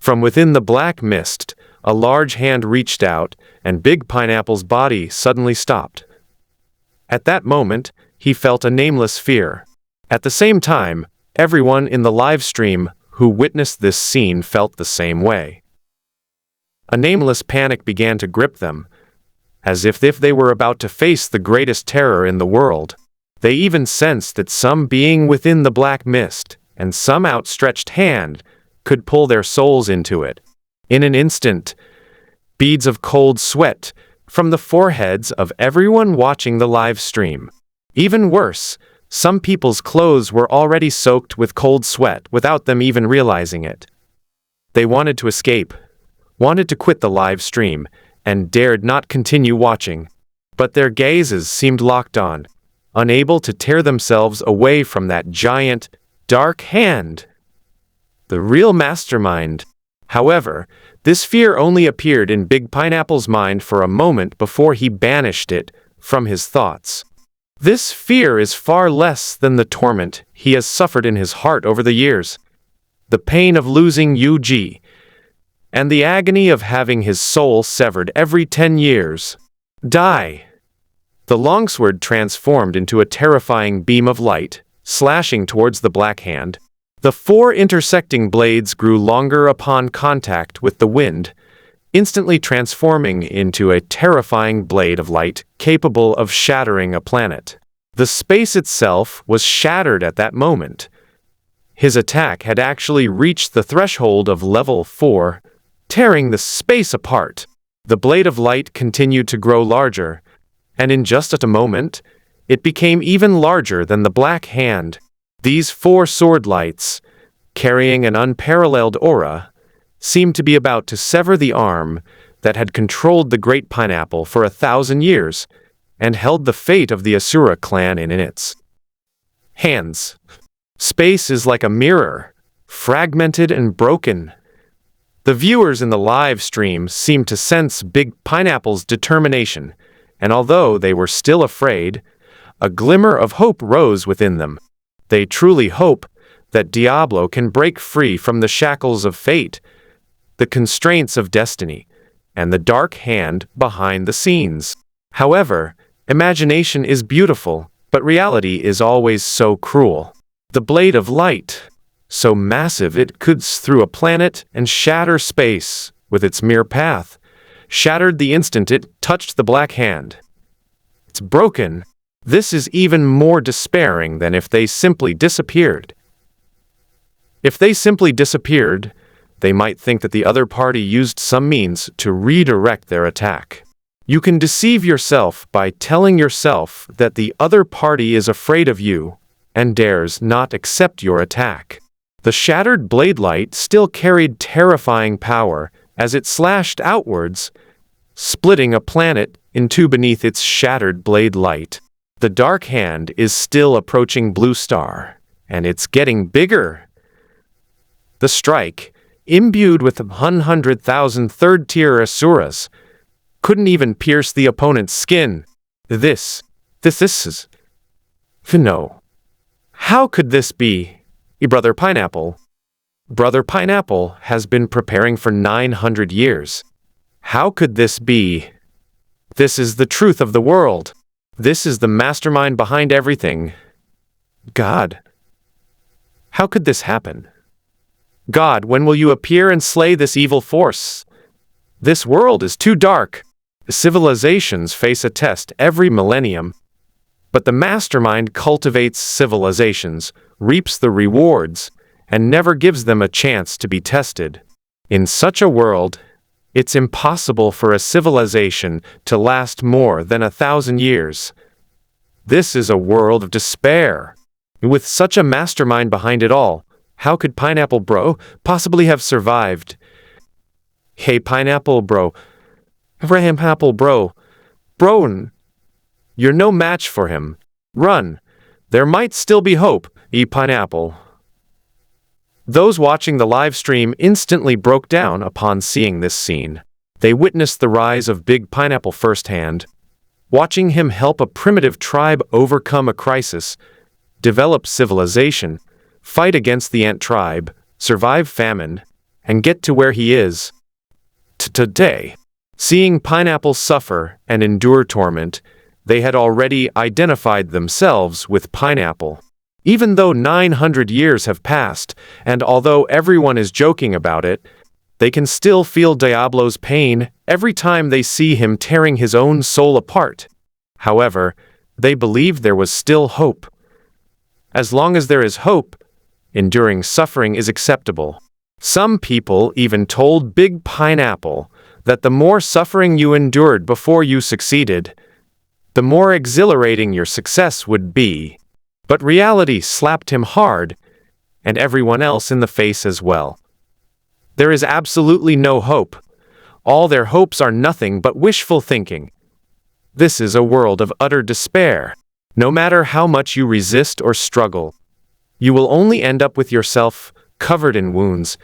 From within the black mist, a large hand reached out, and Big Pineapple's body suddenly stopped. At that moment, he felt a nameless fear. At the same time, everyone in the live stream who witnessed this scene felt the same way. A nameless panic began to grip them, as if they were about to face the greatest terror in the world. They even sensed that some being within the black mist, and some outstretched hand, could pull their souls into it. In an instant, beads of cold sweat from the foreheads of everyone watching the live stream. Even worse, some people's clothes were already soaked with cold sweat without them even realizing it. They wanted to escape, wanted to quit the live stream, and dared not continue watching. But their gazes seemed locked on, unable to tear themselves away from that giant, dark hand. The real mastermind. However, this fear only appeared in Big Pineapple's mind for a moment before he banished it from his thoughts. This fear is far less than the torment he has suffered in his heart over the years. The pain of losing Yuji, and the agony of having his soul severed every 10 years. Die! The longsword transformed into a terrifying beam of light, slashing towards the black hand. The 4 intersecting blades grew longer upon contact with the wind, instantly transforming into a terrifying blade of light capable of shattering a planet. The space itself was shattered at that moment. His attack had actually reached the threshold of level 4, tearing the space apart. The blade of light continued to grow larger, and in just a moment, it became even larger than the black hand. These 4 sword lights, carrying an unparalleled aura, seemed to be about to sever the arm that had controlled the Great Pineapple for 1,000 years and held the fate of the Asura clan in its hands. Space is like a mirror, fragmented and broken. The viewers in the live stream seemed to sense Big Pineapple's determination, and although they were still afraid, a glimmer of hope rose within them. They truly hope that Diablo can break free from the shackles of fate, the constraints of destiny, and the dark hand behind the scenes. However, imagination is beautiful, but reality is always so cruel. The blade of light, so massive it could through a planet and shatter space with its mere path, shattered the instant it touched the black hand. It's broken. This is even more despairing than if they simply disappeared. If they simply disappeared, they might think that the other party used some means to redirect their attack. You can deceive yourself by telling yourself that the other party is afraid of you and dares not accept your attack. The shattered blade light still carried terrifying power as it slashed outwards, splitting a planet in two beneath its shattered blade light. The dark hand is still approaching Blue Star, and it's getting bigger. The strike, imbued with 100,000 third-tier Asuras, couldn't even pierce the opponent's skin. This is... No. How could this be? Brother Pineapple. Brother Pineapple has been preparing for 900 years. How could this be? This is the truth of the world. This is the mastermind behind everything. God. How could this happen? God, when will you appear and slay this evil force? This world is too dark. Civilizations face a test every millennium. But the mastermind cultivates civilizations, reaps the rewards, and never gives them a chance to be tested. In such a world, it's impossible for a civilization to last more than 1,000 years. This is a world of despair. With such a mastermind behind it all, how could Pineapple Bro possibly have survived? Hey Pineapple Bro. Pineapple Bro. Bro. You're no match for him. Run. There might still be hope, Pineapple. Those watching the live stream instantly broke down upon seeing this scene. They witnessed the rise of Big Pineapple firsthand, watching him help a primitive tribe overcome a crisis, develop civilization, fight against the ant tribe, survive famine, and get to where he is today. Seeing pineapples suffer and endure torment, they had already identified themselves with pineapple. Even though 900 years have passed, and although everyone is joking about it, they can still feel Diablo's pain every time they see him tearing his own soul apart. However, they believed there was still hope. As long as there is hope, enduring suffering is acceptable. Some people even told Big Pineapple that the more suffering you endured before you succeeded, the more exhilarating your success would be. But reality slapped him hard, and everyone else in the face as well. There is absolutely no hope. All their hopes are nothing but wishful thinking. This is a world of utter despair. No matter how much you resist or struggle, you will only end up with yourself covered in wounds,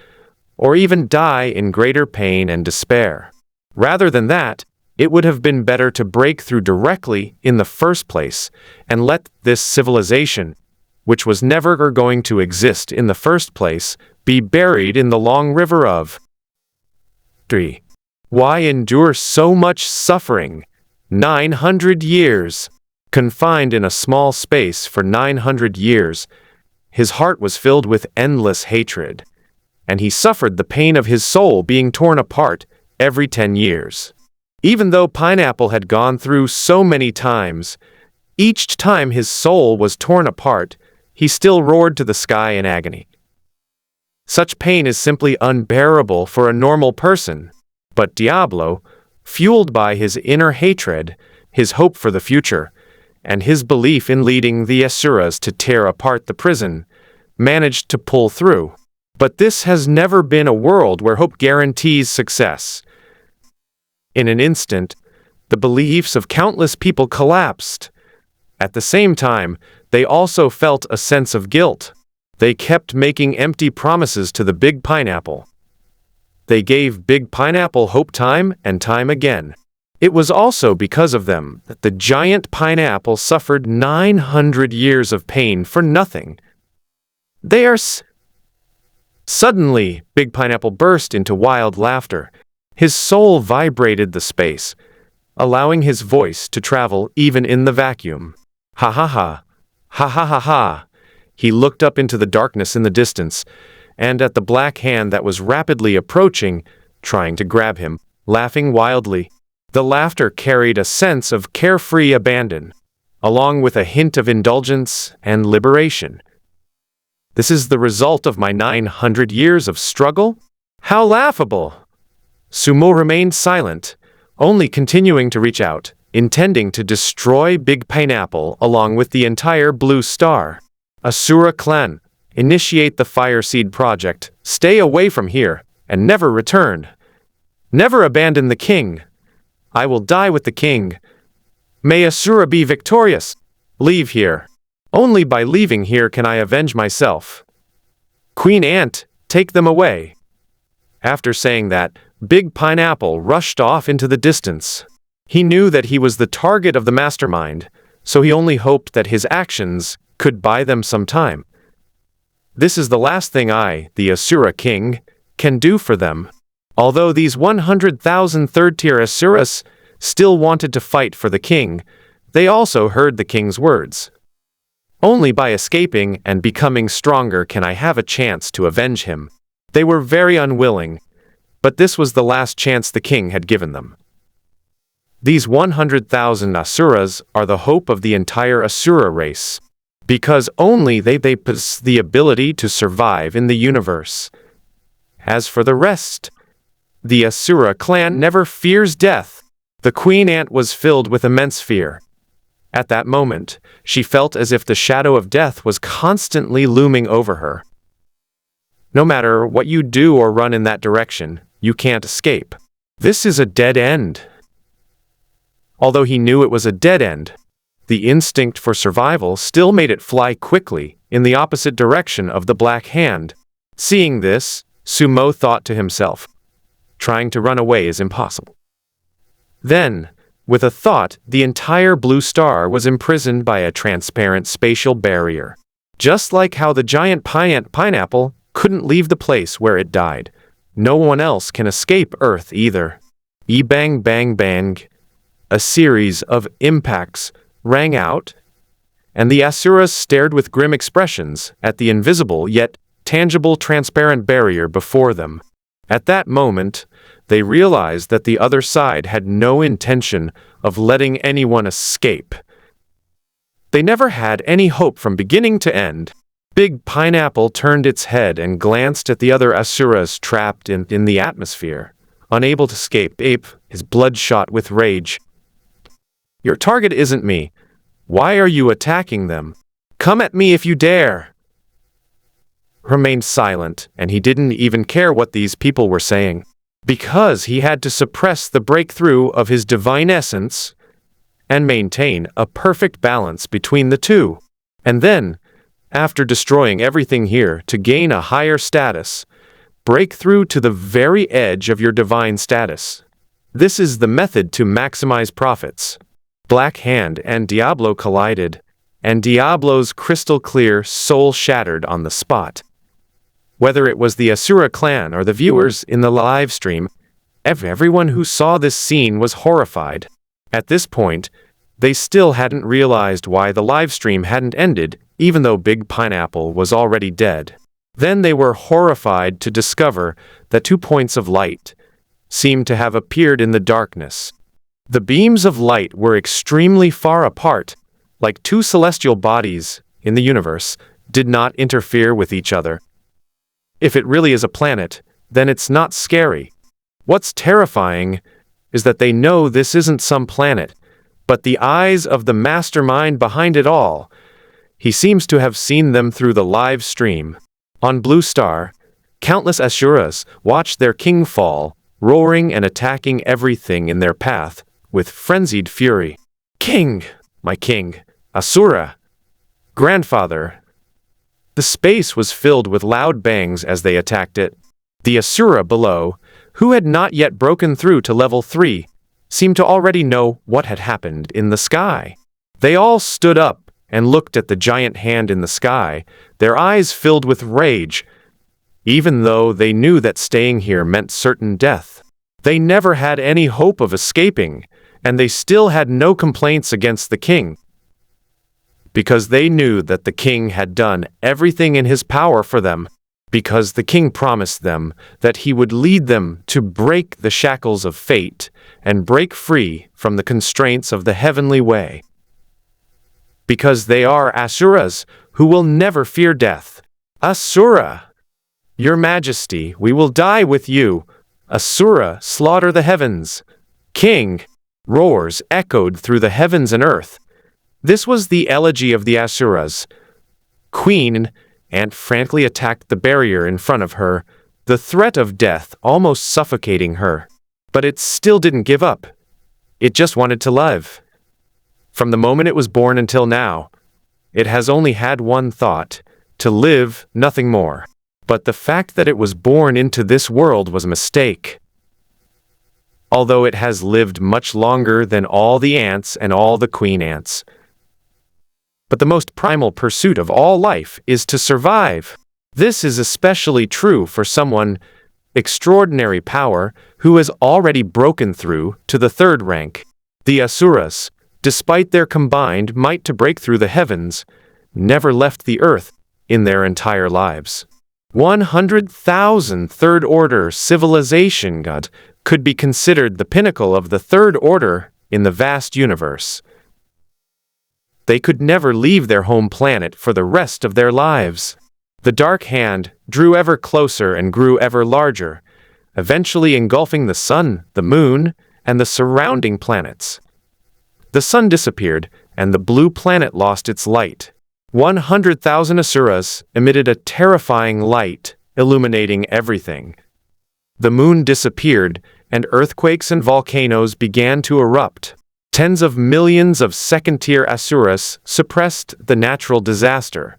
or even die in greater pain and despair. Rather than that, it would have been better to break through directly in the first place and let this civilization, which was never going to exist in the first place, be buried in the long river of 3. Why endure so much suffering? 900 years. Confined in a small space for 900 years, his heart was filled with endless hatred, and he suffered the pain of his soul being torn apart every 10 years. Even though Pineapple had gone through so many times, each time his soul was torn apart, he still roared to the sky in agony. Such pain is simply unbearable for a normal person, but Diablo, fueled by his inner hatred, his hope for the future, and his belief in leading the Asuras to tear apart the prison, managed to pull through. But this has never been a world where hope guarantees success. In an instant, the beliefs of countless people collapsed. At the same time, they also felt a sense of guilt. They kept making empty promises to the Big Pineapple. They gave Big Pineapple hope time and time again. It was also because of them that the giant pineapple suffered 900 years of pain for nothing. Suddenly, Big Pineapple burst into wild laughter. His soul vibrated the space, allowing his voice to travel even in the vacuum. Ha ha ha, ha ha ha ha. He looked up into the darkness in the distance, and at the black hand that was rapidly approaching, trying to grab him, laughing wildly. The laughter carried a sense of carefree abandon, along with a hint of indulgence and liberation. This is the result of my 900 years of struggle? How laughable! Sumo remained silent, only continuing to reach out, intending to destroy Big Pineapple along with the entire Blue Star. Asura clan, initiate the Fire Seed project, stay away from here, and never return. Never abandon the king. I will die with the king. May Asura be victorious. Leave here. Only by leaving here can I avenge myself. Queen Ant, take them away. After saying that, Big Pineapple rushed off into the distance. He knew that he was the target of the mastermind, so he only hoped that his actions could buy them some time. This is the last thing I, the Asura king, can do for them. Although these 100,000 third-tier Asuras still wanted to fight for the king, they also heard the king's words. Only by escaping and becoming stronger can I have a chance to avenge him. They were very unwilling, but this was the last chance the king had given them. These 100,000 Asuras are the hope of the entire Asura race, because only they possess the ability to survive in the universe. As for the rest, the Asura clan never fears death. The Queen Ant was filled with immense fear. At that moment, she felt as if the shadow of death was constantly looming over her. No matter what you do or run in that direction, you can't escape. This is a dead end. Although he knew it was a dead end, the instinct for survival still made it fly quickly in the opposite direction of the Black Hand. Seeing this, Sumo thought to himself, trying to run away is impossible. Then, with a thought, the entire Blue Star was imprisoned by a transparent spatial barrier. Just like how the giant pineapple couldn't leave the place where it died, No one else can escape Earth either. Bang bang bang. A series of impacts rang out, and the asuras stared with grim expressions at the invisible yet tangible transparent barrier before them. At that moment, they realized that the other side had no intention of letting anyone escape. They never had any hope from beginning to end. Big Pineapple turned its head and glanced at the other asuras trapped in the atmosphere, unable to escape. His blood shot with rage. "Your target isn't me. Why are you attacking them? Come at me if you dare!" Remained silent, and he didn't even care what these people were saying, because he had to suppress the breakthrough of his divine essence and maintain a perfect balance between the two. And then, after destroying everything here to gain a higher status, break through to the very edge of your divine status. This is the method to maximize profits. Black Hand and Diablo collided, and Diablo's crystal-clear soul shattered on the spot. Whether it was the Asura clan or the viewers in the live stream, everyone who saw this scene was horrified. At this point, they still hadn't realized why the live stream hadn't ended, even though Big Pineapple was already dead. Then they were horrified to discover that 2 points of light seemed to have appeared in the darkness. The beams of light were extremely far apart, like 2 celestial bodies in the universe, did not interfere with each other. If it really is a planet, then it's not scary. What's terrifying is that they know this isn't some planet, but the eyes of the mastermind behind it all. He seems to have seen them through the live stream. On Blue Star, countless Asuras watched their king fall, roaring and attacking everything in their path with frenzied fury. "King! My king! Asura! Grandfather!" The space was filled with loud bangs as they attacked it. The Asura below, who had not yet broken through to level 3, seemed to already know what had happened in the sky. They all stood up and looked at the giant hand in the sky, their eyes filled with rage, even though they knew that staying here meant certain death. They never had any hope of escaping, and they still had no complaints against the king, because they knew that the king had done everything in his power for them, because the king promised them that he would lead them to break the shackles of fate and break free from the constraints of the heavenly way. Because they are Asuras who will never fear death. "Asura! Your Majesty, we will die with you. Asura, slaughter the heavens. King!" Roars echoed through the heavens and earth. This was the elegy of the Asuras. Queen Ant frantically attacked the barrier in front of her, the threat of death almost suffocating her. But it still didn't give up. It just wanted to live. From the moment it was born until now, it has only had one thought: to live, nothing more. But the fact that it was born into this world was a mistake. Although it has lived much longer than all the ants and all the queen ants. But the most primal pursuit of all life is to survive. This is especially true for someone extraordinary power who has already broken through to the 3rd rank. The Asuras, despite their combined might to break through the heavens, never left the earth in their entire lives. 100,000 Third Order civilization god could be considered the pinnacle of the Third Order in the vast universe. They could never leave their home planet for the rest of their lives. The dark hand drew ever closer and grew ever larger, eventually engulfing the sun, the moon, and the surrounding planets. The sun disappeared, and the blue planet lost its light. 100,000 Asuras emitted a terrifying light, illuminating everything. The moon disappeared, and earthquakes and volcanoes began to erupt. Tens of millions of second-tier Asuras suppressed the natural disaster.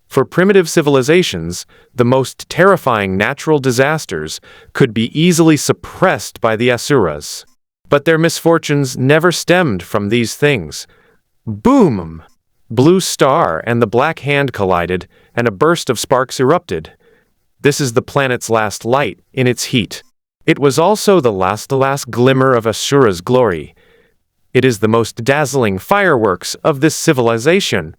For primitive civilizations, the most terrifying natural disasters could be easily suppressed by the Asuras. But their misfortunes never stemmed from these things. Boom! Blue Star and the Black Hand collided, and a burst of sparks erupted. This is the planet's last light in its heat. It was also the last glimmer of Asura's glory. It is the most dazzling fireworks of this civilization.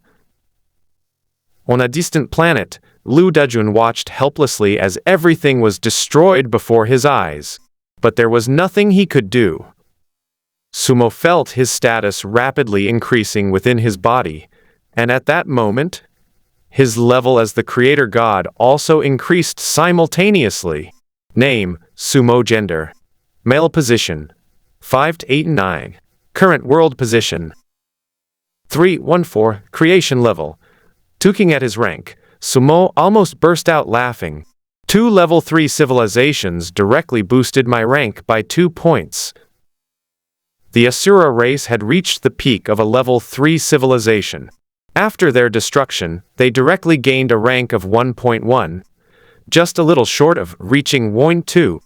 On a distant planet, Liu Dajun watched helplessly as everything was destroyed before his eyes. But there was nothing he could do. Sumo felt his status rapidly increasing within his body, and at that moment, his level as the creator god also increased simultaneously. Name, Sumo gender. Male position, 5 to 8 and 9. Current world position, 314. Creation level. Looking at his rank, Sumo almost burst out laughing. 2 level 3 civilizations directly boosted my rank by 2 points. The Asura race had reached the peak of a level 3 civilization. After their destruction, they directly gained a rank of 1.1, just a little short of reaching 1.2,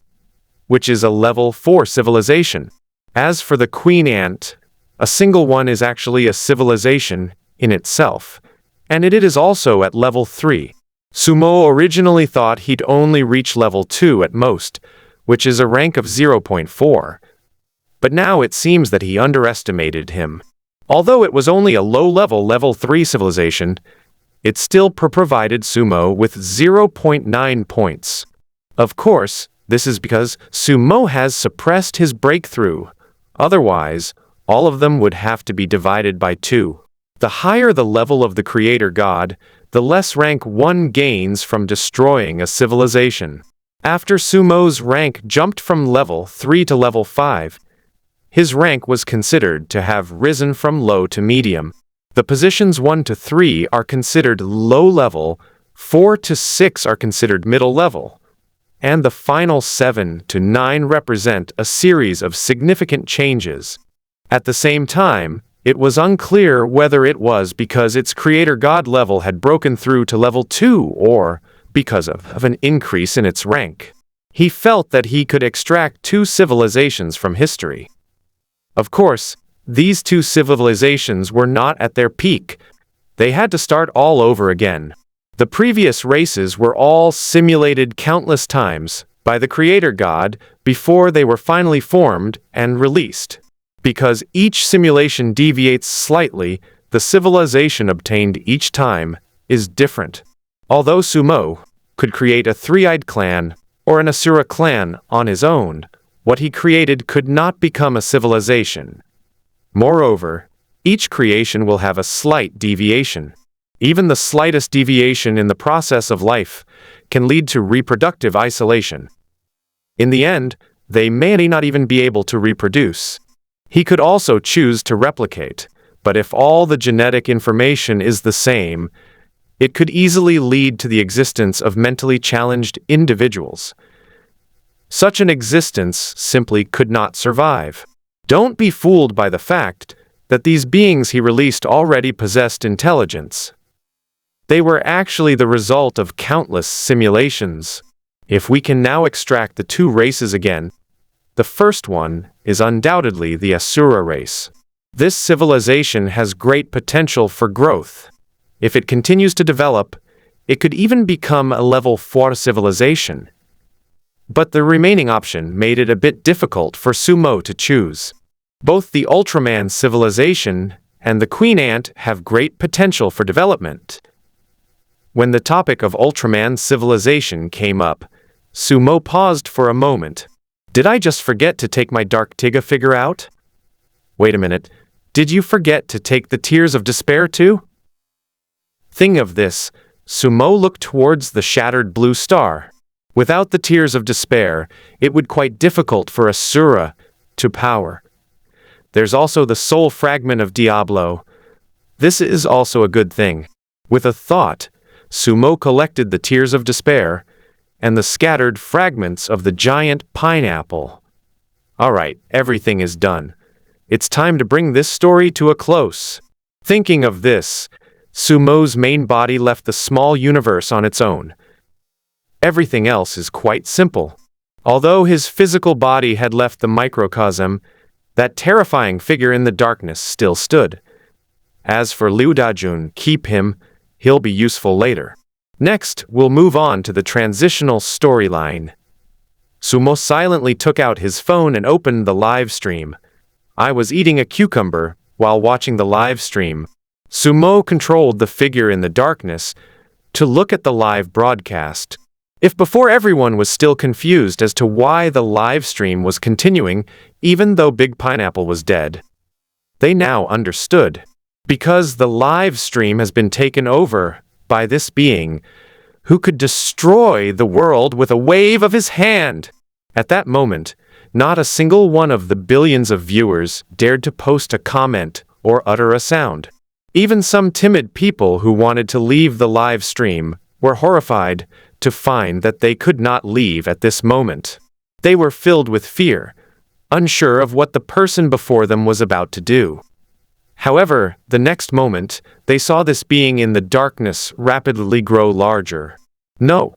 which is a level 4 civilization. As for the Queen Ant, a single one is actually a civilization in itself, and it is also at level 3. Sumo originally thought he'd only reach level 2 at most, which is a rank of 0.4. But now it seems that he underestimated him. Although it was only a low-level level 3 civilization, it still provided Sumo with 0.9 points. Of course, this is because Sumo has suppressed his breakthrough. Otherwise, all of them would have to be divided by 2. The higher the level of the creator god, the less rank one gains from destroying a civilization. After Sumo's rank jumped from level 3 to level 5, his rank was considered to have risen from low to medium. The positions 1 to 3 are considered low level, 4 to 6 are considered middle level, and the final 7 to 9 represent a series of significant changes. At the same time, it was unclear whether it was because its creator god level had broken through to level 2 or because of an increase in its rank. He felt that he could extract 2 civilizations from history. Of course, these 2 civilizations were not at their peak. They had to start all over again. The previous races were all simulated countless times by the creator god before they were finally formed and released. Because each simulation deviates slightly, the civilization obtained each time is different. Although Sumo could create a 3-eyed clan or an Asura clan on his own, what he created could not become a civilization. Moreover, each creation will have a slight deviation. Even the slightest deviation in the process of life can lead to reproductive isolation. In the end, they may not even be able to reproduce. He could also choose to replicate, but if all the genetic information is the same, it could easily lead to the existence of mentally challenged individuals. Such an existence simply could not survive. Don't be fooled by the fact that these beings he released already possessed intelligence. They were actually the result of countless simulations. If we can now extract the 2 races again, the first one is undoubtedly the Asura race. This civilization has great potential for growth. If it continues to develop, it could even become a level 4 civilization. But the remaining option made it a bit difficult for Sumo to choose. Both the Ultraman civilization and the Queen Ant have great potential for development. When the topic of Ultraman civilization came up, Sumo paused for a moment. Did I just forget to take my Dark Tiga figure out? Wait a minute, did you forget to take the Tears of Despair too? Thinking of this, Sumo looked towards the shattered blue star. Without the Tears of Despair, it would quite difficult for Asura to power. There's also the soul fragment of Diablo. This is also a good thing. With a thought, Sumo collected the Tears of Despair and the scattered fragments of the giant pineapple. Alright, everything is done. It's time to bring this story to a close. Thinking of this, Sumo's main body left the small universe on its own. Everything else is quite simple. Although his physical body had left the microcosm, that terrifying figure in the darkness still stood. As for Liu Dajun, keep him, he'll be useful later. Next, we'll move on to the transitional storyline. Sumo silently took out his phone and opened the live stream. I was eating a cucumber while watching the live stream. Sumo controlled the figure in the darkness to look at the live broadcast. If before everyone was still confused as to why the live stream was continuing, even though Big Pineapple was dead, they now understood. Because the live stream has been taken over by this being who could destroy the world with a wave of his hand. At that moment, not a single one of the billions of viewers dared to post a comment or utter a sound. Even some timid people who wanted to leave the live stream were horrified to find that they could not leave at this moment. They were filled with fear, unsure of what the person before them was about to do. However, the next moment, they saw this being in the darkness rapidly grow larger. No,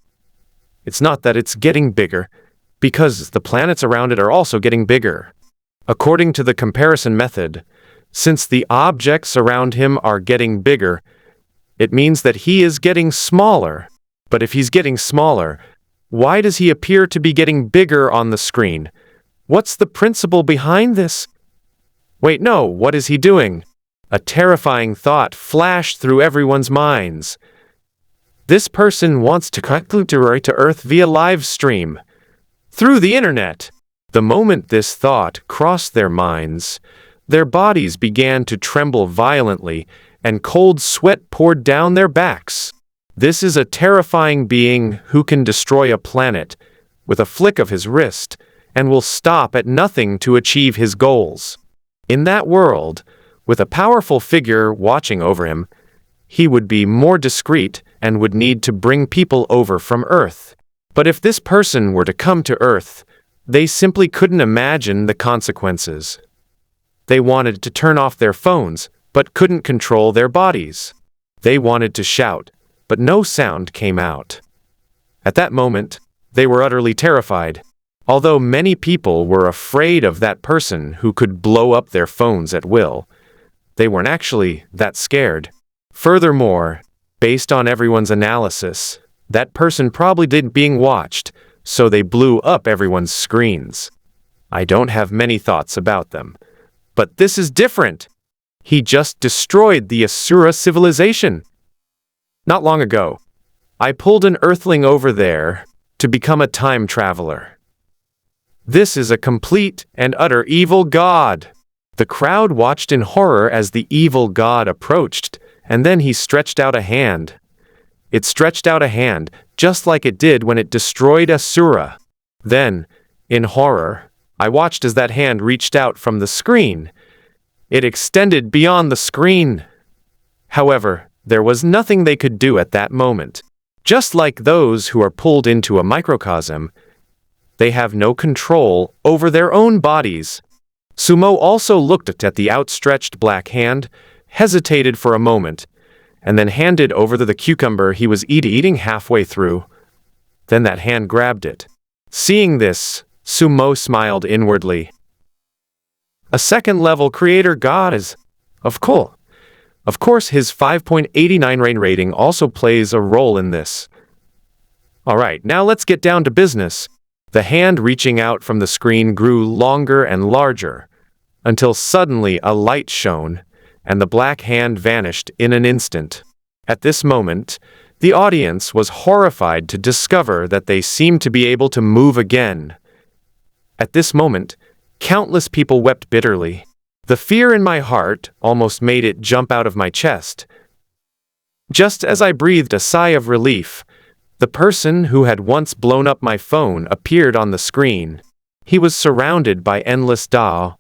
it's not that it's getting bigger, because the planets around it are also getting bigger. According to the comparison method, since the objects around him are getting bigger, it means that he is getting smaller. But if he's getting smaller, why does he appear to be getting bigger on the screen? What's the principle behind this? Wait, no, what is he doing? A terrifying thought flashed through everyone's minds. This person wants to connect to Earth via live stream. Through the internet. The moment this thought crossed their minds, their bodies began to tremble violently, and cold sweat poured down their backs. This is a terrifying being who can destroy a planet with a flick of his wrist, and will stop at nothing to achieve his goals. In that world, with a powerful figure watching over him, he would be more discreet and would need to bring people over from Earth. But if this person were to come to Earth, they simply couldn't imagine the consequences. They wanted to turn off their phones, but couldn't control their bodies. They wanted to shout, but no sound came out. At that moment, they were utterly terrified. Although many people were afraid of that person who could blow up their phones at will, they weren't actually that scared. Furthermore, based on everyone's analysis, that person probably didn't being watched, so they blew up everyone's screens. I don't have many thoughts about them. But this is different. He just destroyed the Asura civilization. Not long ago, I pulled an Earthling over there to become a time traveler. This is a complete and utter evil god. The crowd watched in horror as the evil god approached, and then he stretched out a hand. It stretched out a hand, just like it did when it destroyed Asura. Then, in horror, I watched as that hand reached out from the screen. It extended beyond the screen. However, there was nothing they could do at that moment. Just like those who are pulled into a microcosm, they have no control over their own bodies. Sumo also looked at the outstretched black hand, hesitated for a moment, and then handed over the cucumber he was eating halfway through. Then that hand grabbed it. Seeing this, Sumo smiled inwardly. A second-level creator god is, of course his 5.89 rating also plays a role in this. Alright, now let's get down to business. The hand reaching out from the screen grew longer and larger, until suddenly a light shone, and the black hand vanished in an instant. At this moment, the audience was horrified to discover that they seemed to be able to move again. At this moment, countless people wept bitterly. The fear in my heart almost made it jump out of my chest. Just as I breathed a sigh of relief, the person who had once blown up my phone appeared on the screen. He was surrounded by endless Dao,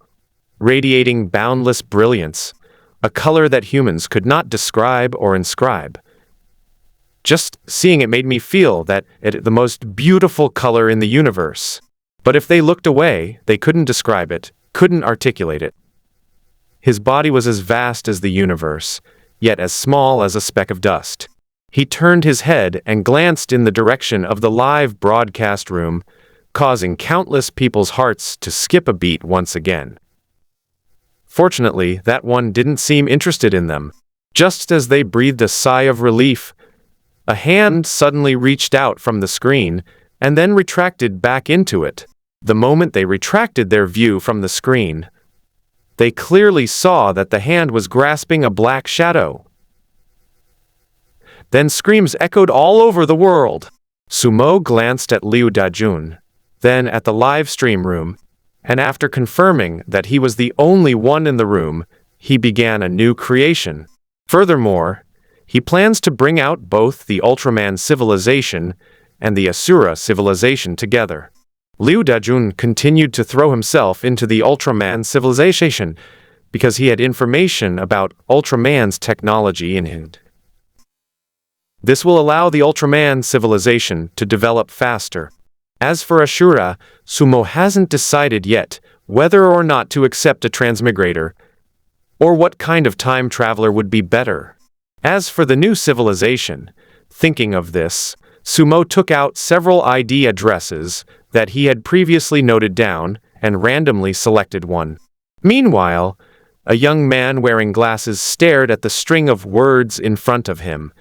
radiating boundless brilliance, a color that humans could not describe or inscribe. Just seeing it made me feel that it the most beautiful color in the universe. But if they looked away, they couldn't describe it, couldn't articulate it. His body was as vast as the universe, yet as small as a speck of dust. He turned his head and glanced in the direction of the live broadcast room, causing countless people's hearts to skip a beat once again. Fortunately, that one didn't seem interested in them. Just as they breathed a sigh of relief, A hand suddenly reached out from the screen and then retracted back into it. The moment they retracted their view from the screen, they clearly saw that the hand was grasping a black shadow. Then screams echoed all over the world. Sumo glanced at Liu Dajun, then at the live stream room, and after confirming that he was the only one in the room, he began a new creation. Furthermore, he plans to bring out both the Ultraman civilization and the Asura civilization together. Liu Dajun continued to throw himself into the Ultraman civilization because he had information about Ultraman's technology in him. This will allow the Ultraman civilization to develop faster. As for Asura, Sumo hasn't decided yet whether or not to accept a transmigrator, or what kind of time traveler would be better. As for the new civilization, thinking of this, Sumo took out several ID addresses that he had previously noted down and randomly selected one. Meanwhile, a young man wearing glasses stared at the string of words in front of him,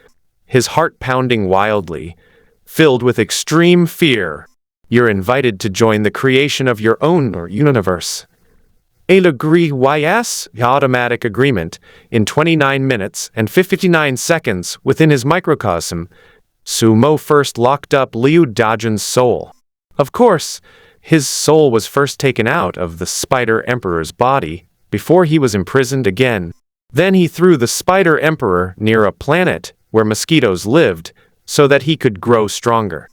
his heart pounding wildly, filled with extreme fear. You're invited to join the creation of your own universe. A yes, automatic agreement, in 29 minutes and 59 seconds within his microcosm, Sumo first locked up Liu Dajun's soul. Of course, his soul was first taken out of the Spider Emperor's body before he was imprisoned again. Then he threw the Spider Emperor near a planet where mosquitoes lived so that he could grow stronger.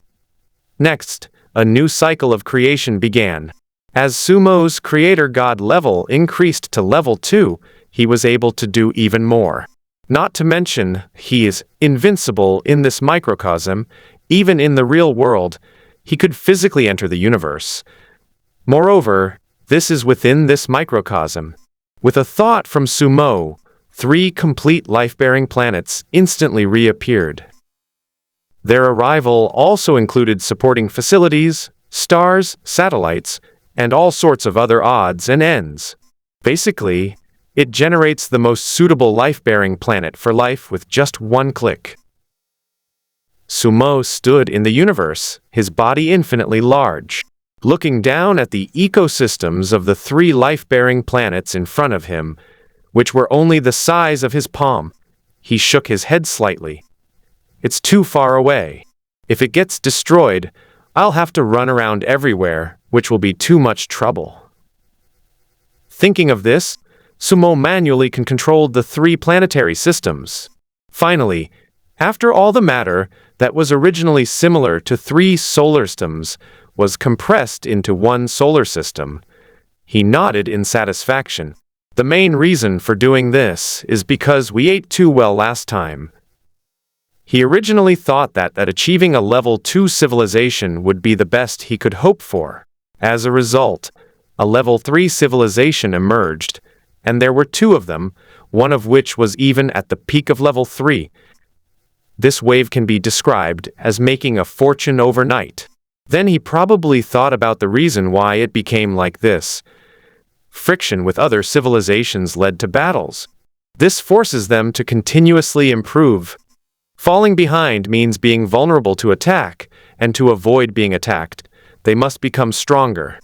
Next, a new cycle of creation began. As Sumo's creator god level increased to level 2, he was able to do even more. Not to mention, he is invincible in this microcosm. Even in the real world, he could physically enter the universe. Moreover, this is within this microcosm. With a thought from Sumo, 3 complete life-bearing planets instantly reappeared. Their arrival also included supporting facilities, stars, satellites, and all sorts of other odds and ends. Basically, it generates the most suitable life-bearing planet for life with just one click. Sumo stood in the universe, his body infinitely large. Looking down at the ecosystems of the 3 life-bearing planets in front of him, which were only the size of his palm, he shook his head slightly. It's too far away. If it gets destroyed, I'll have to run around everywhere, which will be too much trouble. Thinking of this, Sumo manually controlled the 3 planetary systems. Finally, after all the matter that was originally similar to 3 solar systems was compressed into 1 solar system, he nodded in satisfaction. The main reason for doing this is because we ate too well last time. He originally thought that achieving a level 2 civilization would be the best he could hope for. As a result, a level 3 civilization emerged, and there were 2 of them, one of which was even at the peak of level 3. This wave can be described as making a fortune overnight. Then he probably thought about the reason why it became like this. Friction with other civilizations led to battles. This forces them to continuously improve. Falling behind means being vulnerable to attack, and to avoid being attacked, they must become stronger.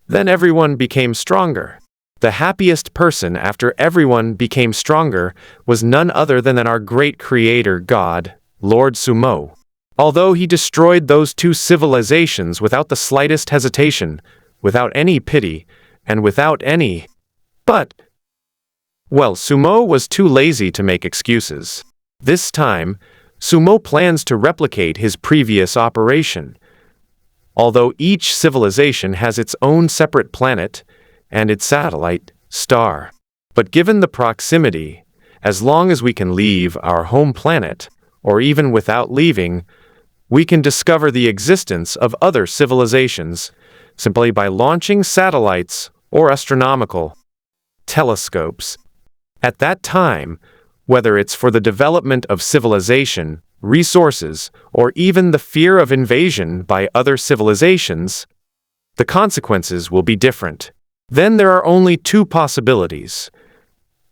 Then everyone became stronger. The happiest person after everyone became stronger was none other than our great creator god, Lord Sumo. Although he destroyed those 2 civilizations without the slightest hesitation, without any pity, and without any... Well, Sumo was too lazy to make excuses. This time, Sumo plans to replicate his previous operation. Although each civilization has its own separate planet and its satellite, star. But given the proximity, as long as we can leave our home planet, or even without leaving, we can discover the existence of other civilizations simply by launching satellites or astronomical telescopes. At that time, whether it's for the development of civilization, resources, or even the fear of invasion by other civilizations, the consequences will be different. Then there are only 2 possibilities.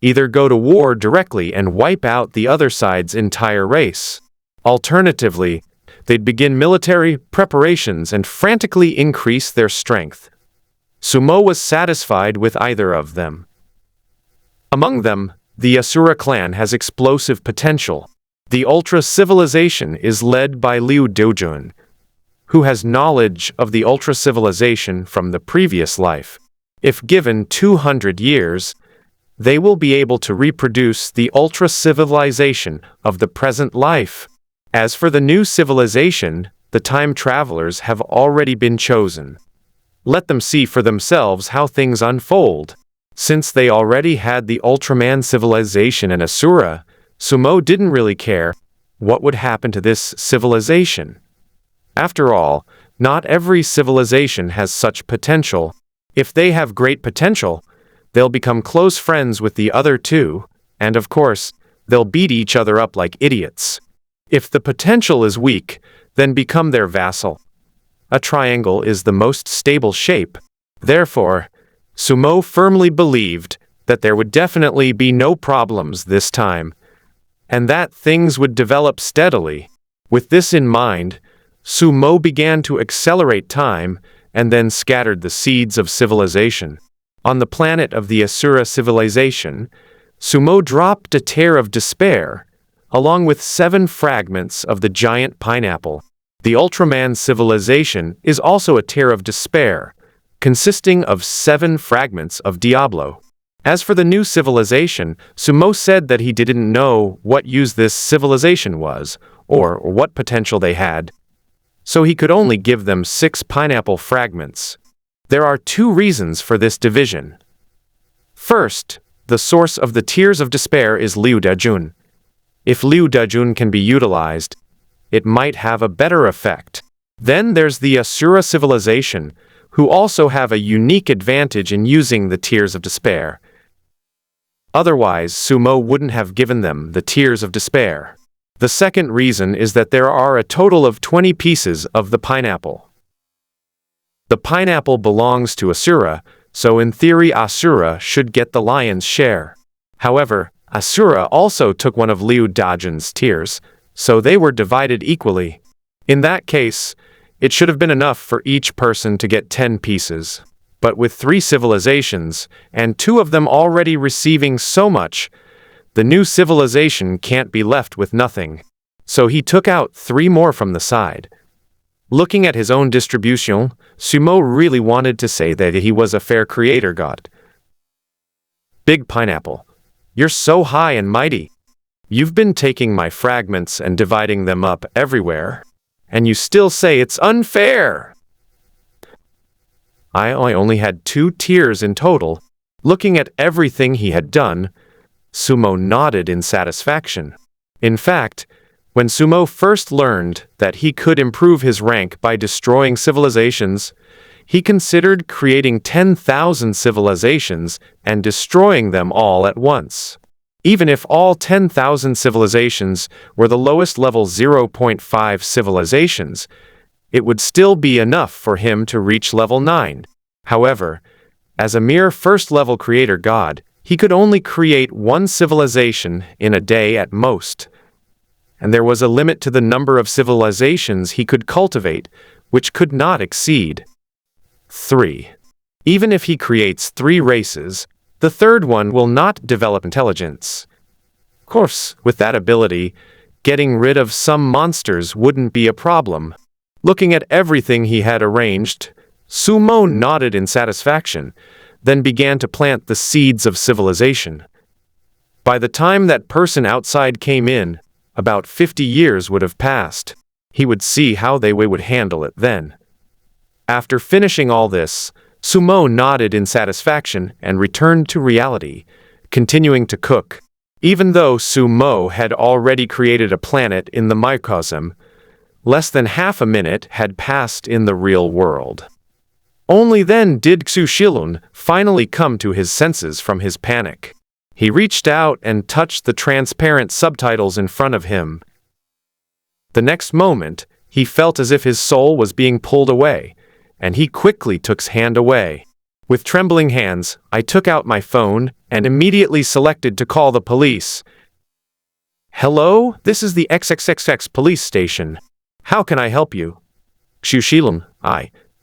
Either go to war directly and wipe out the other side's entire race, Alternatively, they'd begin military preparations and frantically increase their strength. Sumo was satisfied with either of them. Among them, the Asura clan has explosive potential. The Ultra Civilization is led by Liu Dojun, who has knowledge of the Ultra Civilization from the previous life. If given 200 years, they will be able to reproduce the Ultra Civilization of the present life. As for the new civilization, the time travelers have already been chosen. Let them see for themselves how things unfold. Since they already had the Ultraman civilization and Asura, Sumo didn't really care what would happen to this civilization. After all, not every civilization has such potential. If they have great potential, they'll become close friends with the other two, and of course, they'll beat each other up like idiots. If the potential is weak, then become their vassal. A triangle is the most stable shape. Therefore, Sumo firmly believed that there would definitely be no problems this time, and that things would develop steadily. With this in mind, Sumo began to accelerate time and then scattered the seeds of civilization. On the planet of the Asura civilization, Sumo dropped a tear of despair, along with 7 fragments of the giant pineapple. The Ultraman civilization is also a tear of despair, consisting of 7 fragments of Diablo. As for the new civilization, Sumo said that he didn't know what use this civilization was, or what potential they had, so he could only give them 6 pineapple fragments. There are 2 reasons for this division. First, the source of the tears of despair is Liu Dajun. If Liu Dajun can be utilized, it might have a better effect. Then there's the Asura civilization, who also have a unique advantage in using the tears of despair. Otherwise, Sumo wouldn't have given them the tears of despair. The second reason is that there are a total of 20 pieces of the pineapple. The pineapple belongs to Asura, so in theory Asura should get the lion's share. However, Asura also took one of Liu Dajun's tears, so they were divided equally. In that case, it should have been enough for each person to get 10 pieces. But with 3 civilizations, and 2 of them already receiving so much, the new civilization can't be left with nothing. So he took out 3 more from the side. Looking at his own distribution, Sumo really wanted to say that he was a fair creator god. Big Pineapple, you're so high and mighty. You've been taking my fragments and dividing them up everywhere, and you still say it's unfair. I only had 2 tiers in total. Looking at everything he had done, Sumo nodded in satisfaction. In fact, when Sumo first learned that he could improve his rank by destroying civilizations, he considered creating 10,000 civilizations and destroying them all at once. Even if all 10,000 civilizations were the lowest level 0.5 civilizations, it would still be enough for him to reach level 9. However, as a mere first-level creator god, he could only create 1 civilization in a day at most. And there was a limit to the number of civilizations he could cultivate, which could not exceed 3. Even if he creates 3 races, the third one will not develop intelligence. Of course, with that ability, getting rid of some monsters wouldn't be a problem. Looking at everything he had arranged, Sumo nodded in satisfaction, then began to plant the seeds of civilization. By the time that person outside came in, about 50 years would have passed. He would see how they would handle it then. After finishing all this, Sumo nodded in satisfaction and returned to reality, continuing to cook. Even though Sumo had already created a planet in the microcosm, less than half a minute had passed in the real world. Only then did Xushilun finally come to his senses from his panic. He reached out and touched the transparent subtitles in front of him. The next moment, he felt as if his soul was being pulled away, and he quickly took his hand away. With trembling hands, I took out my phone and immediately selected to call the police. Hello, this is the XXXX police station. How can I help you? Xushilun,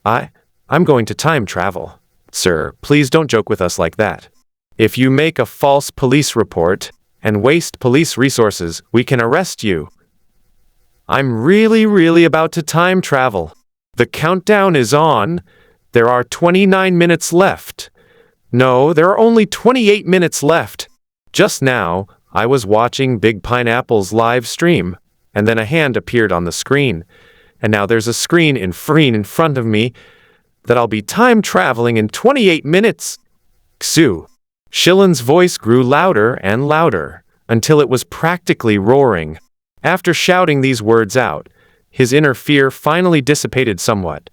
I'm going to time travel. Sir, please don't joke with us like that. If you make a false police report and waste police resources, we can arrest you. I'm really about to time travel. The countdown is on. There are 29 minutes left. No, there are only 28 minutes left. Just now, I was watching Big Pineapple's live stream, and then a hand appeared on the screen. And now there's a screen in front of me that I'll be time traveling in 28 minutes. Xu. Shillen's voice grew louder and louder, until it was practically roaring. After shouting these words out, his inner fear finally dissipated somewhat.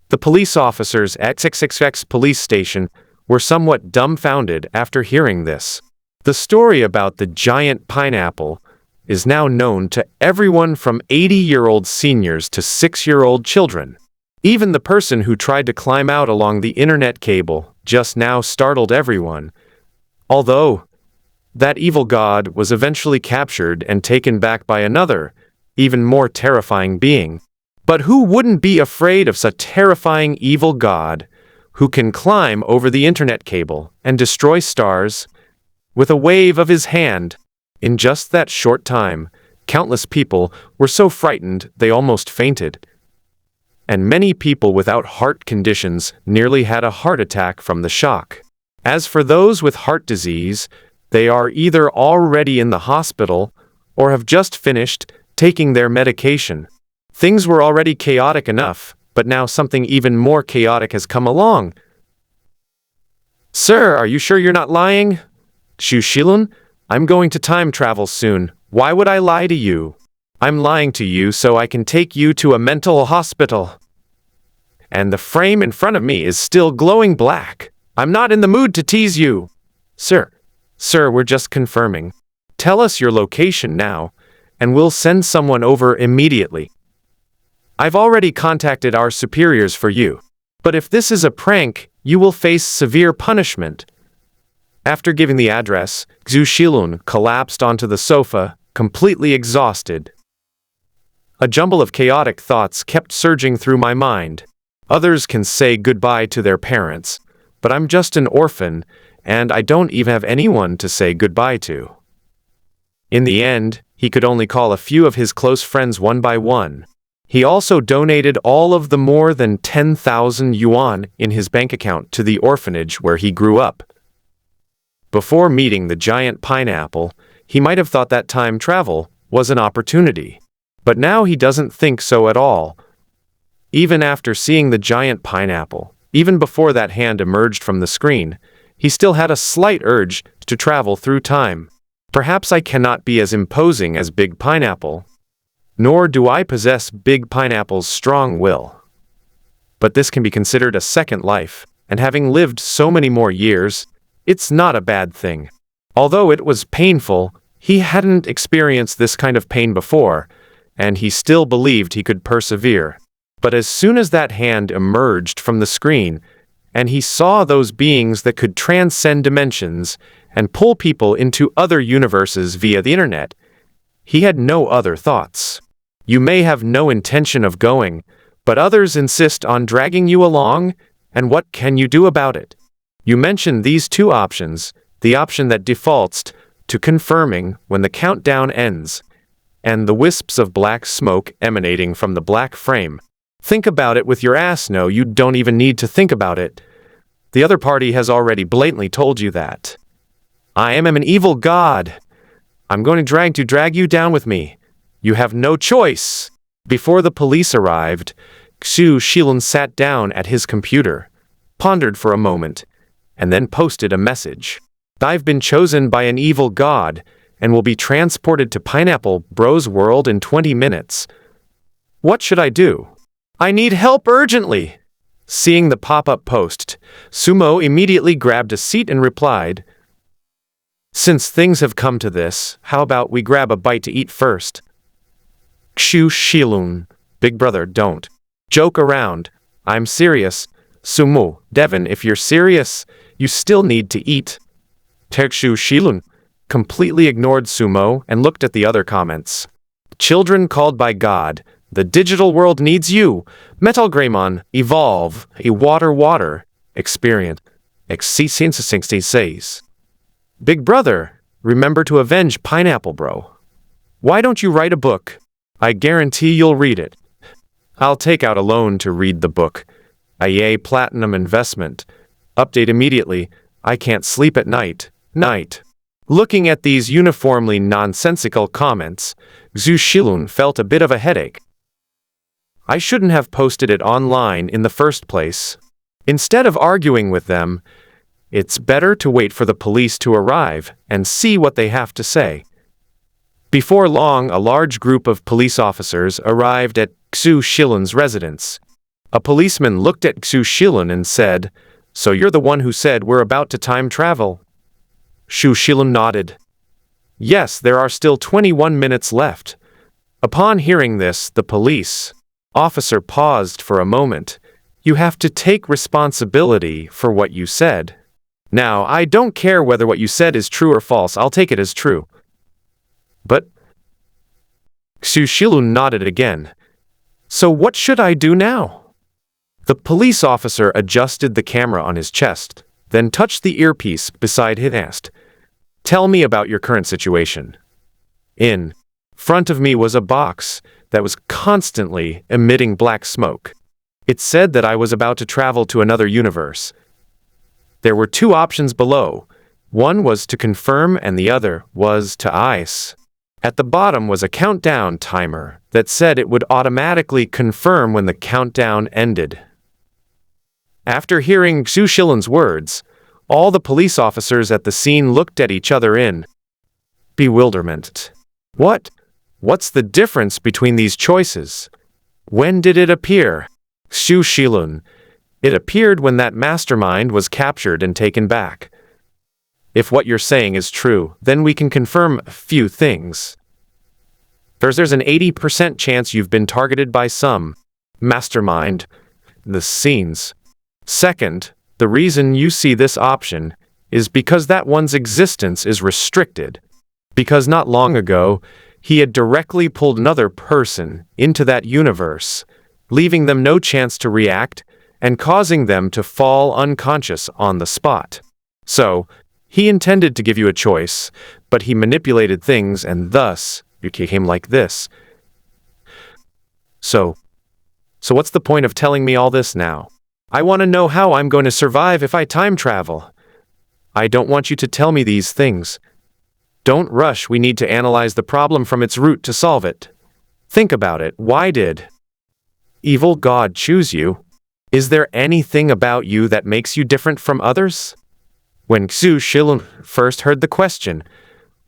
The police officers at XXXX police station were somewhat dumbfounded after hearing this. The story about the giant pineapple is now known to everyone from 80-year-old seniors to 6-year-old children. Even the person who tried to climb out along the internet cable just now startled everyone. Although, that evil god was eventually captured and taken back by another, even more terrifying being. But who wouldn't be afraid of such terrifying evil god who can climb over the internet cable and destroy stars with a wave of his hand? In just that short time, countless people were so frightened they almost fainted. And many people without heart conditions nearly had a heart attack from the shock. As for those with heart disease, they are either already in the hospital or have just finished taking their medication. Things were already chaotic enough, but now something even more chaotic has come along. Sir, are you sure you're not lying? Xushilun, I'm going to time travel soon. Why would I lie to you? I'm lying to you so I can take you to a mental hospital. And the frame in front of me is still glowing black. I'm not in the mood to tease you. Sir, we're just confirming. Tell us your location now, and we'll send someone over immediately. I've already contacted our superiors for you. But if this is a prank, you will face severe punishment. After giving the address, Xu Shilun collapsed onto the sofa, completely exhausted. A jumble of chaotic thoughts kept surging through my mind. Others can say goodbye to their parents, but I'm just an orphan, and I don't even have anyone to say goodbye to. In the end, he could only call a few of his close friends one by one. He also donated all of the more than 10,000 yuan in his bank account to the orphanage where he grew up. Before meeting the giant pineapple, he might have thought that time travel was an opportunity. But now he doesn't think so at all. Even after seeing the giant pineapple, even before that hand emerged from the screen, he still had a slight urge to travel through time. Perhaps I cannot be as imposing as Big Pineapple, nor do I possess Big Pineapple's strong will. But this can be considered a second life, and having lived so many more years, it's not a bad thing. Although it was painful, he hadn't experienced this kind of pain before, and he still believed he could persevere. But as soon as that hand emerged from the screen, and he saw those beings that could transcend dimensions and pull people into other universes via the internet, he had no other thoughts. You may have no intention of going, but others insist on dragging you along, and what can you do about it? You mention these two options, the option that defaults to confirming when the countdown ends, and the wisps of black smoke emanating from the black frame. Think about it with your ass. No, you don't even need to think about it. The other party has already blatantly told you that. I am an evil god. I'm going to drag you down with me. You have no choice. Before the police arrived, Xu Shilun sat down at his computer, pondered for a moment, and then posted a message. I've been chosen by an evil god, and will be transported to Pineapple Bro's world in 20 minutes. What should I do? I need help urgently. Seeing the pop-up post, Sumo immediately grabbed a seat and replied, Since things have come to this, how about we grab a bite to eat first? Xu Shilun, big brother, don't joke around. I'm serious. Sumo, Devin, if you're serious, you still need to eat. Xu Shilun, completely ignored Sumo and looked at the other comments. Children called by God, the digital world needs you. Metal Greymon, evolve, a water, experience, says. Big brother, remember to avenge Pineapple Bro. Why don't you write a book? I guarantee you'll read it. I'll take out a loan to read the book. IA Platinum investment. Update immediately. I can't sleep at night. Looking at these uniformly nonsensical comments, Xu Shilun felt a bit of a headache. I shouldn't have posted it online in the first place. Instead of arguing with them, it's better to wait for the police to arrive and see what they have to say. Before long, a large group of police officers arrived at Xu Shilun's residence. A policeman looked at Xu Shilun and said, "So you're the one who said we're about to time travel?" Xu Shilun nodded. "Yes, there are still 21 minutes left." Upon hearing this, the police officer paused for a moment. "You have to take responsibility for what you said. Now, I don't care whether what you said is true or false, I'll take it as true." But Xu Shilun nodded again. "So what should I do now?" The police officer adjusted the camera on his chest, then touched the earpiece beside him and asked, "Tell me about your current situation." In front of me was a box that was constantly emitting black smoke. It said that I was about to travel to another universe. There were two options below. One was to confirm and the other was to ice. At the bottom was a countdown timer that said it would automatically confirm when the countdown ended. After hearing Xu Shilun's words, all the police officers at the scene looked at each other in bewilderment. What's the difference between these choices? When did it appear? Xu Shilun. It appeared when that mastermind was captured and taken back. If what you're saying is true, then we can confirm a few things. First, there's an 80% chance you've been targeted by some mastermind. The scenes. Second, the reason you see this option is because that one's existence is restricted. Because not long ago, he had directly pulled another person into that universe, leaving them no chance to react and causing them to fall unconscious on the spot. So, he intended to give you a choice, but he manipulated things and thus you became like this. So what's the point of telling me all this now? I want to know how I'm going to survive if I time travel. I don't want you to tell me these things. Don't rush, we need to analyze the problem from its root to solve it. Think about it, why did evil God choose you? Is there anything about you that makes you different from others? When Xu Shilun first heard the question,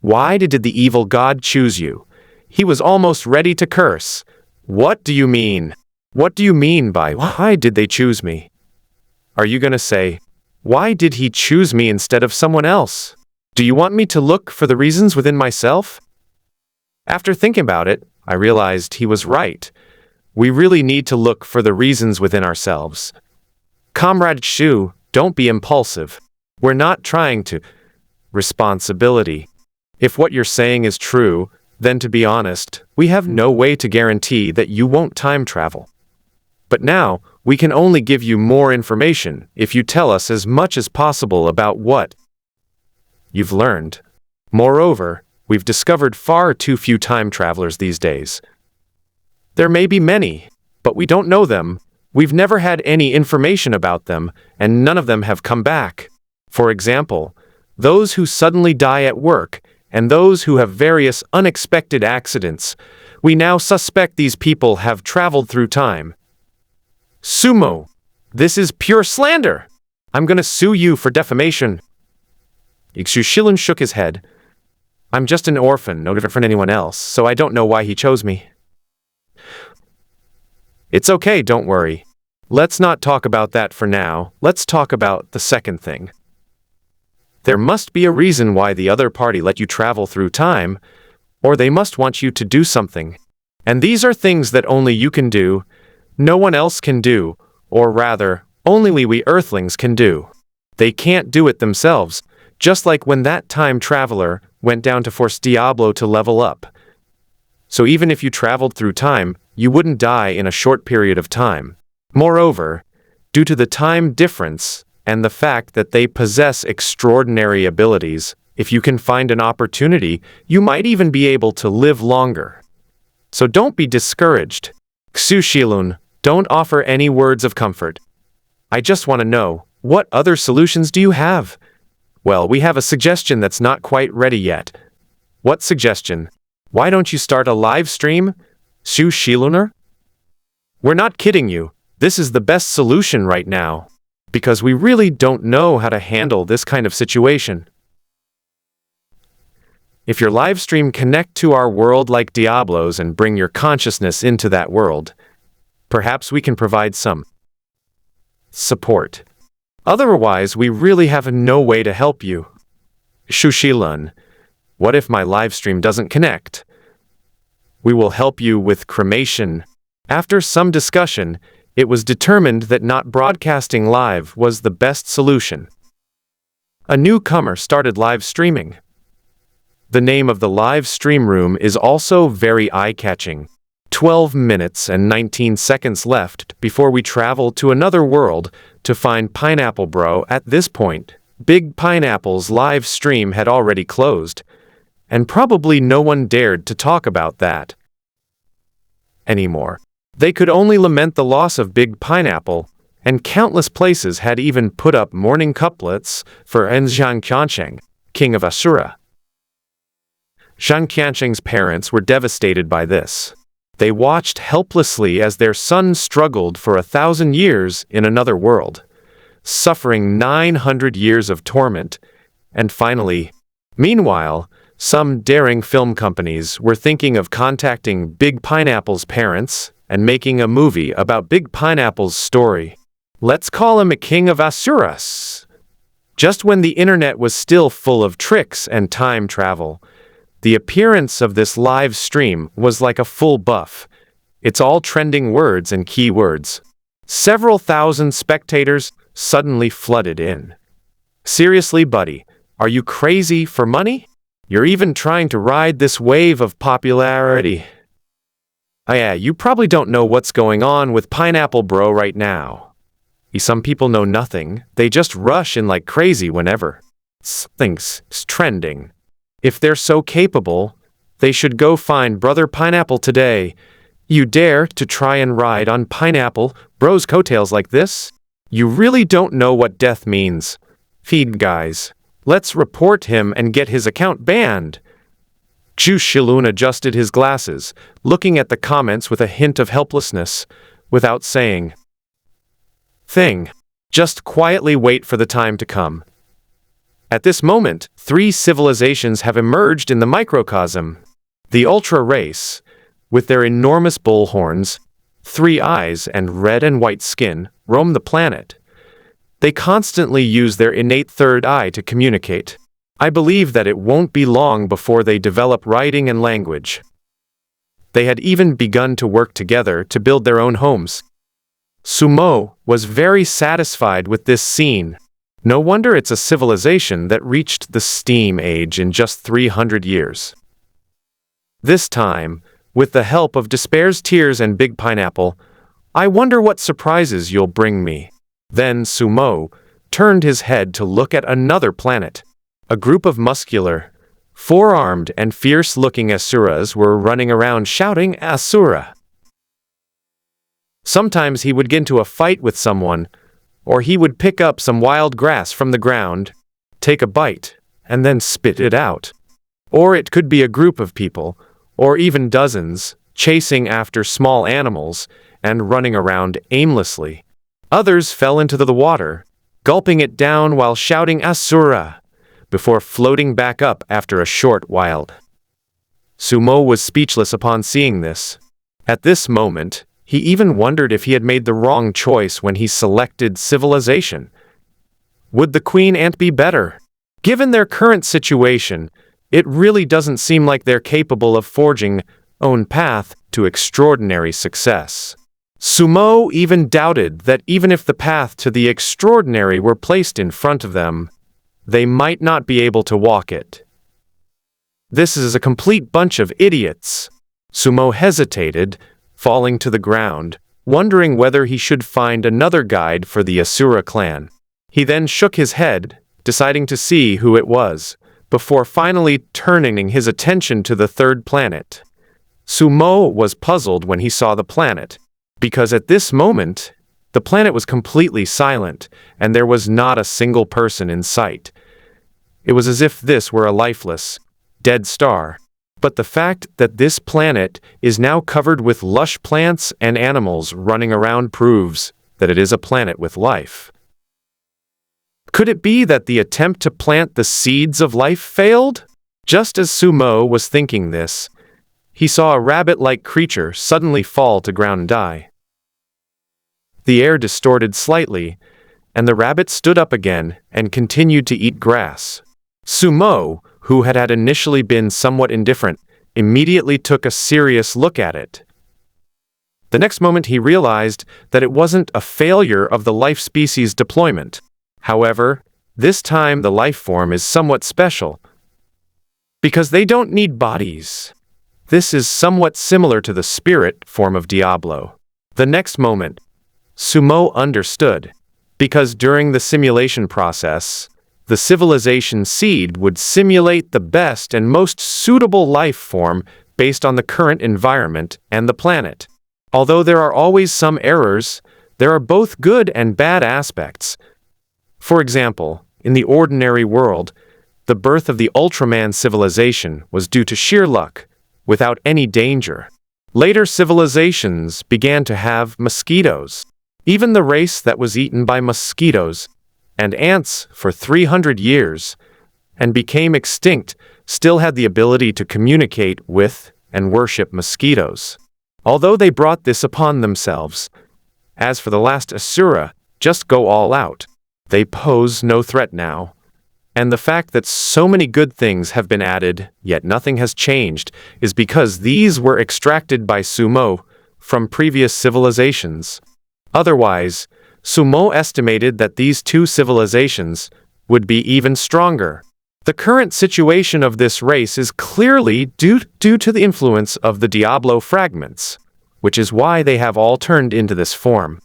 why did the evil God choose you? He was almost ready to curse. What do you mean? What do you mean by why did they choose me? Are you going to say, why did he choose me instead of someone else? Do you want me to look for the reasons within myself? After thinking about it, I realized he was right. We really need to look for the reasons within ourselves. Comrade Xu, don't be impulsive. We're not trying to responsibility. If what you're saying is true, then to be honest, we have no way to guarantee that you won't time travel. But now, we can only give you more information if you tell us as much as possible about what you've learned. Moreover, we've discovered far too few time travelers these days. There may be many, but we don't know them. We've never had any information about them, and none of them have come back. For example, those who suddenly die at work, and those who have various unexpected accidents. We now suspect these people have traveled through time. Sumo, this is pure slander. I'm going to sue you for defamation. Xu Shilun shook his head. I'm just an orphan, no different from anyone else, so I don't know why he chose me. It's okay, don't worry. Let's not talk about that for now. Let's talk about the second thing. There must be a reason why the other party let you travel through time, or they must want you to do something. And these are things that only you can do, no one else can do, or rather, only we Earthlings can do. They can't do it themselves, just like when that time traveler went down to force Diablo to level up. So even if you traveled through time, you wouldn't die in a short period of time. Moreover, due to the time difference and the fact that they possess extraordinary abilities, if you can find an opportunity, you might even be able to live longer. So don't be discouraged. Xushilun, don't offer any words of comfort. I just want to know, what other solutions do you have? Well, we have a suggestion that's not quite ready yet. What suggestion? Why don't you start a live stream? Xushiluner? We're not kidding you. This is the best solution right now. Because we really don't know how to handle this kind of situation. If your live stream connect to our world like Diablo's and bring your consciousness into that world, perhaps we can provide some support. Otherwise, we really have no way to help you. Xushilun, what if my live stream doesn't connect? We will help you with cremation. After some discussion, it was determined that not broadcasting live was the best solution. A newcomer started live streaming. The name of the live stream room is also very eye-catching. 12 minutes and 19 seconds left before we travel to another world to find Pineapple Bro. At this point, Big Pineapple's live stream had already closed, and probably no one dared to talk about that anymore. They could only lament the loss of Big Pineapple, and countless places had even put up mourning couplets for Enzhang Qiansheng, king of Asura. Zhang Qiansheng's parents were devastated by this. They watched helplessly as their son struggled for 1,000 years in another world, suffering 900 years of torment, and finally, meanwhile, some daring film companies were thinking of contacting Big Pineapple's parents and making a movie about Big Pineapple's story. Let's call him a king of Asuras. Just when the internet was still full of tricks and time travel, the appearance of this live stream was like a full buff. It's all trending words and keywords. Several thousand spectators suddenly flooded in. Seriously, buddy, are you crazy for money? You're even trying to ride this wave of popularity. Oh yeah, you probably don't know what's going on with Pineapple Bro right now. Some people know nothing, they just rush in like crazy whenever something's trending. If they're so capable, they should go find Brother Pineapple today. You dare to try and ride on Pineapple Bro's coattails like this? You really don't know what death means. Feed guys. Let's report him and get his account banned. Xushilun adjusted his glasses, looking at the comments with a hint of helplessness, without saying thing. Just quietly wait for the time to come. At this moment, 3 civilizations have emerged in the microcosm. The Ultra race, with their enormous bull horns, 3 eyes and red and white skin, roam the planet. They constantly use their innate third eye to communicate. I believe that it won't be long before they develop writing and language. They had even begun to work together to build their own homes. Sumo was very satisfied with this scene. No wonder it's a civilization that reached the steam age in just 300 years. This time, with the help of Despair's Tears and Big Pineapple, I wonder what surprises you'll bring me. Then Sumo turned his head to look at another planet. A group of muscular, four-armed and fierce-looking Asuras were running around shouting Asura. Sometimes he would get into a fight with someone, or he would pick up some wild grass from the ground, take a bite, and then spit it out. Or it could be a group of people, or even dozens, chasing after small animals and running around aimlessly. Others fell into the water, gulping it down while shouting Asura, before floating back up after a short while. Sumo was speechless upon seeing this. At this moment, he even wondered if he had made the wrong choice when he selected civilization. Would the queen ant be better? Given their current situation, it really doesn't seem like they're capable of forging own path to extraordinary success. Sumo even doubted that even if the path to the extraordinary were placed in front of them, they might not be able to walk it. This is a complete bunch of idiots. Sumo hesitated, falling to the ground, wondering whether he should find another guide for the Asura clan. He then shook his head, deciding to see who it was, before finally turning his attention to the third planet. Sumo was puzzled when he saw the planet, because at this moment, the planet was completely silent, and there was not a single person in sight. It was as if this were a lifeless, dead star. But the fact that this planet is now covered with lush plants and animals running around proves that it is a planet with life. Could it be that the attempt to plant the seeds of life failed? Just as Sumo was thinking this, he saw a rabbit-like creature suddenly fall to ground and die. The air distorted slightly, and the rabbit stood up again and continued to eat grass. Sumo, who had initially been somewhat indifferent, immediately took a serious look at it. The next moment he realized that it wasn't a failure of the life species deployment. However, this time the life form is somewhat special, because they don't need bodies. This is somewhat similar to the spirit form of Diablo. The next moment, Sumo understood, because during the simulation process, the civilization seed would simulate the best and most suitable life form based on the current environment and the planet. Although there are always some errors, there are both good and bad aspects. For example, in the ordinary world, the birth of the Ultraman civilization was due to sheer luck, without any danger. Later civilizations began to have mosquitoes. Even the race that was eaten by mosquitoes and ants for 300 years and became extinct still had the ability to communicate with and worship mosquitoes, although they brought this upon themselves. As for the last Asura, just go all out. They pose no threat now. And the fact that so many good things have been added, yet nothing has changed, is because these were extracted by Sumo from previous civilizations. Otherwise, Sumo estimated that these two civilizations would be even stronger. The current situation of this race is clearly due to the influence of the Diablo fragments, which is why they have all turned into this form.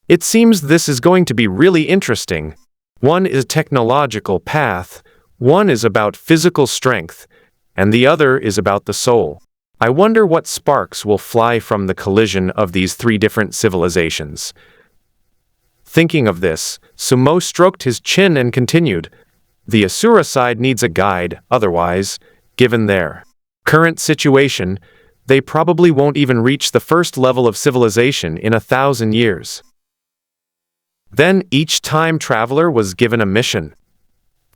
It seems this is going to be really interesting. One is a technological path, one is about physical strength, and the other is about the soul. I wonder what sparks will fly from the collision of these three different civilizations. Thinking of this, Sumo stroked his chin and continued, "The Asura side needs a guide, otherwise, given their current situation, they probably won't even reach the first level of civilization in 1,000 years." Then each time traveler was given a mission.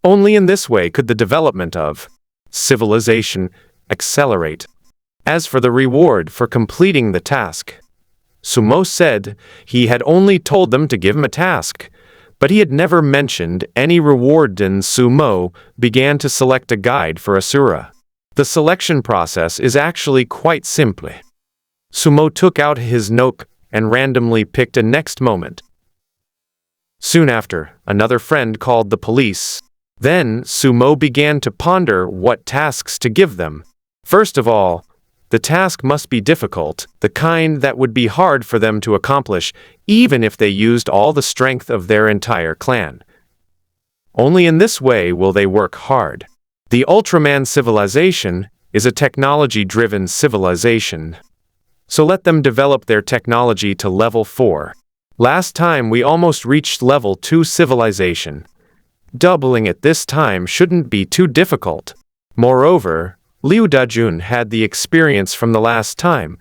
Only in this way could the development of civilization accelerate. As for the reward for completing the task, Sumo said he had only told them to give him a task, but he had never mentioned any reward. Then Sumo began to select a guide for Asura. The selection process is actually quite simple. Sumo took out his notebook and randomly picked a next moment. Soon after, another friend called the police. Then Sumo began to ponder what tasks to give them. First of all, the task must be difficult, the kind that would be hard for them to accomplish, even if they used all the strength of their entire clan. Only in this way will they work hard. The Ultraman civilization is a technology-driven civilization. So let them develop their technology to level 4. Last time we almost reached level 2 civilization. Doubling it this time shouldn't be too difficult. Moreover, Liu Dajun had the experience from the last time,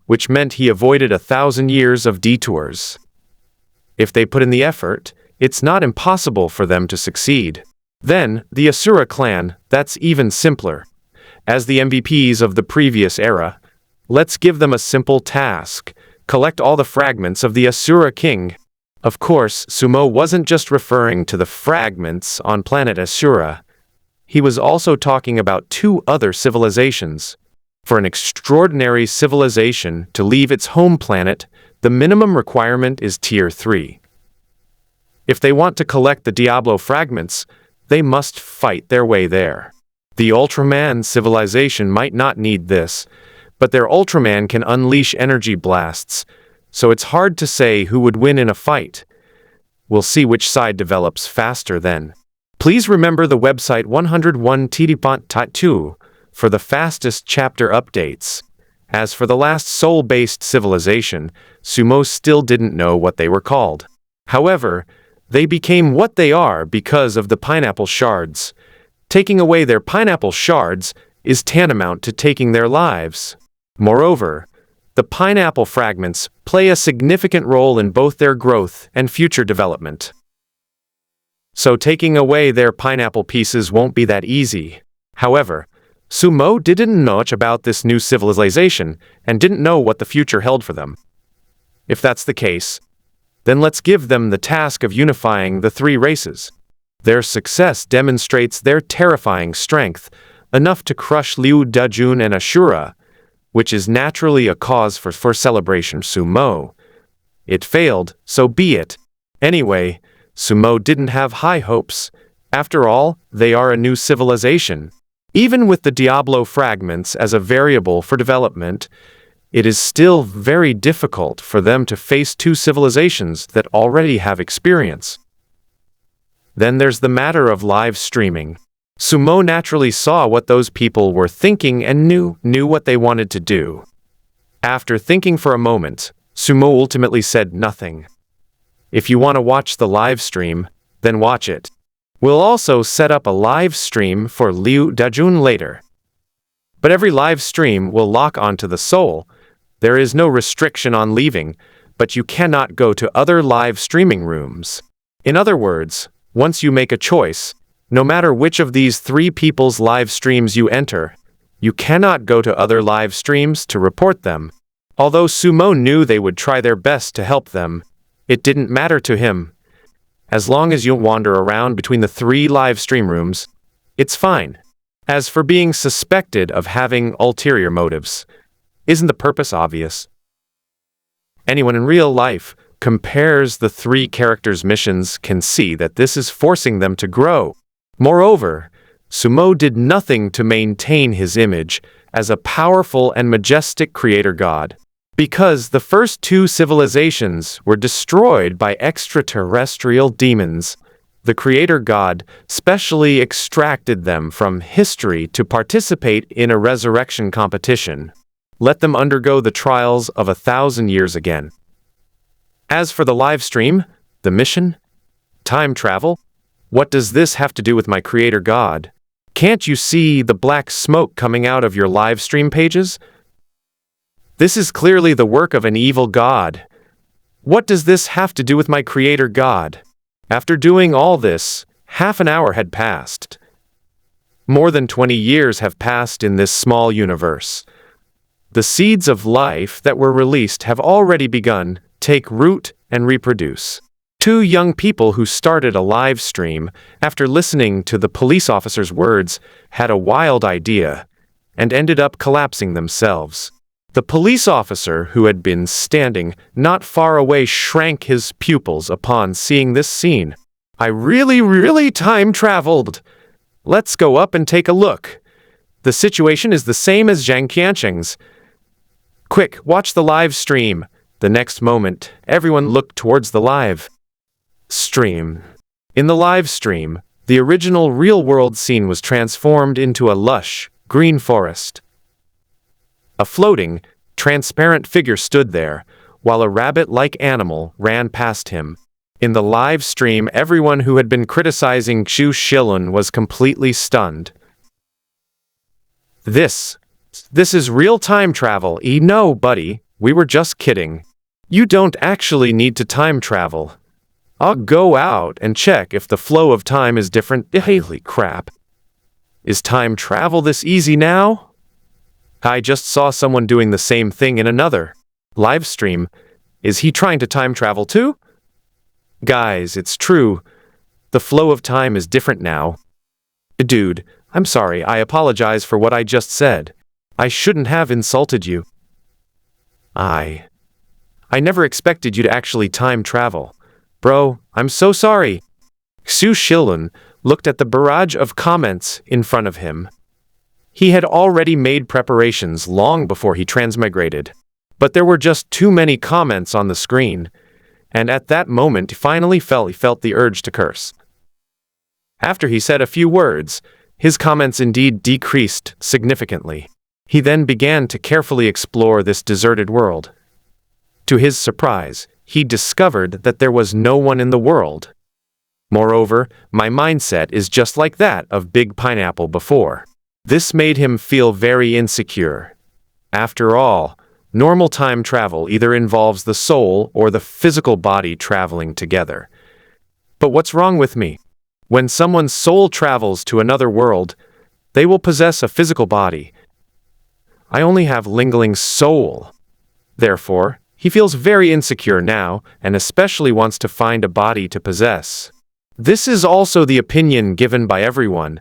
which meant he avoided 1,000 years of detours. If they put in the effort, it's not impossible for them to succeed. Then, the Asura clan, that's even simpler. As the MVPs of the previous era, let's give them a simple task: collect all the fragments of the Asura king. Of course, Sumo wasn't just referring to the fragments on planet Asura. He was also talking about 2 other civilizations. For an extraordinary civilization to leave its home planet, the minimum requirement is Tier 3. If they want to collect the Diablo fragments, they must fight their way there. The Ultraman civilization might not need this, but their Ultraman can unleash energy blasts, so it's hard to say who would win in a fight. We'll see which side develops faster then. Please remember the website 101 PART-2 for the fastest chapter updates. As for the last soul-based civilization, Sumo still didn't know what they were called. However, they became what they are because of the pineapple shards. Taking away their pineapple shards is tantamount to taking their lives. Moreover, the pineapple fragments play a significant role in both their growth and future development. So taking away their pineapple pieces won't be that easy. However, Sumo didn't know much about this new civilization and didn't know what the future held for them. If that's the case, then let's give them the task of unifying the three races. Their success demonstrates their terrifying strength, enough to crush Liu Dajun and Ashura, which is naturally a cause for celebration. Sumo. It failed, so be it. Anyway, Sumo didn't have high hopes. After all, they are a new civilization. Even with the Diablo fragments as a variable for development, it is still very difficult for them to face two civilizations that already have experience. Then there's the matter of live streaming. Sumo naturally saw what those people were thinking and knew what they wanted to do. After thinking for a moment, Sumo ultimately said nothing. If you want to watch the live stream, then watch it. We'll also set up a live stream for Liu Dajun later. But every live stream will lock onto the soul. There is no restriction on leaving, but you cannot go to other live streaming rooms. In other words, once you make a choice, no matter which of these three people's live streams you enter, you cannot go to other live streams to report them. Although Sumo knew they would try their best to help them, it didn't matter to him. As long as you wander around between the three live stream rooms, it's fine. As for being suspected of having ulterior motives, isn't the purpose obvious? Anyone in real life compares the three characters' missions can see that this is forcing them to grow. Moreover, Sumo did nothing to maintain his image as a powerful and majestic creator god. Because the first two civilizations were destroyed by extraterrestrial demons, the creator god specially extracted them from history to participate in a resurrection competition. Let them undergo the trials of 1,000 years again. As for the live stream, the mission, time travel, what does this have to do with my creator god? Can't you see the black smoke coming out of your live stream pages? This is clearly the work of an evil god. What does this have to do with my creator god? After doing all this, half an hour had passed. More than 20 years have passed in this small universe. The seeds of life that were released have already begun, take root, and reproduce. Two young people who started a live stream, after listening to the police officer's words, had a wild idea, and ended up collapsing themselves. The police officer who had been standing not far away shrank his pupils upon seeing this scene. I really time traveled. Let's go up and take a look. The situation is the same as Zhang Qiancheng's. Quick, watch the live stream. The next moment, everyone looked towards the live stream. In the live stream, the original real-world scene was transformed into a lush, green forest. A floating, transparent figure stood there, while a rabbit-like animal ran past him. In the live stream, everyone who had been criticizing Xu Shilun was completely stunned. This is real time travel. No, buddy, we were just kidding. You don't actually need to time travel. I'll go out and check if the flow of time is different. Holy crap. Is time travel this easy now? I just saw someone doing the same thing in another live stream. Is he trying to time travel too? Guys, it's true. The flow of time is different now. Dude, I'm sorry, I apologize for what I just said. I shouldn't have insulted you. I never expected you to actually time travel. Bro, I'm so sorry. Xu Shilun looked at the barrage of comments in front of him. He had already made preparations long before he transmigrated. But there were just too many comments on the screen, and at that moment he felt the urge to curse. After he said a few words, his comments indeed decreased significantly. He then began to carefully explore this deserted world. To his surprise, he discovered that there was no one in the world. Moreover, my mindset is just like that of Big Pineapple before. This made him feel very insecure. After all, normal time travel either involves the soul or the physical body traveling together. But what's wrong with me? When someone's soul travels to another world, they will possess a physical body. I only have lingering soul. Therefore, he feels very insecure now and especially wants to find a body to possess. This is also the opinion given by everyone.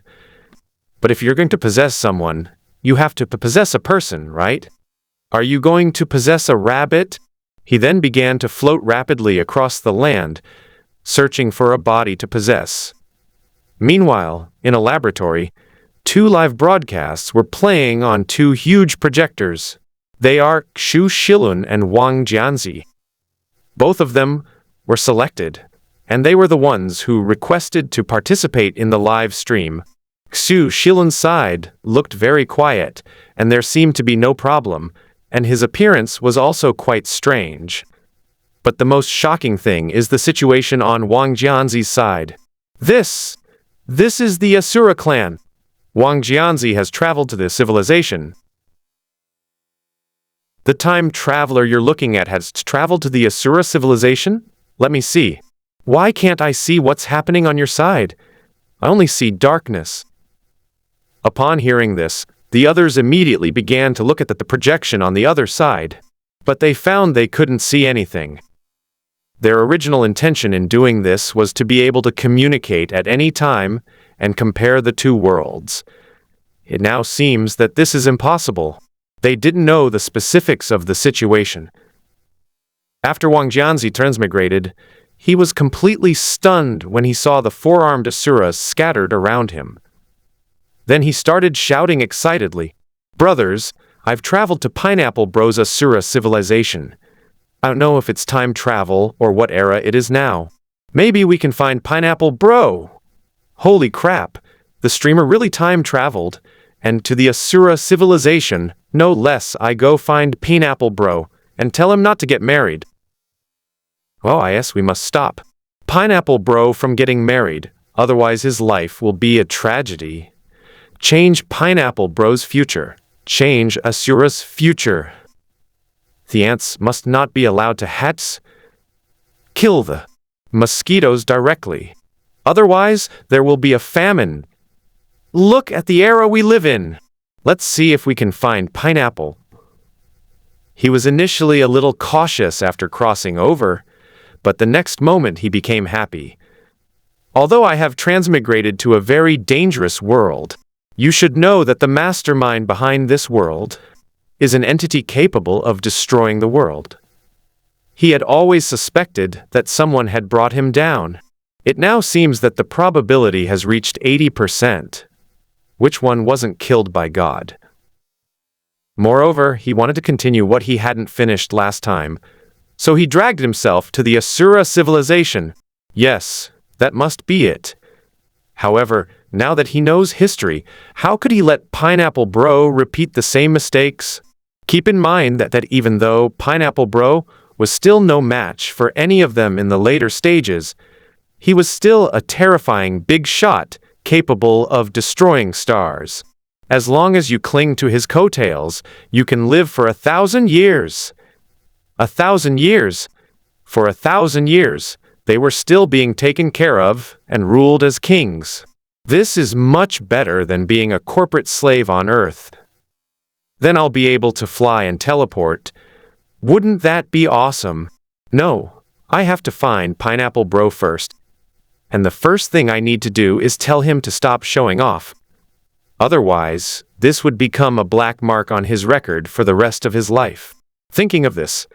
But if you're going to possess someone, you have to possess a person, right? Are you going to possess a rabbit? He then began to float rapidly across the land, searching for a body to possess. Meanwhile, in a laboratory, 2 live broadcasts were playing on 2 huge projectors. They are Xu Shilun and Wang Jianzi. Both of them were selected, and they were the ones who requested to participate in the live stream. Xu Shilun's side looked very quiet, and there seemed to be no problem, and his appearance was also quite strange. But the most shocking thing is the situation on Wang Jianzi's side. This is the Asura clan. Wang Jianzi has traveled to this civilization. The time traveler you're looking at has traveled to the Asura civilization? Let me see. Why can't I see what's happening on your side? I only see darkness. Upon hearing this, the others immediately began to look at the projection on the other side, but they found they couldn't see anything. Their original intention in doing this was to be able to communicate at any time and compare the 2 worlds. It now seems that this is impossible. They didn't know the specifics of the situation. After Wang Jianzi transmigrated, he was completely stunned when he saw the 4-armed Asuras scattered around him. Then he started shouting excitedly, "Brothers, I've traveled to Pineapple Bro's Asura civilization. I don't know if it's time travel or what era it is now. Maybe we can find Pineapple Bro." Holy crap, the streamer really time traveled, and to the Asura civilization, no less. I go find Pineapple Bro and tell him not to get married. Oh, yes, we must stop Pineapple Bro from getting married, otherwise his life will be a tragedy. Change Pineapple Bro's future. Change Asura's future. The ants must not be allowed to hatch. Kill the mosquitoes directly. Otherwise, there will be a famine. Look at the era we live in. Let's see if we can find Pineapple. He was initially a little cautious after crossing over, but the next moment he became happy. Although I have transmigrated to a very dangerous world, you should know that the mastermind behind this world is an entity capable of destroying the world. He had always suspected that someone had brought him down. It now seems that the probability has reached 80%. Which one wasn't killed by God? Moreover, he wanted to continue what he hadn't finished last time, so he dragged himself to the Asura civilization. Yes, that must be it. However, now that he knows history, how could he let Pineapple Bro repeat the same mistakes? Keep in mind that even though Pineapple Bro was still no match for any of them in the later stages, he was still a terrifying big shot capable of destroying stars. As long as you cling to his coattails, you can live for 1,000 years. 1,000 years. For 1,000 years, they were still being taken care of and ruled as kings. This is much better than being a corporate slave on Earth. Then I'll be able to fly and teleport. Wouldn't that be awesome? No, I have to find Pineapple Bro first. And the first thing I need to do is tell him to stop showing off. Otherwise, this would become a black mark on his record for the rest of his life. Thinking of this,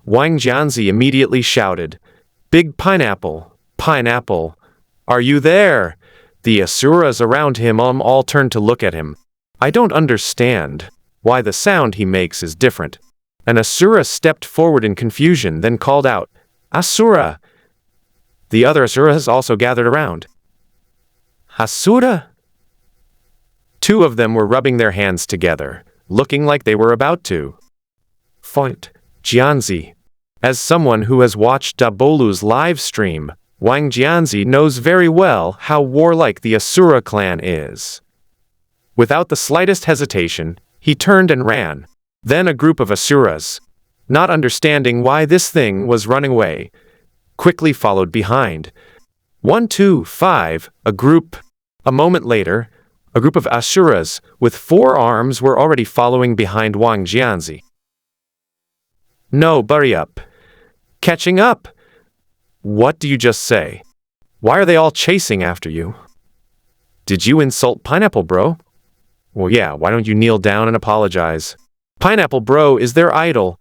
Wang Jianzi immediately shouted, "Big Pineapple, Pineapple, are you there?" The Asuras around him all turned to look at him. I don't understand why the sound he makes is different. An Asura stepped forward in confusion, then called out, Asura! The other Asuras also gathered around. Asura? Two of them were rubbing their hands together, looking like they were about to fight. Jianzi. As someone who has watched Dabolu's live stream, Wang Jianzi knows very well how warlike the Asura clan is. Without the slightest hesitation, he turned and ran. Then a group of Asuras, not understanding why this thing was running away, quickly followed behind. 1, 2, 5, A moment later, a group of Asuras with 4 arms were already following behind Wang Jianzi. No, hurry up. Catching up. What do you just say? Why are they all chasing after you? Did you insult Pineapple Bro? Well, yeah, why don't you kneel down and apologize? Pineapple Bro is their idol.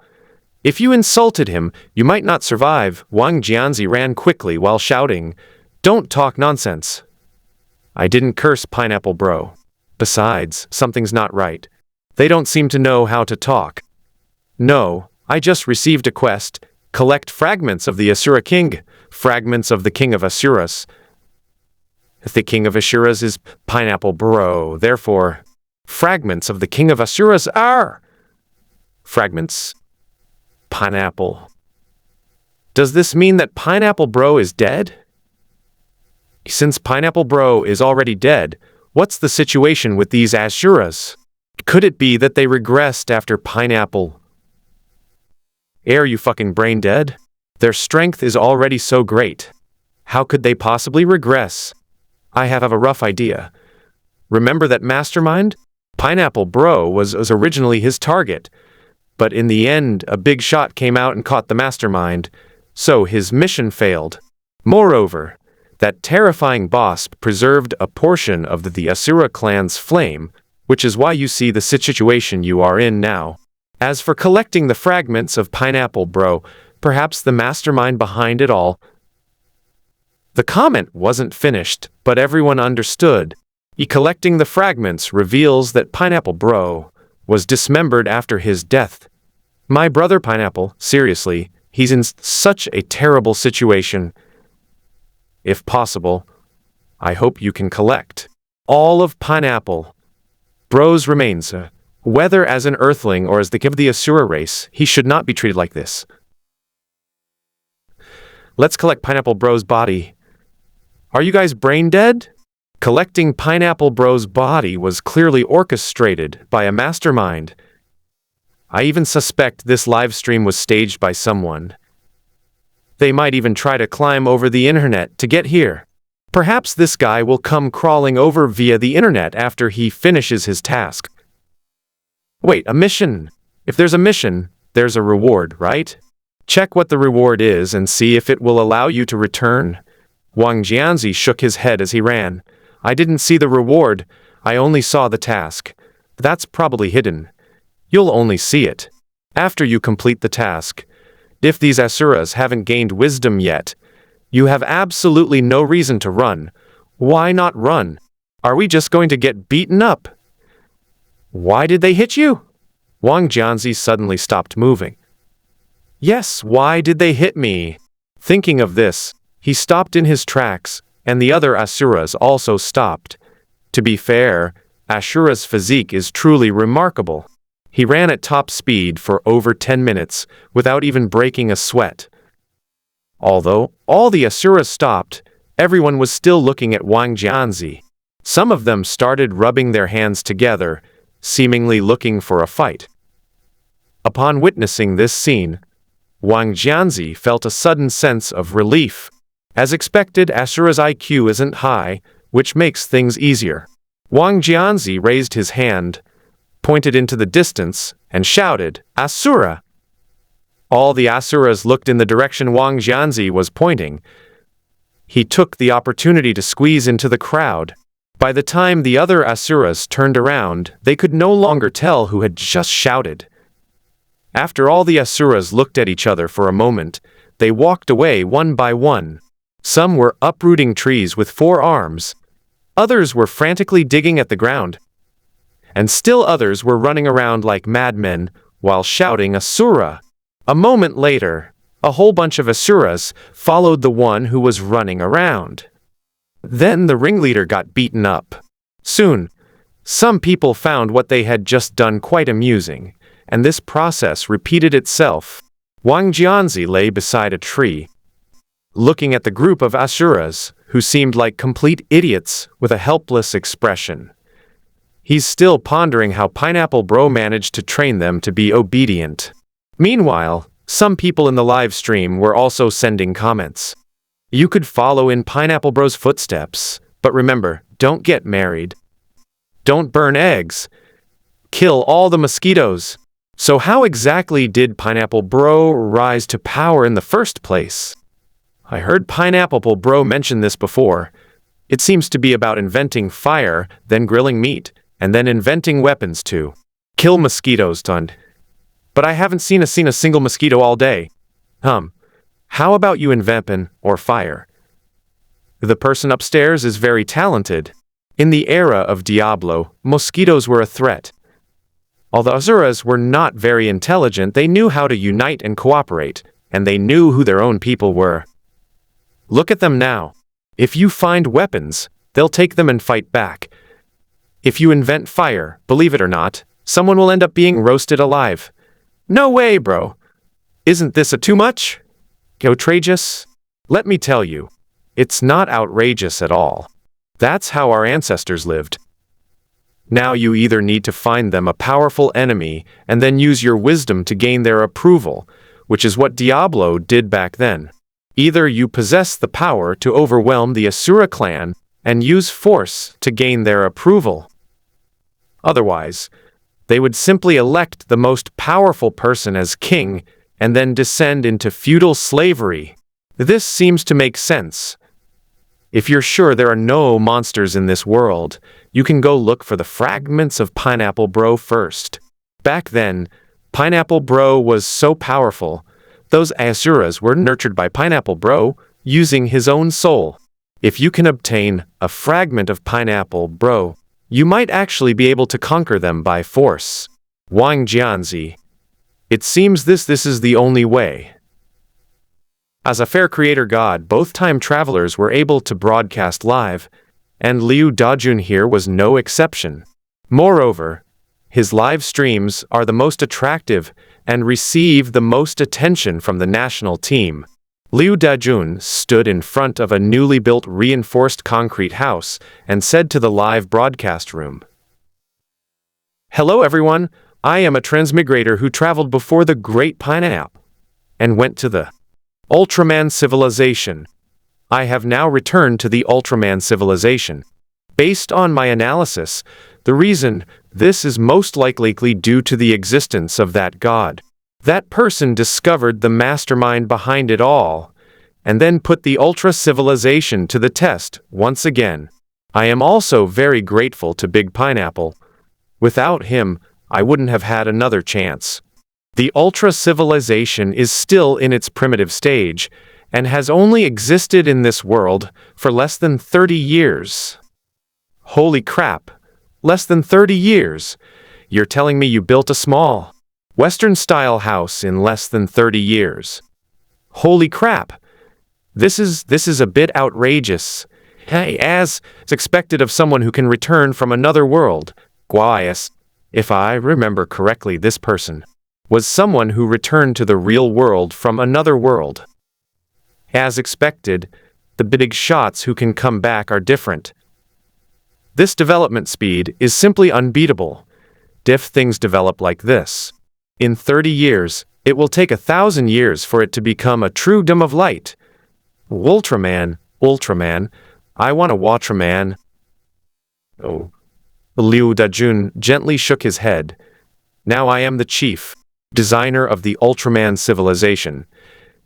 If you insulted him, you might not survive. Wang Jianzi ran quickly while shouting, Don't talk nonsense. I didn't curse Pineapple Bro. Besides, something's not right. They don't seem to know how to talk. No, I just received a quest. Collect fragments of the Asura King. Fragments of the King of Asuras. The King of Asuras is Pineapple Bro. Therefore, fragments of the King of Asuras are... Fragments. Pineapple. Does this mean that Pineapple Bro is dead? Since Pineapple Bro is already dead, what's the situation with these Asuras? Could it be that they regressed after Pineapple? Are you fucking brain dead? Their strength is already so great. How could they possibly regress? I have a rough idea. Remember that mastermind? Pineapple Bro was originally his target, but in the end, a big shot came out and caught the mastermind, so his mission failed. Moreover, that terrifying boss preserved a portion of the Asura clan's flame, which is why you see the situation you are in now. As for collecting the fragments of Pineapple Bro, perhaps the mastermind behind it all. The comment wasn't finished, but everyone understood. Collecting the fragments reveals that Pineapple Bro was dismembered after his death. My brother Pineapple, seriously, he's in such a terrible situation. If possible, I hope you can collect all of Pineapple Bro's remains. Whether as an earthling or as the king of the Asura race, he should not be treated like this. Let's collect Pineapple Bro's body. Are you guys brain dead? Collecting Pineapple Bro's body was clearly orchestrated by a mastermind. I even suspect this live stream was staged by someone. They might even try to climb over the internet to get here. Perhaps this guy will come crawling over via the internet after he finishes his task. Wait, a mission? If there's a mission, there's a reward, right? Check what the reward is and see if it will allow you to return. Wang Jianzi shook his head as he ran. I didn't see the reward, I only saw the task. That's probably hidden. You'll only see it after you complete the task. If these Asuras haven't gained wisdom yet, you have absolutely no reason to run. Why not run? Are we just going to get beaten up? Why did they hit you? Wang Jianzi suddenly stopped moving. Yes, why did they hit me? Thinking of this, he stopped in his tracks, and the other Asuras also stopped. To be fair, Ashura's physique is truly remarkable. He ran at top speed for over 10 minutes without even breaking a sweat. Although all the Asuras stopped, everyone was still looking at Wang Jianzi. Some of them started rubbing their hands together, seemingly looking for a fight. Upon witnessing this scene, Wang Jianzi felt a sudden sense of relief. As expected, Asura's IQ isn't high, which makes things easier. Wang Jianzi raised his hand, pointed into the distance, and shouted, Asura! All the Asuras looked in the direction Wang Jianzi was pointing. He took the opportunity to squeeze into the crowd. By the time the other Asuras turned around, they could no longer tell who had just shouted. After all the Asuras looked at each other for a moment, they walked away one by one. Some were uprooting trees with 4 arms. Others were frantically digging at the ground. and still others were running around like madmen while shouting Asura. A moment later, a whole bunch of Asuras followed the one who was running around. Then the ringleader got beaten up. Soon, some people found what they had just done quite amusing, and this process repeated itself. Wang Jianzi lay beside a tree, looking at the group of Asuras, who seemed like complete idiots with a helpless expression. He's still pondering how Pineapple Bro managed to train them to be obedient. Meanwhile, some people in the live stream were also sending comments. You could follow in Pineapple Bro's footsteps, but remember, don't get married. Don't burn eggs. Kill all the mosquitoes. So how exactly did Pineapple Bro rise to power in the first place? I heard Pineapple Bro mention this before. It seems to be about inventing fire, then grilling meat, and then inventing weapons to kill mosquitoes, But I haven't seen a single mosquito all day. How about you invent weapon or fire? The person upstairs is very talented. In the era of Diablo, mosquitoes were a threat. Although Asuras were not very intelligent, they knew how to unite and cooperate, and they knew who their own people were. Look at them now. If you find weapons, they'll take them and fight back. If you invent fire, believe it or not, someone will end up being roasted alive. No way, bro. Isn't this a too much? Outrageous? Let me tell you, it's not outrageous at all. That's how our ancestors lived. Now you either need to find them a powerful enemy and then use your wisdom to gain their approval, which is what Diablo did back then. Either you possess the power to overwhelm the Asura clan and use force to gain their approval. Otherwise, they would simply elect the most powerful person as king and then descend into feudal slavery. This seems to make sense. If you're sure there are no monsters in this world, you can go look for the fragments of Pineapple Bro first. Back then, Pineapple Bro was so powerful, those Asuras were nurtured by Pineapple Bro using his own soul. If you can obtain a fragment of Pineapple Bro, you might actually be able to conquer them by force. Wang Jianzi. It seems this is the only way. As a fair creator god, both time travelers were able to broadcast live, and Liu Dajun here was no exception. Moreover, his live streams are the most attractive and receive the most attention from the national team. Liu Dajun stood in front of a newly built reinforced concrete house and said to the live broadcast room, "Hello everyone, I am a transmigrator who traveled before the Great Pineapple and went to the Ultraman civilization. I have now returned to the Ultraman civilization. Based on my analysis, the reason this is most likely due to the existence of that god. That person discovered the mastermind behind it all, and then put the Ultra civilization to the test once again. I am also very grateful to Big Pineapple. Without him, I wouldn't have had another chance. The Ultra civilization is still in its primitive stage, and has only existed in this world for less than 30 years. Holy crap! Less than 30 years! You're telling me you built a small, Western-style house in less than 30 years? Holy crap! This is a bit outrageous. Hey, as it's expected of someone who can return from another world. Guayas, if I remember correctly, this person was someone who returned to the real world from another world. As expected, the big shots who can come back are different. This development speed is simply unbeatable. If things develop like this, in 30 years, it will take 1,000 years for it to become a true dome of light. Ultraman, I want a Ultraman. Oh. Liu Dajun gently shook his head. Now I am the chief designer of the Ultraman civilization,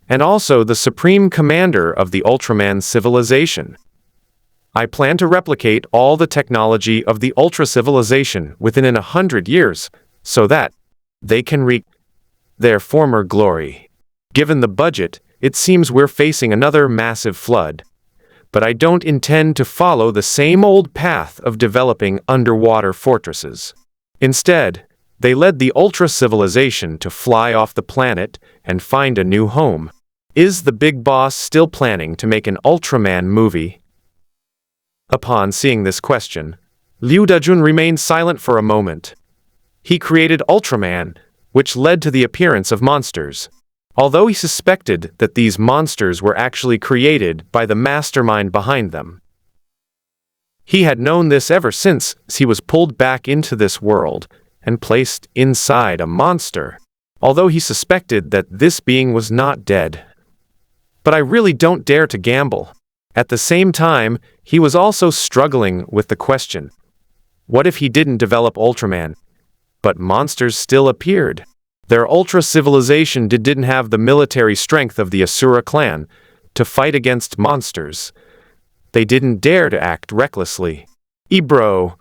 and also the supreme commander of the Ultraman civilization. I plan to replicate all the technology of the Ultra civilization within 100 years, so that they can reach their former glory. Given the budget, it seems we're facing another massive flood. But I don't intend to follow the same old path of developing underwater fortresses. Instead, they led the Ultra civilization to fly off the planet and find a new home. Is the big boss still planning to make an Ultraman movie? Upon seeing this question, Liu Dajun remained silent for a moment. He created Ultraman, which led to the appearance of monsters. Although he suspected that these monsters were actually created by the mastermind behind them. He had known this ever since he was pulled back into this world and placed inside a monster, although he suspected that this being was not dead. But I really don't dare to gamble. At the same time, he was also struggling with the question, what if he didn't develop Ultraman, but monsters still appeared? Their Ultra civilization didn't have the military strength of the Asura clan to fight against monsters. They didn't dare to act recklessly. Bro,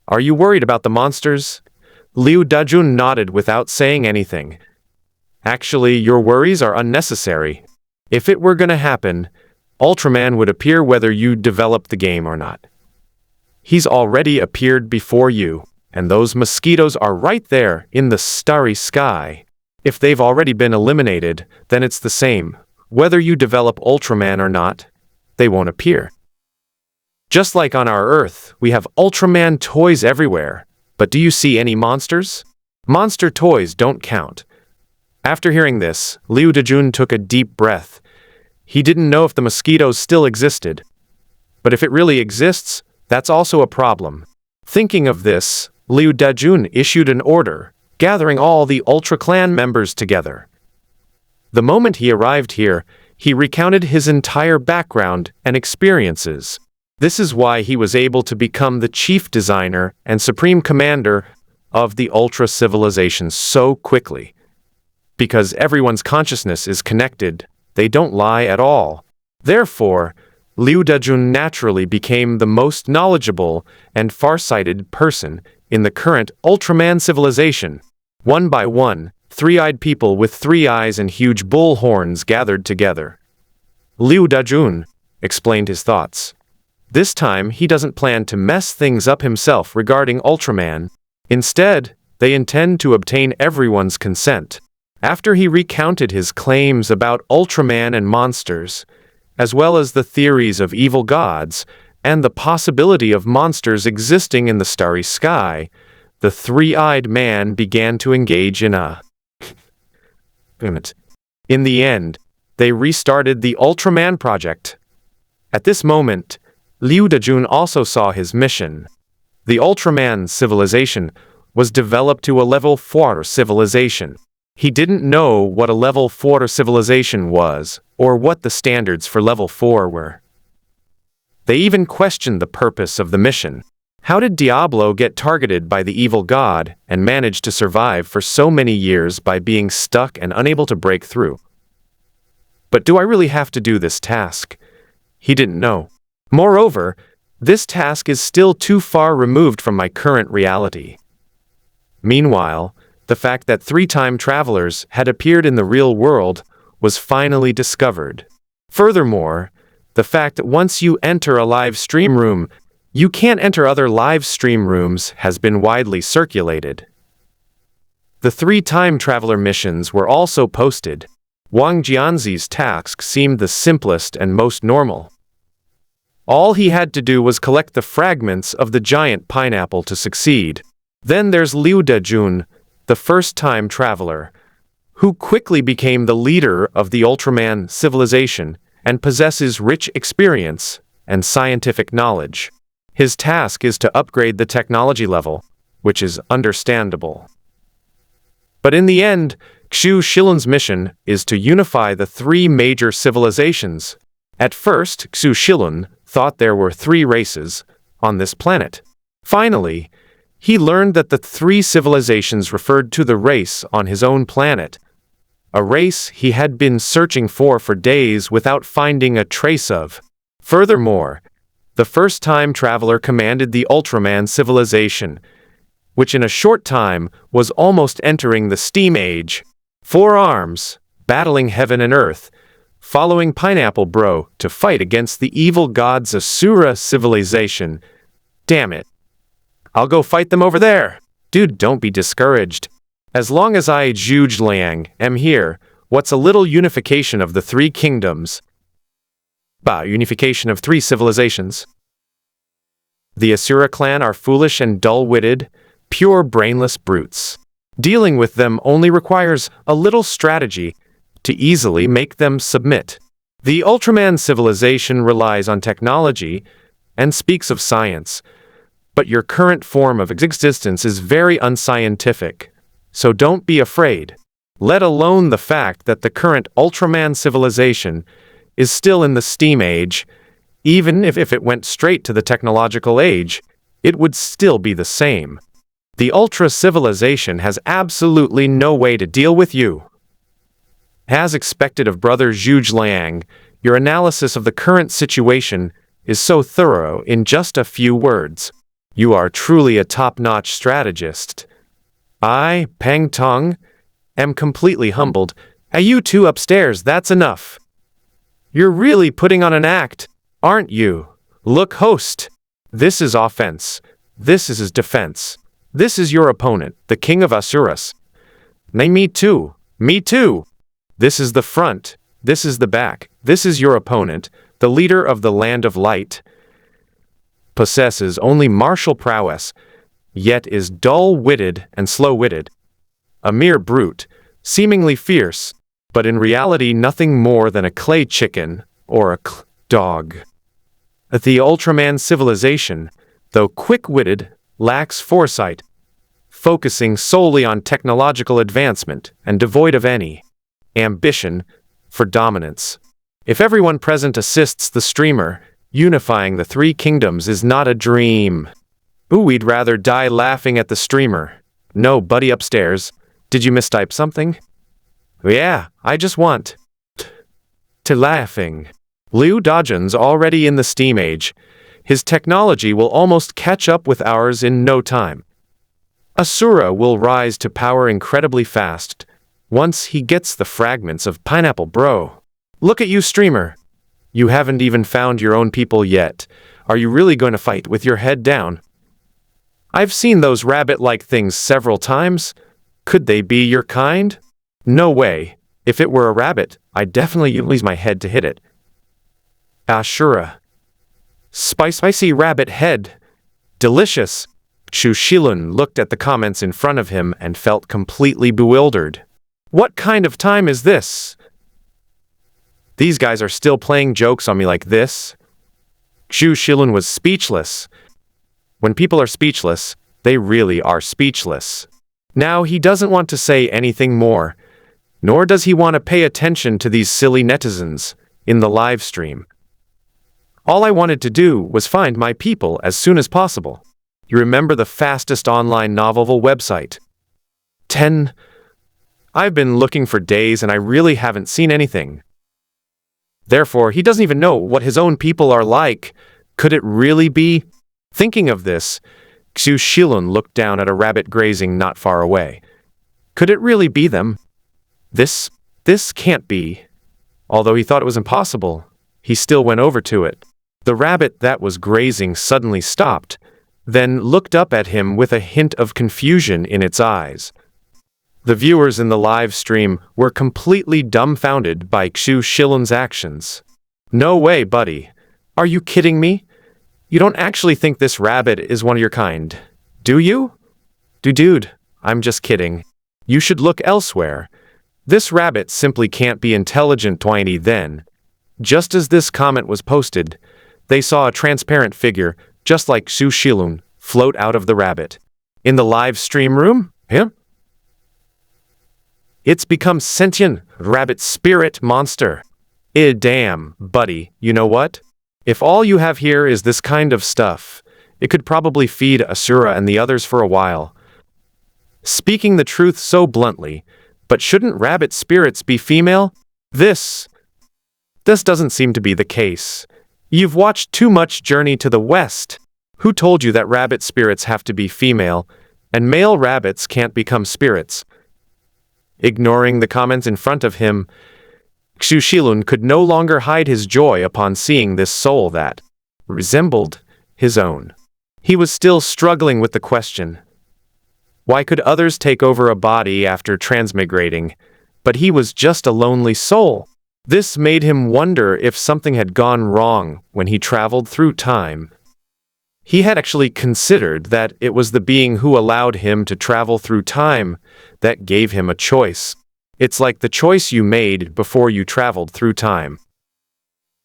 are you worried about the monsters? Liu Dajun nodded without saying anything. Actually, your worries are unnecessary. If it were gonna happen, Ultraman would appear whether you developed the game or not. He's already appeared before you, and those mosquitoes are right there in the starry sky. If they've already been eliminated, then it's the same. Whether you develop Ultraman or not, they won't appear. Just like on our Earth, we have Ultraman toys everywhere. But do you see any monsters? Monster toys don't count. After hearing this, Liu Dajun took a deep breath. He didn't know if the mosquitoes still existed. But if it really exists, that's also a problem. Thinking of this, Liu Dajun issued an order, gathering all the Ultra Clan members together. The moment he arrived here, he recounted his entire background and experiences. This is why he was able to become the chief designer and supreme commander of the Ultra civilization so quickly. Because everyone's consciousness is connected, they don't lie at all. Therefore, Liu Dajun naturally became the most knowledgeable and far-sighted person in the current Ultraman civilization. One by one, three-eyed people with 3 eyes and huge bull horns gathered together. Liu Dajun explained his thoughts. This time, he doesn't plan to mess things up himself regarding Ultraman. Instead, they intend to obtain everyone's consent. After he recounted his claims about Ultraman and monsters, as well as the theories of evil gods, and the possibility of monsters existing in the starry sky, the three-eyed man began to engage in a... In the end, they restarted the Ultraman project. At this moment, Liu Dajun also saw his mission. The Ultraman civilization was developed to a level 4 civilization. He didn't know what a level 4 civilization was, or what the standards for level 4 were. They even questioned the purpose of the mission. How did Diablo get targeted by the evil god and manage to survive for so many years by being stuck and unable to break through? But do I really have to do this task? He didn't know. Moreover, this task is still too far removed from my current reality. Meanwhile, the fact that 3 time travelers had appeared in the real world was finally discovered. Furthermore, the fact that once you enter a live stream room, you can't enter other live stream rooms has been widely circulated. The 3 time traveler missions were also posted. Wang Jianzi's task seemed the simplest and most normal. All he had to do was collect the fragments of the giant pineapple to succeed. Then there's Liu Dajun, the first-time traveler, who quickly became the leader of the Ultraman civilization and possesses rich experience and scientific knowledge. His task is to upgrade the technology level, which is understandable. But in the end, Xu Shilun's mission is to unify the 3 major civilizations. At first, Xu Shilun thought there were 3 races on this planet. Finally, he learned that the 3 civilizations referred to the race on his own planet, a race he had been searching for days without finding a trace of. Furthermore, the first-time traveler commanded the Ultraman civilization, which in a short time was almost entering the Steam Age. 4 arms, battling heaven and earth, following Pineapple Bro to fight against the evil god's Asura civilization. Damn it. I'll go fight them over there. Dude, don't be discouraged. As long as I, Zhuge Liang, am here, what's a little unification of the three kingdoms? Unification of three civilizations. The Asura clan are foolish and dull-witted, pure brainless brutes. Dealing with them only requires a little strategy to easily make them submit. The Ultraman civilization relies on technology and speaks of science, but your current form of existence is very unscientific, so don't be afraid. Let alone the fact that the current Ultraman civilization is still in the Steam Age. Even if it went straight to the technological age, it would still be the same. The Ultra civilization has absolutely no way to deal with you. As expected of Brother Zhuge Liang, your analysis of the current situation is so thorough in just a few words. You are truly a top-notch strategist. I, Peng Tong, am completely humbled. Hey, you two upstairs, that's enough. You're really putting on an act, aren't you? Look, host. This is offense. This is his defense. This is your opponent, the king of Asuras. Nay, me too. Me too. This is the front. This is the back. This is your opponent, the leader of the land of light. Possesses only martial prowess, yet is dull-witted and slow-witted. A mere brute, seemingly fierce, but in reality nothing more than a clay chicken or a dog. The Ultraman civilization, though quick-witted, lacks foresight, focusing solely on technological advancement and devoid of any ambition for dominance. If everyone present assists the streamer, unifying the three kingdoms is not a dream. Ooh, we'd rather die laughing at the streamer. No, buddy upstairs, did you mistype something? Yeah, I just want to laughing. Liu Dajun's already in the Steam Age. His technology will almost catch up with ours in no time. Asura will rise to power incredibly fast once he gets the fragments of Pineapple Bro. Look at you, streamer. You haven't even found your own people yet. Are you really going to fight with your head down? I've seen those rabbit-like things several times. Could they be your kind? No way. If it were a rabbit, I'd definitely use my head to hit it. Ashura. Spicy rabbit head. Delicious. Xu Shilun looked at the comments in front of him and felt completely bewildered. What kind of time is this? These guys are still playing jokes on me like this? Xu Shilun was speechless. When people are speechless, they really are speechless. Now he doesn't want to say anything more, nor does he want to pay attention to these silly netizens in the live stream. All I wanted to do was find my people as soon as possible. You remember the fastest online novel website? 10. I've been looking for days and I really haven't seen anything. Therefore, he doesn't even know what his own people are like. Could it really be? Thinking of this, Xu Shilun looked down at a rabbit grazing not far away. Could it really be them? This can't be. Although he thought it was impossible, he still went over to it. The rabbit that was grazing suddenly stopped, then looked up at him with a hint of confusion in its eyes. The viewers in the live stream were completely dumbfounded by Xu Shilun's actions. No way, buddy. Are you kidding me? You don't actually think this rabbit is one of your kind, do you? Dude, I'm just kidding. You should look elsewhere. This rabbit simply can't be intelligent. Twiny then. Just as this comment was posted, they saw a transparent figure, just like Xu Shilun, float out of the rabbit. In the live stream room? Him? It's become sentient rabbit spirit monster. Damn, buddy, you know what? If all you have here is this kind of stuff, it could probably feed Asura and the others for a while. Speaking the truth so bluntly, but shouldn't rabbit spirits be female? This doesn't seem to be the case. You've watched too much Journey to the West. Who told you that rabbit spirits have to be female, and male rabbits can't become spirits? Ignoring the comments in front of him, Xu Shilun could no longer hide his joy upon seeing this soul that resembled his own. He was still struggling with the question. Why could others take over a body after transmigrating, but he was just a lonely soul? This made him wonder if something had gone wrong when he traveled through time. He had actually considered that it was the being who allowed him to travel through time that gave him a choice. It's like the choice you made before you traveled through time.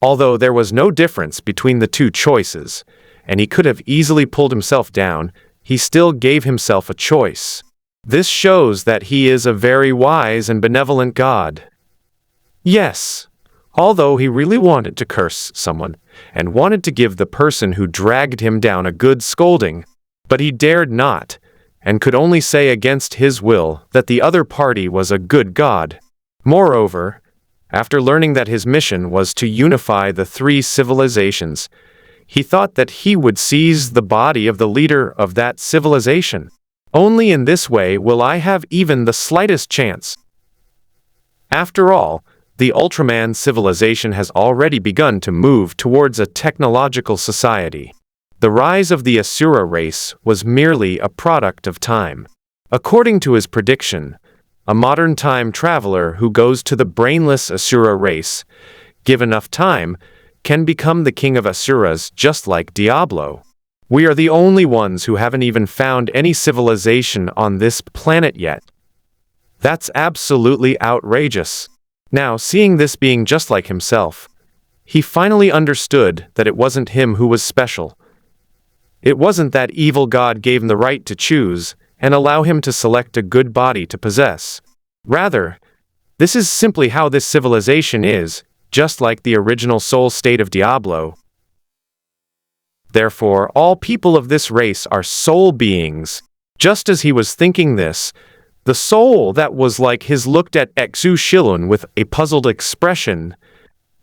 Although there was no difference between the two choices, and he could have easily pulled himself down, he still gave himself a choice. This shows that he is a very wise and benevolent God. Yes, although he really wanted to curse someone, and wanted to give the person who dragged him down a good scolding, but he dared not, and could only say against his will that the other party was a good God. Moreover, after learning that his mission was to unify the three civilizations, he thought that he would seize the body of the leader of that civilization. Only in this way will I have even the slightest chance. After all, the Ultraman civilization has already begun to move towards a technological society. The rise of the Asura race was merely a product of time. According to his prediction, a modern time traveler who goes to the brainless Asura race, given enough time, can become the king of Asuras just like Diablo. We are the only ones who haven't even found any civilization on this planet yet. That's absolutely outrageous. Now, seeing this being just like himself, he finally understood that it wasn't him who was special. It wasn't that evil God gave him the right to choose and allow him to select a good body to possess. Rather, this is simply how this civilization is, just like the original soul state of Diablo. Therefore, all people of this race are soul beings. Just as he was thinking this, the soul that was like his looked at Xu Shilun with a puzzled expression,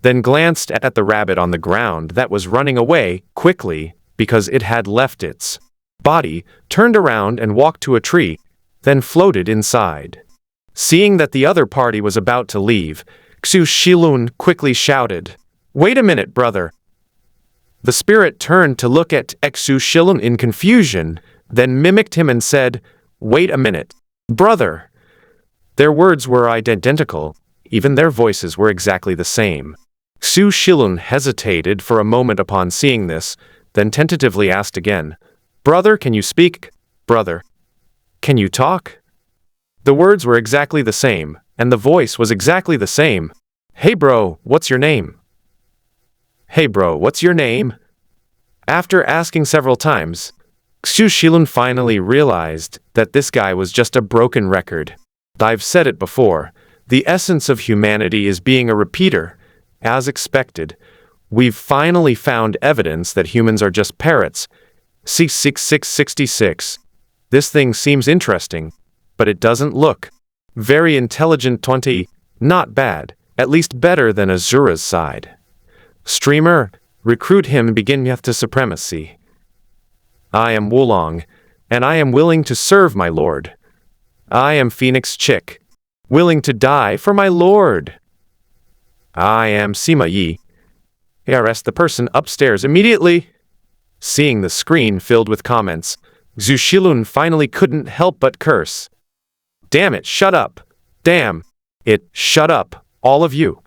then glanced at the rabbit on the ground that was running away quickly because it had left its body, turned around and walked to a tree, then floated inside. Seeing that the other party was about to leave, Xu Shilun quickly shouted, "Wait a minute, brother." The spirit turned to look at Xu Shilun in confusion, then mimicked him and said, "Wait a minute, brother." Their words were identical, even their voices were exactly the same. Xu Shilun hesitated for a moment upon seeing this, then tentatively asked again, "Brother, can you speak? Brother, can you talk?" The words were exactly the same, and the voice was exactly the same. "Hey bro, what's your name? Hey bro, what's your name?" After asking several times, Xu Shilun finally realized that this guy was just a broken record. I've said it before, the essence of humanity is being a repeater. As expected, we've finally found evidence that humans are just parrots. C6666. This thing seems interesting, but it doesn't look very intelligent. 20. Not bad, at least better than Azura's side. Streamer, recruit him and begin to supremacy. I am Wulong, and I am willing to serve my lord. I am Phoenix Chick, willing to die for my lord. I am Sima Yi. Arrest the person upstairs immediately. Seeing the screen filled with comments, Xu Shilun finally couldn't help but curse. Damn it, shut up. Damn it, shut up, all of you.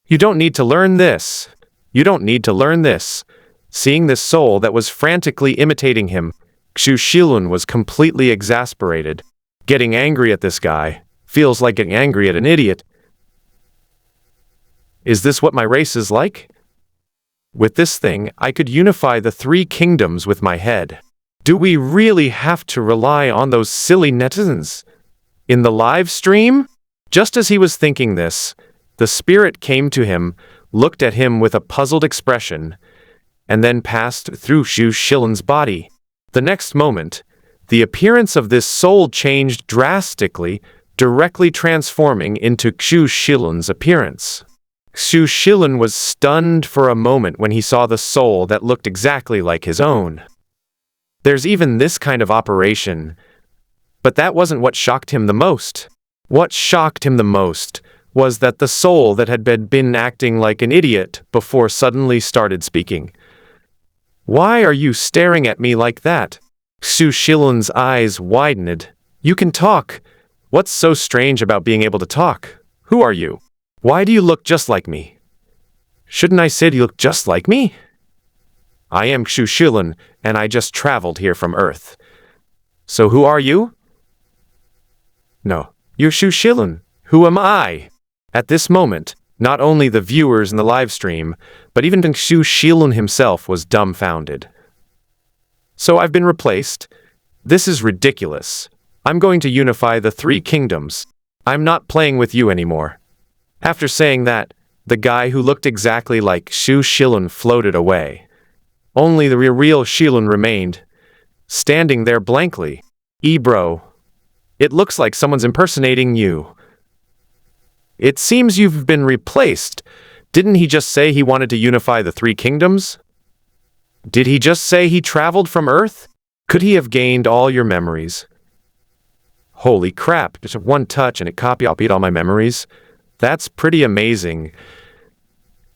You don't need to learn this. You don't need to learn this. Seeing this soul that was frantically imitating him, Xu Shilun was completely exasperated. Getting angry at this guy feels like getting angry at an idiot. Is this what my race is like? With this thing, I could unify the three kingdoms with my head. Do we really have to rely on those silly netizens? In the live stream? Just as he was thinking this, the spirit came to him, looked at him with a puzzled expression, and then passed through Xu Shilun's body. The next moment, the appearance of this soul changed drastically, directly transforming into Xu Shilun's appearance. Xu Shilun was stunned for a moment when he saw the soul that looked exactly like his own. There's even this kind of operation. But that wasn't what shocked him the most. What shocked him the most was that the soul that had been acting like an idiot before suddenly started speaking. Why are you staring at me like that? Xu Shilun's eyes widened. You can talk. What's so strange about being able to talk? Who are you? Why do you look just like me? Shouldn't I say you look just like me? I am Xu Shilun, and I just traveled here from Earth. So who are you? No, you're Xu Shilun. Who am I? At this moment, not only the viewers in the live stream, but even Xu Shilun himself was dumbfounded. So I've been replaced? This is ridiculous. I'm going to unify the three kingdoms. I'm not playing with you anymore. After saying that, the guy who looked exactly like Xu Shilun floated away. Only the real Shilun remained, standing there blankly. Bro, it looks like someone's impersonating you. It seems you've been replaced. Didn't he just say he wanted to unify the three kingdoms? Did he just say he traveled from Earth? Could he have gained all your memories? Holy crap, just one touch and it copied all my memories. That's pretty amazing.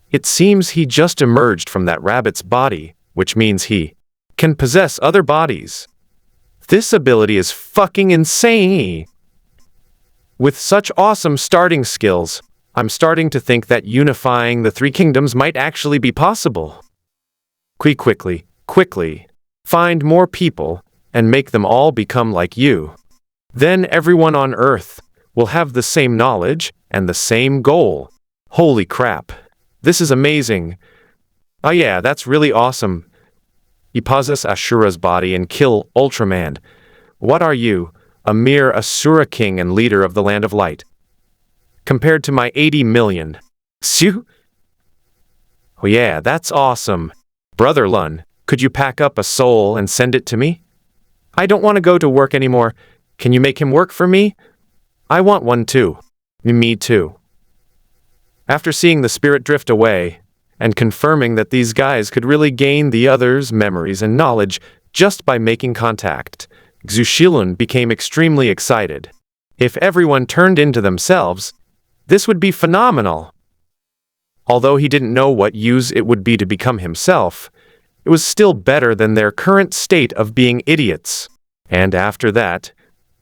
It seems he just emerged from that rabbit's body, which means he can possess other bodies. This ability is fucking insane. With such awesome starting skills, I'm starting to think that unifying the three kingdoms might actually be possible. Quickly, find more people and make them all become like you. Then everyone on Earth will have the same knowledge and the same goal. Holy crap. This is amazing. Oh yeah, that's really awesome. You possess Ashura's body and kill Ultraman. What are you? A mere Asura king and leader of the Land of Light. Compared to my 80 million. Phew. Oh yeah, that's awesome. Brother Lun, could you pack up a soul and send it to me? I don't want to go to work anymore. Can you make him work for me? I want one too. Me too. After seeing the spirit drift away, and confirming that these guys could really gain the others' memories and knowledge just by making contact, Xu Shilun became extremely excited. If everyone turned into themselves, this would be phenomenal. Although he didn't know what use it would be to become himself, it was still better than their current state of being idiots. And after that,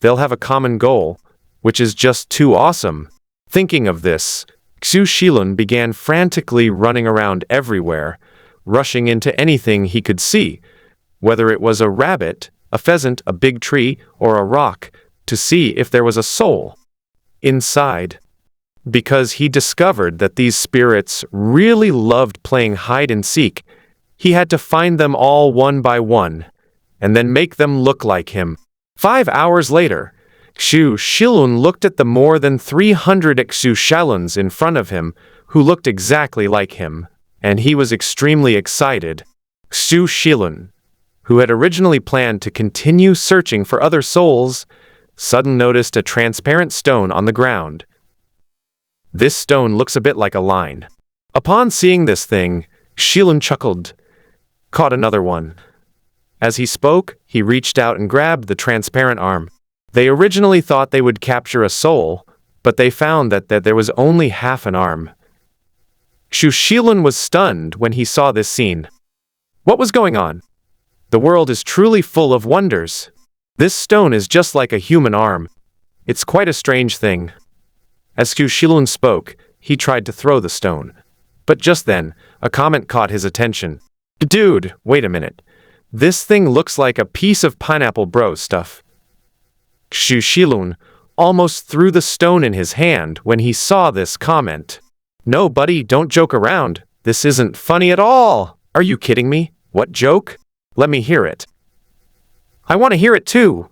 they'll have a common goal, which is just too awesome. Thinking of this, Xu Shilun began frantically running around everywhere, rushing into anything he could see, whether it was a rabbit, a pheasant, a big tree, or a rock, to see if there was a soul inside. Because he discovered that these spirits really loved playing hide-and-seek, he had to find them all one by one, and then make them look like him. 5 hours later, Xu Shilun looked at the more than 300 Xu Shaluns in front of him, who looked exactly like him, and he was extremely excited. Xu Shilun, who had originally planned to continue searching for other souls, suddenly noticed a transparent stone on the ground. This stone looks a bit like a line. Upon seeing this thing, Shilun chuckled, caught another one. As he spoke, he reached out and grabbed the transparent arm. They originally thought they would capture a soul, but they found that there was only half an arm. Xu Shilun was stunned when he saw this scene. What was going on? The world is truly full of wonders. This stone is just like a human arm. It's quite a strange thing. As Xu Shilun spoke, he tried to throw the stone. But just then, a comment caught his attention. Dude, wait a minute. This thing looks like a piece of pineapple bro stuff. Xu Shilun almost threw the stone in his hand when he saw this comment. No, buddy, don't joke around. This isn't funny at all. Are you kidding me? What joke? Let me hear it. I want to hear it too.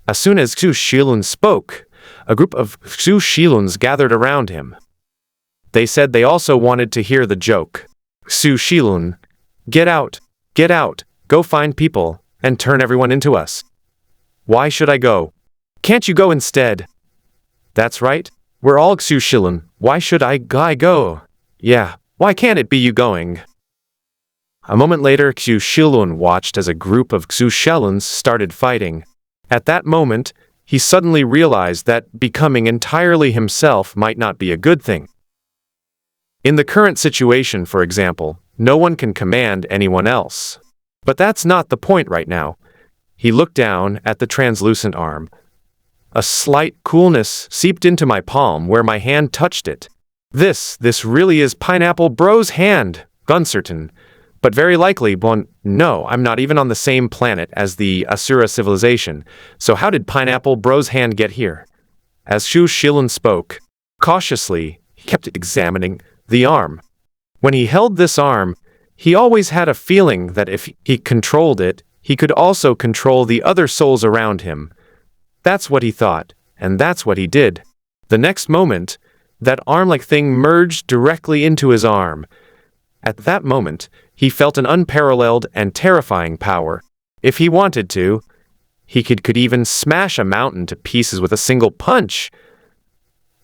As soon as Xu Shilun spoke, a group of Xu Shiluns gathered around him. They said they also wanted to hear the joke. Xu Shilun, get out, go find people, and turn everyone into us. Why should I go? Can't you go instead? That's right, we're all Xu Shilun. Why should I go? Yeah, why can't it be you going? A moment later, Xu Shilun watched as a group of Xu Shaluns started fighting. At that moment, he suddenly realized that becoming entirely himself might not be a good thing. In the current situation, for example, no one can command anyone else. But that's not the point right now. He looked down at the translucent arm. A slight coolness seeped into my palm where my hand touched it. This really is Pineapple Bro's hand, uncertain. But very likely, no, I'm not even on the same planet as the Asura civilization, so how did Pineapple Bro's hand get here? As Xu Shilun spoke, cautiously, he kept examining the arm. When he held this arm, he always had a feeling that if he controlled it, he could also control the other souls around him. That's what he thought, and that's what he did. The next moment, that arm-like thing merged directly into his arm. At that moment, he felt an unparalleled and terrifying power. If he wanted to, he could even smash a mountain to pieces with a single punch.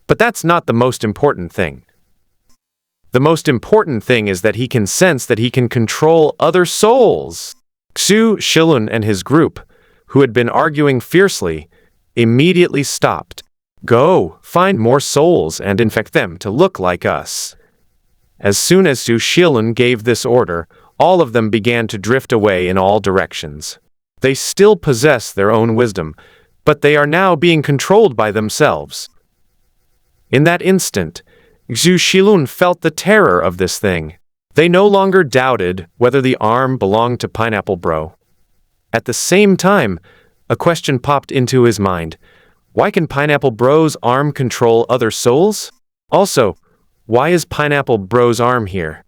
But that's not the most important thing. The most important thing is that he can sense that he can control other souls. Xu Shilun and his group, who had been arguing fiercely, immediately stopped. Go, find more souls and infect them to look like us. As soon as Xu Shilun gave this order, all of them began to drift away in all directions. They still possess their own wisdom, but they are now being controlled by themselves. In that instant, Xu Shilun felt the terror of this thing. They no longer doubted whether the arm belonged to Pineapple Bro. At the same time, a question popped into his mind. Why can Pineapple Bro's arm control other souls? Also, why is Pineapple Bro's arm here?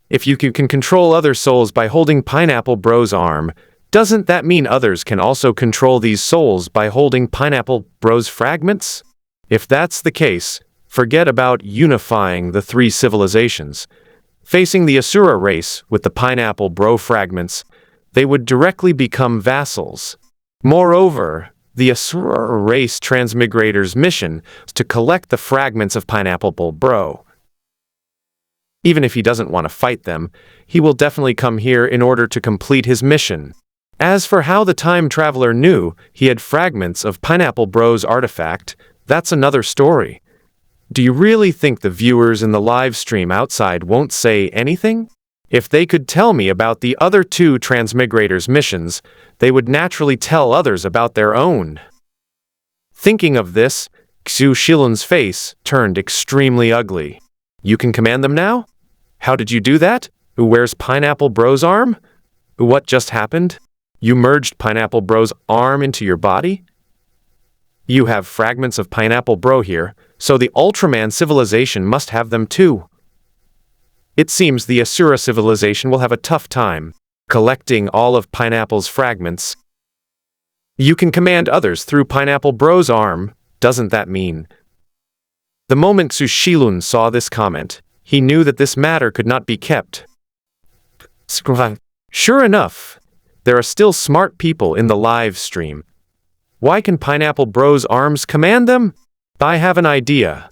If you can control other souls by holding Pineapple Bro's arm, doesn't that mean others can also control these souls by holding Pineapple Bro's fragments? If that's the case, forget about unifying the three civilizations. Facing the Asura race with the Pineapple Bro fragments, they would directly become vassals. Moreover, the Asura race transmigrator's mission is to collect the fragments of Pineapple Bro. Even if he doesn't want to fight them, he will definitely come here in order to complete his mission. As for how the time traveler knew he had fragments of Pineapple Bro's artifact, that's another story. Do you really think the viewers in the live stream outside won't say anything? If they could tell me about the other two transmigrators' missions, they would naturally tell others about their own. Thinking of this, Xu Shilun's face turned extremely ugly. You can command them now? How did you do that? Where's Pineapple Bro's arm? What just happened? You merged Pineapple Bro's arm into your body? You have fragments of Pineapple Bro here, so the Ultraman civilization must have them too. It seems the Asura civilization will have a tough time collecting all of Pineapple's fragments. You can command others through Pineapple Bro's arm, doesn't that mean? The moment Xu Shilun saw this comment, he knew that this matter could not be kept. Sure enough, there are still smart people in the live stream. Why can Pineapple Bro's arms command them? I have an idea.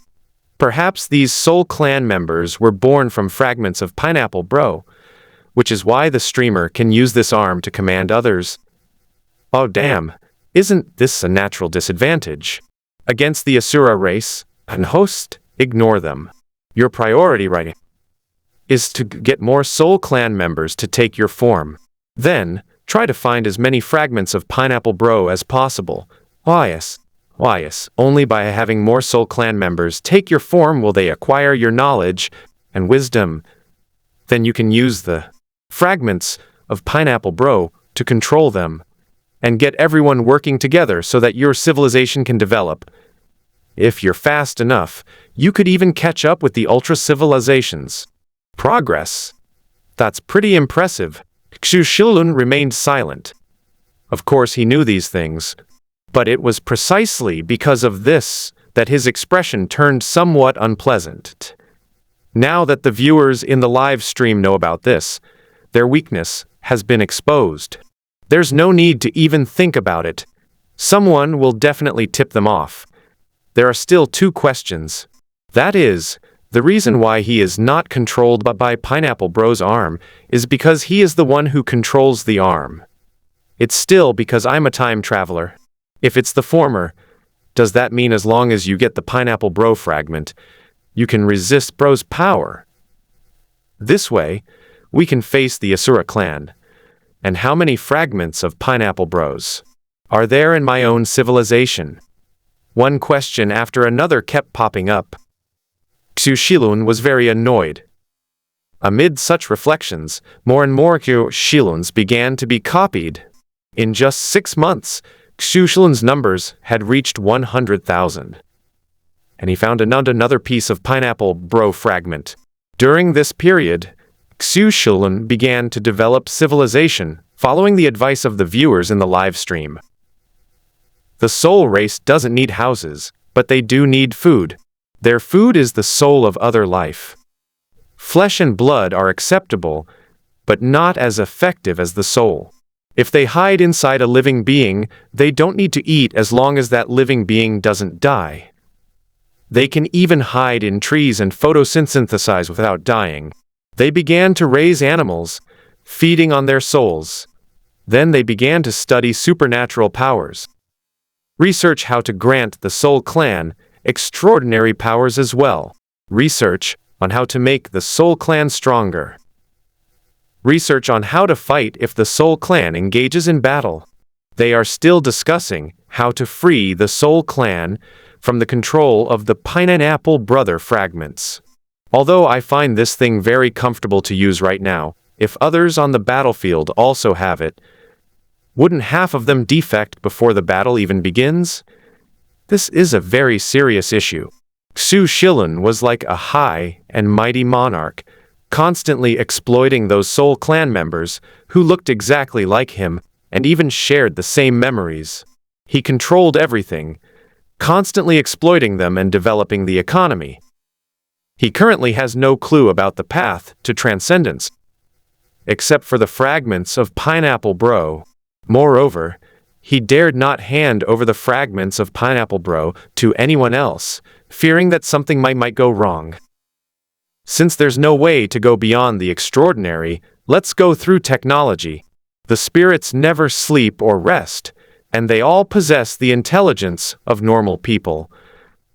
Perhaps these Soul Clan members were born from fragments of Pineapple Bro, which is why the streamer can use this arm to command others. Oh damn, isn't this a natural disadvantage? Against the Asura race, and host, ignore them. Your priority right is to get more Soul Clan members to take your form. Then, try to find as many fragments of Pineapple Bro as possible. Yes, only by having more Soul Clan members take your form will they acquire your knowledge and wisdom. Then you can use the fragments of Pineapple Bro to control them, and get everyone working together so that your civilization can develop. If you're fast enough, you could even catch up with the Ultra civilizations. Progress. That's pretty impressive. Xu Shilun remained silent. Of course he knew these things, but it was precisely because of this that his expression turned somewhat unpleasant. Now that the viewers in the live stream know about this, their weakness has been exposed. There's no need to even think about it. Someone will definitely tip them off. There are still two questions. That is, the reason why he is not controlled by Pineapple Bro's arm is because he is the one who controls the arm. It's still because I'm a time traveler. If it's the former, does that mean as long as you get the Pineapple Bro fragment, you can resist Bro's power? This way, we can face the Asura clan. And how many fragments of pineapple bros are there in my own civilization? One question after another kept popping up. Xu Shilun was very annoyed. Amid such reflections, more and more Xu Shiluns began to be copied. In just 6 months, Xu Shilun's numbers had reached 100,000. And he found another piece of pineapple bro fragment. During this period, Xu Shilun began to develop civilization, following the advice of the viewers in the live stream. The soul race doesn't need houses, but they do need food. Their food is the soul of other life. Flesh and blood are acceptable, but not as effective as the soul. If they hide inside a living being, they don't need to eat as long as that living being doesn't die. They can even hide in trees and photosynthesize without dying. They began to raise animals, feeding on their souls. Then they began to study supernatural powers. Research how to grant the Soul Clan extraordinary powers as well. Research on how to make the Soul Clan stronger. Research on how to fight if the Soul Clan engages in battle. They are still discussing how to free the Soul Clan from the control of the Pineapple Brother fragments. Although I find this thing very comfortable to use right now, if others on the battlefield also have it, wouldn't half of them defect before the battle even begins? This is a very serious issue. Xu Shilun was like a high and mighty monarch, constantly exploiting those Soul Clan members who looked exactly like him and even shared the same memories. He controlled everything, constantly exploiting them and developing the economy. He currently has no clue about the path to transcendence, except for the fragments of Pineapple Bro. Moreover, he dared not hand over the fragments of Pineapple Bro to anyone else, fearing that something might go wrong. Since there's no way to go beyond the extraordinary, let's go through technology. The spirits never sleep or rest, and they all possess the intelligence of normal people,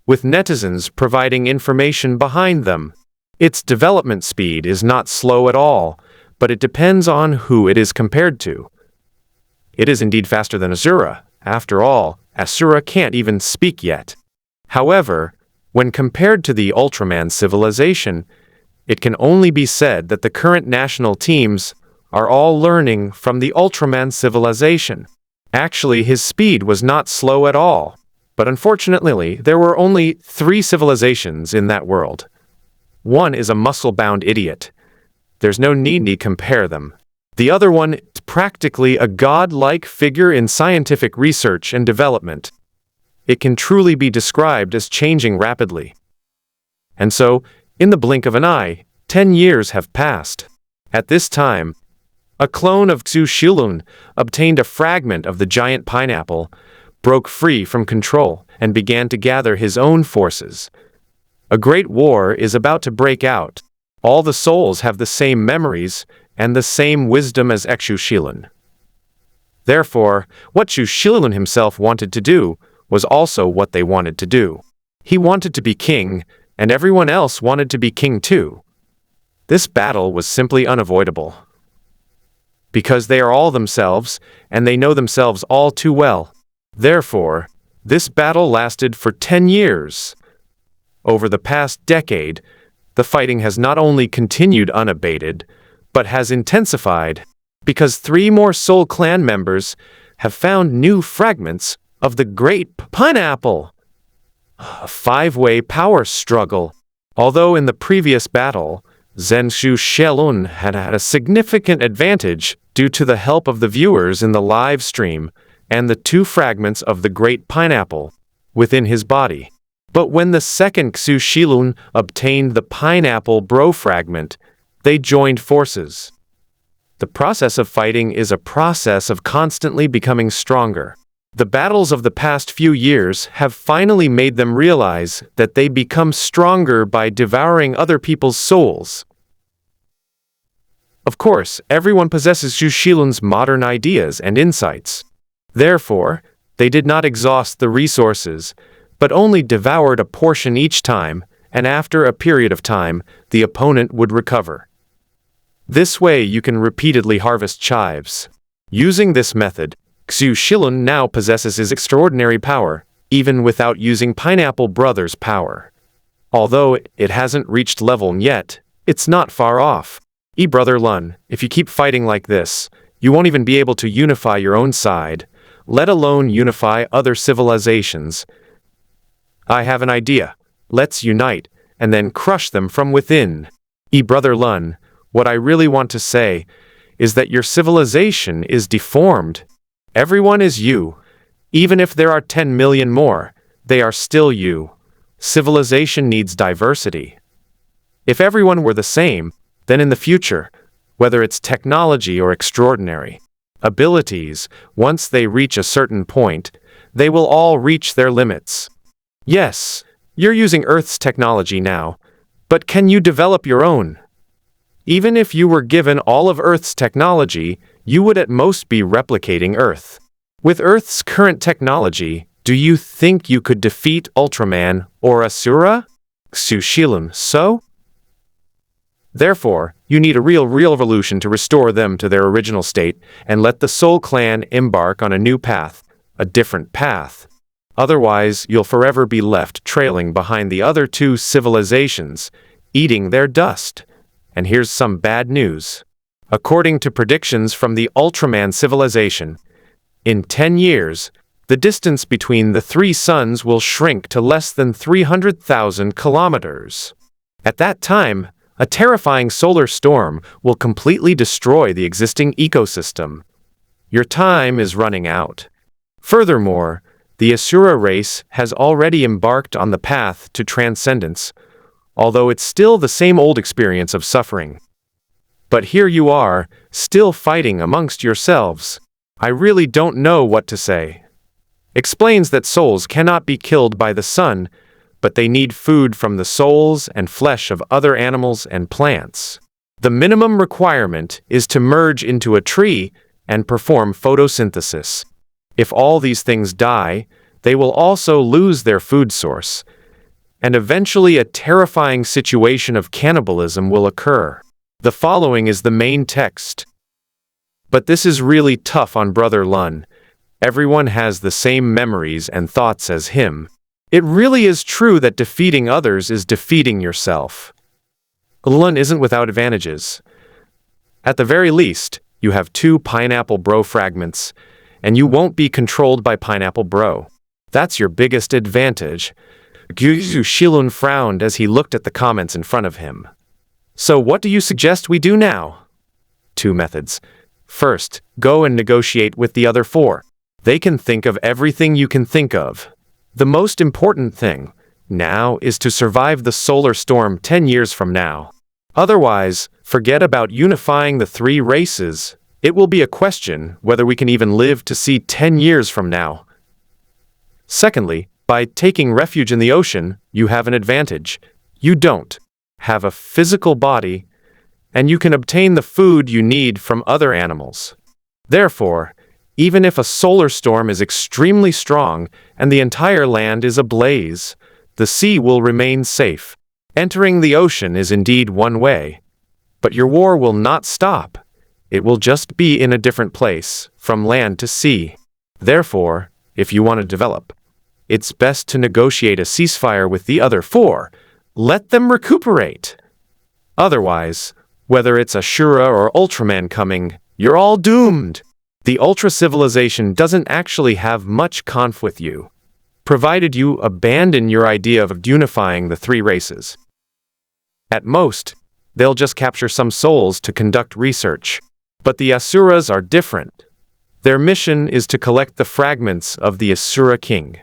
with netizens providing information behind them. Its development speed is not slow at all, but it depends on who it is compared to. It is indeed faster than Asura. After all, Asura can't even speak yet. However, when compared to the Ultraman civilization, it can only be said that the current national teams are all learning from the Ultraman civilization. Actually, his speed was not slow at all, but unfortunately, there were only 3 civilizations in that world. One is a muscle-bound idiot. There's no need to compare them. The other one is practically a god-like figure in scientific research and development. It can truly be described as changing rapidly. And so, in the blink of an eye, 10 years have passed. At this time, a clone of Xu Shilun obtained a fragment of the giant pineapple, broke free from control, and began to gather his own forces. A great war is about to break out. All the souls have the same memories and the same wisdom as Xu Shilun. Therefore, what Xu Shilun himself wanted to do was also what they wanted to do. He wanted to be king, and everyone else wanted to be king too. This battle was simply unavoidable. Because they are all themselves, and they know themselves all too well. Therefore, this battle lasted for 10 years. Over the past decade, the fighting has not only continued unabated, but has intensified, because 3 more Soul Clan members have found new fragments of the Great Pineapple. A 5-way power struggle. Although in the previous battle, Xu Shilun had a significant advantage due to the help of the viewers in the live stream and the 2 fragments of the Great Pineapple within his body. But when the second Xu Shilun obtained the Pineapple Bro fragment, they joined forces. The process of fighting is a process of constantly becoming stronger. The battles of the past few years have finally made them realize that they become stronger by devouring other people's souls. Of course, everyone possesses Xu Shilun's modern ideas and insights. Therefore, they did not exhaust the resources, but only devoured a portion each time, and after a period of time, the opponent would recover. This way you can repeatedly harvest chives. Using this method, Xu Shilun now possesses his extraordinary power, even without using Pineapple Brother's power. Although it hasn't reached level yet, it's not far off. Brother Lun, if you keep fighting like this, you won't even be able to unify your own side, let alone unify other civilizations. I have an idea. Let's unite, and then crush them from within. Brother Lun, what I really want to say is that your civilization is deformed. Everyone is you. Even if there are 10 million more, they are still you. Civilization needs diversity. If everyone were the same, then in the future, whether it's technology or extraordinary abilities, once they reach a certain point, they will all reach their limits. Yes, you're using Earth's technology now, but can you develop your own? Even if you were given all of Earth's technology, you would at most be replicating Earth. With Earth's current technology, do you think you could defeat Ultraman or Asura? Xu Shilun, so? Therefore, you need a real revolution to restore them to their original state and let the Soul Clan embark on a new path, a different path. Otherwise, you'll forever be left trailing behind the other two civilizations, eating their dust. And here's some bad news. According to predictions from the Ultraman civilization, in 10 years, the distance between the three suns will shrink to less than 300,000 kilometers. At that time, a terrifying solar storm will completely destroy the existing ecosystem. Your time is running out. Furthermore, the Asura race has already embarked on the path to transcendence, although it's still the same old experience of suffering. But here you are, still fighting amongst yourselves. I really don't know what to say. Explains that souls cannot be killed by the sun, but they need food from the souls and flesh of other animals and plants. The minimum requirement is to merge into a tree and perform photosynthesis. If all these things die, they will also lose their food source, and eventually a terrifying situation of cannibalism will occur. The following is the main text. But this is really tough on Brother Lun. Everyone has the same memories and thoughts as him. It really is true that defeating others is defeating yourself. Lun isn't without advantages. At the very least, you have 2 Pineapple Bro fragments, and you won't be controlled by Pineapple Bro. That's your biggest advantage. Xu Shilun frowned as he looked at the comments in front of him. So what do you suggest we do now? 2 methods. First, go and negotiate with the other 4. They can think of everything you can think of. The most important thing now is to survive the solar storm 10 years from now. Otherwise, forget about unifying the 3 races. It will be a question whether we can even live to see 10 years from now. Secondly, by taking refuge in the ocean, you have an advantage. You don't have a physical body, and you can obtain the food you need from other animals. Therefore, even if a solar storm is extremely strong and the entire land is ablaze, the sea will remain safe. Entering the ocean is indeed one way, but your war will not stop. It will just be in a different place, from land to sea. Therefore, if you want to develop, it's best to negotiate a ceasefire with the other 4. Let them recuperate. Otherwise, whether it's Ashura or Ultraman coming, you're all doomed. The Ultra civilization doesn't actually have much conf with you, provided you abandon your idea of unifying the 3 races. At most, they'll just capture some souls to conduct research. But the Asuras are different. Their mission is to collect the fragments of the Asura King.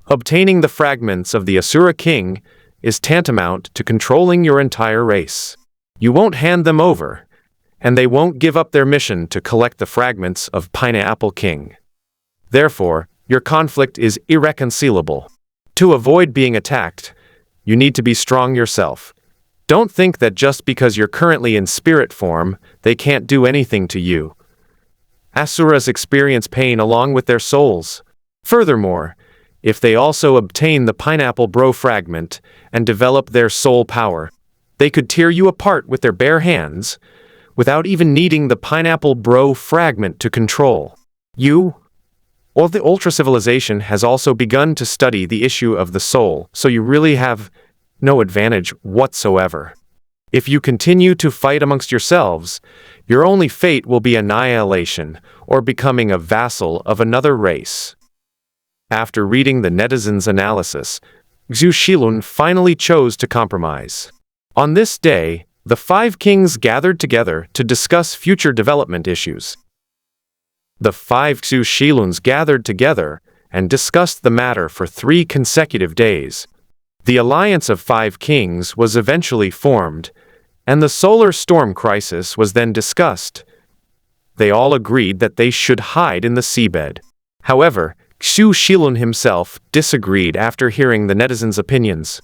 Obtaining the fragments of the Asura King is tantamount to controlling your entire race. You won't hand them over, and they won't give up their mission to collect the fragments of Pineapple King. Therefore, your conflict is irreconcilable. To avoid being attacked, you need to be strong yourself. Don't think that just because you're currently in spirit form, they can't do anything to you. Asuras experience pain along with their souls. Furthermore, if they also obtain the Pineapple Bro fragment and develop their soul power, they could tear you apart with their bare hands, without even needing the pineapple bro fragment to control you. Or the ultra civilization has also begun to study the issue of the soul, so you really have no advantage whatsoever. If you continue to fight amongst yourselves, your only fate will be annihilation or becoming a vassal of another race. After reading the netizens' analysis, Xu Shilun finally chose to compromise. On this day, the 5 kings gathered together to discuss future development issues. The 5 Xu Shiluns gathered together and discussed the matter for 3 consecutive days. The alliance of 5 kings was eventually formed, and the solar storm crisis was then discussed. They all agreed that they should hide in the seabed. However, Xu Shilun himself disagreed after hearing the netizens' opinions.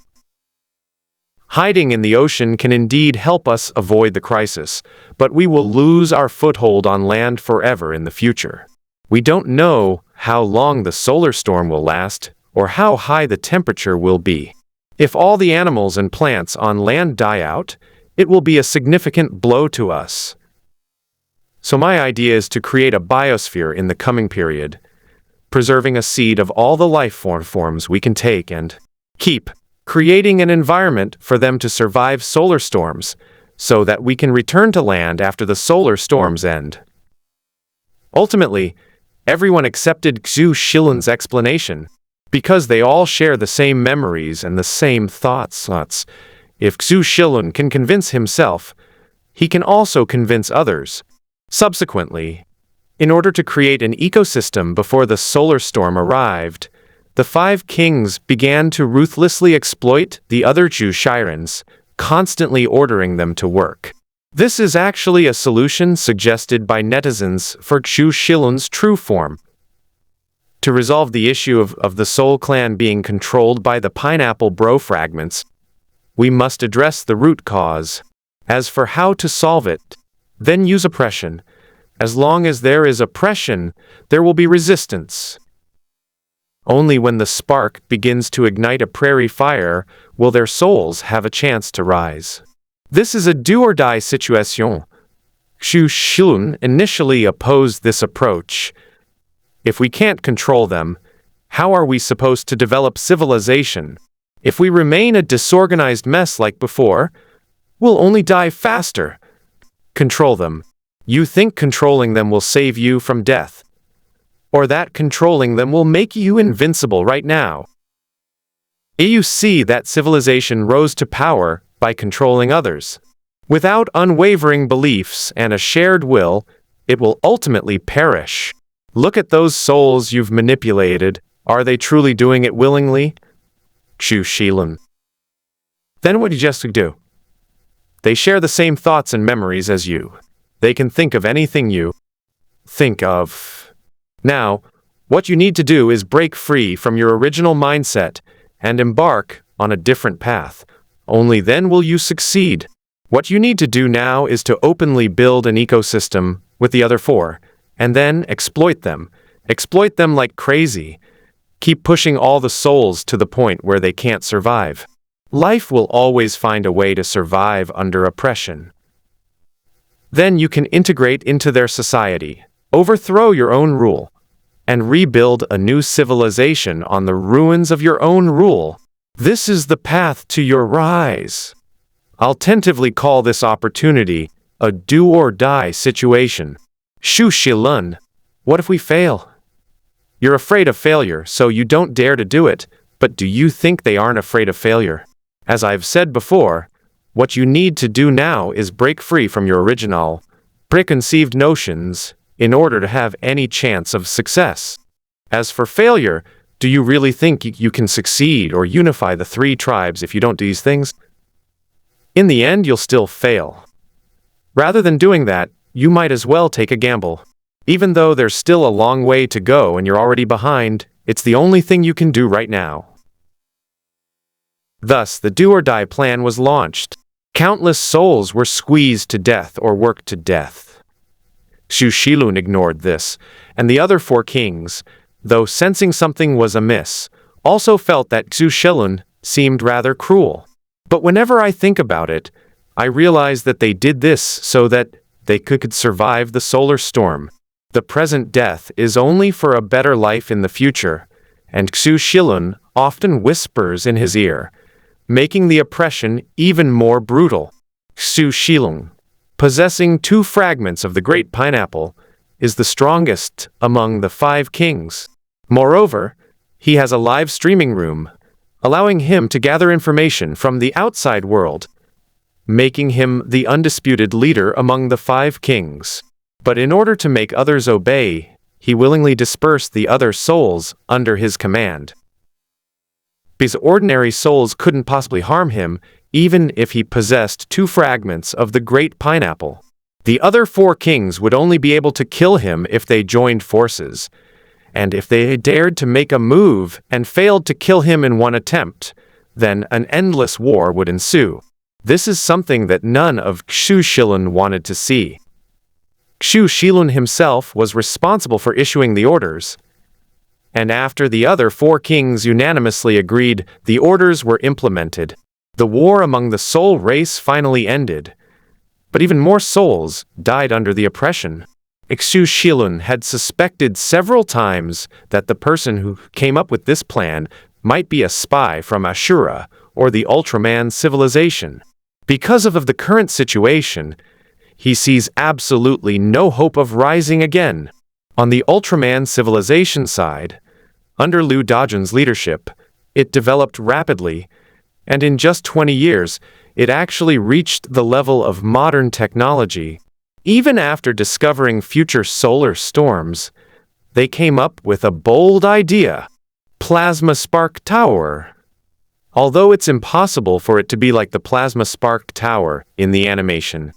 Hiding in the ocean can indeed help us avoid the crisis, but we will lose our foothold on land forever in the future. We don't know how long the solar storm will last or how high the temperature will be. If all the animals and plants on land die out, it will be a significant blow to us. So my idea is to create a biosphere in the coming period, preserving a seed of all the life forms we can take and keep, creating an environment for them to survive solar storms, so that we can return to land after the solar storms end. Ultimately, everyone accepted Xu Shilun's explanation, because they all share the same memories and the same thoughts. If Xu Shilun can convince himself, he can also convince others. Subsequently, in order to create an ecosystem before the solar storm arrived, the 5 kings began to ruthlessly exploit the other Xu Shirans, constantly ordering them to work. This is actually a solution suggested by netizens for Xu Shilun's true form. To resolve the issue of the Soul Clan being controlled by the pineapple bro fragments, we must address the root cause. As for how to solve it, then use oppression. As long as there is oppression, there will be resistance. Only when the spark begins to ignite a prairie fire will their souls have a chance to rise. This is a do-or-die situation. Xu Shilun initially opposed this approach. If we can't control them, how are we supposed to develop civilization? If we remain a disorganized mess like before, we'll only die faster. Control them. You think controlling them will save you from death, or that controlling them will make you invincible right now. You see that civilization rose to power by controlling others. Without unwavering beliefs and a shared will, it will ultimately perish. Look at those souls you've manipulated. Are they truly doing it willingly? Xu Shilun. Then what do you just do? They share the same thoughts and memories as you. They can think of anything you think of. Now, what you need to do is break free from your original mindset and embark on a different path. Only then will you succeed. What you need to do now is to openly build an ecosystem with the other 4, and then exploit them. Exploit them like crazy. Keep pushing all the souls to the point where they can't survive. Life will always find a way to survive under oppression. Then you can integrate into their society, overthrow your own rule, and rebuild a new civilization on the ruins of your own rule. This is the path to your rise. I'll tentatively call this opportunity a do-or-die situation. Xu Shilun, what if we fail? You're afraid of failure, so you don't dare to do it, but do you think they aren't afraid of failure? As I've said before, what you need to do now is break free from your original, preconceived notions in order to have any chance of success. As for failure, do you really think you can succeed or unify the 3 tribes if you don't do these things? In the end, you'll still fail. Rather than doing that, you might as well take a gamble. Even though there's still a long way to go and you're already behind, it's the only thing you can do right now. Thus, the do-or-die plan was launched. Countless souls were squeezed to death or worked to death. Xu Shilun ignored this, and the other 4 kings, though sensing something was amiss, also felt that Xu Shilun seemed rather cruel. But whenever I think about it, I realize that they did this so that they could survive the solar storm. The present death is only for a better life in the future, and Xu Shilun often whispers in his ear, making the oppression even more brutal. Xu Shilun, possessing 2 fragments of the great pineapple, is the strongest among the 5 kings. Moreover, he has a live streaming room, allowing him to gather information from the outside world, making him the undisputed leader among the 5 kings. But in order to make others obey, he willingly dispersed the other souls under his command. These ordinary souls couldn't possibly harm him, even if he possessed 2 fragments of the great pineapple. The other 4 kings would only be able to kill him if they joined forces, and if they dared to make a move and failed to kill him in one attempt, then an endless war would ensue. This is something that none of Xu Shilun wanted to see. Xu Shilun himself was responsible for issuing the orders, and after the other 4 kings unanimously agreed, the orders were implemented. The war among the soul race finally ended, but even more souls died under the oppression. Xu Shilun had suspected several times that the person who came up with this plan might be a spy from Ashura or the Ultraman civilization. Because of the current situation, he sees absolutely no hope of rising again. On the Ultraman civilization side, under Liu Dajun's leadership, it developed rapidly, and in just 20 years, it actually reached the level of modern technology. Even after discovering future solar storms, they came up with a bold idea: Plasma Spark Tower. Although it's impossible for it to be like the Plasma Spark Tower in the animation,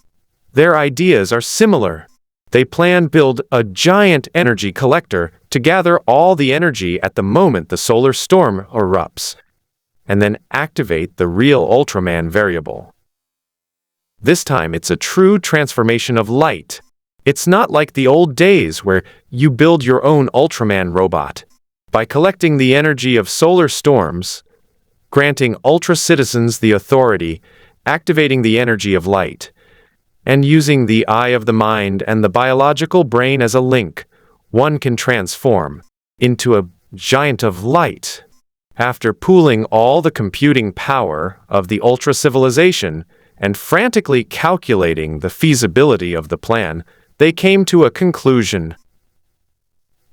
their ideas are similar. They plan to build a giant energy collector to gather all the energy at the moment the solar storm erupts, and then activate the real Ultraman variable. This time it's a true transformation of light. It's not like the old days where you build your own Ultraman robot. By collecting the energy of solar storms, granting Ultra citizens the authority, activating the energy of light, and using the eye of the mind and the biological brain as a link, one can transform into a giant of light. After pooling all the computing power of the Ultra civilization and frantically calculating the feasibility of the plan, they came to a conclusion.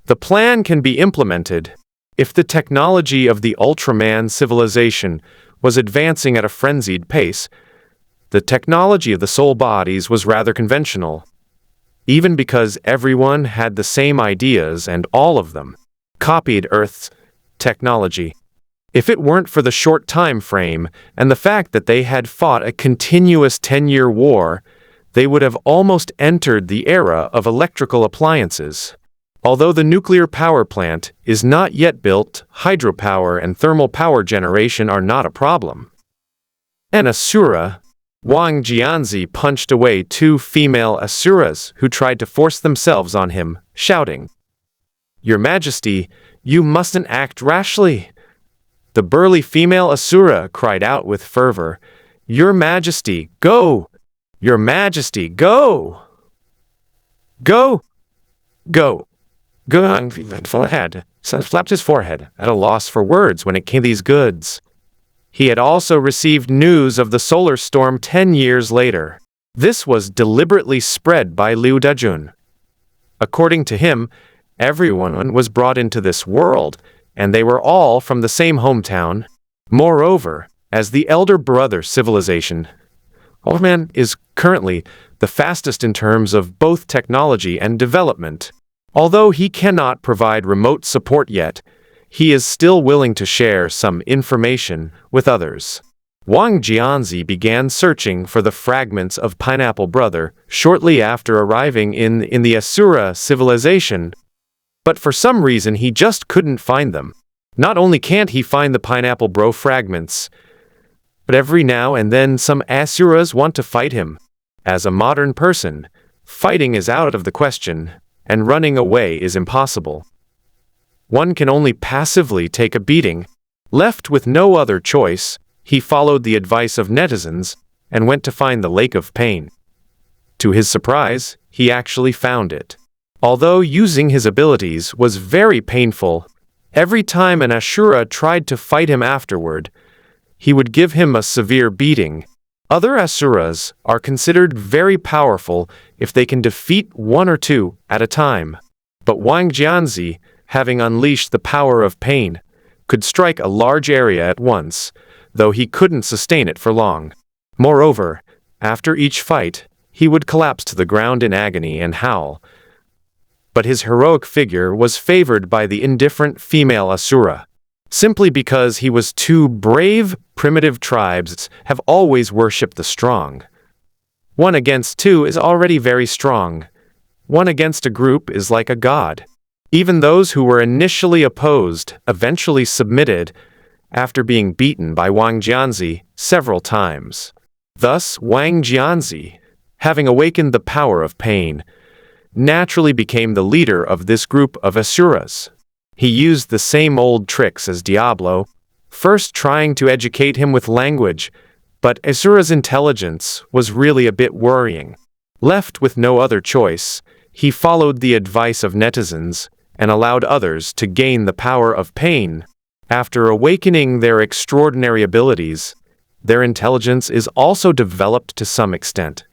The plan can be implemented if the technology of the Ultraman civilization was advancing at a frenzied pace. The technology of the soul bodies was rather conventional, even because everyone had the same ideas and all of them copied Earth's technology. If it weren't for the short time frame and the fact that they had fought a continuous 10-year war, they would have almost entered the era of electrical appliances. Although the nuclear power plant is not yet built, hydropower and thermal power generation are not a problem. An Asura, Wang Jianzi, punched away 2 female Asuras who tried to force themselves on him, shouting, "Your Majesty, you mustn't act rashly." The burly female Asura cried out with fervor, "Your Majesty, go! Your Majesty, go! Go! Go! Go!" Slapped his forehead, at a loss for words when it came to these goods. He had also received news of the solar storm 10 years later. This was deliberately spread by Liu Dajun. According to him, everyone was brought into this world, and they were all from the same hometown. Moreover, as the elder brother civilization, Ultraman is currently the fastest in terms of both technology and development. Although he cannot provide remote support yet, he is still willing to share some information with others. Wang Jianzi began searching for the fragments of Pineapple Brother shortly after arriving in the Asura civilization, but for some reason he just couldn't find them. Not only can't he find the Pineapple Bro fragments, but every now and then some Asuras want to fight him. As a modern person, fighting is out of the question, and running away is impossible. One can only passively take a beating. Left with no other choice, he followed the advice of netizens and went to find the Lake of Pain. To his surprise, he actually found it. Although using his abilities was very painful, every time an Asura tried to fight him afterward, he would give him a severe beating. Other Asuras are considered very powerful if they can defeat one or two at a time. But Wang Jianzi, having unleashed the power of pain, could strike a large area at once, though he couldn't sustain it for long. Moreover, after each fight, he would collapse to the ground in agony and howl. But his heroic figure was favored by the indifferent female Asura. Simply because he was too brave, primitive tribes have always worshipped the strong. 1 against 2 is already very strong. 1 against a group is like a god. Even those who were initially opposed eventually submitted after being beaten by Wang Jianzi several times. Thus, Wang Jianzi, having awakened the power of pain, naturally became the leader of this group of Asuras. He used the same old tricks as Diablo, first trying to educate him with language, but Asura's intelligence was really a bit worrying. Left with no other choice, he followed the advice of netizens and allowed others to gain the power of pain. After awakening their extraordinary abilities, their intelligence is also developed to some extent.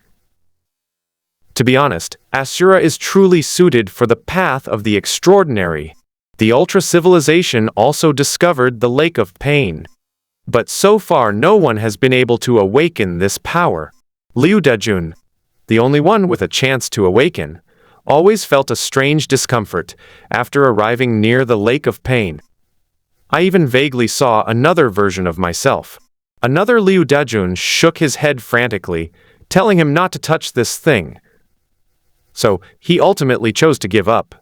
To be honest, Asura is truly suited for the path of the extraordinary. The ultra-civilization also discovered the Lake of Pain. But so far no one has been able to awaken this power. Liu Dejun, the only one with a chance to awaken, always felt a strange discomfort after arriving near the Lake of Pain. I even vaguely saw another version of myself. Another Liu Dejun shook his head frantically, telling him not to touch this thing. So he ultimately chose to give up,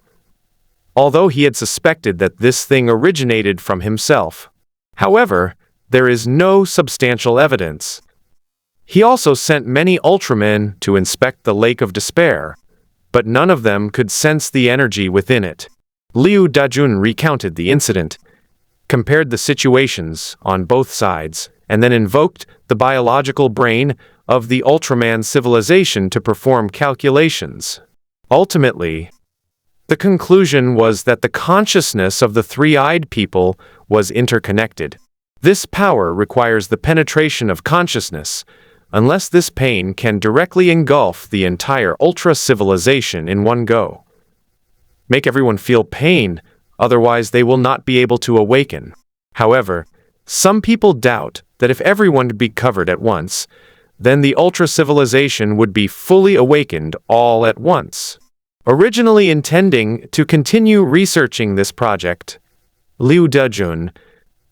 although he had suspected that this thing originated from himself. However, there is no substantial evidence. He also sent many Ultramen to inspect the Lake of Despair, but none of them could sense the energy within it. Liu Dajun recounted the incident, compared the situations on both sides, and then invoked the biological brain of the Ultraman civilization to perform calculations. Ultimately, the conclusion was that the consciousness of the three-eyed people was interconnected. This power requires the penetration of consciousness, unless this pain can directly engulf the entire ultra-civilization in one go. Make everyone feel pain, otherwise they will not be able to awaken. However, some people doubt that if everyone could be covered at once, then the ultra-civilization would be fully awakened all at once. Originally intending to continue researching this project, Liu Dejun,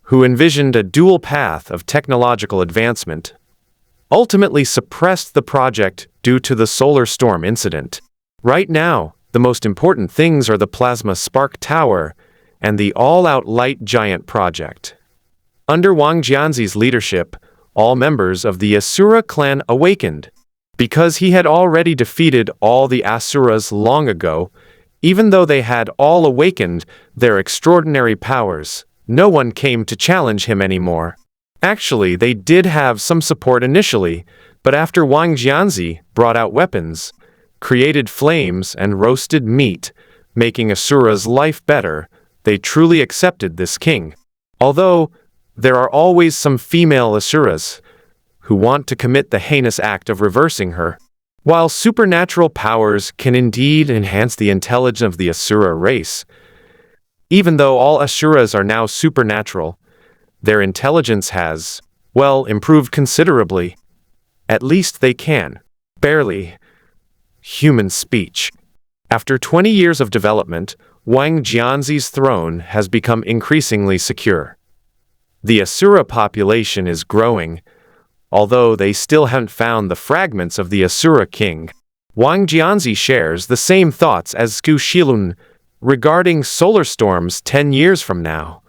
who envisioned a dual path of technological advancement, ultimately suppressed the project due to the solar storm incident. Right now, the most important things are the Plasma Spark Tower and the All-Out Light Giant project. Under Wang Jianzi's leadership, all members of the Asura clan awakened. Because he had already defeated all the Asuras long ago, even though they had all awakened their extraordinary powers, no one came to challenge him anymore. Actually, they did have some support initially, but after Wang Jianzi brought out weapons, created flames and roasted meat, making Asura's life better, they truly accepted this king. Although, there are always some female Asuras who want to commit the heinous act of reversing her. While supernatural powers can indeed enhance the intelligence of the Asura race, even though all Asuras are now supernatural, their intelligence has, well, improved considerably. At least they can. Barely. Human speech. After 20 years of development, Wang Jianzi's throne has become increasingly secure. The Asura population is growing, although they still haven't found the fragments of the Asura king. Wang Jianzi shares the same thoughts as Sku Shilun regarding solar storms 10 years from now.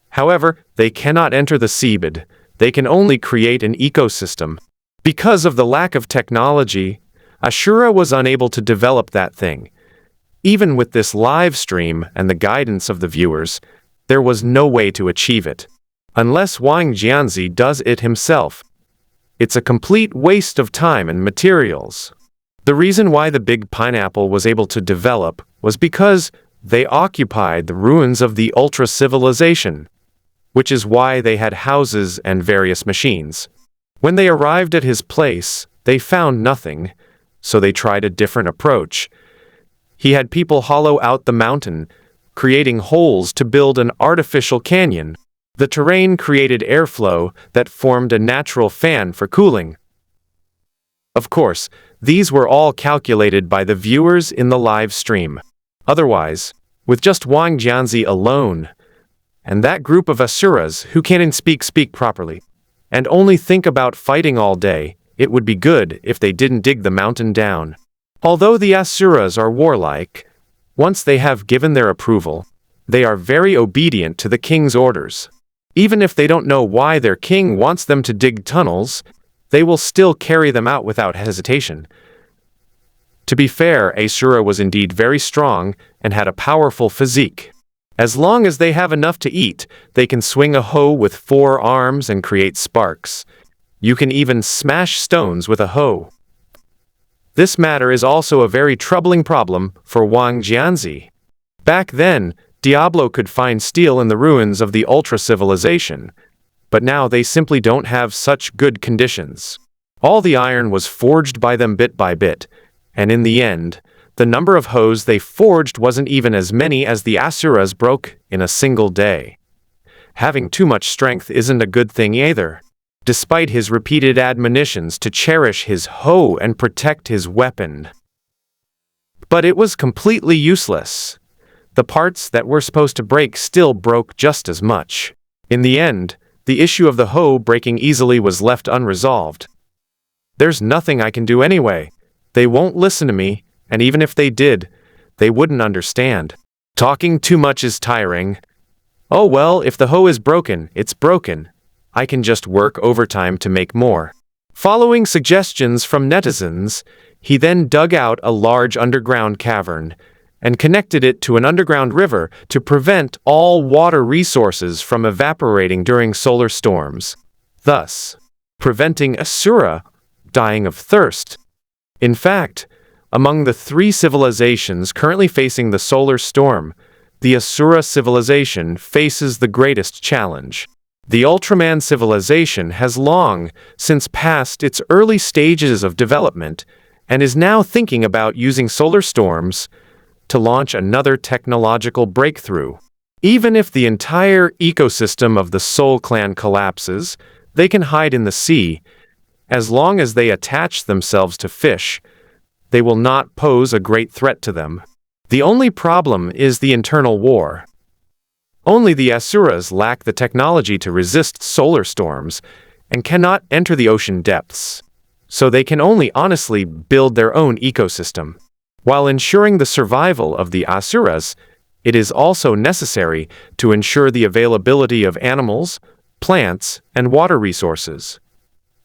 However, they cannot enter the seabed. They can only create an ecosystem. Because of the lack of technology, Asura was unable to develop that thing. Even with this live stream and the guidance of the viewers, there was no way to achieve it. Unless Wang Jianzi does it himself, it's a complete waste of time and materials. The reason why the big pineapple was able to develop was because they occupied the ruins of the ultra civilization, which is why they had houses and various machines. When they arrived at his place, they found nothing, so they tried a different approach. He had people hollow out the mountain, creating holes to build an artificial canyon. The terrain created airflow that formed a natural fan for cooling. Of course, these were all calculated by the viewers in the live stream. Otherwise, with just Wang Jianzi alone, and that group of asuras who can't speak properly, and only think about fighting all day, it would be good if they didn't dig the mountain down. Although the asuras are warlike, once they have given their approval, they are very obedient to the king's orders. Even if they don't know why their king wants them to dig tunnels, they will still carry them out without hesitation. To be fair, Asura was indeed very strong and had a powerful physique. As long as they have enough to eat, they can swing a hoe with 4 arms and create sparks. You can even smash stones with a hoe. This matter is also a very troubling problem for Wang Jianzi. Back then, Diablo could find steel in the ruins of the ultra-civilization, but now they simply don't have such good conditions. All the iron was forged by them bit by bit, and in the end, the number of hoes they forged wasn't even as many as the Asuras broke in a single day. Having too much strength isn't a good thing either. Despite his repeated admonitions to cherish his hoe and protect his weapon. But it was completely useless. The parts that were supposed to break still broke just as much. In the end, the issue of the hoe breaking easily was left unresolved. There's nothing I can do anyway. They won't listen to me, and even if they did, they wouldn't understand. Talking too much is tiring. Oh well, if the hoe is broken, it's broken. I can just work overtime to make more. Following suggestions from netizens, he then dug out a large underground cavern and connected it to an underground river to prevent all water resources from evaporating during solar storms, thus preventing Asura dying of thirst. In fact, among the 3 civilizations currently facing the solar storm, the Asura civilization faces the greatest challenge. The Ultraman civilization has long since passed its early stages of development and is now thinking about using solar storms to launch another technological breakthrough. Even if the entire ecosystem of the Soul Clan collapses, they can hide in the sea. As long as they attach themselves to fish, they will not pose a great threat to them. The only problem is the internal war. Only the Asuras lack the technology to resist solar storms and cannot enter the ocean depths, so they can only honestly build their own ecosystem. While ensuring the survival of the Asuras, it is also necessary to ensure the availability of animals, plants, and water resources.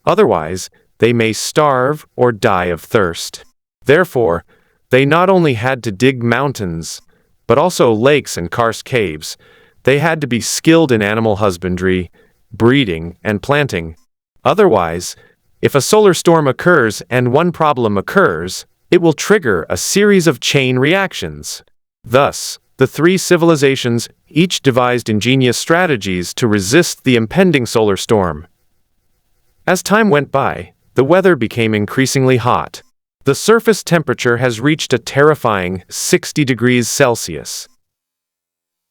Otherwise, they may starve or die of thirst. Therefore, they not only had to dig mountains, but also lakes and karst caves. They had to be skilled in animal husbandry, breeding, and planting. Otherwise, if a solar storm occurs and one problem occurs, it will trigger a series of chain reactions. Thus, the 3 civilizations each devised ingenious strategies to resist the impending solar storm. As time went by, the weather became increasingly hot. The surface temperature has reached a terrifying 60 degrees Celsius.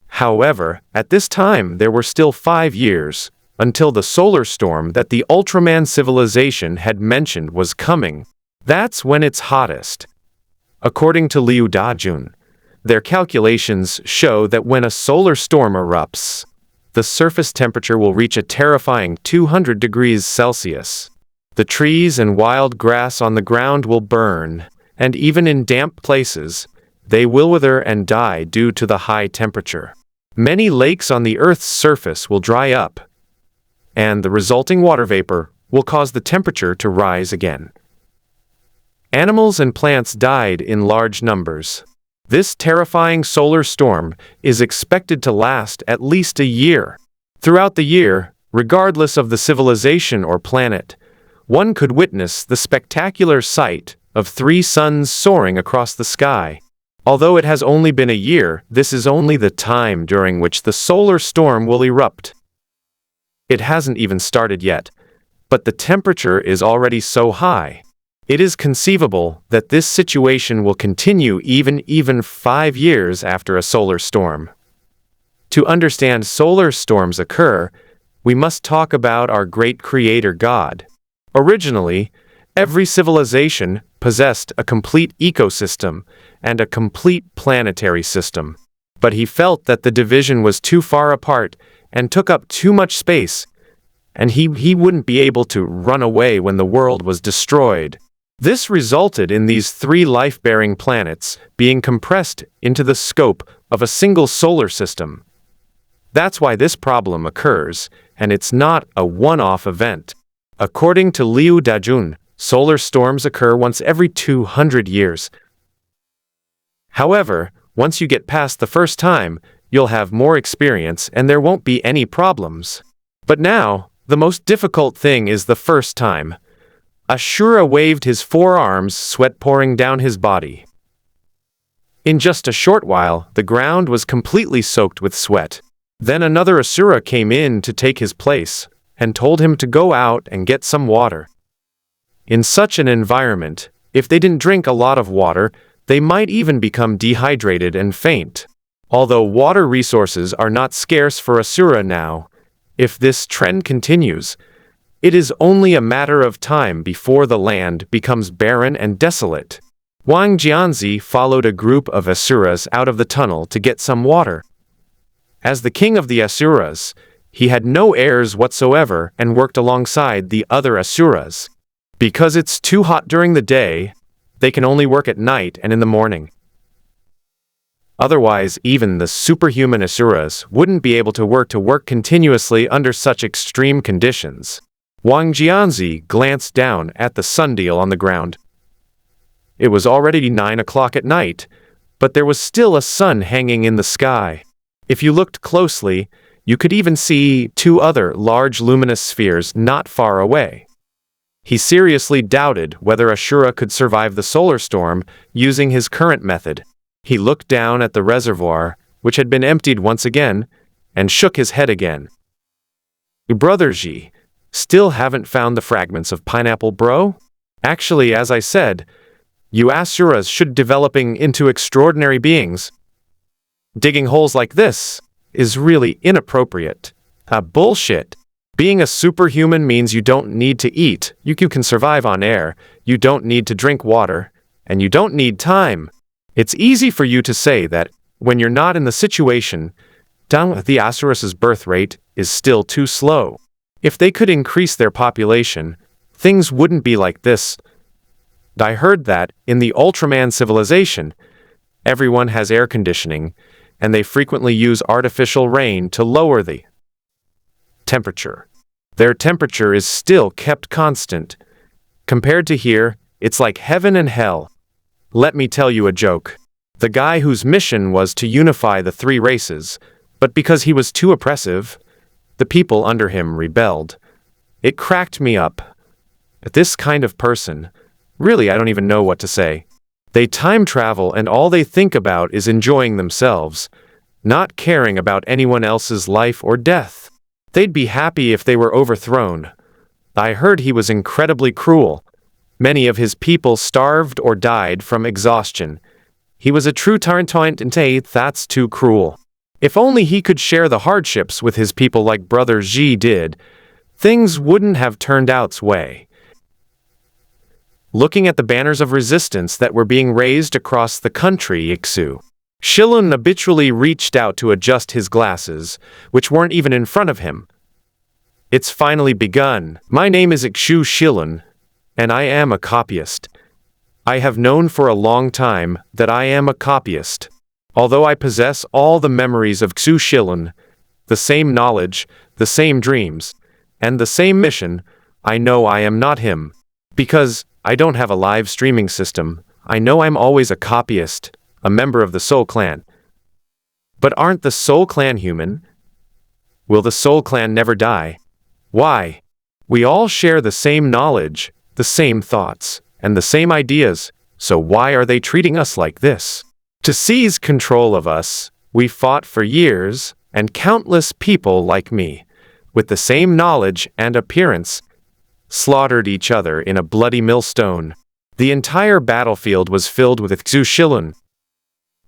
However, at this time there were still 5 years until the solar storm that the Ultraman civilization had mentioned was coming. That's when it's hottest. According to Liu Dajun, their calculations show that when a solar storm erupts, the surface temperature will reach a terrifying 200 degrees Celsius. The trees and wild grass on the ground will burn, and even in damp places, they will wither and die due to the high temperature. Many lakes on the Earth's surface will dry up, and the resulting water vapor will cause the temperature to rise again. Animals and plants died in large numbers. This terrifying solar storm is expected to last at least a year. Throughout the year, regardless of the civilization or planet, one could witness the spectacular sight of 3 suns soaring across the sky. Although it has only been a year, this is only the time during which the solar storm will erupt. It hasn't even started yet, but the temperature is already so high. It is conceivable that this situation will continue even 5 years after a solar storm. To understand solar storms occur, we must talk about our great creator God. Originally, every civilization possessed a complete ecosystem and a complete planetary system. But he felt that the division was too far apart and took up too much space, and he wouldn't be able to run away when the world was destroyed. This resulted in these 3 life-bearing planets being compressed into the scope of a single solar system. That's why this problem occurs, and it's not a one-off event. According to Liu Dajun, solar storms occur once every 200 years. However, once you get past the first time, you'll have more experience and there won't be any problems. But now, the most difficult thing is the first time. Ashura waved his 4 arms, sweat pouring down his body. In just a short while, the ground was completely soaked with sweat. Then another Asura came in to take his place, and told him to go out and get some water. In such an environment, if they didn't drink a lot of water, they might even become dehydrated and faint. Although water resources are not scarce for Asura now, if this trend continues, it is only a matter of time before the land becomes barren and desolate. Wang Jianzi followed a group of Asuras out of the tunnel to get some water. As the king of the Asuras, he had no heirs whatsoever and worked alongside the other Asuras. Because it's too hot during the day, they can only work at night and in the morning. Otherwise, even the superhuman Asuras wouldn't be able to work continuously under such extreme conditions. Wang Jianzi glanced down at the sundial on the ground. It was already 9 o'clock at night, but there was still a sun hanging in the sky. If you looked closely, you could even see 2 other large luminous spheres not far away. He seriously doubted whether Ashura could survive the solar storm using his current method. He looked down at the reservoir, which had been emptied once again, and shook his head again. Brother Ji, still haven't found the fragments of pineapple, bro? Actually, as I said, you Asuras should developing into extraordinary beings. Digging holes like this is really inappropriate. Bullshit. Being a superhuman means you don't need to eat, you can survive on air, you don't need to drink water, and you don't need time. It's easy for you to say that when you're not in the situation, the Asuras' birth rate is still too slow. If they could increase their population, things wouldn't be like this. I heard that, in the Ultraman civilization, everyone has air conditioning, and they frequently use artificial rain to lower the temperature. Their temperature is still kept constant. Compared to here, it's like heaven and hell. Let me tell you a joke. The guy whose mission was to unify the 3 races, but because he was too oppressive, the people under him rebelled. It cracked me up. This kind of person, really I don't even know what to say. They time travel and all they think about is enjoying themselves, not caring about anyone else's life or death. They'd be happy if they were overthrown. I heard he was incredibly cruel. Many of his people starved or died from exhaustion. He was a true tyrant, and that's too cruel. If only he could share the hardships with his people like Brother Xi did, things wouldn't have turned out this way. Looking at the banners of resistance that were being raised across the country, Iksu Shilun habitually reached out to adjust his glasses, which weren't even in front of him. It's finally begun. My name is Ikshu Shilun, and I am a copyist. I have known for a long time that I am a copyist. Although I possess all the memories of Xu Shilun, the same knowledge, the same dreams, and the same mission, I know I am not him. Because I don't have a live streaming system, I know I'm always a copyist, a member of the Soul Clan. But aren't the Soul Clan human? Will the Soul Clan never die? Why? We all share the same knowledge, the same thoughts, and the same ideas, so why are they treating us like this? To seize control of us, we fought for years, and countless people like me, with the same knowledge and appearance, slaughtered each other in a bloody millstone. The entire battlefield was filled with Xushilun.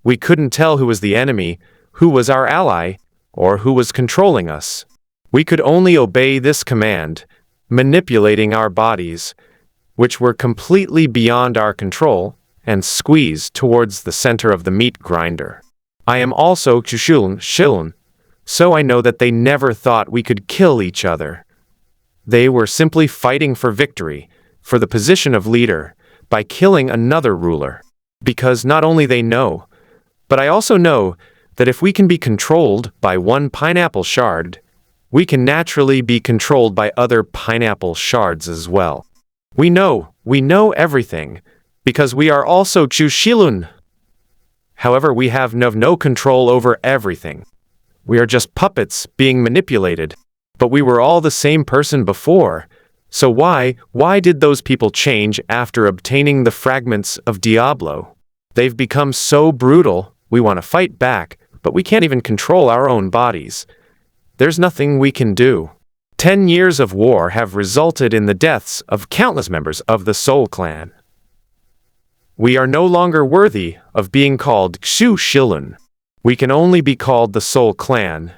We couldn't tell who was the enemy, who was our ally, or who was controlling us. We could only obey this command, manipulating our bodies, which were completely beyond our control, and squeeze towards the center of the meat grinder. I am also Shilun, so I know that they never thought we could kill each other. They were simply fighting for victory, for the position of leader, by killing another ruler. Because not only they know, but I also know that if we can be controlled by one pineapple shard, we can naturally be controlled by other pineapple shards as well. We know everything, because we are also Xushilun. However, we have no control over everything. We are just puppets being manipulated. But we were all the same person before. So why did those people change after obtaining the fragments of Diablo? They've become so brutal, we want to fight back, but we can't even control our own bodies. There's nothing we can do. 10 years of war have resulted in the deaths of countless members of the Soul Clan. We are no longer worthy of being called Xushilun. We can only be called the Soul Clan.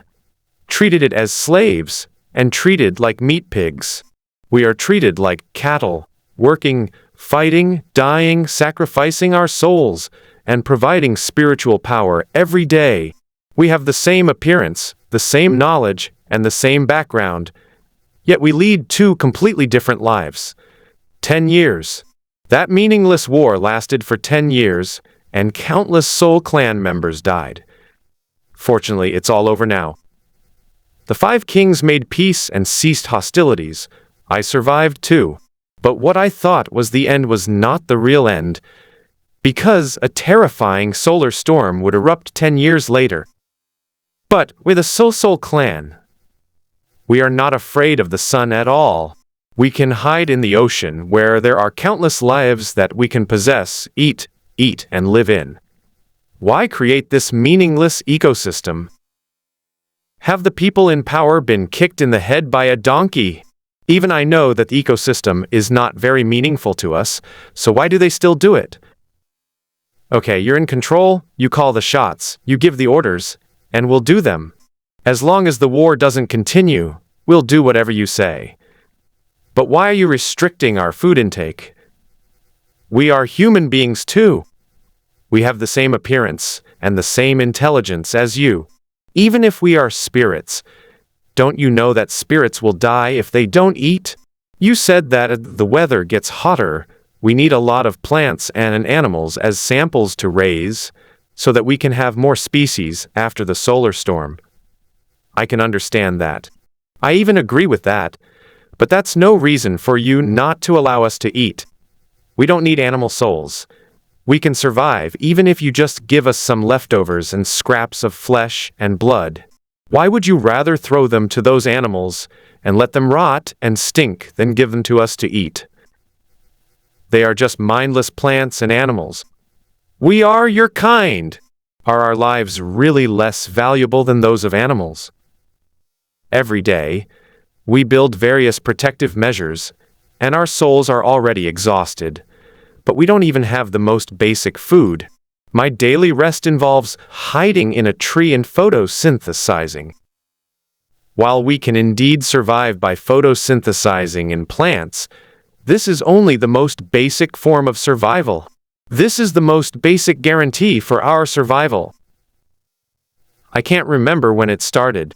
Treated it as slaves, and treated like meat pigs. We are treated like cattle, working, fighting, dying, sacrificing our souls, and providing spiritual power every day. We have the same appearance, the same knowledge, and the same background, yet we lead two completely different lives. 10 years. That meaningless war lasted for 10 years, and countless Soul Clan members died. Fortunately, it's all over now. The 5 kings made peace and ceased hostilities. I survived too. But what I thought was the end was not the real end, because a terrifying solar storm would erupt 10 years later. But with a Soul Clan, we are not afraid of the sun at all. We can hide in the ocean where there are countless lives that we can possess, eat, and live in. Why create this meaningless ecosystem? Have the people in power been kicked in the head by a donkey? Even I know that the ecosystem is not very meaningful to us, so why do they still do it? Okay, you're in control, you call the shots, you give the orders, and we'll do them. As long as the war doesn't continue, we'll do whatever you say. But why are you restricting our food intake? We are human beings too. We have the same appearance and the same intelligence as you. Even if we are spirits, don't you know that spirits will die if they don't eat? You said that as the weather gets hotter, we need a lot of plants and animals as samples to raise, so that we can have more species after the solar storm. I can understand that. I even agree with that, but that's no reason for you not to allow us to eat. We don't need animal souls. We can survive even if you just give us some leftovers and scraps of flesh and blood. Why would you rather throw them to those animals and let them rot and stink than give them to us to eat? They are just mindless plants and animals. We are your kind. Are our lives really less valuable than those of animals? Every day, we build various protective measures, and our souls are already exhausted. But we don't even have the most basic food. My daily rest involves hiding in a tree and photosynthesizing. While we can indeed survive by photosynthesizing in plants, this is only the most basic form of survival. This is the most basic guarantee for our survival. I can't remember when it started,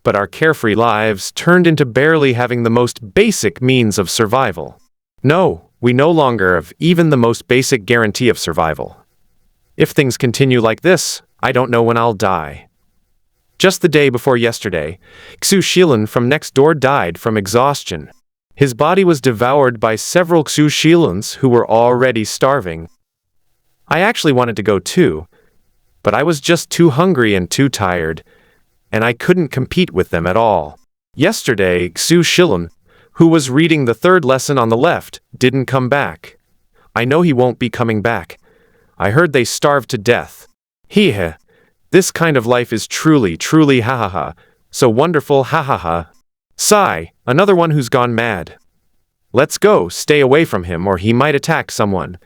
but our carefree lives turned into barely having the most basic means of survival. No, we no longer have even the most basic guarantee of survival. If things continue like this, I don't know when I'll die. Just the day before yesterday, Xushilun from next door died from exhaustion. His body was devoured by several Xushiluns who were already starving. I actually wanted to go too, but I was just too hungry and too tired, and I couldn't compete with them at all. Yesterday, Xushilun, who was reading the 3rd lesson on the left, didn't come back. I know he won't be coming back. I heard they starved to death. Hee. This kind of life is truly, truly ha ha ha. So wonderful ha ha ha. Sigh, another one who's gone mad. Let's go, stay away from him or he might attack someone.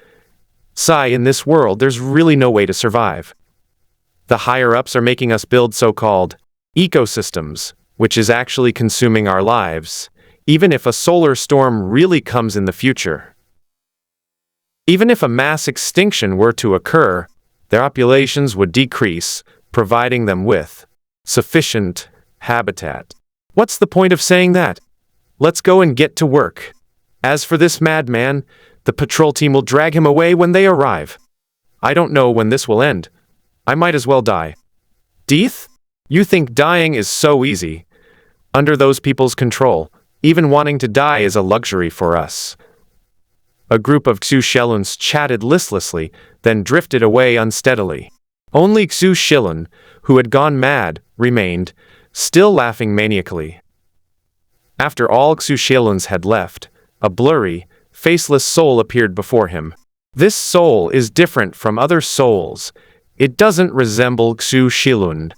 Sigh, in this world there's really no way to survive. The higher-ups are making us build so-called ecosystems, which is actually consuming our lives, even if a solar storm really comes in the future. Even if a mass extinction were to occur, their populations would decrease, providing them with sufficient habitat. What's the point of saying that? Let's go and get to work. As for this madman, the patrol team will drag him away when they arrive. I don't know when this will end. I might as well die. Deeth? You think dying is so easy? Under those people's control, even wanting to die is a luxury for us. A group of Xu Xiluns chatted listlessly, then drifted away unsteadily. Only Xu Xilun, who had gone mad, remained, still laughing maniacally. After all Xu Xiluns had left, a blurry, faceless soul appeared before him. This soul is different from other souls. It doesn't resemble Xu Xilun,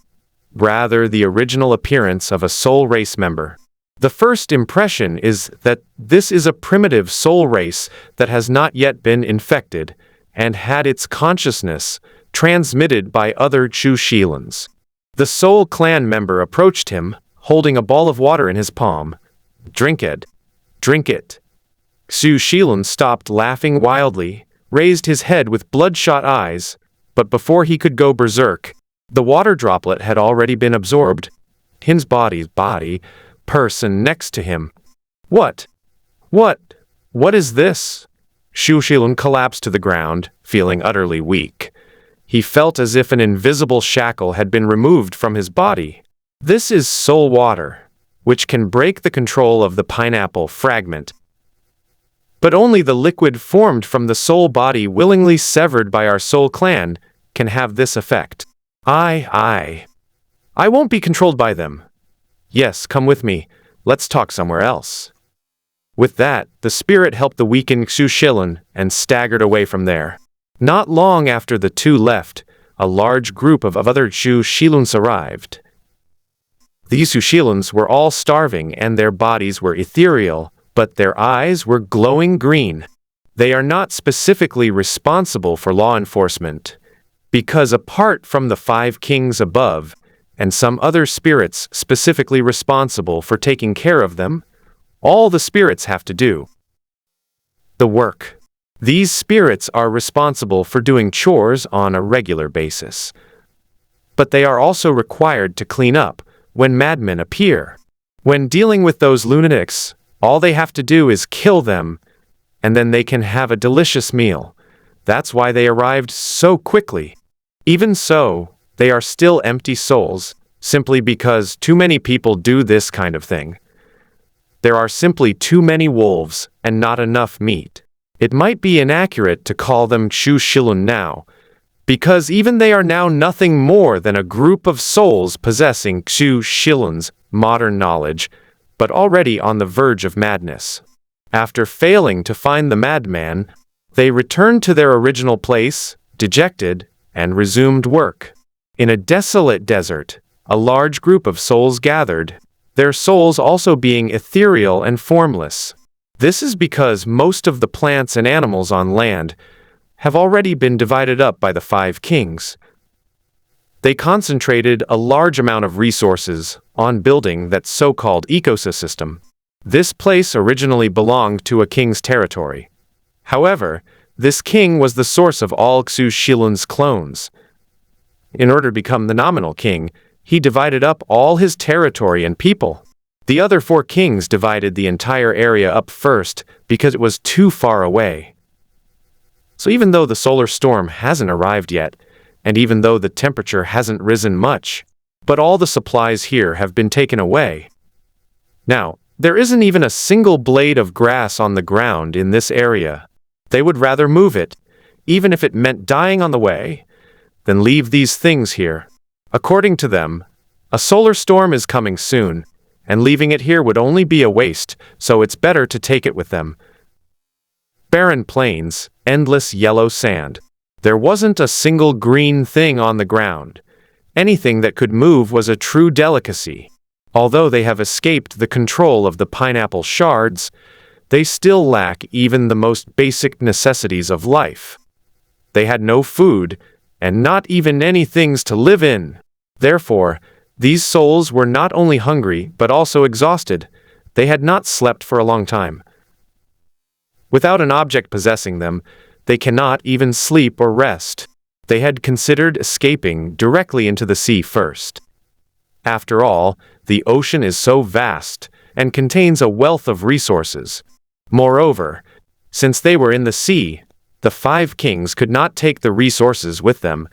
rather the original appearance of a soul race member. The first impression is that this is a primitive soul race that has not yet been infected and had its consciousness transmitted by other Xu Xiluns. The soul clan member approached him, holding a ball of water in his palm. Drink it. Drink it. Xu Xilun stopped laughing wildly, raised his head with bloodshot eyes, but before he could go berserk, the water droplet had already been absorbed. His body, person next to him. What is this? Xu Xilun collapsed to the ground, feeling utterly weak. He felt as if an invisible shackle had been removed from his body. This is soul water, which can break the control of the pineapple fragment. But only the liquid formed from the soul body willingly severed by our soul clan can have this effect. I won't be controlled by them. Yes, come with me. Let's talk somewhere else. With that, the spirit helped the weakened Xu Xilun and staggered away from there. Not long after the two left, a large group of other Xu Xiluns arrived. These Xu Xiluns were all starving and their bodies were ethereal, but their eyes were glowing green. They are not specifically responsible for law enforcement, because apart from the 5 kings above, and some other spirits specifically responsible for taking care of them, all the spirits have to do the work. These spirits are responsible for doing chores on a regular basis. But they are also required to clean up when madmen appear. When dealing with those lunatics, all they have to do is kill them, and then they can have a delicious meal. That's why they arrived so quickly. Even so, they are still empty souls, simply because too many people do this kind of thing. There are simply too many wolves and not enough meat. It might be inaccurate to call them Xu Xilun now, because even they are now nothing more than a group of souls possessing Xu Xilun's modern knowledge, but already on the verge of madness. After failing to find the madman, they returned to their original place, dejected, and resumed work. In a desolate desert, a large group of souls gathered, their souls also being ethereal and formless. This is because most of the plants and animals on land have already been divided up by the 5 kings. They concentrated a large amount of resources on building that so-called ecosystem. This place originally belonged to a king's territory. However, this king was the source of all Xu Xilun's clones. In order to become the nominal king, he divided up all his territory and people. The other 4 kings divided the entire area up first because it was too far away. So even though the solar storm hasn't arrived yet, and even though the temperature hasn't risen much, but all the supplies here have been taken away. Now, there isn't even a single blade of grass on the ground in this area. They would rather move it, even if it meant dying on the way, than leave these things here. According to them, a solar storm is coming soon, and leaving it here would only be a waste, so it's better to take it with them. barren plains, endless yellow sand. There wasn't a single green thing on the ground. Anything that could move was a true delicacy. Although they have escaped the control of the pineapple shards, they still lack even the most basic necessities of life. They had no food, and not even any things to live in. Therefore, these souls were not only hungry but also exhausted. They had not slept for a long time. Without an object possessing them, they cannot even sleep or rest. They had considered escaping directly into the sea first. After all, the ocean is so vast and contains a wealth of resources. Moreover, since they were in the sea, the 5 kings could not take the resources with them,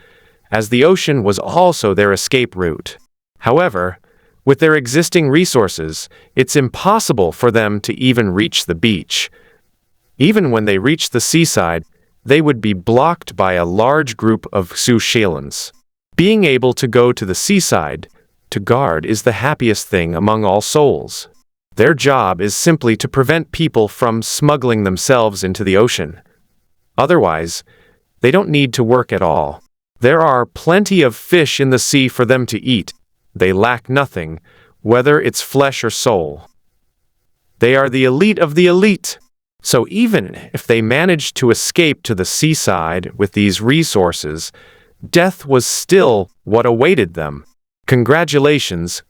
as the ocean was also their escape route. However, with their existing resources, it's impossible for them to even reach the beach. Even when they reached the seaside, they would be blocked by a large group of Xushilans. Being able to go to the seaside, to guard, is the happiest thing among all souls. Their job is simply to prevent people from smuggling themselves into the ocean. Otherwise, they don't need to work at all. There are plenty of fish in the sea for them to eat. They lack nothing, whether it's flesh or soul. They are the elite of the elite. So even if they managed to escape to the seaside with these resources, death was still what awaited them. Congratulations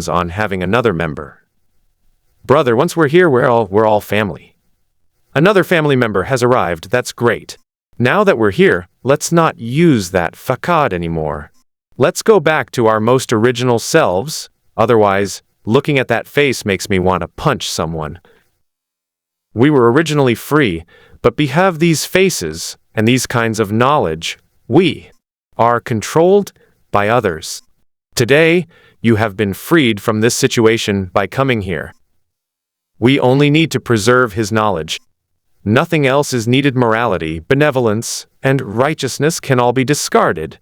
on having another member. Brother, once we're here, we're all family. Another family member has arrived, that's great. Now that we're here, let's not use that facade anymore. Let's go back to our most original selves, otherwise, looking at that face makes me want to punch someone. We were originally free, but we have these faces and these kinds of knowledge. We are controlled by others. Today, you have been freed from this situation by coming here. We only need to preserve his knowledge. Nothing else is needed. Morality, benevolence, and righteousness can all be discarded.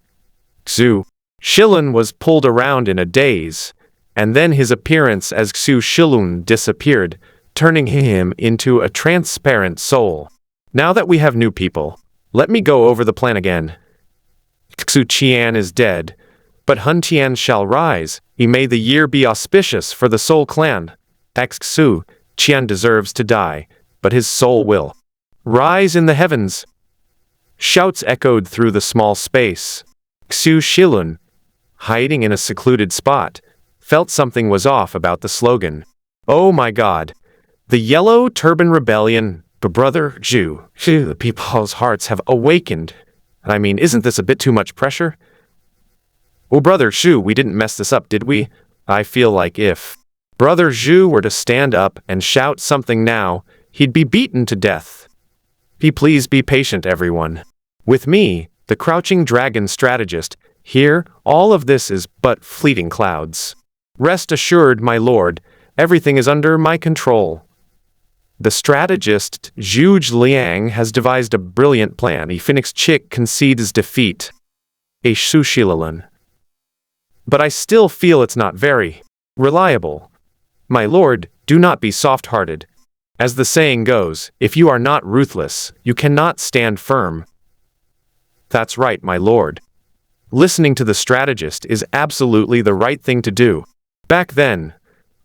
Xu Shilun was pulled around in a daze, and then his appearance as Xu Shilun disappeared, turning him into a transparent soul. Now that we have new people, let me go over the plan again. Xu Qian is dead, but Hun Tian shall rise. May the year be auspicious for the Soul Clan. Xu Qian deserves to die, but his soul will rise in the heavens. Shouts echoed through the small space. Xu Shilun, hiding in a secluded spot, felt something was off about the slogan. Oh my God! The Yellow Turban Rebellion, Brother Zhu, the people's hearts have awakened. I mean, isn't this a bit too much pressure? Oh, Brother Zhu, we didn't mess this up, did we? I feel like if Brother Zhu were to stand up and shout something now, he'd be beaten to death. Please be patient, everyone. With me, the crouching dragon strategist, here, all of this is but fleeting clouds. Rest assured, my lord, everything is under my control. The strategist, Zhu Liang, has devised a brilliant plan. Phoenix Chick concedes defeat. A Sushilalan. But I still feel it's not very reliable. My lord, do not be soft-hearted. As the saying goes, if you are not ruthless, you cannot stand firm. That's right, my lord. Listening to the strategist is absolutely the right thing to do. Back then,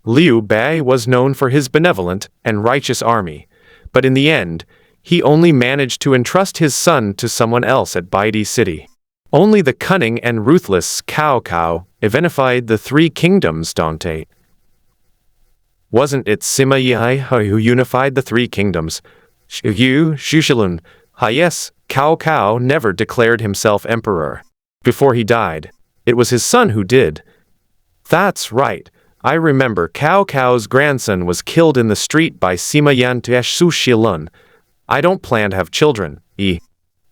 Liu Bei was known for his benevolent and righteous army, but in the end, he only managed to entrust his son to someone else at Baidi City. Only the cunning and ruthless Cao Cao eventified the 3 kingdoms, Dante. Wasn't it Sima Yi who unified the 3 kingdoms? Shushalun. Yes, Cao Cao never declared himself emperor. Before he died, it was his son who did. That's right. I remember Cao Cao's grandson was killed in the street by Sima Yan Su Shilun. I don't plan to have children.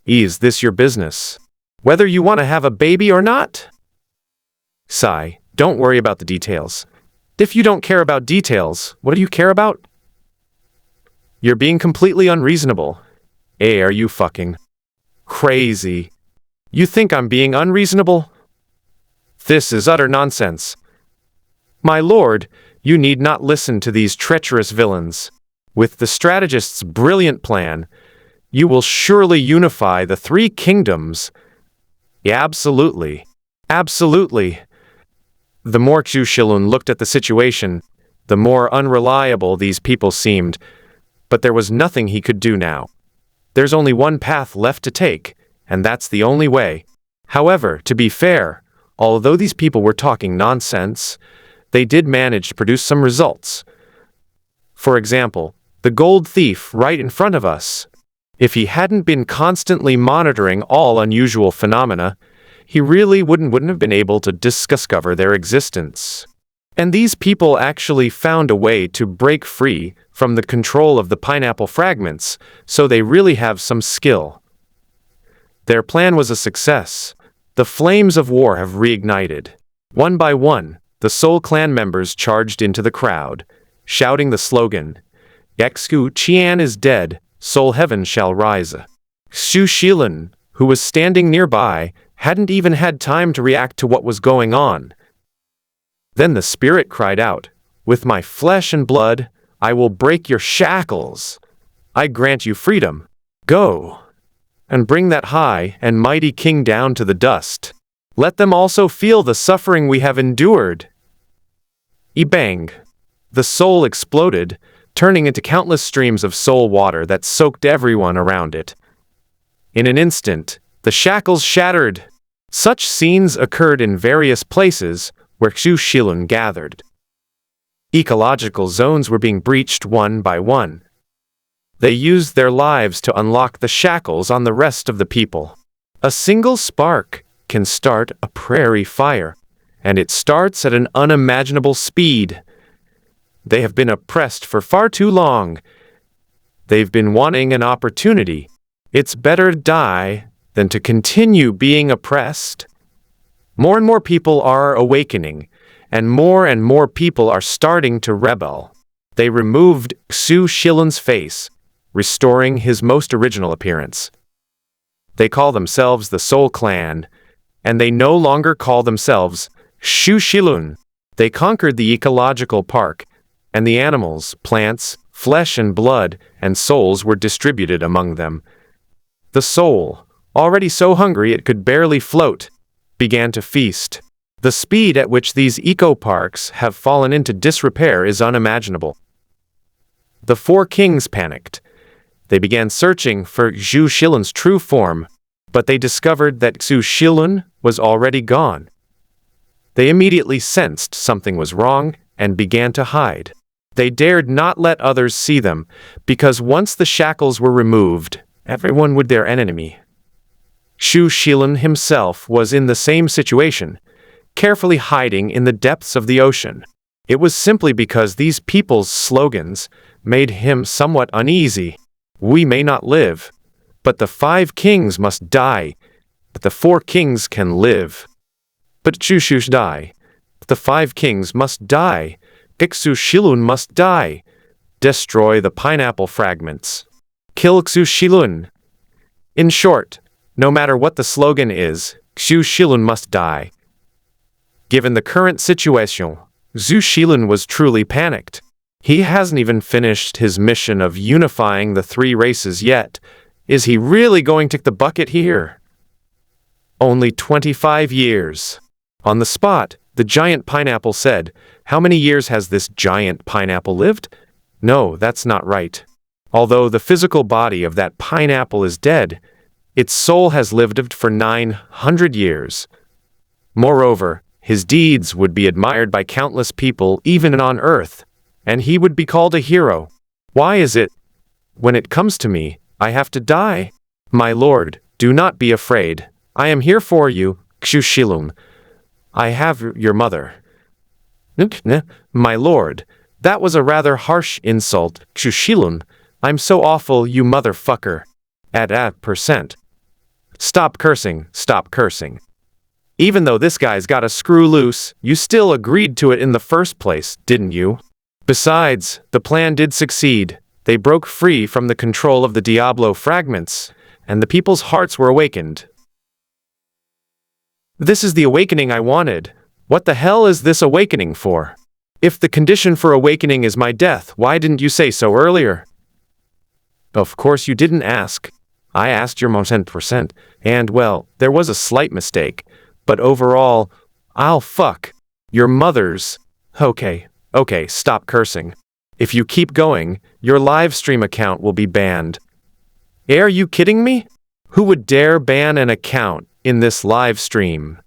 Is this your business? Whether you want to have a baby or not? Sigh, don't worry about the details. If you don't care about details, what do you care about? You're being completely unreasonable. Are you fucking crazy? You think I'm being unreasonable? This is utter nonsense. My lord, you need not listen to these treacherous villains. With the strategist's brilliant plan, you will surely unify the three kingdoms. Yeah, absolutely. Absolutely. The more Xu Shilun looked at the situation, the more unreliable these people seemed, but there was nothing he could do now. There's only one path left to take, and that's the only way. However, to be fair, although these people were talking nonsense, they did manage to produce some results. For example, the gold thief right in front of us. If he hadn't been constantly monitoring all unusual phenomena, he really wouldn't have been able to discover their existence. And these people actually found a way to break free from the control of the pineapple fragments, so they really have some skill. Their plan was a success. The flames of war have reignited. One by one, the Soul Clan members charged into the crowd, shouting the slogan, Xu Qian is dead, Soul Heaven shall rise. Xu Shilun, who was standing nearby, hadn't even had time to react to what was going on. Then the spirit cried out, With my flesh and blood, I will break your shackles. I grant you freedom. Go, and bring that high and mighty king down to the dust. Let them also feel the suffering we have endured. Bang! The soul exploded, turning into countless streams of soul water that soaked everyone around it. In an instant, the shackles shattered. Such scenes occurred in various places where Xu Shilun gathered. Ecological zones were being breached one by one. They used their lives to unlock the shackles on the rest of the people. A single spark can start a prairie fire, and it starts at an unimaginable speed. They have been oppressed for far too long. They've been wanting an opportunity. It's better to die than to continue being oppressed. More and more people are awakening, and more people are starting to rebel. They removed Xu Shilun's face, restoring his most original appearance. They call themselves the Soul Clan, and they no longer call themselves Xu Shilun. They conquered the ecological park, and the animals, plants, flesh and blood, and souls were distributed among them. The soul, already so hungry it could barely float, began to feast. The speed at which these eco-parks have fallen into disrepair is unimaginable. The four kings panicked. They began searching for Xu Shilun's true form, but they discovered that Xu Shilun was already gone. They immediately sensed something was wrong and began to hide. They dared not let others see them, because once the shackles were removed, everyone would be their enemy. Xu Shilun himself was in the same situation, carefully hiding in the depths of the ocean. It was simply because these people's slogans made him somewhat uneasy. We may not live, but the 5 kings must die, but the 4 kings can live. But Xu die. The 5 kings must die. Xu Shilun must die. Destroy the pineapple fragments. Kill Xu Shilun. In short, no matter what the slogan is, Xu Shilun must die. Given the current situation, Xu Shilun was truly panicked. He hasn't even finished his mission of unifying the 3 races yet. Is he really going to kick the bucket here? Only 25 years. On the spot, the giant pineapple said, How many years has this giant pineapple lived? No, that's not right. Although the physical body of that pineapple is dead, its soul has lived for 900 years. Moreover, his deeds would be admired by countless people even on Earth, and he would be called a hero. Why is it, when it comes to me, I have to die? My lord, do not be afraid. I am here for you, Xu Shilun. I have your mother. My lord, that was a rather harsh insult, Xu Shilun. I'm so awful, you motherfucker. At percent. Stop cursing, stop cursing. Even though this guy's got a screw loose, you still agreed to it in the first place, didn't you? Besides, the plan did succeed. They broke free from the control of the Diablo fragments, and the people's hearts were awakened. This is the awakening I wanted. What the hell is this awakening for? If the condition for awakening is my death, why didn't you say so earlier? Of course you didn't ask. I asked your mom 10%, and well, there was a slight mistake. But overall, I'll fuck your mother's. Okay, stop cursing. If you keep going, your live stream account will be banned. Are you kidding me? Who would dare ban an account in this live stream?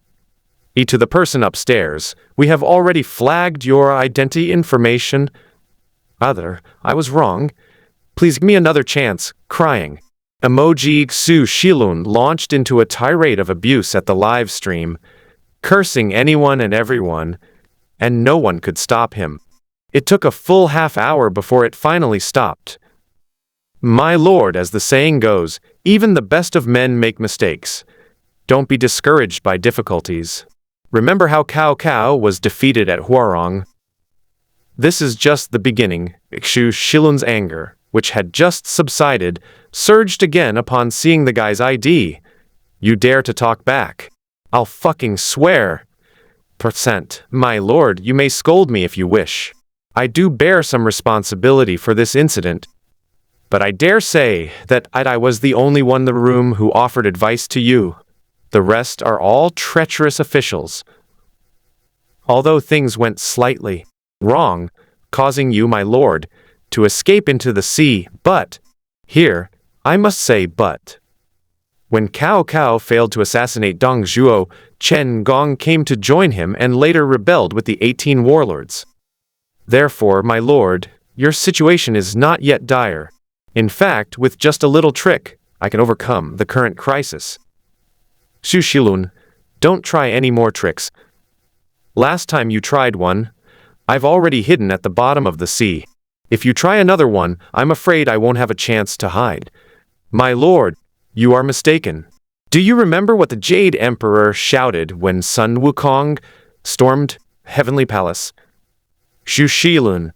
To the person upstairs, we have already flagged your identity information. I was wrong. Please give me another chance, crying. Emoji Xu Shilun launched into a tirade of abuse at the live stream, cursing anyone and everyone, and no one could stop him. It took a full half-hour before it finally stopped. My lord, as the saying goes, even the best of men make mistakes. Don't be discouraged by difficulties. Remember how Cao Cao was defeated at Huarong? This is just the beginning. Xu Shilun's anger, which had just subsided, surged again upon seeing the guy's ID. You dare to talk back? I'll fucking swear. My lord, you may scold me if you wish. I do bear some responsibility for this incident. But I dare say that I was the only one in the room who offered advice to you. The rest are all treacherous officials. Although things went slightly wrong, causing you, my lord, to escape into the sea, but, here, I must say but. When Cao Cao failed to assassinate Dong Zhuo, Chen Gong came to join him and later rebelled with the 18 warlords. Therefore, my lord, your situation is not yet dire. In fact, with just a little trick, I can overcome the current crisis. Xu Shilun, don't try any more tricks. Last time you tried one, I've already hidden at the bottom of the sea. If you try another one, I'm afraid I won't have a chance to hide. My lord, you are mistaken. Do you remember what the Jade Emperor shouted when Sun Wukong stormed Heavenly Palace? Xu Shilun,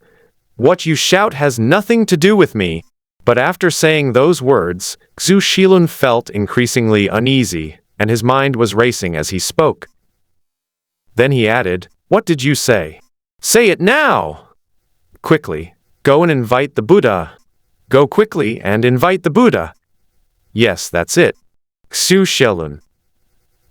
what you shout has nothing to do with me. But after saying those words, Xu Shilun felt increasingly uneasy, and his mind was racing as he spoke. Then he added, "What did you say? Say it now! Quickly, go and invite the Buddha. Go quickly and invite the Buddha." Yes, that's it. Xu Shilun.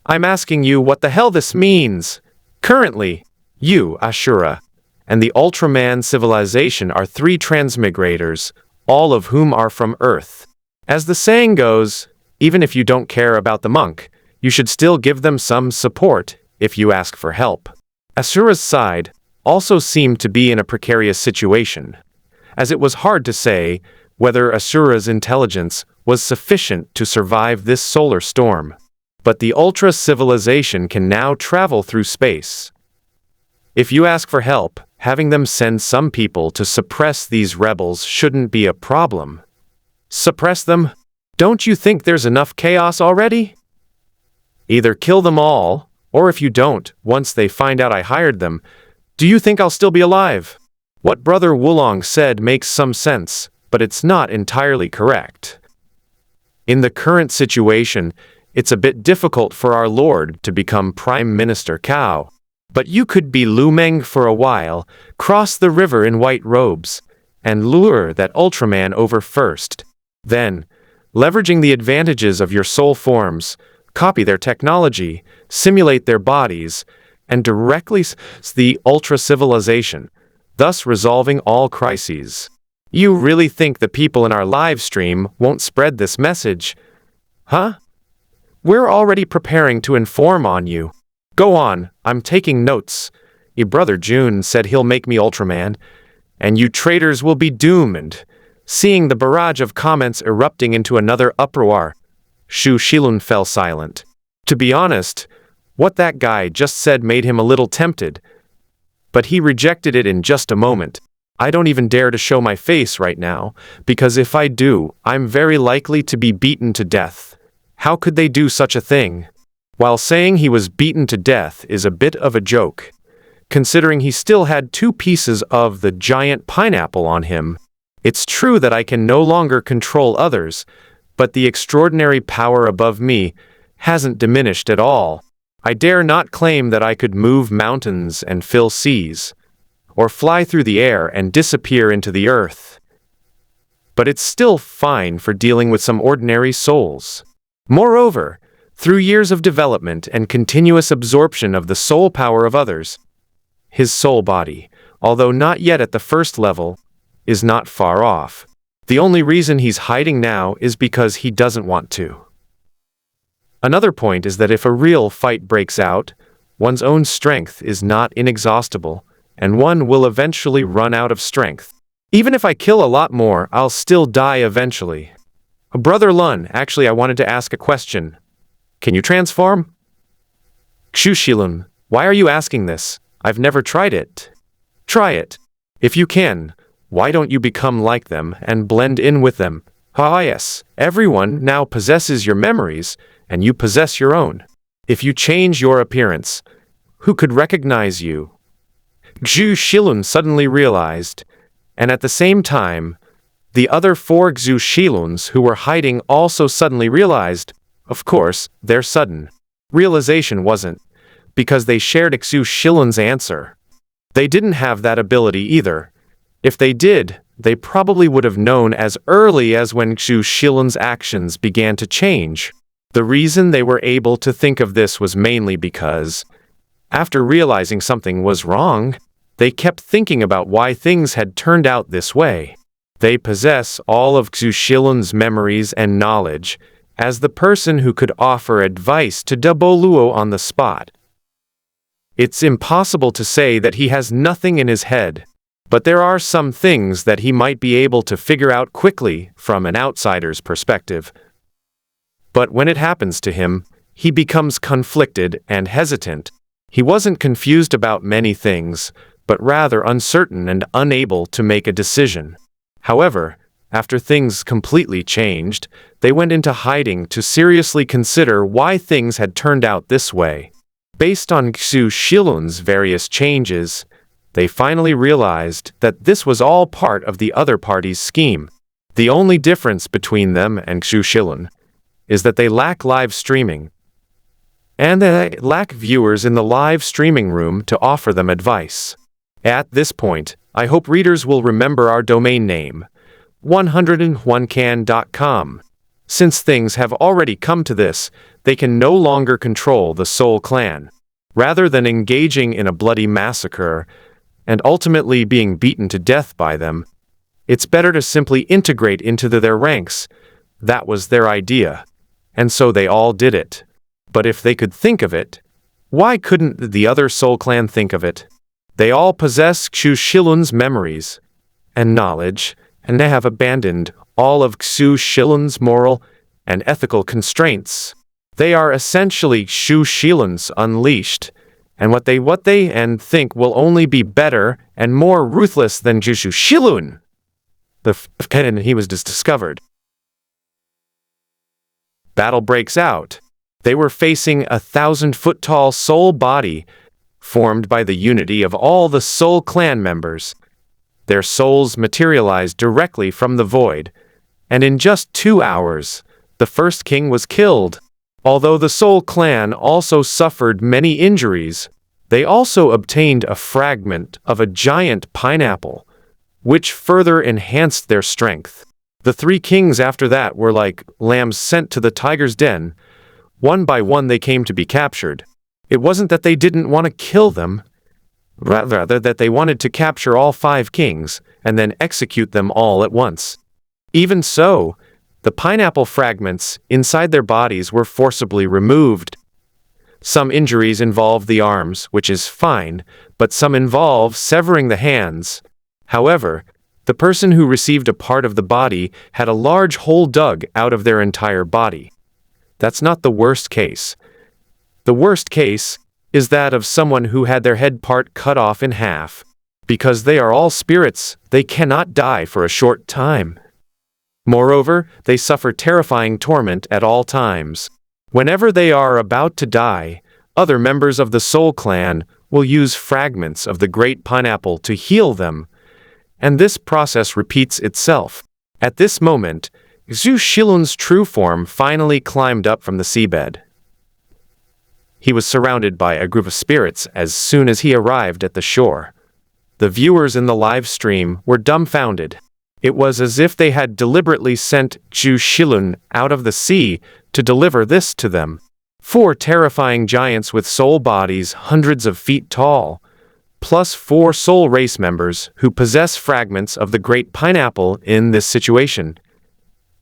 I'm asking you what the hell this means. Currently, you, Ashura, and the Ultraman civilization are 3 transmigrators, all of whom are from Earth. As the saying goes, even if you don't care about the monk, you should still give them some support if you ask for help. Asura's side also seemed to be in a precarious situation, as it was hard to say whether Asura's intelligence was sufficient to survive this solar storm. But the Ultra civilization can now travel through space. If you ask for help, having them send some people to suppress these rebels shouldn't be a problem. Suppress them? Don't you think there's enough chaos already? Either kill them all, or if you don't, once they find out I hired them, do you think I'll still be alive? What Brother Wulong said makes some sense, but it's not entirely correct. In the current situation, it's a bit difficult for our Lord to become Prime Minister Cao. But you could be Lu Meng for a while, cross the river in white robes, and lure that Ultraman over first. Then, leveraging the advantages of your soul forms, copy their technology, simulate their bodies, and directly the Ultra civilization, thus resolving all crises. You really think the people in our live stream won't spread this message? Huh? We're already preparing to inform on you. Go on, I'm taking notes. Your brother June said he'll make me Ultraman, and you traitors will be doomed. Seeing the barrage of comments erupting into another uproar, Xu Shilun fell silent. To be honest, what that guy just said made him a little tempted, but he rejected it in just a moment. I don't even dare to show my face right now, because if I do, I'm very likely to be beaten to death. How could they do such a thing? While saying he was beaten to death is a bit of a joke, considering he still had 2 pieces of the giant pineapple on him. It's true that I can no longer control others, but the extraordinary power above me hasn't diminished at all. I dare not claim that I could move mountains and fill seas, or fly through the air and disappear into the earth. But it's still fine for dealing with some ordinary souls. Moreover, through years of development and continuous absorption of the soul power of others, his soul body, although not yet at the first level, is not far off. The only reason he's hiding now is because he doesn't want to. Another point is that if a real fight breaks out, one's own strength is not inexhaustible, and one will eventually run out of strength. Even if I kill a lot more, I'll still die eventually. Brother Lun, actually I wanted to ask a question. Can you transform? Xushilun, why are you asking this? I've never tried it. Try it. If you can, why don't you become like them and blend in with them? Ah yes, everyone now possesses your memories, and you possess your own. If you change your appearance, who could recognize you? Xu Shilun suddenly realized, and at the same time, the other 4 Xu Shiluns who were hiding also suddenly realized. Of course, their sudden realization wasn't because they shared Xu Shilun's answer. They didn't have that ability either. If they did, they probably would have known as early as when Xu Shilun's actions began to change. The reason they were able to think of this was mainly because, after realizing something was wrong, they kept thinking about why things had turned out this way. They possess all of Xu Shilun's memories and knowledge, as the person who could offer advice to Daboluo on the spot. It's impossible to say that he has nothing in his head, but there are some things that he might be able to figure out quickly from an outsider's perspective. But when it happens to him, he becomes conflicted and hesitant. He wasn't confused about many things, but rather uncertain and unable to make a decision. However, after things completely changed, they went into hiding to seriously consider why things had turned out this way. Based on Xu Shilun's various changes, they finally realized that this was all part of the other party's scheme. The only difference between them and Xu Shilun is that they lack live streaming, and they lack viewers in the live streaming room to offer them advice. At this point, I hope readers will remember our domain name, 101can.com. Since things have already come to this, they can no longer control the Soul Clan. Rather than engaging in a bloody massacre, and ultimately being beaten to death by them, it's better to simply integrate into their ranks. That was their idea, and so they all did it. But if they could think of it, why couldn't the other Soul Clan think of it? They all possess Xu Shilun's memories and knowledge, and they have abandoned all of Xu Shilun's moral and ethical constraints. They are essentially Xu Shilun's unleashed, and what they think will only be better and more ruthless than Xu Shilun. And he was discovered. Battle breaks out. They were facing a 1,000-foot-tall soul body formed by the unity of all the Soul Clan members. Their souls materialized directly from the void, and in just 2 hours, the first king was killed. Although the Soul Clan also suffered many injuries, they also obtained a fragment of a giant pineapple, which further enhanced their strength. The 3 kings after that were like lambs sent to the tiger's den. One by one they came to be captured. It wasn't that they didn't want to kill them, rather that they wanted to capture all 5 kings and then execute them all at once. Even so, the pineapple fragments inside their bodies were forcibly removed. Some injuries involve the arms, which is fine, but some involve severing the hands. However, the person who received a part of the body had a large hole dug out of their entire body. That's not the worst case. The worst case is that of someone who had their head part cut off in half. Because they are all spirits, they cannot die for a short time. Moreover, they suffer terrifying torment at all times. Whenever they are about to die, other members of the Soul Clan will use fragments of the Great Pineapple to heal them, and this process repeats itself. At this moment, Xu Shilun's true form finally climbed up from the seabed. He was surrounded by a group of spirits as soon as he arrived at the shore. The viewers in the live stream were dumbfounded. It was as if they had deliberately sent Xu Shilun out of the sea to deliver this to them. 4 terrifying giants with soul bodies hundreds of feet tall, plus 4 soul race members who possess fragments of the Great Pineapple in this situation.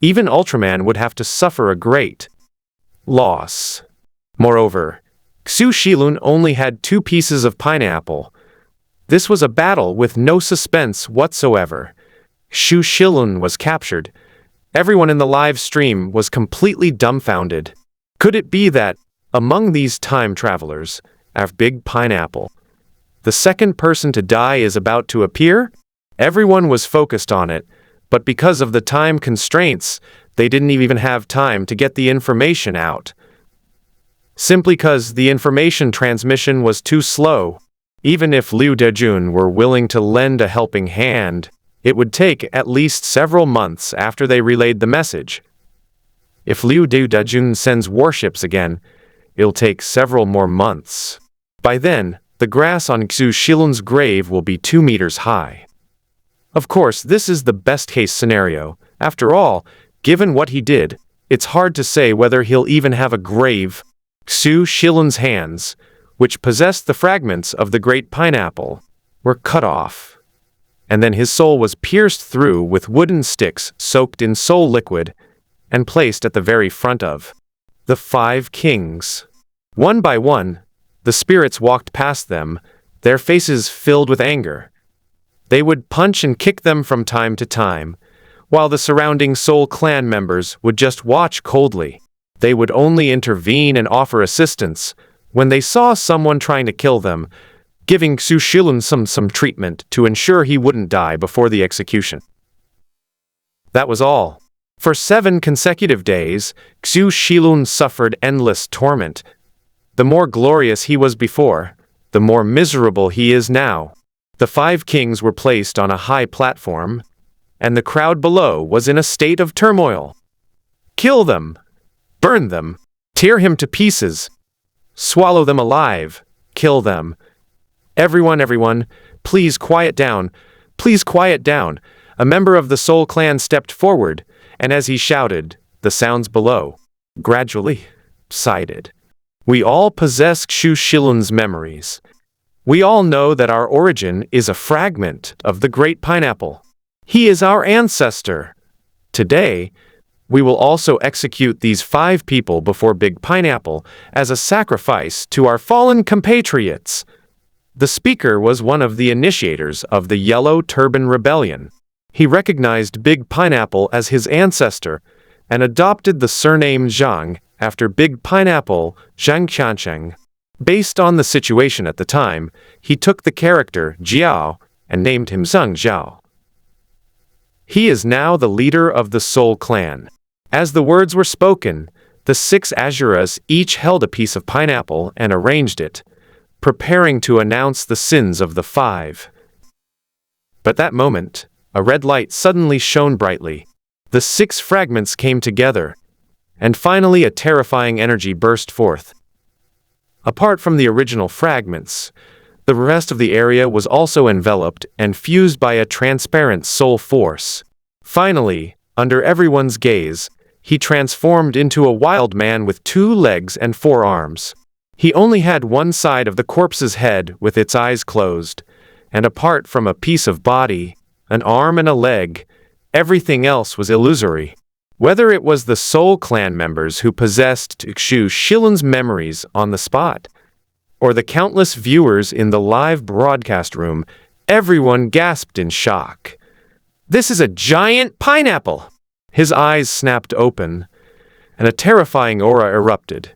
Even Ultraman would have to suffer a great loss. Moreover, Xu Shilun only had 2 pieces of pineapple. This was a battle with no suspense whatsoever. Xu Shilun was captured. Everyone in the live stream was completely dumbfounded. Could it be that, among these time travelers, our big pineapple, the second person to die is about to appear? Everyone was focused on it, but because of the time constraints, they didn't even have time to get the information out. Simply because the information transmission was too slow. Even if Liu Dejun were willing to lend a helping hand, it would take at least several months after they relayed the message. If Liu Dejun sends warships again, it'll take several more months. By then, the grass on Xu Shilun's grave will be 2 meters high. Of course, this is the best-case scenario. After all, given what he did, it's hard to say whether he'll even have a grave. Xu Shilun's hands, which possessed the fragments of the Great Pineapple, were cut off. And then his soul was pierced through with wooden sticks soaked in soul liquid and placed at the very front of the 5 kings. One by one, the spirits walked past them, their faces filled with anger. They would punch and kick them from time to time, while the surrounding Soul Clan members would just watch coldly. They would only intervene and offer assistance when they saw someone trying to kill them, giving Xu Shilun some treatment to ensure he wouldn't die before the execution. That was all. For 7 consecutive days, Xu Shilun suffered endless torment. The more glorious he was before, the more miserable he is now. The 5 kings were placed on a high platform, and the crowd below was in a state of turmoil. Kill them! Burn them! Tear him to pieces! Swallow them alive! Kill them! Everyone, please quiet down! Please quiet down! A member of the Soul Clan stepped forward, and as he shouted, the sounds below gradually subsided. We all possess Xu Shilun's memories. We all know that our origin is a fragment of the Great Pineapple. He is our ancestor. Today, we will also execute these 5 people before Big Pineapple as a sacrifice to our fallen compatriots. The speaker was one of the initiators of the Yellow Turban Rebellion. He recognized Big Pineapple as his ancestor and adopted the surname Zhang after Big Pineapple Zhang Qiancheng. Based on the situation at the time, he took the character Jiao and named him Zhang Zhao. He is now the leader of the Soul Clan. As the words were spoken, the 6 Asuras each held a piece of pineapple and arranged it, preparing to announce the sins of the 5. But that moment, a red light suddenly shone brightly. The 6 fragments came together, and finally a terrifying energy burst forth. Apart from the original fragments, the rest of the area was also enveloped and fused by a transparent soul force. Finally, under everyone's gaze, he transformed into a wild man with 2 legs and 4 arms. He only had one side of the corpse's head with its eyes closed, and apart from a piece of body, an arm and a leg, everything else was illusory. Whether it was the Soul Clan members who possessed Xu Shilun's memories on the spot, or the countless viewers in the live broadcast room, everyone gasped in shock. This is a giant pineapple! His eyes snapped open, and a terrifying aura erupted,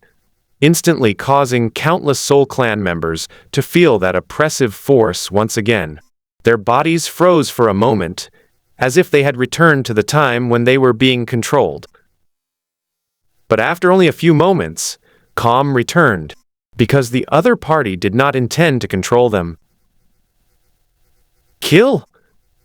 instantly causing countless Soul Clan members to feel that oppressive force once again. Their bodies froze for a moment, as if they had returned to the time when they were being controlled. But after only a few moments, calm returned, because the other party did not intend to control them. Kill!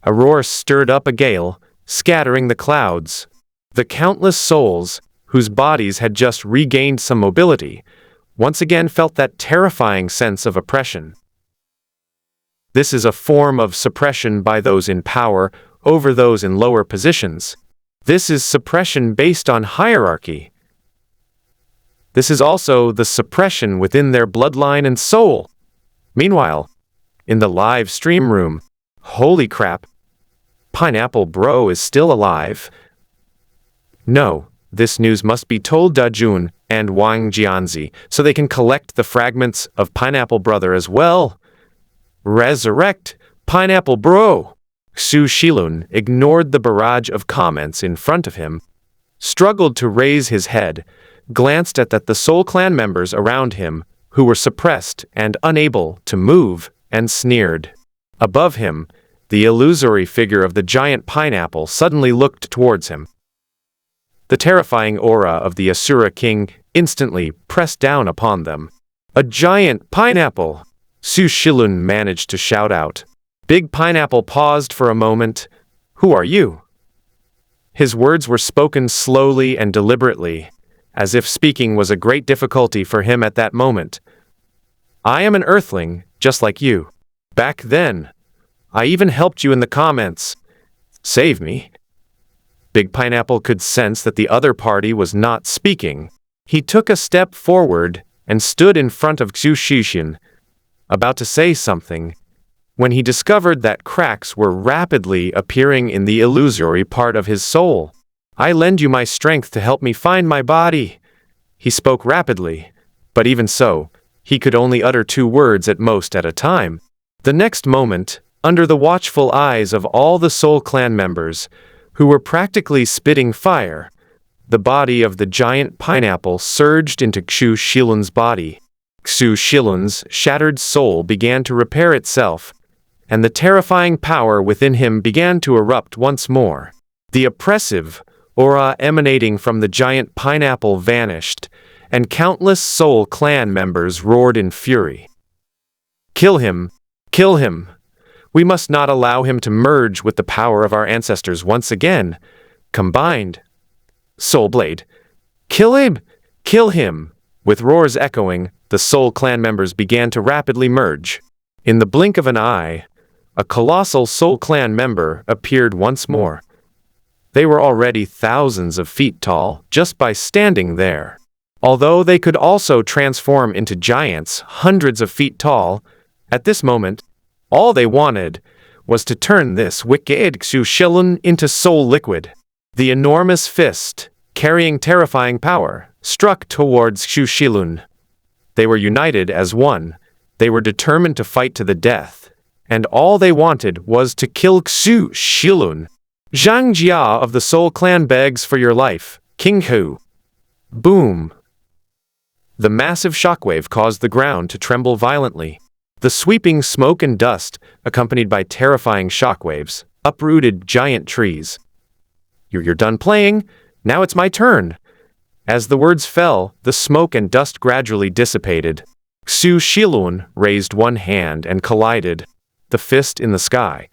A roar stirred up a gale, scattering the clouds. The countless souls, whose bodies had just regained some mobility, once again felt that terrifying sense of oppression. This is a form of suppression by those in power over those in lower positions. This is suppression based on hierarchy. This is also the suppression within their bloodline and soul. Meanwhile, in the live stream room, holy crap, Pineapple Bro is still alive. No, this news must be told Dajun and Wang Jianzi so they can collect the fragments of Pineapple Brother as well. Resurrect Pineapple Bro! Xu Shilun ignored the barrage of comments in front of him, struggled to raise his head, glanced at the Soul Clan members around him who were suppressed and unable to move, and sneered. Above him, the illusory figure of the giant pineapple suddenly looked towards him. The terrifying aura of the Asura king instantly pressed down upon them. A giant pineapple! Xu Shilun managed to shout out. Big Pineapple paused for a moment. Who are you? His words were spoken slowly and deliberately, as if speaking was a great difficulty for him at that moment. I am an earthling, just like you. Back then, I even helped you in the comments. Save me. Big Pineapple could sense that the other party was not speaking. He took a step forward and stood in front of Xu Shixin, about to say something, when he discovered that cracks were rapidly appearing in the illusory part of his soul. I lend you my strength to help me find my body. He spoke rapidly, but even so, he could only utter 2 words at most at a time. The next moment, under the watchful eyes of all the Soul Clan members, who were practically spitting fire, the body of the giant pineapple surged into Xu Shilun's body. Xu Shilun's shattered soul began to repair itself, and the terrifying power within him began to erupt once more. The oppressive aura emanating from the giant pineapple vanished, and countless Soul Clan members roared in fury. Kill him! Kill him! We must not allow him to merge with the power of our ancestors once again. Combined. Soul Blade! Kill him! Kill him! With roars echoing, the Soul Clan members began to rapidly merge. In the blink of an eye, a colossal Soul Clan member appeared once more. They were already thousands of feet tall just by standing there. Although they could also transform into giants hundreds of feet tall, at this moment, all they wanted was to turn this wicked Xu Shilun into soul liquid. The enormous fist, carrying terrifying power, struck towards Xu Shilun. They were united as one. They were determined to fight to the death, and all they wanted was to kill Xu Shilun. Zhang Jia of the Soul Clan begs for your life, King Hu. Boom! The massive shockwave caused the ground to tremble violently. The sweeping smoke and dust, accompanied by terrifying shockwaves, uprooted giant trees. You're done playing? Now it's my turn. As the words fell, the smoke and dust gradually dissipated. Xu Shilun raised one hand and collided the fist in the sky.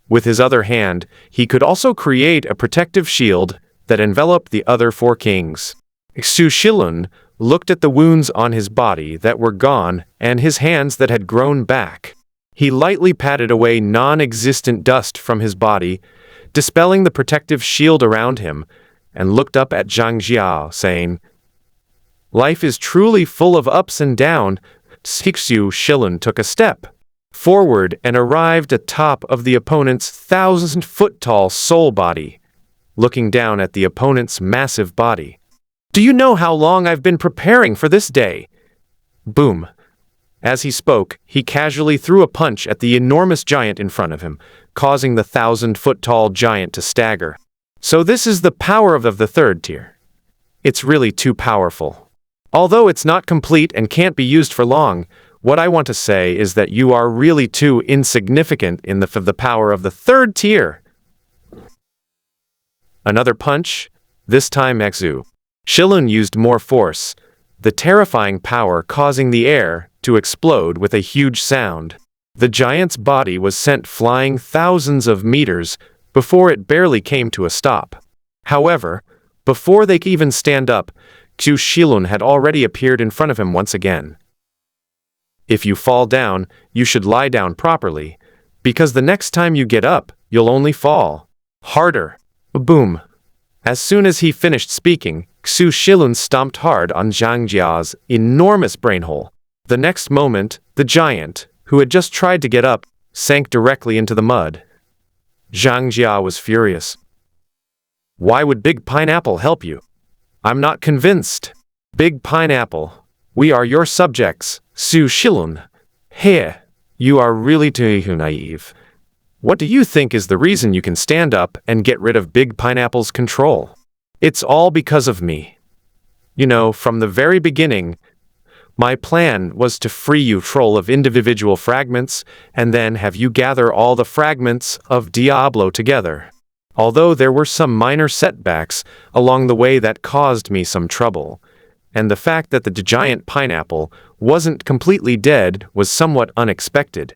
With his other hand, he could also create a protective shield that enveloped the other 4 kings. Xu Shilun looked at the wounds on his body that were gone and his hands that had grown back. He lightly patted away non-existent dust from his body, dispelling the protective shield around him, and looked up at Zhang Jia, saying, Life is truly full of ups and downs. Xu Shilun took a step forward and arrived atop of the opponent's 1,000-foot-tall soul body, looking down at the opponent's massive body. Do you know how long I've been preparing for this day? Boom. As he spoke, he casually threw a punch at the enormous giant in front of him, causing the 1,000-foot-tall giant to stagger. So this is the power of the 3rd tier. It's really too powerful. Although it's not complete and can't be used for long, what I want to say is that you are really too insignificant in the power of the 3rd tier. Another punch, this time Xu Shilun used more force, the terrifying power causing the air to explode with a huge sound. The giant's body was sent flying thousands of meters before it barely came to a stop. However, before they could even stand up, Xu Shilun had already appeared in front of him once again. If you fall down, you should lie down properly, because the next time you get up, you'll only fall harder. Boom. As soon as he finished speaking, Xu Shilun stomped hard on Zhang Jia's enormous brain hole. The next moment, the giant, who had just tried to get up, sank directly into the mud. Zhang Jia was furious. Why would Big Pineapple help you? I'm not convinced. Big Pineapple, we are your subjects, Xu Shilun. Hey, you are really too naive. What do you think is the reason you can stand up and get rid of Big Pineapple's control? It's all because of me. You know, from the very beginning, my plan was to free you troll of individual fragments and then have you gather all the fragments of Diablo together. Although there were some minor setbacks along the way that caused me some trouble, and the fact that the giant pineapple wasn't completely dead was somewhat unexpected.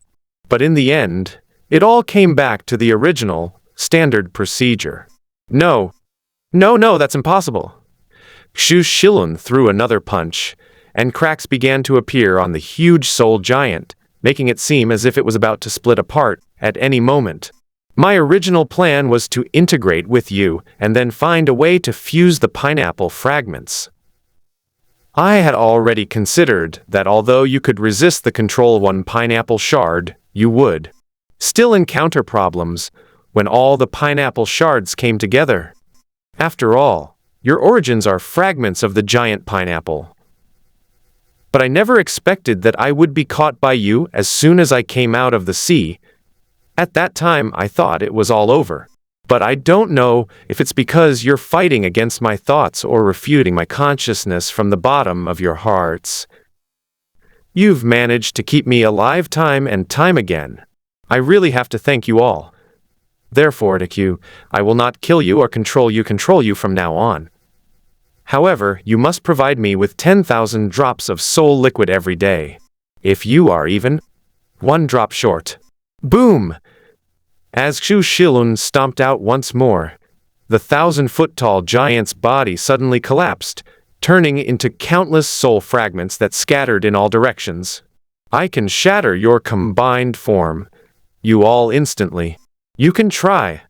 But in the end, it all came back to the original, standard procedure. No, that's impossible. Xu Shilun threw another punch, and cracks began to appear on the huge soul giant, making it seem as if it was about to split apart at any moment. My original plan was to integrate with you and then find a way to fuse the pineapple fragments. I had already considered that although you could resist the Control 1 pineapple shard, you would still encounter problems when all the pineapple shards came together. After all, your origins are fragments of the giant pineapple. But I never expected that I would be caught by you as soon as I came out of the sea. At that time, I thought it was all over. But I don't know if it's because you're fighting against my thoughts or refuting my consciousness from the bottom of your hearts. You've managed to keep me alive time and time again. I really have to thank you all. Therefore, Q, I will not kill you or control you from now on. However, you must provide me with 10,000 drops of soul liquid every day. If you are even 1 drop short. Boom! As Xu Shilun stomped out once more, the 1,000-foot-tall giant's body suddenly collapsed, turning into countless soul fragments that scattered in all directions. I can shatter your combined form. You all instantly. You can try.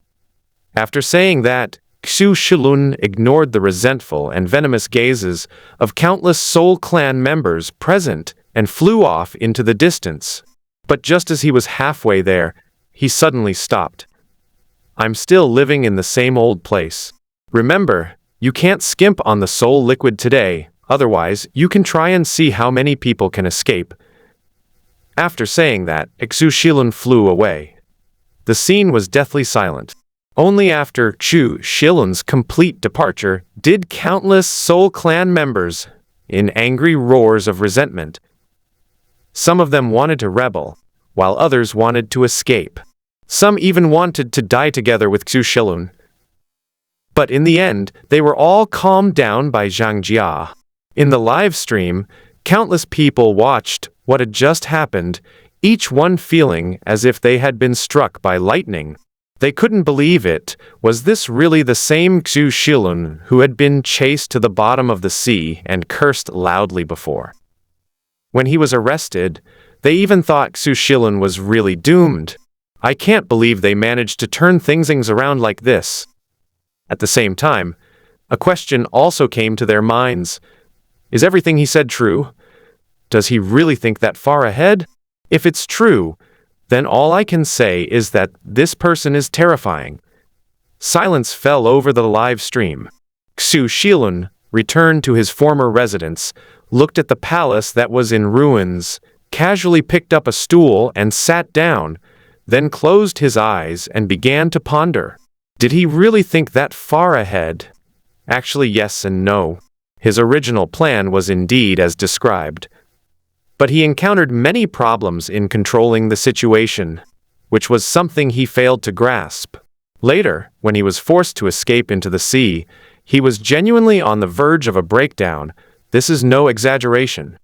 After saying that, Xu Shilun ignored the resentful and venomous gazes of countless Soul Clan members present and flew off into the distance. But just as he was halfway there, he suddenly stopped. I'm still living in the same old place. Remember, you can't skimp on the soul liquid today, otherwise you can try and see how many people can escape. After saying that, Xu Shilun flew away. The scene was deathly silent. Only after Xu Shilun's complete departure did countless Soul Clan members, in angry roars of resentment. Some of them wanted to rebel, while others wanted to escape. Some even wanted to die together with Xu Shilun. But in the end, they were all calmed down by Zhang Jia. In the live stream, countless people watched what had just happened, each one feeling as if they had been struck by lightning. They couldn't believe it. Was this really the same Xu Shilun who had been chased to the bottom of the sea and cursed loudly before? When he was arrested, they even thought Xu Shilun was really doomed. I can't believe they managed to turn things around like this. At the same time, a question also came to their minds. Is everything he said true? Does he really think that far ahead? If it's true, then all I can say is that this person is terrifying. Silence fell over the live stream. Xu Shilun returned to his former residence, looked at the palace that was in ruins, casually picked up a stool and sat down, then closed his eyes and began to ponder. Did he really think that far ahead? Actually, yes and no. His original plan was indeed as described. But he encountered many problems in controlling the situation, which was something he failed to grasp. Later, when he was forced to escape into the sea, he was genuinely on the verge of a breakdown. This is no exaggeration.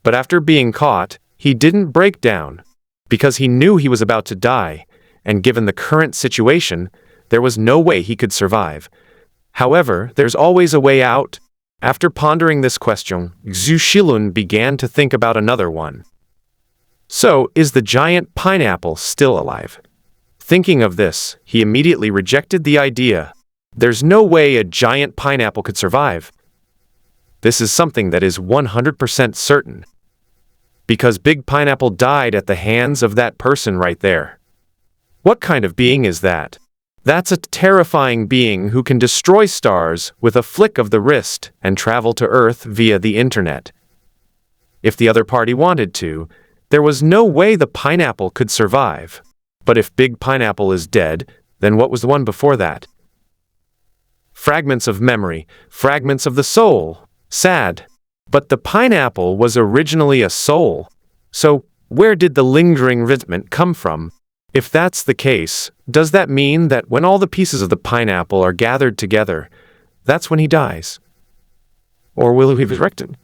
But after being caught, he didn't break down, because he knew he was about to die, and given the current situation, there was no way he could survive. However, there's always a way out. After pondering this question, Xu Shilun began to think about another one. So, is the giant pineapple still alive? Thinking of this, he immediately rejected the idea. There's no way a giant pineapple could survive. This is something that is 100% certain. Because Big Pineapple died at the hands of that person right there. What kind of being is that? That's a terrifying being who can destroy stars with a flick of the wrist and travel to Earth via the internet. If the other party wanted to, there was no way the pineapple could survive. But if Big Pineapple is dead, then what was the one before that? Fragments of memory, fragments of the soul. Sad. But the pineapple was originally a soul. So, where did the lingering resentment come from? If that's the case, does that mean that when all the pieces of the pineapple are gathered together, that's when he dies? Or will he be resurrected?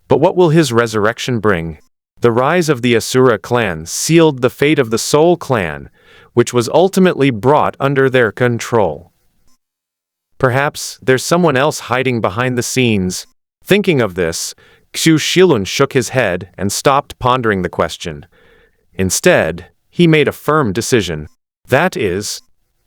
But what will his resurrection bring? The rise of the Asura clan sealed the fate of the Soul clan, which was ultimately brought under their control. Perhaps there's someone else hiding behind the scenes. Thinking of this, Xu Shilun shook his head and stopped pondering the question. Instead, he made a firm decision. That is,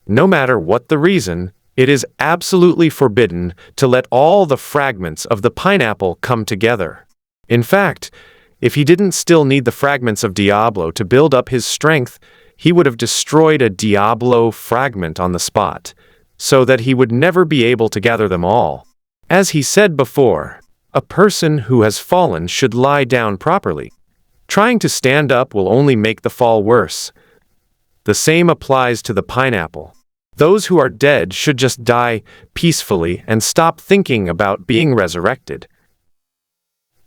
no matter what the reason, it is absolutely forbidden to let all the fragments of the pineapple come together. In fact, if he didn't still need the fragments of Diablo to build up his strength, he would have destroyed a Diablo fragment on the spot, so that he would never be able to gather them all. As he said before, a person who has fallen should lie down properly. Trying to stand up will only make the fall worse. The same applies to the pineapple. Those who are dead should just die peacefully and stop thinking about being resurrected.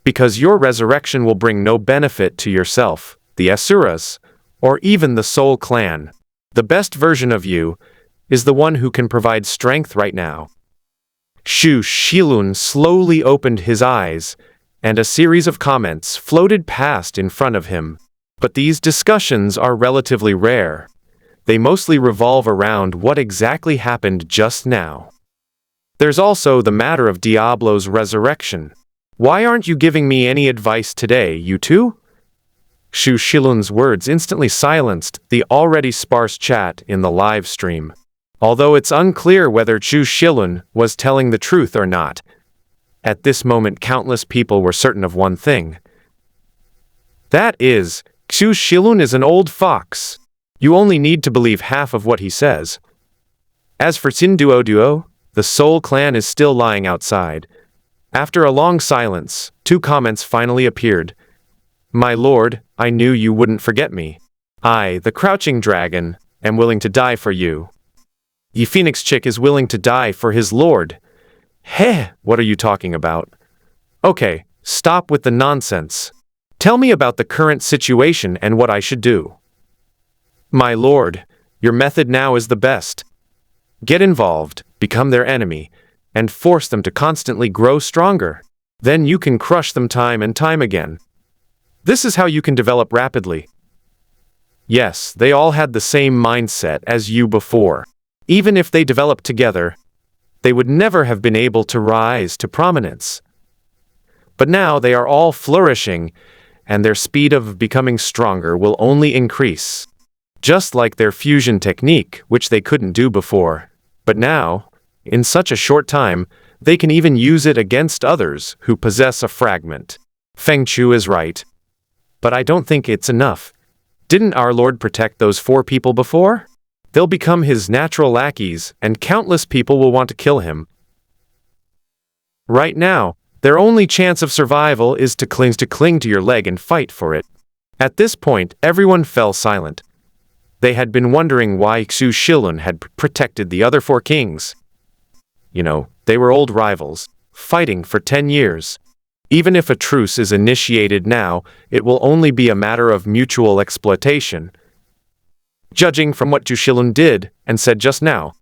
Because your resurrection will bring no benefit to yourself, the Asuras, or even the Soul clan. The best version of you is the one who can provide strength right now. Xu Shilun slowly opened his eyes, and a series of comments floated past in front of him. But these discussions are relatively rare. They mostly revolve around what exactly happened just now. There's also the matter of Diablo's resurrection. Why aren't you giving me any advice today, you two? Xu Shilun's words instantly silenced the already sparse chat in the live stream. Although it's unclear whether Xu Shilun was telling the truth or not, at this moment countless people were certain of one thing. That is, Xu Shilun is an old fox. You only need to believe half of what he says. As for Xin Duo, the Soul clan is still lying outside. After a long silence, two comments finally appeared. My lord, I knew you wouldn't forget me. I, the crouching dragon, am willing to die for you. Ye Phoenix Chick is willing to die for his lord. Heh, what are you talking about? Okay, stop with the nonsense. Tell me about the current situation and what I should do. My lord, your method now is the best. Get involved, become their enemy, and force them to constantly grow stronger. Then you can crush them time and time again. This is how you can develop rapidly. Yes, they all had the same mindset as you before. Even if they developed together, they would never have been able to rise to prominence. But now they are all flourishing, and their speed of becoming stronger will only increase. Just like their fusion technique, which they couldn't do before. But now, in such a short time, they can even use it against others who possess a fragment. Feng Chu is right. But I don't think it's enough. Didn't our Lord protect those 4 people before? They'll become his natural lackeys, and countless people will want to kill him. Right now, their only chance of survival is to cling to your leg and fight for it. At this point, everyone fell silent. They had been wondering why Xu Shilun had protected the other 4 kings. You know, they were old rivals, fighting for 10 years. Even if a truce is initiated now, it will only be a matter of mutual exploitation. Judging from what Xu Shilun did and said just now,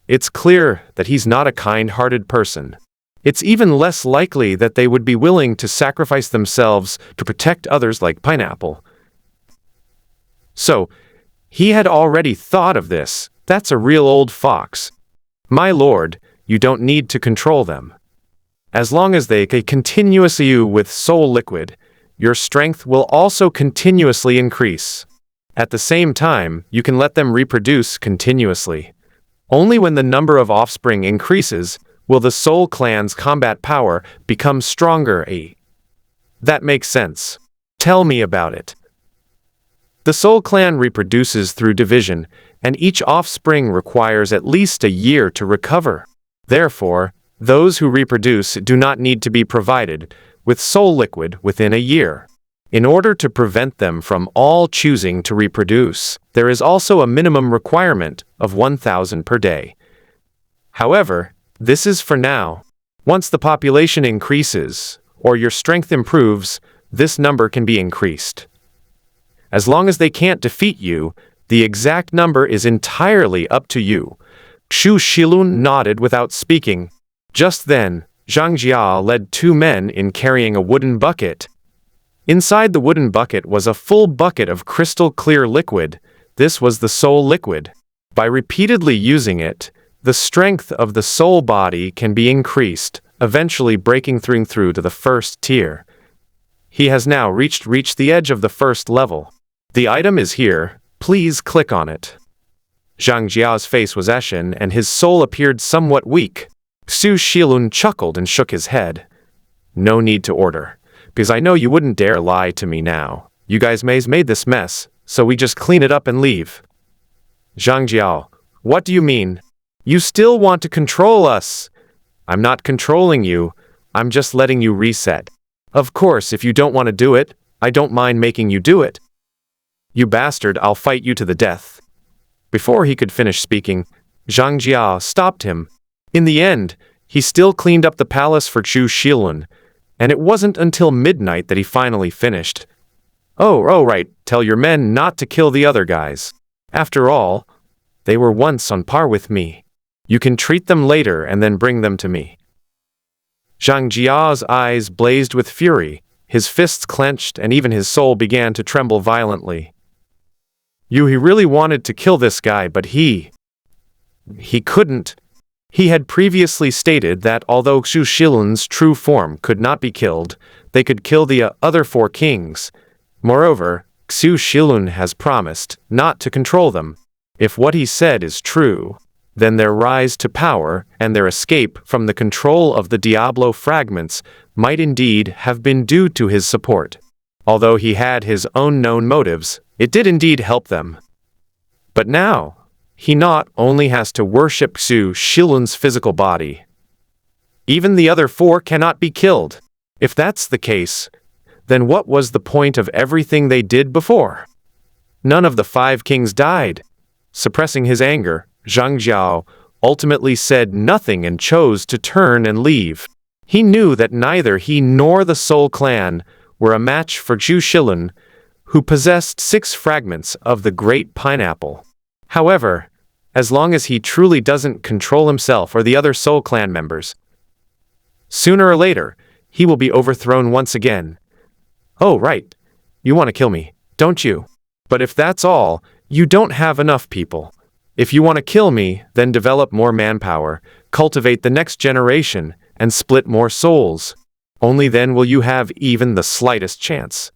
it's clear that he's not a kind-hearted person. It's even less likely that they would be willing to sacrifice themselves to protect others like Pineapple. So, he had already thought of this. That's a real old fox. My lord, you don't need to control them. As long as they can continuously with soul liquid, your strength will also continuously increase. At the same time, you can let them reproduce continuously. Only when the number of offspring increases will the Soul Clan's combat power become stronger. That makes sense. Tell me about it. The Soul Clan reproduces through division, and each offspring requires at least a year to recover. Therefore, those who reproduce do not need to be provided with soul liquid within a year. In order to prevent them from all choosing to reproduce, there is also a minimum requirement of 1,000 per day. However, this is for now. Once the population increases, or your strength improves, this number can be increased. As long as they can't defeat you, the exact number is entirely up to you. Xu Shilun nodded without speaking. Just then, Zhang Jia led two men in carrying a wooden bucket. Inside the wooden bucket was a full bucket of crystal-clear liquid. This was the soul liquid. By repeatedly using it, the strength of the soul body can be increased, eventually breaking through to the first tier. He has now reached the edge of the first level. The item is here, please click on it. Zhang Jia's face was ashen and his soul appeared somewhat weak. Xu Shilun chuckled and shook his head. No need to order, because I know you wouldn't dare lie to me now. You guys made this mess, so we just clean it up and leave. Zhang Jiao, what do you mean? You still want to control us? I'm not controlling you, I'm just letting you reset. Of course, if you don't want to do it, I don't mind making you do it. You bastard, I'll fight you to the death. Before he could finish speaking, Zhang Jia stopped him. In the end, he still cleaned up the palace for Xu Shilun, and it wasn't until midnight that he finally finished. Oh, right, tell your men not to kill the other guys. After all, they were once on par with me. You can treat them later and then bring them to me. Zhang Jia's eyes blazed with fury, his fists clenched and even his soul began to tremble violently. He really wanted to kill this guy, but he couldn't. He had previously stated that although Xu Shilun's true form could not be killed, they could kill the other four kings. Moreover, Xu Shilun has promised not to control them. If what he said is true, then their rise to power and their escape from the control of the Diablo fragments might indeed have been due to his support. Although he had his own known motives, it did indeed help them. But now, he not only has to worship Xu Shilun's physical body. Even the other four cannot be killed. If that's the case, then what was the point of everything they did before? None of the five kings died. Suppressing his anger, Zhang Jiao ultimately said nothing and chose to turn and leave. He knew that neither he nor the Soul Clan were a match for Xu Shilun, who possessed 6 fragments of the Great Pineapple. However, as long as he truly doesn't control himself or the other Soul Clan members, sooner or later, he will be overthrown once again. Oh, right. You want to kill me, don't you? But if that's all, you don't have enough people. If you want to kill me, then develop more manpower, cultivate the next generation, and split more souls. Only then will you have even the slightest chance.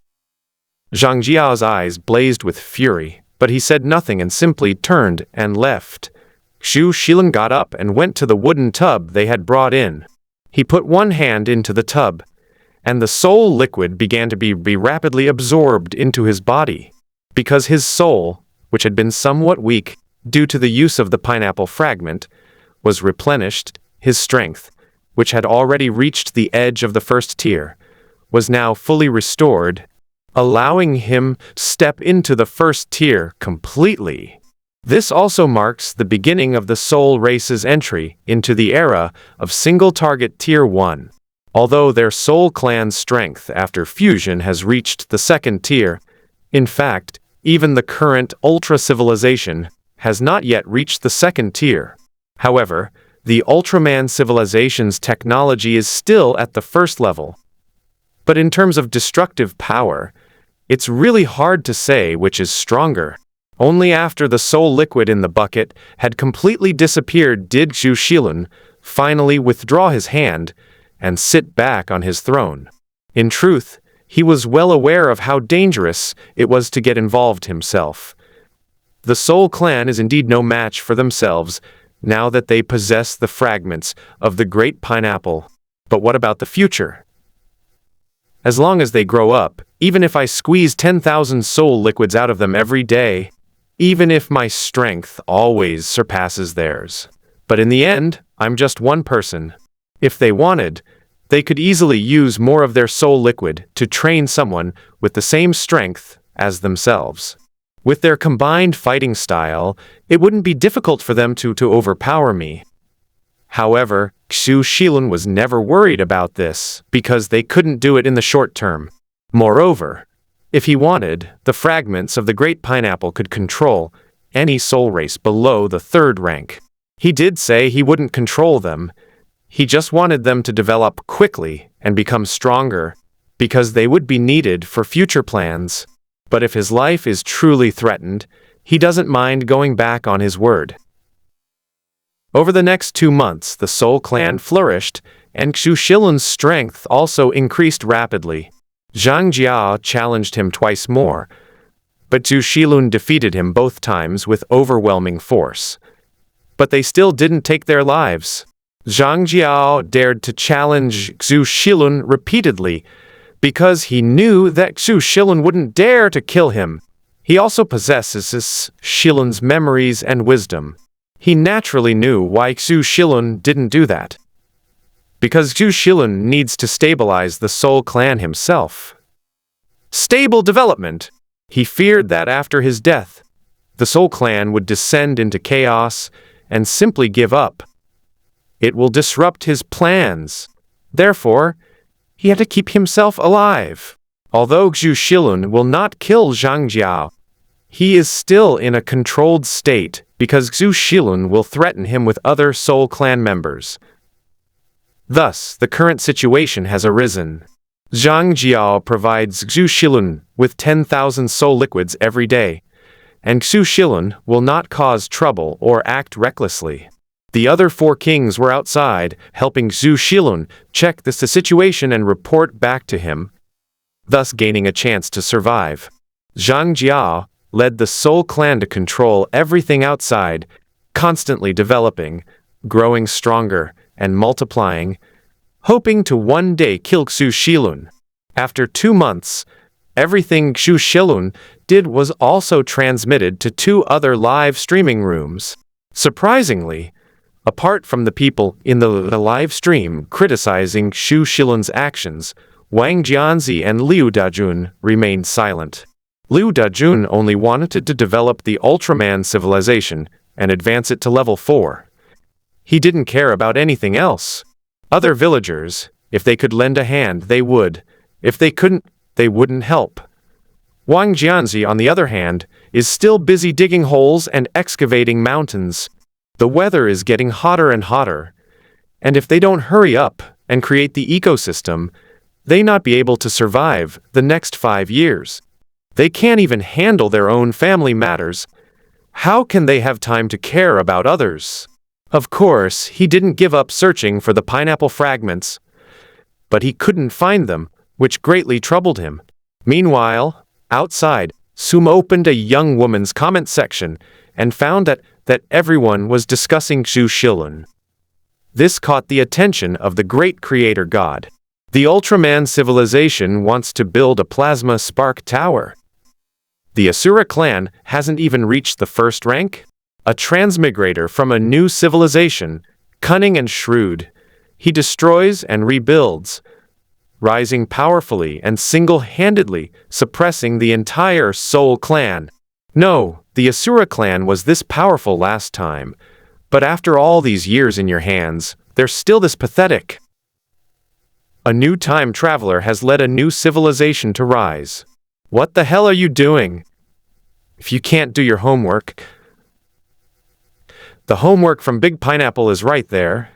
Zhang Jiao's eyes blazed with fury, but he said nothing and simply turned and left. Xu Shilun got up and went to the wooden tub they had brought in. He put one hand into the tub, and the soul liquid began to be rapidly absorbed into his body. Because his soul, which had been somewhat weak due to the use of the pineapple fragment, was replenished, his strength, which had already reached the edge of the first tier, was now fully restored, allowing him to step into the first tier completely. This also marks the beginning of the Soul Race's entry into the era of single-target Tier 1. Although their Soul Clan's strength after fusion has reached the second tier, in fact, even the current Ultra Civilization has not yet reached the second tier. However, the Ultraman Civilization's technology is still at the first level. But in terms of destructive power, it's really hard to say which is stronger. Only after the soul liquid in the bucket had completely disappeared did Xu Shilun finally withdraw his hand and sit back on his throne. In truth, He was well aware of how dangerous it was to get involved himself. The Soul Clan is indeed no match for themselves, now that they possess the fragments of the Great Pineapple. But what about the future? As long as they grow up, even if I squeeze 10,000 soul liquids out of them every day, even if my strength always surpasses theirs. But in the end, I'm just one person. If they wanted, they could easily use more of their soul liquid to train someone with the same strength as themselves. With their combined fighting style, it wouldn't be difficult for them to overpower me. However, Xu Shilun was never worried about this, because they couldn't do it in the short term. Moreover, if he wanted, the fragments of the Great Pineapple could control any soul race below the 3rd rank. He did say he wouldn't control them. He just wanted them to develop quickly and become stronger, because they would be needed for future plans. But if his life is truly threatened, he doesn't mind going back on his word. Over the next 2 months, the Soul Clan flourished, and Xu Shilun's strength also increased rapidly. Zhang Jiao challenged him twice more, but Xu Shilun defeated him both times with overwhelming force. But they still didn't take their lives. Zhang Jiao dared to challenge Xu Shilun repeatedly, because he knew that Xu Shilun wouldn't dare to kill him. He also possesses Shilun's memories and wisdom. He naturally knew why Xu Shilun didn't do that. Because Xu Shilun needs to stabilize the Soul Clan himself. Stable development! He feared that after his death, the Soul Clan would descend into chaos and simply give up. It will disrupt his plans. Therefore, he had to keep himself alive. Although Xu Shilun will not kill Zhang Jiao, he is still in a controlled state because Xu Shilun will threaten him with other Soul Clan members. Thus, the current situation has arisen. Zhang Jiao provides Xu Shilun with 10,000 soul liquids every day, and Xu Shilun will not cause trouble or act recklessly. The other 4 kings were outside, helping Xu Shilun check the situation and report back to him, thus gaining a chance to survive. Zhang Jiao led the Soul Clan to control everything outside, constantly developing, growing stronger, and multiplying, hoping to one day kill Xu Shilun. After 2 months, everything Xu Shilun did was also transmitted to 2 other live streaming rooms. Surprisingly, apart from the people in the live stream criticizing Xu Shilun's actions, Wang Jianzi and Liu Dajun remained silent. Liu Dajun only wanted to develop the Ultraman civilization and advance it to level 4. He didn't care about anything else. Other villagers, if they could lend a hand, they would. If they couldn't, they wouldn't help. Wang Jianzi, on the other hand, is still busy digging holes and excavating mountains. The weather is getting hotter and hotter, and if they don't hurry up and create the ecosystem, they not be able to survive the next 5 years. They can't even handle their own family matters. How can they have time to care about others? Of course, he didn't give up searching for the pineapple fragments, but he couldn't find them, which greatly troubled him. Meanwhile, outside, Sum opened a young woman's comment section and found that everyone was discussing Xu Shilun. This caught the attention of the great creator god. The Ultraman civilization wants to build a plasma spark tower. The Asura clan hasn't even reached the 1st rank? A transmigrator from a new civilization, cunning and shrewd, he destroys and rebuilds, rising powerfully and single-handedly suppressing the entire Soul Clan. No, the Asura clan was this powerful last time, but after all these years in your hands, they're still this pathetic. A new time traveler has led a new civilization to rise. What the hell are you doing? If you can't do your homework, the homework from Big Pineapple is right there.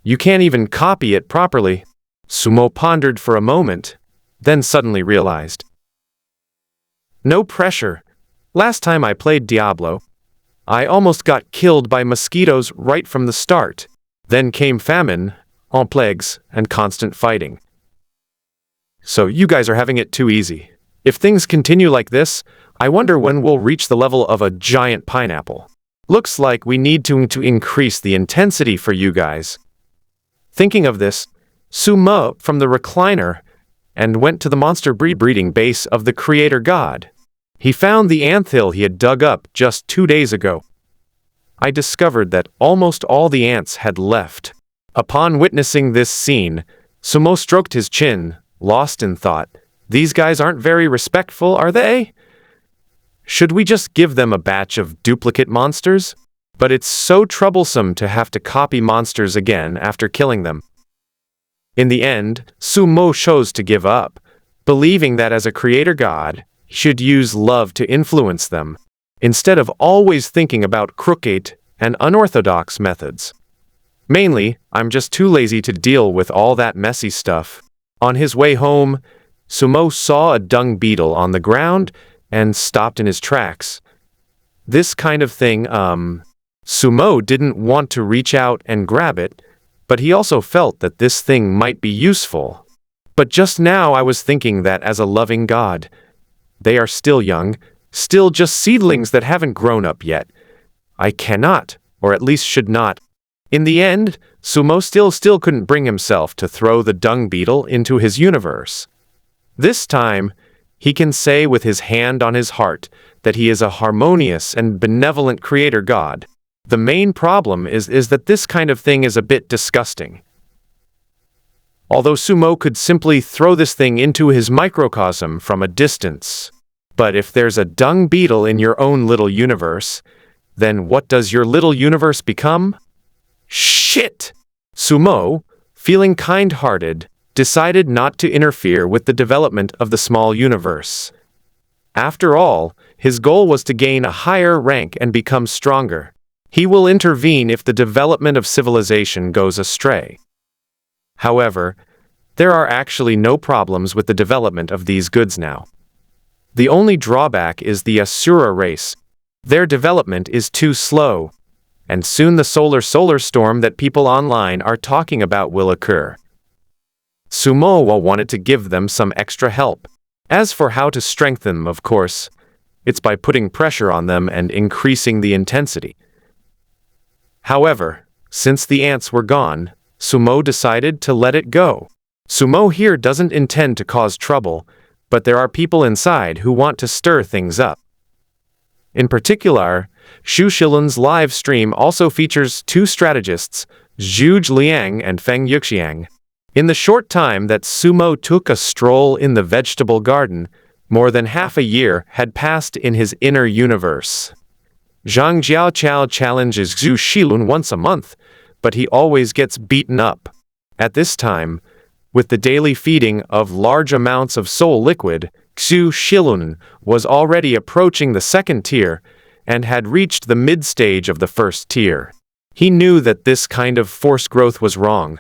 You can't even copy it properly. Sumo pondered for a moment, then suddenly realized. No pressure. Last time I played Diablo, I almost got killed by mosquitoes right from the start. Then came famine, plagues, and constant fighting. So you guys are having it too easy. If things continue like this, I wonder when we'll reach the level of a giant pineapple. Looks like we need to increase the intensity for you guys. Thinking of this, Sumo from the recliner and went to the monster breeding base of the creator god. He found the anthill he had dug up just 2 days ago. I discovered that almost all the ants had left. Upon witnessing this scene, Sumo stroked his chin, lost in thought. These guys aren't very respectful, are they? Should we just give them a batch of duplicate monsters? But it's so troublesome to have to copy monsters again after killing them. In the end, Sumo chose to give up, believing that as a creator god, he should use love to influence them, instead of always thinking about crooked and unorthodox methods. Mainly, I'm just too lazy to deal with all that messy stuff. On his way home, Sumo saw a dung beetle on the ground and stopped in his tracks. This kind of thing, Sumo didn't want to reach out and grab it, but he also felt that this thing might be useful. But just now I was thinking that as a loving god, they are still young, still just seedlings that haven't grown up yet. I cannot, or at least should not. In the end, Sumo still couldn't bring himself to throw the dung beetle into his universe. This time, he can say with his hand on his heart that he is a harmonious and benevolent creator god. The main problem is that this kind of thing is a bit disgusting. Although Sumo could simply throw this thing into his microcosm from a distance. But if there's a dung beetle in your own little universe, then what does your little universe become? Shit! Sumo, feeling kind-hearted, decided not to interfere with the development of the small universe. After all, his goal was to gain a higher rank and become stronger. He will intervene if the development of civilization goes astray. However, there are actually no problems with the development of these goods now. The only drawback is the Asura race. Their development is too slow, and soon the solar storm that people online are talking about will occur. Sumo wanted to give them some extra help. As for how to strengthen them, of course, it's by putting pressure on them and increasing the intensity. However, since the ants were gone, Sumo decided to let it go. Sumo here doesn't intend to cause trouble, but there are people inside who want to stir things up. In particular, Xu Shilun's live stream also features 2 strategists, Zhu Liang and Feng Yuxiang. In the short time that Sumo took a stroll in the vegetable garden, more than half a year had passed in his inner universe. Zhang Jiaoqiao challenges Xu Shilun once a month, but he always gets beaten up. At this time, with the daily feeding of large amounts of soul liquid, Xu Shilun was already approaching the 2nd tier and had reached the mid-stage of the 1st tier. He knew that this kind of force growth was wrong.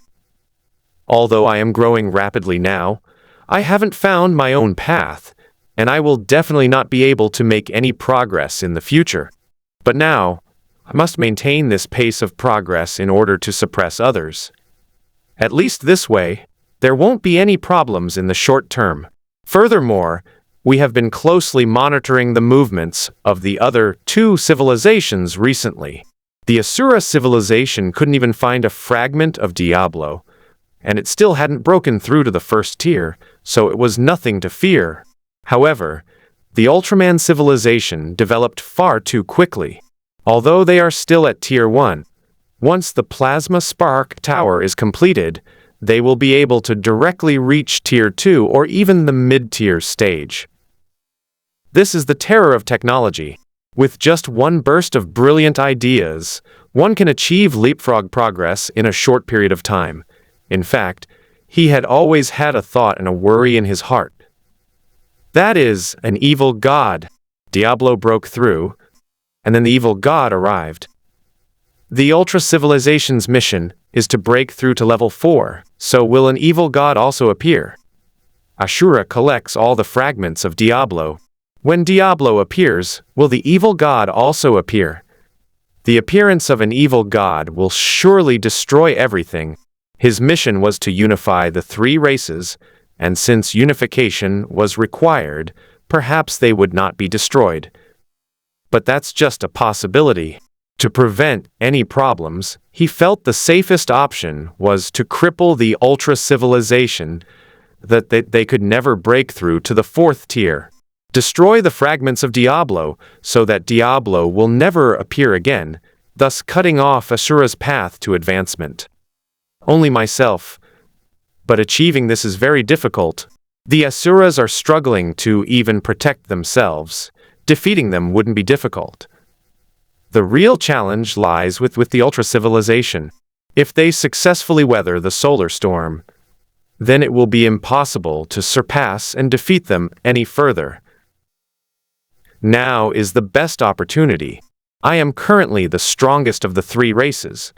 Although I am growing rapidly now, I haven't found my own path, and I will definitely not be able to make any progress in the future. But now, I must maintain this pace of progress in order to suppress others. At least this way, there won't be any problems in the short term. Furthermore, we have been closely monitoring the movements of the other 2 civilizations recently. The Asura civilization couldn't even find a fragment of Diablo, and it still hadn't broken through to the 1st tier, so it was nothing to fear. However, the Ultraman civilization developed far too quickly. Although they are still at Tier 1, once the Plasma Spark Tower is completed, they will be able to directly reach Tier 2 or even the mid-tier stage. This is the terror of technology. With just one burst of brilliant ideas, one can achieve leapfrog progress in a short period of time. In fact, he had always had a thought and a worry in his heart. That is, an evil god. Diablo broke through, and then the evil god arrived. The Ultra Civilization's mission is to break through to level 4, so will an evil god also appear? Ashura collects all the fragments of Diablo. When Diablo appears, will the evil god also appear? The appearance of an evil god will surely destroy everything. His mission was to unify the 3 races, and since unification was required, perhaps they would not be destroyed. But that's just a possibility. To prevent any problems, he felt the safest option was to cripple the ultra-civilization that they could never break through to the fourth tier. Destroy the fragments of Diablo so that Diablo will never appear again, thus cutting off Asura's path to advancement. Only myself. But achieving this is very difficult. The Asuras are struggling to even protect themselves. Defeating them wouldn't be difficult. The real challenge lies with the ultra-civilization. If they successfully weather the solar storm, then it will be impossible to surpass and defeat them any further. Now is the best opportunity. I am currently the strongest of the three races.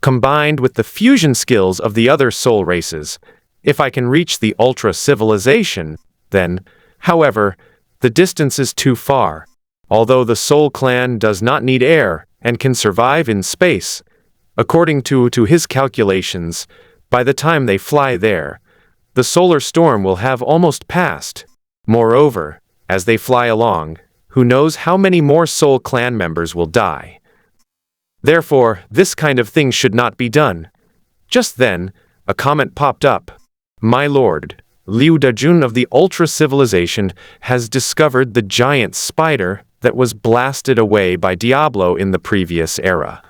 Combined with the fusion skills of the other soul races, if I can reach the ultra-civilization, then, however, the distance is too far. Although the Soul Clan does not need air and can survive in space, according to his calculations, by the time they fly there, the solar storm will have almost passed. Moreover, as they fly along, who knows how many more Soul Clan members will die. Therefore, this kind of thing should not be done. Just then, a comment popped up. My lord, Liu Dajun of the Ultra-Civilization has discovered the giant spider that was blasted away by Diablo in the previous era.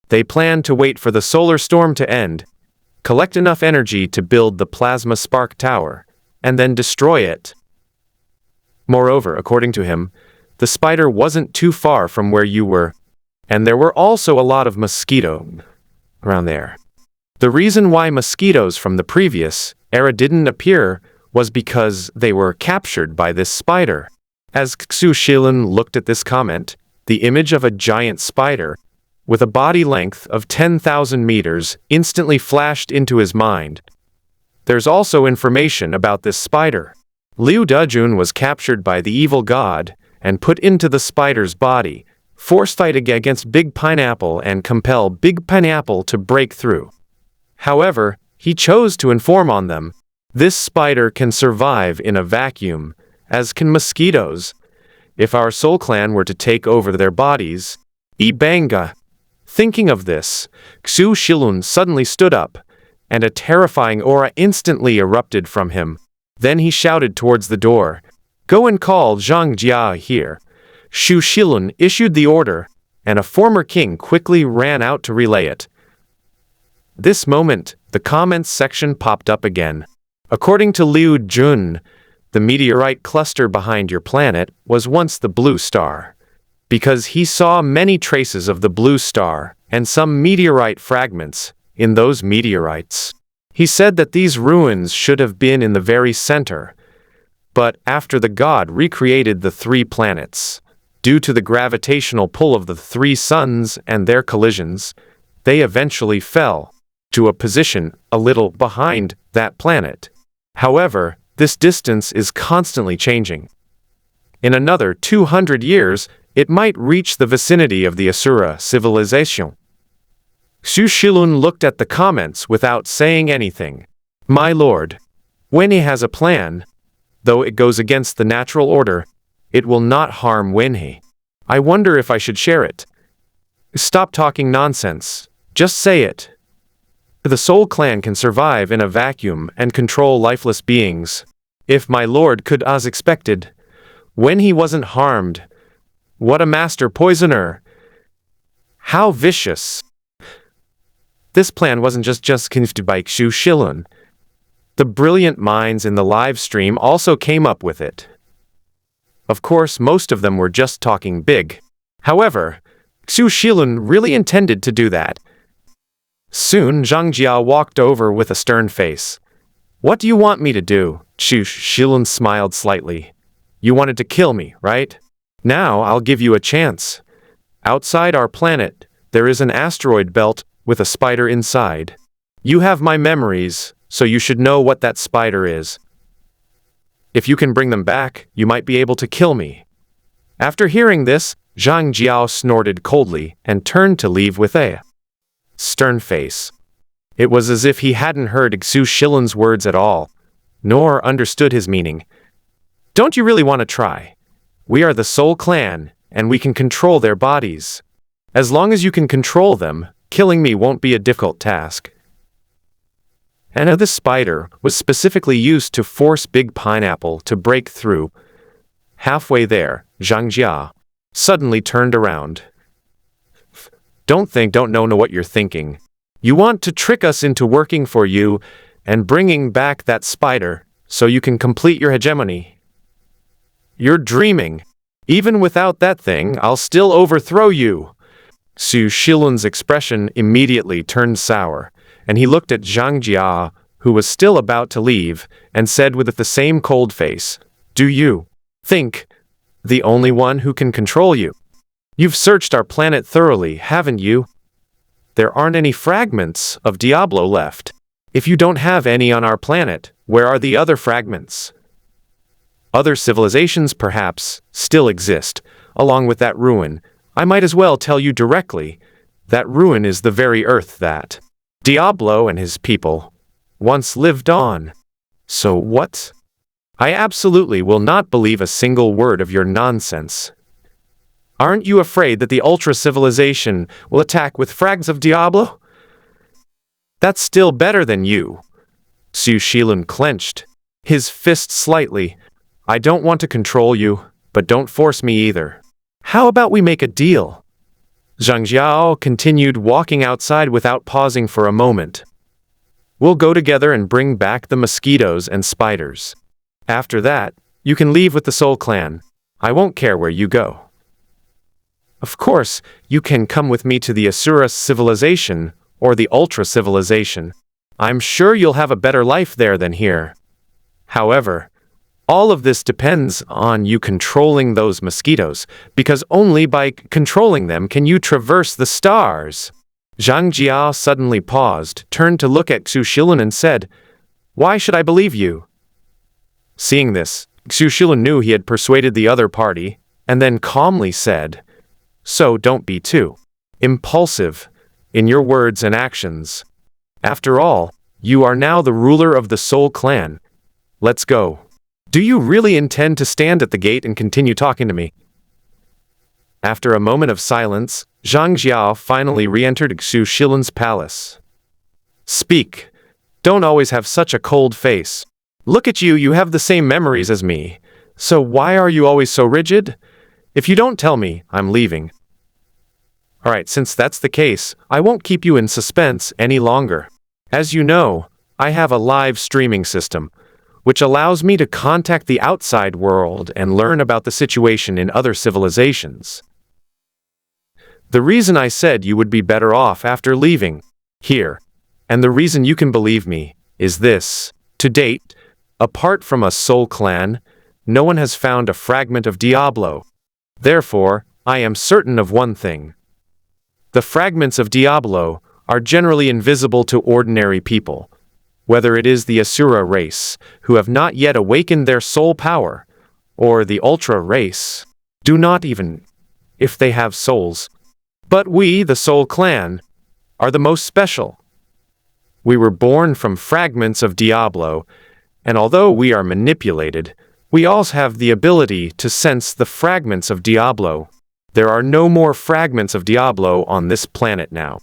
They plan to wait for the solar storm to end, collect enough energy to build the plasma spark tower, and then destroy it. Moreover, according to him, the spider wasn't too far from where you were, and there were also a lot of mosquitoes around there. The reason why mosquitoes from the previous era didn't appear was because they were captured by this spider. As Xu Shilin looked at this comment, the image of a giant spider, with a body length of 10,000 meters, instantly flashed into his mind. There's also information about this spider. Liu Dajun was captured by the evil god and put into the spider's body, force fight against Big Pineapple and compel Big Pineapple to break through. However, he chose to inform on them. This spider can survive in a vacuum, as can mosquitoes. If our Soul Clan were to take over their bodies, Ibanga. Thinking of this, Xu Shilun suddenly stood up, and a terrifying aura instantly erupted from him. Then he shouted towards the door, "Go and call Zhang Jia here." Xu Shilun issued the order, and a former king quickly ran out to relay it. This moment, the comments section popped up again. According to Liu Jun, the meteorite cluster behind your planet was once the blue star. Because he saw many traces of the blue star and some meteorite fragments in those meteorites. He said that these ruins should have been in the very center. But after the god recreated the three planets, due to the gravitational pull of the three suns and their collisions, they eventually fell to a position a little behind that planet. However, this distance is constantly changing. In another 200 years, it might reach the vicinity of the Asura civilization. Xu Shilun looked at the comments without saying anything. My lord, when he has a plan, though it goes against the natural order, it will not harm Wenhe. I wonder if I should share it. Stop talking nonsense. Just say it. The Soul Clan can survive in a vacuum and control lifeless beings. If my lord could as expected, when he wasn't harmed. What a master poisoner! How vicious! This plan wasn't just conceived by Xu Shilun. The brilliant minds in the live stream also came up with it. Of course, most of them were just talking big. However, Xu Shilun really intended to do that. Soon, Zhang Jia walked over with a stern face. What do you want me to do? Xu Shilun smiled slightly. You wanted to kill me, right? Now I'll give you a chance. Outside our planet, there is an asteroid belt with a spider inside. You have my memories, so you should know what that spider is. If you can bring them back, you might be able to kill me. After hearing this, Zhang Jiao snorted coldly and turned to leave with a stern face. It was as if he hadn't heard Xu Shilun's words at all. nor understood his meaning. Don't you really want to try? We are the Soul Clan, and we can control their bodies. As long as you can control them, killing me won't be a difficult task. And this spider was specifically used to force Big Pineapple to break through. Halfway there, Zhang Jia suddenly turned around. Don't know what you're thinking. You want to trick us into working for you and bringing back that spider so you can complete your hegemony. You're dreaming. Even without that thing, I'll still overthrow you. Xu Shilun's expression immediately turned sour, and he looked at Zhang Jia, who was still about to leave, and said with the same cold face, "Do you think the only one who can control you? You've searched our planet thoroughly, haven't you? There aren't any fragments of Diablo left. If you don't have any on our planet, where are the other fragments? Other civilizations, perhaps, still exist, along with that ruin. I might as well tell you directly, that ruin is the very earth that Diablo and his people once lived on. So what? I absolutely will not believe a single word of your nonsense. Aren't you afraid that the ultra-civilization will attack with frags of Diablo? That's still better than you." Xu Shilun clenched his fist slightly. "I don't want to control you, but don't force me either. How about we make a deal?" Zhang Jiao continued walking outside without pausing for a moment. "We'll go together and bring back the mosquitoes and spiders. After that, you can leave with the Soul Clan. I won't care where you go. Of course, you can come with me to the Asura civilization, or the Ultra civilization. I'm sure you'll have a better life there than here. However, all of this depends on you controlling those mosquitoes, because only by controlling them can you traverse the stars." Zhang Jia suddenly paused, turned to look at Xu Shilun and said, "Why should I believe you?" Seeing this, Xu Shilun knew he had persuaded the other party, and then calmly said, "So don't be too impulsive in your words and actions. After all, you are now the ruler of the Soul Clan. Let's go. Do you really intend to stand at the gate and continue talking to me?" After a moment of silence, Zhang Jiao finally re-entered Xu Shilun's palace. "Speak. Don't always have such a cold face. Look at you, you have the same memories as me. So why are you always so rigid? If you don't tell me, I'm leaving." "Alright, since that's the case, I won't keep you in suspense any longer. As you know, I have a live streaming system, which allows me to contact the outside world and learn about the situation in other civilizations. The reason I said you would be better off after leaving here, and the reason you can believe me, is this. To date, apart from a Soul Clan, no one has found a fragment of Diablo. Therefore, I am certain of one thing. The fragments of Diablo are generally invisible to ordinary people, whether it is the Asura race, who have not yet awakened their soul power, or the Ultra race, do not even, if they have souls. But we, the Soul Clan, are the most special. We were born from fragments of Diablo, and although we are manipulated, we also have the ability to sense the fragments of Diablo. There are no more fragments of Diablo on this planet now.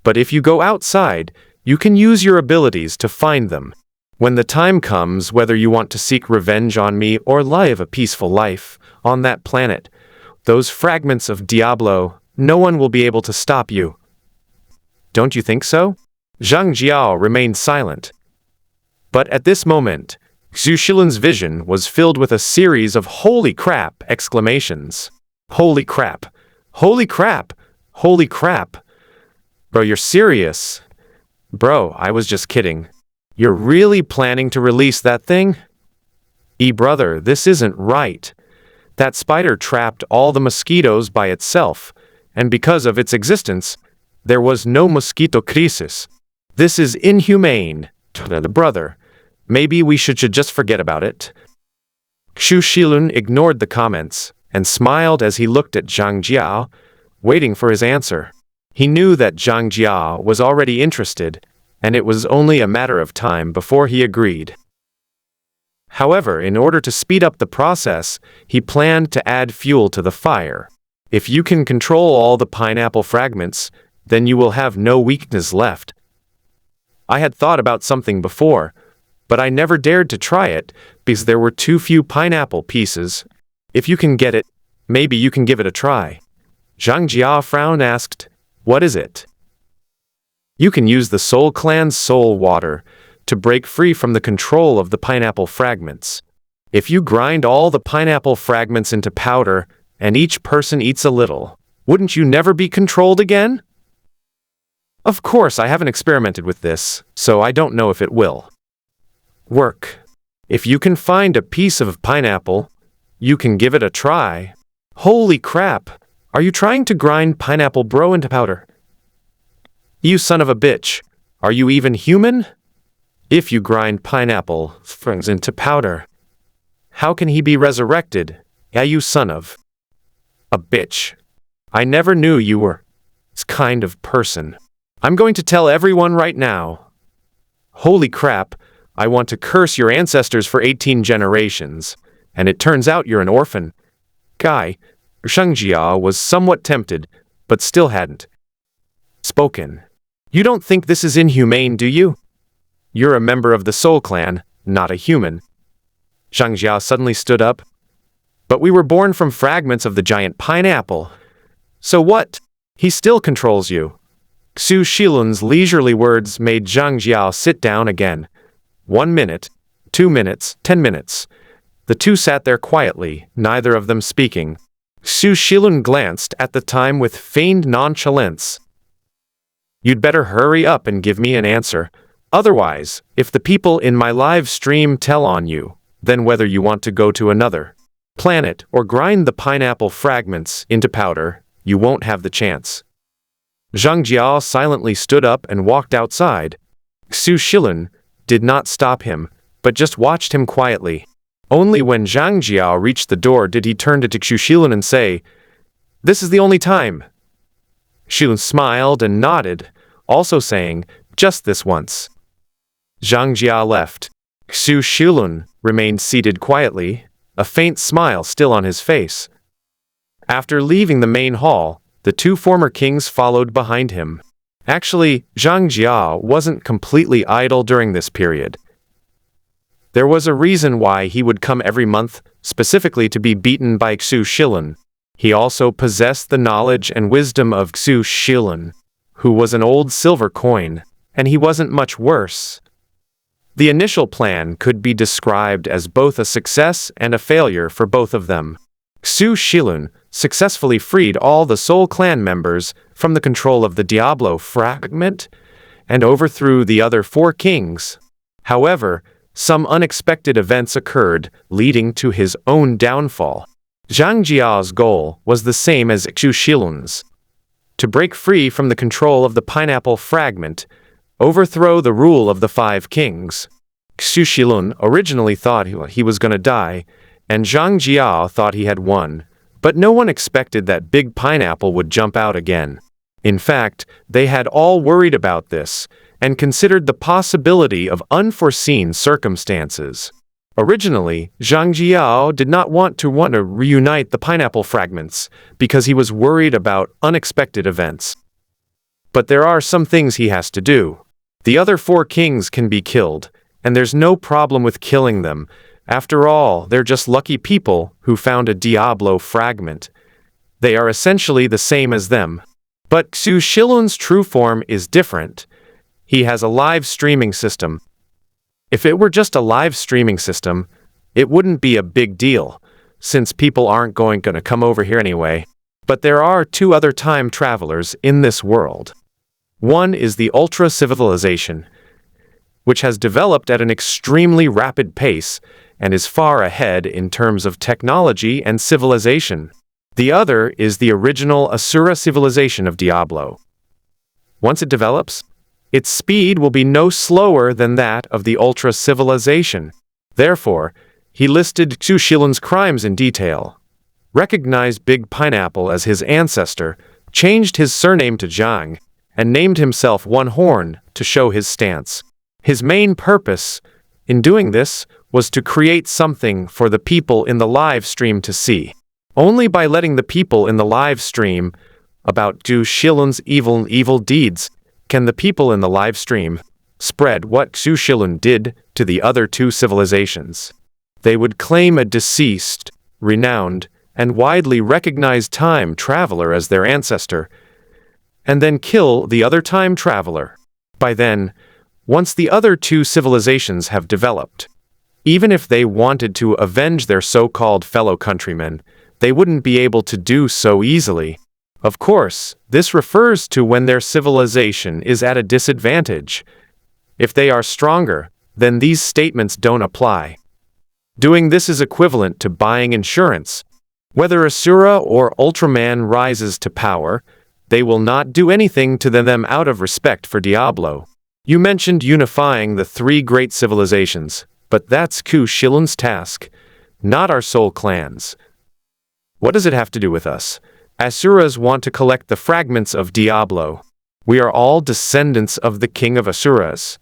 But if you go outside, you can use your abilities to find them. When the time comes, whether you want to seek revenge on me or live a peaceful life on that planet, those fragments of Diablo, no one will be able to stop you. Don't you think so?" Zhang Jiao remained silent. But at this moment, Xu Shilun's vision was filled with a series of "holy crap" exclamations. "Holy crap! Holy crap! Holy crap! Bro, you're serious? Bro, I was just kidding. You're really planning to release that thing? Brother, this isn't right. That spider trapped all the mosquitoes by itself, and because of its existence, there was no mosquito crisis. This is inhumane. Brother, maybe we should just forget about it." Xu Shilun ignored the comments and smiled as he looked at Zhang Jia, waiting for his answer. He knew that Zhang Jia was already interested, and it was only a matter of time before he agreed. However, in order to speed up the process, he planned to add fuel to the fire. If you can control all the pineapple fragments, then you will have no weakness left. I had thought about something before, but I never dared to try it because there were too few pineapple pieces. If you can get it, maybe you can give it a try. Zhang Jia frowned and asked, "What is it?" You can use the Soul Clan's soul water to break free from the control of the pineapple fragments. If you grind all the pineapple fragments into powder and each person eats a little, wouldn't you never be controlled again? Of course, I haven't experimented with this, so I don't know if it will work. If you can find a piece of pineapple, you can give it a try. Holy crap! Are you trying to grind pineapple bro into powder? You son of a bitch! Are you even human? If you grind pineapple things into powder, how can he be resurrected? Yeah, you son of a bitch. I never knew you were this kind of person. I'm going to tell everyone right now. Holy crap, I want to curse your ancestors for 18 generations, and it turns out you're an orphan. Guy, Zhang Jia was somewhat tempted, but still hadn't spoken. You don't think this is inhumane, do you? You're a member of the Soul Clan, not a human. Zhang Jia suddenly stood up. But we were born from fragments of the giant pineapple. So what? He still controls you. Xu Shilun's leisurely words made Zhang Jia sit down again. 1 minute, 2 minutes, 10 minutes. The two sat there quietly, neither of them speaking. Xu Shilun glanced at the time with feigned nonchalance. You'd better hurry up and give me an answer. Otherwise, if the people in my live stream tell on you, then whether you want to go to another planet or grind the pineapple fragments into powder, you won't have the chance. Zhang Jia silently stood up and walked outside. Xu Shilun did not stop him, but just watched him quietly. Only when Zhang Jia reached the door did he turn to Xu Shilun and say, "This is the only time." Shilun smiled and nodded, also saying, "Just this once." Zhang Jia left. Xu Shilun remained seated quietly, a faint smile still on his face. After leaving the main hall, the two former kings followed behind him. Actually, Zhang Jia wasn't completely idle during this period. There was a reason why he would come every month, specifically to be beaten by Xu Shilun. He also possessed the knowledge and wisdom of Xu Shilun, who was an old silver coin, and he wasn't much worse. The initial plan could be described as both a success and a failure for both of them. Xu Shilun successfully freed all the Soul Clan members from the control of the Diablo fragment and overthrew the other 4 kings. However, some unexpected events occurred, leading to his own downfall. Zhang Jia's goal was the same as Xu Shilun's: to break free from the control of the pineapple fragment, overthrow the rule of the 5 kings. Xu Shilun originally thought he was going to die, and Zhang Jia thought he had won, but no one expected that big pineapple would jump out again. In fact, they had all worried about this, and considered the possibility of unforeseen circumstances. Originally, Zhang Jia did not want to reunite the pineapple fragments, because he was worried about unexpected events. But there are some things he has to do. The other 4 kings can be killed, and there's no problem with killing them. After all, they're just lucky people who found a Diablo fragment. They are essentially the same as them. But Xu Shilun's true form is different. He has a live streaming system. If it were just a live streaming system, it wouldn't be a big deal, since people aren't going to come over here anyway. But there are 2 other time travelers in this world. One is the Ultra Civilization, which has developed at an extremely rapid pace and is far ahead in terms of technology and civilization. The other is the original Asura civilization of Diablo. Once it develops, its speed will be no slower than that of the Ultra Civilization. Therefore, he listed Xu Shilun's crimes in detail, recognized Big Pineapple as his ancestor, changed his surname to Zhang, and named himself One Horn to show his stance. His main purpose in doing this was to create something for the people in the live stream to see. Only by letting the people in the live stream about Xu Shilun's evil deeds can the people in the live stream spread what Xu Shilun did to the other two civilizations. They would claim a deceased, renowned, and widely recognized time traveler as their ancestor, and then kill the other time traveler. By then, once the other two civilizations have developed, even if they wanted to avenge their so-called fellow countrymen, they wouldn't be able to do so easily. Of course, this refers to when their civilization is at a disadvantage. If they are stronger, then these statements don't apply. Doing this is equivalent to buying insurance. Whether Asura or Ultraman rises to power, they will not do anything to them out of respect for Diablo. You mentioned unifying the three great civilizations, but that's Xu Shilun's task, not our soul clans. What does it have to do with us? Asuras want to collect the fragments of Diablo. We are all descendants of the king of Asuras.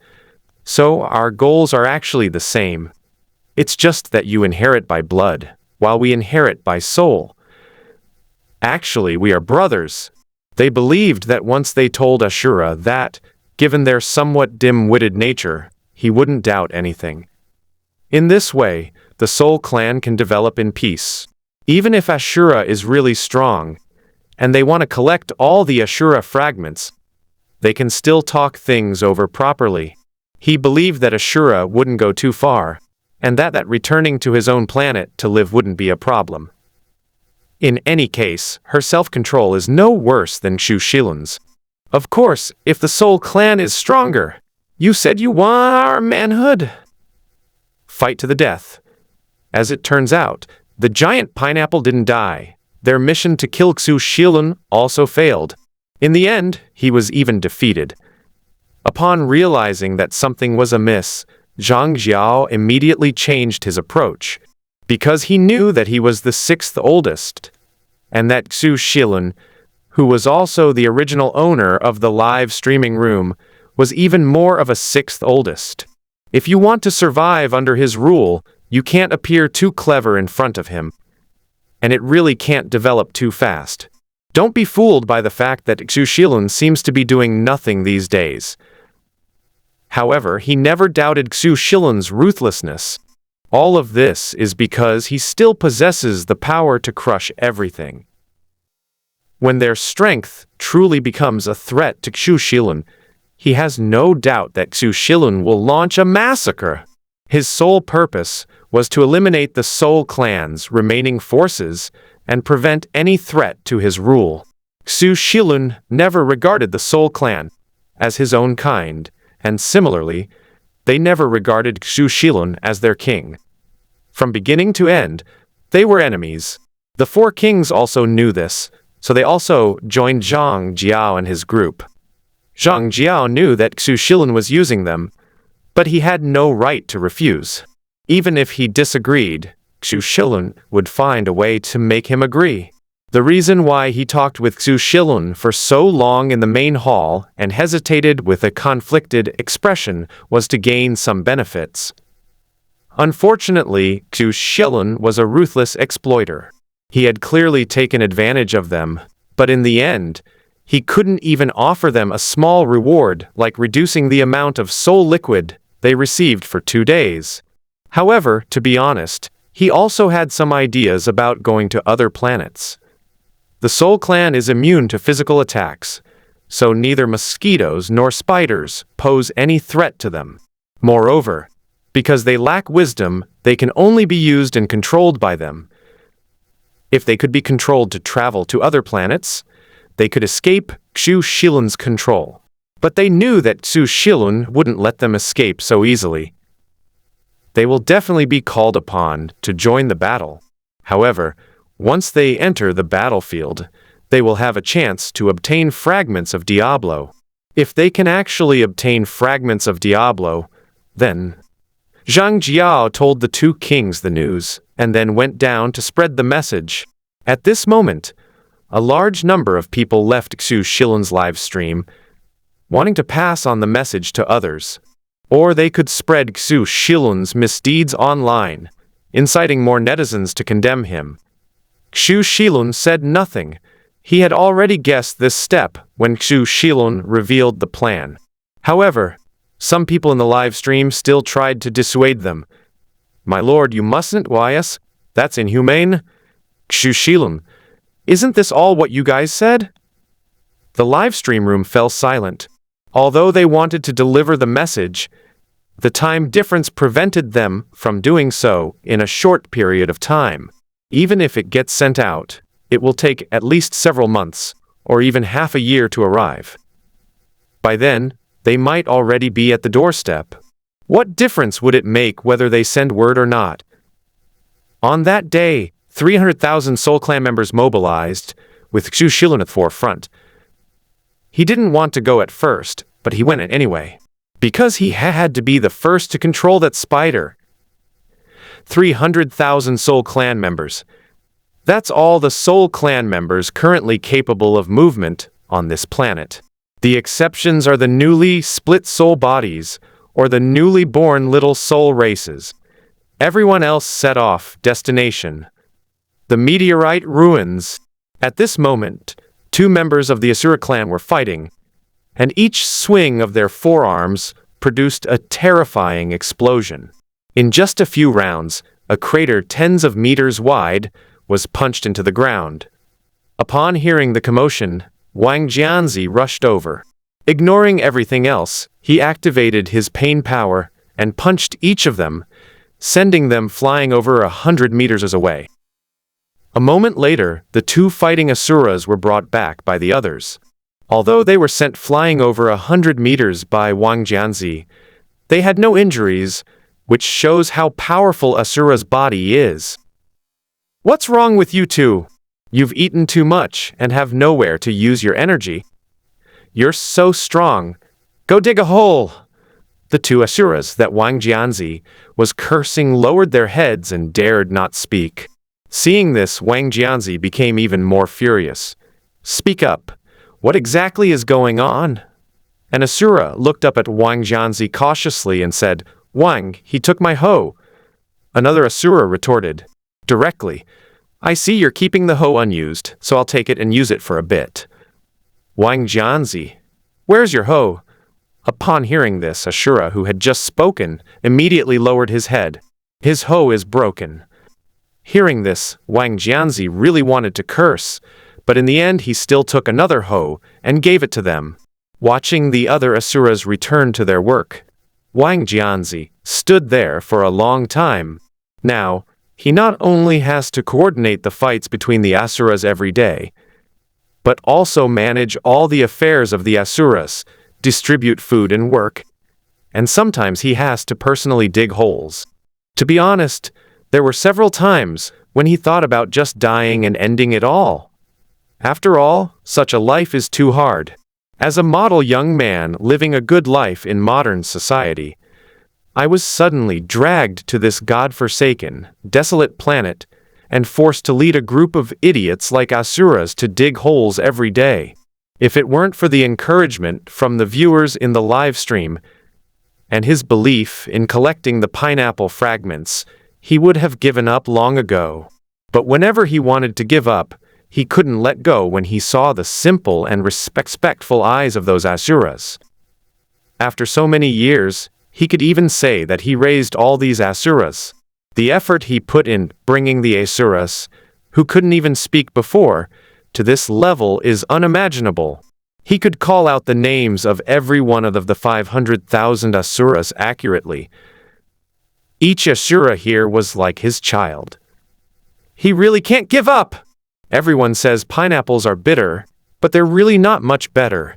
So our goals are actually the same. It's just that you inherit by blood, while we inherit by soul. Actually, we are brothers. They believed that once they told Ashura that, given their somewhat dim-witted nature, he wouldn't doubt anything. In this way, the Soul Clan can develop in peace. Even if Ashura is really strong, and they want to collect all the Ashura fragments, they can still talk things over properly. He believed that Ashura wouldn't go too far, and that returning to his own planet to live wouldn't be a problem. In any case, her self-control is no worse than Xu Shilun's. Of course, if the Soul Clan is stronger, you said you want our manhood. Fight to the death. As it turns out, the giant pineapple didn't die. Their mission to kill Xu Shilun also failed. In the end, he was even defeated. Upon realizing that something was amiss, Zhang Jiao immediately changed his approach, because he knew that he was the sixth oldest, and that Xu Shilun, who was also the original owner of the live streaming room, was even more of a sixth oldest. If you want to survive under his rule, you can't appear too clever in front of him, and it really can't develop too fast. Don't be fooled by the fact that Xu Shilun seems to be doing nothing these days. However, he never doubted Xu Shilun's ruthlessness. All of this is because he still possesses the power to crush everything. When their strength truly becomes a threat to Xu Shilun, he has no doubt that Xu Shilun will launch a massacre. His sole purpose was to eliminate the Soul Clan's remaining forces and prevent any threat to his rule. Xu Shilun never regarded the Soul Clan as his own kind, and similarly, they never regarded Xu Shilun as their king. From beginning to end, they were enemies. The four kings also knew this, so they also joined Zhang Jiao and his group. Zhang Jiao knew that Xu Shilun was using them, but he had no right to refuse. Even if he disagreed, Xu Shilun would find a way to make him agree. The reason why he talked with Xu Shilun for so long in the main hall and hesitated with a conflicted expression was to gain some benefits. Unfortunately, Xu Shilun was a ruthless exploiter. He had clearly taken advantage of them, but in the end, he couldn't even offer them a small reward like reducing the amount of soul liquid they received for 2 days. However, to be honest, he also had some ideas about going to other planets. The Soul Clan is immune to physical attacks, so neither mosquitoes nor spiders pose any threat to them. Moreover, because they lack wisdom, they can only be used and controlled by them. If they could be controlled to travel to other planets, they could escape Xu Shilun's control. But they knew that Xu Shilun wouldn't let them escape so easily. They will definitely be called upon to join the battle. However, once they enter the battlefield, they will have a chance to obtain fragments of Diablo. If they can actually obtain fragments of Diablo, then... Zhang Jiao told the two kings the news, and then went down to spread the message. At this moment, a large number of people left Xu Shilun's live stream, wanting to pass on the message to others. Or they could spread Xu Shilun's misdeeds online, inciting more netizens to condemn him. Xu Shilun said nothing. He had already guessed this step when Xu Shilun revealed the plan. However, some people in the live stream still tried to dissuade them. "My lord, you mustn't, Wyas. That's inhumane." "Xu Shilun, isn't this all what you guys said?" The live stream room fell silent. Although they wanted to deliver the message, the time difference prevented them from doing so in a short period of time. Even if it gets sent out, it will take at least several months, or even half a year to arrive. By then, they might already be at the doorstep. What difference would it make whether they send word or not? On that day, 300,000 Soul Clan members mobilized, with Xu Shilun at the forefront. He didn't want to go at first, but he went anyway. Because he had to be the first to control that spider. 300,000 Soul Clan members. That's all the Soul Clan members currently capable of movement on this planet. The exceptions are the newly split soul bodies, or the newly born little soul races. Everyone else set off destination. The meteorite ruins. At this moment, 2 members of the Asura clan were fighting, and each swing of their forearms produced a terrifying explosion. In just a few rounds, a crater tens of meters wide was punched into the ground. Upon hearing the commotion, Wang Jianzi rushed over. Ignoring everything else, he activated his pain power and punched each of them, sending them flying over 100 meters away. A moment later, the 2 fighting Asuras were brought back by the others. Although they were sent flying over 100 meters by Wang Jianzi, they had no injuries, which shows how powerful Asura's body is. "What's wrong with you two? You've eaten too much and have nowhere to use your energy. You're so strong. Go dig a hole." The 2 Asuras that Wang Jianzi was cursing lowered their heads and dared not speak. Seeing this, Wang Jianzi became even more furious. "Speak up. What exactly is going on?" An Asura looked up at Wang Jianzi cautiously and said, "Wang, he took my hoe." Another Asura retorted directly, "I see you're keeping the hoe unused, so I'll take it and use it for a bit." Wang Jianzi, "Where's your hoe?" Upon hearing this, Asura, who had just spoken, immediately lowered his head. "His hoe is broken." Hearing this, Wang Jianzi really wanted to curse, but in the end he still took another hoe and gave it to them. Watching the other Asuras return to their work, Wang Jianzi stood there for a long time. Now, he not only has to coordinate the fights between the Asuras every day, but also manage all the affairs of the Asuras, distribute food and work, and sometimes he has to personally dig holes. To be honest, there were several times when he thought about just dying and ending it all. After all, such a life is too hard. As a model young man living a good life in modern society, I was suddenly dragged to this god-forsaken, desolate planet and forced to lead a group of idiots like Asuras to dig holes every day. If it weren't for the encouragement from the viewers in the live stream and his belief in collecting the pineapple fragments, he would have given up long ago. But whenever he wanted to give up, he couldn't let go when he saw the simple and respectful eyes of those Asuras. After so many years, he could even say that he raised all these Asuras. The effort he put in bringing the Asuras, who couldn't even speak before, to this level is unimaginable. He could call out the names of every one of the 500,000 Asuras accurately. Each Asura here was like his child. He really can't give up! Everyone says pineapples are bitter, but they're really not much better.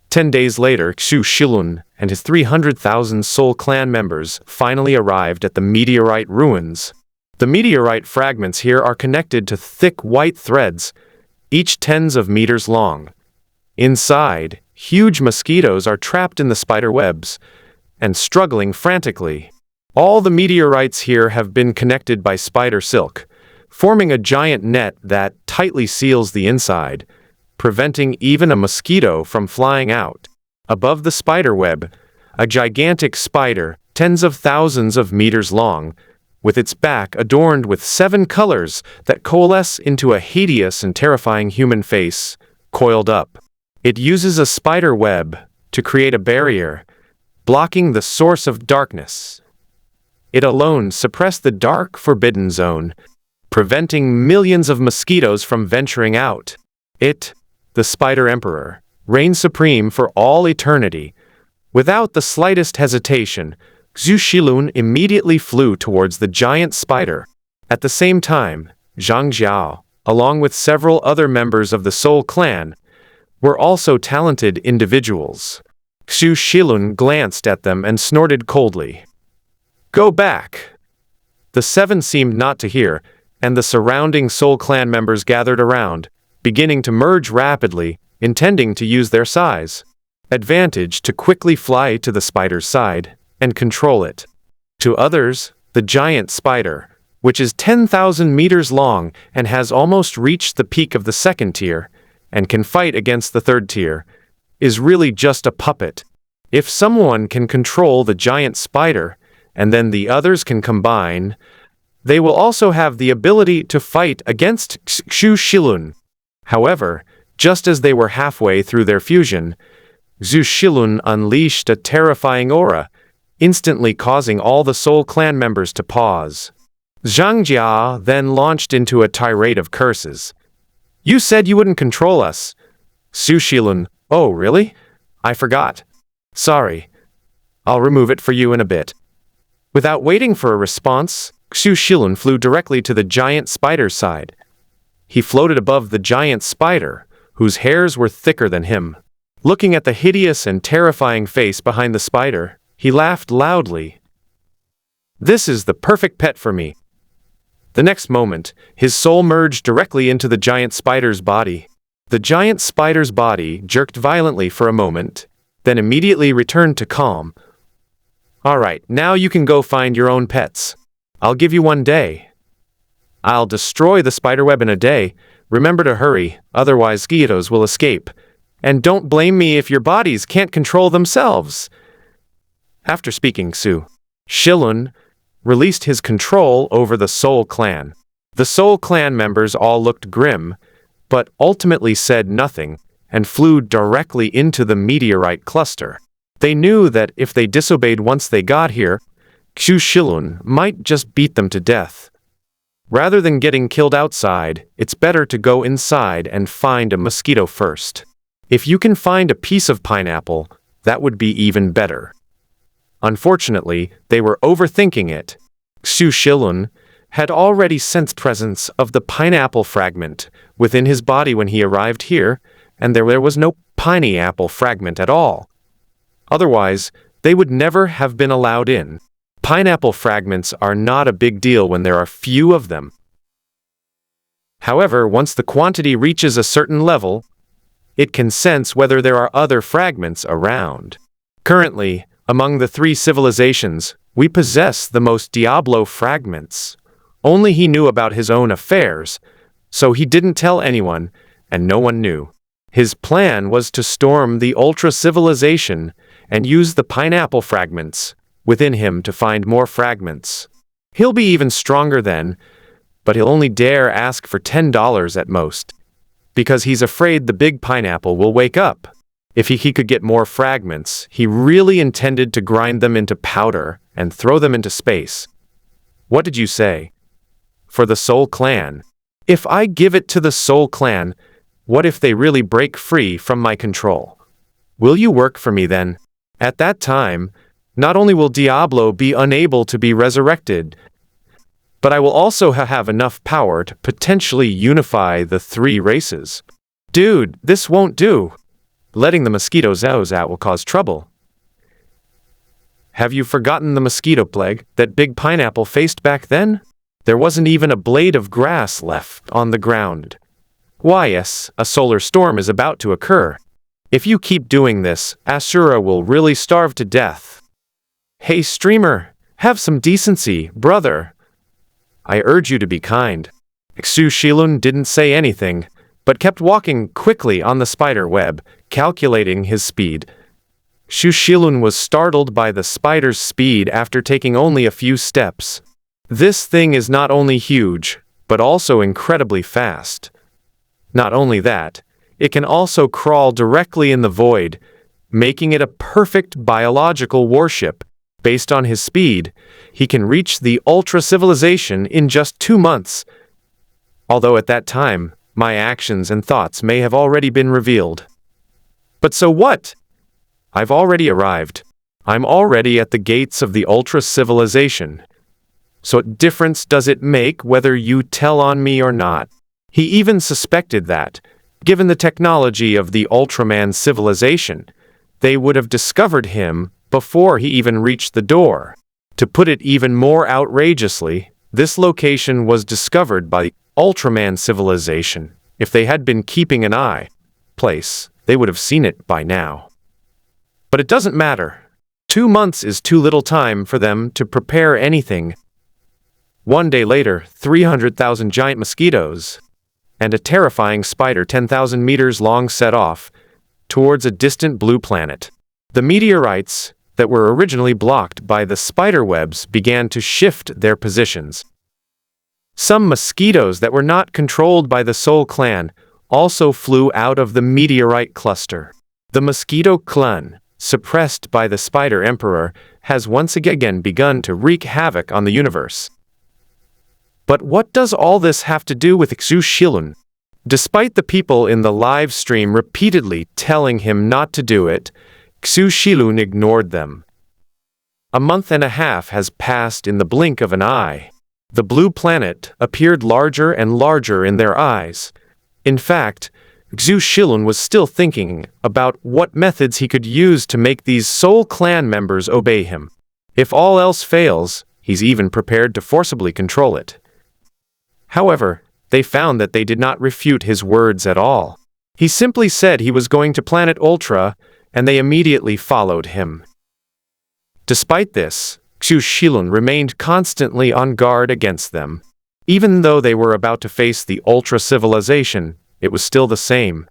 10 days later, Xu Shilun and his 300,000 Soul Clan members finally arrived at the meteorite ruins. The meteorite fragments here are connected to thick white threads, each tens of meters long. Inside, huge mosquitoes are trapped in the spider webs and struggling frantically. All the meteorites here have been connected by spider silk, forming a giant net that tightly seals the inside, preventing even a mosquito from flying out. Above the spider web, a gigantic spider, tens of thousands of meters long, with its back adorned with 7 colors that coalesce into a hideous and terrifying human face, coiled up. It uses a spider web to create a barrier, blocking the source of darkness. It alone suppressed the dark, forbidden zone, preventing millions of mosquitoes from venturing out. It, the Spider Emperor, reigned supreme for all eternity. Without the slightest hesitation, Xu Shilun immediately flew towards the giant spider. At the same time, Zhang Jiao, along with several other members of the Soul Clan, were also talented individuals. Xu Shilun glanced at them and snorted coldly. "Go back!" The 7 seemed not to hear, and the surrounding Soul Clan members gathered around, beginning to merge rapidly, intending to use their size advantage to quickly fly to the spider's side and control it. To others, the giant spider, which is 10,000 meters long and has almost reached the peak of the 2nd tier, and can fight against the 3rd tier, is really just a puppet. If someone can control the giant spider, and then the others can combine, they will also have the ability to fight against Xu Shilun. However, just as they were halfway through their fusion, Xu Shilun unleashed a terrifying aura, instantly causing all the Soul Clan members to pause. Zhang Jia then launched into a tirade of curses. "You said you wouldn't control us." Xu Shilun, "Oh, really? I forgot. Sorry. I'll remove it for you in a bit." Without waiting for a response, Xu Shilun flew directly to the giant spider's side. He floated above the giant spider, whose hairs were thicker than him. Looking at the hideous and terrifying face behind the spider, he laughed loudly. "This is the perfect pet for me." The next moment, his soul merged directly into the giant spider's body. The giant spider's body jerked violently for a moment, then immediately returned to calm. "All right, now you can go find your own pets. I'll give you 1 day. I'll destroy the spiderweb in a day. Remember to hurry, otherwise mosquitoes will escape. And don't blame me if your bodies can't control themselves." After speaking, Xu Shilun released his control over the Soul Clan. The Soul Clan members all looked grim, but ultimately said nothing, and flew directly into the meteorite cluster. They knew that if they disobeyed once they got here, Xu Shilun might just beat them to death. Rather than getting killed outside, it's better to go inside and find a mosquito first. If you can find a piece of pineapple, that would be even better. Unfortunately, they were overthinking it. Xu Shilun had already sensed presence of the pineapple fragment within his body when he arrived here, and there was no pineapple fragment at all. Otherwise, they would never have been allowed in. Pineapple fragments are not a big deal when there are few of them. However, once the quantity reaches a certain level, it can sense whether there are other fragments around. Currently, among the 3 civilizations, we possess the most Diablo fragments. Only he knew about his own affairs, so he didn't tell anyone, and no one knew. His plan was to storm the Ultra Civilization and use the pineapple fragments within him to find more fragments. He'll be even stronger then, but he'll only dare ask for $10 at most, because he's afraid the big pineapple will wake up. If he could get more fragments, he really intended to grind them into powder and throw them into space. What did you say? For the Soul Clan. If I give it to the Soul Clan, what if they really break free from my control? Will you work for me then? At that time, not only will Diablo be unable to be resurrected, but I will also have enough power to potentially unify the 3 races. Dude, this won't do. Letting the mosquitoes out will cause trouble. Have you forgotten the mosquito plague that Big Pineapple faced back then? There wasn't even a blade of grass left on the ground. Why, yes, a solar storm is about to occur. If you keep doing this, Asura will really starve to death. Hey, streamer, have some decency, brother. I urge you to be kind. Xu Shilun didn't say anything, but kept walking quickly on the spider web, calculating his speed. Xu Shilun was startled by the spider's speed after taking only a few steps. This thing is not only huge, but also incredibly fast. Not only that, it can also crawl directly in the void, making it a perfect biological warship. Based on his speed, he can reach the ultra-civilization in just 2 months. Although at that time, my actions and thoughts may have already been revealed. But so what? I've already arrived. I'm already at the gates of the ultra-civilization. So what difference does it make whether you tell on me or not? He even suspected that, given the technology of the Ultraman civilization, they would have discovered him before he even reached the door. To put it even more outrageously, this location was discovered by the Ultraman civilization. If they had been keeping an eye place, they would have seen it by now. But it doesn't matter. 2 months is too little time for them to prepare anything. 1 day later, 300,000 giant mosquitoes and a terrifying spider 10,000 meters long set off towards a distant blue planet. The meteorites that were originally blocked by the spider webs began to shift their positions. Some mosquitoes that were not controlled by the Soul Clan also flew out of the meteorite cluster. The mosquito clan, suppressed by the Spider Emperor, has once again begun to wreak havoc on the universe. But what does all this have to do with Xu Shilun? Despite the people in the live stream repeatedly telling him not to do it, Xu Shilun ignored them. A month and a half has passed in the blink of an eye. The blue planet appeared larger and larger in their eyes. In fact, Xu Shilun was still thinking about what methods he could use to make these Soul Clan members obey him. If all else fails, he's even prepared to forcibly control it. However, they found that they did not refute his words at all. He simply said he was going to Planet Ultra, and they immediately followed him. Despite this, Xu Shilun remained constantly on guard against them. Even though they were about to face the Ultra civilization, it was still the same.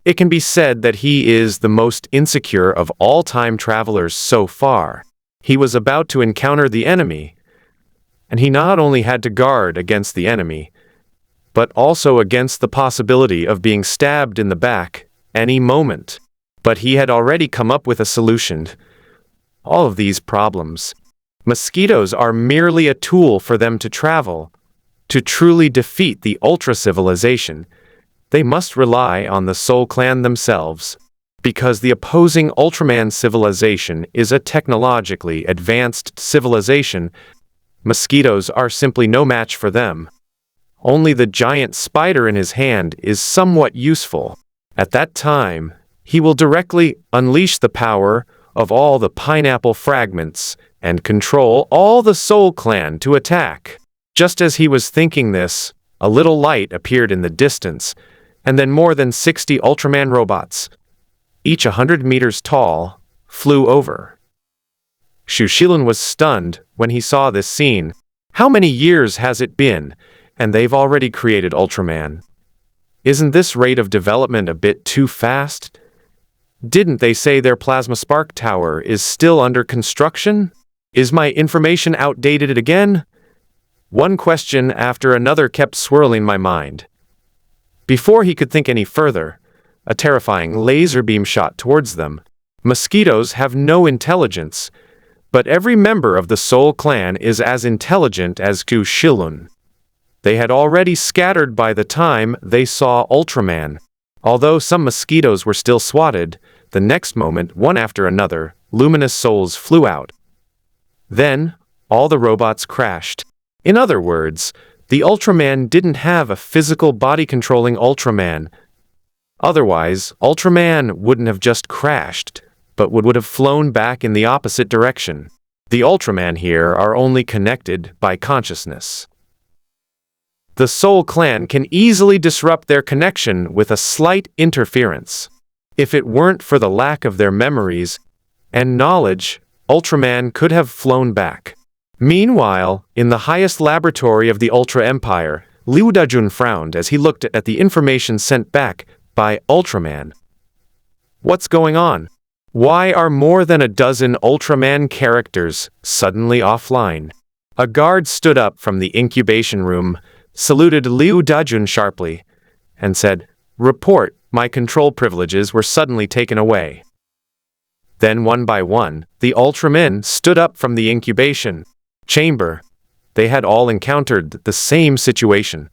It can be said that he is the most insecure of all time travelers so far. He was about to encounter the enemy, and he not only had to guard against the enemy, but also against the possibility of being stabbed in the back any moment. But he had already come up with a solution. All of these problems. Mosquitoes are merely a tool for them to travel. To truly defeat the Ultra civilization, they must rely on the Soul Clan themselves. Because the opposing Ultraman civilization is a technologically advanced civilization, mosquitoes are simply no match for them. Only the giant spider in his hand is somewhat useful. At that time, he will directly unleash the power of all the pineapple fragments and control all the Soul Clan to attack. Just as he was thinking this, a little light appeared in the distance, and then more than 60 Ultraman robots, each 100 meters tall, flew over. Xu Shilun was stunned when he saw this scene. How many years has it been, and they've already created Ultraman? Isn't this rate of development a bit too fast? Didn't they say their plasma spark tower is still under construction? Is my information outdated again? One question after another kept swirling my mind. Before he could think any further, a terrifying laser beam shot towards them. Mosquitoes have no intelligence, but every member of the Soul Clan is as intelligent as Xu Shilun. They had already scattered by the time they saw Ultraman. Although some mosquitoes were still swatted, the next moment, one after another, luminous souls flew out. Then, all the robots crashed. In other words, the Ultraman didn't have a physical body-controlling Ultraman. Otherwise, Ultraman wouldn't have just crashed, but would have flown back in the opposite direction. The Ultraman here are only connected by consciousness. The Soul Clan can easily disrupt their connection with a slight interference. If it weren't for the lack of their memories and knowledge, Ultraman could have flown back. Meanwhile, in the highest laboratory of the Ultra Empire, Liu Dajun frowned as he looked at the information sent back by Ultraman. What's going on? Why are more than a dozen Ultraman characters suddenly offline? A guard stood up from the incubation room, saluted Liu Dajun sharply, and said, "Report, my control privileges were suddenly taken away." Then one by one, the Ultramen stood up from the incubation chamber. They had all encountered the same situation.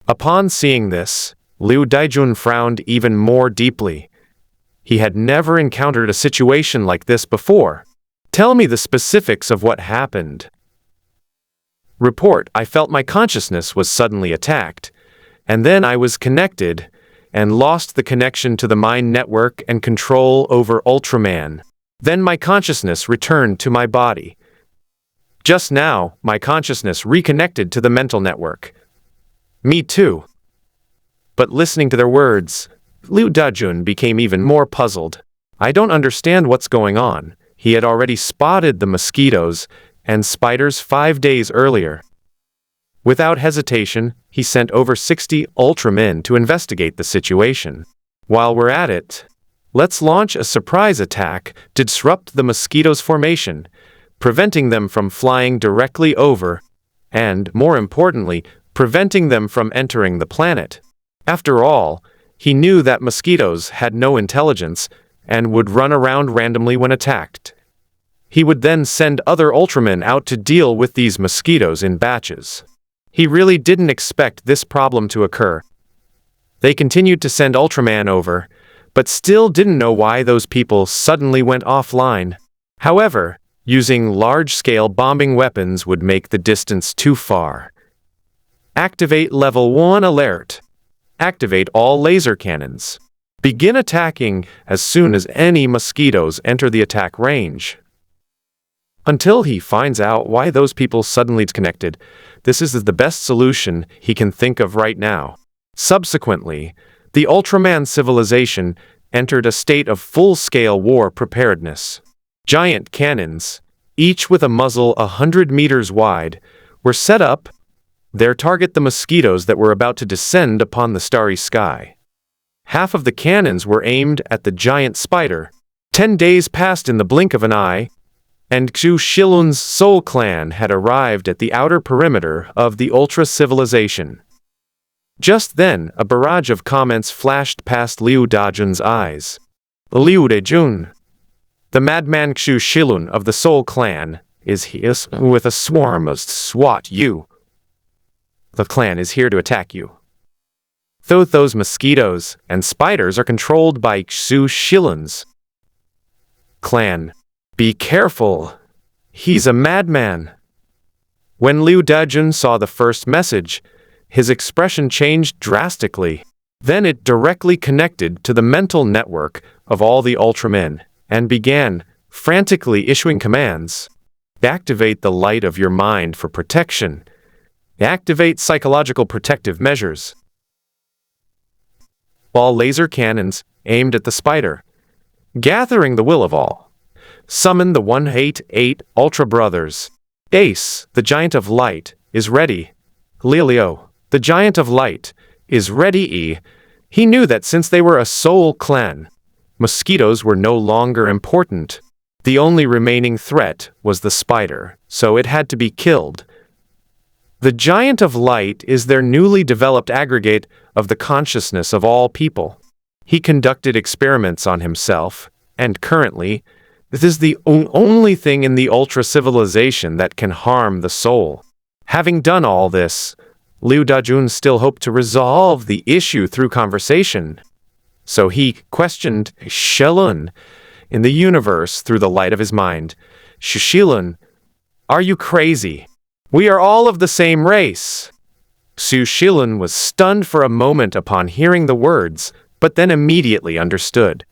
Upon seeing this, Liu Daijun frowned even more deeply. He had never encountered a situation like this before. "Tell me the specifics of what happened." Report, I felt my consciousness was suddenly attacked, and then I was connected, and lost the connection to the mind network and control over Ultraman. Then my consciousness returned to my body. Just now, my consciousness reconnected to the mental network. Me too. But listening to their words, Liu Dajun became even more puzzled. I don't understand what's going on. He had already spotted the mosquitoes and spiders 5 days earlier. Without hesitation, he sent over 60 Ultramen to investigate the situation. While we're at it, let's launch a surprise attack to disrupt the mosquitoes' formation, preventing them from flying directly over, and, more importantly, preventing them from entering the planet. After all, he knew that mosquitoes had no intelligence and would run around randomly when attacked. He would then send other Ultramen out to deal with these mosquitoes in batches. He really didn't expect this problem to occur. They continued to send Ultraman over, but still didn't know why those people suddenly went offline. However, using large-scale bombing weapons would make the distance too far. Activate Level 1 alert. Activate all laser cannons. Begin attacking as soon as any mosquitoes enter the attack range. Until he finds out why those people suddenly disconnected, this is the best solution he can think of right now. Subsequently, the Ultraman civilization entered a state of full-scale war preparedness. Giant cannons, each with a muzzle 100 meters wide, were set up. Their target the mosquitoes that were about to descend upon the starry sky. Half of the cannons were aimed at the giant spider. 10 days passed in the blink of an eye, and Xu Shilun's Soul Clan had arrived at the outer perimeter of the Ultra civilization. Just then, a barrage of comments flashed past Liu Dajun's eyes. Liu Dajun, the madman Xu Shilun of the Soul Clan, is here with a swarm of SWAT you. The clan is here to attack you. Though those mosquitoes and spiders are controlled by Xu Shilun's clan. Be careful. He's a madman. When Liu Dajun saw the first message, his expression changed drastically. Then it directly connected to the mental network of all the Ultramen and began frantically issuing commands. Activate the light of your mind for protection. Activate psychological protective measures. All laser cannons aimed at the spider. Gathering the will of all. Summon the 188 Ultra Brothers. Ace, the Giant of Light, is ready. Lelio, the Giant of Light, is ready. He knew that since they were a soul clan, mosquitoes were no longer important. The only remaining threat was the spider, so it had to be killed. The Giant of Light is their newly developed aggregate of the consciousness of all people. He conducted experiments on himself, and currently, this is the only thing in the Ultra civilization that can harm the soul. Having done all this, Liu Dajun still hoped to resolve the issue through conversation. So he questioned Shilun in the universe through the light of his mind. Shilun, are you crazy? We are all of the same race. Xu Shilun was stunned for a moment upon hearing the words, but then immediately understood.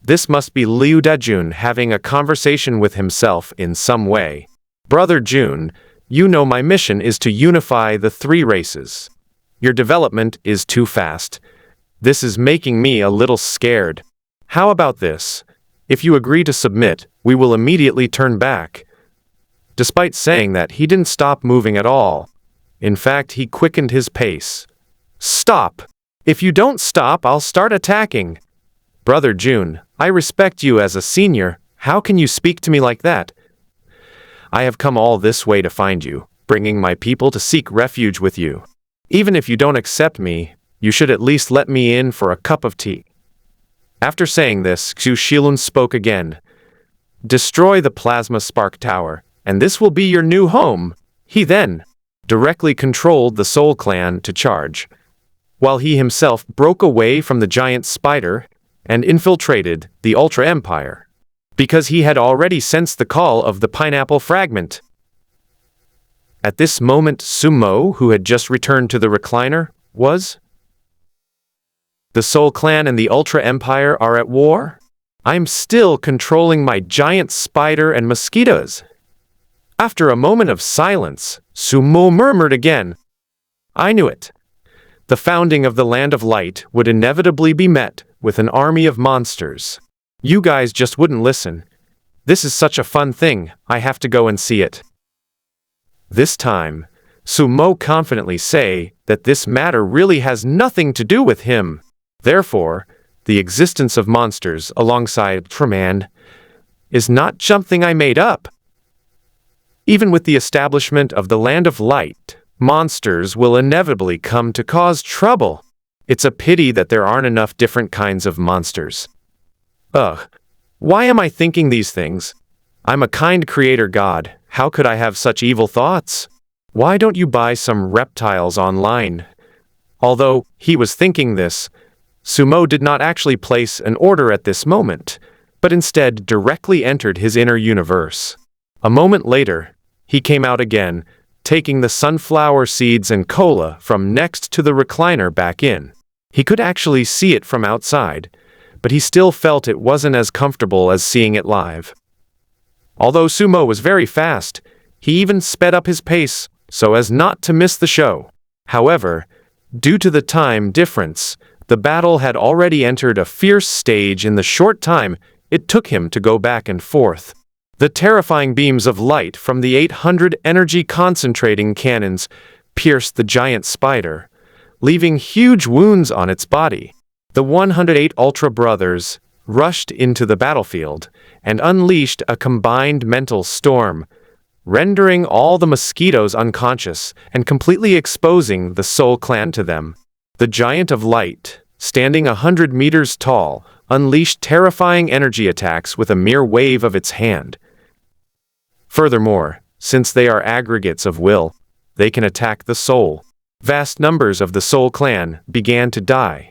This must be Liu Dajun having a conversation with himself in some way. Brother Jun, you know my mission is to unify the three races. Your development is too fast. This is making me a little scared. How about this? If you agree to submit, we will immediately turn back. Despite saying that, he didn't stop moving at all. In fact, he quickened his pace. Stop! If you don't stop, I'll start attacking. Brother Jun, I respect you as a senior. How can you speak to me like that? I have come all this way to find you, bringing my people to seek refuge with you. Even if you don't accept me, you should at least let me in for a cup of tea. After saying this, Xu Shilun spoke again. Destroy the plasma spark tower, and this will be your new home. He then directly controlled the Soul Clan to charge, while he himself broke away from the giant spider and infiltrated the Ultra Empire, because he had already sensed the call of the pineapple fragment. At this moment, Sumo, who had just returned to the recliner, was... The Soul Clan and the Ultra Empire are at war? I'm still controlling my giant spider and mosquitoes. After a moment of silence, Sumo murmured again. I knew it. The founding of the Land of Light would inevitably be met with an army of monsters. You guys just wouldn't listen. This is such a fun thing, I have to go and see it. This time, Sumo confidently say that this matter really has nothing to do with him. Therefore, the existence of monsters alongside Ultraman is not something I made up. Even with the establishment of the Land of Light, monsters will inevitably come to cause trouble. It's a pity that there aren't enough different kinds of monsters. Ugh, why am I thinking these things? I'm a kind creator god. How could I have such evil thoughts? Why don't you buy some reptiles online? Although he was thinking this, Sumo did not actually place an order at this moment, but instead directly entered his inner universe. A moment later, he came out again, taking the sunflower seeds and cola from next to the recliner back in. He could actually see it from outside, but he still felt it wasn't as comfortable as seeing it live. Although Sumo was very fast, he even sped up his pace so as not to miss the show. However, due to the time difference, the battle had already entered a fierce stage in the short time it took him to go back and forth. The terrifying beams of light from the 800 energy concentrating cannons pierced the giant spider, leaving huge wounds on its body. The 108 Ultra Brothers rushed into the battlefield and unleashed a combined mental storm, rendering all the mosquitoes unconscious and completely exposing the Soul Clan to them. The Giant of Light, standing 100 meters tall, unleashed terrifying energy attacks with a mere wave of its hand. Furthermore, since they are aggregates of will, they can attack the soul. Vast numbers of the Soul Clan began to die.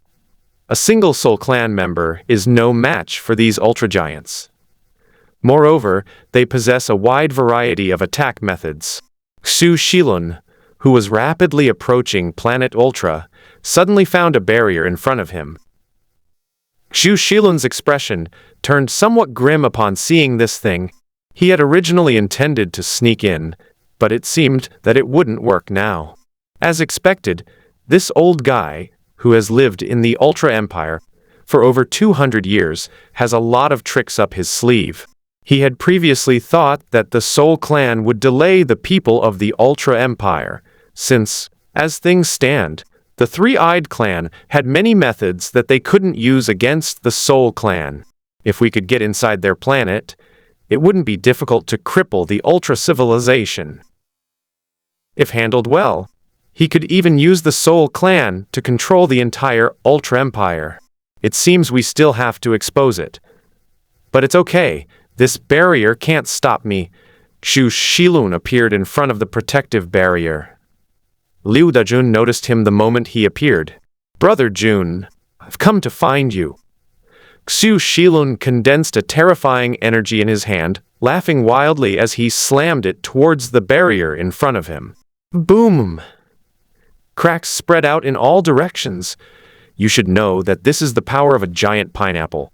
A single Soul Clan member is no match for these Ultra Giants. Moreover, they possess a wide variety of attack methods. Xu Shilun, who was rapidly approaching Planet Ultra, suddenly found a barrier in front of him. Xu Shilun's expression turned somewhat grim upon seeing this thing. He had originally intended to sneak in, but it seemed that it wouldn't work now. As expected, this old guy, who has lived in the Ultra Empire for over 200 years, has a lot of tricks up his sleeve. He had previously thought that the Soul Clan would delay the people of the Ultra Empire, since, as things stand, the Three-Eyed Clan had many methods that they couldn't use against the Soul Clan. If we could get inside their planet, it wouldn't be difficult to cripple the Ultra Civilization. If handled well, he could even use the Soul Clan to control the entire Ultra Empire. It seems we still have to expose it. But it's okay, this barrier can't stop me. Xu Shilun appeared in front of the protective barrier. Liu Dajun noticed him the moment he appeared. Brother Jun, I've come to find you. Xu Shilun condensed a terrifying energy in his hand, laughing wildly as he slammed it towards the barrier in front of him. Boom! Cracks spread out in all directions. You should know that this is the power of a giant pineapple.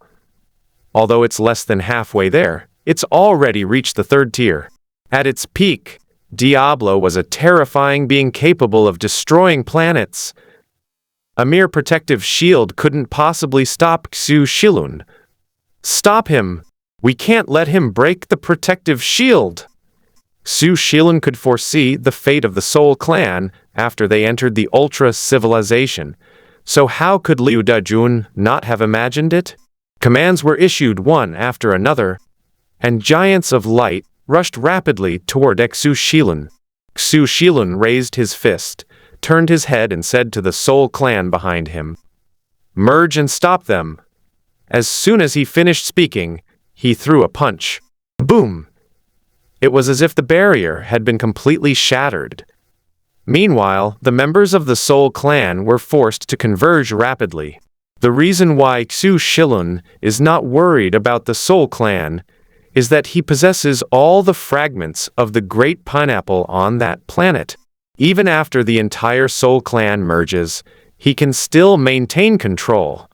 Although it's less than halfway there, it's already reached the 3rd tier. At its peak, Diablo was a terrifying being capable of destroying planets. A mere protective shield couldn't possibly stop Xu Shilun. Stop him! We can't let him break the protective shield! Xu Shilun could foresee the fate of the Soul Clan after they entered the Ultra Civilization, so how could Liu Dajun not have imagined it? Commands were issued one after another, and giants of light rushed rapidly toward Xu Shilun. Xu Shilun raised his fist, turned his head and said to the Soul Clan behind him, "Merge and stop them." As soon as he finished speaking, he threw a punch. Boom! It was as if the barrier had been completely shattered. Meanwhile, the members of the Soul Clan were forced to converge rapidly. The reason why Xu Shilun is not worried about the Soul Clan is that he possesses all the fragments of the Great Pineapple on that planet. Even after the entire Soul Clan merges, he can still maintain control.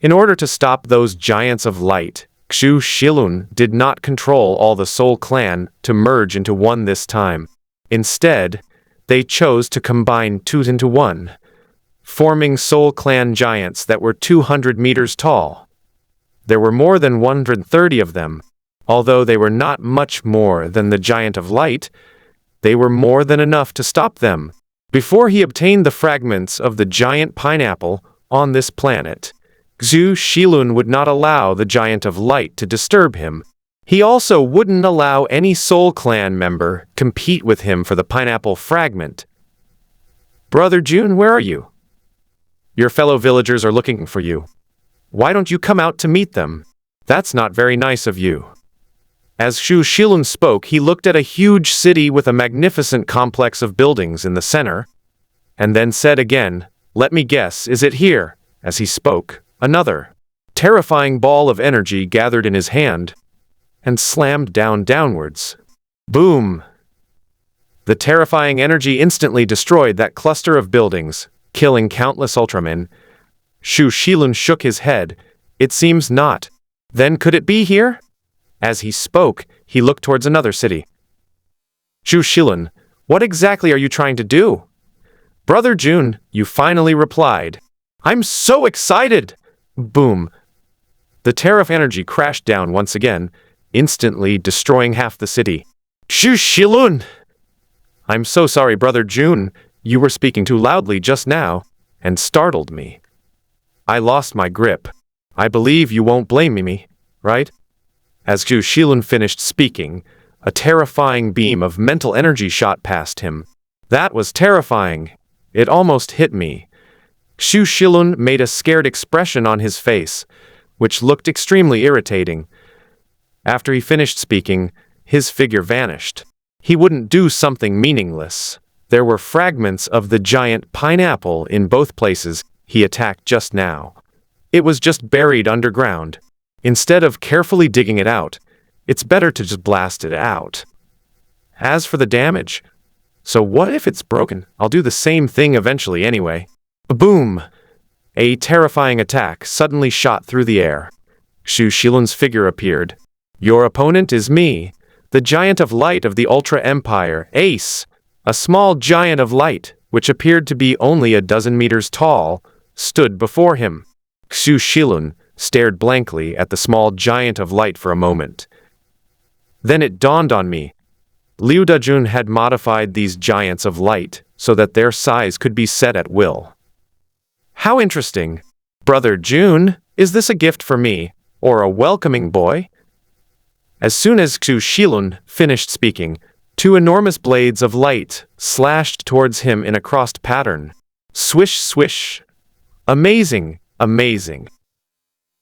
In order to stop those giants of light, Xu Shilun did not control all the Soul Clan to merge into one this time. Instead, they chose to combine two into one, forming Soul Clan giants that were 200 meters tall. There were more than 130 of them. Although they were not much more than the giant of light, they were more than enough to stop them. Before he obtained the fragments of the giant pineapple on this planet, Xu Shilun would not allow the giant of light to disturb him. He also wouldn't allow any Soul Clan member compete with him for the pineapple fragment. "Brother Jun, where are you? Your fellow villagers are looking for you. Why don't you come out to meet them? That's not very nice of you." As Xu Shilun spoke, he looked at a huge city with a magnificent complex of buildings in the center, and then said again, "Let me guess, is it here?" As he spoke, another terrifying ball of energy gathered in his hand and slammed downwards. Boom! The terrifying energy instantly destroyed that cluster of buildings, killing countless Ultramen. Xu Shilun shook his head. "It seems not. Then could it be here?" As he spoke, he looked towards another city. "Xu Shilun, what exactly are you trying to do?" "Brother Jun, you finally replied. I'm so excited!" Boom! The tariff energy crashed down once again, instantly destroying half the city. "Xu Shilun! I'm so sorry, Brother Jun. You were speaking too loudly just now, and startled me. I lost my grip. I believe you won't blame me, right?" As Xu Shilun finished speaking, a terrifying beam of mental energy shot past him. That was terrifying. It almost hit me. Xu Shilun made a scared expression on his face, which looked extremely irritating. After he finished speaking, his figure vanished. He wouldn't do something meaningless. There were fragments of the giant pineapple in both places he attacked just now. It was just buried underground. Instead of carefully digging it out, it's better to just blast it out. As for the damage, so what if it's broken? I'll do the same thing eventually anyway. Boom! A terrifying attack suddenly shot through the air. Xu Shilun's figure appeared. "Your opponent is me, the giant of light of the Ultra Empire, Ace." A small giant of light, which appeared to be only a dozen meters tall, stood before him. Xu Shilun stared blankly at the small giant of light for a moment. Then it dawned on me. Liu Dajun had modified these giants of light so that their size could be set at will. How interesting. Brother Jun, is this a gift for me, or a welcoming boy? As soon as Xu Shilun finished speaking, two enormous blades of light slashed towards him in a crossed pattern. Swish, swish. Amazing, amazing.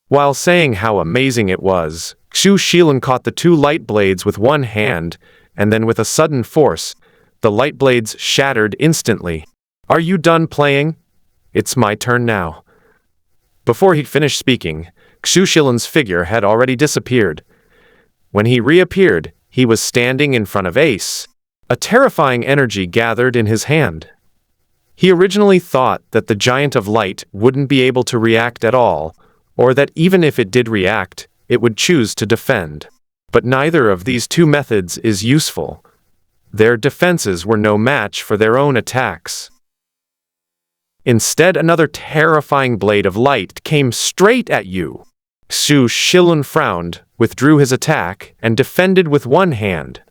While saying how amazing it was, Xu Shilun caught the two light blades with one hand, and then with a sudden force, the light blades shattered instantly. "Are you done playing? It's my turn now." Before he'd finished speaking, Xu Shilun's figure had already disappeared. When he reappeared, he was standing in front of Ace. A terrifying energy gathered in his hand. He originally thought that the giant of light wouldn't be able to react at all, or that even if it did react, it would choose to defend. But neither of these two methods is useful. Their defenses were no match for their own attacks. Instead, another terrifying blade of light came straight at you. Xu Shilun frowned, withdrew his attack, and defended with one hand.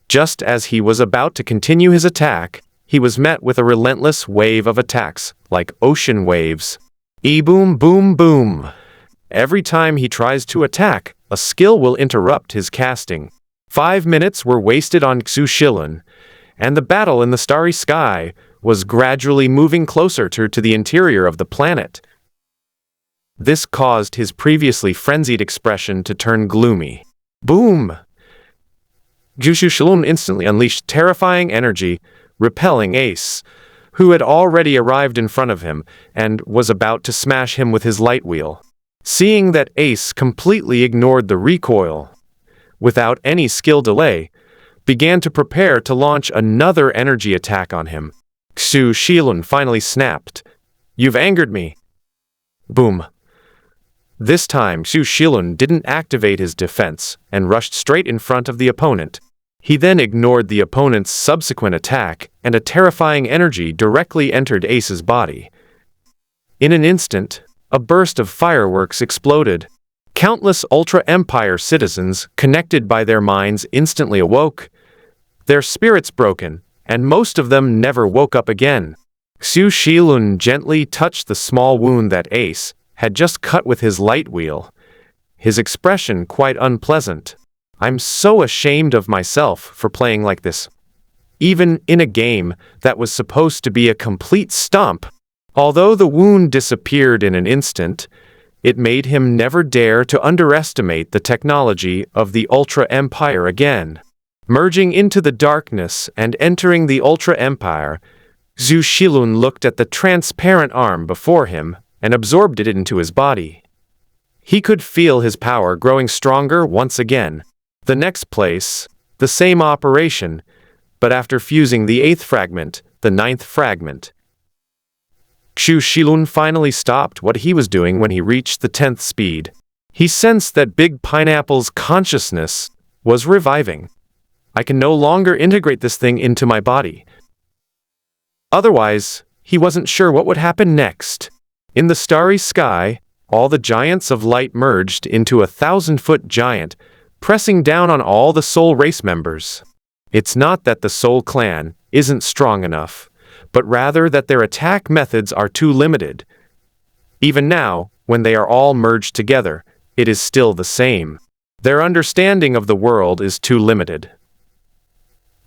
Just as he was about to continue his attack, he was met with a relentless wave of attacks, like ocean waves. E-boom, boom, boom. Every time he tries to attack, a skill will interrupt his casting. 5 minutes were wasted on Xu Shilun, and the battle in the starry sky was gradually moving closer to the interior of the planet. This caused his previously frenzied expression to turn gloomy. Boom! Xu Shilun instantly unleashed terrifying energy, repelling Ace, who had already arrived in front of him and was about to smash him with his light wheel. Seeing that Ace completely ignored the recoil, without any skill delay, began to prepare to launch another energy attack on him. Xu Shilun finally snapped. "You've angered me." Boom. This time, Xu Shilun didn't activate his defense and rushed straight in front of the opponent. He then ignored the opponent's subsequent attack, and a terrifying energy directly entered Ace's body. In an instant, a burst of fireworks exploded. Countless Ultra Empire citizens, connected by their minds, instantly awoke, their spirits broken, and most of them never woke up again. Xu Shilun gently touched the small wound that Ace had just cut with his light wheel, his expression quite unpleasant. "I'm so ashamed of myself for playing like this. Even in a game that was supposed to be a complete stump." Although the wound disappeared in an instant, it made him never dare to underestimate the technology of the Ultra Empire again. Merging into the darkness and entering the Ultra Empire, Xu Shilun looked at the transparent arm before him and absorbed it into his body. He could feel his power growing stronger once again. The next place, the same operation, but after fusing the 8th fragment, the 9th fragment. Xu Shilun finally stopped what he was doing when he reached the 10th speed. He sensed that Big Pineapple's consciousness was reviving. "I can no longer integrate this thing into my body." Otherwise, he wasn't sure what would happen next. In the starry sky, all the giants of light merged into a 1,000-foot giant, pressing down on all the Soul Race members. It's not that the Soul Clan isn't strong enough, but rather that their attack methods are too limited. Even now, when they are all merged together, it is still the same. Their understanding of the world is too limited.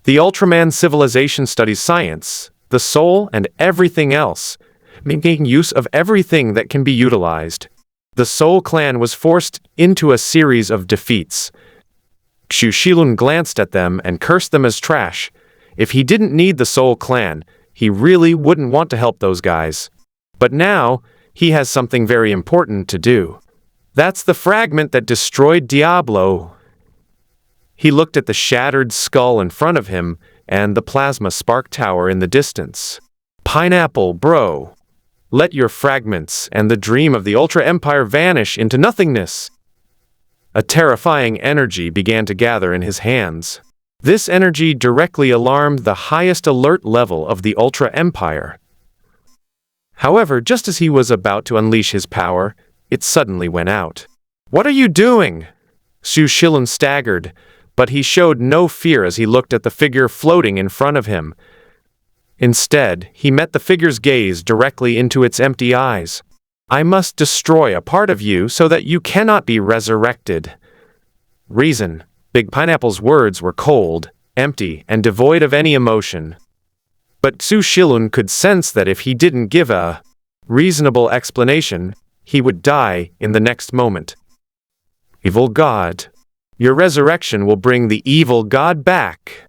The Ultraman civilization studies science, the soul, and everything else, making use of everything that can be utilized. The Soul Clan was forced into a series of defeats. Xu Shilun glanced at them and cursed them as trash. If he didn't need the Soul Clan, he really wouldn't want to help those guys. But now, he has something very important to do. That's the fragment that destroyed Diablo. He looked at the shattered skull in front of him and the plasma spark tower in the distance. "Pineapple, bro. Let your fragments and the dream of the Ultra Empire vanish into nothingness." A terrifying energy began to gather in his hands. This energy directly alarmed the highest alert level of the Ultra Empire. However, just as he was about to unleash his power, it suddenly went out. "What are you doing?" Xu Shilun staggered, but he showed no fear as he looked at the figure floating in front of him. Instead, he met the figure's gaze directly into its empty eyes. "I must destroy a part of you so that you cannot be resurrected." Reason. Big Pineapple's words were cold, empty, and devoid of any emotion. But Xu Shilun could sense that if he didn't give a reasonable explanation, he would die in the next moment. "Evil God. Your resurrection will bring the evil God back."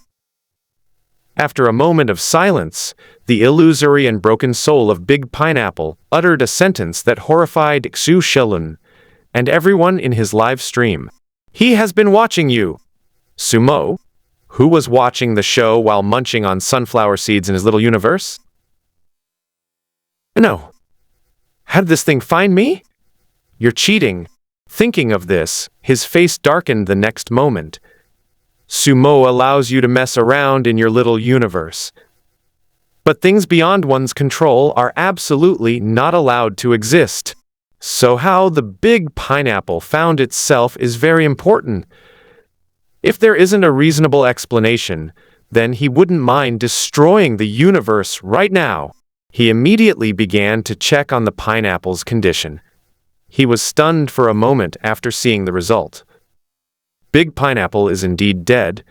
After a moment of silence, the illusory and broken soul of Big Pineapple uttered a sentence that horrified Xu Shilun and everyone in his live stream. "He has been watching you." Sumo, who was watching the show while munching on sunflower seeds in his little universe? "No. How did this thing find me?" "You're cheating." Thinking of this, his face darkened the next moment. "Sumo allows you to mess around in your little universe. But things beyond one's control are absolutely not allowed to exist. So how the Big Pineapple found itself is very important. If there isn't a reasonable explanation, then he wouldn't mind destroying the universe right now." He immediately began to check on the pineapple's condition. He was stunned for a moment after seeing the result. Big Pineapple is indeed dead,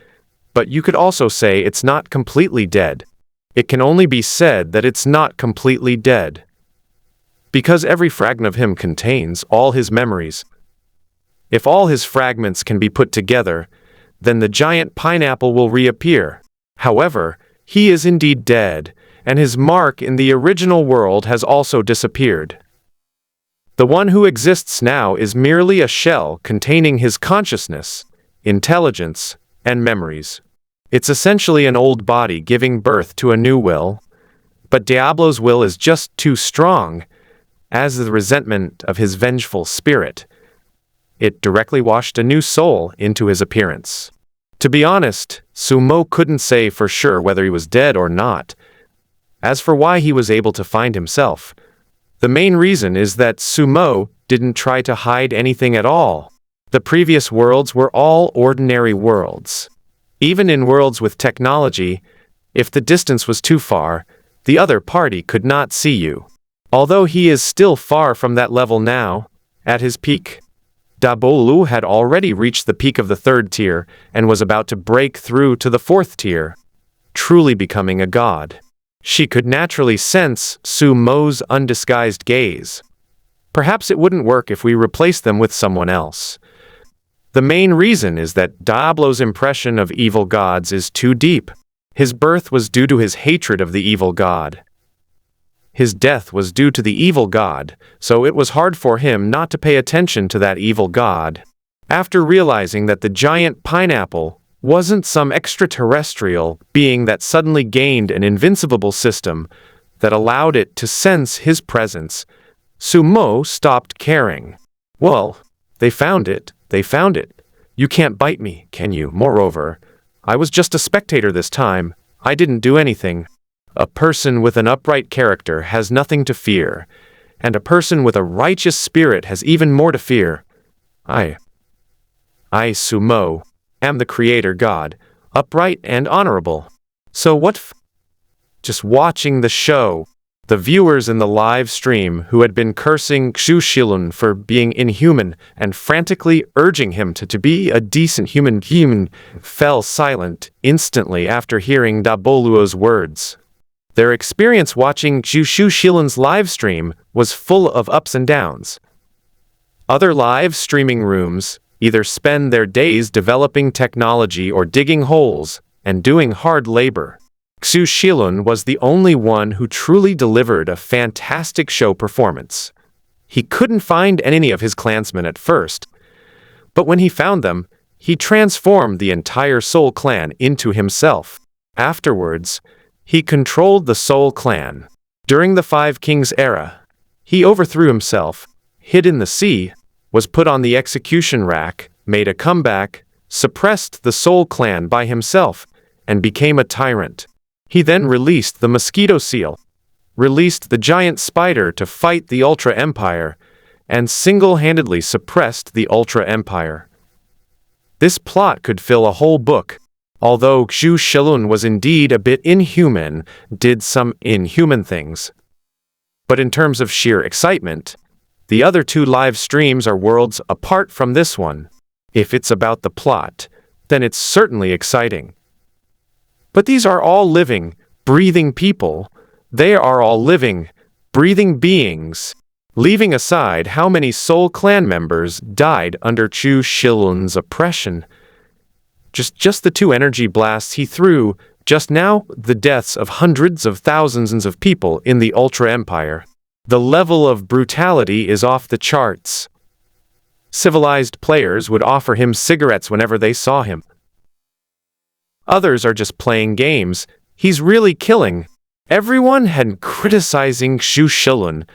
but you could also say it's not completely dead. It can only be said that it's not completely dead, because every fragment of him contains all his memories. If all his fragments can be put together, then the giant pineapple will reappear. However, he is indeed dead, and his mark in the original world has also disappeared. The one who exists now is merely a shell containing his consciousness, intelligence, and memories. It's essentially an old body giving birth to a new will, but Diablo's will is just too strong, as the resentment of his vengeful spirit. It directly washed a new soul into his appearance. To be honest, Sumo couldn't say for sure whether he was dead or not. As for why he was able to find himself, the main reason is that Sumo didn't try to hide anything at all. The previous worlds were all ordinary worlds. Even in worlds with technology, if the distance was too far, the other party could not see you. Although he is still far from that level now, at his peak, Dabolu had already reached the peak of the 3rd tier and was about to break through to the 4th tier, truly becoming a god. She could naturally sense Sumo's undisguised gaze. Perhaps it wouldn't work if we replaced them with someone else. The main reason is that Diablo's impression of evil gods is too deep. His birth was due to his hatred of the evil god. His death was due to the evil god, so it was hard for him not to pay attention to that evil god. After realizing that the giant pineapple wasn't some extraterrestrial being that suddenly gained an invincible system that allowed it to sense his presence, Sumo stopped caring. Well, they found it. You can't bite me, can you? Moreover, I was just a spectator this time. I didn't do anything. A person with an upright character has nothing to fear, and a person with a righteous spirit has even more to fear. I, Sumo, am the creator god, upright and honorable. So what Just watching the show, the viewers in the live stream who had been cursing Xu Shilun for being inhuman and frantically urging him to be a decent human fell silent instantly after hearing Daboluo's words. Their experience watching Xu Shilun's live stream was full of ups and downs. Other live streaming rooms either spend their days developing technology or digging holes and doing hard labor. Xu Shilun was the only one who truly delivered a fantastic show performance. He couldn't find any of his clansmen at first, but when he found them, he transformed the entire Soul Clan into himself. Afterwards, he controlled the Soul Clan. During the Five Kings era, he overthrew himself, hid in the sea, was put on the execution rack, made a comeback, suppressed the Soul Clan by himself, and became a tyrant. He then released the mosquito seal, released the giant spider to fight the Ultra Empire, and single-handedly suppressed the Ultra Empire. This plot could fill a whole book. Although Xu Shilun was indeed a bit inhuman, did some inhuman things. But in terms of sheer excitement, the other two live streams are worlds apart from this one. If it's about the plot, then it's certainly exciting. But these are all living, breathing people. They are all living, breathing beings. Leaving aside how many Soul Clan members died under Xu Shilun's oppression, just the two energy blasts he threw just now, the deaths of hundreds of thousands of people in the Ultra Empire. The level of brutality is off the charts. Civilized players would offer him cigarettes whenever they saw him. Others are just playing games. He's really killing. Everyone had criticizing Xu Shilun,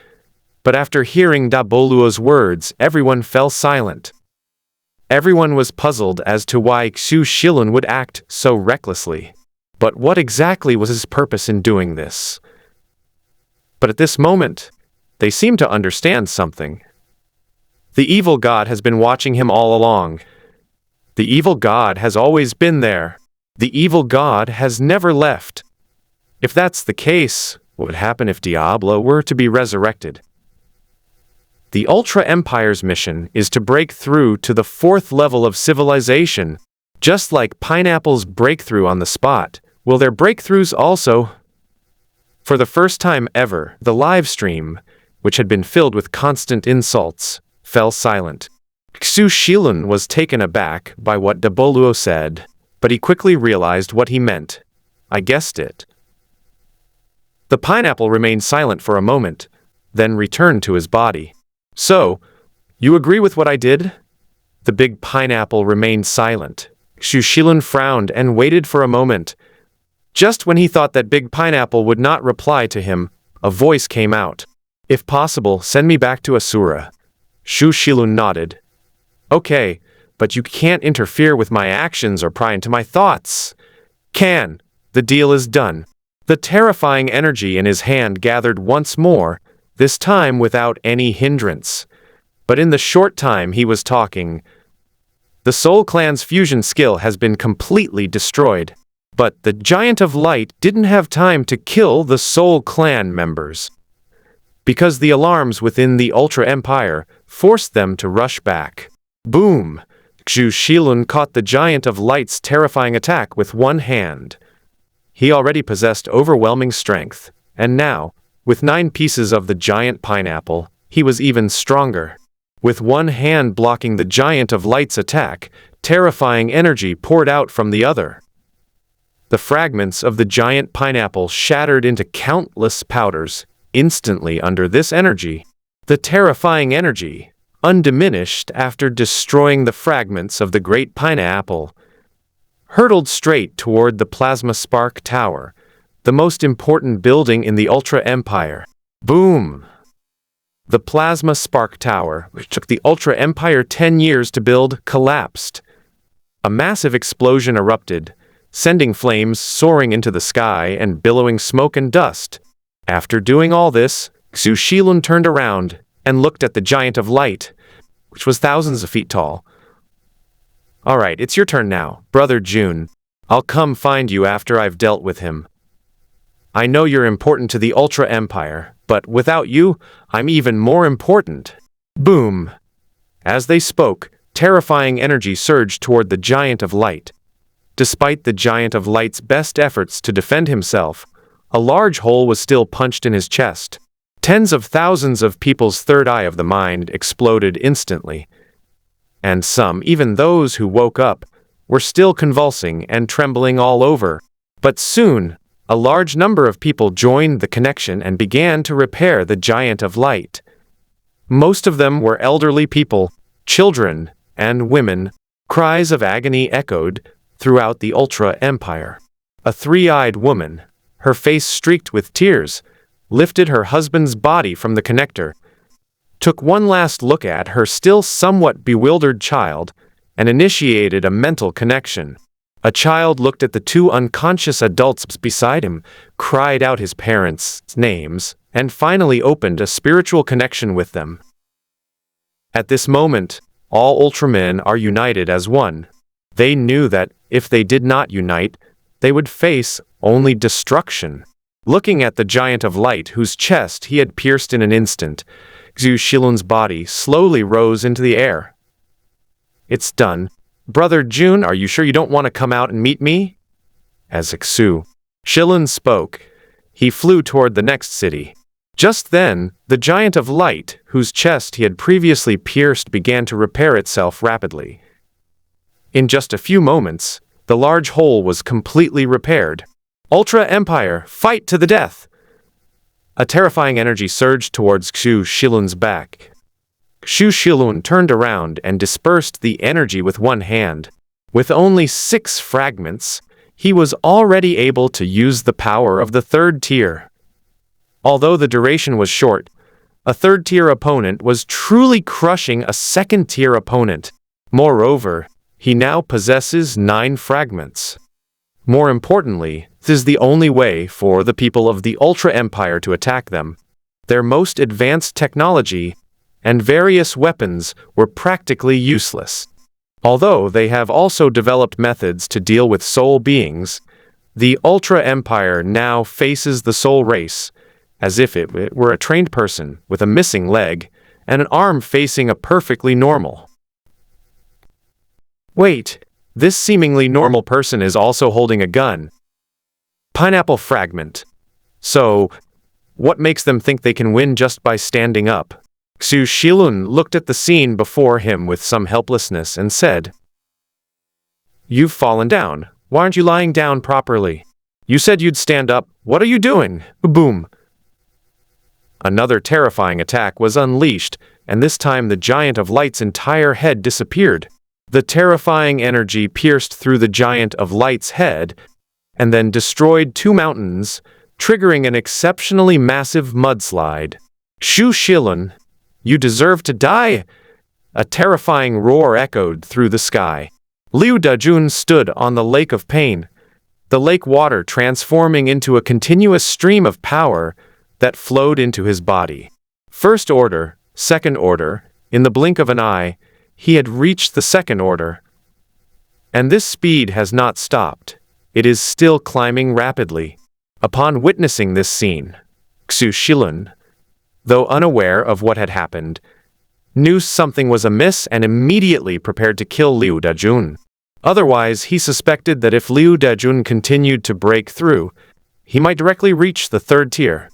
but after hearing Daboluo's words, everyone fell silent. Everyone was puzzled as to why Xu Shilun would act so recklessly. But what exactly was his purpose in doing this? But at this moment, they seem to understand something. The evil god has been watching him all along. The evil god has always been there. The evil god has never left. If that's the case, what would happen if Diablo were to be resurrected? The Ultra Empire's mission is to break through to the 4th level of civilization. Just like Pineapple's breakthrough on the spot, will their breakthroughs also? For the first time ever, the live stream, which had been filled with constant insults, fell silent. Xu Shilun was taken aback by what Daboluo said, but he quickly realized what he meant. I guessed it. The pineapple remained silent for a moment, then returned to his body. So, you agree with what I did? The big pineapple remained silent. Xu Shilun frowned and waited for a moment. Just when he thought that big pineapple would not reply to him, a voice came out. If possible, send me back to Asura. Xu Shilun nodded. Okay, but you can't interfere with my actions or pry into my thoughts. Can. The deal is done. The terrifying energy in his hand gathered once more, this time without any hindrance. But in the short time he was talking, the Soul Clan's fusion skill has been completely destroyed. But the Giant of Light didn't have time to kill the Soul Clan members, because the alarms within the Ultra Empire forced them to rush back. Boom! Xu Shilun caught the Giant of Light's terrifying attack with one hand. He already possessed overwhelming strength, and now, with 9 pieces of the giant pineapple, he was even stronger. With one hand blocking the Giant of Light's attack, terrifying energy poured out from the other. The fragments of the giant pineapple shattered into countless powders instantly under this energy. The terrifying energy, undiminished after destroying the fragments of the great pineapple, hurtled straight toward the Plasma Spark Tower, the most important building in the Ultra Empire. Boom! The Plasma Spark Tower, which took the Ultra Empire 10 years to build, collapsed. A massive explosion erupted, sending flames soaring into the sky and billowing smoke and dust. After doing all this, Xu Shilun turned around and looked at the Giant of Light, which was thousands of feet tall. Alright, it's your turn now, Brother Jun. I'll come find you after I've dealt with him. I know you're important to the Ultra Empire, but without you, I'm even more important. Boom! As they spoke, terrifying energy surged toward the Giant of Light. Despite the Giant of Light's best efforts to defend himself, a large hole was still punched in his chest. Tens of thousands of people's third eye of the mind exploded instantly. And some, even those who woke up, were still convulsing and trembling all over. But soon, a large number of people joined the connection and began to repair the Giant of Light. Most of them were elderly people, children, and women. Cries of agony echoed throughout the Ultra Empire. A 3-eyed woman, her face streaked with tears, lifted her husband's body from the connector, took one last look at her still somewhat bewildered child, and initiated a mental connection. A child looked at the 2 unconscious adults beside him, cried out his parents' names, and finally opened a spiritual connection with them. At this moment, all Ultramen are united as one. They knew that, if they did not unite, they would face only destruction. Looking at the Giant of Light whose chest he had pierced in an instant, Xu Shilun's body slowly rose into the air. It's done. Brother Jun, are you sure you don't want to come out and meet me? As Xu Shilun spoke, he flew toward the next city. Just then, the Giant of Light, whose chest he had previously pierced, began to repair itself rapidly. In just a few moments, the large hole was completely repaired. Ultra Empire, fight to the death! A terrifying energy surged towards Xu Shilun's back. Xu Shilun turned around and dispersed the energy with one hand. With only 6 fragments, he was already able to use the power of the 3rd tier. Although the duration was short, a 3rd tier opponent was truly crushing a 2nd tier opponent. Moreover, he now possesses 9 fragments. More importantly, this is the only way for the people of the Ultra Empire to attack them. Their most advanced technology and various weapons were practically useless. Although they have also developed methods to deal with soul beings, the Ultra Empire now faces the soul race, as if it were a trained person with a missing leg and an arm facing a perfectly normal. Wait, this seemingly normal person is also holding a gun. Pineapple fragment. So, what makes them think they can win just by standing up? Xu Shilun looked at the scene before him with some helplessness and said, "You've fallen down. Why aren't you lying down properly? You said you'd stand up. What are you doing?" Boom. Another terrifying attack was unleashed, and this time the giant of light's entire head disappeared. The terrifying energy pierced through the giant of light's head, and then destroyed 2 mountains, triggering an exceptionally massive mudslide. "Xu Shilun, you deserve to die!" A terrifying roar echoed through the sky. Liu Dajun stood on the lake of pain, the lake water transforming into a continuous stream of power that flowed into his body. First order, second order, in the blink of an eye, he had reached the second order. And this speed has not stopped. It is still climbing rapidly. Upon witnessing this scene, Xu Shilun, though unaware of what had happened, knew something was amiss and immediately prepared to kill Liu Dajun. Otherwise, he suspected that if Liu Dajun continued to break through, he might directly reach the 3rd tier.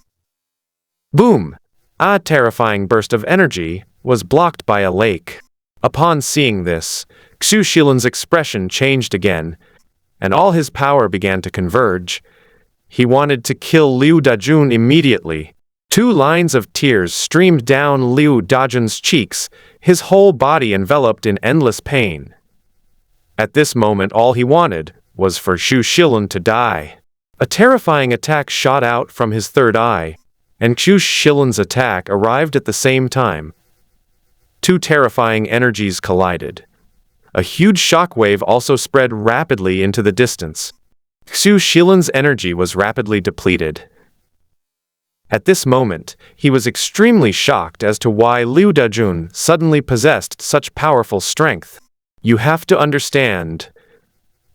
Boom! A terrifying burst of energy was blocked by a lake. Upon seeing this, Xu Shilun's expression changed again, and all his power began to converge. He wanted to kill Liu Dajun immediately. 2 lines of tears streamed down Liu Dajun's cheeks, his whole body enveloped in endless pain. At this moment all he wanted was for Xu Shilun to die. A terrifying attack shot out from his 3rd eye, and Xu Shilun's attack arrived at the same time. 2 terrifying energies collided. A huge shockwave also spread rapidly into the distance. Xu Shilun's energy was rapidly depleted. At this moment, he was extremely shocked as to why Liu Dajun suddenly possessed such powerful strength. You have to understand,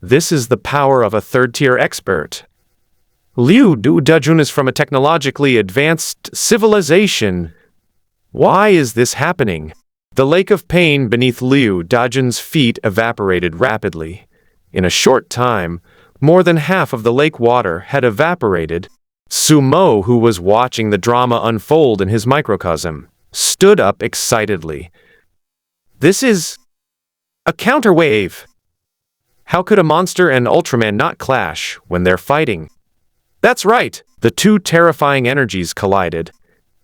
this is the power of a 3rd-tier expert. Liu Dajun is from a technologically advanced civilization. Why is this happening? The lake of pain beneath Liu Dajun's feet evaporated rapidly. In a short time, more than half of the lake water had evaporated. Sumo, who was watching the drama unfold in his microcosm, stood up excitedly. This is a counterwave. How could a monster and Ultraman not clash when they're fighting? That's right, the 2 terrifying energies collided,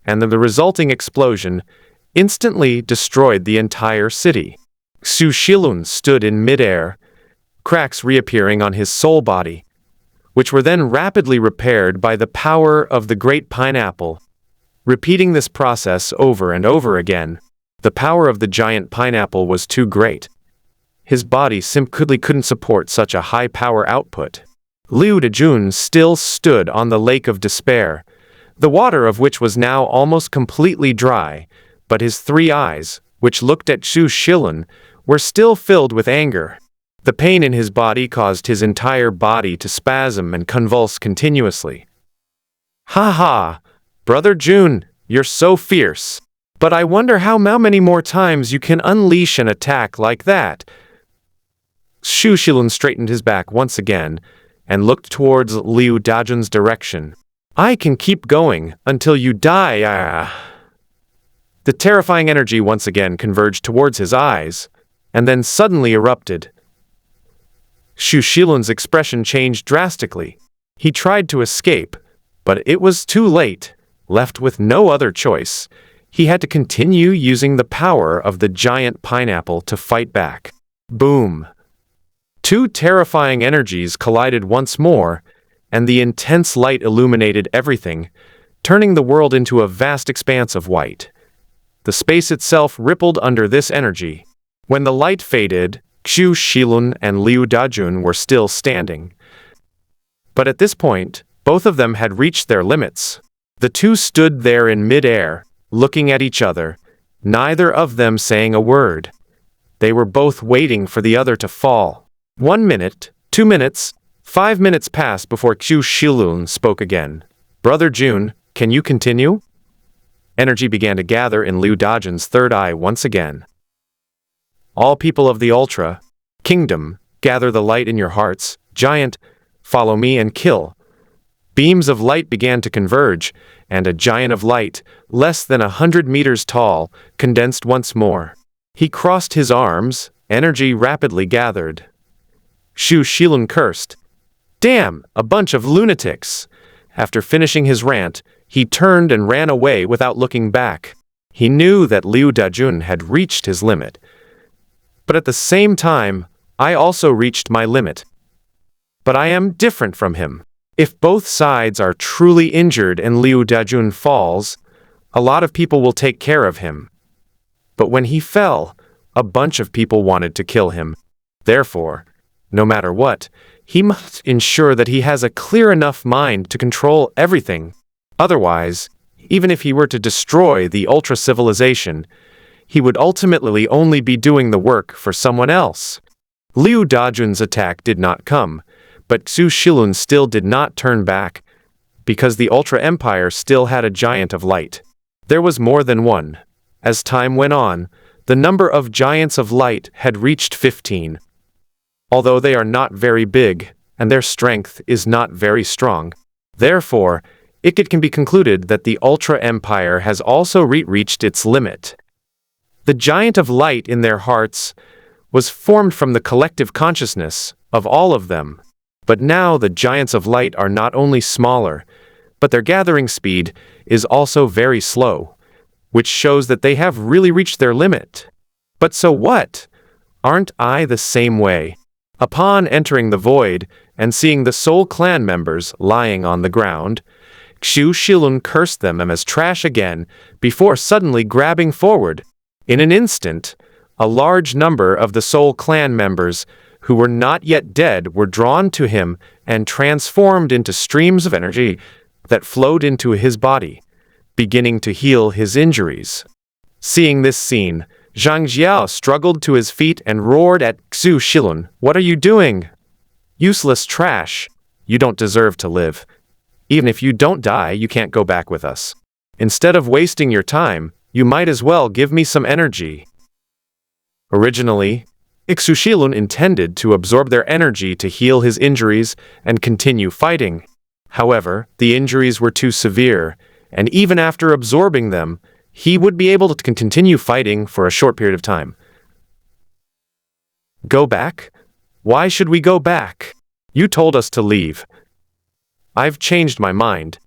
and the resulting explosion instantly destroyed the entire city. Xu Shilun stood in midair, cracks reappearing on his soul body, which were then rapidly repaired by the power of the great pineapple. Repeating this process over and over again, the power of the giant pineapple was too great. His body simply couldn't support such a high power output. Liu Dajun still stood on the lake of despair, the water of which was now almost completely dry, but his 3 eyes, which looked at Xu Shilun, were still filled with anger. The pain in his body caused his entire body to spasm and convulse continuously. "Ha ha! Brother Jun, you're so fierce. But I wonder how many more times you can unleash an attack like that." Xu Shilun straightened his back once again and looked towards Liu Dajun's direction. "I can keep going until you die." The terrifying energy once again converged towards his eyes, and then suddenly erupted. Xu Shilun's expression changed drastically. He tried to escape, but it was too late. Left with no other choice, he had to continue using the power of the giant pineapple to fight back. Boom! 2 terrifying energies collided once more, and the intense light illuminated everything, turning the world into a vast expanse of white. The space itself rippled under this energy. When the light faded, Xu Shilun and Liu Dajun were still standing. But at this point, both of them had reached their limits. The 2 stood there in mid-air, looking at each other, neither of them saying a word. They were both waiting for the other to fall. 1 minute, 2 minutes, 5 minutes passed before Xu Shilun spoke again. "Brother Jun, can you continue?" Energy began to gather in Liu Dajun's third eye once again. All people of the Ultra Kingdom, gather the light in your hearts. Giant, follow me and kill. Beams of light began to converge, and a giant of light, less than 100 meters tall, condensed once more. He crossed his arms, energy rapidly gathered. Xu Shilun cursed. Damn, a bunch of lunatics! After finishing his rant, he turned and ran away without looking back. He knew that Liu Dajun had reached his limit. But at the same time, I also reached my limit. But I am different from him. If both sides are truly injured and Liu Dajun falls, a lot of people will take care of him. But when he fell, a bunch of people wanted to kill him. Therefore, no matter what, he must ensure that he has a clear enough mind to control everything. Otherwise, even if he were to destroy the Ultra civilization, he would ultimately only be doing the work for someone else. Liu Dajun's attack did not come, but Xu Shilun still did not turn back, because the Ultra Empire still had a giant of light. There was more than one. As time went on, the number of giants of light had reached 15. Although they are not very big, and their strength is not very strong. Therefore, it can be concluded that the Ultra Empire has also reached its limit. The giant of light in their hearts was formed from the collective consciousness of all of them. But now the giants of light are not only smaller, but their gathering speed is also very slow, which shows that they have really reached their limit. But so what? Aren't I the same way? Upon entering the void and seeing the Soul Clan members lying on the ground, Xu Shilun cursed them as trash again before suddenly grabbing forward. In an instant, a large number of the Soul Clan members who were not yet dead were drawn to him and transformed into streams of energy that flowed into his body, beginning to heal his injuries. Seeing this scene, Zhang Jiao struggled to his feet and roared at Xu Shilun, "What are you doing? Useless trash. You don't deserve to live. Even if you don't die, you can't go back with us. Instead of wasting your time, you might as well give me some energy." Originally, Xu Shilun intended to absorb their energy to heal his injuries and continue fighting. However, the injuries were too severe, and even after absorbing them, he would be able to continue fighting for a short period of time. Go back? Why should we go back? You told us to leave. I've changed my mind.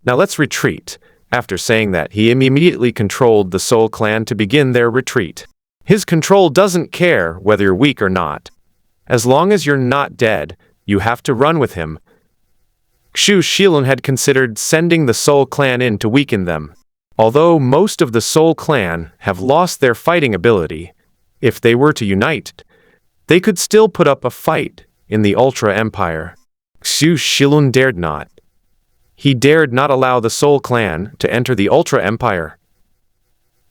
Now let's retreat. After saying that, he immediately controlled the Soul Clan to begin their retreat. His control doesn't care whether you're weak or not. As long as you're not dead, you have to run with him. Xu Shilun had considered sending the Soul Clan in to weaken them. Although most of the Soul Clan have lost their fighting ability, if they were to unite, they could still put up a fight in the Ultra Empire. Xu Shilun dared not. He dared not allow the Soul Clan to enter the Ultra Empire.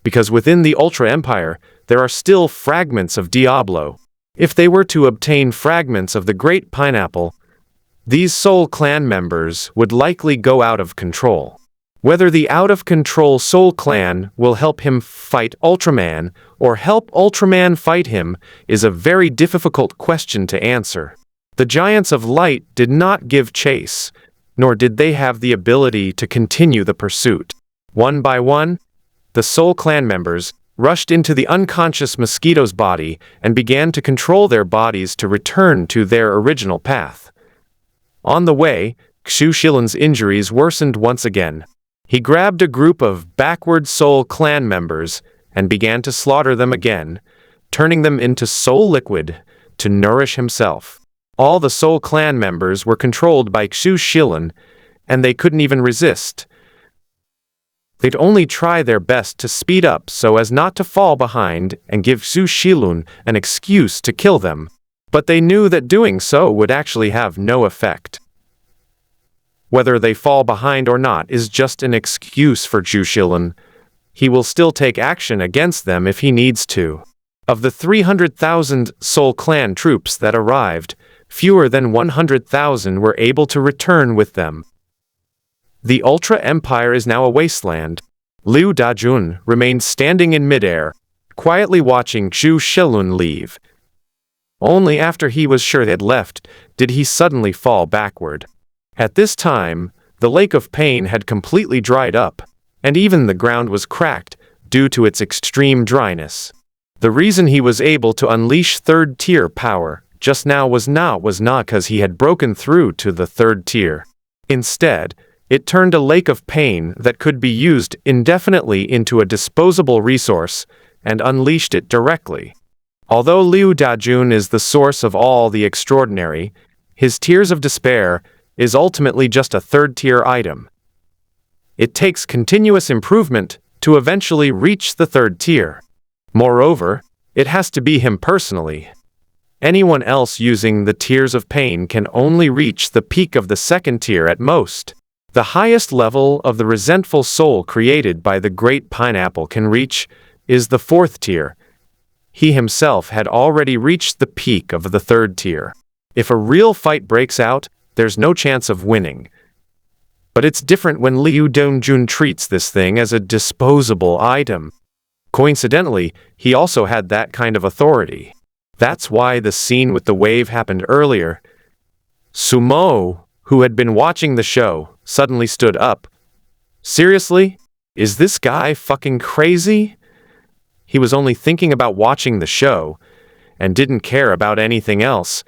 Because within the Ultra Empire, there are still fragments of Diablo. If they were to obtain fragments of the Great Pineapple, these Soul Clan members would likely go out of control. Whether the out-of-control Soul Clan will help him fight Ultraman or help Ultraman fight him is a very difficult question to answer. The Giants of Light did not give chase, nor did they have the ability to continue the pursuit. One by one, the Soul Clan members rushed into the unconscious mosquito's body and began to control their bodies to return to their original path. On the way, Xu Shilun's injuries worsened once again. He grabbed a group of backward Soul Clan members and began to slaughter them again, turning them into soul liquid to nourish himself. All the Soul Clan members were controlled by Xu Shilun, and they couldn't even resist. They'd only try their best to speed up so as not to fall behind and give Xu Shilun an excuse to kill them, but they knew that doing so would actually have no effect. Whether they fall behind or not is just an excuse for Xu Shilun. He will still take action against them if he needs to. Of the 300,000 Soul Clan troops that arrived, fewer than 100,000 were able to return with them. The Ultra Empire is now a wasteland. Liu Dajun remained standing in midair, quietly watching Xu Shilun leave. Only after he was sure they had left did he suddenly fall backward. At this time, the lake of pain had completely dried up, and even the ground was cracked due to its extreme dryness. The reason he was able to unleash third-tier power just now was not because he had broken through to the third tier. Instead, it turned a lake of pain that could be used indefinitely into a disposable resource and unleashed it directly. Although Liu Dajun is the source of all the extraordinary, his tears of despair is ultimately just a third-tier item. It takes continuous improvement to eventually reach the third tier. Moreover, it has to be him personally. Anyone else using the tears of pain can only reach the peak of the second tier at most. The highest level of the resentful soul created by the great pineapple can reach is the fourth tier. He himself had already reached the peak of the third tier. If a real fight breaks out, there's no chance of winning. But it's different when Liu Dongjun treats this thing as a disposable item. Coincidentally, he also had that kind of authority. That's why the scene with the wave happened earlier. Sumo, who had been watching the show, suddenly stood up. Seriously? Is this guy fucking crazy? He was only thinking about watching the show, and didn't care about anything else.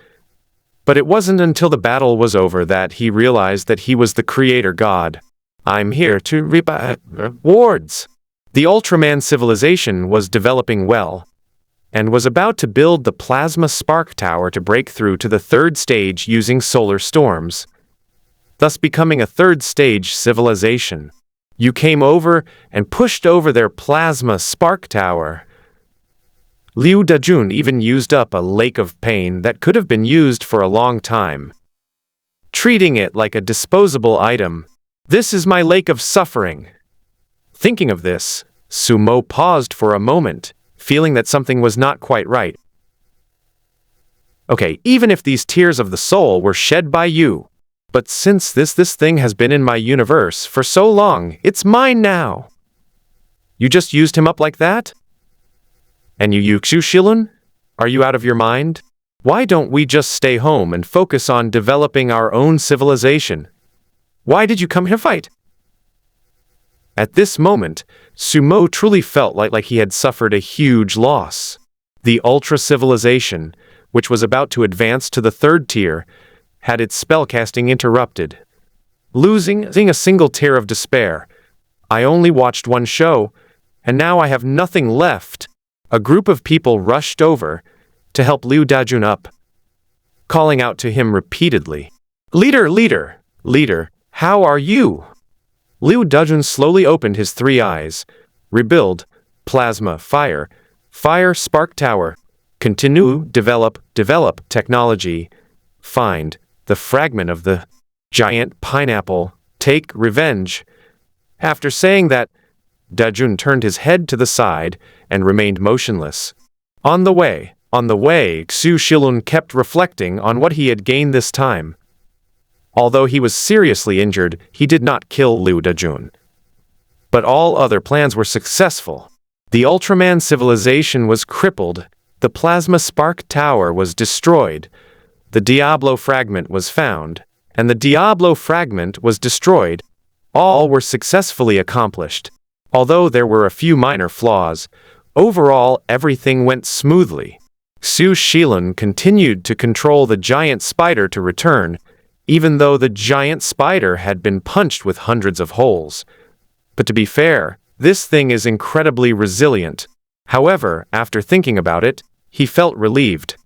But it wasn't until the battle was over that he realized that he was the creator god. I'm here to reap rewards. The Ultraman civilization was developing well, and was about to build the plasma spark tower to break through to the third stage using solar storms, thus becoming a third stage civilization. You came over and pushed over their plasma spark tower. Liu Dajun even used up a lake of pain that could have been used for a long time, treating it like a disposable item. This is my lake of suffering. Thinking of this, Sumo paused for a moment, feeling that something was not quite right. Okay, even if these tears of the soul were shed by you, but since this thing has been in my universe for so long, it's mine now. You just used him up like that? And you Xu Shilun? Are you out of your mind? Why don't we just stay home and focus on developing our own civilization? Why did you come here to fight? At this moment, Sumo truly felt like he had suffered a huge loss. The Ultra Civilization, which was about to advance to the third tier, had its spellcasting interrupted. Losing a single tear of despair. I only watched one show, and now I have nothing left. A group of people rushed over to help Liu Dajun up, calling out to him repeatedly. Leader, leader, leader, how are you? Liu Dajun slowly opened his three eyes. Rebuild, plasma, fire, spark tower, continue, develop, technology, find the fragment of the giant pineapple, take revenge. After saying that, Dajun turned his head to the side and remained motionless. On the way, Xu Shilun kept reflecting on what he had gained this time. Although he was seriously injured, he did not kill Liu Dajun. But all other plans were successful. The Ultraman civilization was crippled, the plasma spark tower was destroyed, the Diablo fragment was found, and the Diablo fragment was destroyed. All were successfully accomplished. Although there were a few minor flaws, overall everything went smoothly. Xu Shilun continued to control the giant spider to return, even though the giant spider had been punched with hundreds of holes. But to be fair, this thing is incredibly resilient. However, after thinking about it, he felt relieved.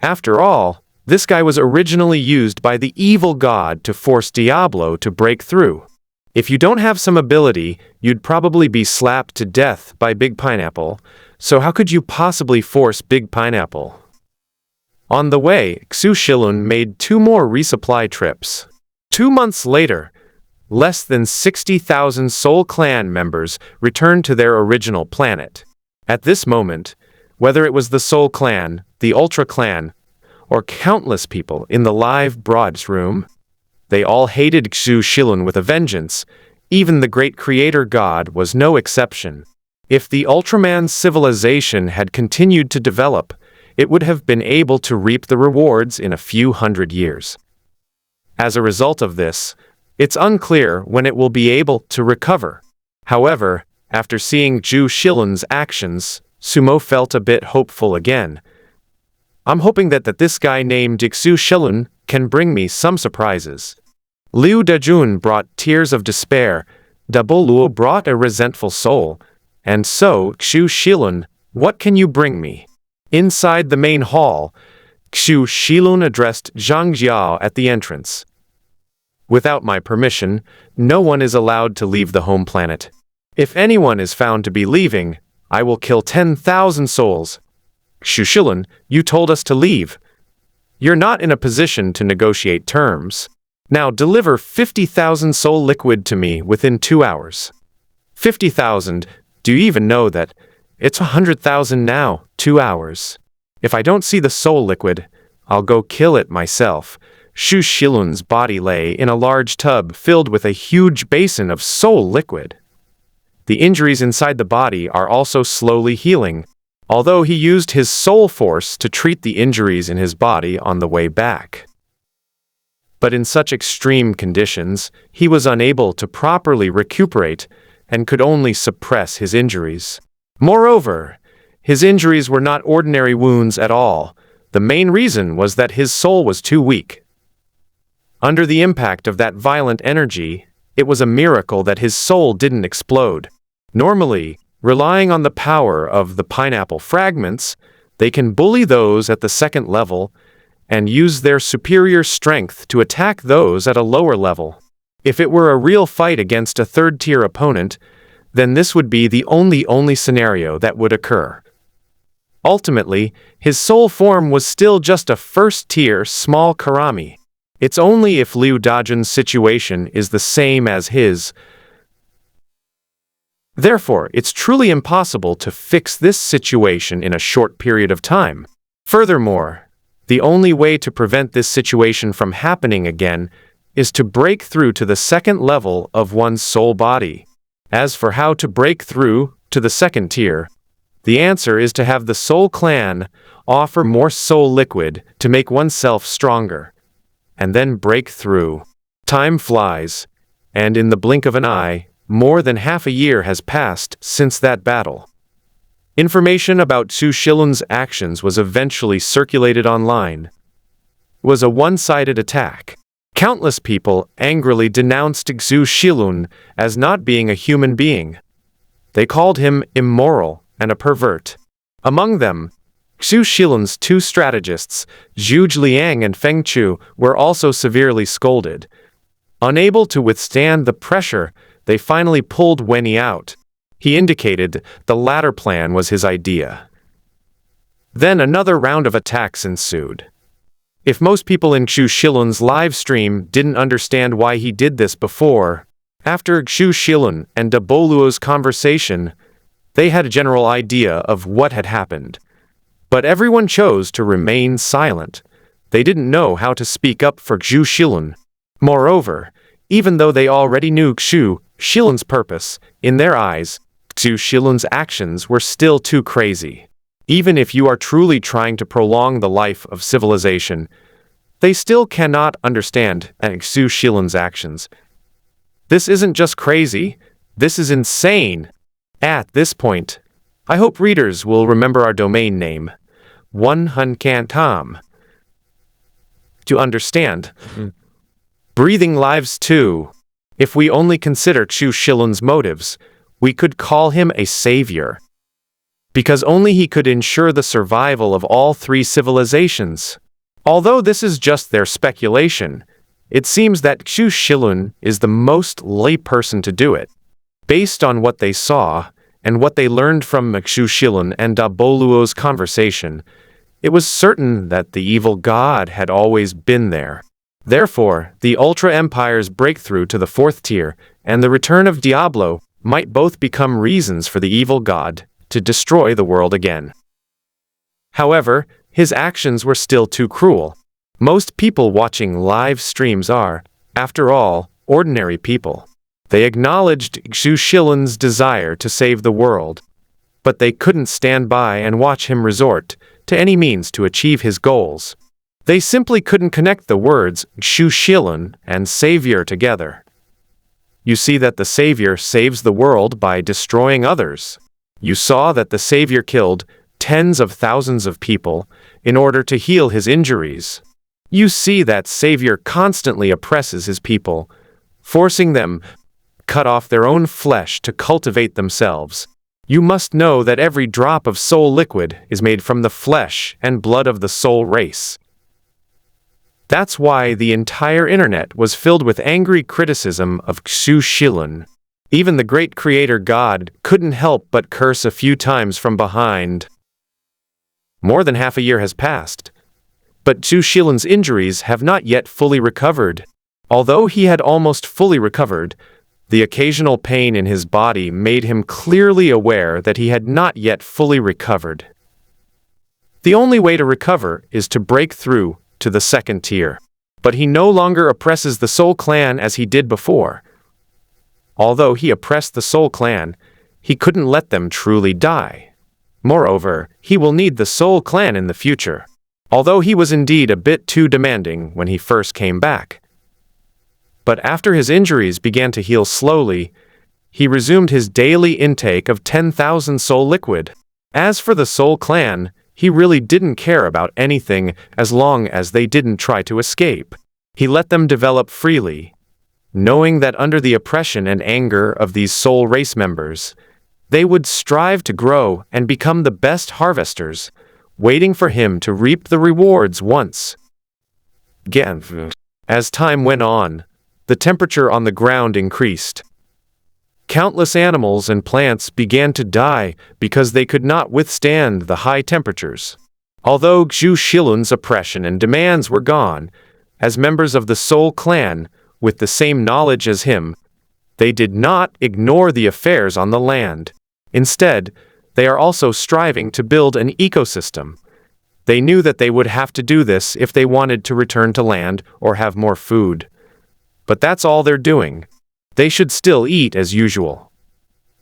After all, this guy was originally used by the evil god to force Diablo to break through. If you don't have some ability, you'd probably be slapped to death by Big Pineapple, so how could you possibly force Big Pineapple? On the way, Xu Shilun made 2 more resupply trips. 2 months later, less than 60,000 Soul Clan members returned to their original planet. At this moment, whether it was the Soul Clan, the Ultra Clan, or countless people in the live broads room, they all hated Xu Shilun with a vengeance, Even the great creator god was no exception. If the Ultraman civilization had continued to develop, it would have been able to reap the rewards in a few hundred years. As a result of this, it's unclear when it will be able to recover. However, after seeing Zhu Shilun's actions, Sumo felt a bit hopeful again. I'm hoping that this guy named Xu Shilun can bring me some surprises. Liu Dajun brought tears of despair, Daboluo brought a resentful soul, and so, Xu Shilun, what can you bring me? Inside the main hall, Xu Shilun addressed Zhang Jiao at the entrance. Without my permission, no one is allowed to leave the home planet. If anyone is found to be leaving, I will kill 10,000 souls. Xu Shilun, you told us to leave. You're not in a position to negotiate terms. Now deliver 50,000 soul liquid to me within 2 hours. 50,000, do you even know that? It's 100,000 now, 2 hours. If I don't see the soul liquid, I'll go kill it myself. Xu Shilun's body lay in a large tub filled with a huge basin of soul liquid. The injuries inside the body are also slowly healing, although he used his soul force to treat the injuries in his body on the way back. But in such extreme conditions, he was unable to properly recuperate and could only suppress his injuries. Moreover, his injuries were not ordinary wounds at all. The main reason was that his soul was too weak. Under the impact of that violent energy, it was a miracle that his soul didn't explode. Normally, relying on the power of the pineapple fragments, they can bully those at the second level and use their superior strength to attack those at a lower level. If it were a real fight against a third-tier opponent, then this would be the only scenario that would occur. Ultimately, his soul form was still just a first-tier small karami. It's only if Liu Dajun's situation is the same as his. Therefore, it's truly impossible to fix this situation in a short period of time. Furthermore, the only way to prevent this situation from happening again is to break through to the second level of one's soul body. As for how to break through to the second tier, the answer is to have the Soul Clan offer more soul liquid to make oneself stronger, and then break through. Time flies, and in the blink of an eye, more than half a year has passed since that battle. Information about Xu Shilun's actions was eventually circulated online. It was a one-sided attack. Countless people angrily denounced Xu Shilun as not being a human being. They called him immoral and a pervert. Among them, Xu Shilun's two strategists, Zhu Liang and Feng Chu, were also severely scolded. Unable to withstand the pressure, they finally pulled Wenyi out. He indicated the latter plan was his idea. Then another round of attacks ensued. If most people in Xu Shilun's live stream didn't understand why he did this before, after Xu Shilun and Daboluo's conversation, they had a general idea of what had happened. But everyone chose to remain silent. They didn't know how to speak up for Xu Shilun. Moreover, even though they already knew Xu Shilun's purpose, in their eyes, Xu Shilun's actions were still too crazy. Even if you are truly trying to prolong the life of civilization, they still cannot understand Xu Shilun's actions. This isn't just crazy, this is insane. At this point, I hope readers will remember our domain name, 100.com. To understand. Breathing lives too. If we only consider Xu Shilun's motives, we could call him a savior. Because only he could ensure the survival of all three civilizations. Although this is just their speculation, it seems that Xu Shilun is the most likely person to do it. Based on what they saw, and what they learned from Xu Shilun and Daboluo's conversation, it was certain that the evil god had always been there. Therefore, the Ultra Empire's breakthrough to the fourth tier, and the return of Diablo, might both become reasons for the evil god to destroy the world again. However, his actions were still too cruel. Most people watching live streams are, after all, ordinary people. They acknowledged Xu Shilun's desire to save the world, but they couldn't stand by and watch him resort to any means to achieve his goals. They simply couldn't connect the words Xu Shilun and Savior together. You see that the Savior saves the world by destroying others. You saw that the Savior killed tens of thousands of people in order to heal his injuries. You see that Savior constantly oppresses his people, forcing them to cut off their own flesh to cultivate themselves. You must know that every drop of soul liquid is made from the flesh and blood of the soul race. That's why the entire internet was filled with angry criticism of Xu Shilun. Even the great creator God couldn't help but curse a few times from behind. More than half a year has passed, but Xu Shilun's injuries have not yet fully recovered. Although he had almost fully recovered, the occasional pain in his body made him clearly aware that he had not yet fully recovered. The only way to recover is to break through to the second tier. But he no longer oppresses the Soul Clan as he did before. Although he oppressed the Soul Clan, he couldn't let them truly die. Moreover, he will need the Soul Clan in the future, although he was indeed a bit too demanding when he first came back. But after his injuries began to heal slowly, he resumed his daily intake of 10,000 soul liquid. As for the Soul Clan, he really didn't care about anything as long as they didn't try to escape. He let them develop freely, knowing that under the oppression and anger of these soul race members, they would strive to grow and become the best harvesters, waiting for him to reap the rewards once again. As time went on, the temperature on the ground increased. Countless animals and plants began to die because they could not withstand the high temperatures. Although Xu Shilun's oppression and demands were gone, as members of the Soul Clan, with the same knowledge as him, they did not ignore the affairs on the land. Instead, they are also striving to build an ecosystem. They knew that they would have to do this if they wanted to return to land or have more food. But that's all they're doing. They should still eat as usual.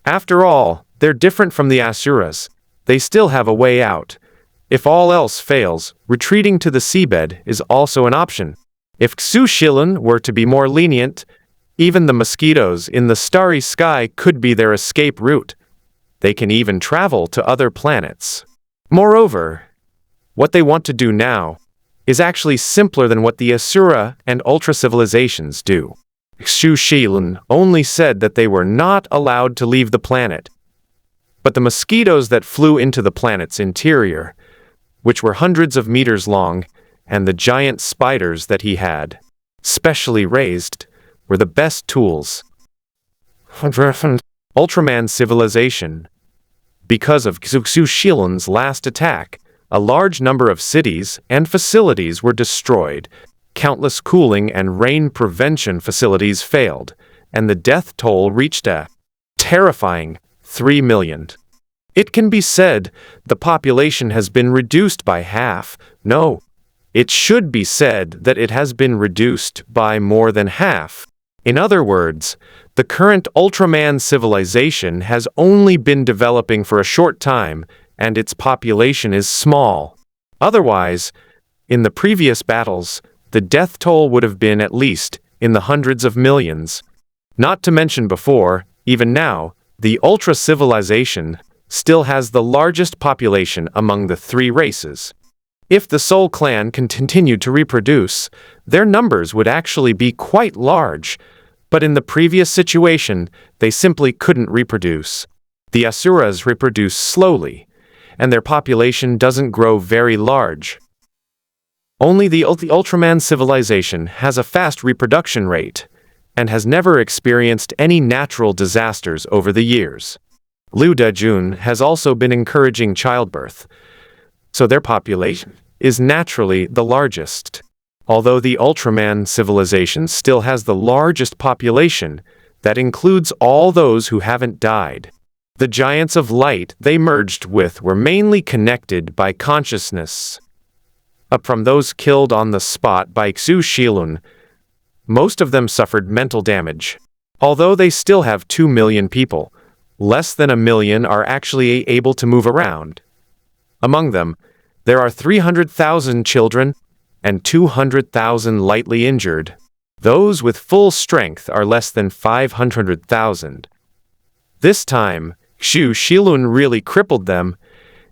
After all, they're different from the Asuras. They still have a way out. If all else fails, retreating to the seabed is also an option. If Xu Shilun were to be more lenient, even the mosquitoes in the starry sky could be their escape route. They can even travel to other planets. Moreover, what they want to do now is actually simpler than what the Asura and Ultra civilizations do. Xu Shilun only said that they were not allowed to leave the planet. But the mosquitoes that flew into the planet's interior, which were hundreds of meters long, and the giant spiders that he had, specially raised, were the best tools. Ultraman civilization. Because of Xu Shilun's last attack, a large number of cities and facilities were destroyed, countless cooling and rain prevention facilities failed, and the death toll reached a terrifying 3 million. It can be said the population has been reduced by half. No, it should be said that it has been reduced by more than half. In other words, the current Ultraman civilization has only been developing for a short time, and its population is small. Otherwise, in the previous battles, the death toll would have been at least in the hundreds of millions. Not to mention before, even now, the Ultra civilization still has the largest population among the three races. If the Soul Clan continued to reproduce, their numbers would actually be quite large, but in the previous situation, they simply couldn't reproduce. The Asuras reproduce slowly, and their population doesn't grow very large. Only the Ultraman civilization has a fast reproduction rate, and has never experienced any natural disasters over the years. Liu Dejun has also been encouraging childbirth, so their population is naturally the largest. Although the Ultraman civilization still has the largest population, that includes all those who haven't died. The giants of light they merged with were mainly connected by consciousness. Up from those killed on the spot by Xu Shilun, most of them suffered mental damage. Although they still have 2 million people, less than 1 million are actually able to move around. Among them, there are 300,000 children and 200,000 lightly injured. Those with full strength are less than 500,000. This time, Xu Shilun really crippled them,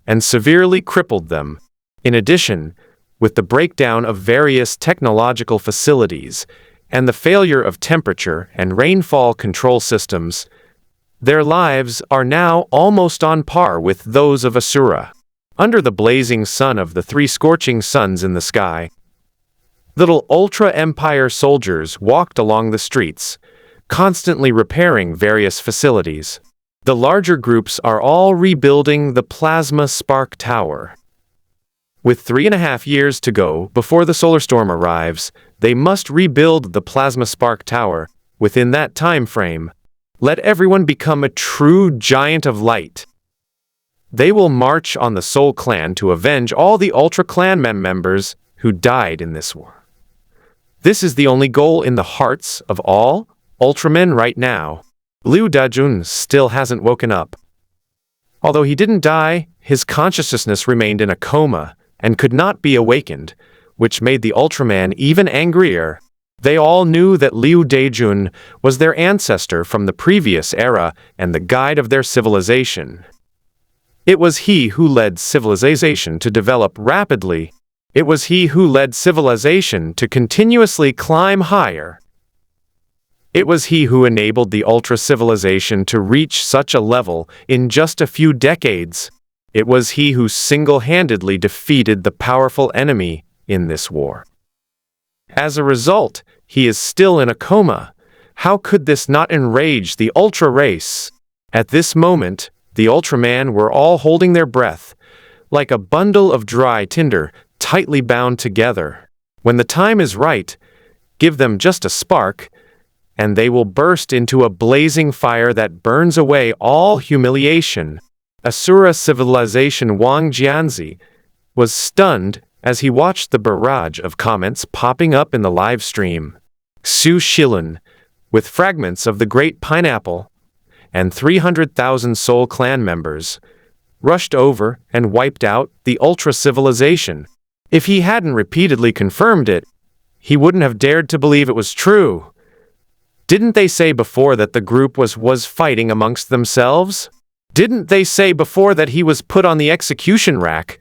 and severely crippled them. In addition, with the breakdown of various technological facilities and the failure of temperature and rainfall control systems, their lives are now almost on par with those of Asura. Under the blazing sun of the 3 scorching suns in the sky, little Ultra-Empire soldiers walked along the streets, constantly repairing various facilities. The larger groups are all rebuilding the Plasma Spark Tower. With 3.5 years to go before the solar storm arrives, they must rebuild the Plasma Spark Tower within that time frame. Let everyone become a true giant of light. They will march on the Soul Clan to avenge all the Ultra Clan members who died in this war. This is the only goal in the hearts of all Ultramen right now. Liu Dajun still hasn't woken up. Although he didn't die, his consciousness remained in a coma and could not be awakened, which made the Ultraman even angrier. They all knew that Liu Dajun was their ancestor from the previous era and the guide of their civilization. It was he who led civilization to develop rapidly. It was he who led civilization to continuously climb higher. It was he who enabled the Ultra civilization to reach such a level in just a few decades. It was he who single-handedly defeated the powerful enemy in this war. As a result, he is still in a coma. How could this not enrage the Ultra race? At this moment, the Ultraman were all holding their breath, like a bundle of dry tinder tightly bound together. When the time is right, give them just a spark, and they will burst into a blazing fire that burns away all humiliation. Asura civilization Wang Jianzi was stunned as he watched the barrage of comments popping up in the live stream. Xu Shilun, with fragments of the Great Pineapple, and 300,000 Soul Clan members, rushed over and wiped out the Ultra civilization. If he hadn't repeatedly confirmed it, he wouldn't have dared to believe it was true. Didn't they say before that the group was fighting amongst themselves? Didn't they say before that he was put on the execution rack?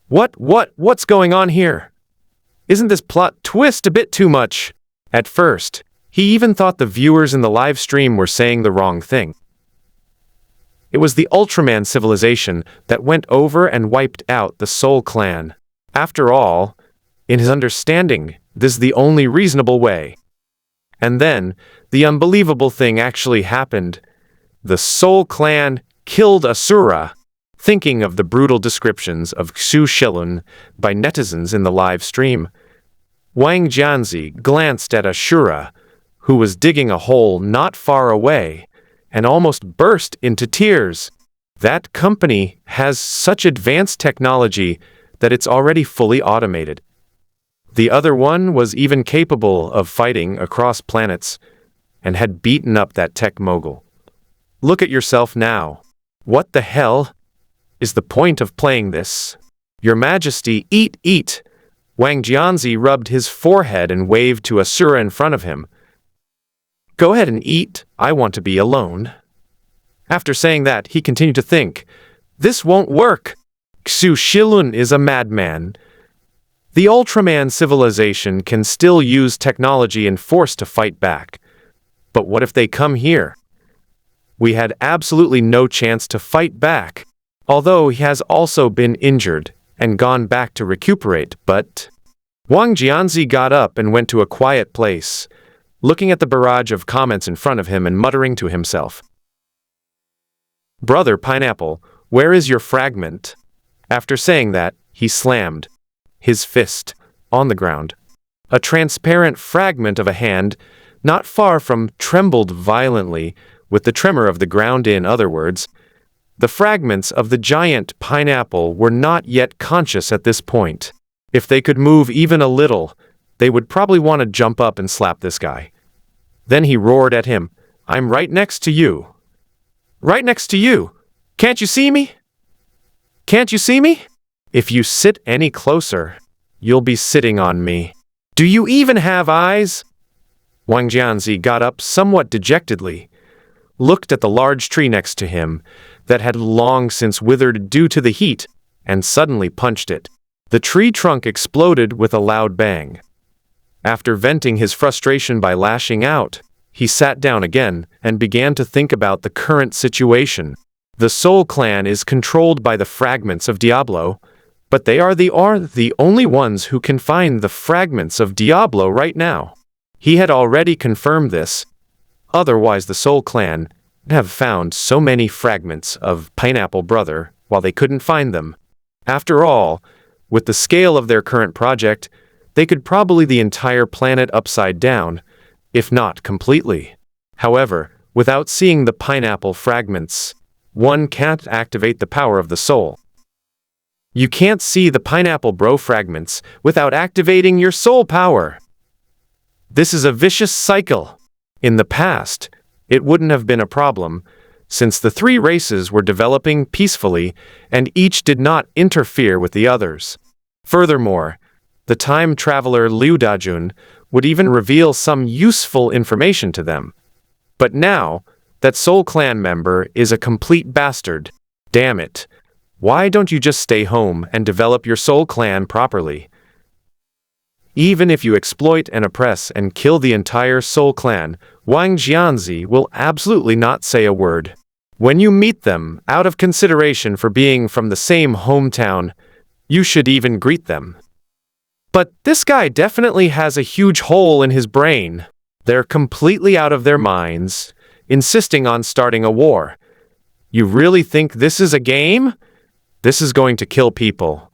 What's going on here? Isn't this plot twist a bit too much? At first, he even thought the viewers in the live stream were saying the wrong thing. It was the Ultraman civilization that went over and wiped out the Soul Clan. After all, in his understanding, this is the only reasonable way. And then, the unbelievable thing actually happened. The Soul Clan killed Asura. Thinking of the brutal descriptions of Xu Shilun by netizens in the live stream, Wang Jianzi glanced at Asura, who was digging a hole not far away, and almost burst into tears. That company has such advanced technology that it's already fully automated. The other one was even capable of fighting across planets and had beaten up that tech mogul. Look at yourself now. What the hell is the point of playing this? Your Majesty, eat! Wang Jianzi rubbed his forehead and waved to Asura in front of him. Go ahead and eat, I want to be alone. After saying that, he continued to think, this won't work. Xu Shilun is a madman. The Ultraman civilization can still use technology and force to fight back. But what if they come here? We had absolutely no chance to fight back, although he has also been injured and gone back to recuperate, but... Wang Jianzi got up and went to a quiet place, looking at the barrage of comments in front of him and muttering to himself. Brother Pineapple, where is your fragment? After saying that, he slammed his fist on the ground. A transparent fragment of a hand, not far from, trembled violently, with the tremor of the ground. In other words, the fragments of the giant pineapple were not yet conscious at this point. If they could move even a little, they would probably want to jump up and slap this guy. Then he roared at him, "I'm right next to you. Right next to you. Can't you see me? Can't you see me? If you sit any closer, you'll be sitting on me. Do you even have eyes?" Wang Jianzi got up somewhat dejectedly, looked at the large tree next to him that had long since withered due to the heat, and suddenly punched it. The tree trunk exploded with a loud bang. After venting his frustration by lashing out, he sat down again and began to think about the current situation. The Soul Clan is controlled by the fragments of Diablo, but they are the only ones who can find the fragments of Diablo right now. He had already confirmed this. Otherwise, the Soul Clan would have found so many fragments of Pineapple Brother while they couldn't find them. After all, with the scale of their current project, they could probably the entire planet upside down, if not completely. However, without seeing the pineapple fragments, one can't activate the power of the soul. You can't see the Pineapple Bro fragments without activating your soul power. This is a vicious cycle. In the past, it wouldn't have been a problem, since the three races were developing peacefully and each did not interfere with the others. Furthermore, the time traveler Liu Dajun would even reveal some useful information to them. But now, that Soul Clan member is a complete bastard. Damn it. Why don't you just stay home and develop your Soul Clan properly? Even if you exploit and oppress and kill the entire Soul Clan, Wang Jianzi will absolutely not say a word. When you meet them, out of consideration for being from the same hometown, you should even greet them. But this guy definitely has a huge hole in his brain. They're completely out of their minds, insisting on starting a war. You really think this is a game? This is going to kill people.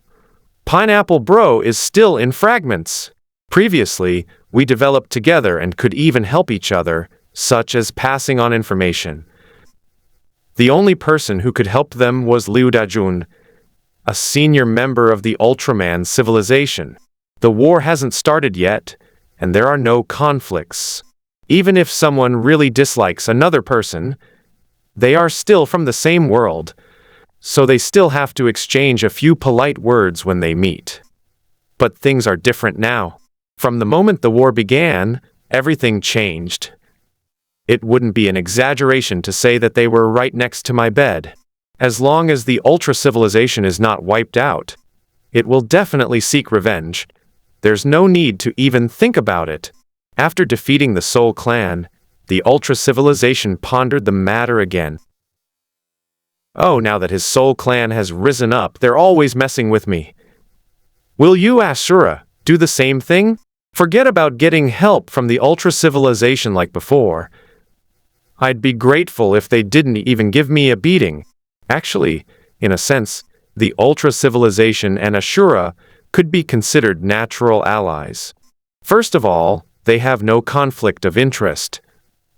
Pineapple Bro is still in fragments. Previously, we developed together and could even help each other, such as passing on information. The only person who could help them was Liu Dajun, a senior member of the Ultraman civilization. The war hasn't started yet, and there are no conflicts. Even if someone really dislikes another person, they are still from the same world, so they still have to exchange a few polite words when they meet. But things are different now. From the moment the war began, everything changed. It wouldn't be an exaggeration to say that they were right next to my bed. As long as the Ultra civilization is not wiped out, it will definitely seek revenge. There's no need to even think about it. After defeating the Soul Clan, the Ultra civilization pondered the matter again. Oh, now that his Soul Clan has risen up, they're always messing with me. Will you, Asura, do the same thing? Forget about getting help from the Ultra civilization like before. I'd be grateful if they didn't even give me a beating. Actually, in a sense, the Ultra civilization and Asura could be considered natural allies. First of all, they have no conflict of interest.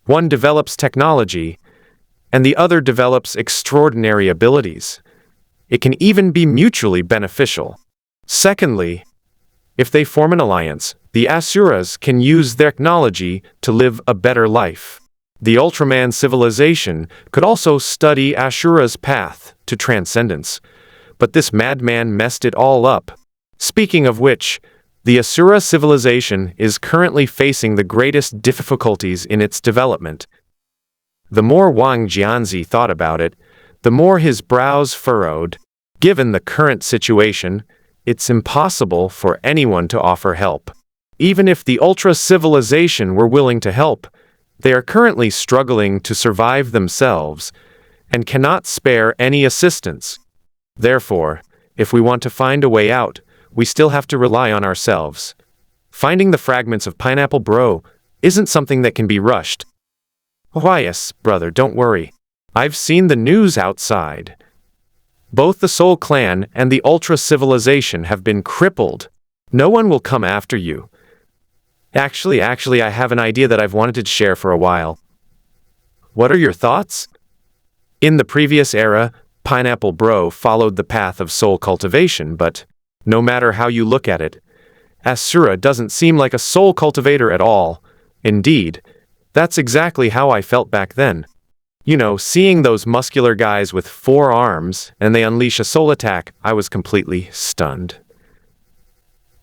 One develops technology, and the other develops extraordinary abilities. It can even be mutually beneficial. Secondly, if they form an alliance, the Asuras can use their technology to live a better life. The Ultraman civilization could also study Ashura's path to transcendence, but this madman messed it all up. Speaking of which, the Asura civilization is currently facing the greatest difficulties in its development. The more Wang Jianzi thought about it, the more his brows furrowed. Given the current situation, it's impossible for anyone to offer help. Even if the Ultra civilization were willing to help, they are currently struggling to survive themselves and cannot spare any assistance. Therefore, if we want to find a way out, we still have to rely on ourselves. Finding the fragments of Pineapple Bro isn't something that can be rushed. Why, yes, brother, don't worry. I've seen the news outside. Both the Soul Clan and the Ultra civilization have been crippled. No one will come after you. Actually, I have an idea that I've wanted to share for a while. What are your thoughts? In the previous era, Pineapple Bro followed the path of soul cultivation, but no matter how you look at it, Asura doesn't seem like a soul cultivator at all. Indeed, That's exactly how I felt back then. You know, seeing those muscular guys with 4 arms and they unleash a soul attack, I was completely stunned.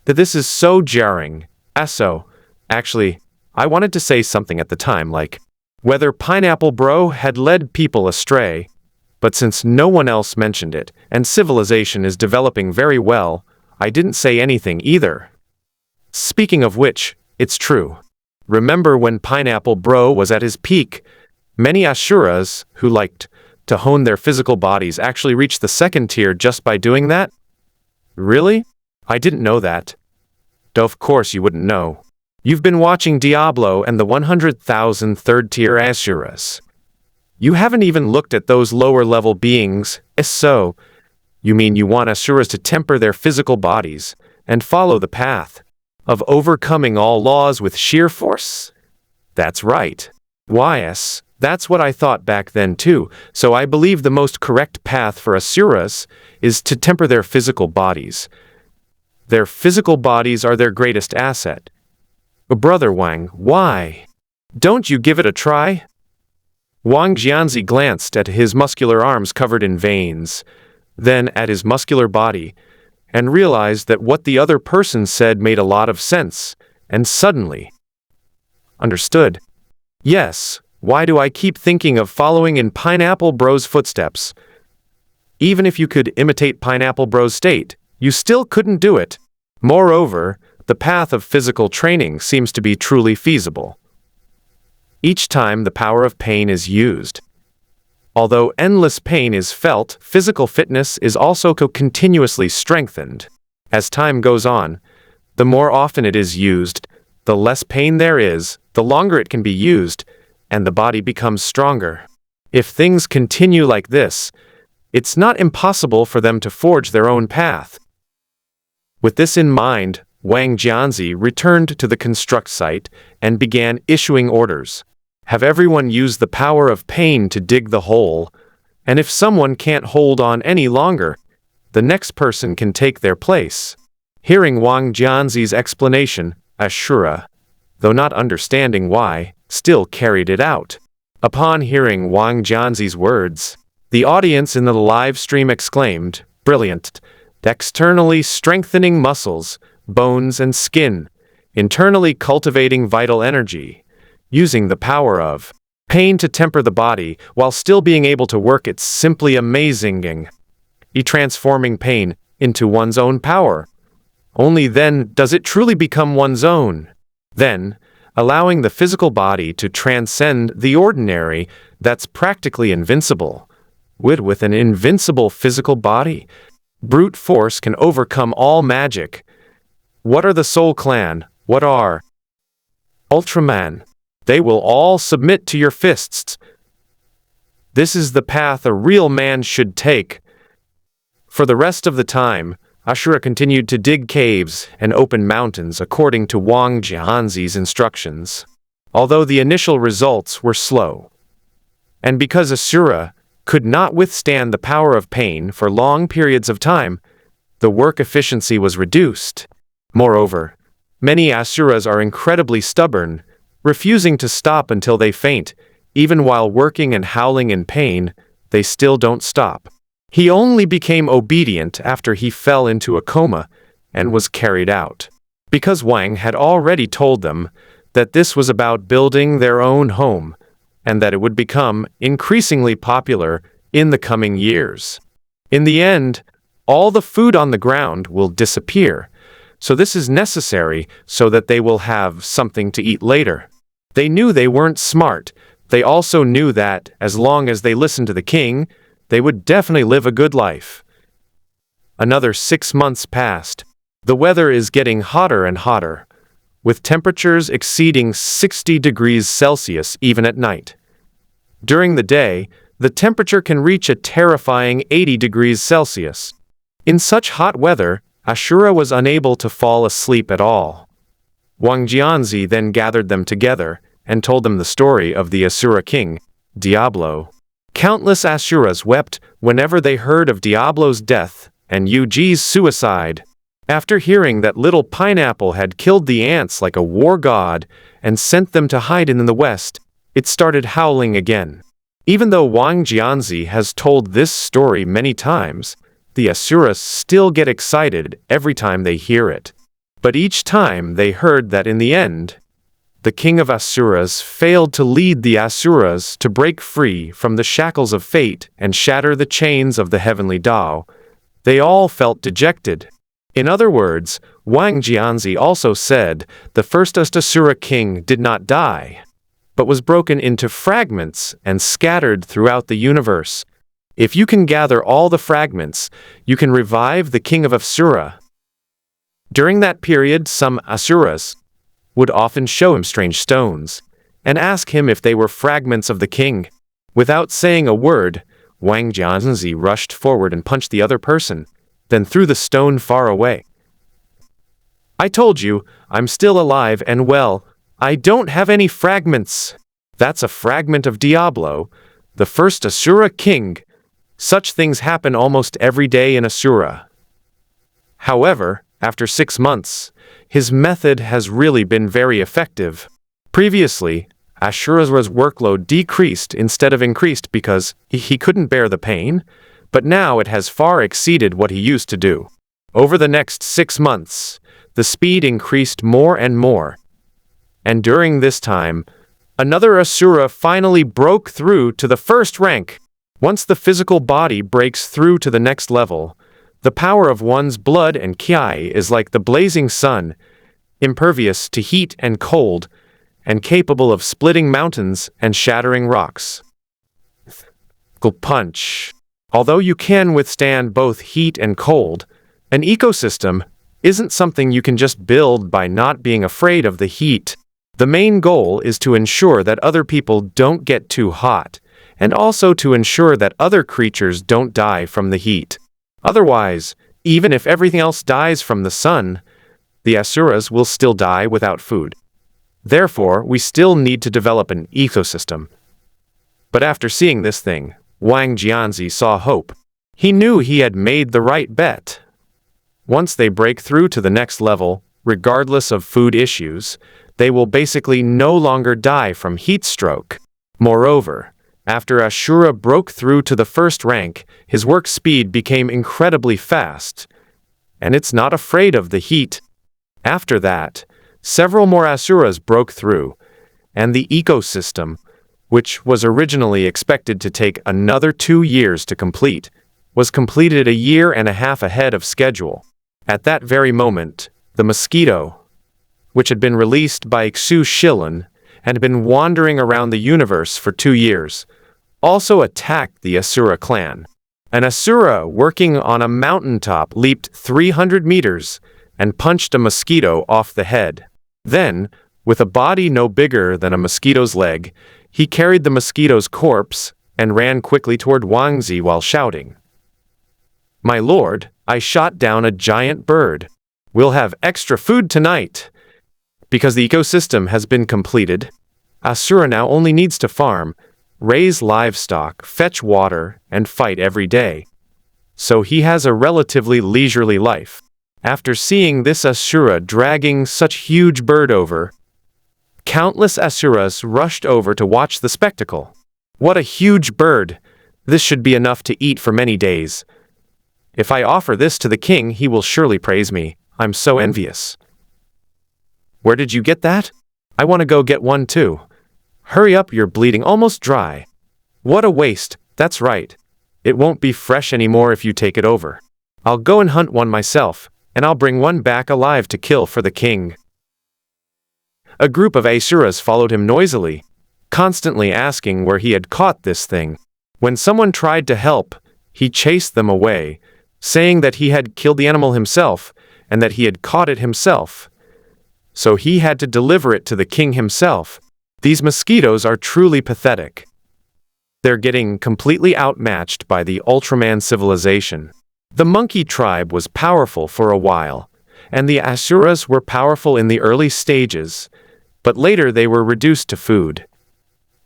This is so jarring. Actually, I wanted to say something at the time, like, whether Pineapple Bro had led people astray, but since no one else mentioned it, and civilization is developing very well, I didn't say anything either. Speaking of which, it's true. Remember when Pineapple Bro was at his peak? Many Asuras, who liked to hone their physical bodies, actually reached the 2nd tier just by doing that? Really? I didn't know that. Though of course you wouldn't know. You've been watching Diablo and the 100,000 3rd-tier Asuras. You haven't even looked at those lower-level beings, so you mean you want Asuras to temper their physical bodies and follow the path of overcoming all laws with sheer force? That's right. Yes, that's what I thought back then too, so I believe the most correct path for Asuras is to temper their physical bodies. Their physical bodies are their greatest asset. Brother Wang, why? Don't you give it a try? Wang Jianzi glanced at his muscular arms covered in veins, then at his muscular body, and realized that what the other person said made a lot of sense, and suddenly understood. Yes, why do I keep thinking of following in Pineapple Bro's footsteps? Even if you could imitate Pineapple Bro's state, you still couldn't do it. Moreover, the path of physical training seems to be truly feasible. Each time the power of pain is used. Although endless pain is felt, physical fitness is also continuously strengthened. As time goes on, the more often it is used, the less pain there is, the longer it can be used, and the body becomes stronger. If things continue like this, it's not impossible for them to forge their own path. With this in mind, Wang Jianzi returned to the construct site and began issuing orders. Have everyone use the power of pain to dig the hole, and if someone can't hold on any longer, the next person can take their place. Hearing Wang Jianzi's explanation, Ashura, though not understanding why, still carried it out. Upon hearing Wang Jianzi's words, the audience in the live stream exclaimed, "Brilliant! Externally strengthening muscles, bones and skin, internally cultivating vital energy, using the power of pain to temper the body while still being able to work. It's simply amazing. Transforming pain into one's own power. Only then does it truly become one's own. Then, allowing the physical body to transcend the ordinary, that's practically invincible. With an invincible physical body, brute force can overcome all magic. What are the Soul Clan? What are Ultraman? They will all submit to your fists. This is the path a real man should take." For the rest of the time, Ashura continued to dig caves and open mountains according to Wang Jianzi's instructions, although the initial results were slow. And because Asura could not withstand the power of pain for long periods of time, the work efficiency was reduced. Moreover, many Asuras are incredibly stubborn, refusing to stop until they faint. Even while working and howling in pain, they still don't stop. He only became obedient after he fell into a coma and was carried out, because Wang had already told them that this was about building their own home, and that it would become increasingly popular in the coming years. In the end, all the food on the ground will disappear, so this is necessary so that they will have something to eat later. They knew they weren't smart. They also knew that, as long as they listened to the king, they would definitely live a good life. Another 6 months passed. The weather is getting hotter and hotter, with temperatures exceeding 60 degrees Celsius even at night. During the day, the temperature can reach a terrifying 80 degrees Celsius. In such hot weather, Ashura was unable to fall asleep at all. Wang Jianzi then gathered them together and told them the story of the Asura king, Diablo. Countless Asuras wept whenever they heard of Diablo's death and Yuji's suicide. After hearing that little pineapple had killed the ants like a war god and sent them to hide in the west, it started howling again. Even though Wang Jianzi has told this story many times, the Asuras still get excited every time they hear it. But each time they heard that in the end, the king of Asuras failed to lead the Asuras to break free from the shackles of fate and shatter the chains of the heavenly Tao, they all felt dejected. In other words, Wang Jianzi also said the first Asura king did not die, but was broken into fragments and scattered throughout the universe. If you can gather all the fragments, you can revive the king of Asura. During that period, some Asuras would often show him strange stones and ask him if they were fragments of the king. Without saying a word, Wang Jianzi rushed forward and punched the other person, then threw the stone far away. "I told you, I'm still alive and well. I don't have any fragments." That's a fragment of Diablo, the first Asura king. Such things happen almost every day in Asura. However, after 6 months, his method has really been very effective. Previously, Asura's workload decreased instead of increased because he couldn't bear the pain, but now it has far exceeded what he used to do. Over the next 6 months, the speed increased more and more. And during this time, another Asura finally broke through to the first rank. Once the physical body breaks through to the next level, the power of one's blood and ki is like the blazing sun, impervious to heat and cold, and capable of splitting mountains and shattering rocks. Punch. Although you can withstand both heat and cold, an ecosystem isn't something you can just build by not being afraid of the heat. The main goal is to ensure that other people don't get too hot, and also to ensure that other creatures don't die from the heat. Otherwise, even if everything else dies from the sun, the Asuras will still die without food. Therefore, we still need to develop an ecosystem. But after seeing this thing, Wang Jianzi saw hope. He knew he had made the right bet. Once they break through to the next level, regardless of food issues, they will basically no longer die from heat stroke. Moreover, after Asura broke through to the first rank, his work speed became incredibly fast, and it's not afraid of the heat. After that, several more Asuras broke through, and the ecosystem, which was originally expected to take another 2 years to complete, was completed a year and a half ahead of schedule. At that very moment, the mosquito, which had been released by Xu Shilin and had been wandering around the universe for 2 years, also attacked the Asura clan. An Asura working on a mountaintop leaped 300 meters and punched a mosquito off the head. Then, with a body no bigger than a mosquito's leg, he carried the mosquito's corpse and ran quickly toward Wangzi while shouting, "My lord, I shot down a giant bird. We'll have extra food tonight." Because the ecosystem has been completed, Asura now only needs to farm, raise livestock, fetch water, and fight every day. So he has a relatively leisurely life. After seeing this Asura dragging such huge bird over, countless Asuras rushed over to watch the spectacle. What a huge bird! This should be enough to eat for many days. If I offer this to the king, he will surely praise me. I'm so envious. Where did you get that? I want to go get one too. Hurry up, you're bleeding almost dry. What a waste, that's right. It won't be fresh anymore if you take it over. I'll go and hunt one myself, and I'll bring one back alive to kill for the king. A group of Asuras followed him noisily, constantly asking where he had caught this thing. When someone tried to help, he chased them away, saying that he had killed the animal himself, and that he had caught it himself. So he had to deliver it to the king himself. These mosquitoes are truly pathetic. They're getting completely outmatched by the Ultraman civilization. The monkey tribe was powerful for a while, and the Asuras were powerful in the early stages, but later they were reduced to food.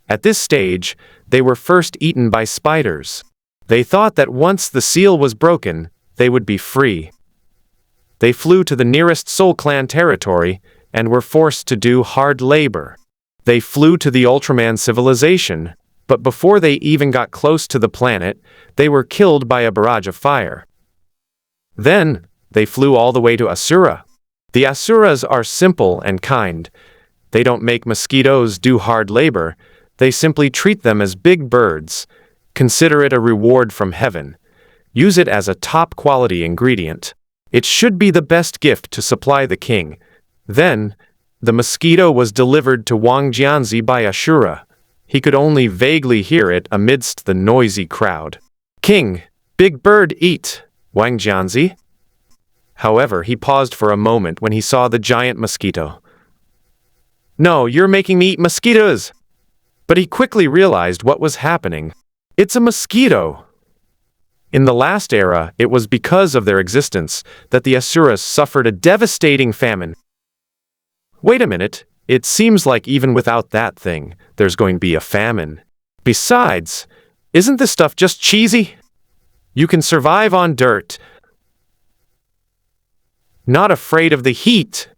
At this stage, they were first eaten by spiders. They thought that once the seal was broken, they would be free. They flew to the nearest Soul Clan territory and were forced to do hard labor. They flew to the Ultraman civilization, but before they even got close to the planet, they were killed by a barrage of fire. Then, they flew all the way to Asura. The Asuras are simple and kind. They don't make mosquitoes do hard labor. They simply treat them as big birds. Consider it a reward from heaven. Use it as a top-quality ingredient. It should be the best gift to supply the king. Then, the mosquito was delivered to Wang Jianzi by Ashura. He could only vaguely hear it amidst the noisy crowd. "King, big bird, eat, Wang Jianzi." However, he paused for a moment when he saw the giant mosquito. "No, you're making me eat mosquitoes!" But he quickly realized what was happening. It's a mosquito! In the last era, it was because of their existence that the Asuras suffered a devastating famine. Wait a minute, it seems like even without that thing, there's going to be a famine. Besides, isn't this stuff just cheesy? You can survive on dirt. Not afraid of the heat.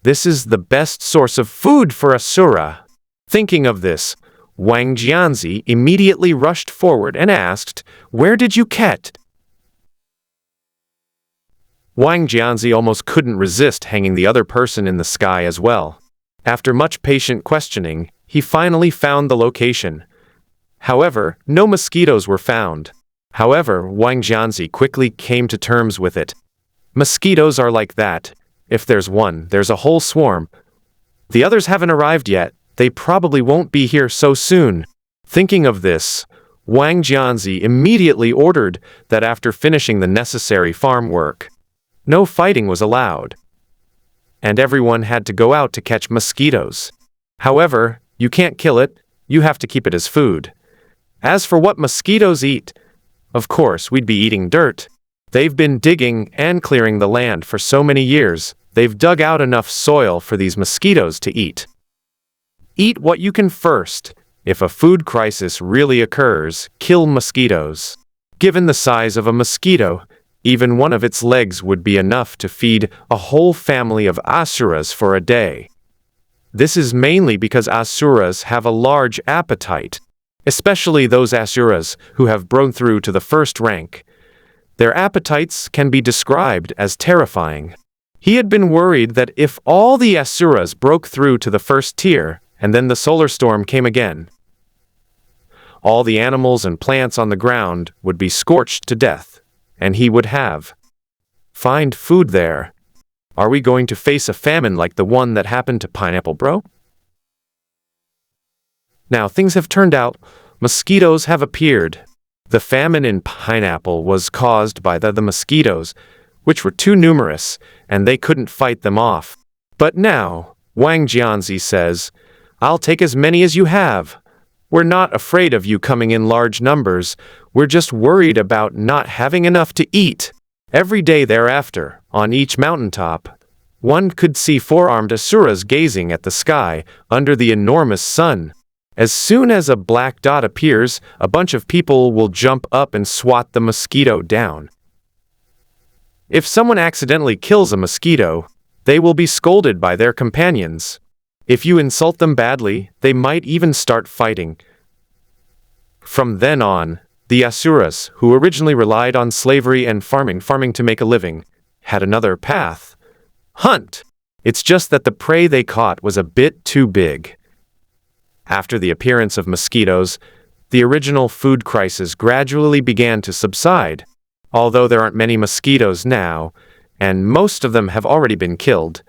This is the best source of food for Asura. Thinking of this, Wang Jianzi immediately rushed forward and asked, "Where did you catch?" Wang Jianzi almost couldn't resist hanging the other person in the sky as well. After much patient questioning, he finally found the location. However, no mosquitoes were found. However, Wang Jianzi quickly came to terms with it. Mosquitoes are like that. If there's one, there's a whole swarm. The others haven't arrived yet. They probably won't be here so soon. Thinking of this, Wang Jianzi immediately ordered that after finishing the necessary farm work, no fighting was allowed, and everyone had to go out to catch mosquitoes. However, you can't kill it, you have to keep it as food. As for what mosquitoes eat, of course we'd be eating dirt. They've been digging and clearing the land for so many years, they've dug out enough soil for these mosquitoes to eat. Eat what you can first. If a food crisis really occurs, kill mosquitoes. Given the size of a mosquito, even one of its legs would be enough to feed a whole family of Asuras for a day. This is mainly because Asuras have a large appetite, especially those Asuras who have broken through to the first rank. Their appetites can be described as terrifying. He had been worried that if all the Asuras broke through to the first tier, and then the solar storm came again, all the animals and plants on the ground would be scorched to death, and he would have find food there. Are we going to face a famine like the one that happened to Pineapple Bro? Now things have turned out. Mosquitoes have appeared. The famine in Pineapple was caused by the mosquitoes, which were too numerous, and they couldn't fight them off. But now, Wang Jianzi says, "I'll take as many as you have. We're not afraid of you coming in large numbers, we're just worried about not having enough to eat." Every day thereafter, on each mountaintop, one could see four-armed Asuras gazing at the sky under the enormous sun. As soon as a black dot appears, a bunch of people will jump up and swat the mosquito down. If someone accidentally kills a mosquito, they will be scolded by their companions. If you insult them badly, they might even start fighting. From then on, the Asuras, who originally relied on slavery and farming to make a living, had another path. Hunt! It's just that the prey they caught was a bit too big. After the appearance of mosquitoes, the original food crisis gradually began to subside. Although there aren't many mosquitoes now, and most of them have already been killed.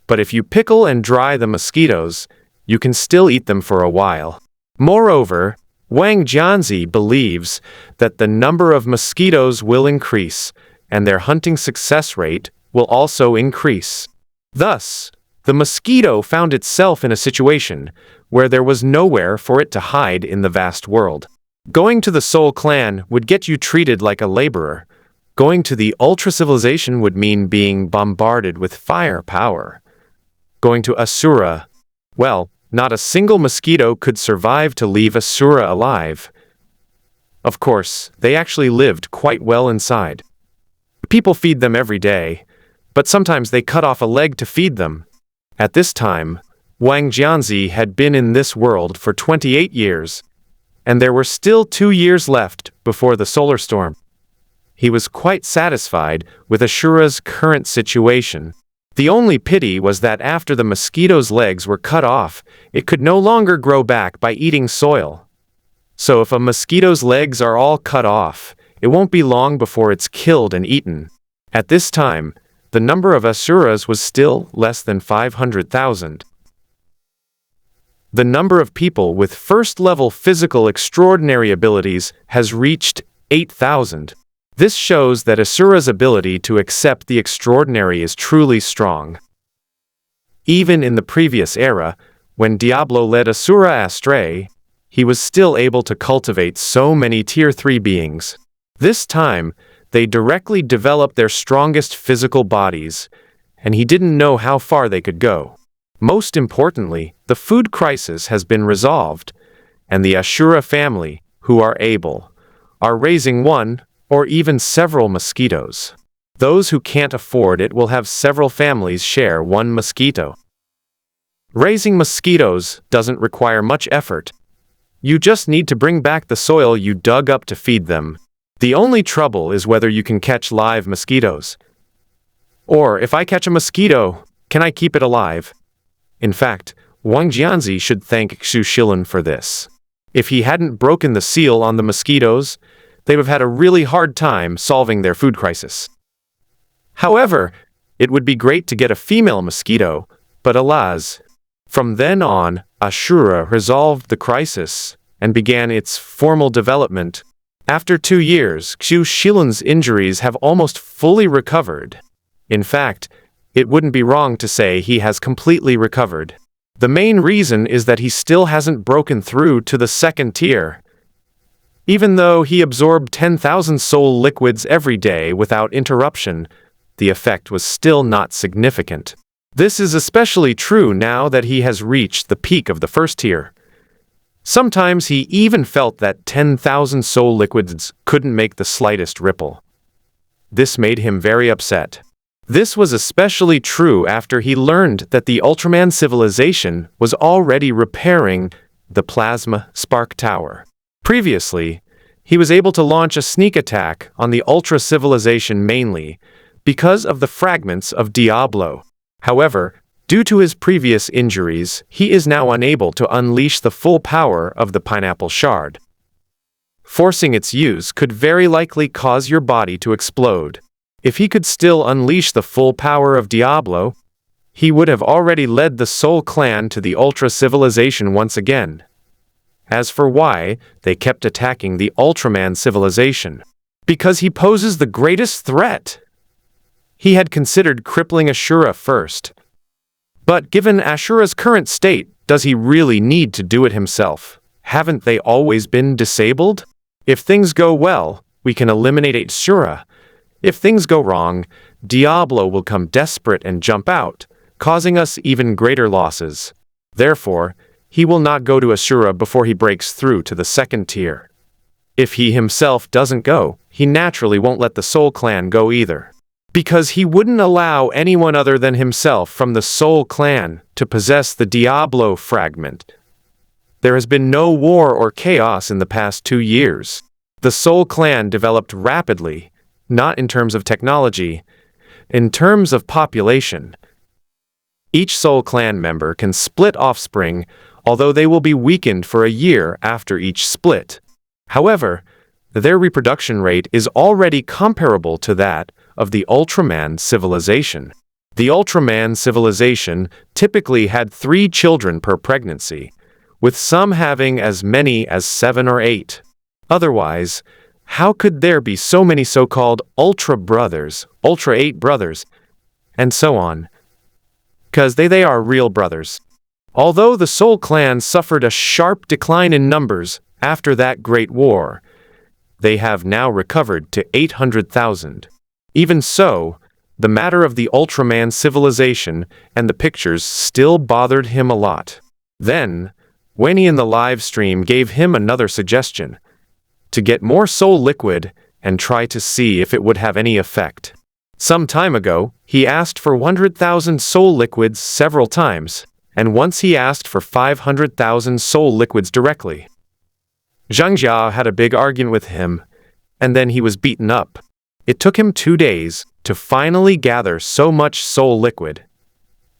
But if you pickle and dry the mosquitoes, you can still eat them for a while. Moreover, Wang Jianzi believes that the number of mosquitoes will increase, and their hunting success rate will also increase. Thus, the mosquito found itself in a situation where there was nowhere for it to hide in the vast world. Going to the Soul Clan would get you treated like a laborer. Going to the Ultra Civilization would mean being bombarded with fire power. Going to Asura, well, not a single mosquito could survive to leave Asura alive. Of course, they actually lived quite well inside. people feed them every day, but sometimes they cut off a leg to feed them. At this time, Wang Jianzi had been in this world for 28 years, and there were still 2 years left before the solar storm. He was quite satisfied with Ashura's current situation. The only pity was that after the mosquito's legs were cut off, it could no longer grow back by eating soil. So if a mosquito's legs are all cut off, it won't be long before it's killed and eaten. At this time, the number of Asuras was still less than 500,000. The number of people with first-level physical extraordinary abilities has reached 8,000. This shows that Asura's ability to accept the extraordinary is truly strong. Even in the previous era, when Diablo led Asura astray, he was still able to cultivate so many Tier 3 beings. This time, they directly developed their strongest physical bodies, and he didn't know how far they could go. Most importantly, the food crisis has been resolved, and the Ashura family, who are able, are raising one or even several mosquitoes. Those who can't afford it will have several families share one mosquito. Raising mosquitoes doesn't require much effort. You just need to bring back the soil you dug up to feed them. The only trouble is whether you can catch live mosquitoes. Or if I catch a mosquito, can I keep it alive? In fact, Wang Jianzi should thank Xu Shilin for this. If he hadn't broken the seal on the mosquitoes, they would have had a really hard time solving their food crisis. However, it would be great to get a female mosquito, but alas. From then on, Ashura resolved the crisis and began its formal development. After 2 years, Xu Shilin's injuries have almost fully recovered. In fact, it wouldn't be wrong to say he has completely recovered. The main reason is that he still hasn't broken through to the second tier. Even though he absorbed 10,000 soul liquids every day without interruption, the effect was still not significant. This is especially true now that he has reached the peak of the first tier. Sometimes he even felt that 10,000 soul liquids couldn't make the slightest ripple. This made him very upset. This was especially true after he learned that the Ultraman civilization was already repairing the plasma spark tower. Previously, he was able to launch a sneak attack on the Ultra civilization mainly because of the fragments of Diablo. However, due to his previous injuries, he is now unable to unleash the full power of the pineapple shard. Forcing its use could very likely cause your body to explode. If he could still unleash the full power of Diablo, he would have already led the Soul Clan to the Ultra civilization once again. As for why they kept attacking the Ultraman civilization, because he poses the greatest threat. He had considered crippling Ashura first. But given Ashura's current state, does he really need to do it himself? Haven't they always been disabled? If things go well, we can eliminate Ashura. If things go wrong, Diablo will come desperate and jump out, causing us even greater losses. Therefore, he will not go to Ashura before he breaks through to the second tier. If he himself doesn't go, he naturally won't let the Soul Clan go either. Because he wouldn't allow anyone other than himself from the Soul Clan to possess the Diablo fragment. There has been no war or chaos in the past 2 years. The Soul Clan developed rapidly, not in terms of technology, in terms of population. Each Soul Clan member can split offspring, although they will be weakened for a year after each split. However, their reproduction rate is already comparable to that of the Ultraman civilization. The Ultraman civilization typically had 3 children per pregnancy, with some having as many as 7 or 8. Otherwise, how could there be so many so-called Ultra brothers, Ultra 8 brothers, and so on? Because they are real brothers. Although the Soul Clan suffered a sharp decline in numbers after that Great War, they have now recovered to 800,000. Even so, the matter of the Ultraman civilization and the pictures still bothered him a lot. Then, Winnie in the live stream gave him another suggestion: to get more soul liquid and try to see if it would have any effect. Some time ago, he asked for 100,000 soul liquids several times, and once he asked for 500,000 soul liquids directly. Zhang Jia had a big argument with him, and then he was beaten up. It took him 2 days to finally gather so much soul liquid.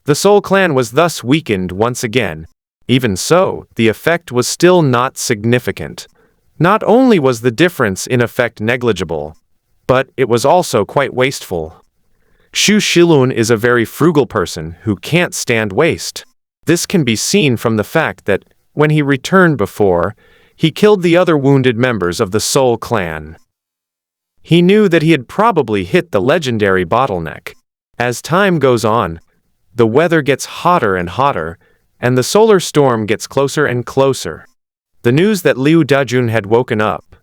The Soul Clan was thus weakened once again. Even so, the effect was still not significant. Not only was the difference in effect negligible, but it was also quite wasteful. Xu Shilun is a very frugal person who can't stand waste. This can be seen from the fact that, when he returned before, he killed the other wounded members of the Soul Clan. He knew that he had probably hit the legendary bottleneck. As time goes on, the weather gets hotter and hotter, and the solar storm gets closer and closer. The news that Liu Dajun had woken up,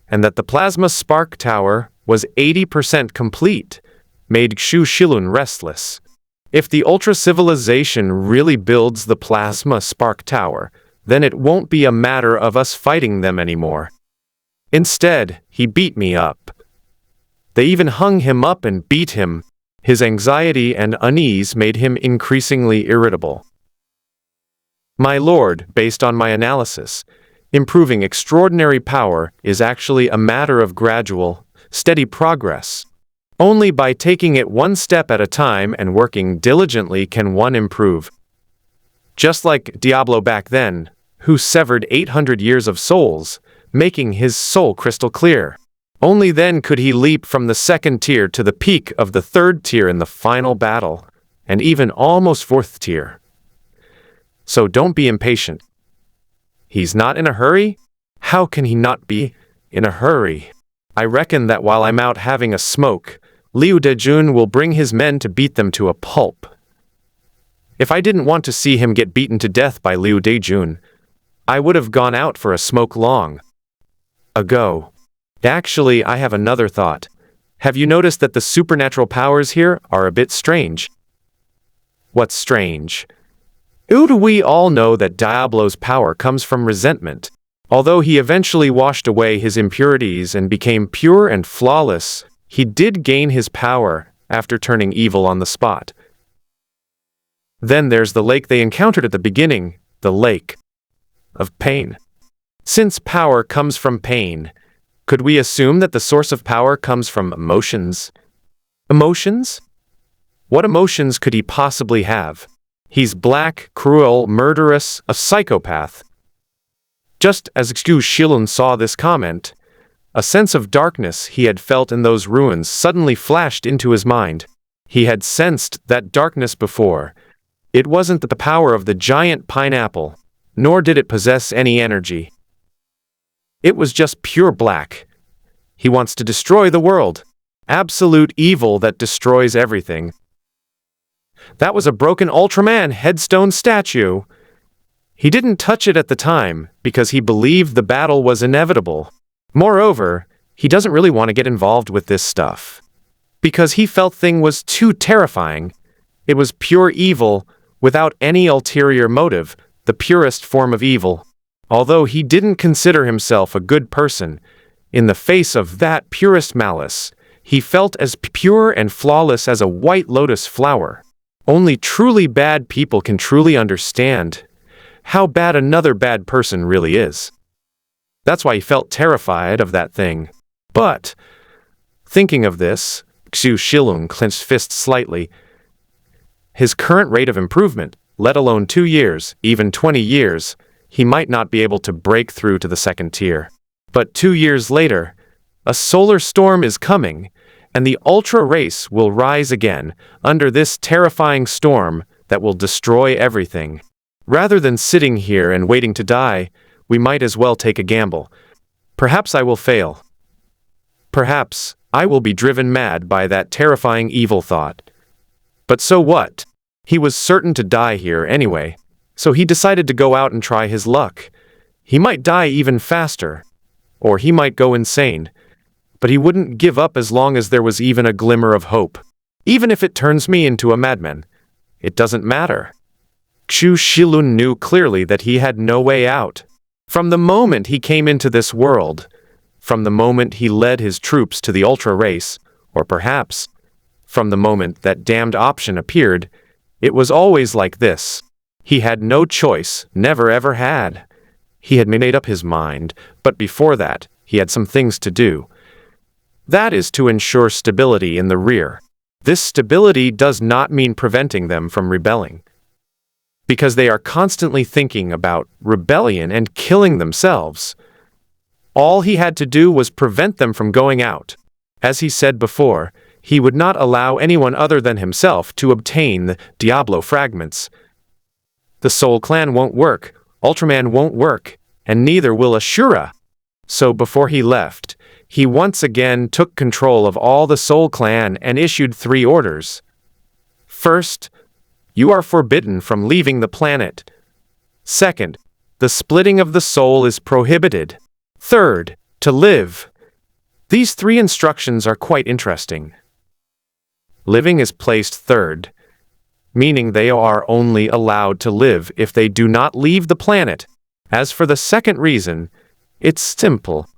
and that the plasma spark tower was 80% complete, made Xu Shilun restless. If the ultra-civilization really builds the plasma spark tower, then it won't be a matter of us fighting them anymore. Instead, he beat me up. They even hung him up and beat him. His anxiety and unease made him increasingly irritable. My lord, based on my analysis, improving extraordinary power is actually a matter of gradual, steady progress. Only by taking it one step at a time and working diligently can one improve. Just like Diablo back then, who severed 800 years of souls, making his soul crystal clear. Only then could he leap from the second tier to the peak of the third tier in the final battle, and even almost fourth tier. So don't be impatient. He's not in a hurry? How can he not be in a hurry? I reckon that while I'm out having a smoke, Liu Dejun will bring his men to beat them to a pulp. If I didn't want to see him get beaten to death by Liu Dejun, I would have gone out for a smoke long ago. Actually, I have another thought. Have you noticed that the supernatural powers here are a bit strange? What's strange? We all know that Diablo's power comes from resentment. Although he eventually washed away his impurities and became pure and flawless, he did gain his power after turning evil on the spot. Then there's the lake they encountered at the beginning, the lake of pain. Since power comes from pain, could we assume that the source of power comes from emotions? Emotions? What emotions could he possibly have? He's black, cruel, murderous, a psychopath. Just as Xu Shilun saw this comment, a sense of darkness he had felt in those ruins suddenly flashed into his mind. He had sensed that darkness before. It wasn't the power of the giant pineapple, nor did it possess any energy. It was just pure black. He wants to destroy the world. Absolute evil that destroys everything. That was a broken Ultraman headstone statue. He didn't touch it at the time because he believed the battle was inevitable. Moreover, he doesn't really want to get involved with this stuff. Because he felt thing was too terrifying. It was pure evil, without any ulterior motive, the purest form of evil. Although he didn't consider himself a good person, in the face of that purest malice, he felt as pure and flawless as a white lotus flower. Only truly bad people can truly understand how bad another bad person really is. That's why he felt terrified of that thing. But, thinking of this, Xu Shilun clenched fists slightly. His current rate of improvement, let alone 2 years, even 20 years, he might not be able to break through to the second tier. But 2 years later, a solar storm is coming, and the Ultra race will rise again under this terrifying storm that will destroy everything. Rather than sitting here and waiting to die, we might as well take a gamble. Perhaps I will fail. Perhaps I will be driven mad by that terrifying evil thought. But so what? He was certain to die here anyway, so he decided to go out and try his luck. He might die even faster, or he might go insane, but he wouldn't give up as long as there was even a glimmer of hope. Even if it turns me into a madman, it doesn't matter. Xu Shilun knew clearly that he had no way out. From the moment he came into this world, from the moment he led his troops to the Ultra race, or perhaps From the moment that damned option appeared, it was always like this. He had no choice, never ever had. He had made up his mind, but before that, he had some things to do. That is to ensure stability in the rear. This stability does not mean preventing them from rebelling, because they are constantly thinking about rebellion and killing themselves. All he had to do was prevent them from going out. As he said before, he would not allow anyone other than himself to obtain the Diablo fragments. The Soul Clan won't work, Ultraman won't work, and neither will Ashura. So before he left, he once again took control of all the Soul Clan and issued 3 orders. First, you are forbidden from leaving the planet. Second, the splitting of the soul is prohibited. Third, to live. These 3 instructions are quite interesting. Living is placed third, meaning they are only allowed to live if they do not leave the planet. As for the second reason, it's simple.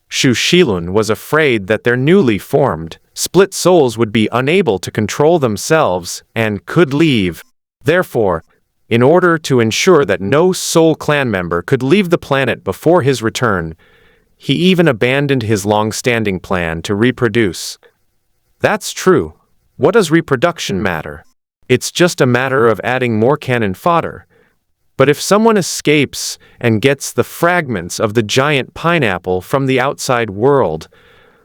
Shu Shilun was afraid that their newly formed, split souls would be unable to control themselves and could leave. Therefore, in order to ensure that no Soul Clan member could leave the planet before his return, he even abandoned his long-standing plan to reproduce. That's true. What does reproduction matter? It's just a matter of adding more cannon fodder. But if someone escapes and gets the fragments of the giant pineapple from the outside world,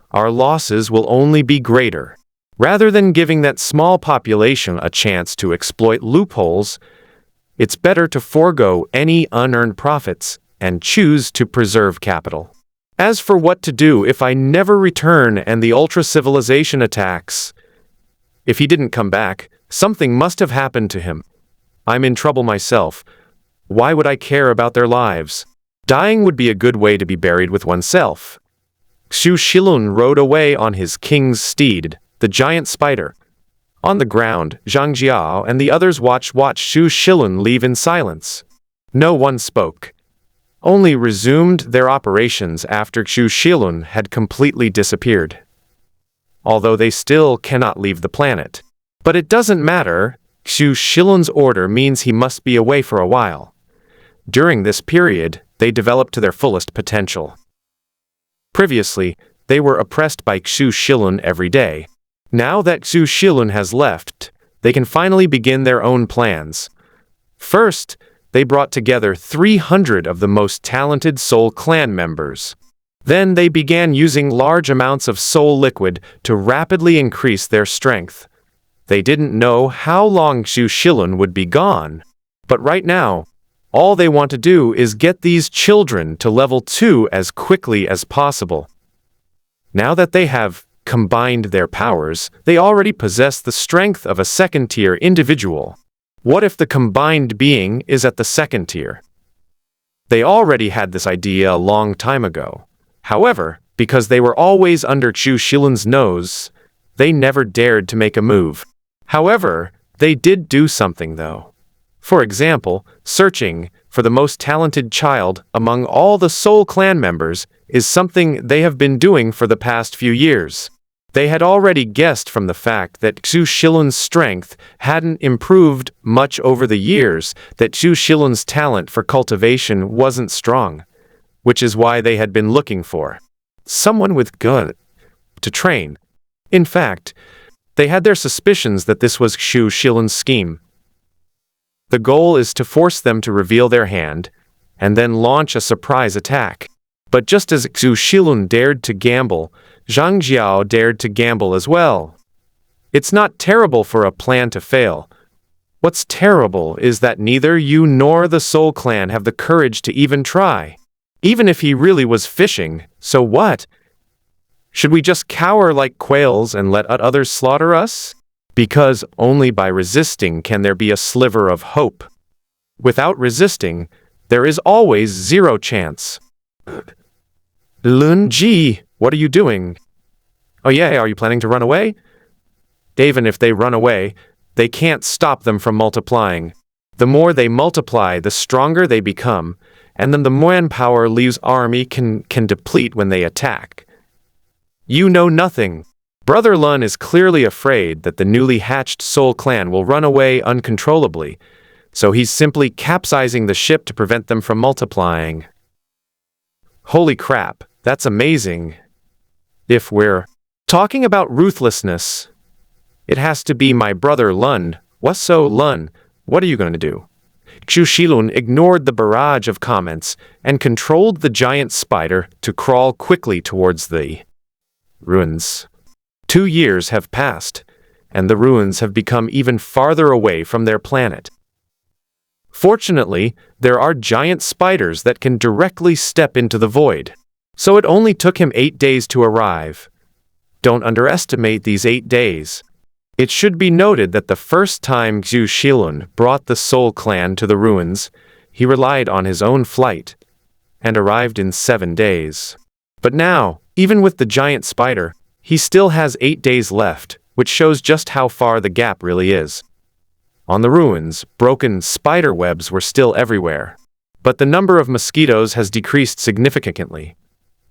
our losses will only be greater. Rather than giving that small population a chance to exploit loopholes, it's better to forego any unearned profits and choose to preserve capital. As for what to do if I never return and the ultra-civilization attacks, if he didn't come back, something must have happened to him. I'm in trouble myself. Why would I care about their lives? Dying would be a good way to be buried with oneself. Xu Shilun rode away on his king's steed, the giant spider. On the ground, Zhang Jiao and the others watched Xu Shilun leave in silence. No one spoke. Only resumed their operations after Xu Shilun had completely disappeared. Although they still cannot leave the planet. But it doesn't matter. Xu Shilun's order means he must be away for a while. During this period, they developed to their fullest potential. Previously, they were oppressed by Xu Shilun every day. Now that Xu Shilun has left, they can finally begin their own plans. First, they brought together 300 of the most talented Soul Clan members. Then they began using large amounts of soul liquid to rapidly increase their strength. They didn't know how long Xu Shilun would be gone. But right now, all they want to do is get these children to level 2 as quickly as possible. Now that they have combined their powers, they already possess the strength of a second-tier individual. What if the combined being is at the second tier? They already had this idea a long time ago. However, because they were always under Xu Shilun's nose, they never dared to make a move. However, they did do something though. For example, searching for the most talented child among all the Soul Clan members is something they have been doing for the past few years. They had already guessed from the fact that Xu Shilun's strength hadn't improved much over the years that Xu Shilun's talent for cultivation wasn't strong, which is why they had been looking for someone with good to train. In fact, they had their suspicions that this was Xu Shilun's scheme. The goal is to force them to reveal their hand, and then launch a surprise attack. But just as Xu Shilun dared to gamble, Zhang Jiao dared to gamble as well. It's not terrible for a plan to fail. What's terrible is that neither you nor the Soul Clan have the courage to even try. Even if he really was fishing, so what? Should we just cower like quails and let others slaughter us? Because only by resisting can there be a sliver of hope. Without resisting, there is always zero chance. Lun Ji, what are you doing? Oh yeah, are you planning to run away? Even if they run away, they can't stop them from multiplying. The more they multiply, the stronger they become, and then the manpower Liu's army can deplete when they attack. You know nothing. Brother Lun is clearly afraid that the newly hatched Soul Clan will run away uncontrollably, so he's simply capsizing the ship to prevent them from multiplying. Holy crap, that's amazing. If we're talking about ruthlessness, it has to be my brother Lun. So Lun, what are you going to do? Xu Shilun ignored the barrage of comments and controlled the giant spider to crawl quickly towards the ruins. 2 years have passed, and the ruins have become even farther away from their planet. Fortunately, there are giant spiders that can directly step into the void, so it only took him 8 days to arrive. Don't underestimate these 8 days. It should be noted that the first time Xu Shilun brought the Soul Clan to the ruins, he relied on his own flight, and arrived in 7 days. But now, even with the giant spider, he still has 8 days left, which shows just how far the gap really is. On the ruins, broken spider webs were still everywhere, but the number of mosquitoes has decreased significantly.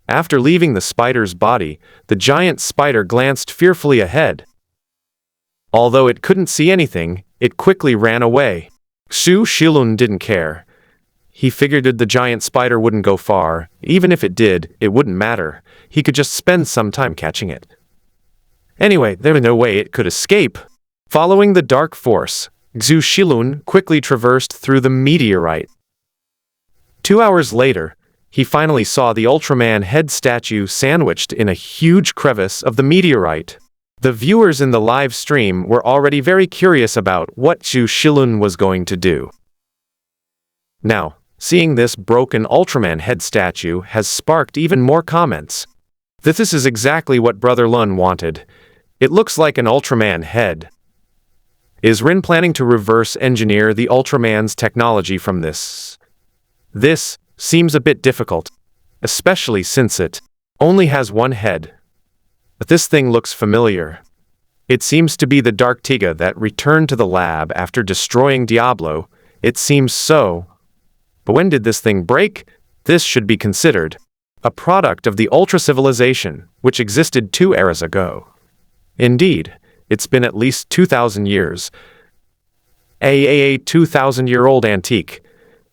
After leaving the spider's body, the giant spider glanced fearfully ahead. Although it couldn't see anything, it quickly ran away. Xu Shilun didn't care. He figured the giant spider wouldn't go far. Even if it did, it wouldn't matter. He could just spend some time catching it. Anyway, there was no way it could escape. Following the dark force, Xu Shilun quickly traversed through the meteorite. 2 hours later, he finally saw the Ultraman head statue sandwiched in a huge crevice of the meteorite. The viewers in the live stream were already very curious about what Xu Shilun was going to do. Now, seeing this broken Ultraman head statue has sparked even more comments. This is exactly what Brother Lun wanted. It looks like an Ultraman head. Is Rin planning to reverse engineer the Ultraman's technology from this? This seems a bit difficult, especially since it only has one head. But this thing looks familiar. It seems to be the Dark Tiga that returned to the lab after destroying Diablo. It seems so. But when did this thing break? This should be considered a product of the Ultra Civilization, which existed 2 eras ago. Indeed, it's been at least 2,000 years. A 2,000-year-old antique.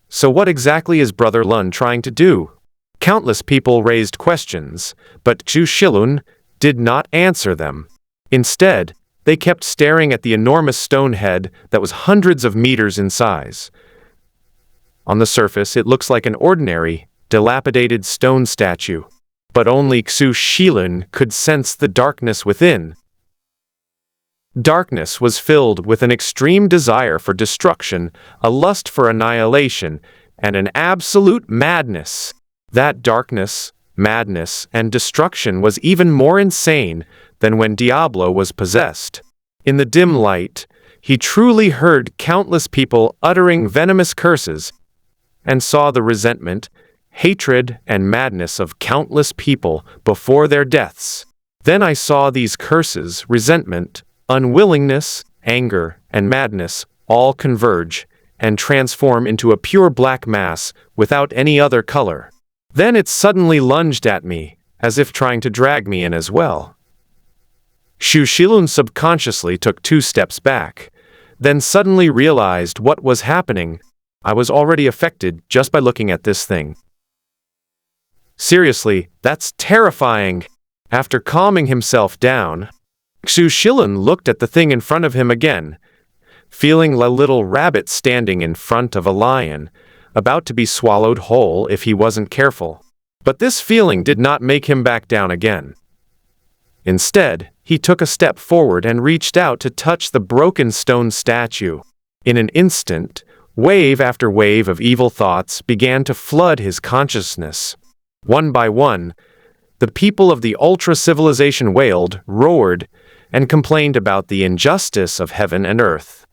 So what exactly is Brother Lun trying to do? Countless people raised questions, but Xu Shilun did not answer them. Instead, they kept staring at the enormous stone head that was hundreds of meters in size. On the surface, it looks like an ordinary, dilapidated stone statue, but only Xu Shilun could sense the darkness within. Darkness was filled with an extreme desire for destruction, a lust for annihilation, and an absolute madness. That darkness, madness, and destruction was even more insane than when Diablo was possessed. In the dim light, he truly heard countless people uttering venomous curses, and saw the resentment, hatred, and madness of countless people before their deaths. Then I saw these curses, resentment, unwillingness, anger, and madness all converge and transform into a pure black mass without any other color. Then it suddenly lunged at me, as if trying to drag me in as well. Xu Shilun subconsciously took 2 steps back, then suddenly realized what was happening. I was already affected just by looking at this thing. Seriously, that's terrifying. After calming himself down, Xu Shilun looked at the thing in front of him again, feeling a little rabbit standing in front of a lion, about to be swallowed whole if he wasn't careful. But this feeling did not make him back down again. Instead, he took a step forward and reached out to touch the broken stone statue. In an instant, wave after wave of evil thoughts began to flood his consciousness. One by one, the people of the Ultra Civilization wailed, roared, and complained about the injustice of heaven and earth.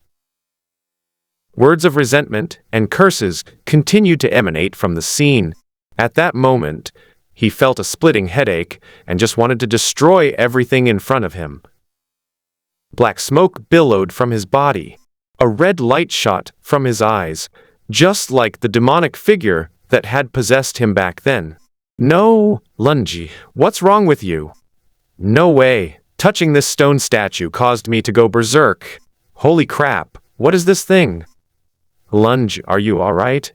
Words of resentment and curses continued to emanate from the scene. At that moment, he felt a splitting headache and just wanted to destroy everything in front of him. Black smoke billowed from his body. A red light shot from his eyes, just like the demonic figure that had possessed him back then. No, Lunji, what's wrong with you? No way, Touching this stone statue caused me to go berserk. Holy crap, what is this thing? Lunge, are you alright?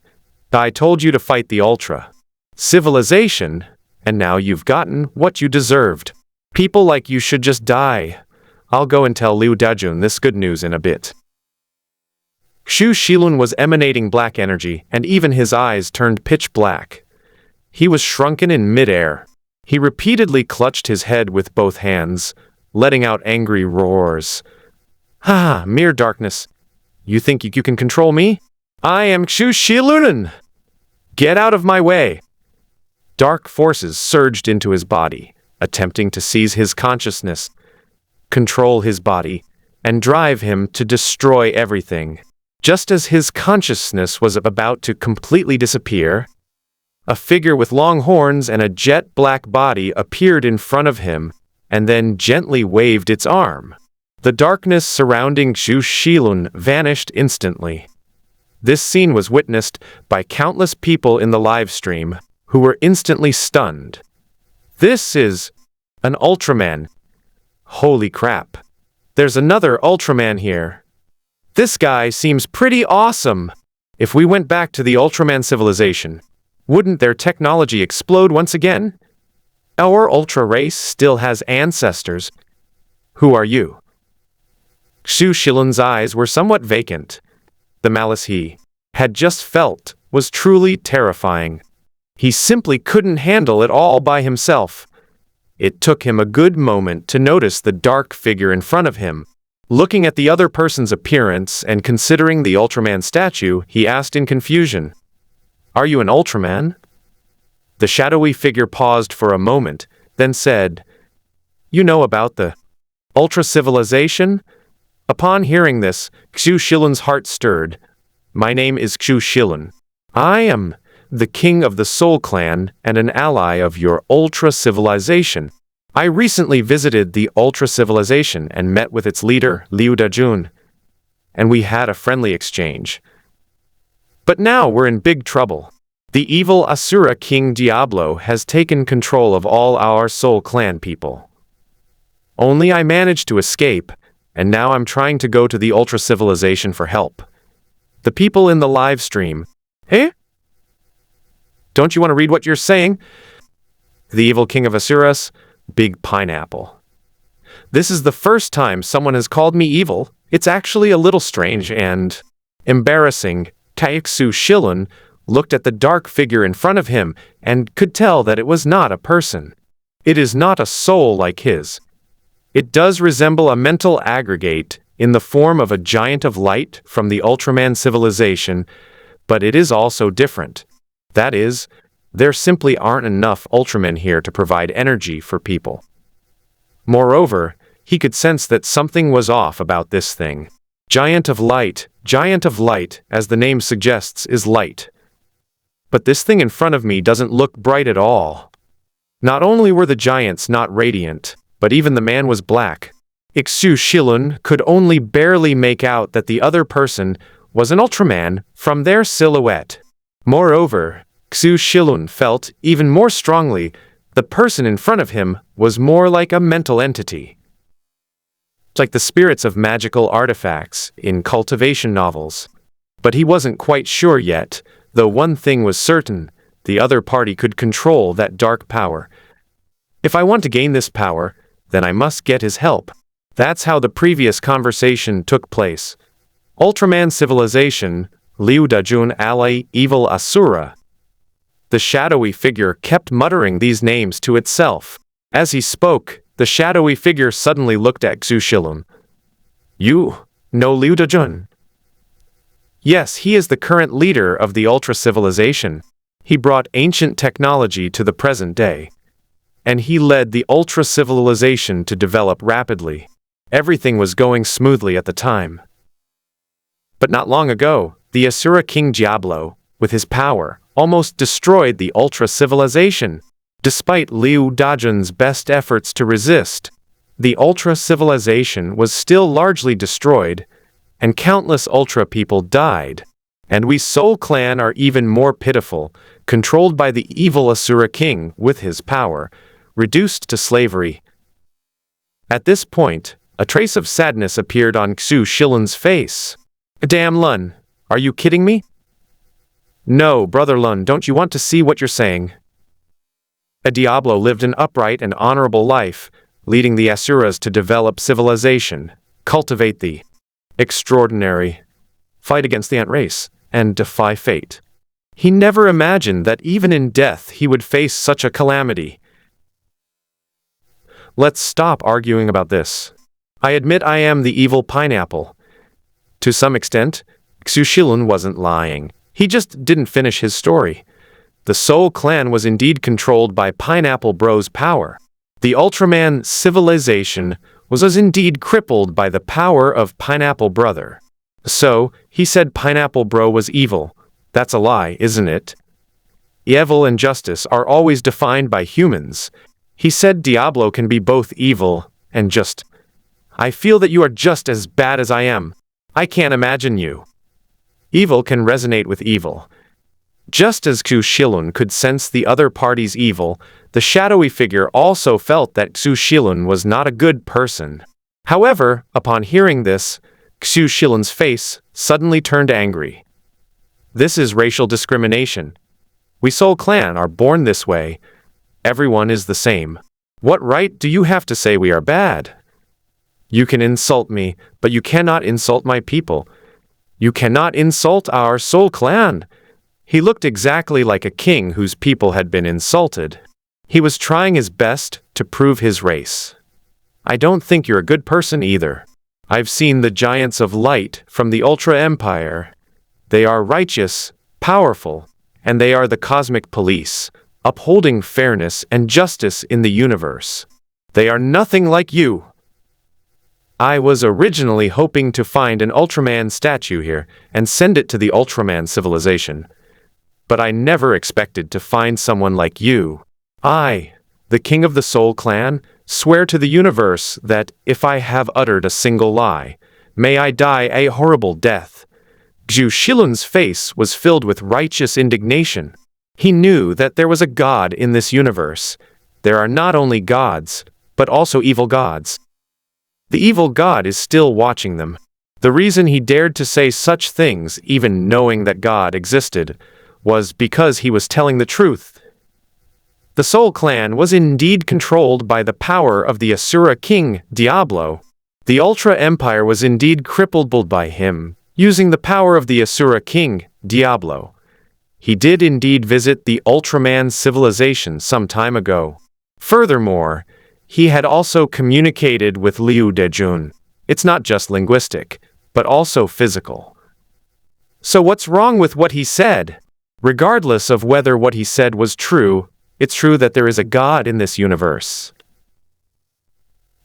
I told you to fight the Ultra Civilization, and now you've gotten what you deserved. People like you should just die. I'll go and tell Liu Dajun this good news in a bit. Xu Shilun was emanating black energy, and even his eyes turned pitch black. He was shrunken in midair. He repeatedly clutched his head with both hands, letting out angry roars. Ha! Mere darkness. You think you can control me? I am Xu Shilun! Get out of my way! Dark forces surged into his body, attempting to seize his consciousness, control his body, and drive him to destroy everything. Just as his consciousness was about to completely disappear, a figure with long horns and a jet black body appeared in front of him, and then gently waved its arm. The darkness surrounding Xu Shilun vanished instantly. This scene was witnessed by countless people in the live stream, who were instantly stunned. This is an Ultraman. Holy crap. There's another Ultraman here. This guy seems pretty awesome. If we went back to the Ultraman civilization, wouldn't their technology explode once again? Our Ultra race still has ancestors. Who are you? Xu Shilun's eyes were somewhat vacant. The malice he had just felt was truly terrifying. He simply couldn't handle it all by himself. It took him a good moment to notice the dark figure in front of him. Looking at the other person's appearance and considering the Ultraman statue, he asked in confusion, "Are you an Ultraman?" The shadowy figure paused for a moment, then said, "You know about the Ultra Civilization?" Upon hearing this, Xu Shilun's heart stirred. "My name is Xu Shilun. I am the king of the Soul Clan and an ally of your Ultra Civilization. I recently visited the Ultra Civilization and met with its leader, Liu Dajun, and we had a friendly exchange. But now we're in big trouble. The evil Asura King Diablo has taken control of all our Soul Clan people. Only I managed to escape, and now I'm trying to go to the Ultra Civilization for help." The people in the live stream, "Hey? Don't you want to read what you're saying?" The evil king of Asuras, big pineapple. "This is the first time someone has called me evil. It's actually a little strange and embarrassing." Xu Shilun looked at the dark figure in front of him and could tell that it was not a person. It is not a soul like his. It does resemble a mental aggregate in the form of a giant of light from the Ultraman civilization, but it is also different. That is, there simply aren't enough Ultramen here to provide energy for people. Moreover, he could sense that something was off about this thing. Giant of light, as the name suggests, is light. But this thing in front of me doesn't look bright at all. Not only were the giants not radiant, but even the man was black. Xu Shilun could only barely make out that the other person was an Ultraman from their silhouette. Moreover, Xu Shilun felt even more strongly the person in front of him was more like a mental entity. Like the spirits of magical artifacts in cultivation novels. But he wasn't quite sure yet, though one thing was certain, the other party could control that dark power. If I want to gain this power, then I must get his help. That's how the previous conversation took place. Ultraman civilization, Liu Dajun ally evil Asura. The shadowy figure kept muttering these names to itself. As he spoke, the shadowy figure suddenly looked at Xu Shilun. "You know Liu Dajun?" "Yes, he is the current leader of the Ultra Civilization. He brought ancient technology to the present day. And he led the Ultra Civilization to develop rapidly. Everything was going smoothly at the time. But not long ago, the Asura King Diablo, with his power, almost destroyed the Ultra Civilization. Despite Liu Dajun's best efforts to resist, the Ultra Civilization was still largely destroyed, and countless Ultra people died. And we Soul Clan are even more pitiful, controlled by the evil Asura King with his power, reduced to slavery." At this point, a trace of sadness appeared on Xu Shilun's face. Damn Lun, are you kidding me? No, brother Lun, don't you want to see what you're saying? A Diablo lived an upright and honorable life, leading the Asuras to develop civilization, cultivate the extraordinary, fight against the ant race, and defy fate. He never imagined that even in death he would face such a calamity. Let's stop arguing about this. I admit I am the evil pineapple. To some extent, Xu Shilun wasn't lying. He just didn't finish his story. The Soul Clan was indeed controlled by Pineapple Bro's power. The Ultraman civilization was indeed crippled by the power of Pineapple Brother. So, he said Pineapple Bro was evil. That's a lie, isn't it? Evil and justice are always defined by humans. He said Diablo can be both evil and just. I feel that you are just as bad as I am. I can't imagine you. Evil can resonate with evil. Just as Xu Shilun could sense the other party's evil, the shadowy figure also felt that Xu Shilun was not a good person. However, upon hearing this, Xu Shilun's face suddenly turned angry. This is racial discrimination. We Soul Clan are born this way. Everyone is the same. What right do you have to say we are bad? You can insult me, but you cannot insult my people. You cannot insult our Soul Clan. He looked exactly like a king whose people had been insulted. He was trying his best to prove his race. I don't think you're a good person either. I've seen the giants of light from the Ultra Empire. They are righteous, powerful, and they are the cosmic police, upholding fairness and justice in the universe. They are nothing like you. I was originally hoping to find an Ultraman statue here and send it to the Ultraman civilization. But I never expected to find someone like you. I, the king of the Soul Clan, swear to the universe that if I have uttered a single lie, may I die a horrible death. Xu Shilun's face was filled with righteous indignation. He knew that there was a god in this universe. There are not only gods, but also evil gods. The evil god is still watching them. The reason he dared to say such things, even knowing that God existed, was because he was telling the truth. The Soul Clan was indeed controlled by the power of the Asura king, Diablo. The Ultra Empire was indeed crippled by him, using the power of the Asura king, Diablo. He did indeed visit the Ultraman civilization some time ago. Furthermore, he had also communicated with Liu Dejun. It's not just linguistic, but also physical. So what's wrong with what he said? Regardless of whether what he said was true, it's true that there is a God in this universe.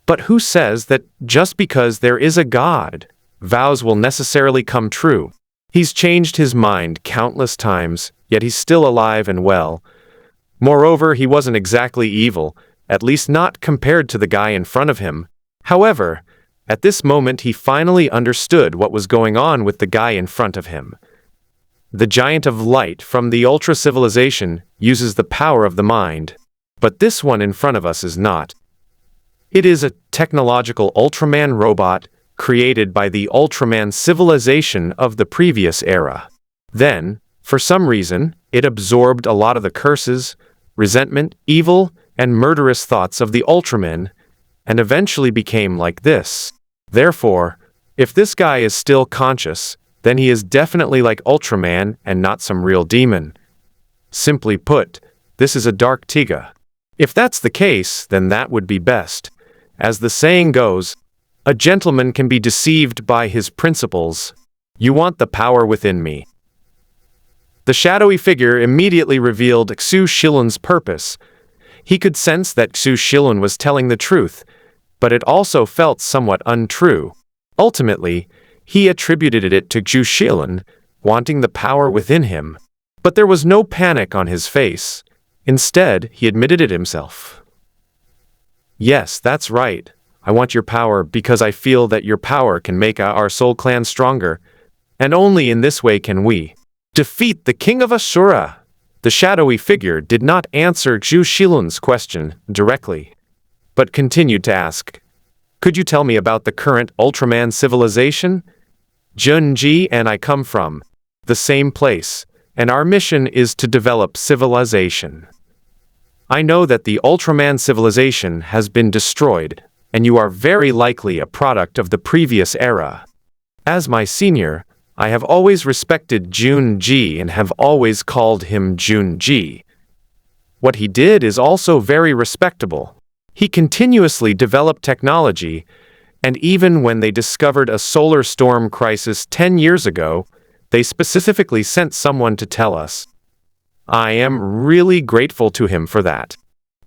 But who says that just because there is a God, vows will necessarily come true? He's changed his mind countless times, yet he's still alive and well. Moreover, he wasn't exactly evil, at least not compared to the guy in front of him. However, at this moment he finally understood what was going on with the guy in front of him. The giant of light from the Ultra civilization uses the power of the mind, but this one in front of us is not. It is a technological Ultraman robot created by the Ultraman civilization of the previous era. Then, for some reason, it absorbed a lot of the curses, resentment, evil, and murderous thoughts of the Ultramen, and eventually became like this. Therefore, if this guy is still conscious, then he is definitely like Ultraman and not some real demon. Simply put, this is a dark Tiga. If that's the case, then that would be best. As the saying goes, a gentleman can be deceived by his principles. You want the power within me. The shadowy figure immediately revealed Xu Shilun's purpose. He could sense that Xu Shilun was telling the truth, but it also felt somewhat untrue. Ultimately, he attributed it to Xu Shilun, wanting the power within him. But there was no panic on his face. Instead, he admitted it himself. Yes, that's right. I want your power because I feel that your power can make our Soul Clan stronger, and only in this way can we defeat the King of Asura. The shadowy figure did not answer Xu Shilun's question directly, but continued to ask, Could you tell me about the current Ultraman civilization? Junji and I come from the same place, and our mission is to develop civilization. I know that the Ultraman civilization has been destroyed, and you are very likely a product of the previous era. As my senior, I have always respected Junji and have always called him Junji. What he did is also very respectable. He continuously developed technology, and even when they discovered a solar storm crisis 10 years ago, they specifically sent someone to tell us. I am really grateful to him for that.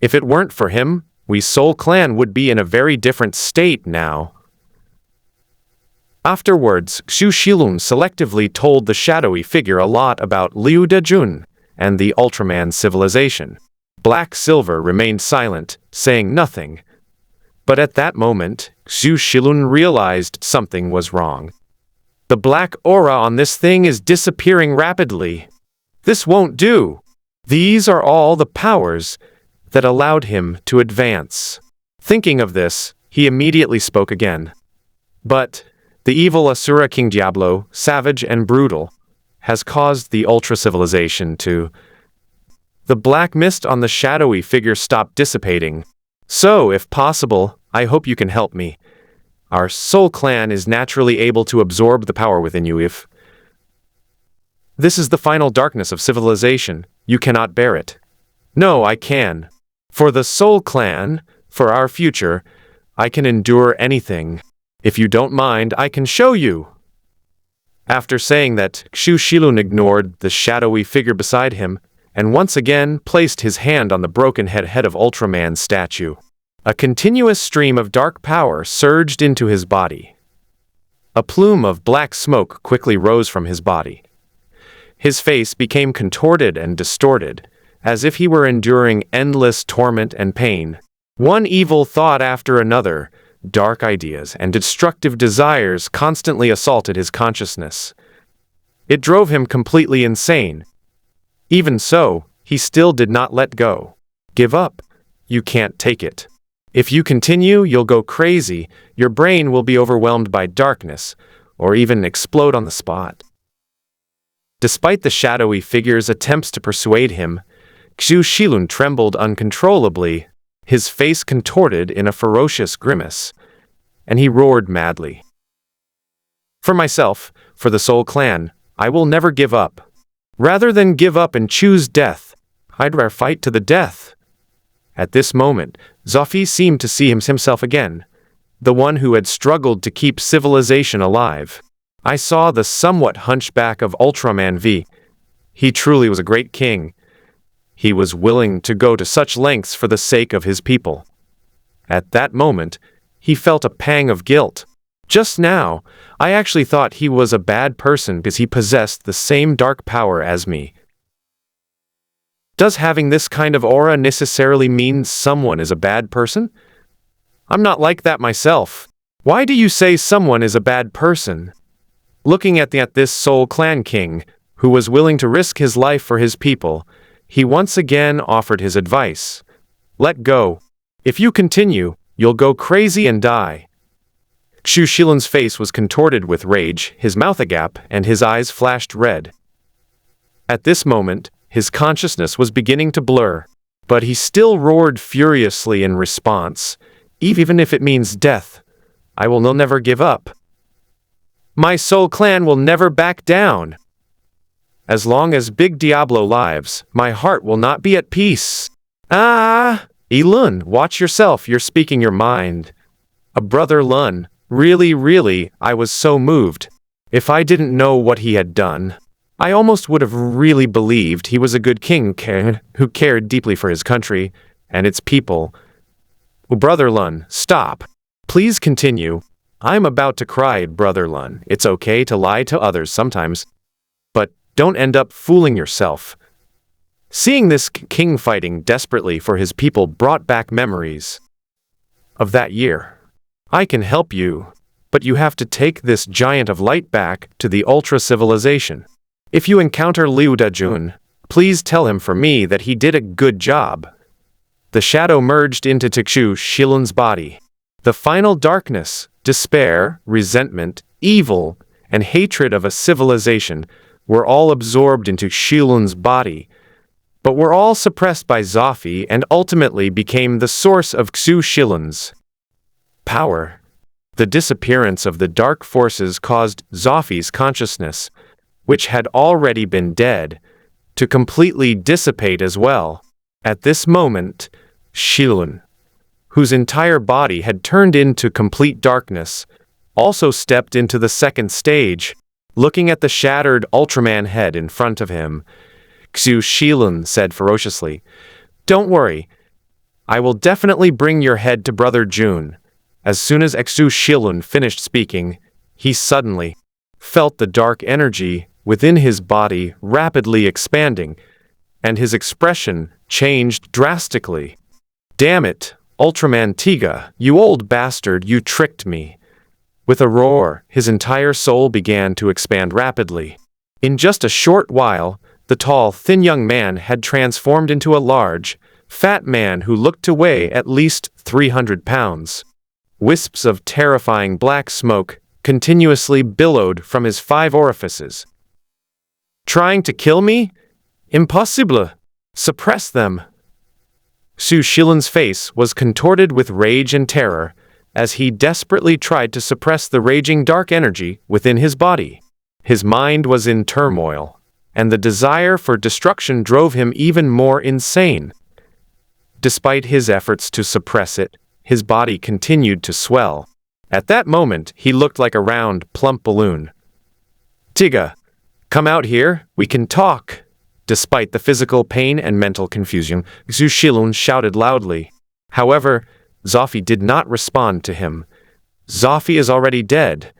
If it weren't for him, we Soul Clan would be in a very different state now. Afterwards, Xu Shilun selectively told the shadowy figure a lot about Liu Dejun and the Ultraman civilization. Black Silver remained silent, saying nothing. But at that moment, Xu Shilun realized something was wrong. The black aura on this thing is disappearing rapidly. This won't do. These are all the powers that allowed him to advance. Thinking of this, he immediately spoke again. But the evil Asura King Diablo, savage and brutal, has caused the Ultra civilization to... The black mist on the shadowy figure stopped dissipating. So, if possible, I hope you can help me. Our Soul Clan is naturally able to absorb the power within you if... This is the final darkness of civilization. You cannot bear it. No, I can. For the Soul Clan, for our future, I can endure anything. If you don't mind, I can show you. After saying that, Xu Shilun ignored the shadowy figure beside him, and once again placed his hand on the broken head of Ultraman's statue. A continuous stream of dark power surged into his body. A plume of black smoke quickly rose from his body. His face became contorted and distorted, as if he were enduring endless torment and pain. One evil thought after another, dark ideas and destructive desires constantly assaulted his consciousness. It drove him completely insane. Even so, he still did not let go. Give up. You can't take it. If you continue, you'll go crazy, your brain will be overwhelmed by darkness, or even explode on the spot. Despite the shadowy figure's attempts to persuade him, Xu Shilun trembled uncontrollably, his face contorted in a ferocious grimace, and he roared madly. For myself, for the Soul Clan, I will never give up. Rather than give up and choose death, I'd rather fight to the death. At this moment, Zofi seemed to see himself again, the one who had struggled to keep civilization alive. I saw the somewhat hunchback of Ultraman V. He truly was a great king. He was willing to go to such lengths for the sake of his people. At that moment, he felt a pang of guilt. Just now, I actually thought he was a bad person because he possessed the same dark power as me. Does having this kind of aura necessarily mean someone is a bad person? I'm not like that myself. Why do you say someone is a bad person? Looking at this Soul Clan king, who was willing to risk his life for his people, he once again offered his advice. Let go. If you continue, you'll go crazy and die. Xu Shilun's face was contorted with rage, his mouth agape, and his eyes flashed red. At this moment, his consciousness was beginning to blur, but he still roared furiously in response. Even if it means death, I will never give up. My Soul Clan will never back down. As long as Big Diablo lives, my heart will not be at peace. Elun, watch yourself, you're speaking your mind. A brother Lun, really, I was so moved. If I didn't know what he had done, I almost would have really believed he was a good king who cared deeply for his country and its people. Brother Lun, stop. Please continue. I'm about to cry, Brother Lun. It's okay to lie to others sometimes, but don't end up fooling yourself. Seeing this king fighting desperately for his people brought back memories of that year. I can help you, but you have to take this giant of light back to the Ultra civilization. If you encounter Liu Dejun, please tell him for me that he did a good job. The shadow merged into Xu Shilun's body. The final darkness, despair, resentment, evil, and hatred of a civilization were all absorbed into Shilun's body, but were all suppressed by Zofi and ultimately became the source of Xu Shilun's power. The disappearance of the dark forces caused Zofi's consciousness, which had already been dead, to completely dissipate as well. At this moment, Shilun, whose entire body had turned into complete darkness, also stepped into the second stage. Looking at the shattered Ultraman head in front of him, Xu Shilun said ferociously, "Don't worry, I will definitely bring your head to Brother Jun." As soon as Xu Shilun finished speaking, he suddenly felt the dark energy within his body rapidly expanding, and his expression changed drastically. "Damn it, Ultraman Tiga, you old bastard, you tricked me." With a roar, his entire soul began to expand rapidly. In just a short while, the tall, thin young man had transformed into a large, fat man who looked to weigh at least 300 pounds. Wisps of terrifying black smoke continuously billowed from his 5 orifices. "Trying to kill me? Impossible! Suppress them!" Xu Shilun's face was contorted with rage and terror, as he desperately tried to suppress the raging dark energy within his body. His mind was in turmoil, and the desire for destruction drove him even more insane. Despite his efforts to suppress it, his body continued to swell. At that moment, he looked like a round, plump balloon. "Tiga, come out here, we can talk." Despite the physical pain and mental confusion, Xu Shilun shouted loudly. However, Zofi did not respond to him. Zofi is already dead.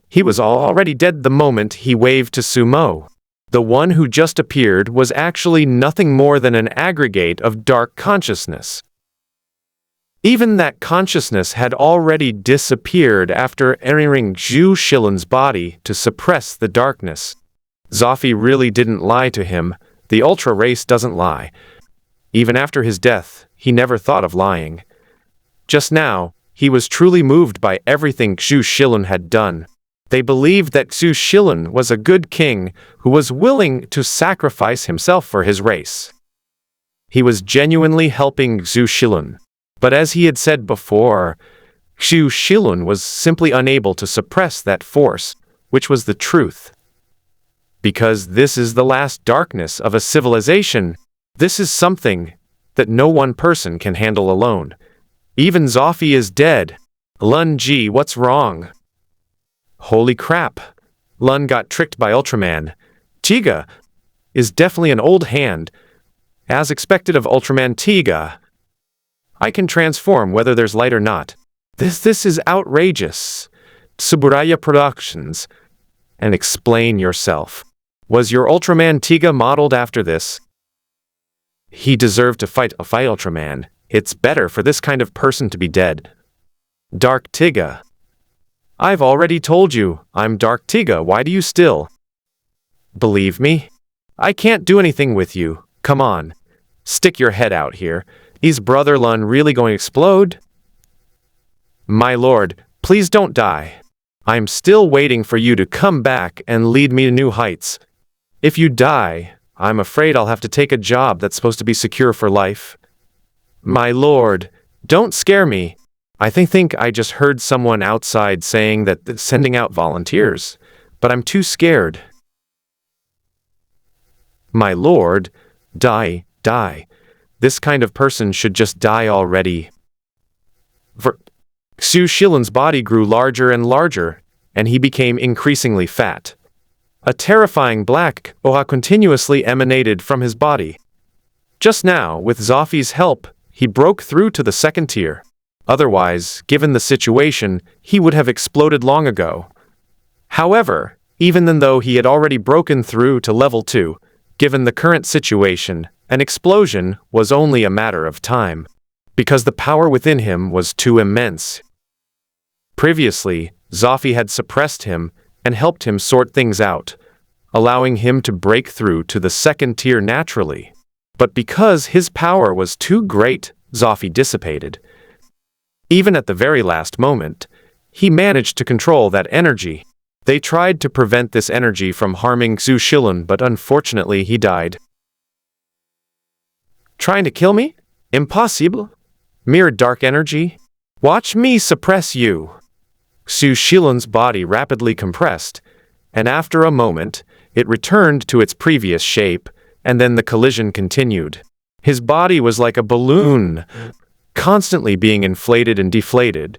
He was already dead the moment he waved to Sumo. The one who just appeared was actually nothing more than an aggregate of dark consciousness. Even that consciousness had already disappeared after entering Xu Shilun's body to suppress the darkness. Zofi really didn't lie to him. The Ultra race doesn't lie. Even after his death, he never thought of lying. Just now, he was truly moved by everything Xu Shilun had done. They believed that Xu Shilun was a good king who was willing to sacrifice himself for his race. He was genuinely helping Xu Shilun. But as he had said before, Xu Shilun was simply unable to suppress that force, which was the truth. Because this is the last darkness of a civilization, this is something that no one person can handle alone. Even Zofi is dead. Lun Ji, what's wrong? Holy crap. Lun got tricked by Ultraman. Tiga is definitely an old hand. As expected of Ultraman Tiga, I can transform whether there's light or not. This is outrageous. Tsuburaya Productions. And explain yourself. Was your Ultraman Tiga modeled after this? He deserved to fight Ultraman. It's better for this kind of person to be dead. Dark Tiga. I've already told you, I'm Dark Tiga, why do you still believe me? I can't do anything with you, come on. Stick your head out here. Is Brother Lun really going to explode? My lord, please don't die. I'm still waiting for you to come back and lead me to new heights. If you die, I'm afraid I'll have to take a job that's supposed to be secure for life. My lord, don't scare me. I think I just heard someone outside saying that they're sending out volunteers, but I'm too scared. My lord, die. This kind of person should just die already. Xu Shilun's body grew larger and larger, and he became increasingly fat. A terrifying black aura continuously emanated from his body. Just now, with Zofi's help, he broke through to the second tier. Otherwise, given the situation, he would have exploded long ago. However, even though he had already broken through to level 2, given the current situation, an explosion was only a matter of time, because the power within him was too immense. Previously, Zofi had suppressed him and helped him sort things out, allowing him to break through to the second tier naturally. But because his power was too great, Zofi dissipated. Even at the very last moment, he managed to control that energy. They tried to prevent this energy from harming Xu Shilun, but unfortunately he died. Trying to kill me? Impossible. Mere dark energy? Watch me suppress you. Xu Shilun's body rapidly compressed, and after a moment, it returned to its previous shape, and then the collision continued. His body was like a balloon, constantly being inflated and deflated.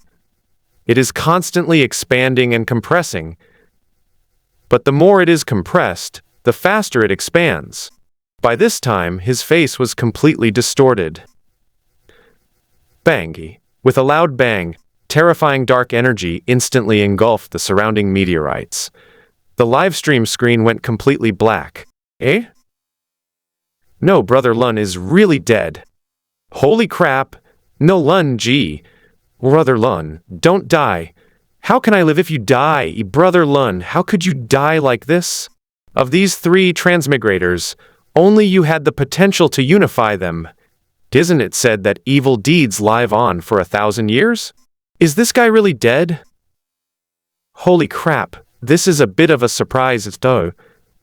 It is constantly expanding and compressing, but the more it is compressed, the faster it expands. By this time, his face was completely distorted. Bang! With a loud bang, terrifying dark energy instantly engulfed the surrounding meteorites. The livestream screen went completely black. Eh? No, Brother Lun is really dead. Holy crap! No, Lun G. Brother Lun, don't die. How can I live if you die? Brother Lun, how could you die like this? Of these 3 transmigrators, only you had the potential to unify them. Isn't it said that evil deeds live on for 1,000 years? Is this guy really dead? Holy crap, this is a bit of a surprise though.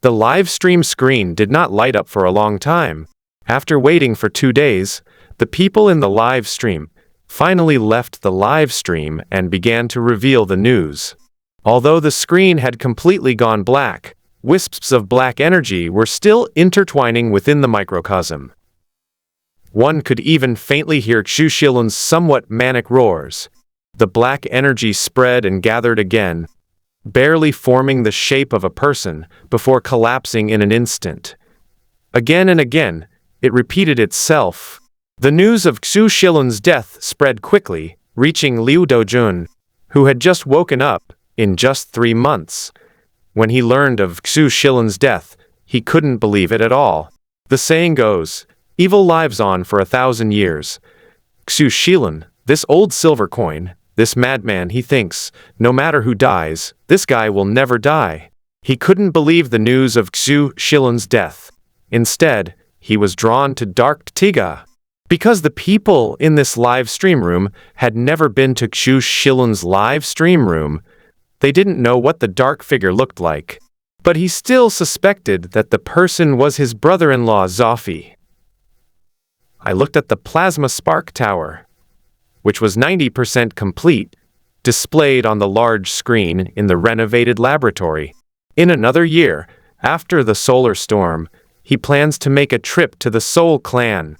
The live stream screen did not light up for a long time. After waiting for 2 days, the people in the live stream finally left the live stream and began to reveal the news. Although the screen had completely gone black, wisps of black energy were still intertwining within the microcosm. One could even faintly hear Xu Shilun's somewhat manic roars. The black energy spread and gathered again, barely forming the shape of a person before collapsing in an instant. Again and again, it repeated itself. The news of Xu Shilun's death spread quickly, reaching Liu Dojun, who had just woken up in just 3 months. When he learned of Xu Shilun's death, he couldn't believe it at all. The saying goes, evil lives on for 1,000 years. Xu Shilun, this old silver coin, this madman, he thinks, no matter who dies, this guy will never die. He couldn't believe the news of Xu Shilun's death. Instead, he was drawn to Dark Tiga. Because the people in this live stream room had never been to Xu Shilun's live stream room, they didn't know what the dark figure looked like. But he still suspected that the person was his brother-in-law Zoffy. I looked at the plasma spark tower, which was 90% complete, displayed on the large screen in the renovated laboratory. In another year, after the solar storm, he plans to make a trip to the Soul Clan,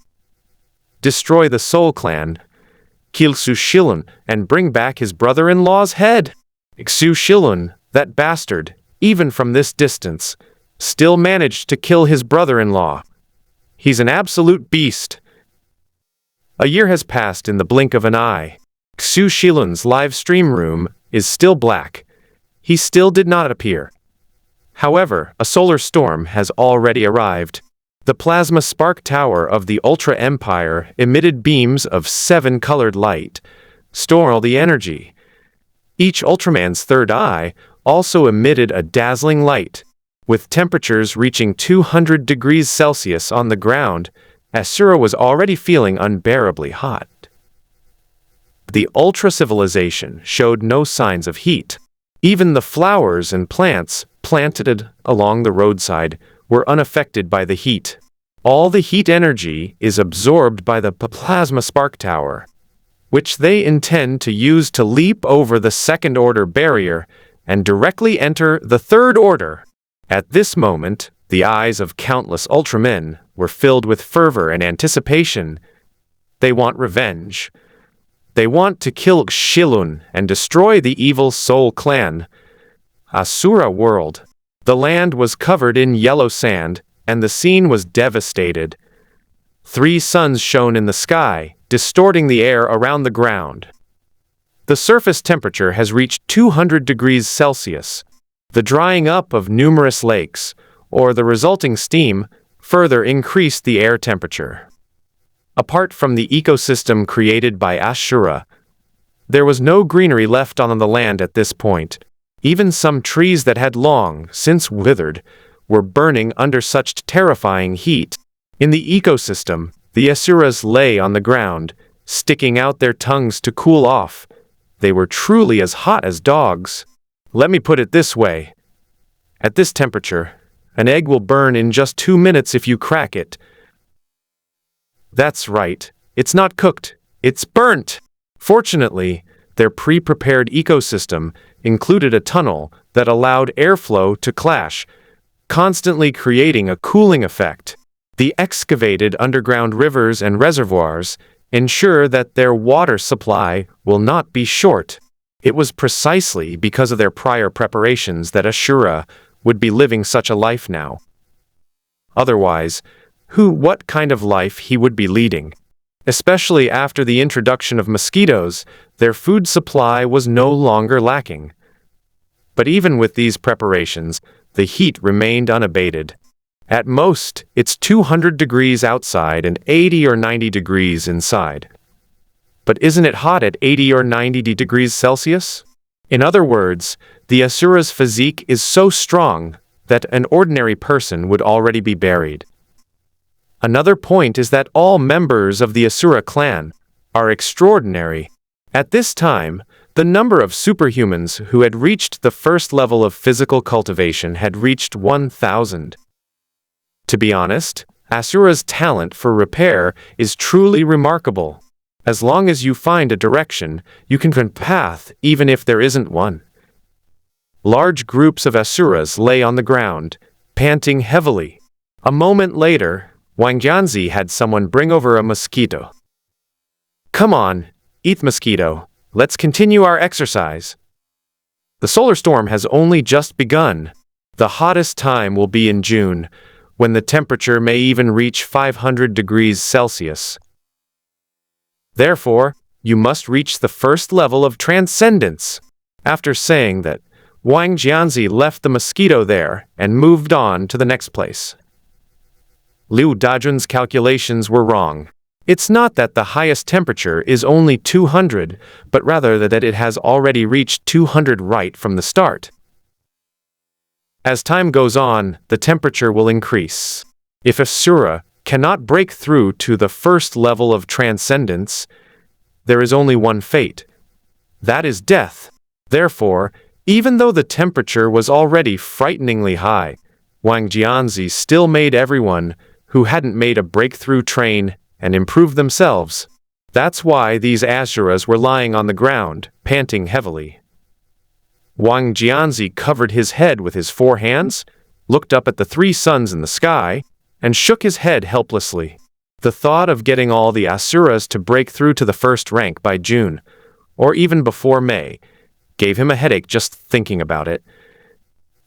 destroy the Soul Clan, kill Xu Shilun, and bring back his brother-in-law's head. Xu Shilun, that bastard, even from this distance, still managed to kill his brother-in-law. He's an absolute beast. A year has passed in the blink of an eye. Xu Shilun's live stream room is still black. He still did not appear. However, a solar storm has already arrived. The plasma spark tower of the Ultra Empire emitted beams of 7-colored light, store all the energy. Each Ultraman's third eye also emitted a dazzling light. With temperatures reaching 200 degrees Celsius on the ground, Asura was already feeling unbearably hot. The Ultra Civilization showed no signs of heat. Even the flowers and plants planted along the roadside were unaffected by the heat. All the heat energy is absorbed by the plasma spark tower, which they intend to use to leap over the second-order barrier and directly enter the third order. At this moment, the eyes of countless Ultramen were filled with fervor and anticipation. They want revenge. They want to kill Shilun and destroy the evil Soul Clan. Asura world. The land was covered in yellow sand, and the scene was devastated. 3 suns shone in the sky, distorting the air around the ground. The surface temperature has reached 200 degrees Celsius. The drying up of numerous lakes, or the resulting steam, further increased the air temperature. Apart from the ecosystem created by Ashura, there was no greenery left on the land at this point. Even some trees that had long since withered were burning under such terrifying heat. In the ecosystem, the Asuras lay on the ground, sticking out their tongues to cool off. They were truly as hot as dogs. Let me put it this way. At this temperature, an egg will burn in just 2 minutes if you crack it. That's right. It's not cooked. It's burnt. Fortunately, their pre-prepared ecosystem included a tunnel that allowed airflow to clash, constantly creating a cooling effect. The excavated underground rivers and reservoirs ensure that their water supply will not be short. It was precisely because of their prior preparations that Ashura would be living such a life now. Otherwise, what kind of life he would be leading? Especially after the introduction of mosquitoes, their food supply was no longer lacking. But even with these preparations, the heat remained unabated. At most, it's 200 degrees outside and 80 or 90 degrees inside. But isn't it hot at 80 or 90 degrees Celsius? In other words, the Asura's physique is so strong that an ordinary person would already be buried. Another point is that all members of the Asura clan are extraordinary. At this time, the number of superhumans who had reached the first level of physical cultivation had reached 1,000. To be honest, Asura's talent for repair is truly remarkable. As long as you find a direction, you can find a path even if there isn't one. Large groups of Asuras lay on the ground, panting heavily. A moment later, Wang Jianzi had someone bring over a mosquito. Come on, eat mosquito. Let's continue our exercise. The solar storm has only just begun. The hottest time will be in June, when the temperature may even reach 500 degrees Celsius. Therefore, you must reach the first level of transcendence. After saying that, Wang Jianzi left the mosquito there and moved on to the next place. Liu Dajun's calculations were wrong. It's not that the highest temperature is only 200, but rather that it has already reached 200 right from the start. As time goes on, the temperature will increase. If Asura cannot break through to the first level of transcendence, there is only one fate. That is death. Therefore, even though the temperature was already frighteningly high, Wang Jianzi still made everyone who hadn't made a breakthrough train and improve themselves. That's why these Asuras were lying on the ground, panting heavily. Wang Jianzi covered his head with his 4 hands, looked up at the 3 suns in the sky, and shook his head helplessly. The thought of getting all the Asuras to break through to the first rank by June, or even before May, gave him a headache just thinking about it.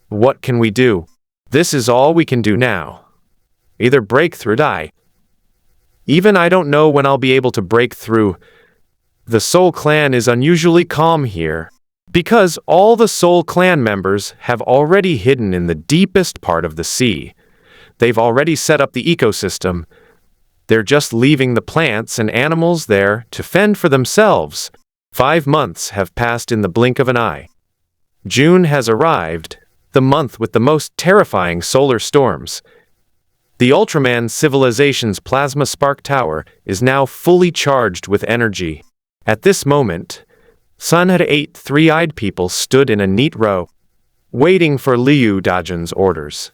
What can we do? This is all we can do now. Either break through or die. Even I don't know when I'll be able to break through. The Soul Clan is unusually calm here, because all the Soul Clan members have already hidden in the deepest part of the sea. They've already set up the ecosystem. They're just leaving the plants and animals there to fend for themselves. 5 months have passed in the blink of an eye. June has arrived, the month with the most terrifying solar storms. The Ultraman civilization's plasma spark tower is now fully charged with energy. At this moment, Sun had 8 three-eyed people stood in a neat row, waiting for Liu Dajun's orders.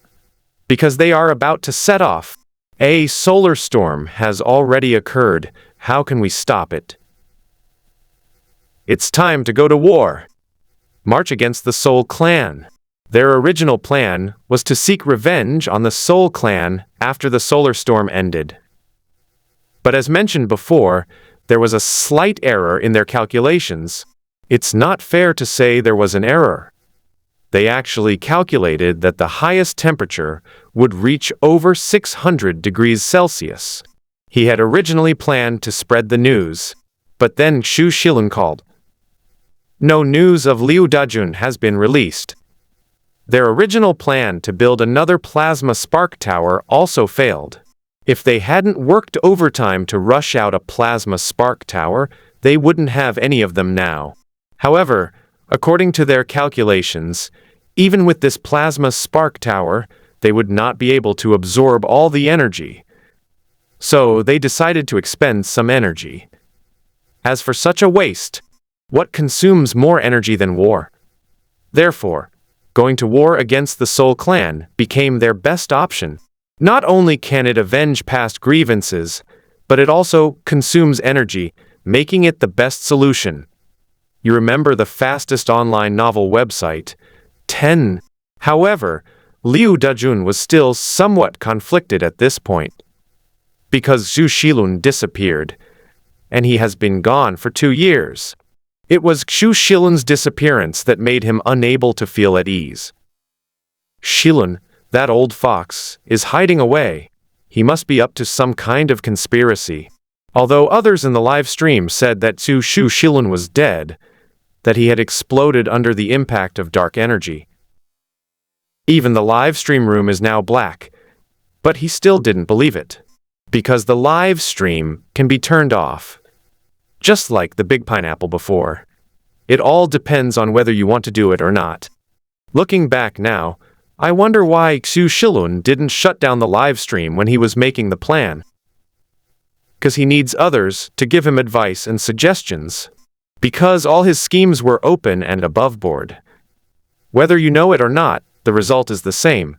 Because they are about to set off. A solar storm has already occurred. How can we stop it? It's time to go to war. March against the Soul Clan. Their original plan was to seek revenge on the Soul Clan after the solar storm ended. But as mentioned before, there was a slight error in their calculations. It's not fair to say there was an error. They actually calculated that the highest temperature would reach over 600 degrees Celsius. He had originally planned to spread the news, but then Xu Shilun called. No news of Liu Dajun has been released. Their original plan to build another plasma spark tower also failed. If they hadn't worked overtime to rush out a plasma spark tower, they wouldn't have any of them now. However, according to their calculations, even with this plasma spark tower, they would not be able to absorb all the energy. So they decided to expend some energy. As for such a waste, what consumes more energy than war? Therefore, going to war against the Soul Clan became their best option. Not only can it avenge past grievances, but it also consumes energy, making it the best solution. You remember the fastest online novel website, 10. However, Liu Dajun was still somewhat conflicted at this point. Because Xu Shilun disappeared, and he has been gone for 2 years. It was Xu Shilun's disappearance that made him unable to feel at ease. Shilun, that old fox, is hiding away. He must be up to some kind of conspiracy. Although others in the live stream said that Xu Shilun was dead, that he had exploded under the impact of dark energy. Even the live stream room is now black, but he still didn't believe it. Because the live stream can be turned off. Just like the big pineapple before. It all depends on whether you want to do it or not. Looking back now, I wonder why Xu Shilun didn't shut down the live stream when he was making the plan. Because he needs others to give him advice and suggestions. Because all his schemes were open and above board. Whether you know it or not, the result is the same.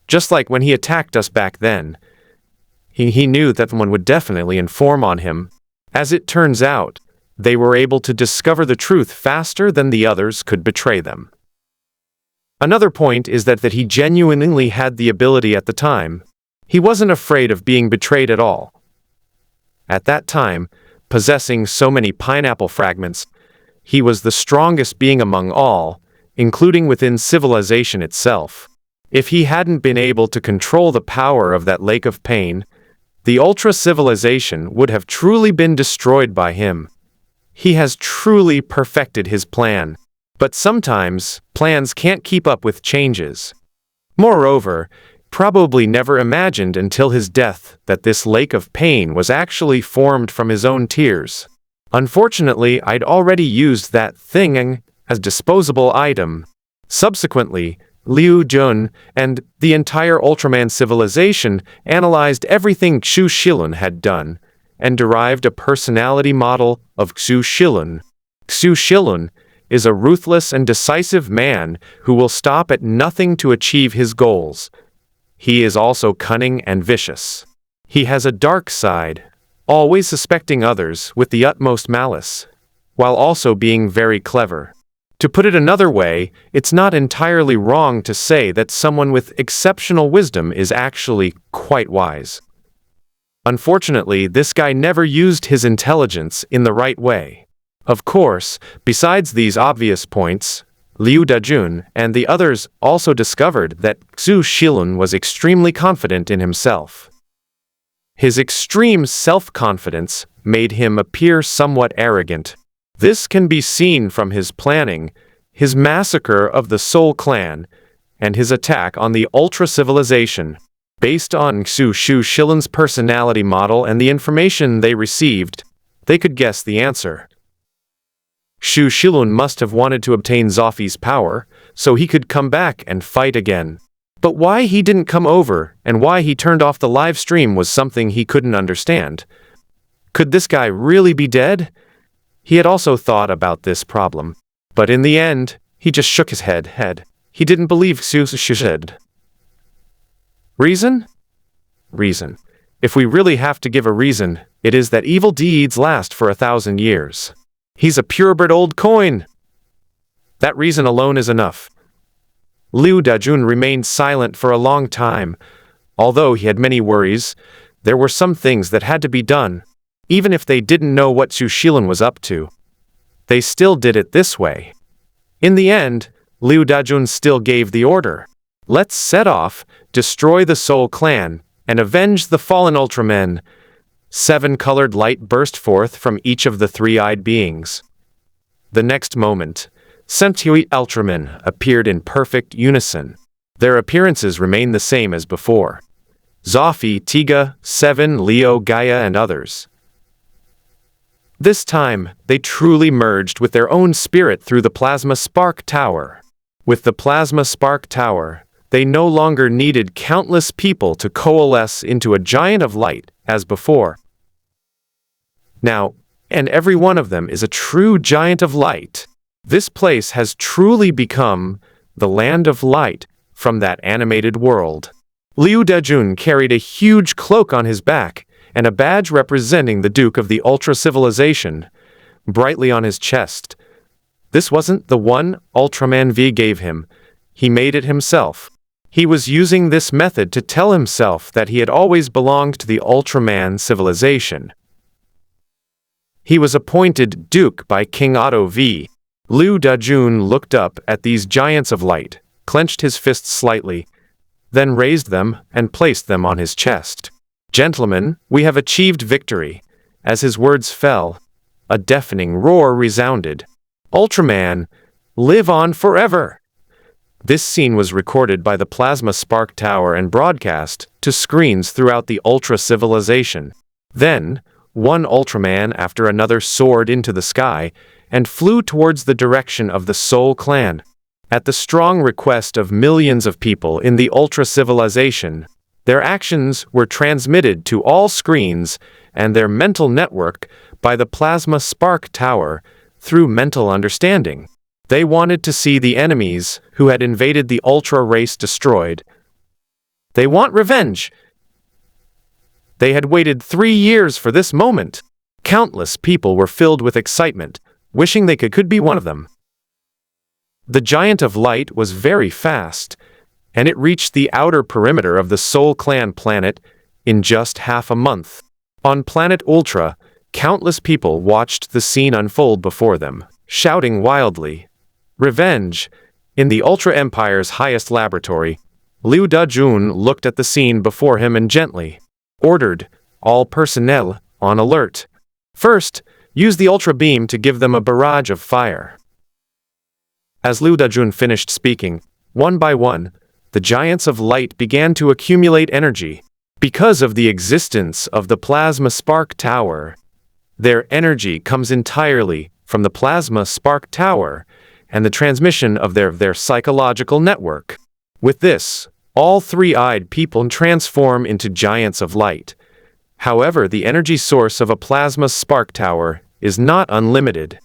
Just like when he attacked us back then. He knew that someone would definitely inform on him. As it turns out, they were able to discover the truth faster than the others could betray them. Another point is that he genuinely had the ability at the time. He wasn't afraid of being betrayed at all. At that time, possessing so many pineapple fragments, he was the strongest being among all, including within civilization itself. If he hadn't been able to control the power of that lake of pain, the ultra-civilization would have truly been destroyed by him. He has truly perfected his plan. But sometimes, plans can't keep up with changes. Moreover, probably never imagined until his death that this lake of pain was actually formed from his own tears. Unfortunately, I'd already used that thing as disposable item. Subsequently, Liu Jun and the entire Ultraman civilization analyzed everything Xu Shilun had done, and derived a personality model of Xu Shilun. Xu Shilun is a ruthless and decisive man who will stop at nothing to achieve his goals. He is also cunning and vicious. He has a dark side, always suspecting others with the utmost malice, while also being very clever. To put it another way, it's not entirely wrong to say that someone with exceptional wisdom is actually quite wise. Unfortunately, this guy never used his intelligence in the right way. Of course, besides these obvious points, Liu Dajun and the others also discovered that Xu Shilun was extremely confident in himself. His extreme self-confidence made him appear somewhat arrogant. This can be seen from his planning, his massacre of the Soul Clan, and his attack on the Ultra-Civilization. Based on Xu Shilun's personality model and the information they received, they could guess the answer. Xu Shilun must have wanted to obtain Zofi's power, so he could come back and fight again. But why he didn't come over and why he turned off the live stream was something he couldn't understand. Could this guy really be dead? He had also thought about this problem. But in the end, he just shook his head. He didn't believe Xu Shilun. Reason? Reason. If we really have to give a reason, it is that evil deeds last for 1,000 years. He's a purebred old coin. That reason alone is enough. Liu Dajun remained silent for a long time. Although he had many worries, there were some things that had to be done. Even if they didn't know what Xu Shilun was up to, they still did it this way. In the end, Liu Dajun still gave the order. Let's set off, destroy the Soul Clan, and avenge the fallen Ultramen. 7 colored light burst forth from each of the 3-eyed beings. The next moment, 7 Ultramen appeared in perfect unison. Their appearances remained the same as before. Zofi, Tiga, 7, Leo, Gaia, and others. This time, they truly merged with their own spirit through the Plasma Spark Tower. With the Plasma Spark Tower, they no longer needed countless people to coalesce into a giant of light, as before. Now, and every one of them is a true giant of light. This place has truly become the land of light from that animated world. Liu Dejun carried a huge cloak on his back and a badge representing the Duke of the Ultra Civilization brightly on his chest. This wasn't the one Ultraman V gave him. He made it himself. He was using this method to tell himself that he had always belonged to the Ultraman civilization. He was appointed Duke by King Otto V. Liu Dejun looked up at these giants of light, clenched his fists slightly, then raised them and placed them on his chest. "Gentlemen, we have achieved victory." As his words fell, a deafening roar resounded. "Ultraman, live on forever!" This scene was recorded by the Plasma Spark Tower and broadcast to screens throughout the Ultra Civilization. Then, one Ultraman after another soared into the sky and flew towards the direction of the Soul Clan. At the strong request of millions of people in the Ultra Civilization, their actions were transmitted to all screens and their mental network by the Plasma Spark Tower through mental understanding. They wanted to see the enemies who had invaded the Ultra race destroyed. They want revenge. They had waited 3 years for this moment. Countless people were filled with excitement, wishing they could be one of them. The Giant of Light was very fast, and it reached the outer perimeter of the Soul Clan planet in just half a month. On planet Ultra, countless people watched the scene unfold before them, shouting wildly, "Revenge!" In the Ultra Empire's highest laboratory, Liu Dejun looked at the scene before him and gently ordered all personnel on alert. First, use the Ultra Beam to give them a barrage of fire. As Liu Dejun finished speaking, one by one, the giants of light began to accumulate energy. Because of the existence of the Plasma Spark Tower, their energy comes entirely from the Plasma Spark Tower and the transmission of their psychological network. With this, all three-eyed people transform into giants of light. However, the energy source of a Plasma Spark Tower is not unlimited.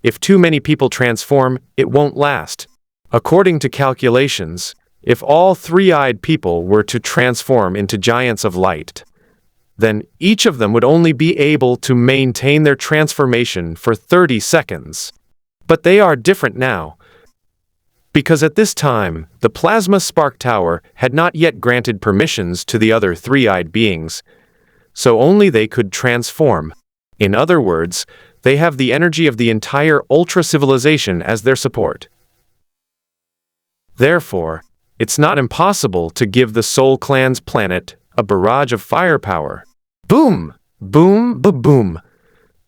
If too many people transform, it won't last. According to calculations, if all three-eyed people were to transform into giants of light, then each of them would only be able to maintain their transformation for 30 seconds. But they are different now, because at this time, the Plasma Spark Tower had not yet granted permissions to the other three-eyed beings, so only they could transform. In other words, they have the energy of the entire Ultra Civilization as their support. Therefore, it's not impossible to give the Soul Clan's planet a barrage of firepower. Boom! Boom! Boom!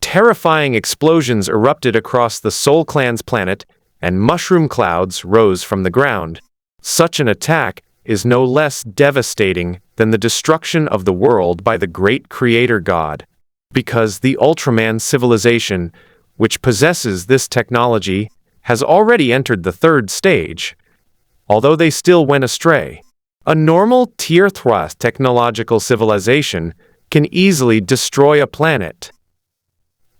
Terrifying explosions erupted across the Soul Clan's planet, and mushroom clouds rose from the ground. Such an attack is no less devastating than the destruction of the world by the great creator god. Because the Ultraman civilization, which possesses this technology, has already entered the third stage, although they still went astray. A normal Tier 3 technological civilization can easily destroy a planet.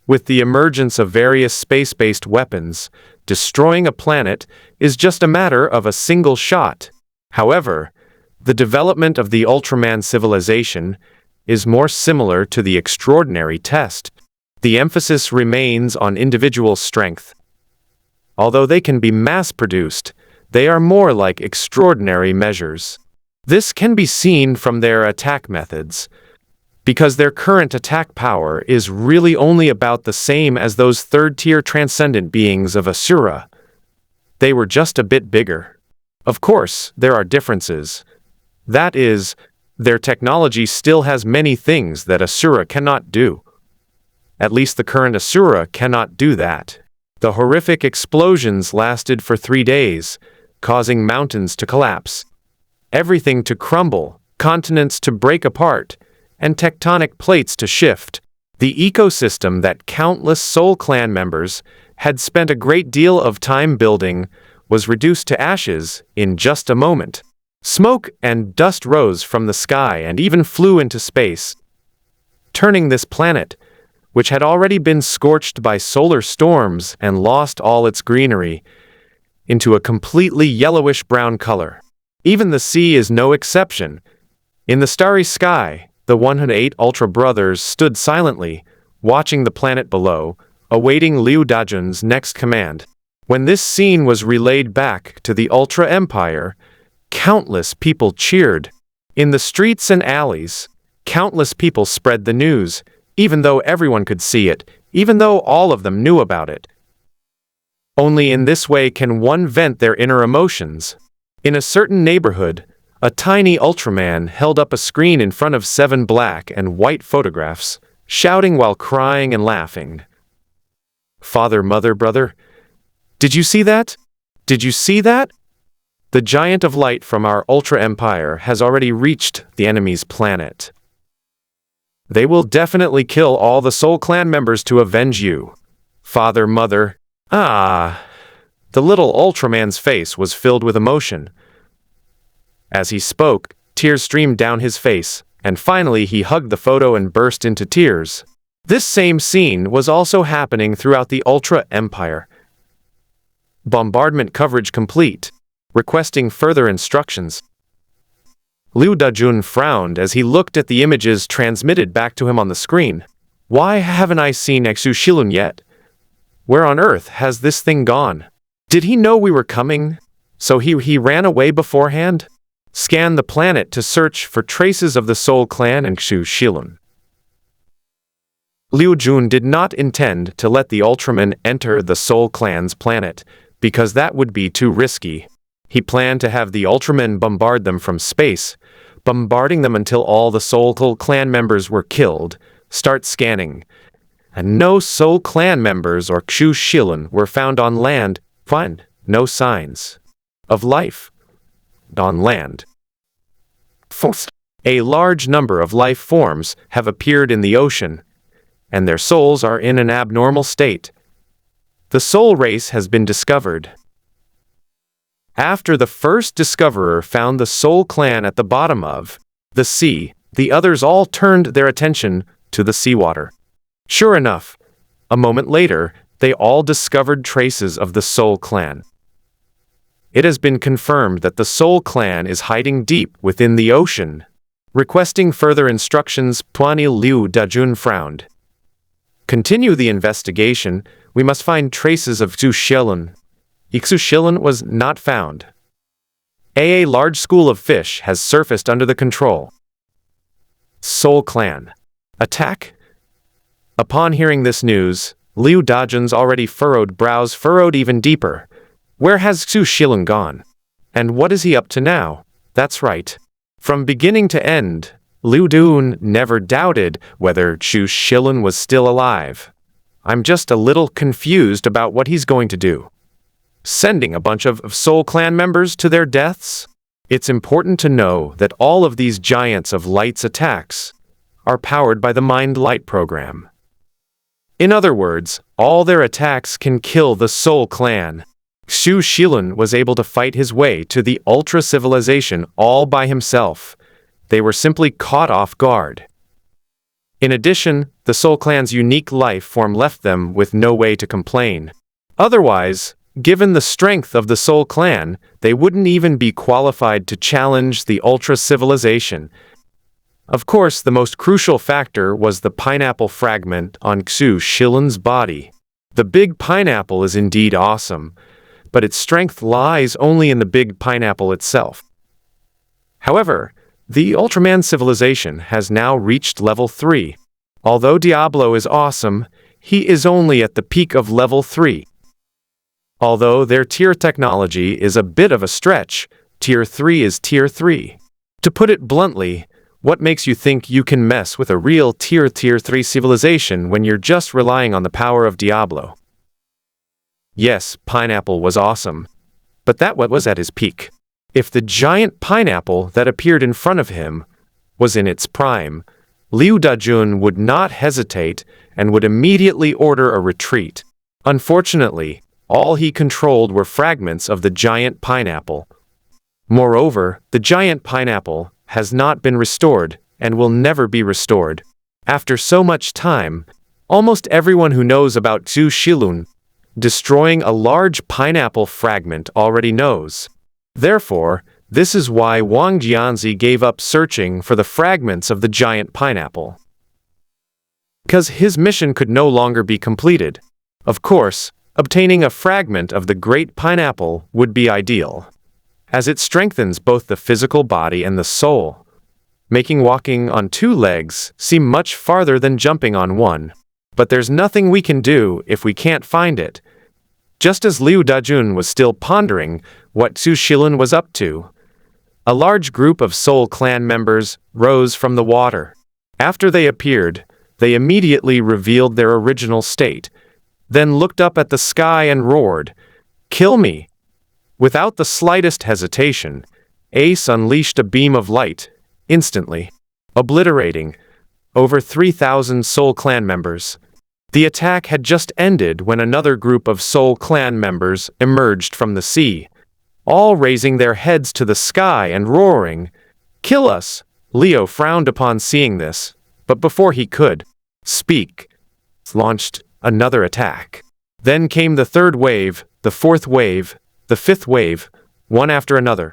With the emergence of various space-based weapons, destroying a planet is just a matter of a single shot. However, the development of the Ultraman civilization is more similar to the extraordinary test. The emphasis remains on individual strength. Although they can be mass-produced, they are more like extraordinary measures. This can be seen from their attack methods, because their current attack power is really only about the same as those third-tier transcendent beings of Asura. They were just a bit bigger. Of course, there are differences. That is, their technology still has many things that Asura cannot do. At least the current Asura cannot do that. The horrific explosions lasted for 3 days, causing mountains to collapse, everything to crumble, continents to break apart, and tectonic plates to shift. The ecosystem that countless Soul Clan members had spent a great deal of time building was reduced to ashes in just a moment. Smoke and dust rose from the sky and even flew into space, turning this planet, which had already been scorched by solar storms and lost all its greenery, into a completely yellowish-brown color. Even the sea is no exception. In the starry sky, the 108 Ultra Brothers stood silently, watching the planet below, awaiting Liu Dajun's next command. When this scene was relayed back to the Ultra Empire, countless people cheered. In the streets and alleys, countless people spread the news, even though everyone could see it, even though all of them knew about it. Only in this way can one vent their inner emotions. In a certain neighborhood, a tiny Ultraman held up a screen in front of 7 black and white photographs, shouting while crying and laughing. "Father, mother, brother, did you see that? Did you see that? The giant of light from our Ultra Empire has already reached the enemy's planet. They will definitely kill all the Soul Clan members to avenge you. Father, mother." The little Ultraman's face was filled with emotion. As he spoke, tears streamed down his face, and finally he hugged the photo and burst into tears. This same scene was also happening throughout the Ultra Empire. Bombardment coverage complete. Requesting further instructions. Liu Dajun frowned as he looked at the images transmitted back to him on the screen. Why haven't I seen Xu Shilun yet? Where on earth has this thing gone? Did he know we were coming? So he ran away beforehand? Scan the planet to search for traces of the Soul Clan and Xu Shilun. Liu Jun did not intend to let the Ultraman enter the Soul Clan's planet, because that would be too risky. He planned to have the Ultramen bombard them from space, bombarding them until all the Soul Clan members were killed, start scanning, and no Soul Clan members or Xu Shilun were found on land. Fine, no signs of life on land. A large number of life forms have appeared in the ocean, and their souls are in an abnormal state. The soul race has been discovered. After the first discoverer found the Soul Clan at the bottom of the sea, the others all turned their attention to the seawater. Sure enough, a moment later, they all discovered traces of the Soul Clan. It has been confirmed that the Soul Clan is hiding deep within the ocean. Requesting further instructions, Puani Liu Dajun frowned. Continue the investigation. We must find traces of Xu Shilun. Xu Shilun was not found. A large school of fish has surfaced under the control. Soul Clan. Attack? Upon hearing this news, Liu Dajun's already furrowed brows furrowed even deeper. Where has Xu Shilun gone? And what is he up to now? That's right. From beginning to end, Liu Dun never doubted whether Xu Shilun was still alive. I'm just a little confused about what he's going to do. Sending a bunch of Soul Clan members to their deaths? It's important to know that all of these Giants of Light's attacks are powered by the Mind Light program. In other words, all their attacks can kill the Soul Clan. Xu Shilun was able to fight his way to the Ultra Civilization all by himself. They were simply caught off guard. In addition, the Soul Clan's unique life form left them with no way to complain. Otherwise, given the strength of the Soul Clan, they wouldn't even be qualified to challenge the Ultra Civilization. Of course, the most crucial factor was the pineapple fragment on Xu Shilun's body. The big pineapple is indeed awesome, but its strength lies only in the big pineapple itself. However, the Ultraman civilization has now reached level 3. Although Diablo is awesome, he is only at the peak of level 3. Although their tier technology is a bit of a stretch, tier 3 is tier 3. To put it bluntly, what makes you think you can mess with a real tier 3 civilization when you're just relying on the power of Diablo? Yes, Pineapple was awesome, but that was at his peak. If the giant pineapple that appeared in front of him was in its prime, Liu Dajun would not hesitate and would immediately order a retreat. Unfortunately, all he controlled were fragments of the giant pineapple. Moreover, the giant pineapple has not been restored and will never be restored. After so much time, Almost everyone who knows about Xu Shilun, destroying a large pineapple fragment already knows. Therefore, this is why Wang Jianzi gave up searching for the fragments of the giant pineapple. Because his mission could no longer be completed. Of course, obtaining a fragment of the great pineapple would be ideal, as it strengthens both the physical body and the soul, making walking on two legs seem much farther than jumping on one. But there's nothing we can do if we can't find it. Just as Liu Dajun was still pondering what Xu Shilun was up to, a large group of Soul Clan members rose from the water. After they appeared, they immediately revealed their original state, then looked up at the sky and roared, "Kill me!" Without the slightest hesitation, Ace unleashed a beam of light, instantly obliterating over 3,000 Soul Clan members. The attack had just ended when another group of Soul Clan members emerged from the sea, all raising their heads to the sky and roaring, "Kill us!" Leo frowned upon seeing this, but before he could speak, launched another attack. Then came the third wave, the fourth wave, the fifth wave, one after another.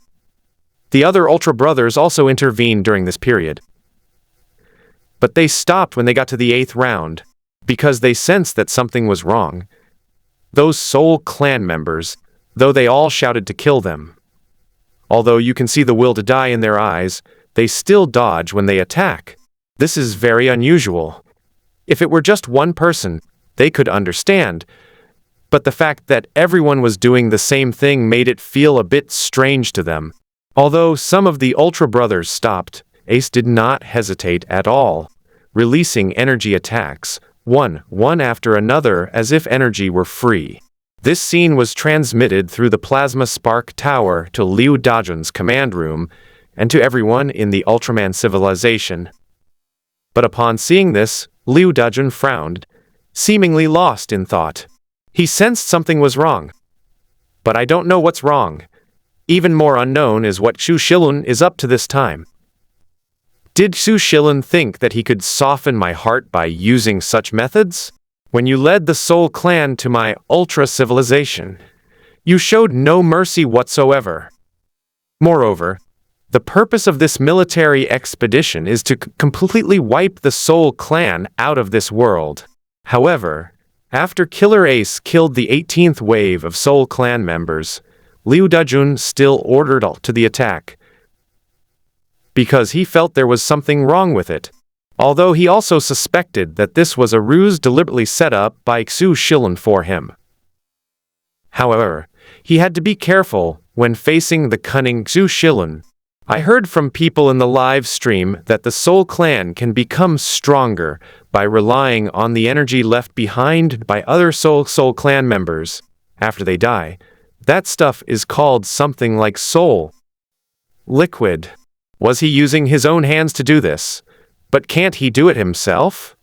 The other Ultra Brothers also intervened during this period. But they stopped when they got to the 8th round, because they sensed that something was wrong. Those Soul Clan members, though they all shouted to kill them, although you can see the will to die in their eyes, they still dodge when they attack. This is very unusual. If it were just one person, they could understand, but the fact that everyone was doing the same thing made it feel a bit strange to them. Although some of the Ultra Brothers stopped, Ace did not hesitate at all, releasing energy attacks, one after another as if energy were free. This scene was transmitted through the Plasma Spark Tower to Liu Dajun's command room and to everyone in the Ultraman civilization. But upon seeing this, Liu Dajun frowned, seemingly lost in thought. He sensed something was wrong. But I don't know what's wrong. Even more unknown is what Xu Shilun is up to this time. Did Xu Shilun think that he could soften my heart by using such methods? When you led the Soul Clan to my Ultra civilization, you showed no mercy whatsoever. Moreover, the purpose of this military expedition is to completely wipe the Soul Clan out of this world. However, after Killer Ace killed the 18th wave of Soul Clan members, Liu Dajun still ordered to the attack, because he felt there was something wrong with it, although he also suspected that this was a ruse deliberately set up by Xu Shilun for him. However, he had to be careful when facing the cunning Xu Shilun. I heard from people in the live stream that the Soul Clan can become stronger by relying on the energy left behind by other Soul Clan members after they die. That stuff is called something like soul liquid. Was he using his own hands to do this? But can't he do it himself?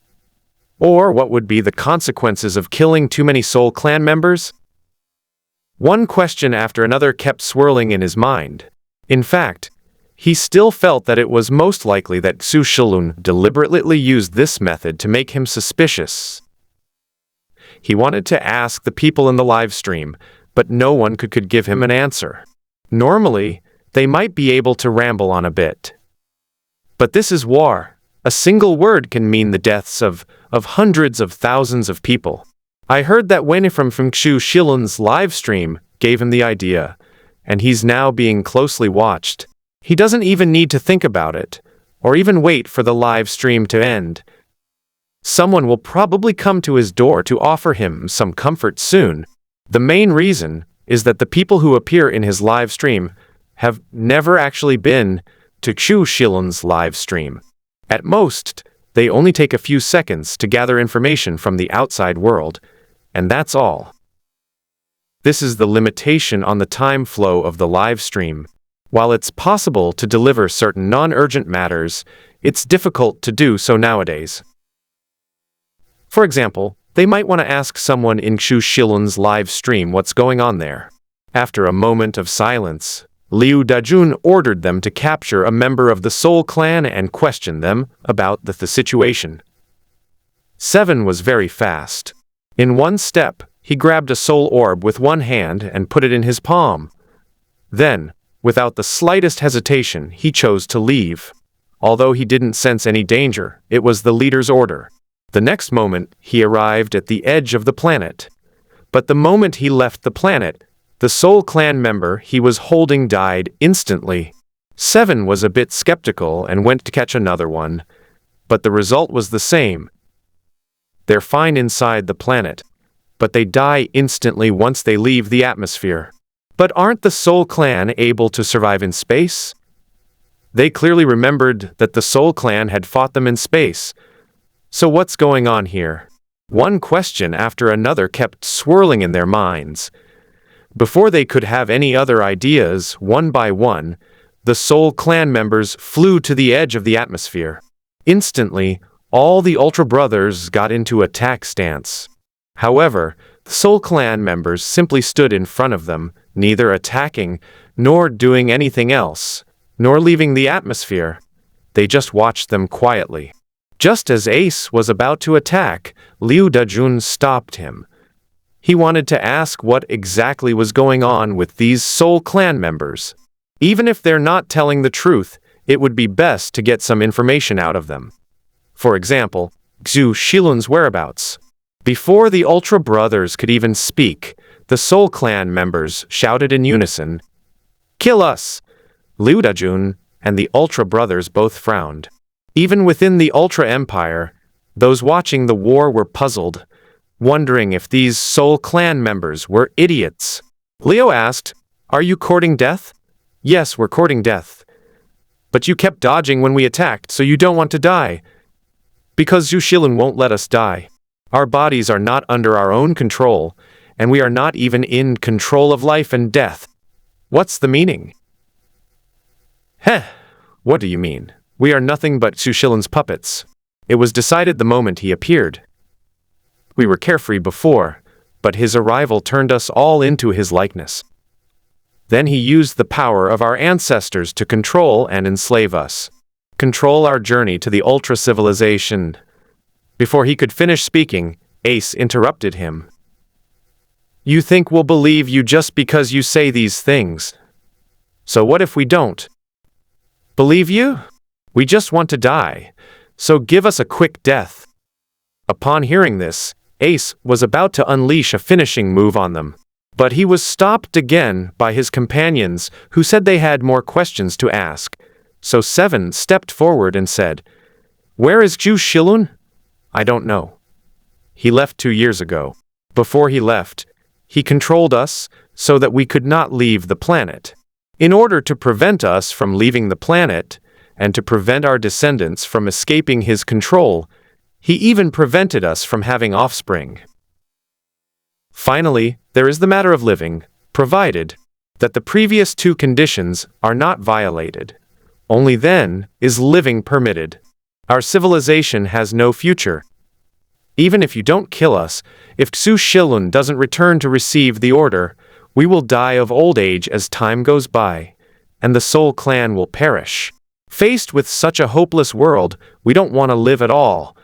Or what would be the consequences of killing too many Soul Clan members? One question after another kept swirling in his mind. In fact, he still felt that it was most likely that Xu Shilun deliberately used this method to make him suspicious. He wanted to ask the people in the live stream, but no one could give him an answer. Normally, they might be able to ramble on a bit. But this is war. A single word can mean the deaths of hundreds of thousands of people. I heard that when from Xu Shilun's live stream gave him the idea, and he's now being closely watched. He doesn't even need to think about it, or even wait for the live stream to end. Someone will probably come to his door to offer him some comfort soon. The main reason is that the people who appear in his live stream have never actually been to Xu Shilun's live stream. At most, they only take a few seconds to gather information from the outside world, and that's all. This is the limitation on the time flow of the live stream. While it's possible to deliver certain non-urgent matters, it's difficult to do so nowadays. For example, they might want to ask someone in Xu Shilun's live stream what's going on there. After a moment of silence, Liu Dajun ordered them to capture a member of the Soul Clan and question them about the situation. 7 was very fast. In one step, he grabbed a soul orb with one hand and put it in his palm. Then, without the slightest hesitation, he chose to leave. Although he didn't sense any danger, it was the leader's order. The next moment, he arrived at the edge of the planet. But the moment he left the planet, the Soul Clan member he was holding died instantly. 7 was a bit skeptical and went to catch another one. But the result was the same. They're fine inside the planet, but they die instantly once they leave the atmosphere. But aren't the Soul Clan able to survive in space? They clearly remembered that the Soul Clan had fought them in space. So what's going on here? One question after another kept swirling in their minds. Before they could have any other ideas, one by one, the Soul Clan members flew to the edge of the atmosphere. Instantly, all the Ultra Brothers got into attack stance. However, the Soul Clan members simply stood in front of them, neither attacking, nor doing anything else, nor leaving the atmosphere. They just watched them quietly. Just as Ace was about to attack, Liu Dajun stopped him. He wanted to ask what exactly was going on with these Soul Clan members. Even if they're not telling the truth, it would be best to get some information out of them. For example, Xu Shilun's whereabouts. Before the Ultra Brothers could even speak, the Soul Clan members shouted in unison, "Kill us!" Liu Dajun and the Ultra Brothers both frowned. Even within the Ultra Empire, those watching the war were puzzled, wondering if these Soul Clan members were idiots. Leo asked, "Are you courting death?" "Yes, we're courting death. But you kept dodging when we attacked, so you don't want to die." "Because Zhu Shilun won't let us die. Our bodies are not under our own control, and we are not even in control of life and death." "What's the meaning?" "Heh, what do you mean? We are nothing but Zhu Shilun's puppets. It was decided the moment he appeared. We were carefree before, but his arrival turned us all into his likeness. Then he used the power of our ancestors to control and enslave us. Control our journey to the Ultra Civilization." Before he could finish speaking, Ace interrupted him. "You think we'll believe you just because you say these things? So what if we don't?" "Believe you? We just want to die, so give us a quick death." Upon hearing this, Ace was about to unleash a finishing move on them. But he was stopped again by his companions, who said they had more questions to ask. So 7 stepped forward and said, "Where is Zhu Shilun?" "I don't know. He left 2 years ago. Before he left, he controlled us so that we could not leave the planet. In order to prevent us from leaving the planet, and to prevent our descendants from escaping his control, he even prevented us from having offspring. Finally, there is the matter of living, provided that the previous 2 conditions are not violated. Only then is living permitted. Our civilization has no future. Even if you don't kill us, if Xu Shilun doesn't return to receive the order, we will die of old age as time goes by, and the Soul Clan will perish. Faced with such a hopeless world, we don't want to live at all.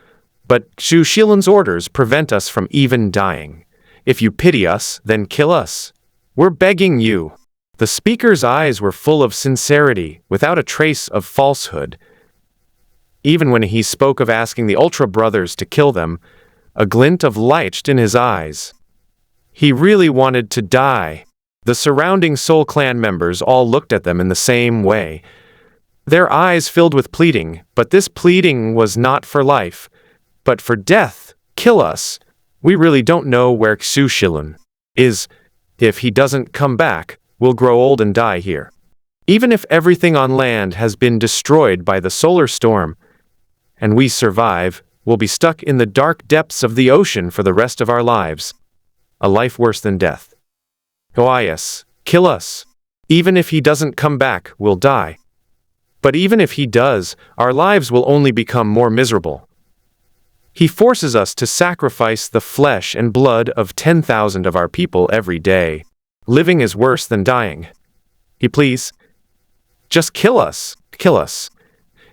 But Xu Shilun's orders prevent us from even dying. If you pity us, then kill us. We're begging you." The speaker's eyes were full of sincerity, without a trace of falsehood. Even when he spoke of asking the Ultra Brothers to kill them, a glint of light in his eyes. He really wanted to die. The surrounding Soul Clan members all looked at them in the same way. Their eyes filled with pleading, but this pleading was not for life, but for death. "Kill us. We really don't know where Xu Shilun is. If he doesn't come back, we'll grow old and die here. Even if everything on land has been destroyed by the solar storm, and we survive, we'll be stuck in the dark depths of the ocean for the rest of our lives. A life worse than death. Oh yes, kill us. Even if he doesn't come back, we'll die. But even if he does, our lives will only become more miserable. He forces us to sacrifice the flesh and blood of 10,000 of our people every day. Living is worse than dying. Please, just kill us, kill us.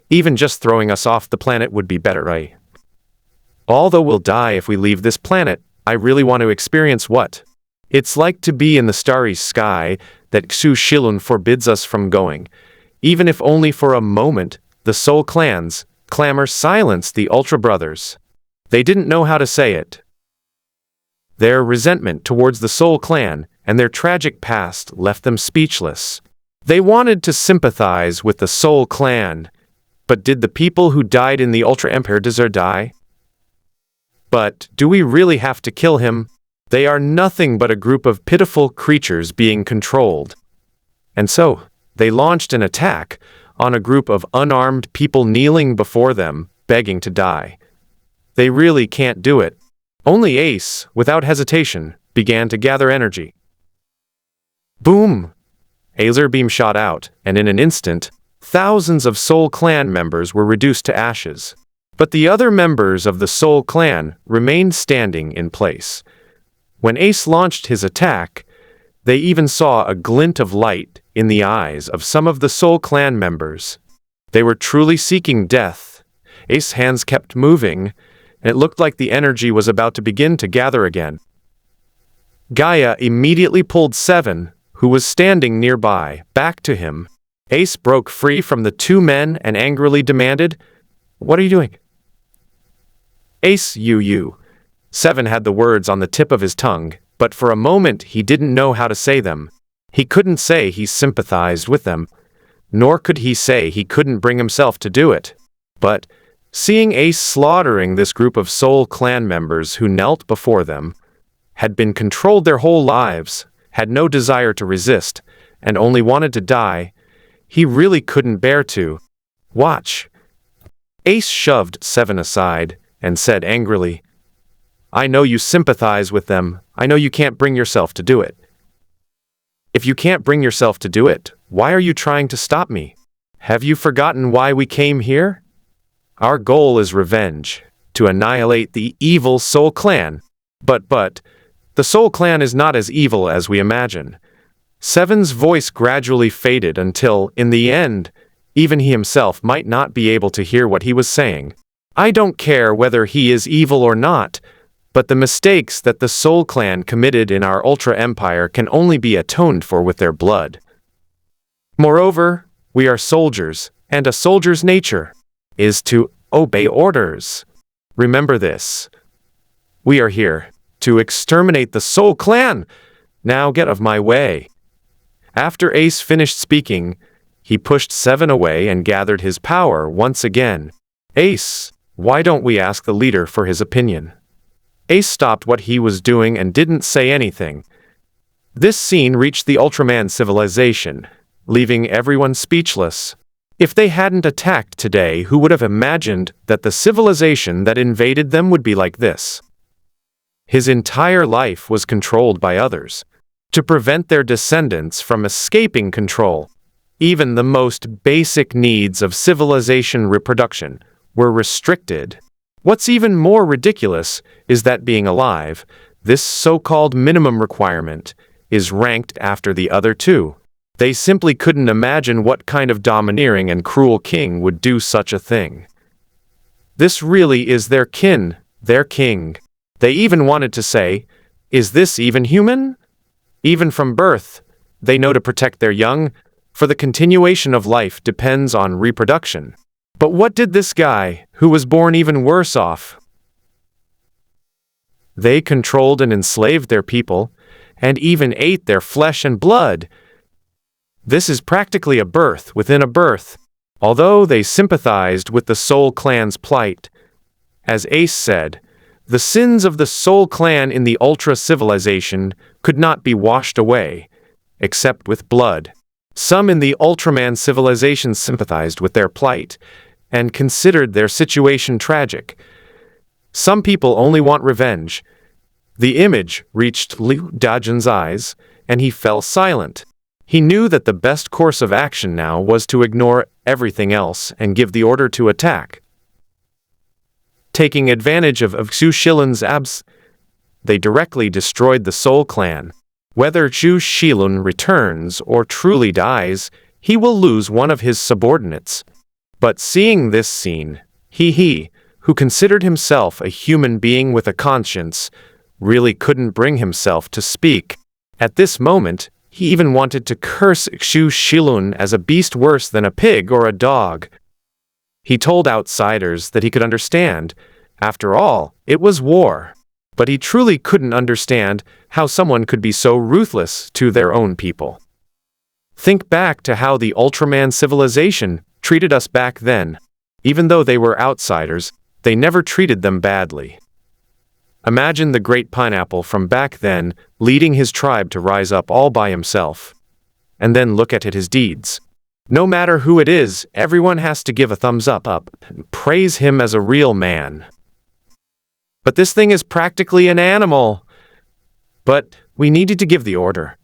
Even just throwing us off the planet would be better, right?" Although we'll die if we leave this planet, I really want to experience what it's like to be in the starry sky that Xu Shilun forbids us from going. Even if only for a moment, the Soul Clan's clamor silenced the Ultra Brothers. They didn't know how to say it. Their resentment towards the Soul Clan and their tragic past left them speechless. They wanted to sympathize with the Soul Clan, but did the people who died in the Ultra Empire deserve to die? But do we really have to kill him? They are nothing but a group of pitiful creatures being controlled. And so, they launched an attack on a group of unarmed people kneeling before them, begging to die. They really can't do it. Only Ace, without hesitation, began to gather energy. Boom! A laser beam shot out, and in an instant, thousands of Soul Clan members were reduced to ashes. But the other members of the Soul Clan remained standing in place. When Ace launched his attack, they even saw a glint of light in the eyes of some of the Soul Clan members. They were truly seeking death. Ace's hands kept moving, and it looked like the energy was about to begin to gather again. Gaia immediately pulled Seven, who was standing nearby, back to him. Ace broke free from the two men and angrily demanded, "What are you doing?" "Ace, you." Seven had the words on the tip of his tongue, but for a moment he didn't know how to say them. He couldn't say he sympathized with them, nor could he say he couldn't bring himself to do it. But seeing Ace slaughtering this group of Soul Clan members who knelt before them, had been controlled their whole lives, had no desire to resist, and only wanted to die, he really couldn't bear to watch. Ace shoved Seven aside and said angrily, "I know you sympathize with them. I know you can't bring yourself to do it. If you can't bring yourself to do it, why are you trying to stop me? Have you forgotten why we came here? Our goal is revenge, to annihilate the evil Soul Clan. But, the Soul Clan is not as evil as we imagine." Seven's voice gradually faded until, in the end, even he himself might not be able to hear what he was saying. "I don't care whether he is evil or not, but the mistakes that the Soul Clan committed in our Ultra Empire can only be atoned for with their blood. Moreover, we are soldiers, and a soldier's nature is to obey orders. Remember this. We are here to exterminate the Soul Clan. Now get out of my way." After Ace finished speaking, he pushed Seven away and gathered his power once again. "Ace, why don't we ask the leader for his opinion?" Ace stopped what he was doing and didn't say anything. This scene reached the Ultraman civilization, leaving everyone speechless. If they hadn't attacked today, who would have imagined that the civilization that invaded them would be like this? His entire life was controlled by others, to prevent their descendants from escaping control. Even the most basic needs of civilization reproduction were restricted. What's even more ridiculous is that being alive, this so-called minimum requirement, is ranked after the other two. They simply couldn't imagine what kind of domineering and cruel king would do such a thing. This really is their kin, their king. They even wanted to say, "Is this even human?" Even from birth, they know to protect their young, for the continuation of life depends on reproduction. But what did this guy, who was born even worse off? They controlled and enslaved their people, and even ate their flesh and blood. This is practically a birth within a birth. Although they sympathized with the Soul Clan's plight, as Ace said, the sins of the Soul Clan in the Ultra civilization could not be washed away, except with blood. Some in the Ultraman civilization sympathized with their plight, and considered their situation tragic. Some people only want revenge. The image reached Liu Dajin's eyes, and he fell silent. He knew that the best course of action now was to ignore everything else and give the order to attack. Taking advantage of Xu Shilun's absence, they directly destroyed the Soul Clan. Whether Xu Shilun returns or truly dies, he will lose one of his subordinates. But seeing this scene, who considered himself a human being with a conscience, really couldn't bring himself to speak. At this moment, he even wanted to curse Xu Shilun as a beast worse than a pig or a dog. He told outsiders that he could understand. After all, it was war. But he truly couldn't understand how someone could be so ruthless to their own people. Think back to how the Ultraman civilization treated us back then. Even though they were outsiders, they never treated them badly. Imagine the great pineapple from back then leading his tribe to rise up all by himself. And then look at his deeds. No matter who it is, everyone has to give a thumbs up and praise him as a real man. But this thing is practically an animal. But we needed to give the order.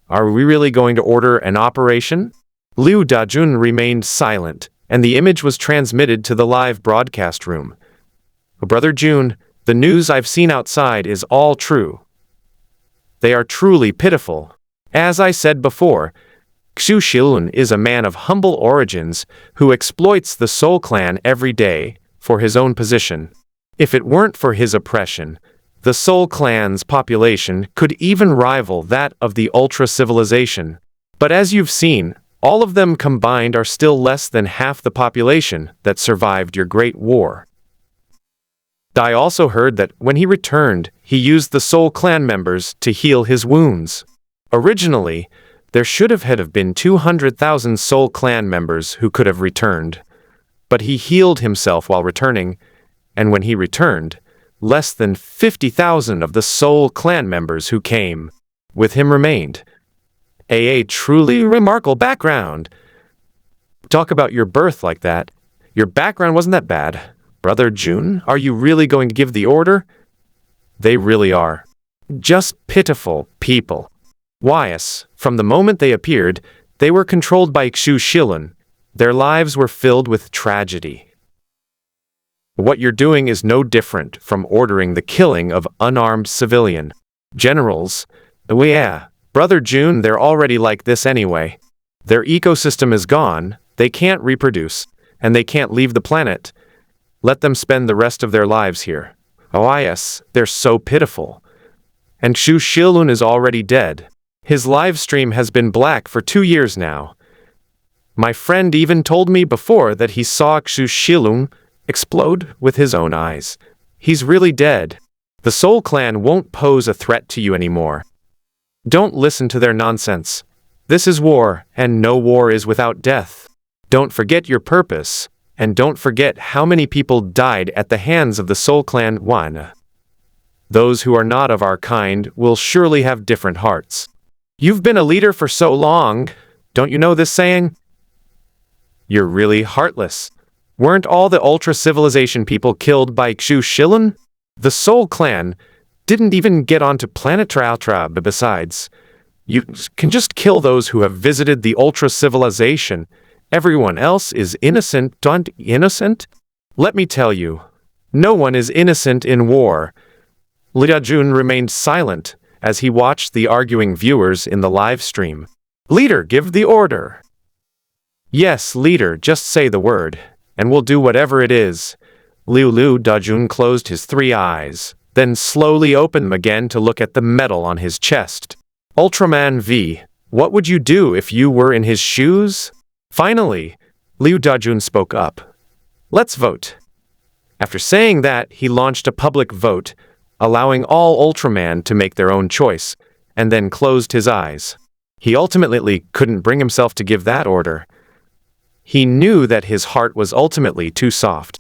Are we really going to order an operation? Liu Dajun remained silent, and the image was transmitted to the live broadcast room. Brother Jun, the news I've seen outside is all true. They are truly pitiful. As I said before, Xu Shilun is a man of humble origins who exploits the Soul Clan every day for his own position. If it weren't for his oppression, the Soul Clan's population could even rival that of the Ultra civilization. But as you've seen, all of them combined are still less than half the population that survived your Great War. I also heard that when he returned, he used the Soul Clan members to heal his wounds. Originally, there should have been 200,000 Soul Clan members who could have returned. But he healed himself while returning, and when he returned, less than 50,000 of the Soul Clan members who came with him remained. A truly remarkable background. Talk about your birth like that. Your background wasn't that bad. Brother Jun, are you really going to give the order? They really are. Just pitiful people. Yes, from the moment they appeared, they were controlled by Xu Shilun. Their lives were filled with tragedy. What you're doing is no different from ordering the killing of unarmed civilian generals. Oh yeah, Brother Jun, they're already like this anyway. Their ecosystem is gone, they can't reproduce, and they can't leave the planet. Let them spend the rest of their lives here. Oh yes, they're so pitiful. And Xu Shilun is already dead. His live stream has been black for 2 years now. My friend even told me before that he saw Xu Shilun explode with his own eyes. He's really dead. The Soul Clan won't pose a threat to you anymore. Don't listen to their nonsense. This is war, and no war is without death. Don't forget your purpose. And don't forget how many people died at the hands of the Soul Clan. One. Those who are not of our kind will surely have different hearts. You've been a leader for so long. Don't you know this saying? You're really heartless. Weren't all the Ultra Civilization people killed by Xu Shilun? The Soul Clan didn't even get onto planet Trautra. Besides, you can just kill those who have visited the Ultra Civilization. Everyone else is innocent. Don't innocent? Let me tell you, no one is innocent in war. Liu Jun remained silent as he watched the arguing viewers in the live stream. Leader, give the order. Yes, leader, just say the word, and we'll do whatever it is. Liu Dajun closed his 3 eyes, then slowly opened them again to look at the metal on his chest. Ultraman V, what would you do if you were in his shoes? Finally, Liu Dajun spoke up. Let's vote. After saying that, he launched a public vote, allowing all Ultraman to make their own choice, and then closed his eyes. He ultimately couldn't bring himself to give that order. He knew that his heart was ultimately too soft.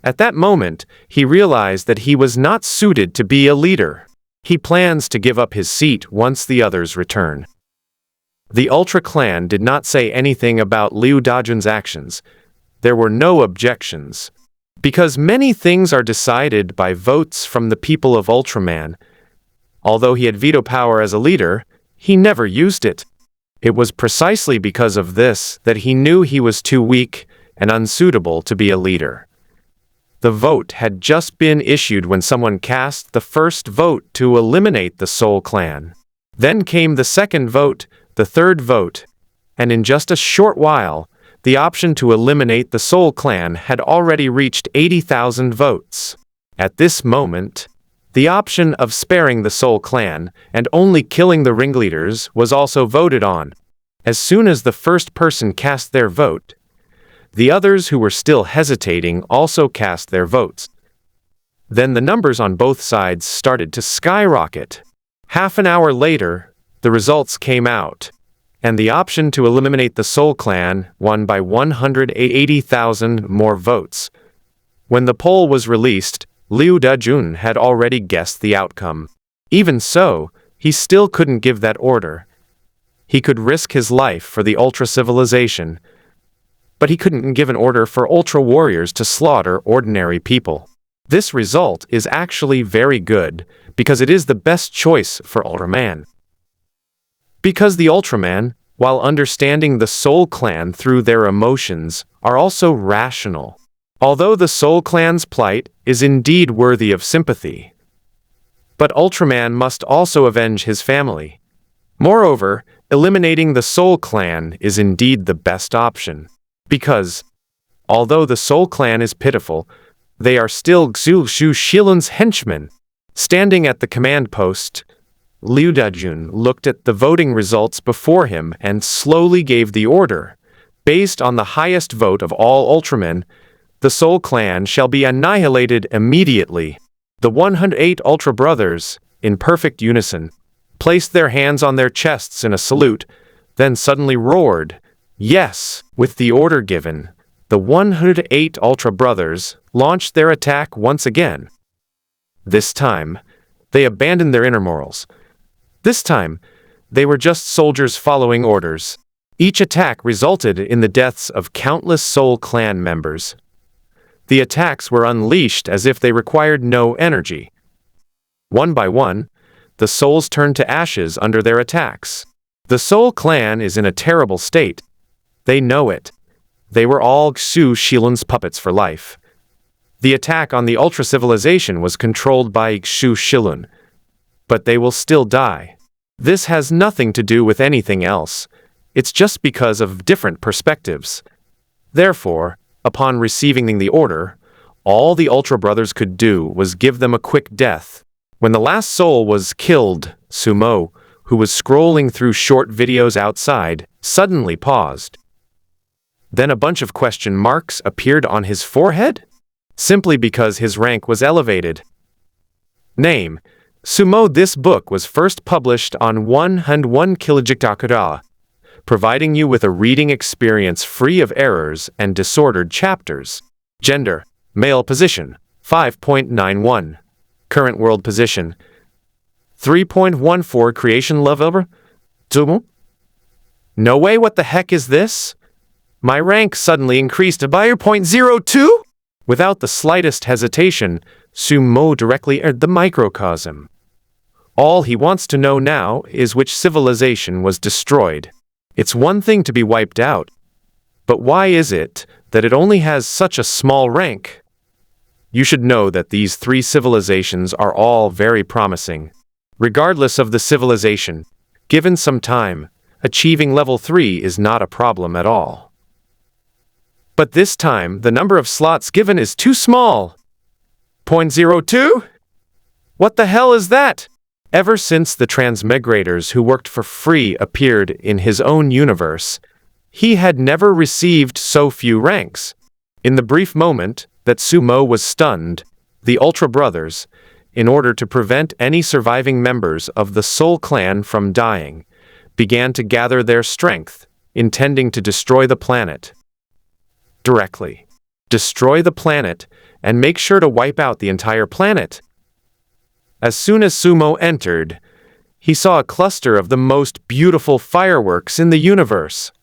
At that moment, he realized that he was not suited to be a leader. He plans to give up his seat once the others return. The Ultra Clan did not say anything about Liu Dajun's actions. There were no objections. Because many things are decided by votes from the people of Ultraman. Although he had veto power as a leader, he never used it. It was precisely because of this that he knew he was too weak and unsuitable to be a leader. The vote had just been issued when someone cast the first vote to eliminate the Soul Clan. Then came the second vote, the third vote, and in just a short while, the option to eliminate the Soul Clan had already reached 80,000 votes. At this moment, the option of sparing the Soul Clan and only killing the ringleaders was also voted on. As soon as the first person cast their vote, the others who were still hesitating also cast their votes. Then the numbers on both sides started to skyrocket. Half an hour later, the results came out, and the option to eliminate the Soul Clan won by 180,000 more votes. When the poll was released, Liu Dajun had already guessed the outcome. Even so, he still couldn't give that order. He could risk his life for the ultra-civilization, but he couldn't give an order for ultra-warriors to slaughter ordinary people. This result is actually very good, because it is the best choice for Ultraman. Because the Ultraman, while understanding the Soul Clan through their emotions, are also rational. Although the Soul Clan's plight is indeed worthy of sympathy, but Ultraman must also avenge his family. Moreover, eliminating the Soul Clan is indeed the best option, because, although the Soul Clan is pitiful, they are still Xu Shilun's henchmen. Standing at the command post, Liu Dajun looked at the voting results before him and slowly gave the order. Based on the highest vote of all Ultramen, the Soul Clan shall be annihilated immediately. The 108 Ultra Brothers, in perfect unison, placed their hands on their chests in a salute, then suddenly roared, "Yes!" With the order given, the 108 Ultra Brothers launched their attack once again. This time, they abandoned their inner morals. This time, they were just soldiers following orders. Each attack resulted in the deaths of countless Soul Clan members. The attacks were unleashed as if they required no energy. One by one, the souls turned to ashes under their attacks. The Soul Clan is in a terrible state. They know it. They were all Xu Shilun's puppets for life. The attack on the Ultra Civilization was controlled by Xu Shilun, but they will still die. This has nothing to do with anything else. It's just because of different perspectives. Therefore, upon receiving the order, all the Ultra Brothers could do was give them a quick death. When the last soul was killed, Sumo, who was scrolling through short videos outside, suddenly paused. Then a bunch of question marks appeared on his forehead, simply because his rank was elevated. Name: Sumo. This book was first published on 101 Kilojiktakura, providing you with a reading experience free of errors and disordered chapters. Gender: male. Position: 5.91. Current world position: 3.14. Creation level: Tumu? No way, what the heck is this? My rank suddenly increased by 0.02? Without the slightest hesitation, Sumo directly entered the microcosm. All he wants to know now is which civilization was destroyed. It's one thing to be wiped out, but why is it that it only has such a small rank? You should know that these 3 civilizations are all very promising. Regardless of the civilization, given some time, achieving level 3 is not a problem at all. But this time, the number of slots given is too small. 0.02? What the hell is that? Ever since the transmigrators who worked for free appeared in his own universe, he had never received so few ranks. In the brief moment that Sumo was stunned, the Ultra Brothers, in order to prevent any surviving members of the Soul Clan from dying, began to gather their strength, intending to destroy the planet. Directly. Destroy the planet, and make sure to wipe out the entire planet. As soon as Sumo entered, he saw a cluster of the most beautiful fireworks in the universe.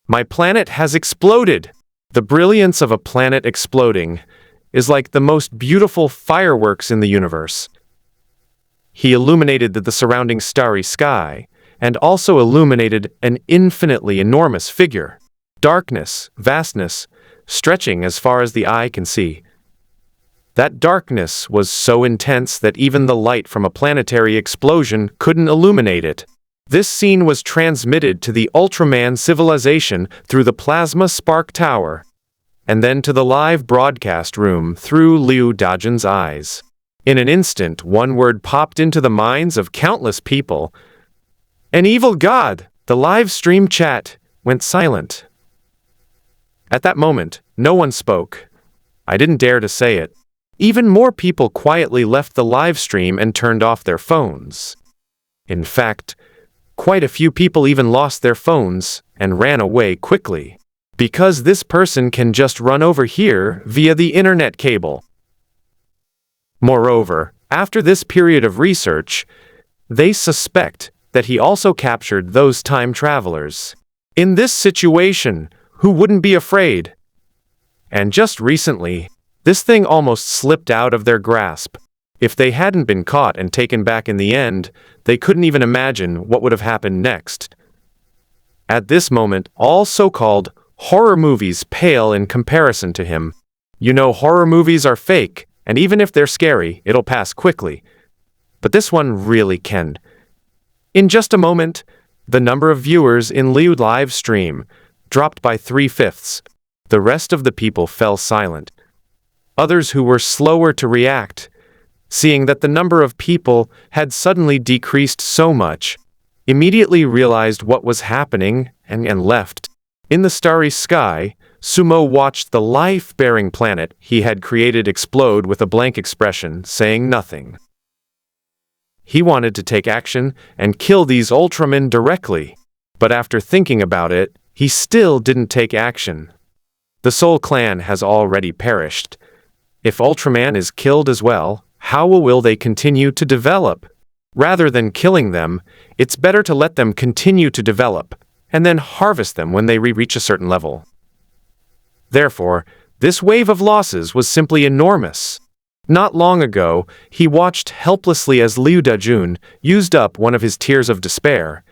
My planet has exploded! The brilliance of a planet exploding is like the most beautiful fireworks in the universe. He illuminated the surrounding starry sky, and also illuminated an infinitely enormous figure. Darkness, vastness, stretching as far as the eye can see. That darkness was so intense that even the light from a planetary explosion couldn't illuminate it. This scene was transmitted to the Ultraman civilization through the plasma spark tower, and then to the live broadcast room through Liu Dajun's eyes. In an instant, one word popped into the minds of countless people. An evil god! The live stream chat went silent. At that moment, no one spoke. I didn't dare to say it. Even more people quietly left the live stream and turned off their phones. In fact, quite a few people even lost their phones and ran away quickly. Because this person can just run over here via the internet cable. Moreover, after this period of research, they suspect that he also captured those time travelers. In this situation, who wouldn't be afraid? And just recently, this thing almost slipped out of their grasp. If they hadn't been caught and taken back in the end, they couldn't even imagine what would have happened next. At this moment, all so-called horror movies pale in comparison to him. You know, horror movies are fake, and even if they're scary, it'll pass quickly. But this one really can. In just a moment, the number of viewers in Liu live stream dropped by 3/5. The rest of the people fell silent. Others who were slower to react, seeing that the number of people had suddenly decreased so much, immediately realized what was happening and left. In the starry sky, Sumo watched the life-bearing planet he had created explode with a blank expression, saying nothing. He wanted to take action and kill these Ultramen directly, but after thinking about it, he still didn't take action. The Soul Clan has already perished. If Ultraman is killed as well, how will they continue to develop? Rather than killing them, it's better to let them continue to develop, and then harvest them when they reach a certain level. Therefore, this wave of losses was simply enormous. Not long ago, he watched helplessly as Liu Dajun used up one of his tears of despair,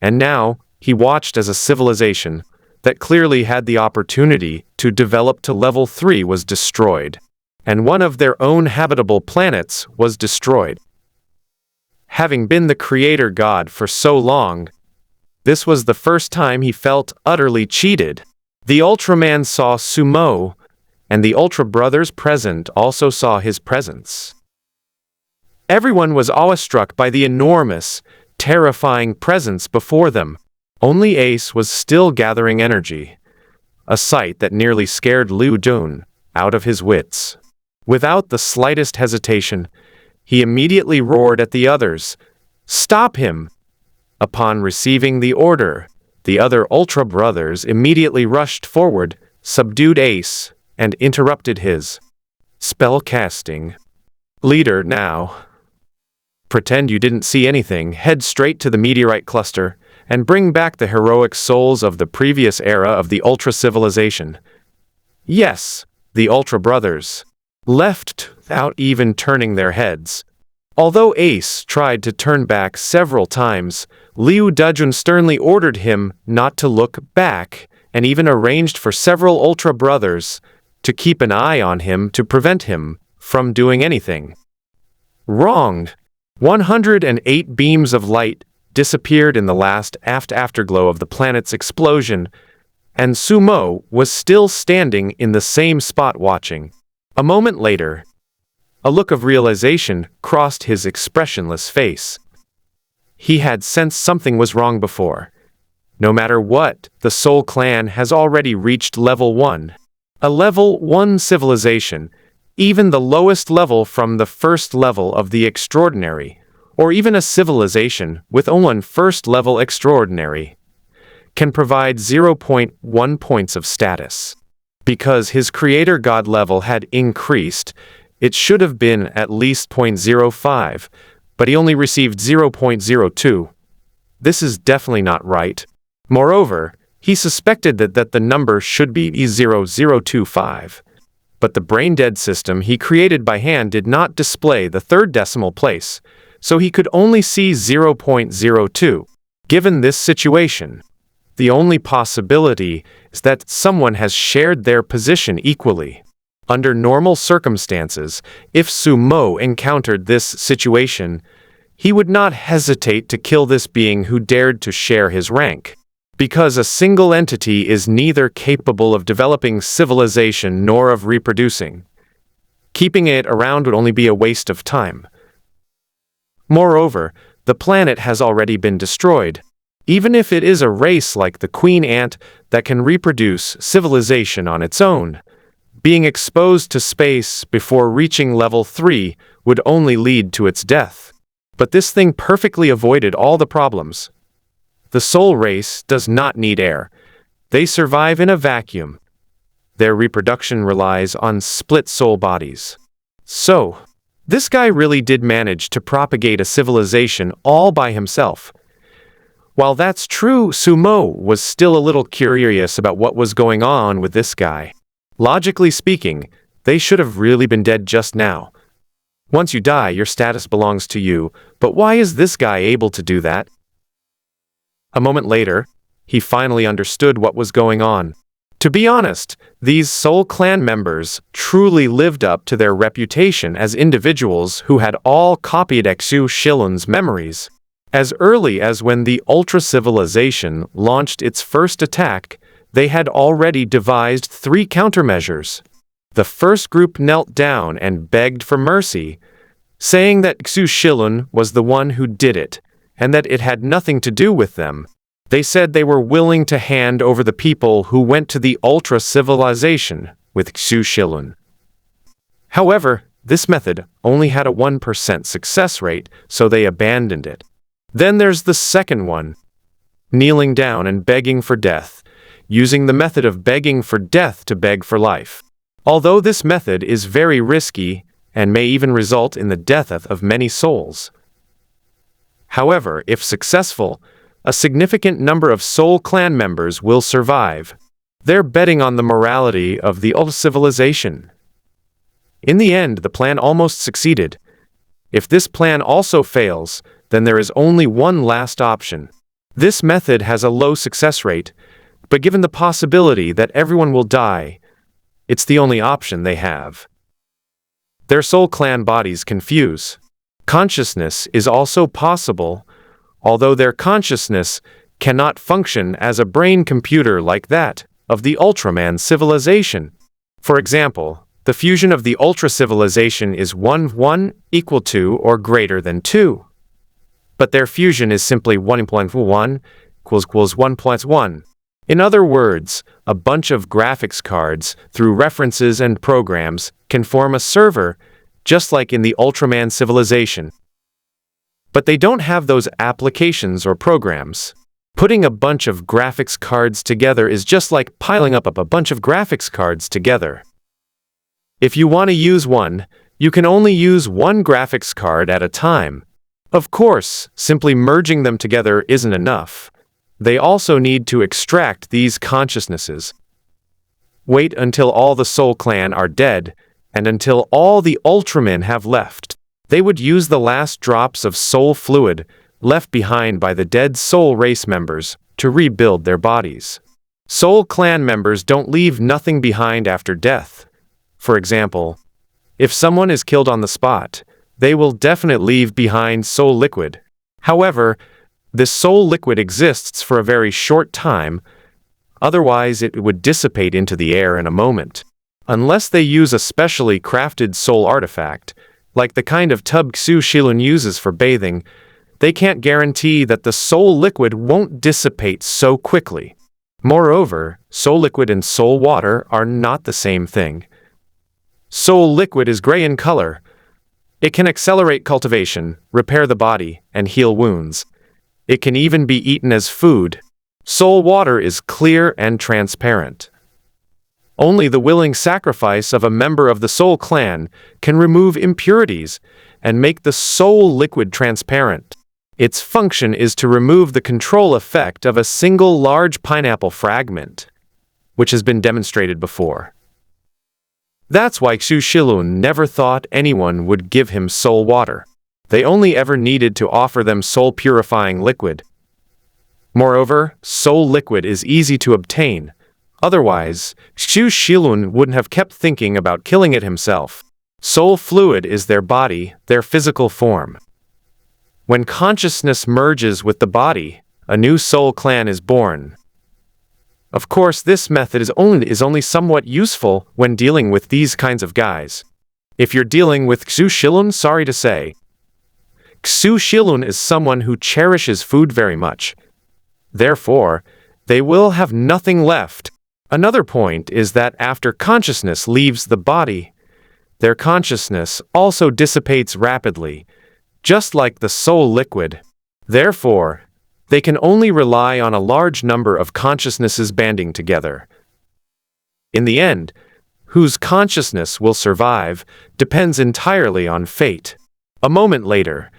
and now he watched as a civilization that clearly had the opportunity to develop to level 3 was destroyed, and one of their own habitable planets was destroyed. Having been the creator god for so long, this was the first time he felt utterly cheated. The Ultraman saw Sumo, and the Ultra brothers present also saw his presence. Everyone was awestruck by the enormous, terrifying presence before them. Only Ace was still gathering energy, a sight that nearly scared Liu Dun out of his wits. Without the slightest hesitation, he immediately roared at the others, "Stop him!" Upon receiving the order, the other Ultra brothers immediately rushed forward, subdued Ace, and interrupted his spell casting. "Leader, now. Pretend you didn't see anything, head straight to the meteorite cluster, and bring back the heroic souls of the previous era of the Ultra civilization." Yes, the Ultra brothers left without even turning their heads. Although Ace tried to turn back several times, Liu Dajun sternly ordered him not to look back, and even arranged for several Ultra brothers to keep an eye on him to prevent him from doing anything wrong. 108 beams of light disappeared in the last afterglow of the planet's explosion, and Sumo was still standing in the same spot watching. A moment later, a look of realization crossed his expressionless face. He had sensed something was wrong before. No matter what, the Soul Clan has already reached level 1. A level 1 civilization, even the lowest level from the first level of the extraordinary, or even a civilization with only first level extraordinary, can provide 0.1 points of status. Because his creator god level had increased, it should have been at least 0.05, but he only received 0.02. This is definitely not right. Moreover, he suspected that the number should be 0.025. But the brain-dead system he created by hand did not display the third decimal place, so he could only see 0.02. Given this situation, the only possibility is that someone has shared their position equally. Under normal circumstances, if Sumo encountered this situation, he would not hesitate to kill this being who dared to share his rank. Because a single entity is neither capable of developing civilization nor of reproducing. Keeping it around would only be a waste of time. Moreover, the planet has already been destroyed. Even if it is a race like the queen ant that can reproduce civilization on its own, being exposed to space before reaching level 3 would only lead to its death. But this thing perfectly avoided all the problems. The soul race does not need air. They survive in a vacuum. Their reproduction relies on split soul bodies. So, this guy really did manage to propagate a civilization all by himself. While that's true, Sumo was still a little curious about what was going on with this guy. Logically speaking, they should have really been dead just now. Once you die, your status belongs to you, but why is this guy able to do that? A moment later, he finally understood what was going on. To be honest, these Soul Clan members truly lived up to their reputation as individuals who had all copied Xu Shilun's memories. As early as when the Ultra Civilization launched its first attack, they had already devised 3 countermeasures. The first group knelt down and begged for mercy, saying that Xu Shilun was the one who did it, and that it had nothing to do with them. They said they were willing to hand over the people who went to the Ultra Civilization with Xu Shilun. However, this method only had a 1% success rate, so they abandoned it. Then there's the second one, kneeling down and begging for death, using the method of begging for death to beg for life. Although this method is very risky and may even result in the death of many souls. However, if successful, a significant number of Soul Clan members will survive. They're betting on the morality of the old civilization. In the end, the plan almost succeeded. If this plan also fails, then there is only one last option. This method has a low success rate, but given the possibility that everyone will die, it's the only option they have. Their Soul Clan bodies confuse. Consciousness is also possible, although their consciousness cannot function as a brain computer like that of the Ultraman civilization. For example, the fusion of the Ultra civilization is 1 equal to or greater than 2. But their fusion is simply 1 equals 1 plus 1. In other words, a bunch of graphics cards, through references and programs, can form a server, just like in the Ultraman civilization. But they don't have those applications or programs. Putting a bunch of graphics cards together is just like piling up a bunch of graphics cards together. If you want to use one, you can only use one graphics card at a time. Of course, simply merging them together isn't enough. They also need to extract these consciousnesses. Wait until all the Soul Clan are dead, and until all the Ultramen have left. They would use the last drops of soul fluid left behind by the dead soul race members to rebuild their bodies. Soul Clan members don't leave nothing behind after death. For example, if someone is killed on the spot, they will definitely leave behind soul liquid. However, this soul liquid exists for a very short time, otherwise it would dissipate into the air in a moment. Unless they use a specially crafted soul artifact, like the kind of tub Xu Shilun uses for bathing, they can't guarantee that the soul liquid won't dissipate so quickly. Moreover, soul liquid and soul water are not the same thing. Soul liquid is gray in color. It can accelerate cultivation, repair the body, and heal wounds. It can even be eaten as food. Soul water is clear and transparent. Only the willing sacrifice of a member of the Soul Clan can remove impurities and make the soul liquid transparent. Its function is to remove the control effect of a single large pineapple fragment, which has been demonstrated before. That's why Xu Shilun never thought anyone would give him soul water. They only ever needed to offer them soul-purifying liquid. Moreover, soul liquid is easy to obtain. Otherwise, Xu Shilun wouldn't have kept thinking about killing it himself. Soul fluid is their body, their physical form. When consciousness merges with the body, a new soul clan is born. Of course, this method is only somewhat useful when dealing with these kinds of guys. If you're dealing with Xu Shilun, sorry to say. Xu Shilun is someone who cherishes food very much. Therefore, they will have nothing left. Another point is that after consciousness leaves the body, their consciousness also dissipates rapidly, just like the soul liquid. Therefore, they can only rely on a large number of consciousnesses banding together. In the end, whose consciousness will survive depends entirely on fate. A moment later,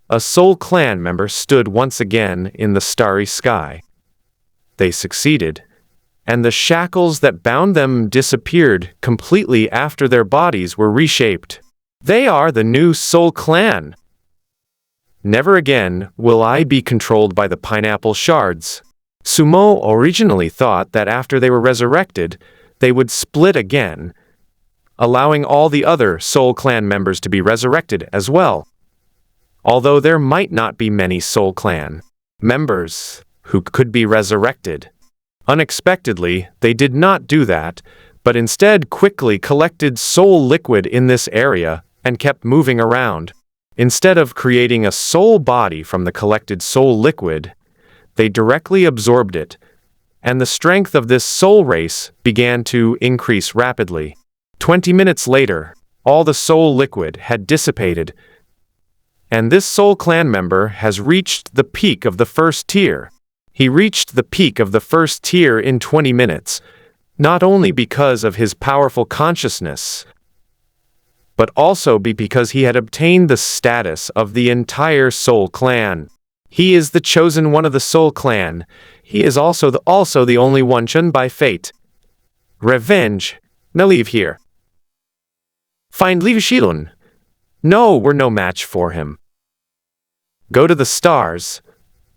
a soul clan member stood once again in the starry sky. They succeeded, and the shackles that bound them disappeared completely after their bodies were reshaped. They are the new soul clan. Never again will I be controlled by the pineapple shards. Sumo originally thought that after they were resurrected, they would split again, allowing all the other Soul Clan members to be resurrected as well. Although there might not be many Soul Clan members who could be resurrected. Unexpectedly, they did not do that, but instead quickly collected soul liquid in this area and kept moving around. Instead of creating a soul body from the collected soul liquid, they directly absorbed it, and the strength of this soul race began to increase rapidly. 20 minutes later, all the soul liquid had dissipated, and this soul clan member has reached the peak of the first tier. He reached the peak of the first tier in 20 minutes, not only because of his powerful consciousness, but also because he had obtained the status of the entire Soul Clan. He is the chosen one of the Soul Clan. He is also the only one chosen by fate. Revenge. Now leave here. Find Liu Shilun. No, we're no match for him. Go to the stars.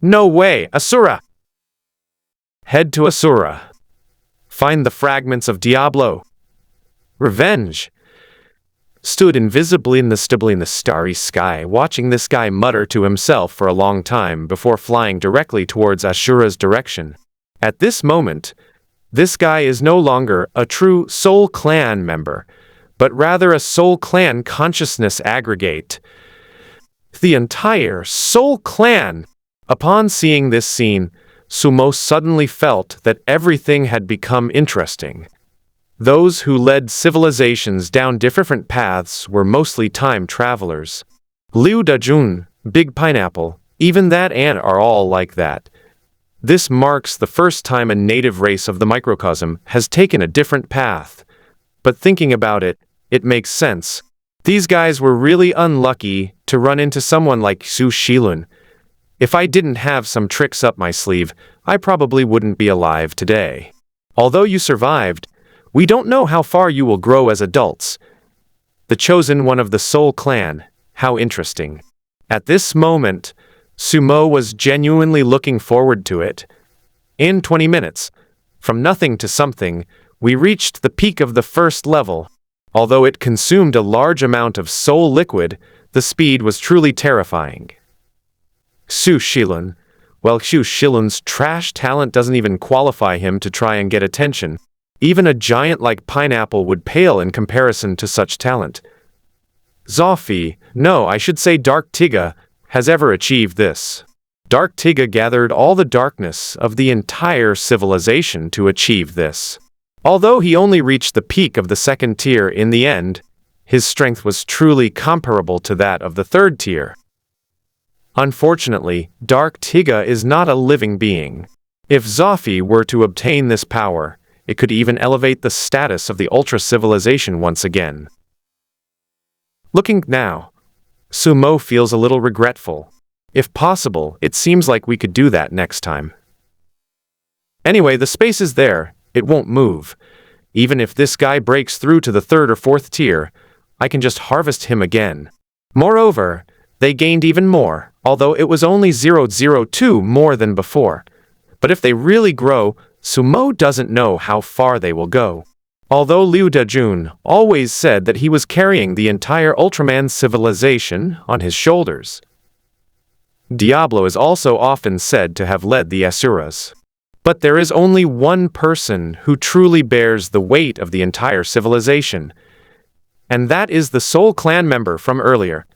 No way, Asura. Head to Asura. Find the fragments of Diablo. Revenge. Stood invisibly in the starry sky, watching this guy mutter to himself for a long time before flying directly towards Ashura's direction. At this moment, this guy is no longer a true Soul Clan member, but rather a Soul Clan consciousness aggregate. The entire Soul Clan! Upon seeing this scene, Sumo suddenly felt that everything had become interesting. Those who led civilizations down different paths were mostly time travelers. Liu Dajun, Big Pineapple, even that ant are all like that. This marks the first time a native race of the microcosm has taken a different path. But thinking about it, it makes sense. These guys were really unlucky to run into someone like Xu Shilun. If I didn't have some tricks up my sleeve, I probably wouldn't be alive today. Although you survived, we don't know how far you will grow as adults. The chosen one of the Soul Clan, how interesting. At this moment, Sumo was genuinely looking forward to it. In 20 minutes, from nothing to something, we reached the peak of the first level. Although it consumed a large amount of soul liquid, the speed was truly terrifying. Xu Shilun. Well, Xu Shilun's trash talent doesn't even qualify him to try and get attention. Even a giant like Pineapple would pale in comparison to such talent. Zofi, no, I should say Dark Tiga, has ever achieved this. Dark Tiga gathered all the darkness of the entire civilization to achieve this. Although he only reached the peak of the second tier in the end, his strength was truly comparable to that of the third tier. Unfortunately, Dark Tiga is not a living being. If Zofi were to obtain this power, it could even elevate the status of the ultra-civilization once again. Looking now, Sumo feels a little regretful. If possible, it seems like we could do that next time. Anyway, the space is there, it won't move. Even if this guy breaks through to the third or fourth tier, I can just harvest him again. Moreover, they gained even more, although it was only 0.02 more than before. But if they really grow, Sumo doesn't know how far they will go. Although Liu Dajun always said that he was carrying the entire Ultraman civilization on his shoulders. Diablo is also often said to have led the Asuras. But there is only one person who truly bears the weight of the entire civilization, and that is the Soul Clan member from earlier.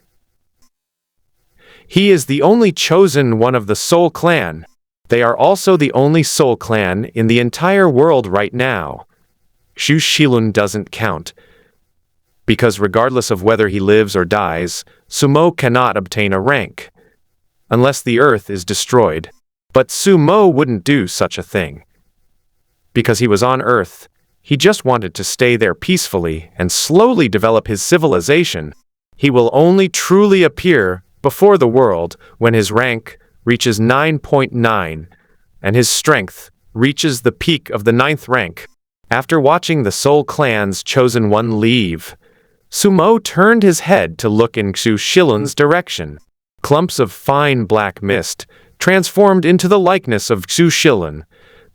He is the only chosen one of the Soul Clan. They are also the only Soul Clan in the entire world right now. Xu Shilun doesn't count, because regardless of whether he lives or dies, Sumo cannot obtain a rank, unless the earth is destroyed. But Sumo wouldn't do such a thing. Because he was on Earth, he just wanted to stay there peacefully and slowly develop his civilization. He will only truly appear before the world when his rank reaches 9.9 and his strength reaches the peak of the 9th rank. After watching the Soul Clan's chosen one leave, Sumo turned his head to look in Xu Shilun's direction. Clumps of fine black mist transformed into the likeness of Xu Shilun,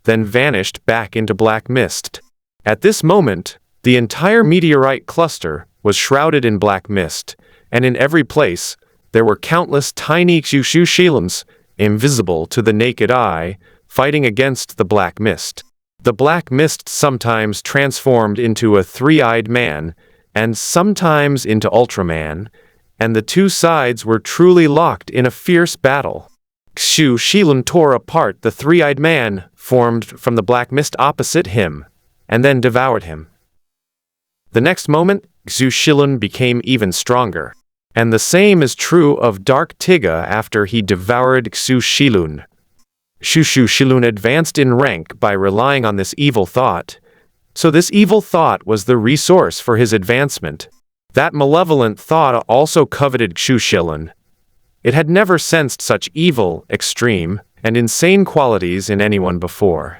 then vanished back into black mist. At this moment, the entire meteorite cluster was shrouded in black mist, and in every place, there were countless tiny Xu Shiluns, invisible to the naked eye, fighting against the black mist. The black mist sometimes transformed into a three-eyed man, and sometimes into Ultraman, and the two sides were truly locked in a fierce battle. Xu Shilun tore apart the three-eyed man formed from the black mist opposite him, and then devoured him. The next moment, Xu Shilun became even stronger, and the same is true of Dark Tiga after he devoured Xu Shilun. Xu Shilun advanced in rank by relying on this evil thought, so this evil thought was the resource for his advancement. That malevolent thought also coveted Xu Shilun. It had never sensed such evil, extreme, and insane qualities in anyone before.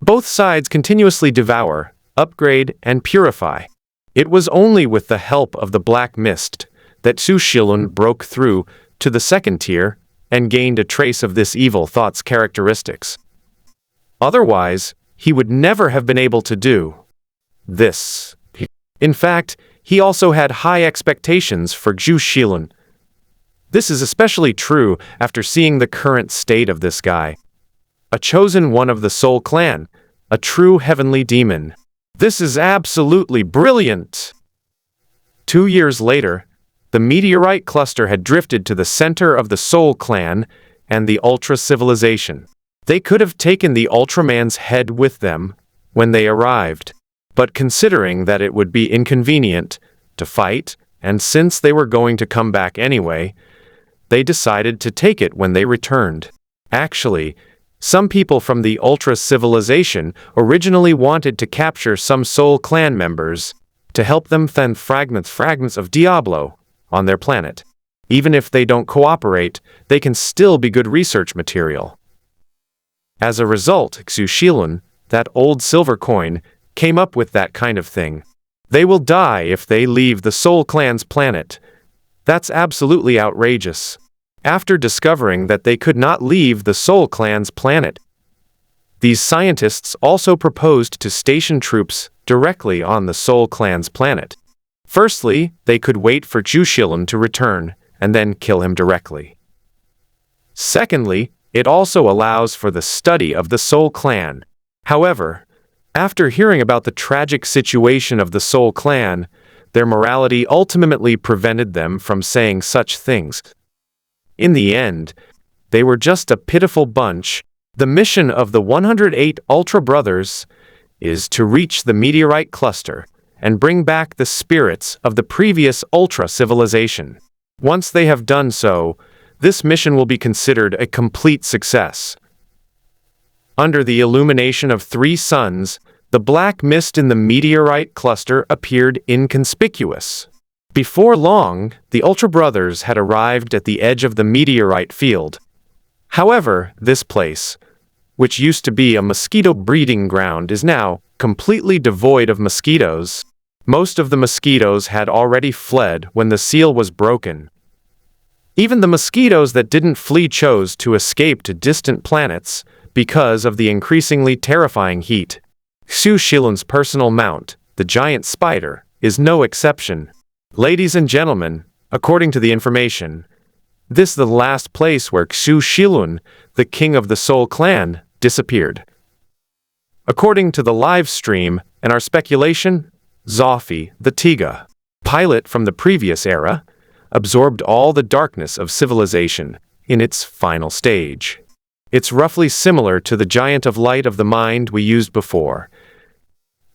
Both sides continuously devour, upgrade, and purify. It was only with the help of the black mist that Xu Shilun broke through to the second tier and gained a trace of this evil thought's characteristics. Otherwise, he would never have been able to do this. In fact, he also had high expectations for Xu Shilun. This is especially true after seeing the current state of this guy. A chosen one of the Soul Clan, a true heavenly demon. This is absolutely brilliant! 2 years later, the meteorite cluster had drifted to the center of the Soul Clan and the Ultra civilization. They could have taken the Ultraman's head with them when they arrived, but considering that it would be inconvenient to fight, and since they were going to come back anyway, they decided to take it when they returned. Actually, some people from the Ultra civilization originally wanted to capture some Soul Clan members to help them find fragments of Diablo on their planet. Even if they don't cooperate, they can still be good research material. As a result, Xu Shilun, that old silver coin, came up with that kind of thing. They will die if they leave the Soul Clan's planet. That's absolutely outrageous. After discovering that they could not leave the Soul Clan's planet, these scientists also proposed to station troops directly on the Soul Clan's planet. Firstly, they could wait for Xu Shilun to return, and then kill him directly. Secondly, it also allows for the study of the Soul Clan. However, after hearing about the tragic situation of the Soul Clan, their morality ultimately prevented them from saying such things. In the end, they were just a pitiful bunch. The mission of the 108 Ultra Brothers is to reach the meteorite cluster and bring back the spirits of the previous Ultra civilization. Once they have done so, this mission will be considered a complete success. Under the illumination of 3 suns, the black mist in the meteorite cluster appeared inconspicuous. Before long, the Ultra Brothers had arrived at the edge of the meteorite field. However, this place, which used to be a mosquito breeding ground, is now completely devoid of mosquitoes. Most of the mosquitoes had already fled when the seal was broken. Even the mosquitoes that didn't flee chose to escape to distant planets because of the increasingly terrifying heat. Xu Shilun's personal mount, the giant spider, is no exception. Ladies and gentlemen, according to the information, This is the last place where Xu Shilun, the king of the Soul clan, disappeared. According to the live stream and our speculation, Zofi, the Tiga, pilot from the previous era, absorbed all the darkness of civilization in its final stage. It's roughly similar to the giant of light of the mind we used before,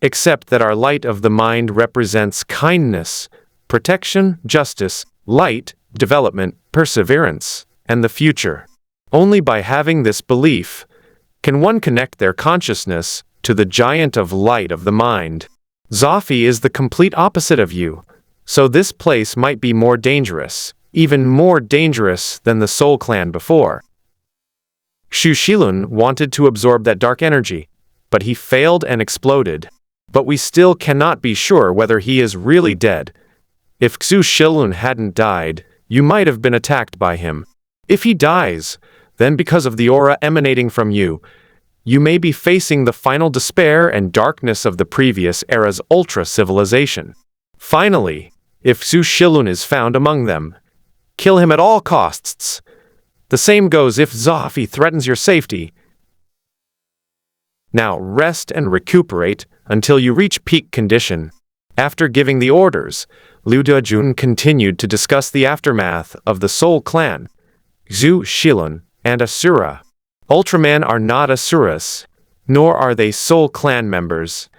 except that our light of the mind represents kindness, protection, justice, light, development, perseverance, and the future. Only by having this belief can one connect their consciousness to the giant of light of the mind. Zofi is the complete opposite of you, so this place might be more dangerous, even more dangerous than the Soul Clan before. Xu Shilun wanted to absorb that dark energy, but he failed and exploded. But we still cannot be sure whether he is really dead. If Xu Shilun hadn't died, you might have been attacked by him. If he dies, then because of the aura emanating from you, you may be facing the final despair and darkness of the previous era's ultra-civilization. Finally, if Xu Shilun is found among them, kill him at all costs. The same goes if Zofi threatens your safety. Now rest and recuperate until you reach peak condition. After giving the orders, Liu Dejun continued to discuss the aftermath of the Soul Clan, Xu Shilun, and Asura. Ultraman are not Asuras, nor are they Soul Clan members.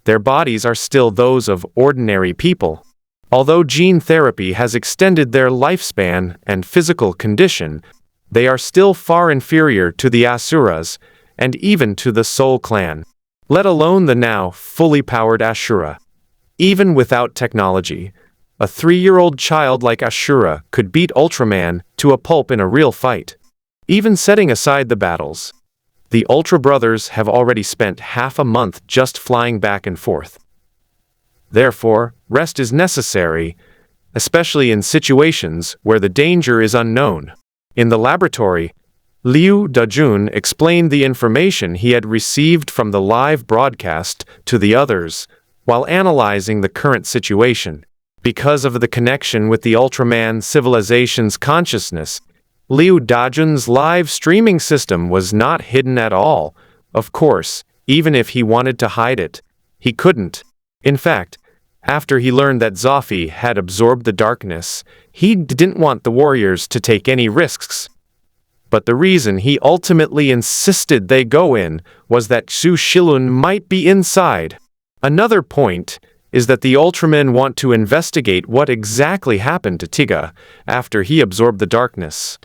Their bodies are still those of ordinary people. Although gene therapy has extended their lifespan and physical condition, they are still far inferior to the Asuras and even to the Soul Clan, let alone the now fully powered Ashura. Even without technology, a 3-year-old child like Ashura could beat Ultraman to a pulp in a real fight. Even setting aside the battles, the Ultra Brothers have already spent half a month just flying back and forth. Therefore, rest is necessary, especially in situations where the danger is unknown. In the laboratory, Liu Dejun explained the information he had received from the live broadcast to the others while analyzing the current situation. Because of the connection with the Ultraman civilization's consciousness, Liu Dejun's live streaming system was not hidden at all. Of course, even if he wanted to hide it, he couldn't. In fact, after he learned that Zofi had absorbed the darkness, he didn't want the warriors to take any risks. But the reason he ultimately insisted they go in was that Xu Shilun might be inside. Another point is that the Ultramen want to investigate what exactly happened to Tiga after he absorbed the darkness.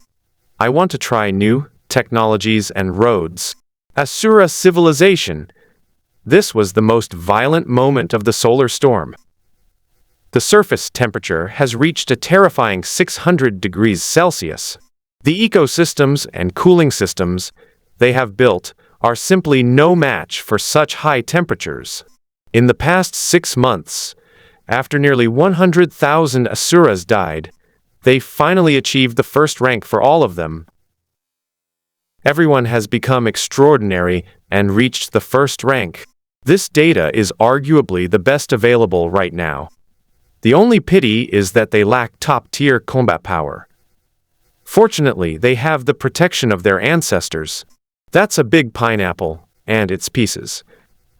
I want to try new technologies and roads. Asura civilization. This was the most violent moment of the solar storm. The surface temperature has reached a terrifying 600 degrees Celsius. The ecosystems and cooling systems they have built are simply no match for such high temperatures. In the past 6 months, after nearly 100,000 Asuras died, they finally achieved the first rank for all of them. Everyone has become extraordinary and reached the first rank. This data is arguably the best available right now. The only pity is that they lack top-tier combat power. Fortunately, they have the protection of their ancestors. That's a big pineapple, and its pieces.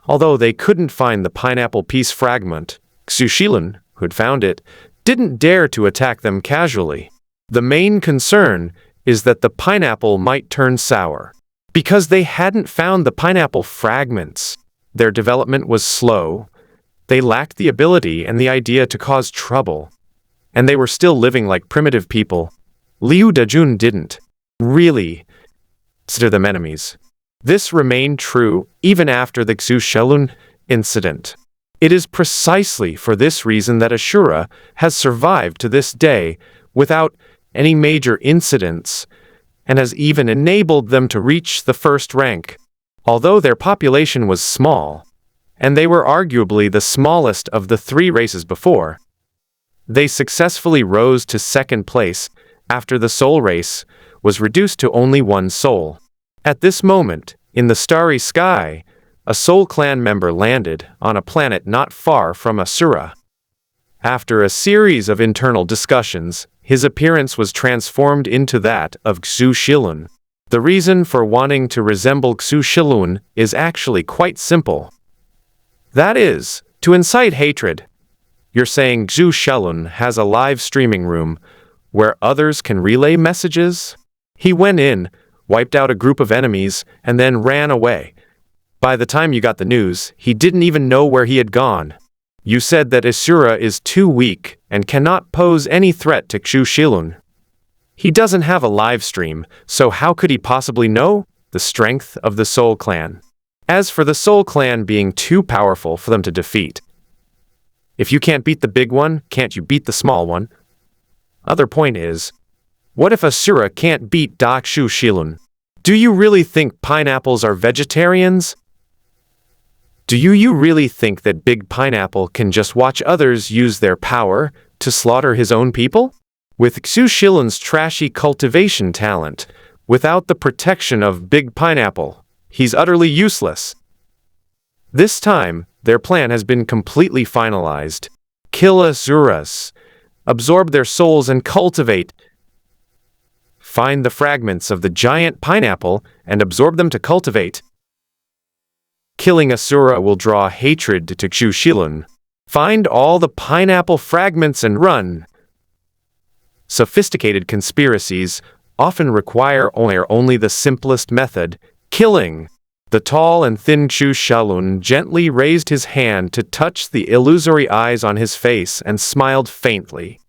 Although they couldn't find the pineapple piece fragment, Xu Shilun, who'd found it, didn't dare to attack them casually. The main concern is that the pineapple might turn sour. Because they hadn't found the pineapple fragments, their development was slow. They lacked the ability and the idea to cause trouble. And they were still living like primitive people. Liu Dejun didn't really consider them enemies. This remained true even after the Xu Shilun incident. It is precisely for this reason that Ashura has survived to this day without any major incidents and has even enabled them to reach the first rank. Although their population was small, and they were arguably the smallest of the 3 races before, they successfully rose to second place after the soul race was reduced to only 1 soul. At this moment, in the starry sky, a Soul Clan member landed on a planet not far from Asura. After a series of internal discussions, his appearance was transformed into that of Xu Shilun. The reason for wanting to resemble Xu Shilun is actually quite simple. That is, to incite hatred. You're saying Xu Shilun has a live streaming room where others can relay messages? He went in, wiped out a group of enemies, and then ran away. By the time you got the news, he didn't even know where he had gone. You said that Asura is too weak and cannot pose any threat to Xu Shilun. He doesn't have a live stream, so how could he possibly know the strength of the Soul Clan? As for the Soul Clan being too powerful for them to defeat, if you can't beat the big one, can't you beat the small one? Other point is, what if Asura can't beat Xu Shilun? Do you really think pineapples are vegetarians? Do you really think that Big Pineapple can just watch others use their power to slaughter his own people? With Xu Shilun's trashy cultivation talent, without the protection of Big Pineapple, he's utterly useless. This time, their plan has been completely finalized. Kill Asuras, absorb their souls and cultivate. Find the fragments of the giant pineapple and absorb them to cultivate. Killing Asura will draw hatred to Xu Shilun. Find all the pineapple fragments and run. Sophisticated conspiracies often require only the simplest method, killing. The tall and thin Xu Shilun gently raised his hand to touch the illusory eyes on his face and smiled faintly.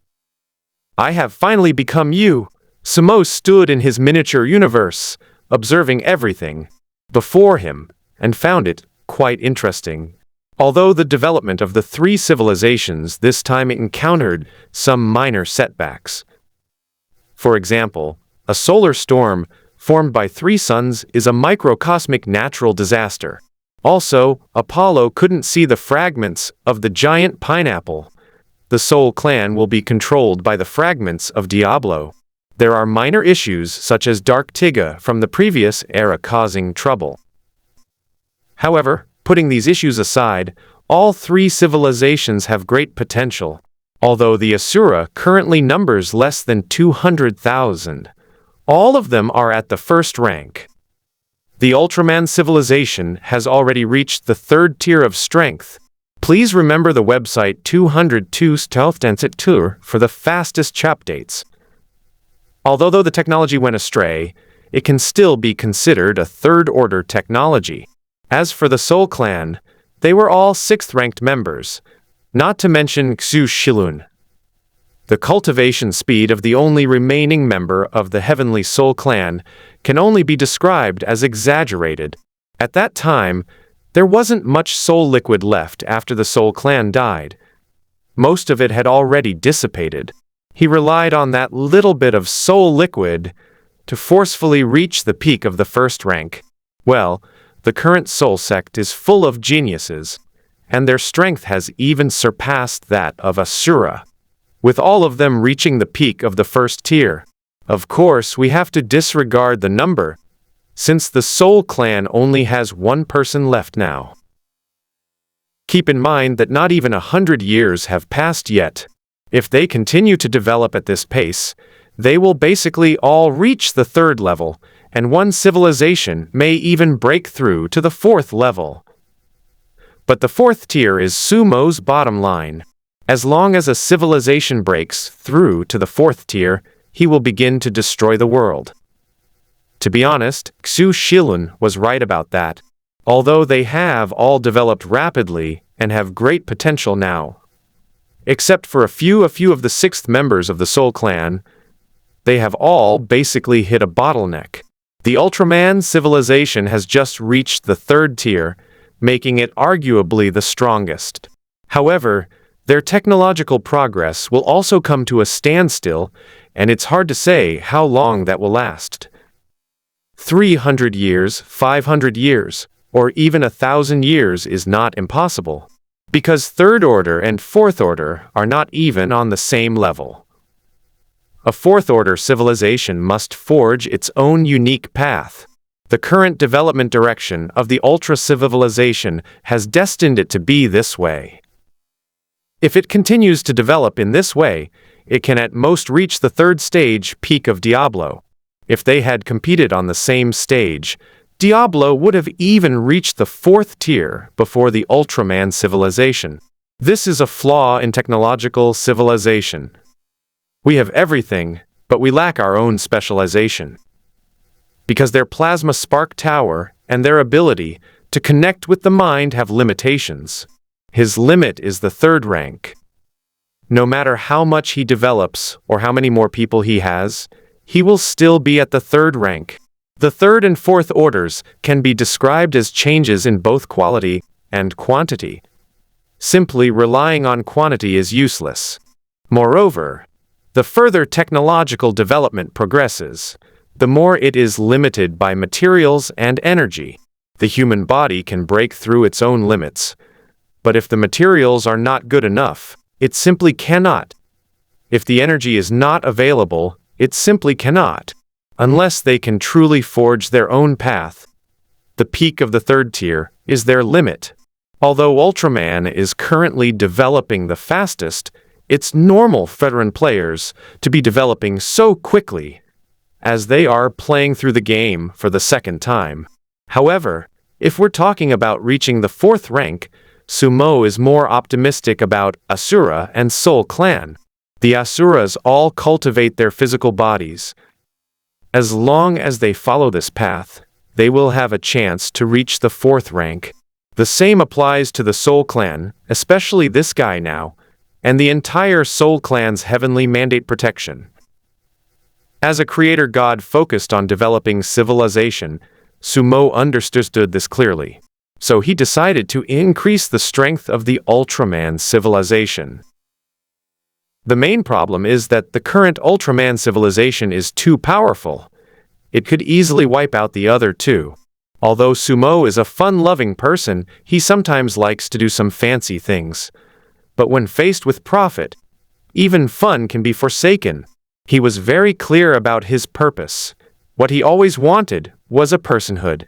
I have finally become you. Sumo stood in his miniature universe, observing everything before him, and found it quite interesting. Although the development of the three civilizations this time encountered some minor setbacks. For example, a solar storm formed by three suns is a microcosmic natural disaster. Also, Apollo couldn't see the fragments of the giant pineapple. The Soul Clan will be controlled by the fragments of Diablo. There are minor issues such as Dark Tiga from the previous era causing trouble. However, putting these issues aside, all three civilizations have great potential. Although the Asura currently numbers less than 200,000, all of them are at the first rank. The Ultraman civilization has already reached the third tier of strength. Please remember the website 202 Stealth Density Tour for the fastest updates. Although the technology went astray, it can still be considered a third-order technology. As for the Soul Clan, they were all 6th-ranked members, not to mention Xu Shilun. The cultivation speed of the only remaining member of the Heavenly Soul Clan can only be described as exaggerated. At that time, there wasn't much soul liquid left after the Soul Clan died. Most of it had already dissipated. He relied on that little bit of soul liquid to forcefully reach the peak of the first rank. Well, the current soul sect is full of geniuses, and their strength has even surpassed that of Asura, with all of them reaching the peak of the first tier. Of course, we have to disregard the number, since the Soul Clan only has one person left now. Keep in mind that not even 100 years have passed yet. If they continue to develop at this pace, they will basically all reach the 3rd level, and one civilization may even break through to the 4th level. But the 4th tier is Sumo's bottom line. As long as a civilization breaks through to the 4th tier, he will begin to destroy the world. To be honest, Xu Shilun was right about that. Although they have all developed rapidly and have great potential now. Except for a few of the 6th members of the Soul Clan, they have all basically hit a bottleneck. The Ultraman civilization has just reached the 3rd tier, making it arguably the strongest. However, their technological progress will also come to a standstill, and it's hard to say how long that will last. 300 years, 500 years, or even 1,000 years is not impossible, because 3rd order and 4th order are not even on the same level. A 4th order civilization must forge its own unique path. The current development direction of the Ultra civilization has destined it to be this way. If it continues to develop in this way, it can at most reach the third stage peak of Diablo. If they had competed on the same stage, Diablo would have even reached the fourth tier before the Ultraman civilization. This is a flaw in technological civilization. We have everything, but we lack our own specialization. Because their plasma spark tower and their ability to connect with the mind have limitations. His limit is the third rank. No matter how much he develops or how many more people he has, he will still be at the third rank. The third and fourth orders can be described as changes in both quality and quantity. Simply relying on quantity is useless. Moreover, the further technological development progresses, the more it is limited by materials and energy. The human body can break through its own limits, but if the materials are not good enough, it simply cannot. If the energy is not available, it simply cannot, unless they can truly forge their own path. The peak of the third tier is their limit. Although Ultraman is currently developing the fastest, it's normal for veteran players to be developing so quickly, as they are playing through the game for the second time. However, if we're talking about reaching the fourth rank, Sumo is more optimistic about Asura and Soul Clan. The Asuras all cultivate their physical bodies. As long as they follow this path, they will have a chance to reach the fourth rank. The same applies to the Soul Clan, especially this guy now, and the entire Soul Clan's heavenly mandate protection. As a creator god focused on developing civilization, Sumo understood this clearly. So he decided to increase the strength of the Ultraman civilization. The main problem is that the current Ultraman civilization is too powerful. It could easily wipe out the other two. Although Sumo is a fun-loving person, he sometimes likes to do some fancy things. But when faced with profit, even fun can be forsaken. He was very clear about his purpose. What he always wanted was a personhood.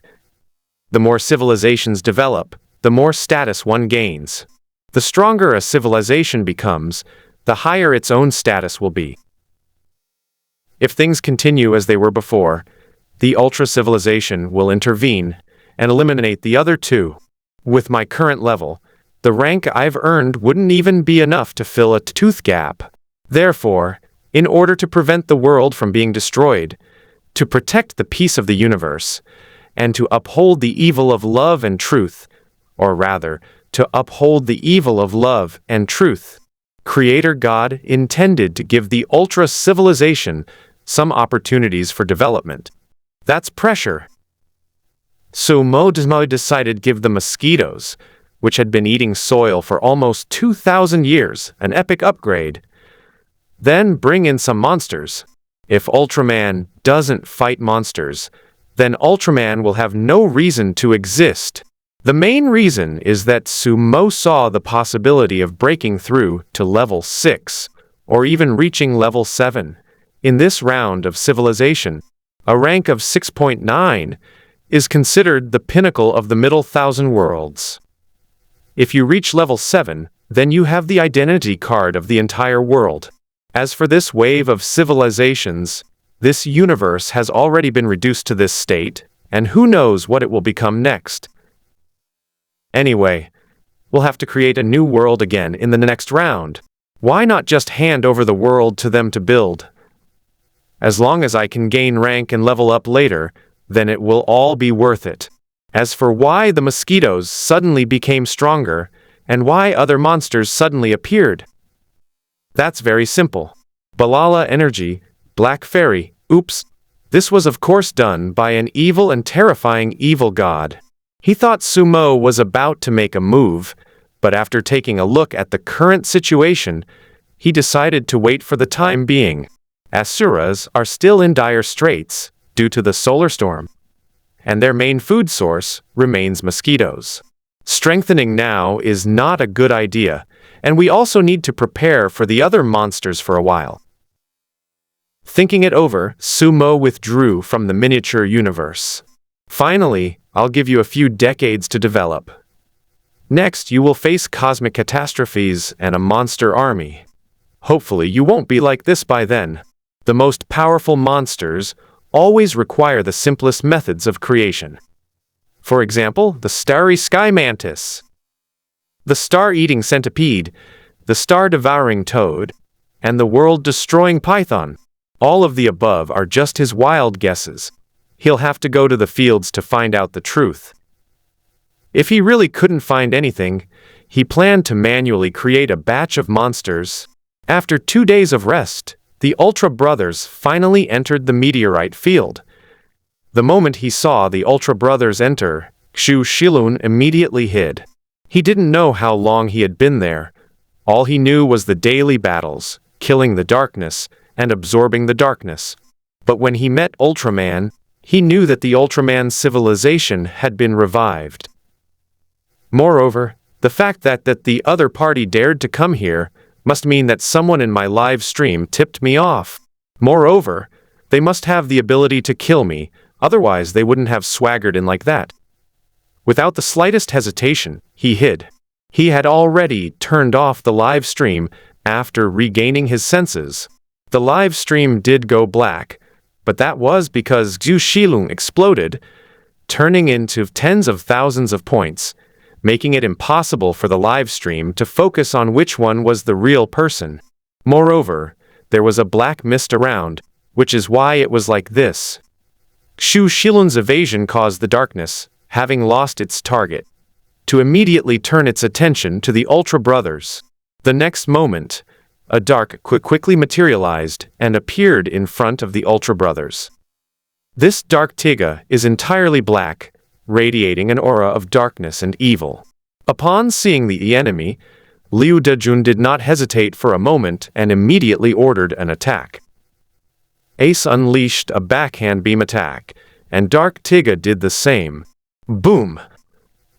The more civilizations develop, the more status one gains. The stronger a civilization becomes, the higher its own status will be. If things continue as they were before, the Ultra civilization will intervene and eliminate the other two. With my current level, the rank I've earned wouldn't even be enough to fill a tooth gap. Therefore, in order to prevent the world from being destroyed, to protect the peace of the universe, and to uphold the evil of love and truth, or rather, to uphold the evil of love and truth, Creator God intended to give the Ultra civilization some opportunities for development. That's pressure. So Sumo decided to give the mosquitoes, which had been eating soil for almost 2,000 years, an epic upgrade. Then bring in some monsters. If Ultraman doesn't fight monsters, then Ultraman will have no reason to exist. The main reason is that Sumo saw the possibility of breaking through to level 6, or even reaching level 7. In this round of civilization, a rank of 6.9 is considered the pinnacle of the middle 1,000 worlds. If you reach level 7, then you have the identity card of the entire world. As for this wave of civilizations, this universe has already been reduced to this state, and who knows what it will become next. Anyway, we'll have to create a new world again in the next round. Why not just hand over the world to them to build? As long as I can gain rank and level up later, then it will all be worth it. As for why the mosquitoes suddenly became stronger, and why other monsters suddenly appeared, that's very simple. Balala energy, Black Fairy, oops. This was of course done by an evil and terrifying evil god. He thought Sumo was about to make a move, but after taking a look at the current situation, he decided to wait for the time being. Asuras are still in dire straits due to the solar storm, and their main food source remains mosquitoes. Strengthening now is not a good idea, and we also need to prepare for the other monsters for a while. Thinking it over, Sumo withdrew from the miniature universe. Finally, I'll give you a few decades to develop. Next, you will face cosmic catastrophes and a monster army. Hopefully you won't be like this by then. The most powerful monsters always require the simplest methods of creation. For example, the starry sky mantis, the star-eating centipede, the star-devouring toad, and the world-destroying python. All of the above are just his wild guesses. He'll have to go to the fields to find out the truth. If he really couldn't find anything, he planned to manually create a batch of monsters. After 2 days of rest, the Ultra Brothers finally entered the meteorite field. The moment he saw the Ultra Brothers enter, Xu Shilun immediately hid. He didn't know how long he had been there. All he knew was the daily battles, killing the darkness, and absorbing the darkness. But when he met Ultraman, he knew that the Ultraman civilization had been revived. Moreover, the fact that the other party dared to come here must mean that someone in my live stream tipped me off. Moreover, they must have the ability to kill me, otherwise they wouldn't have swaggered in like that. Without the slightest hesitation, he hid. He had already turned off the live stream after regaining his senses. The live stream did go black, but that was because Xu Shilun exploded, turning into tens of thousands of points, making it impossible for the live stream to focus on which one was the real person. Moreover, there was a black mist around, which is why it was like this. Xu Shilun's evasion caused the darkness, having lost its target, to immediately turn its attention to the Ultra Brothers. The next moment, a dark quickly materialized and appeared in front of the Ultra Brothers. This dark Tiga is entirely black, radiating an aura of darkness and evil. Upon seeing the enemy, Liu Dejun did not hesitate for a moment and immediately ordered an attack. Ace unleashed a backhand beam attack, and Dark Tiga did the same. Boom!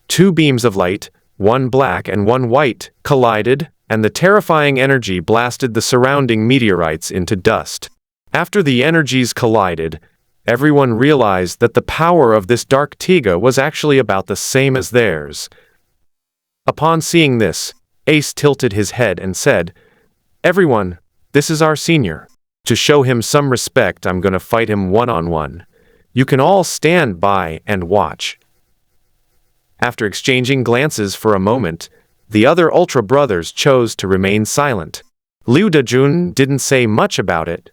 2 beams of light, one black and one white, collided, and the terrifying energy blasted the surrounding meteorites into dust. After the energies collided, everyone realized that the power of this Dark Tiga was actually about the same as theirs. Upon seeing this, Ace tilted his head and said, "Everyone, this is our senior. To show him some respect, I'm gonna fight him one-on-one. You can all stand by and watch." After exchanging glances for a moment, the other Ultra Brothers chose to remain silent. Liu Dejun didn't say much about it.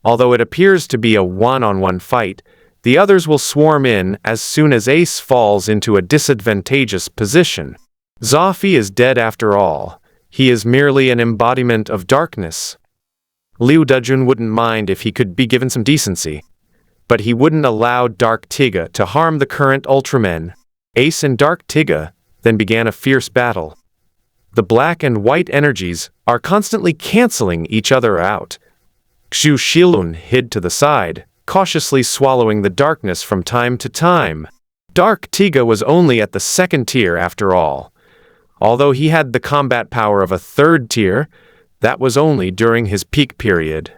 Although it appears to be a one-on-one fight, the others will swarm in as soon as Ace falls into a disadvantageous position. Zoffy is dead after all. He is merely an embodiment of darkness. Liu Dejun wouldn't mind if he could be given some decency, but he wouldn't allow Dark Tiga to harm the current Ultramen. Ace and Dark Tiga then began a fierce battle. The black and white energies are constantly canceling each other out. Xu Shilun hid to the side, cautiously swallowing the darkness from time to time. Dark Tiga was only at the 2nd tier after all. Although he had the combat power of a 3rd tier, that was only during his peak period.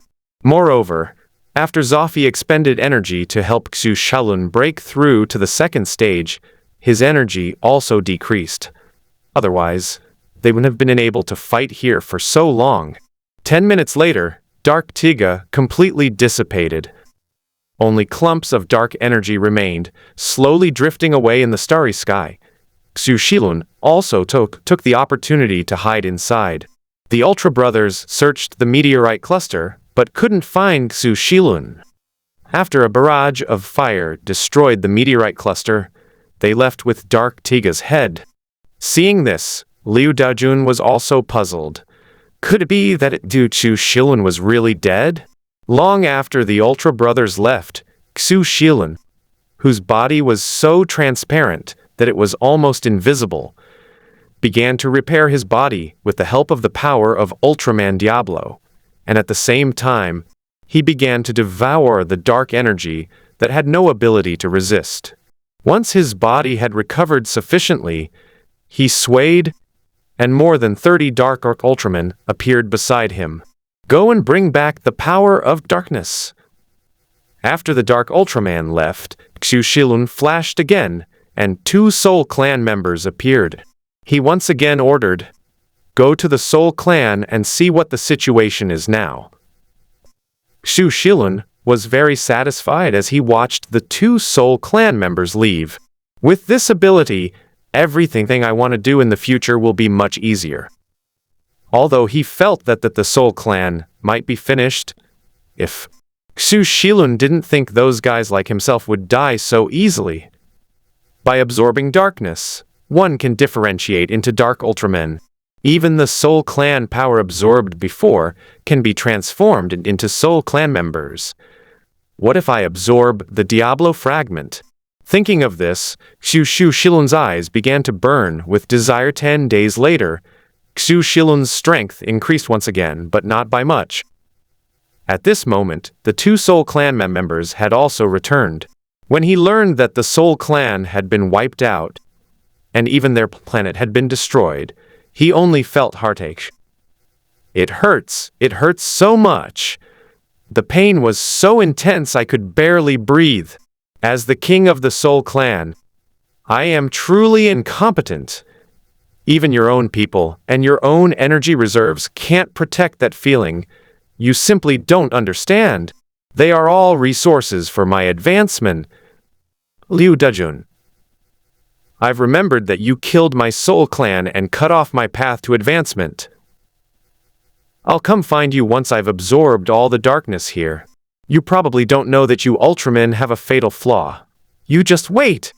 Moreover, after Zoffy expended energy to help Xu Shilun break through to the 2nd stage, his energy also decreased. Otherwise, they wouldn't have been able to fight here for so long. 10 minutes later, Dark Tiga completely dissipated. Only clumps of dark energy remained, slowly drifting away in the starry sky. Xu Shilun also took the opportunity to hide inside. The Ultra Brothers searched the meteorite cluster, but couldn't find Xu Shilun. After a barrage of fire destroyed the meteorite cluster, they left with Dark Tiga's head. Seeing this, Liu Dejun was also puzzled. Could it be that Xu Shilun was really dead? Long after the Ultra Brothers left, Xu Shilun, whose body was so transparent that it was almost invisible, began to repair his body with the help of the power of Ultraman Diablo, and at the same time, he began to devour the dark energy that had no ability to resist. Once his body had recovered sufficiently, he swayed, and more than 30 Dark Ultramen appeared beside him. "Go and bring back the power of darkness." After the Dark Ultraman left, Xu Shilun flashed again, and 2 Soul Clan members appeared. He once again ordered, Go to the Soul Clan and see what the situation is now. Xu Shilun was very satisfied as he watched the two Soul Clan members leave. With this ability, everything I want to do in the future will be much easier. Although he felt that the Soul Clan might be finished, if Xu Shilun didn't think those guys like himself would die so easily. By absorbing darkness, one can differentiate into Dark Ultramen. Even the Soul Clan power absorbed before can be transformed into Soul Clan members. What if I absorb the Diablo fragment? Thinking of this, Xu Shilun's eyes began to burn with desire. 10 days later, Xu Shilun's strength increased once again, but not by much. At this moment, the two Soul Clan members had also returned. When he learned that the Soul Clan had been wiped out, and even their planet had been destroyed, he only felt heartache. It hurts so much. The pain was so intense I could barely breathe. As the king of the Soul Clan, I am truly incompetent. Even your own people and your own energy reserves can't protect that feeling. You simply don't understand. They are all resources for my advancement. Liu Dejun. I've remembered that you killed my Soul Clan and cut off my path to advancement. I'll come find you once I've absorbed all the darkness here. You probably don't know that you Ultramen have a fatal flaw. You just wait.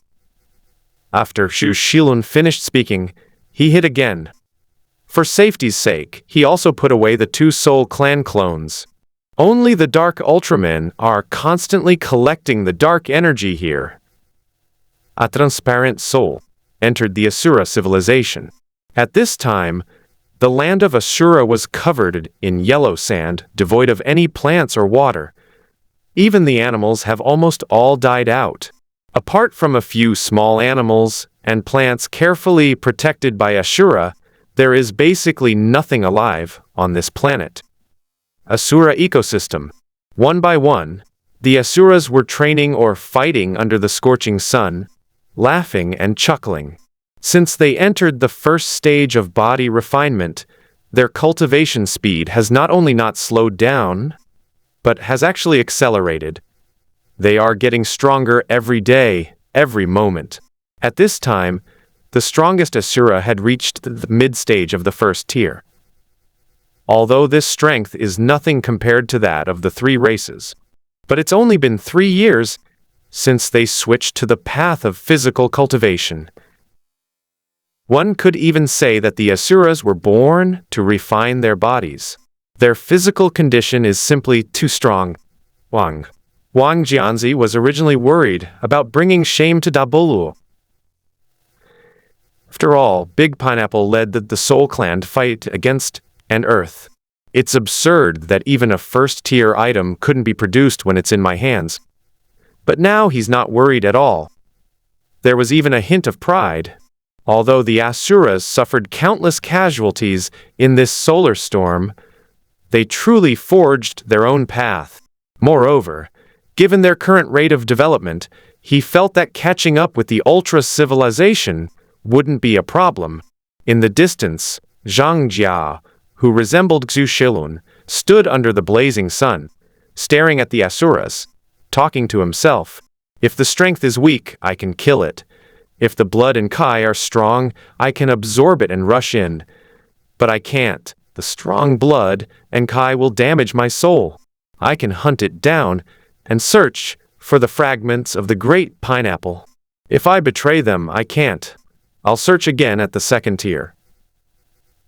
After Xu Shilun finished speaking, he hid again. For safety's sake, he also put away the two Soul Clan clones. Only the Dark Ultramen are constantly collecting the dark energy here. A transparent soul entered the Asura civilization. At this time, the land of Asura was covered in yellow sand, devoid of any plants or water. Even the animals have almost all died out. Apart from a few small animals and plants carefully protected by Asura, there is basically nothing alive on this planet. Asura ecosystem. One by one, the Asuras were training or fighting under the scorching sun, laughing and chuckling. Since they entered the first stage of body refinement, their cultivation speed has not only not slowed down, but has actually accelerated. They are getting stronger every day, every moment. At this time, the strongest Asura had reached the mid-stage of the first tier. Although this strength is nothing compared to that of the three races. But it's only been 3 years since they switched to the path of physical cultivation. One could even say that the Asuras were born to refine their bodies. Their physical condition is simply too strong. Wang Jianzi was originally worried about bringing shame to Dabolu. After all, Big Pineapple led the Soul Clan to fight against and Earth. It's absurd that even a first-tier item couldn't be produced when it's in my hands. But now he's not worried at all. There was even a hint of pride. Although the Asuras suffered countless casualties in this solar storm, they truly forged their own path. Moreover, given their current rate of development, he felt that catching up with the Ultra civilization wouldn't be a problem. In the distance, Zhang Jia, who resembled Xu Shilun, stood under the blazing sun, staring at the Asuras, talking to himself. If the strength is weak, I can kill it. If the blood and Kai are strong, I can absorb it and rush in. But I can't. The strong blood and Kai will damage my soul. I can hunt it down and search for the fragments of the great pineapple. If I betray them, I can't. I'll search again at the second tier.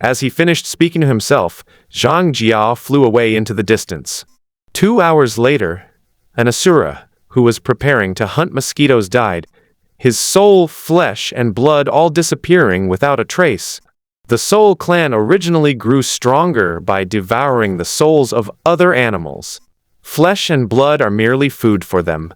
As he finished speaking to himself, Zhang Jia flew away into the distance. 2 hours later, an Asura, who was preparing to hunt mosquitoes, died, his soul, flesh, and blood all disappearing without a trace. The Soul Clan originally grew stronger by devouring the souls of other animals. Flesh and blood are merely food for them.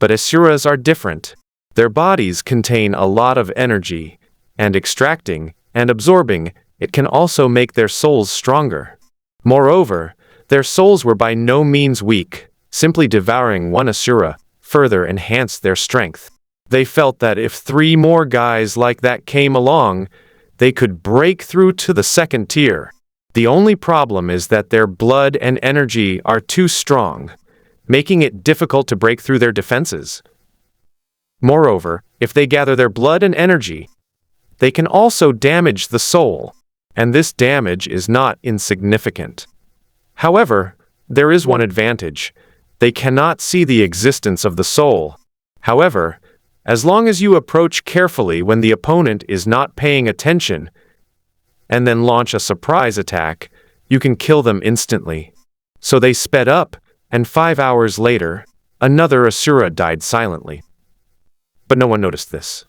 But Asuras are different. Their bodies contain a lot of energy, and extracting and absorbing it can also make their souls stronger. Moreover, their souls were by no means weak. Simply devouring one Asura further enhanced their strength. They felt that if 3 more guys like that came along, they could break through to the second tier. The only problem is that their blood and energy are too strong, making it difficult to break through their defenses. Moreover, if they gather their blood and energy, they can also damage the soul, and this damage is not insignificant. However, there is one advantage. They cannot see the existence of the soul. However, as long as you approach carefully when the opponent is not paying attention, and then launch a surprise attack, you can kill them instantly. So they sped up, and 5 hours later, another Asura died silently. But no one noticed this.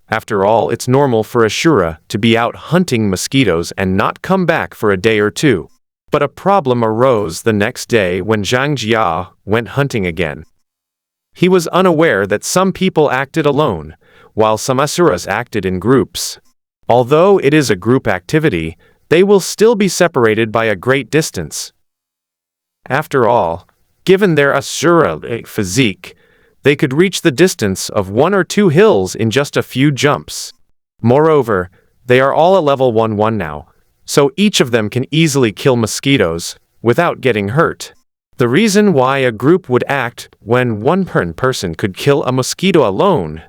After all, it's normal for Asura to be out hunting mosquitoes and not come back for a day or two. But a problem arose the next day when Zhang Jia went hunting again. He was unaware that some people acted alone, while some Asuras acted in groups. Although it is a group activity, they will still be separated by a great distance. After all, given their Asura physique, they could reach the distance of 1 or 2 hills in just a few jumps. Moreover, they are all at level 1-1 now, so each of them can easily kill mosquitoes without getting hurt. The reason why a group would act when one person could kill a mosquito alone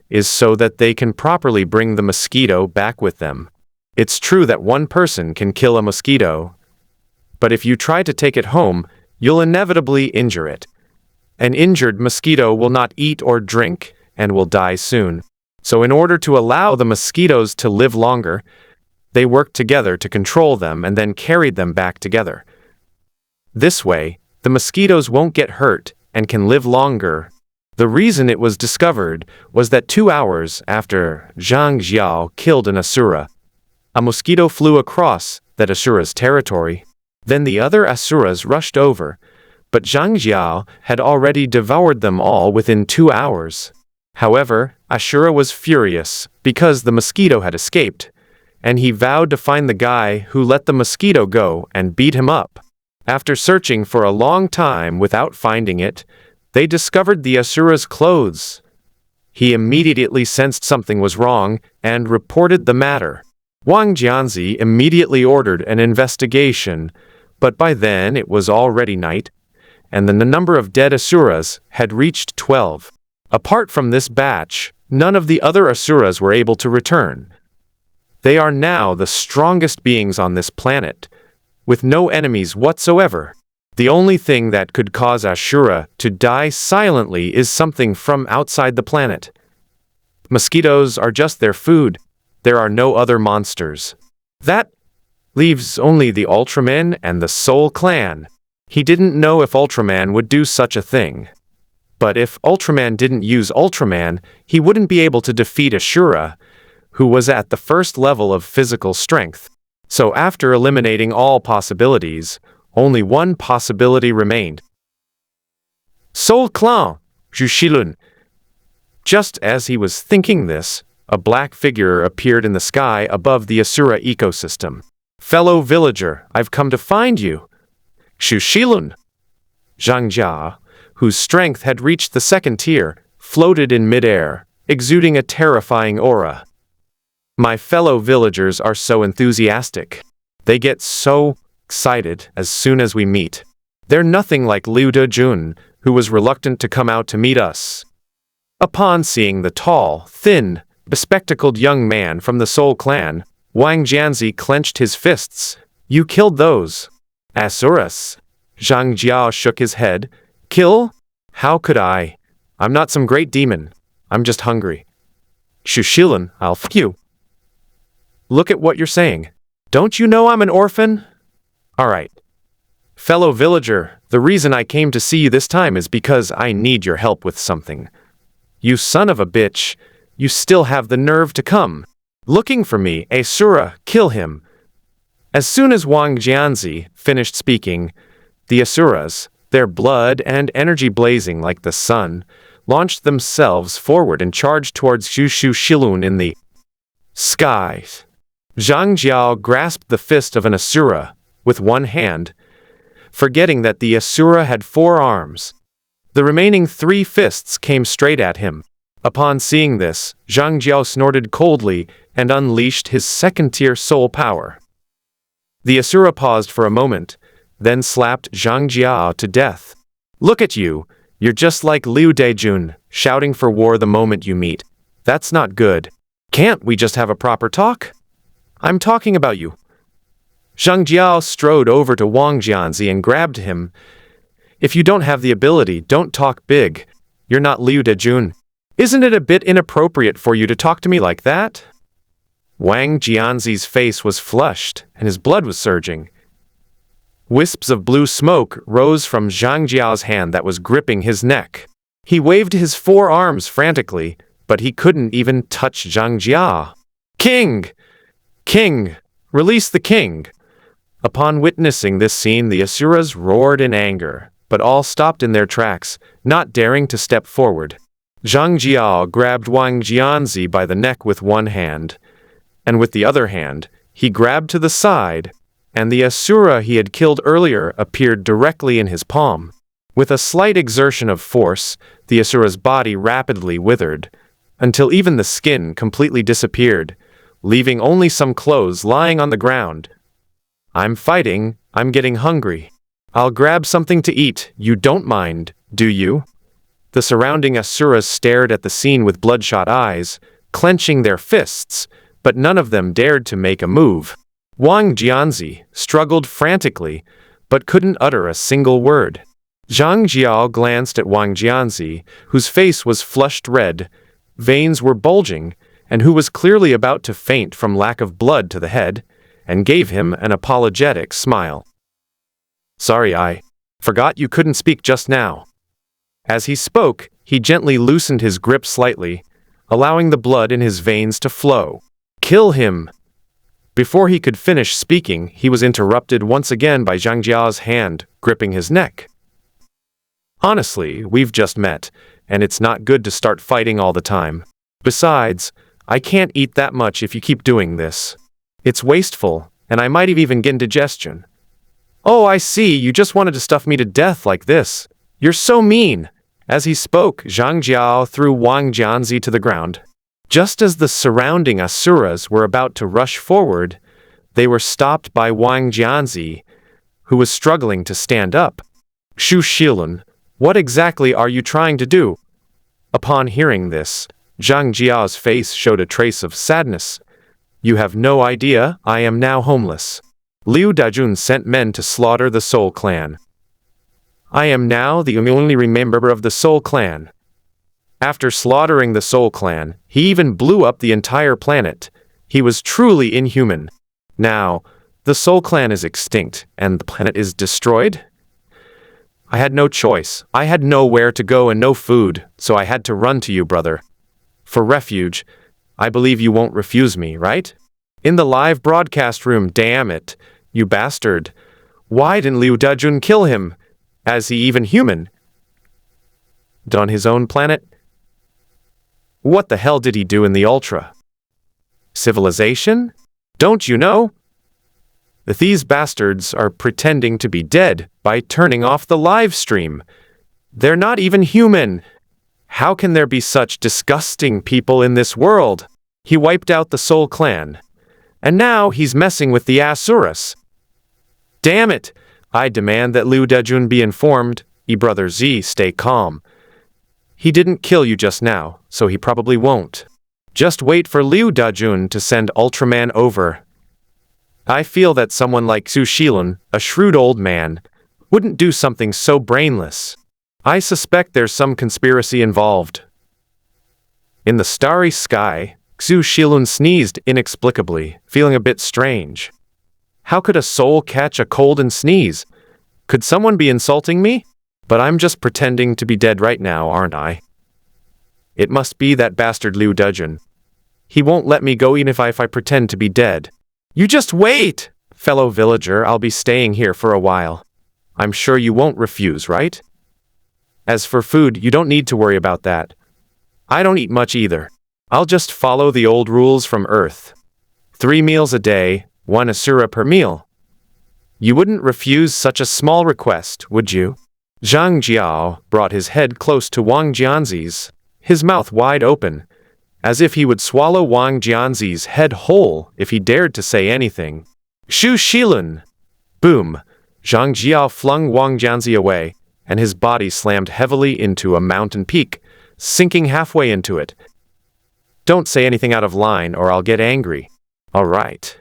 is so that they can properly bring the mosquito back with them. It's true that one person can kill a mosquito, but if you try to take it home, you'll inevitably injure it. An injured mosquito will not eat or drink and will die soon. So in order to allow the mosquitoes to live longer, they worked together to control them and then carried them back together. This way, the mosquitoes won't get hurt and can live longer. The reason it was discovered was that 2 hours after Zhang Jiao killed an Asura, a mosquito flew across that Asura's territory. Then the other Asuras rushed over, but Zhang Jiao had already devoured them all within 2 hours. However, Asura was furious because the mosquito had escaped, and he vowed to find the guy who let the mosquito go and beat him up. After searching for a long time without finding it, they discovered the Asura's clothes. He immediately sensed something was wrong and reported the matter. Wang Jianzi immediately ordered an investigation, but by then it was already night, and the number of dead Asuras had reached 12. Apart from this batch, none of the other Asuras were able to return. They are now the strongest beings on this planet, with no enemies whatsoever. The only thing that could cause Asura to die silently is something from outside the planet. Mosquitoes are just their food. There are no other monsters. That leaves only the Ultraman and the Soul Clan. He didn't know if Ultraman would do such a thing. But if Ultraman didn't use Ultraman, he wouldn't be able to defeat Asura, who was at the first level of physical strength. So after eliminating all possibilities, only one possibility remained. Soul Clan, Zhushilun. Just as he was thinking this, a black figure appeared in the sky above the Asura ecosystem. Fellow villager, I've come to find you. Zhushilun. Zhang Jia, whose strength had reached the second tier, floated in midair, exuding a terrifying aura. My fellow villagers are so enthusiastic. They get so excited as soon as we meet. They're nothing like Liu Dejun, who was reluctant to come out to meet us. Upon seeing the tall, thin, bespectacled young man from the Soul Clan, Wang Jianzi clenched his fists. You killed those Asuras? Zhang Jiao shook his head. Kill? How could I? I'm not some great demon. I'm just hungry. Zhushilun, I'll f you. Look at what you're saying. Don't you know I'm an orphan? Alright. Fellow villager, the reason I came to see you this time is because I need your help with something. You son of a bitch, you still have the nerve to come. Looking for me, Asura, kill him. As soon as Wang Jianzi finished speaking, the Asuras, their blood and energy blazing like the sun, launched themselves forward and charged towards Zhushilun in the sky. Zhang Jiao grasped the fist of an Asura with one hand, forgetting that the Asura had 4 arms. The remaining 3 fists came straight at him. Upon seeing this, Zhang Jiao snorted coldly and unleashed his second-tier soul power. The Asura paused for a moment, then slapped Zhang Jiao to death. Look at you, you're just like Liu Dejun, shouting for war the moment you meet. That's not good. Can't we just have a proper talk? I'm talking about you. Zhang Jiao strode over to Wang Jianzi and grabbed him. If you don't have the ability, don't talk big. You're not Liu Dejun. Isn't it a bit inappropriate for you to talk to me like that? Wang Jianzi's face was flushed, and his blood was surging. Wisps of blue smoke rose from Zhang Jiao's hand that was gripping his neck. He waved his forearms frantically, but he couldn't even touch Zhang Jia. King! King! Release the king! Upon witnessing this scene, the Asuras roared in anger, but all stopped in their tracks, not daring to step forward. Zhang Jiao grabbed Wang Jianzi by the neck with one hand, and with the other hand, he grabbed to the side, and the Asura he had killed earlier appeared directly in his palm. With a slight exertion of force, the Asura's body rapidly withered, until even the skin completely disappeared, leaving only some clothes lying on the ground. I'm fighting, I'm getting hungry. I'll grab something to eat, you don't mind, do you? The surrounding Asuras stared at the scene with bloodshot eyes, clenching their fists, but none of them dared to make a move. Wang Jianzi struggled frantically, but couldn't utter a single word. Zhang Jiao glanced at Wang Jianzi, whose face was flushed red, veins were bulging, and who was clearly about to faint from lack of blood to the head, and gave him an apologetic smile. Sorry, I forgot you couldn't speak just now. As he spoke, he gently loosened his grip slightly, allowing the blood in his veins to flow. Kill him! Before he could finish speaking, he was interrupted once again by Zhang Jiao's hand gripping his neck. Honestly, we've just met, and it's not good to start fighting all the time. Besides, I can't eat that much if you keep doing this. It's wasteful, and I might even get indigestion. Oh, I see, you just wanted to stuff me to death like this. You're so mean! As he spoke, Zhang Jiao threw Wang Jianzi to the ground. Just as the surrounding Asuras were about to rush forward, they were stopped by Wang Jianzi, who was struggling to stand up. Xu Shilun, what exactly are you trying to do? Upon hearing this, Zhang Jiao's face showed a trace of sadness. You have no idea, I am now homeless. Liu Dajun sent men to slaughter the Soul Clan. I am now the only member of the Soul Clan. After slaughtering the Soul Clan, he even blew up the entire planet. He was truly inhuman. Now, the Soul Clan is extinct, and the planet is destroyed? I had no choice. I had nowhere to go and no food, so I had to run to you, brother. For refuge, I believe you won't refuse me, right? In the live broadcast room, damn it, you bastard. Why didn't Liu Dajun kill him? Is he even human? On his own planet? What the hell did he do in the Ultra? Civilization? Don't you know? These bastards are pretending to be dead by turning off the live stream. They're not even human. How can there be such disgusting people in this world? He wiped out the Soul Clan. And now he's messing with the Asuras. Damn it! I demand that Liu Dejun be informed. Brother Z, stay calm. He didn't kill you just now, so he probably won't. Just wait for Liu Dajun to send Ultraman over. I feel that someone like Xu Shilun, a shrewd old man, wouldn't do something so brainless. I suspect there's some conspiracy involved. In the starry sky, Xu Shilun sneezed inexplicably, feeling a bit strange. How could a soul catch a cold and sneeze? Could someone be insulting me? But I'm just pretending to be dead right now, aren't I? It must be that bastard Liu Dejun. He won't let me go even if I pretend to be dead. You just wait! Fellow villager, I'll be staying here for a while. I'm sure you won't refuse, right? As for food, you don't need to worry about that. I don't eat much either. I'll just follow the old rules from Earth. 3 meals a day, 1 Asura per meal. You wouldn't refuse such a small request, would you? Zhang Jiao brought his head close to Wang Jianzi's. his mouth wide open, as if he would swallow Wang Jianzi's head whole if he dared to say anything. Xu Shilun! Boom! Zhang Jiao flung Wang Jianzi away, and his body slammed heavily into a mountain peak, sinking halfway into it. Don't say anything out of line or I'll get angry. All right.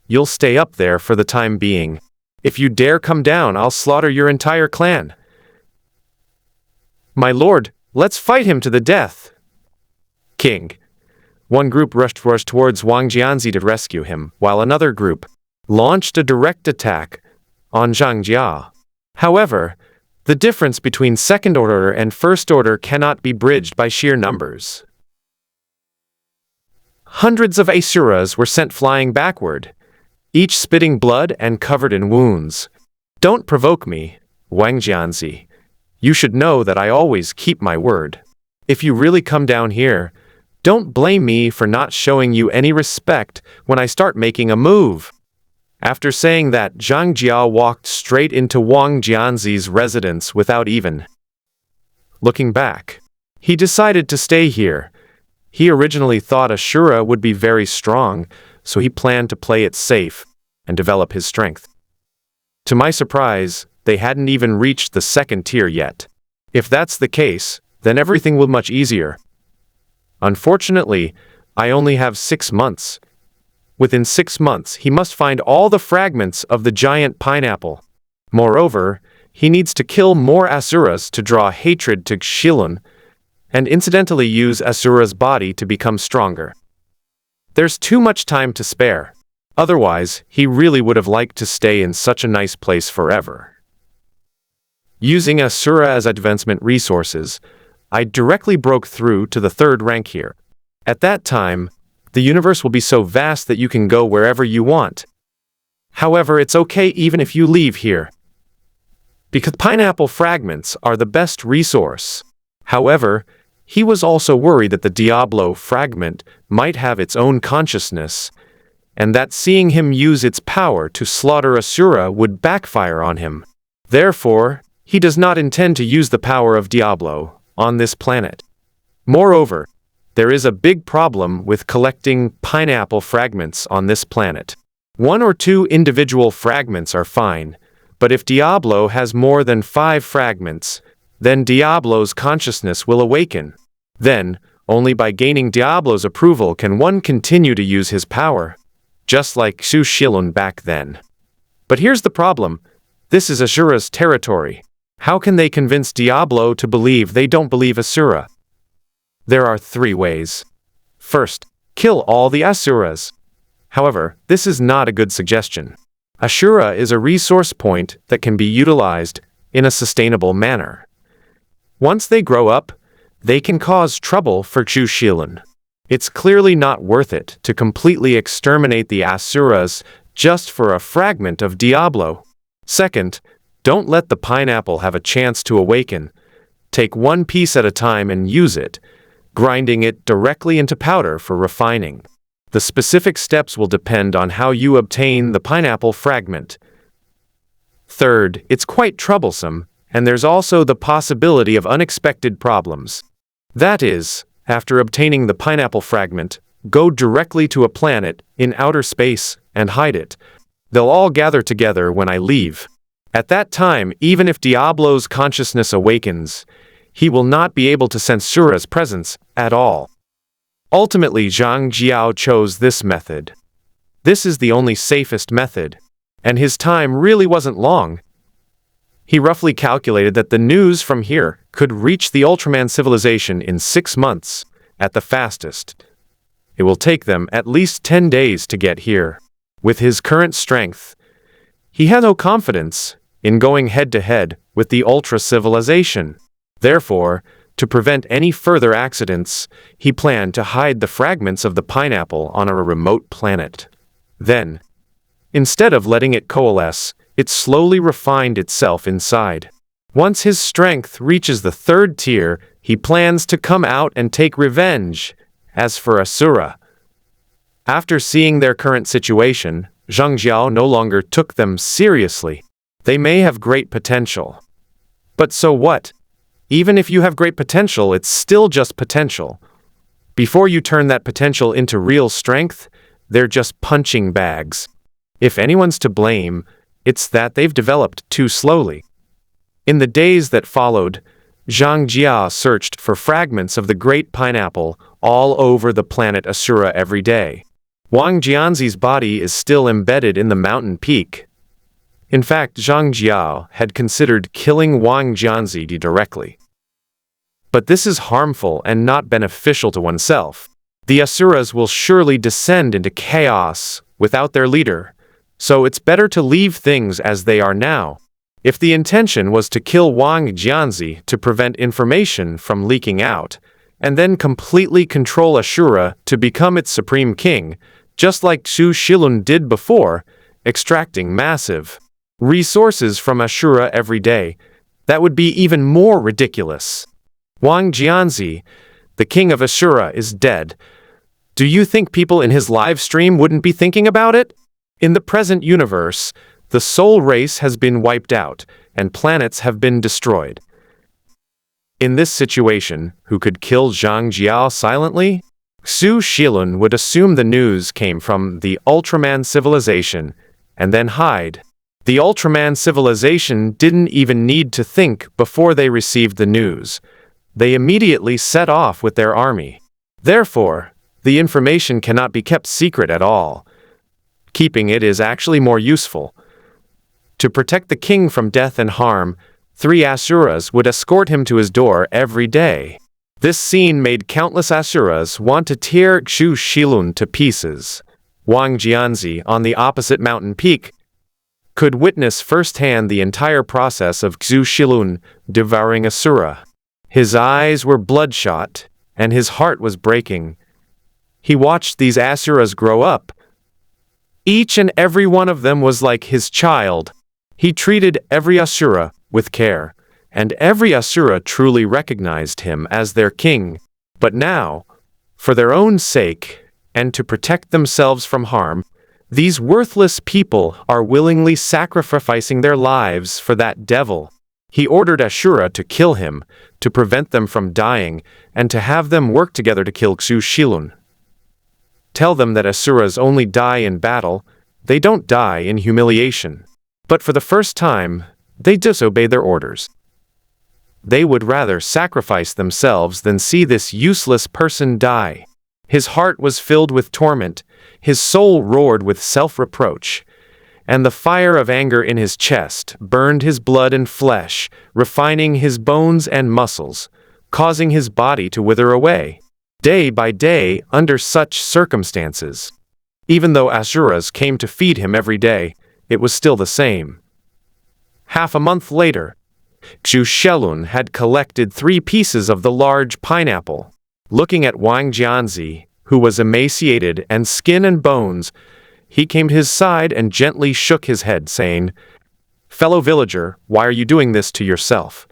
You'll stay up there for the time being. If you dare come down, I'll slaughter your entire clan. My lord, let's fight him to the death. King. One group rushed towards Wang Jianzi to rescue him, while another group launched a direct attack on Zhang Jia. However, the difference between second order and first order cannot be bridged by sheer numbers. Hundreds of asuras were sent flying backward, each spitting blood and covered in wounds. Don't provoke me, Wang Jianzi. You should know that I always keep my word. If you really come down here, don't blame me for not showing you any respect when I start making a move. After saying that, Zhang Jia walked straight into Wang Jianzi's residence without even looking back. He decided to stay here. He originally thought Ashura would be very strong, so he planned to play it safe and develop his strength. To my surprise, they hadn't even reached the second tier yet. If that's the case, then everything will be much easier. Unfortunately, I only have 6 months. Within 6 months, he must find all the fragments of the giant pineapple. Moreover, he needs to kill more asuras to draw hatred to Xilun, and incidentally use Asura's body to become stronger. There's too much time to spare. Otherwise, he really would have liked to stay in such a nice place forever. Using Asura as advancement resources, I directly broke through to the 3rd rank here. At that time, the universe will be so vast that you can go wherever you want. However, it's okay even if you leave here, because pineapple fragments are the best resource. However, he was also worried that the Diablo fragment might have its own consciousness, and that seeing him use its power to slaughter Asura would backfire on him. Therefore, he does not intend to use the power of Diablo on this planet. Moreover, there is a big problem with collecting pineapple fragments on this planet. 1 or 2 individual fragments are fine, but if Diablo has more than 5 fragments, then Diablo's consciousness will awaken. Then, only by gaining Diablo's approval can one continue to use his power, just like Xu Shilun back then. But here's the problem. This is Asura's territory. How can they convince Diablo to believe they don't believe Asura? There are 3 ways. First, kill all the Asuras. However, this is not a good suggestion. Asura is a resource point that can be utilized in a sustainable manner. Once they grow up, they can cause trouble for Xu Shilun. It's clearly not worth it to completely exterminate the Asuras just for a fragment of Diablo. Second, don't let the pineapple have a chance to awaken. Take 1 piece at a time and use it, grinding it directly into powder for refining. The specific steps will depend on how you obtain the pineapple fragment. Third, it's quite troublesome, and there's also the possibility of unexpected problems. That is, after obtaining the pineapple fragment, go directly to a planet in outer space and hide it. They'll all gather together when I leave. At that time, even if Diablo's consciousness awakens, he will not be able to sense Sura's presence at all. Ultimately, Zhang Jiao chose this method. This is the only safest method, and his time really wasn't long. He roughly calculated that the news from here could reach the Ultraman civilization in 6 months, at the fastest. It will take them at least 10 days to get here. With his current strength, he had no confidence in going head-to-head with the Ultra civilization. Therefore, to prevent any further accidents, he planned to hide the fragments of the pineapple on a remote planet. Then, instead of letting it coalesce, it slowly refined itself inside. Once his strength reaches the 3rd tier, he plans to come out and take revenge. As for Asura, after seeing their current situation, Zhang Jiao no longer took them seriously. They may have great potential. But so what? Even if you have great potential, it's still just potential. Before you turn that potential into real strength, they're just punching bags. If anyone's to blame, it's that they've developed too slowly. In the days that followed, Zhang Jia searched for fragments of the great pineapple all over the planet Asura every day. Wang Jianzi's body is still embedded in the mountain peak. In fact, Zhang Jia had considered killing Wang Jianzi directly. But this is harmful and not beneficial to oneself. The Asuras will surely descend into chaos without their leader, so it's better to leave things as they are now. If the intention was to kill Wang Jianzi to prevent information from leaking out, and then completely control Ashura to become its supreme king, just like Xu Shilun did before, extracting massive resources from Ashura every day, that would be even more ridiculous. Wang Jianzi, the king of Ashura, is dead. Do you think people in his live stream wouldn't be thinking about it? In the present universe, the soul race has been wiped out, and planets have been destroyed. In this situation, who could kill Zhang Jia silently? Xu Shilun would assume the news came from the Ultraman civilization, and then hide. The Ultraman civilization didn't even need to think before they received the news. They immediately set off with their army. Therefore, the information cannot be kept secret at all. Keeping it is actually more useful. To protect the king from death and harm, 3 Asuras would escort him to his door every day. This scene made countless Asuras want to tear Xu Shilun to pieces. Wang Jianzi, on the opposite mountain peak, could witness firsthand the entire process of Xu Shilun devouring Asura. His eyes were bloodshot, and his heart was breaking. He watched these Asuras grow up. Each and every one of them was like his child. He treated every Asura with care, and every Asura truly recognized him as their king. But now, for their own sake, and to protect themselves from harm, these worthless people are willingly sacrificing their lives for that devil. He ordered Ashura to kill him, to prevent them from dying, and to have them work together to kill Xu Shilun. Tell them that Asuras only die in battle, they don't die in humiliation. But for the first time, they disobey their orders. They would rather sacrifice themselves than see this useless person die. His heart was filled with torment, his soul roared with self-reproach, and the fire of anger in his chest burned his blood and flesh, refining his bones and muscles, causing his body to wither away. Day by day, under such circumstances, even though Asuras came to feed him every day, it was still the same. Half a month later, Xu Shilun had collected 3 pieces of the large pineapple. Looking at Wang Jianzi, who was emaciated and skin and bones, he came to his side and gently shook his head, saying, "Fellow villager, why are you doing this to yourself?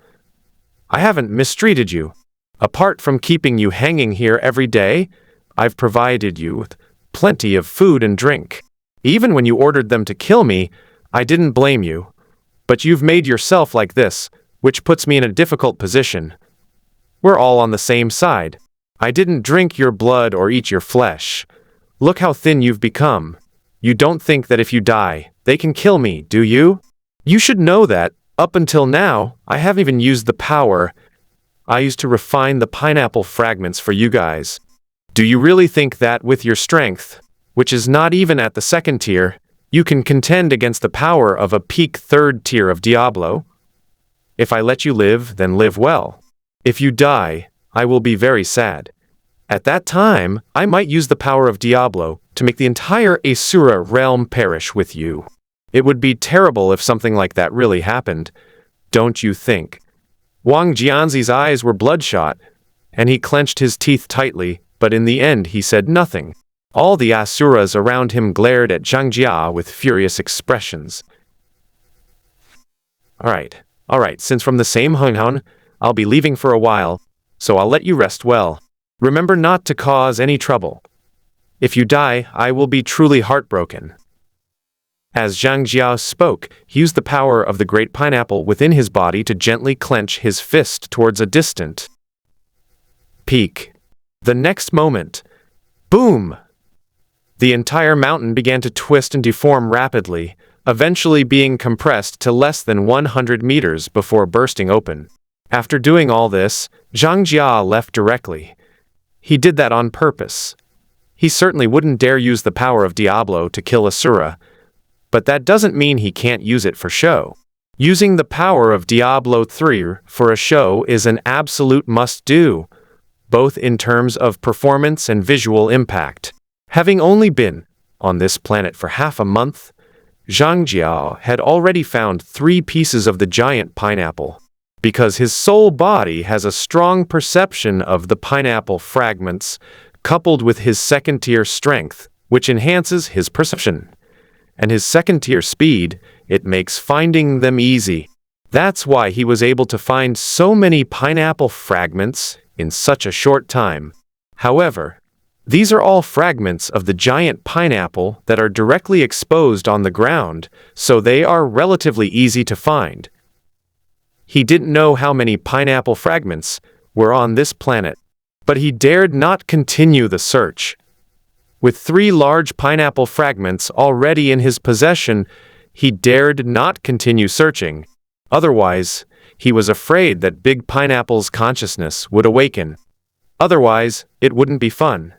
I haven't mistreated you. Apart from keeping you hanging here every day, I've provided you with plenty of food and drink. Even when you ordered them to kill me, I didn't blame you. But you've made yourself like this, which puts me in a difficult position. We're all on the same side. I didn't drink your blood or eat your flesh. Look how thin you've become. You don't think that if you die, they can kill me, do you? You should know that, up until now, I haven't even used the power I used to refine the pineapple fragments for you guys. Do you really think that with your strength, which is not even at the 2nd tier, you can contend against the power of a peak 3rd tier of Diablo? If I let you live, then live well. If you die, I will be very sad. At that time, I might use the power of Diablo to make the entire Asura realm perish with you. It would be terrible if something like that really happened, don't you think?" Wang Jianzi's eyes were bloodshot, and he clenched his teeth tightly, but in the end he said nothing. All the Asuras around him glared at Zhang Jia with furious expressions. Alright, since from the same Hunghun, I'll be leaving for a while, so I'll let you rest well. Remember not to cause any trouble. If you die, I will be truly heartbroken. As Zhang Jiao spoke, he used the power of the great pineapple within his body to gently clench his fist towards a distant peak. The next moment, boom! The entire mountain began to twist and deform rapidly, eventually being compressed to less than 100 meters before bursting open. After doing all this, Zhang Jia left directly. He did that on purpose. He certainly wouldn't dare use the power of Diablo to kill Asura, but that doesn't mean he can't use it for show. Using the power of Diablo 3 for a show is an absolute must-do, both in terms of performance and visual impact. Having only been on this planet for half a month, Zhang Jiao had already found 3 pieces of the giant pineapple. Because his soul body has a strong perception of the pineapple fragments, coupled with his second-tier strength, which enhances his perception, and his second-tier speed, it makes finding them easy. That's why he was able to find so many pineapple fragments in such a short time. However, these are all fragments of the giant pineapple that are directly exposed on the ground, so they are relatively easy to find. He didn't know how many pineapple fragments were on this planet, but he dared not continue the search. With 3 large pineapple fragments already in his possession, he dared not continue searching. Otherwise, he was afraid that Big Pineapple's consciousness would awaken. Otherwise, it wouldn't be fun.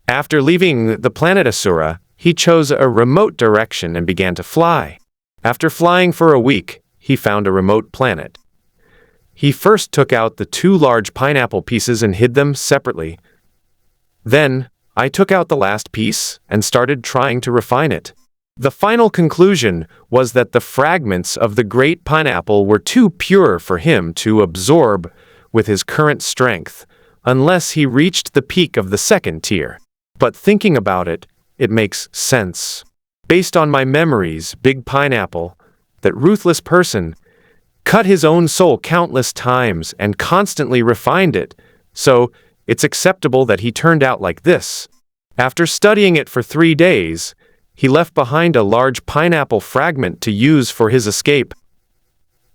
After leaving the planet Asura, he chose a remote direction and began to fly. After flying for a week, he found a remote planet. He first took out the 2 large pineapple pieces and hid them separately. Then, I took out the last piece and started trying to refine it. The final conclusion was that the fragments of the great pineapple were too pure for him to absorb with his current strength, unless he reached the peak of the second tier. But thinking about it, it makes sense. Based on my memories, Big Pineapple, that ruthless person, cut his own soul countless times and constantly refined it, so it's acceptable that he turned out like this. After studying it for 3 days, he left behind a large pineapple fragment to use for his escape,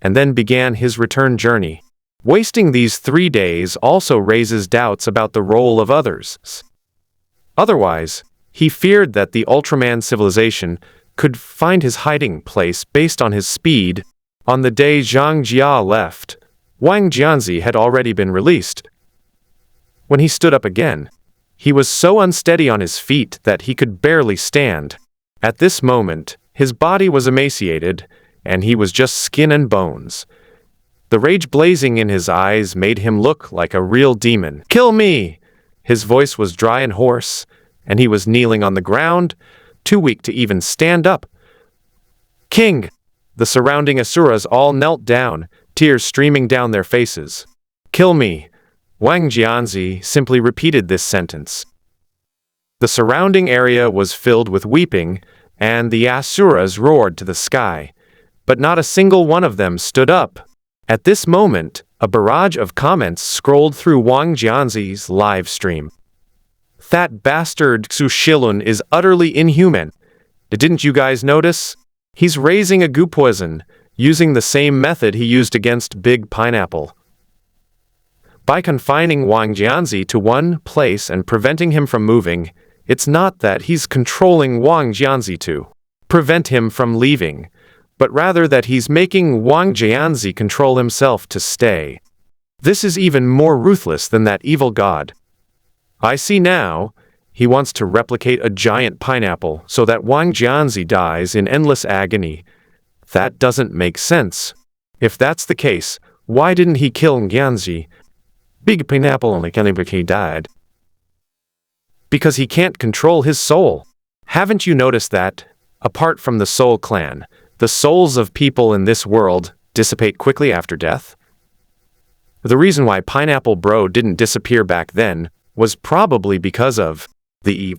and then began his return journey. Wasting these 3 days also raises doubts about the role of others. Otherwise, he feared that the Ultraman civilization could find his hiding place based on his speed. On the day Zhang Jia left, Wang Jianzi had already been released. When he stood up again, he was so unsteady on his feet that he could barely stand. At this moment, his body was emaciated, and he was just skin and bones. The rage blazing in his eyes made him look like a real demon. "Kill me!" His voice was dry and hoarse, and he was kneeling on the ground, too weak to even stand up. "King!" The surrounding Asuras all knelt down, tears streaming down their faces. "Kill me!" Wang Jianzi simply repeated this sentence. The surrounding area was filled with weeping, and the Asuras roared to the sky, but not a single one of them stood up. At this moment, a barrage of comments scrolled through Wang Jianzi's live stream. "That bastard Xu Shilun is utterly inhuman. Didn't you guys notice? He's raising a goo poison, using the same method he used against Big Pineapple. By confining Wang Jianzi to one place and preventing him from moving, it's not that he's controlling Wang Jianzi to prevent him from leaving, but rather that he's making Wang Jianzi control himself to stay. This is even more ruthless than that evil god. I see now, he wants to replicate a giant pineapple so that Wang Jianzi dies in endless agony. That doesn't make sense. If that's the case, why didn't he kill Jianzi? Big Pineapple only killed because he died. Because he can't control his soul. Haven't you noticed that, apart from the Soul Clan, the souls of people in this world dissipate quickly after death? The reason why Pineapple Bro didn't disappear back then was probably because of the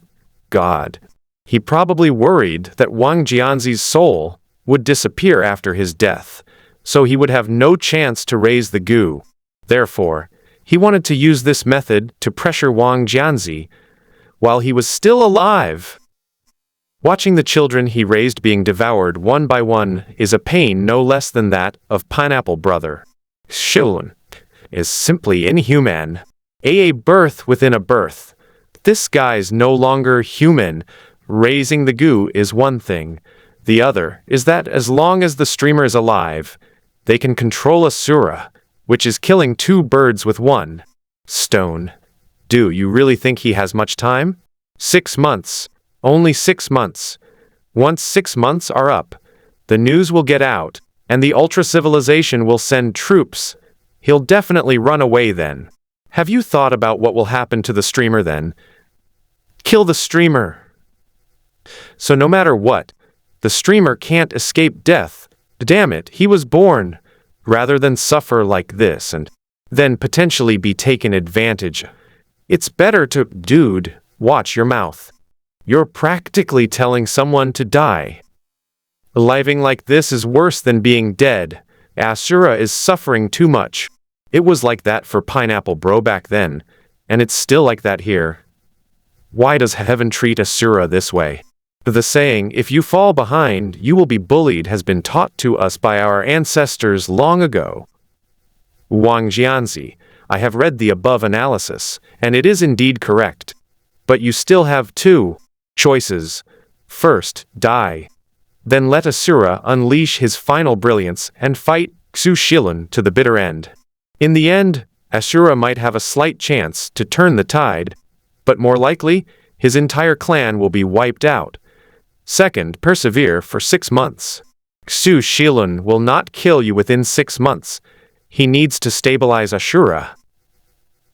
god. He probably worried that Wang Jianzi's soul would disappear after his death, so he would have no chance to raise the goo. Therefore, he wanted to use this method to pressure Wang Jianzi while he was still alive. Watching the children he raised being devoured one by one is a pain no less than that of Pineapple Brother. Shilun is simply inhuman. A birth within a birth. This guy's no longer human. Raising the goo is one thing. The other is that as long as the streamer is alive, they can control Asura, which is killing two birds with one stone. Do you really think he has much time? 6 months. Only 6 months. Once 6 months are up, the news will get out, and the ultra-civilization will send troops. He'll definitely run away then. Have you thought about what will happen to the streamer then? Kill the streamer. So no matter what, the streamer can't escape death. Damn it, he was born. Rather than suffer like this and then potentially be taken advantage. It's better to, dude, watch your mouth. You're practically telling someone to die. Living like this is worse than being dead. Asura is suffering too much. It was like that for Pineapple Bro back then, and it's still like that here. Why does heaven treat Asura this way? The saying, if you fall behind, you will be bullied, has been taught to us by our ancestors long ago. Wang Jianzi, I have read the above analysis, and it is indeed correct. But you still have two choices. First, die. Then let Asura unleash his final brilliance and fight Xu Shilun to the bitter end. In the end, Asura might have a slight chance to turn the tide, but more likely, his entire clan will be wiped out. Second, persevere for 6 months. Xu Shilun will not kill you within 6 months. He needs to stabilize Asura.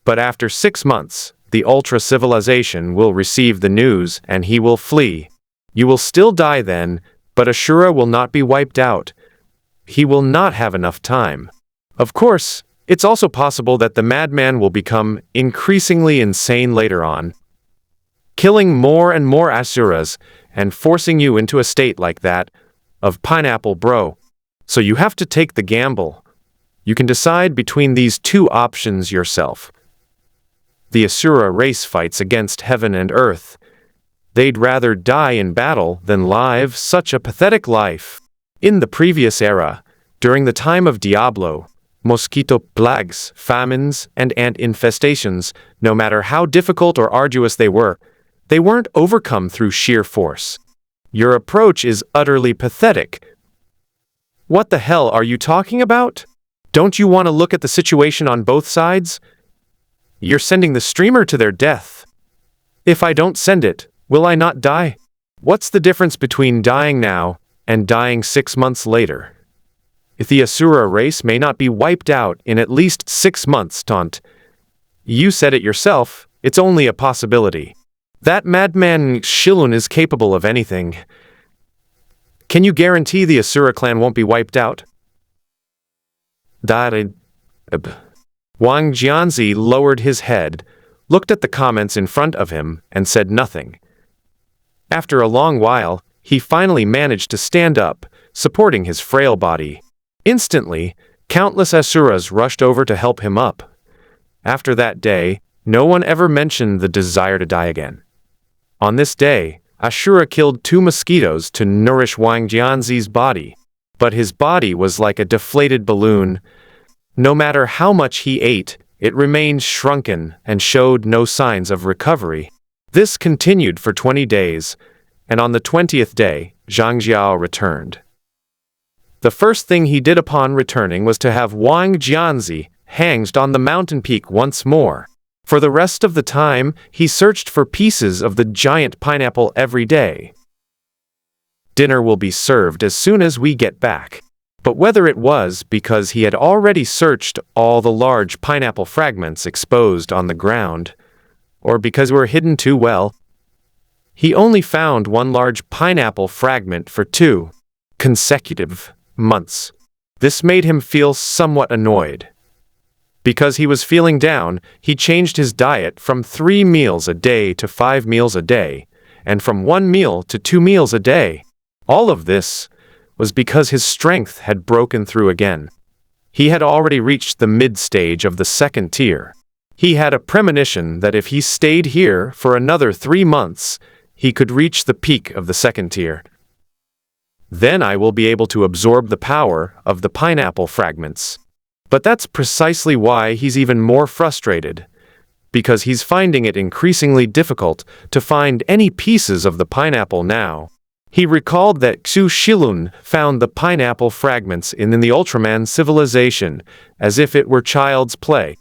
But after 6 months, the ultra-civilization will receive the news and he will flee. You will still die then, but Asura will not be wiped out. He will not have enough time. Of course, it's also possible that the madman will become increasingly insane later on, killing more and more Asuras and forcing you into a state like that of Pineapple Bro. So you have to take the gamble. You can decide between these two options yourself. The Asura race fights against heaven and earth. They'd rather die in battle than live such a pathetic life. In the previous era, during the time of Diablo, mosquito plagues, famines, and ant infestations, no matter how difficult or arduous they weren't overcome through sheer force. Your approach is utterly pathetic. What the hell are you talking about? Don't you want to look at the situation on both sides? You're sending the streamer to their death. If I don't send it, will I not die? What's the difference between dying now and dying 6 months later? If the Asura race may not be wiped out in at least 6 months, Taunt. You said it yourself, it's only a possibility. That madman Shilun is capable of anything. Can you guarantee the Asura clan won't be wiped out? Wang Jianzi lowered his head, looked at the comments in front of him, and said nothing. After a long while, he finally managed to stand up, supporting his frail body. Instantly, countless Asuras rushed over to help him up. After that day, no one ever mentioned the desire to die again. On this day, Asura killed 2 mosquitoes to nourish Wang Jianzi's body, but his body was like a deflated balloon. No matter how much he ate, it remained shrunken and showed no signs of recovery. This continued for 20 days, and on the 20th day, Zhang Jiao returned. The first thing he did upon returning was to have Wang Jianzi hanged on the mountain peak once more. For the rest of the time, he searched for pieces of the giant pineapple every day. Dinner will be served as soon as we get back. But whether it was because he had already searched all the large pineapple fragments exposed on the ground, or because we're hidden too well, he only found one large pineapple fragment for 2 consecutive months. This made him feel somewhat annoyed. Because he was feeling down, he changed his diet from 3 meals a day to 5 meals a day, and from 1 meal to 2 meals a day. All of this was because his strength had broken through again. He had already reached the mid-stage of the 2nd tier. He had a premonition that if he stayed here for another 3 months, he could reach the peak of the second tier. Then I will be able to absorb the power of the pineapple fragments. But that's precisely why he's even more frustrated, because he's finding it increasingly difficult to find any pieces of the pineapple now. He recalled that Xu Shilun found the pineapple fragments in the Ultraman civilization as if it were child's play.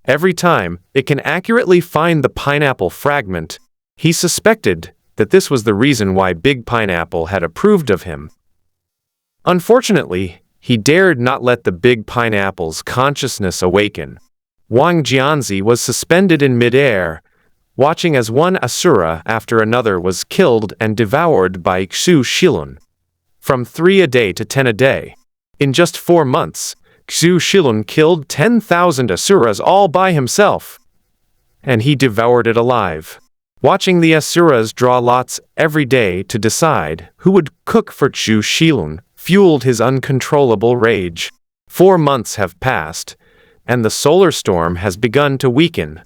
Every time it can accurately find the pineapple fragment, he suspected that this was the reason why Big Pineapple had approved of him. Unfortunately, he dared not let the Big Pineapple's consciousness awaken. Wang Jianzi was suspended in midair, watching as one asura after another was killed and devoured by Xu Shilun. From 3 a day to 10 a day. In just 4 months, Xu Shilun killed 10,000 asuras all by himself. And he devoured it alive. Watching the asuras draw lots every day to decide who would cook for Xu Shilun fueled his uncontrollable rage. 4 months have passed, and the solar storm has begun to weaken,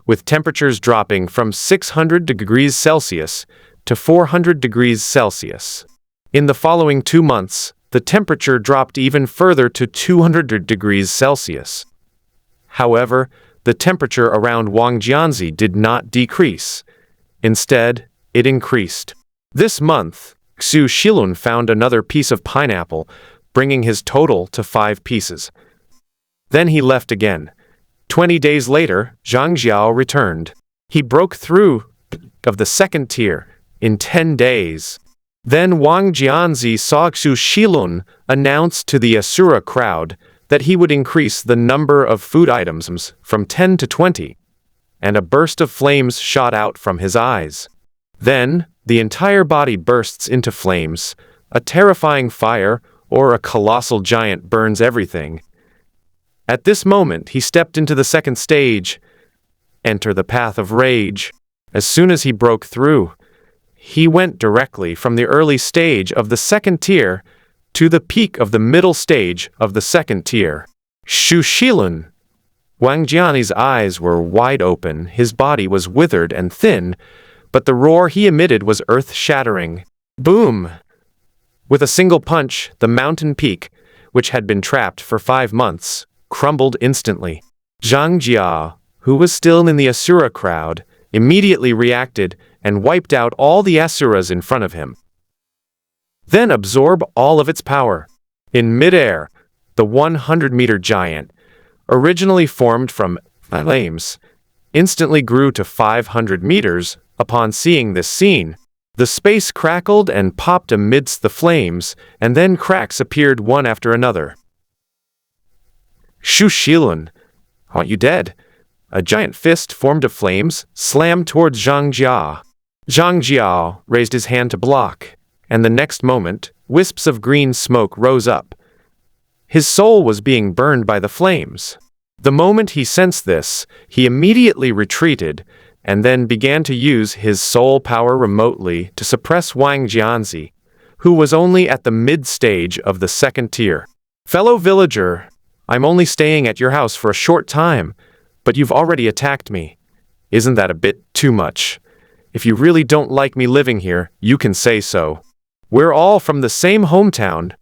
with temperatures dropping from 600 degrees Celsius to 400 degrees Celsius. In the following 2 months, the temperature dropped even further to 200 degrees Celsius. However, the temperature around Wangjianzi did not decrease. Instead, it increased. This month, Xu Shilun found another piece of pineapple, bringing his total to 5 pieces. Then he left again. 20 days later, Zhang Jiao returned. He broke through of the second tier in 10 days. Then Wang Jianzi saw Xu Shilun announce to the Asura crowd that he would increase the number of food items from 10 to 20, and a burst of flames shot out from his eyes. Then, the entire body bursts into flames. A terrifying fire or a colossal giant burns everything. At this moment, he stepped into the second stage. Enter the path of rage. As soon as he broke through, he went directly from the early stage of the second tier to the peak of the middle stage of the second tier. Xu Shilun. Wang Jiani's eyes were wide open, his body was withered and thin, but the roar he emitted was earth-shattering. Boom! With a single punch, the mountain peak, which had been trapped for 5 months, crumbled instantly. Zhang Jia, who was still in the Asura crowd, immediately reacted and wiped out all the Asuras in front of him. Then absorb all of its power. In midair, the 100-meter giant, originally formed from flames, instantly grew to 500 meters. Upon seeing this scene, the space crackled and popped amidst the flames, and then cracks appeared one after another. Xu Shilun, aren't you dead? A giant fist formed of flames slammed towards Zhang Jia. Zhang Jia raised his hand to block, and the next moment, wisps of green smoke rose up. His soul was being burned by the flames. The moment he sensed this, he immediately retreated, and then began to use his soul power remotely to suppress Wang Jianzi, who was only at the mid-stage of the second tier. Fellow villager, I'm only staying at your house for a short time, but you've already attacked me. Isn't that a bit too much? If you really don't like me living here, you can say so. We're all from the same hometown.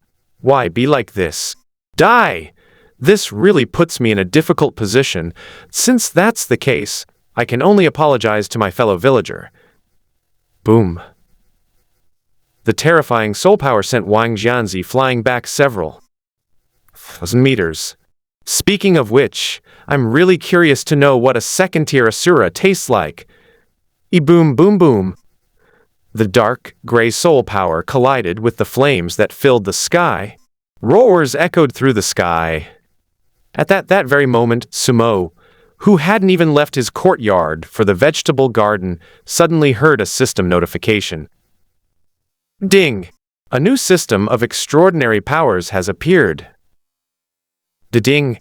Why be like this? Die! This really puts me in a difficult position. Since that's the case, I can only apologize to my fellow villager. Boom. The terrifying soul power sent Wang Jianzi flying back several thousand meters. Speaking of which, I'm really curious to know what a second-tier Asura tastes like. E-boom boom boom. The dark, gray soul power collided with the flames that filled the sky. Roars echoed through the sky. At that very moment, Sumo, who hadn't even left his courtyard for the vegetable garden, suddenly heard a system notification. Ding! A new system of extraordinary powers has appeared. Ding!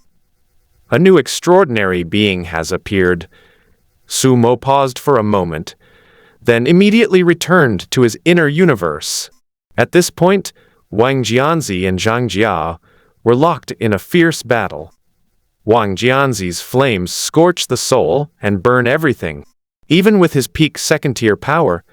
A new extraordinary being has appeared. Sumo paused for a moment, then immediately returned to his inner universe. At this point, Wang Jianzi and Zhang Jia were locked in a fierce battle. Wang Jianzi's flames scorch the soul and burn everything. Even with his peak second-tier power,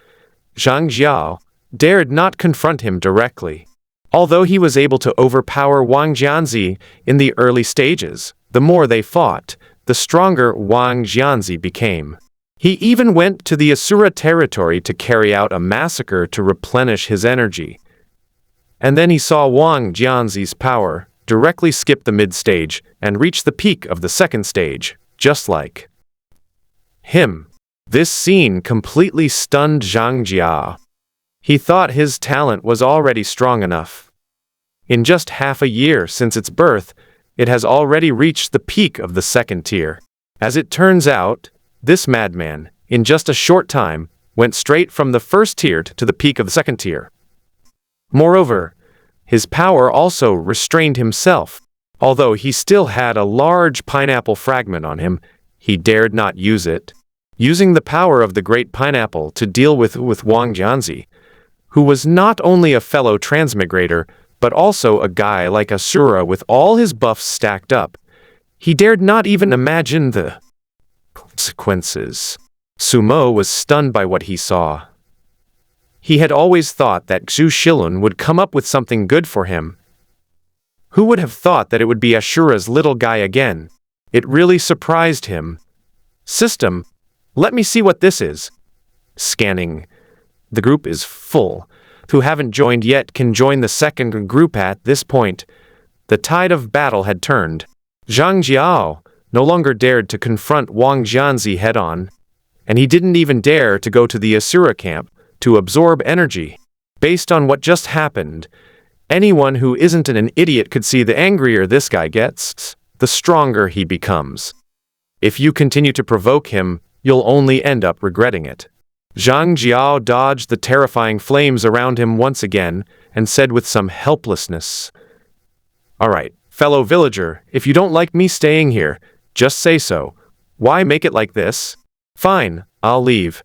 Zhang Jiao dared not confront him directly. Although he was able to overpower Wang Jianzi in the early stages, the more they fought, the stronger Wang Jianzi became. He even went to the Asura territory to carry out a massacre to replenish his energy. And then he saw Wang Jianzi's power directly skip the mid-stage and reach the peak of the second stage, just like him. This scene completely stunned Zhang Jia. He thought his talent was already strong enough. In just half a year since its birth, it has already reached the peak of the second tier. As it turns out, this madman, in just a short time, went straight from the first tier to the peak of the second tier. Moreover, his power also restrained himself. Although he still had a large pineapple fragment on him, he dared not use it. Using the power of the great pineapple to deal with Wang Jianzi, who was not only a fellow transmigrator, but also a guy like Asura with all his buffs stacked up, he dared not even imagine the consequences. Sumo was stunned by what he saw. He had always thought that Xu Shilun would come up with something good for him. Who would have thought that it would be Ashura's little guy again? It really surprised him. System, let me see what this is. Scanning. The group is full. Who haven't joined yet can join the second group at this point. The tide of battle had turned. Zhang Jiao no longer dared to confront Wang Jianzi head-on, and he didn't even dare to go to the Asura camp to absorb energy. Based on what just happened, anyone who isn't an idiot could see the angrier this guy gets, the stronger he becomes. If you continue to provoke him, you'll only end up regretting it. Zhang Jiao dodged the terrifying flames around him once again and said with some helplessness, "All right, fellow villager, if you don't like me staying here, just say so. Why make it like this? Fine, I'll leave.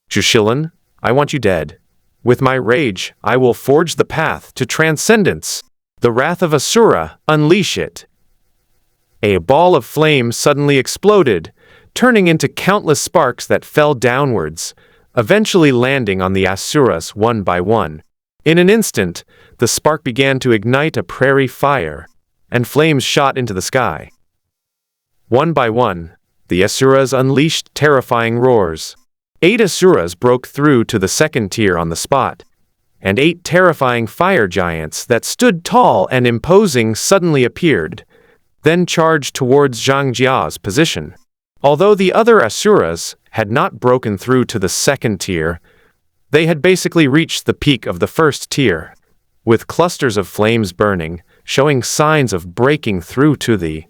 Xu Shilun, I want you dead. With my rage, I will forge the path to transcendence. The wrath of Asura, unleash it." A ball of flame suddenly exploded, turning into countless sparks that fell downwards, eventually landing on the Asuras one by one. In an instant, the spark began to ignite a prairie fire, and flames shot into the sky. One by one, the Asuras unleashed terrifying roars. 8 Asuras broke through to the second tier on the spot, and 8 terrifying fire giants that stood tall and imposing suddenly appeared, then charged towards Zhang Jia's position. Although the other Asuras had not broken through to the second tier, they had basically reached the peak of the first tier, with clusters of flames burning, showing signs of breaking through to the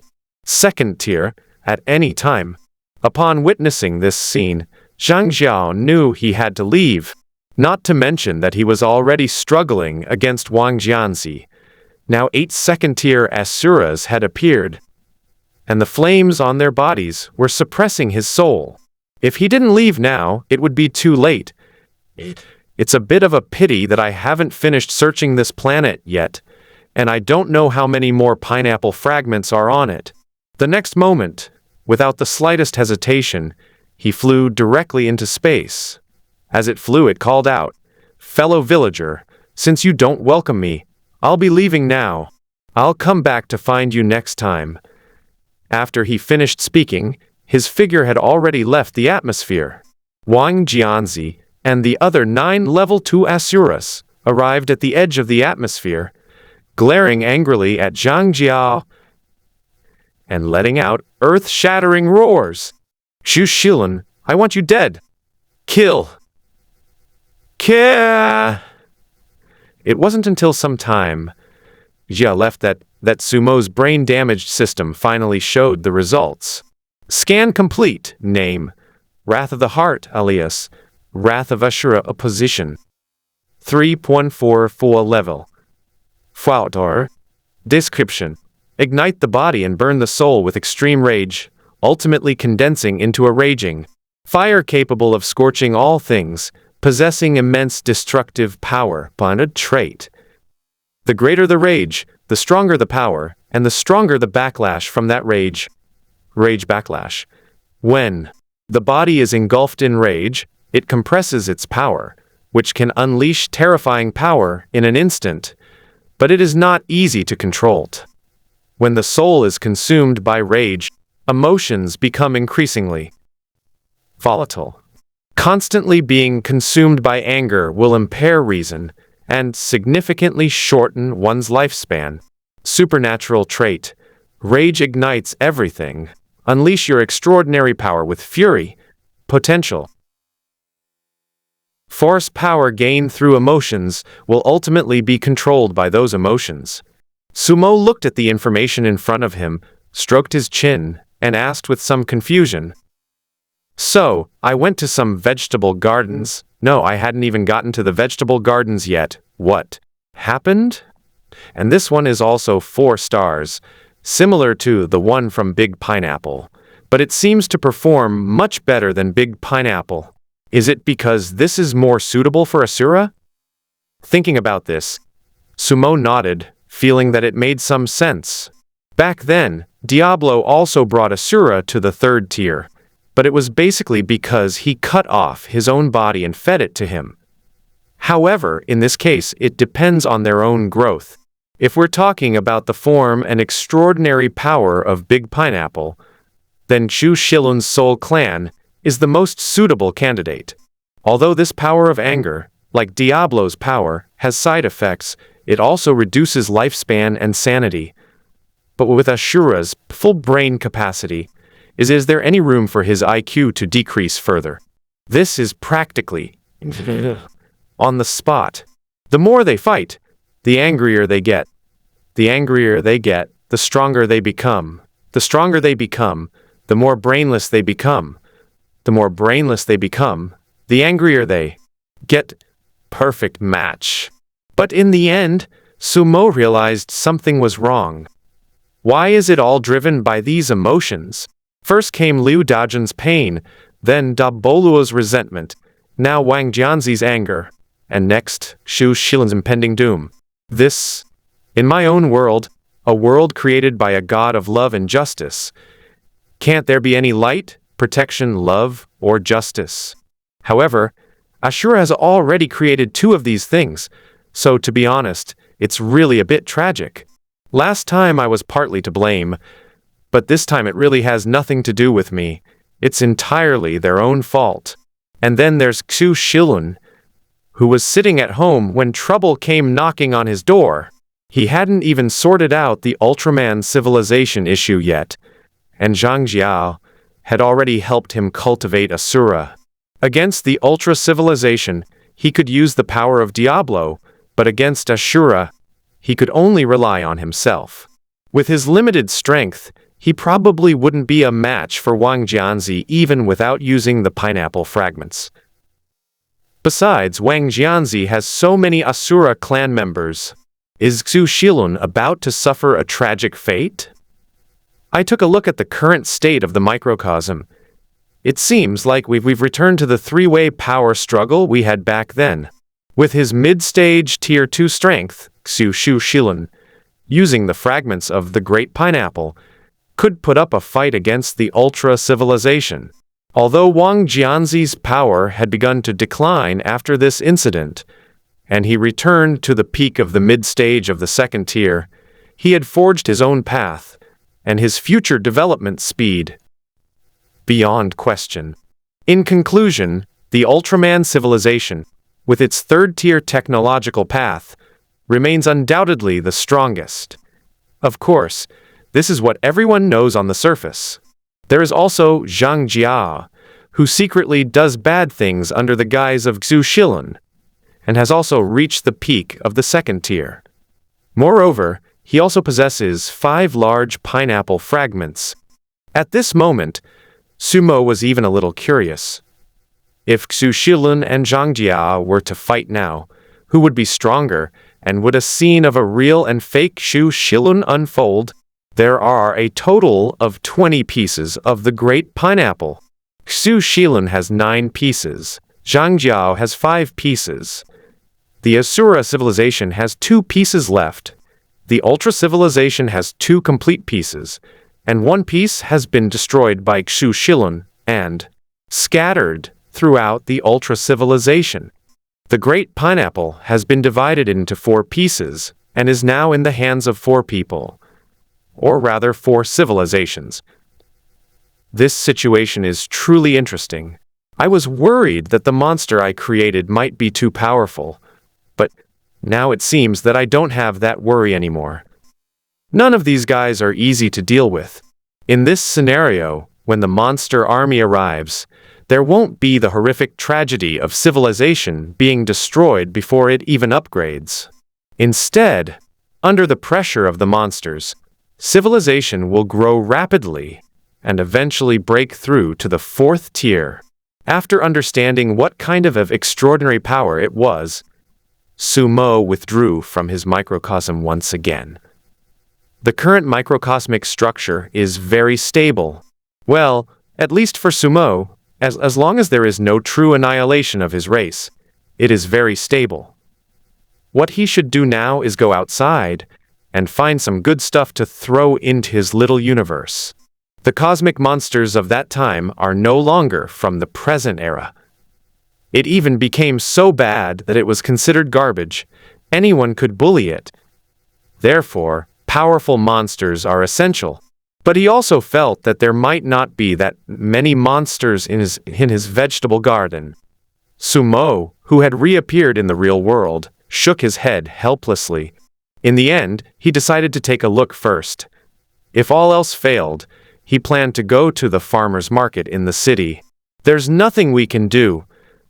second tier at any time. Upon witnessing this scene, Zhang Jiao knew he had to leave, not to mention that he was already struggling against Wang Jianzi. Now 8 second-tier Asuras had appeared, and the flames on their bodies were suppressing his soul. If he didn't leave now, it would be too late. It's a bit of a pity that I haven't finished searching this planet yet, and I don't know how many more pineapple fragments are on it. The next moment, without the slightest hesitation, he flew directly into space. As it flew, it called out, "Fellow villager, since you don't welcome me, I'll be leaving now. I'll come back to find you next time." After he finished speaking, his figure had already left the atmosphere. Wang Jianzi and the other 9 level 2 Asuras arrived at the edge of the atmosphere, glaring angrily at Zhang Jia and letting out earth-shattering roars. "Xu Shilun, I want you dead. Kill. Kill." It wasn't until some time Jia left that Sumo's brain-damaged system finally showed the results. Scan complete. Name: Wrath of the Heart, alias Wrath of Ashura Opposition. 3.44 level. Fautor. Description: Ignite the body and burn the soul with extreme rage, ultimately condensing into a raging fire capable of scorching all things, possessing immense destructive power. Bonded trait. The greater the rage, the stronger the power, and the stronger the backlash from that rage. Rage backlash. When The body is engulfed in rage, it compresses its power, which can unleash terrifying power in an instant, but it is not easy to control. When the soul is consumed by rage, emotions become increasingly volatile. Constantly being consumed by anger will impair reason and significantly shorten one's lifespan. Supernatural trait. Rage ignites everything. Unleash your extraordinary power with fury. Potential. Force power gained through emotions will ultimately be controlled by those emotions. Sumo looked at the information in front of him, stroked his chin, and asked with some confusion. So, I went to some vegetable gardens. No, I hadn't even gotten to the vegetable gardens yet. What happened? And this one is also 4 stars, similar to the one from Big Pineapple, but it seems to perform much better than Big Pineapple. Is it because this is more suitable for Asura? Thinking about this, Sumo nodded, feeling that it made some sense. Back then, Diablo also brought Asura to the 3rd tier, but it was basically because he cut off his own body and fed it to him. However, in this case, it depends on their own growth. If we're talking about the form and extraordinary power of Big Pineapple, then Chu Shilun's soul clan is the most suitable candidate. Although this power of anger, like Diablo's power, has side effects, it also reduces lifespan and sanity. But with Ashura's full brain capacity, is there any room for his IQ to decrease further? This is practically on the spot. The more they fight, the angrier they get. The angrier they get, the stronger they become. The stronger they become, the more brainless they become. The more brainless they become, the angrier they get. Perfect match. But in the end, Sumo realized something was wrong. Why is it all driven by these emotions? First came Liu Dajin's pain, then Dabolua's resentment, now Wang Jianzi's anger, and next, Xu Shilun's impending doom. This, in my own world, a world created by a god of love and justice, can't there be any light, protection, love, or justice? However, Ashura has already created 2 of these things, so to be honest, it's really a bit tragic. Last time I was partly to blame, but this time it really has nothing to do with me. It's entirely their own fault. And then there's Xu Shilun, who was sitting at home when trouble came knocking on his door. He hadn't even sorted out the Ultraman civilization issue yet, and Zhang Jiao had already helped him cultivate Asura. Against the Ultra civilization, he could use the power of Diablo, but against Ashura, he could only rely on himself. With his limited strength, he probably wouldn't be a match for Wang Jianzi even without using the pineapple fragments. Besides, Wang Jianzi has so many Asura clan members. Is Xu Shilun about to suffer a tragic fate? I took a look at the current state of the microcosm. It seems like we've returned to the 3-way power struggle we had back then. With his mid-stage Tier 2 strength, Xu Shilun, using the fragments of the Great Pineapple, could put up a fight against the Ultra civilization. Although Wang Jianzi's power had begun to decline after this incident, and he returned to the peak of the mid-stage of the 2nd tier, he had forged his own path, and his future development speed beyond question. In conclusion, the Ultraman civilization, with its 3rd-tier technological path, remains undoubtedly the strongest. Of course, this is what everyone knows on the surface. There is also Zhang Jia, who secretly does bad things under the guise of Xu Shilun, and has also reached the peak of the 2nd tier. Moreover, he also possesses 5 large pineapple fragments. At this moment, Sumo was even a little curious. If Xu Shilun and Zhang Jia were to fight now, who would be stronger, and would a scene of a real and fake Xu Shilun unfold? There are a total of 20 pieces of the Great Pineapple. Xu Shilun has 9 pieces. Zhang Jiao has 5 pieces. The Asura civilization has 2 pieces left. The Ultra civilization has 2 complete pieces, and 1 piece has been destroyed by Xu Shilun, and scattered throughout the ultra-civilization. The Great Pineapple has been divided into 4 pieces and is now in the hands of 4 people, or rather 4 civilizations. This situation is truly interesting. I was worried that the monster I created might be too powerful, but now it seems that I don't have that worry anymore. None of these guys are easy to deal with. In this scenario, when the monster army arrives, there won't be the horrific tragedy of civilization being destroyed before it even upgrades. Instead, under the pressure of the monsters, civilization will grow rapidly and eventually break through to the 4th tier. After understanding what kind of extraordinary power it was, Sumo withdrew from his microcosm once again. The current microcosmic structure is very stable. Well, at least for Sumo, as long as there is no true annihilation of his race, it is very stable. What he should do now is go outside and find some good stuff to throw into his little universe. The cosmic monsters of that time are no longer from the present era. It even became so bad that it was considered garbage. Anyone could bully it. Therefore, powerful monsters are essential. But he also felt that there might not be that many monsters in his vegetable garden. Sumo, who had reappeared in the real world, shook his head helplessly. In the end, he decided to take a look first. If all else failed, he planned to go to the farmer's market in the city. There's nothing we can do.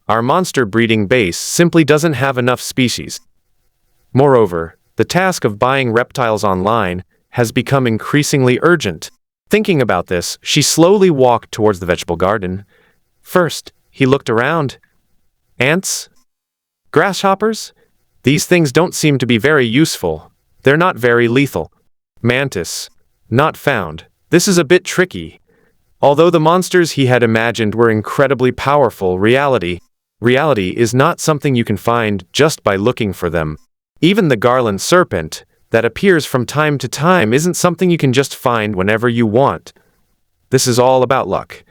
Our monster breeding base simply doesn't have enough species. Moreover, the task of buying reptiles online has become increasingly urgent. Thinking about this, she slowly walked towards the vegetable garden. First, he looked around. Ants? Grasshoppers? These things don't seem to be very useful. They're not very lethal. Mantis? Not found. This is a bit tricky. Although the monsters he had imagined were incredibly powerful, reality is not something you can find just by looking for them. Even the garland serpent that appears from time to time isn't something you can just find whenever you want. This is all about luck.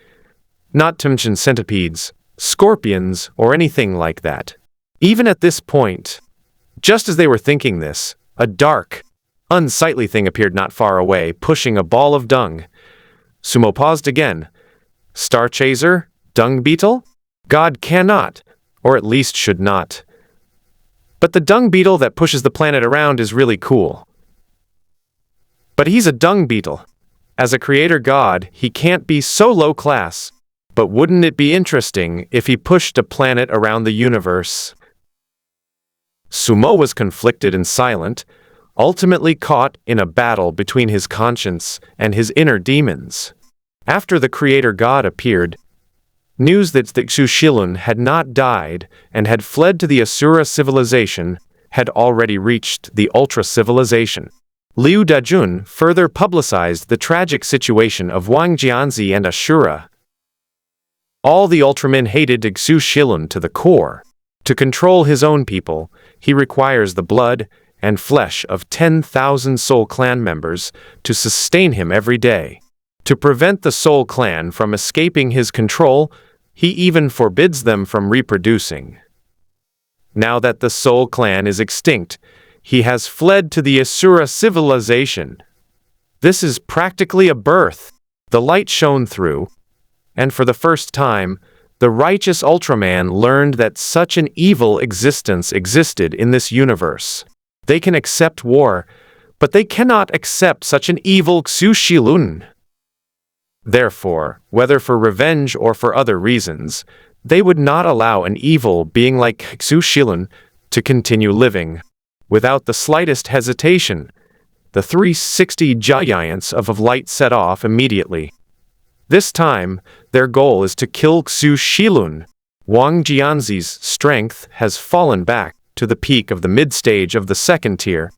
Not to mention centipedes, scorpions, or anything like that. Even at this point, just as they were thinking this, a dark, unsightly thing appeared not far away, pushing a ball of dung. Sumo paused again. Star chaser? Dung beetle? God cannot, or at least should not. But the dung beetle that pushes the planet around is really cool. But he's a dung beetle. As a creator god, he can't be so low class. But wouldn't it be interesting if he pushed a planet around the universe? Sumo was conflicted and silent, ultimately caught in a battle between his conscience and his inner demons. After the creator god appeared, news that Xushilun had not died and had fled to the Asura civilization had already reached the Ultra civilization. Liu Dajun further publicized the tragic situation of Wang Jianzi and Ashura. All the Ultramen hated Xushilun to the core. To control his own people, he requires the blood and flesh of 10,000 Soul Clan members to sustain him every day. To prevent the Soul Clan from escaping his control, he even forbids them from reproducing. Now that the Soul Clan is extinct, he has fled to the Asura civilization. This is practically a birth. The light shone through, and for the first time, the righteous Ultraman learned that such an evil existence existed in this universe. They can accept war, but they cannot accept such an evil Xushilun. Therefore, whether for revenge or for other reasons, they would not allow an evil being like Xushilun to continue living. Without the slightest hesitation, the 360 giants of light set off immediately. This time, their goal is to kill Xushilun. Wang Jianzi's strength has fallen back to the peak of the mid-stage of the 2nd tier.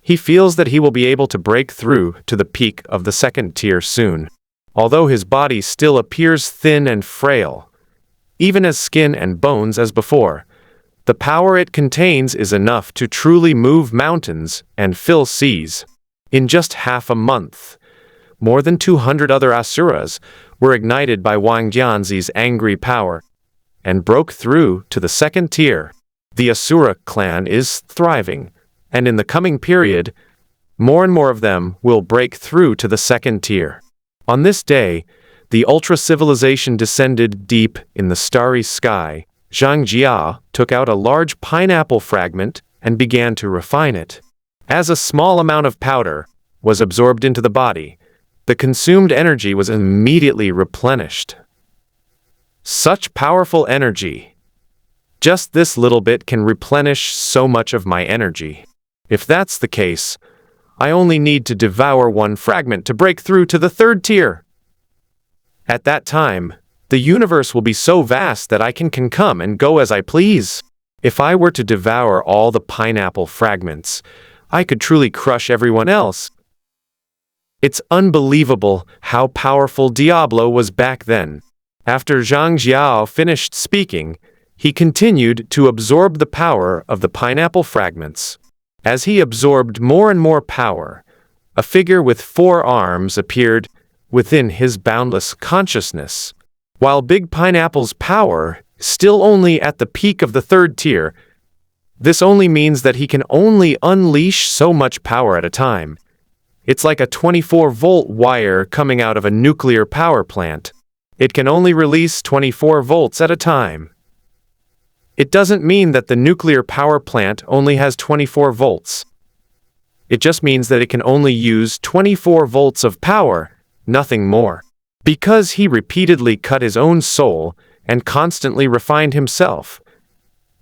He feels that he will be able to break through to the peak of the 2nd tier soon. Although his body still appears thin and frail, even as skin and bones as before, the power it contains is enough to truly move mountains and fill seas. In just half a month, More than 200 other asuras were ignited by Wang Jianzi's angry power and broke through to the second tier. The Asura clan is thriving, and in the coming period, more and more of them will break through to the second tier. On this day, the ultra-civilization descended deep in the starry sky. Zhang Jia took out a large pineapple fragment and began to refine it. As a small amount of powder was absorbed into the body, the consumed energy was immediately replenished. Such powerful energy! Just this little bit can replenish so much of my energy. If that's the case, I only need to devour one fragment to break through to the third tier. At that time, the universe will be so vast that I can come and go as I please. If I were to devour all the pineapple fragments, I could truly crush everyone else. It's unbelievable how powerful Diablo was back then. After Zhang Jiao finished speaking, he continued to absorb the power of the pineapple fragments. As he absorbed more and more power, a figure with 4 arms appeared within his boundless consciousness. While Big Pineapple's power is still only at the peak of the third tier, this only means that he can only unleash so much power at a time. It's like a 24-volt wire coming out of a nuclear power plant. It can only release 24 volts at a time. It doesn't mean that the nuclear power plant only has 24 volts. It just means that it can only use 24 volts of power, nothing more. Because he repeatedly cut his own soul and constantly refined himself,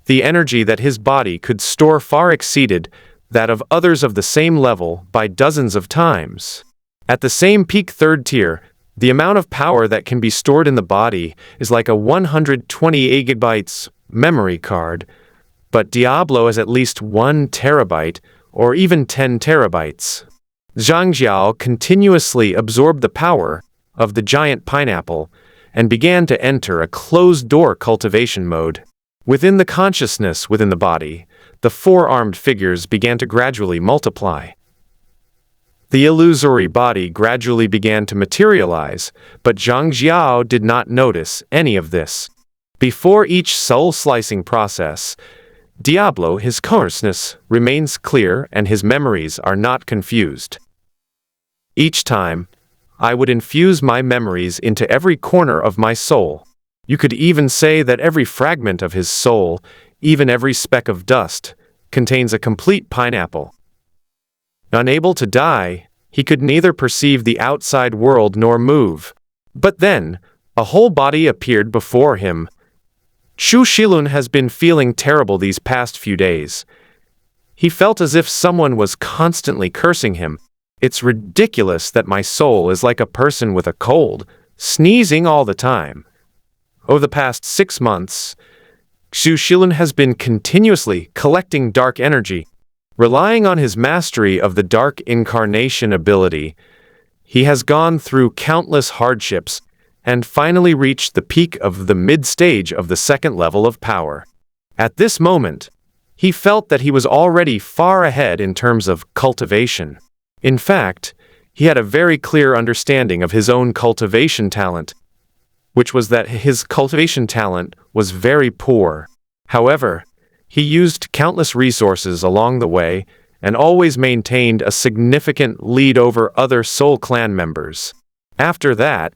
the energy that his body could store far exceeded that of others of the same level by dozens of times. At the same peak third tier, the amount of power that can be stored in the body is like a 128 GB memory card, but Diablo is at least 1 terabyte or even 10 terabytes. Zhang Jiao continuously absorbed the power of the giant pineapple and began to enter a closed-door cultivation mode. Within the consciousness within the body, the 4-armed figures began to gradually multiply. The illusory body gradually began to materialize, but Zhang Jiao did not notice any of this. Before each soul-slicing process, Diablo, his consciousness remains clear and his memories are not confused. Each time, I would infuse my memories into every corner of my soul. You could even say that every fragment of his soul, even every speck of dust, contains a complete pineapple. Unable to die, he could neither perceive the outside world nor move. But then, a whole body appeared before him. Xu Shilun has been feeling terrible these past few days. He felt as if someone was constantly cursing him. It's ridiculous that my soul is like a person with a cold, sneezing all the time. Over the past 6 months, Xu Shilun has been continuously collecting dark energy. Relying on his mastery of the dark incarnation ability, he has gone through countless hardships and finally reached the peak of the mid-stage of the second level of power. At this moment, he felt that he was already far ahead in terms of cultivation. In fact, he had a very clear understanding of his own cultivation talent, which was that his cultivation talent was very poor. However, he used countless resources along the way and always maintained a significant lead over other Soul Clan members. After that,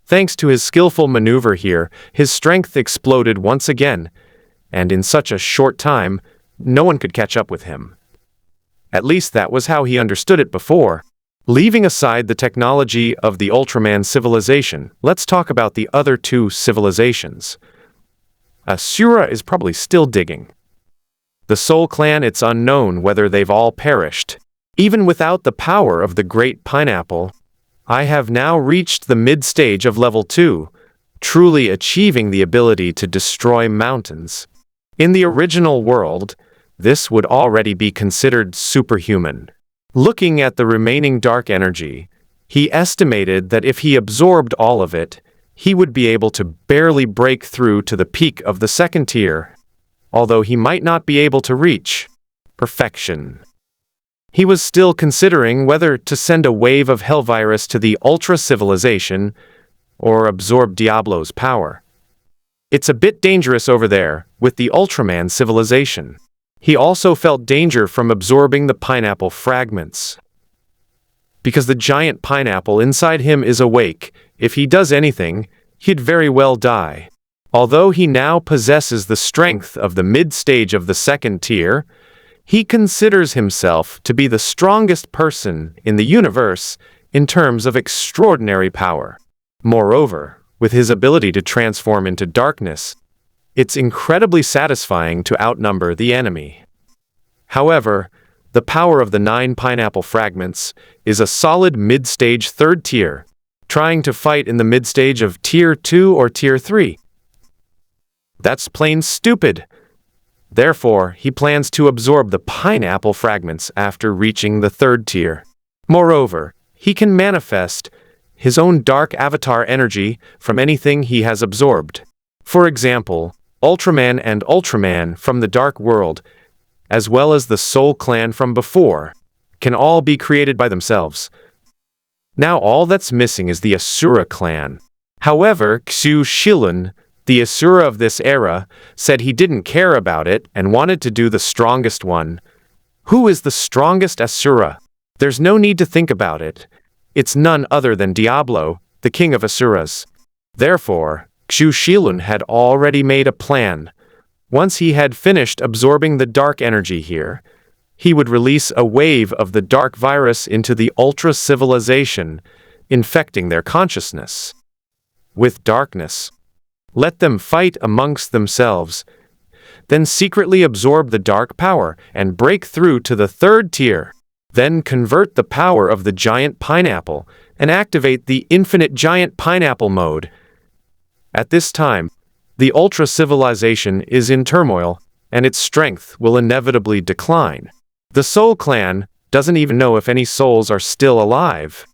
thanks to his skillful maneuver here, his strength exploded once again, and in such a short time, no one could catch up with him. At least that was how he understood it before. Leaving aside the technology of the Ultraman civilization, let's talk about the other 2 civilizations. Asura is probably still digging. The Soul Clan, it's unknown whether they've all perished. Even without the power of the Great Pineapple, I have now reached the mid-stage of level 2, truly achieving the ability to destroy mountains. In the original world, this would already be considered superhuman. Looking at the remaining dark energy, he estimated that if he absorbed all of it, he would be able to barely break through to the peak of the second tier, although he might not be able to reach perfection. He was still considering whether to send a wave of hell virus to the Ultra Civilization or absorb Diablo's power. It's a bit dangerous over there with the Ultraman civilization. He also felt danger from absorbing the pineapple fragments. Because the giant pineapple inside him is awake, if he does anything, he'd very well die. Although he now possesses the strength of the mid-stage of the second tier, he considers himself to be the strongest person in the universe in terms of extraordinary power. Moreover, with his ability to transform into darkness, it's incredibly satisfying to outnumber the enemy. However, the power of the 9 pineapple fragments is a solid mid-stage third tier, trying to fight in the mid-stage of Tier 2 or Tier 3. That's plain stupid. Therefore, he plans to absorb the pineapple fragments after reaching the third tier. Moreover, he can manifest his own dark avatar energy from anything he has absorbed. For example, Ultraman and Ultraman from the Dark World, as well as the Soul Clan from before, can all be created by themselves. Now all that's missing is the Asura clan. However, Xu Shilun, the Asura of this era, said he didn't care about it and wanted to do the strongest one. Who is the strongest Asura? There's no need to think about it. It's none other than Diablo, the king of Asuras. Therefore, Xu Shilun had already made a plan. Once he had finished absorbing the dark energy here, he would release a wave of the dark virus into the Ultra Civilization, infecting their consciousness with darkness. Let them fight amongst themselves, then secretly absorb the dark power and break through to the third tier. Then convert the power of the giant pineapple and activate the infinite giant pineapple mode. At this time, the Ultra Civilization is in turmoil, and its strength will inevitably decline. The Soul Clan doesn't even know if any souls are still alive.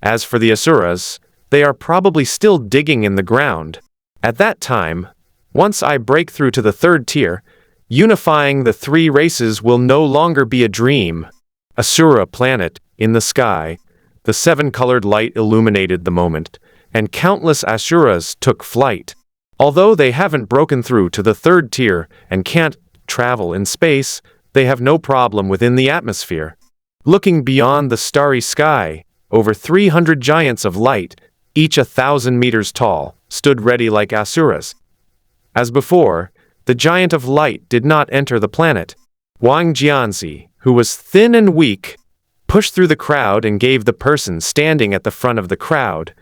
As for the Asuras, they are probably still digging in the ground. At that time, once I break through to the third tier, unifying the 3 races will no longer be a dream. Asura planet, in the sky, the 7-colored light illuminated the moment, and countless Asuras took flight. Although they haven't broken through to the third tier and can't travel in space, they have no problem within the atmosphere. Looking beyond the starry sky, over 300 giants of light, each 1,000 meters tall, stood ready like Asuras. As before, the giant of light did not enter the planet. Wang Jianzi, who was thin and weak, pushed through the crowd and gave the person standing at the front of the crowd,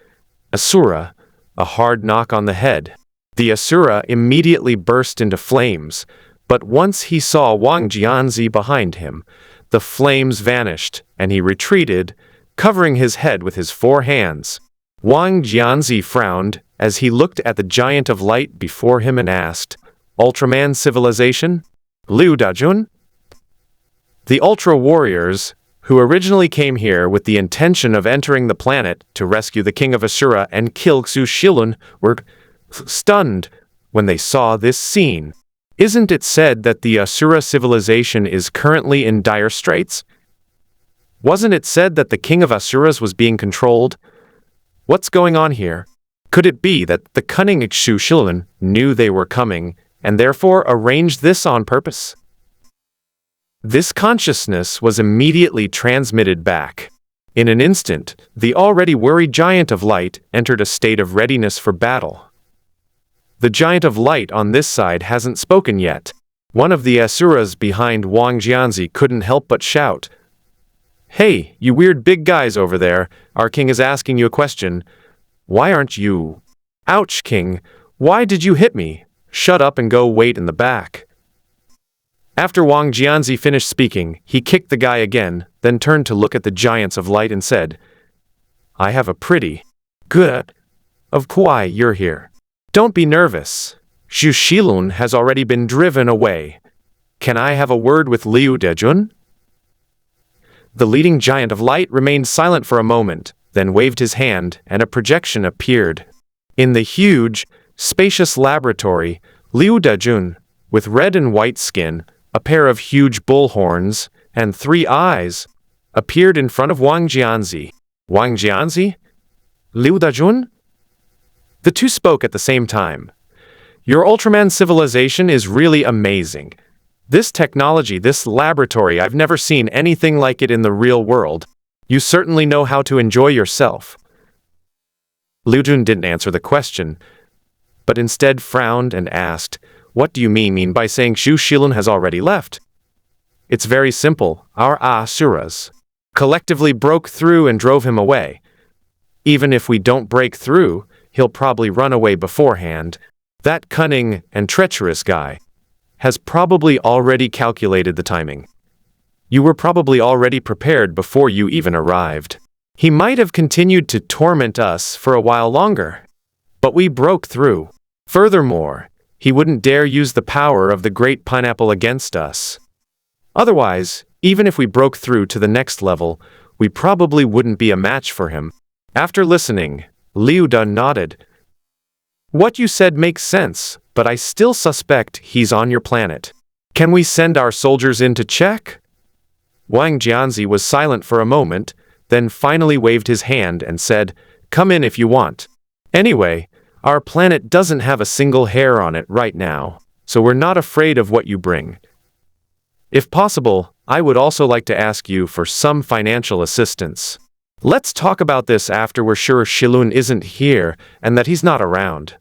Asura, a hard knock on the head. The Asura immediately burst into flames, but once he saw Wang Jianzi behind him, the flames vanished and he retreated, covering his head with his 4 hands. Wang Jianzi frowned as he looked at the giant of light before him and asked, "Ultraman civilization? Liu Dajun?" The Ultra Warriors, who originally came here with the intention of entering the planet to rescue the king of Asura and kill Xu Shilun, were stunned when they saw this scene. Isn't it said that the Asura civilization is currently in dire straits? Wasn't it said that the king of Asuras was being controlled? What's going on here? Could it be that the cunning Xu Shilun knew they were coming and therefore arranged this on purpose? This consciousness was immediately transmitted back. In an instant, the already worried giant of light entered a state of readiness for battle. The giant of light on this side hasn't spoken yet. One of the Asuras behind Wang Jianzi couldn't help but shout, "Hey, you weird big guys over there, our king is asking you a question. Why aren't you?" "Ouch, king, why did you hit me? Shut up and go wait in the back." After Wang Jianzi finished speaking, he kicked the guy again, then turned to look at the giants of light and said, "I have a pretty good of why you're here. Don't be nervous. Xu Shilun has already been driven away. Can I have a word with Liu Dejun?" The leading giant of light remained silent for a moment, then waved his hand, and a projection appeared. In the huge, spacious laboratory, Liu Dejun, with red and white skin, a pair of huge bull horns, and 3 eyes appeared in front of Wang Jianzi. Wang Jianzi? Liu Dajun? The two spoke at the same time. Your Ultraman civilization is really amazing. This technology, this laboratory, I've never seen anything like it in the real world. You certainly know how to enjoy yourself. Liu Jun didn't answer the question, but instead frowned and asked, what do you mean by saying Xu Shilun has already left? It's very simple. Our Asuras collectively broke through and drove him away. Even if we don't break through, he'll probably run away beforehand. That cunning and treacherous guy has probably already calculated the timing. You were probably already prepared before you even arrived. He might have continued to torment us for a while longer, but we broke through. Furthermore, he wouldn't dare use the power of the great pineapple against us. Otherwise, even if we broke through to the next level, we probably wouldn't be a match for him. After listening, Liu Dan nodded. What you said makes sense, but I still suspect he's on your planet. Can we send our soldiers in to check? Wang Jianzi was silent for a moment, then finally waved his hand and said, come in if you want. Anyway, our planet doesn't have a single hair on it right now, so we're not afraid of what you bring. If possible, I would also like to ask you for some financial assistance. Let's talk about this after we're sure Shilun isn't here and that he's not around.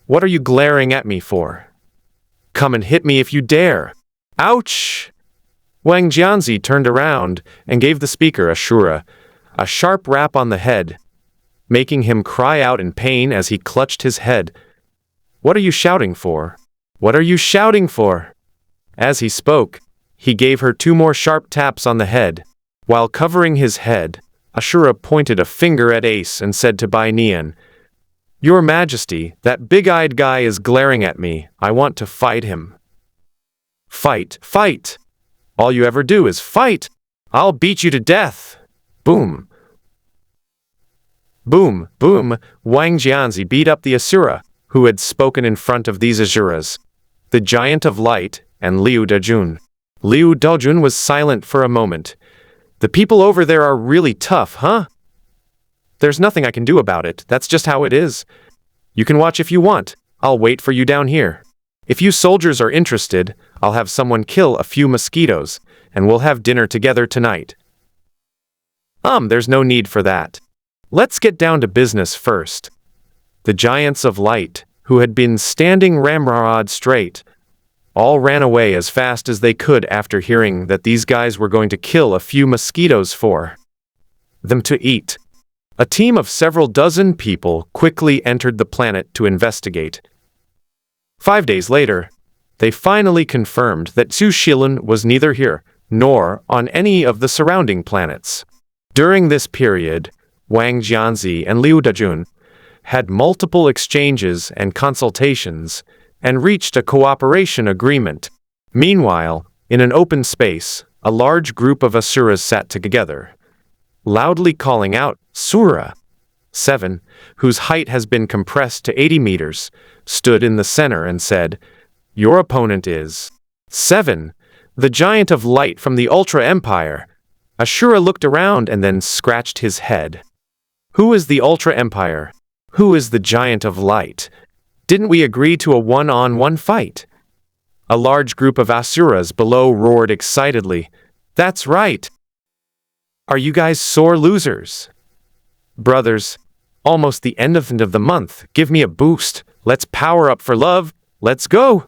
What are you glaring at me for? Come and hit me if you dare. Ouch! Wang Jianzi turned around and gave the speaker Ashura a sharp rap on the head, making him cry out in pain as he clutched his head. What are you shouting for? What are you shouting for? As he spoke, he gave her 2 more sharp taps on the head. While covering his head, Ashura pointed a finger at Ace and said to Bai Nian, Your Majesty, that big-eyed guy is glaring at me. I want to fight him. Fight, fight! All you ever do is fight! I'll beat you to death! Boom! Boom, boom! Wang Jianzi beat up the Asura, who had spoken in front of these Asuras, the Giant of Light, and Liu Dajun. Liu Dajun was silent for a moment. The people over there are really tough, huh? There's nothing I can do about it, that's just how it is. You can watch if you want, I'll wait for you down here. If you soldiers are interested, I'll have someone kill a few mosquitoes, and we'll have dinner together tonight. There's no need for that. Let's get down to business first. The Giants of Light, who had been standing ramrod straight, all ran away as fast as they could after hearing that these guys were going to kill a few mosquitoes for them to eat. A team of several dozen people quickly entered the planet to investigate. 5 days later, they finally confirmed that Xu Shilun was neither here nor on any of the surrounding planets. During this period, Wang Jianzi and Liu Dajun had multiple exchanges and consultations and reached a cooperation agreement. Meanwhile, in an open space, a large group of Asuras sat together, loudly calling out, Sura 7, whose height has been compressed to 80 meters, stood in the center and said, Your opponent is 7, the Giant of Light from the Ultra Empire. Ashura looked around and then scratched his head. Who is the Ultra Empire? Who is the Giant of Light? Didn't we agree to a one-on-one fight? A large group of Asuras below roared excitedly. That's right! Are you guys sore losers? Brothers, almost the end of the month. Give me a boost. Let's power up for love. Let's go!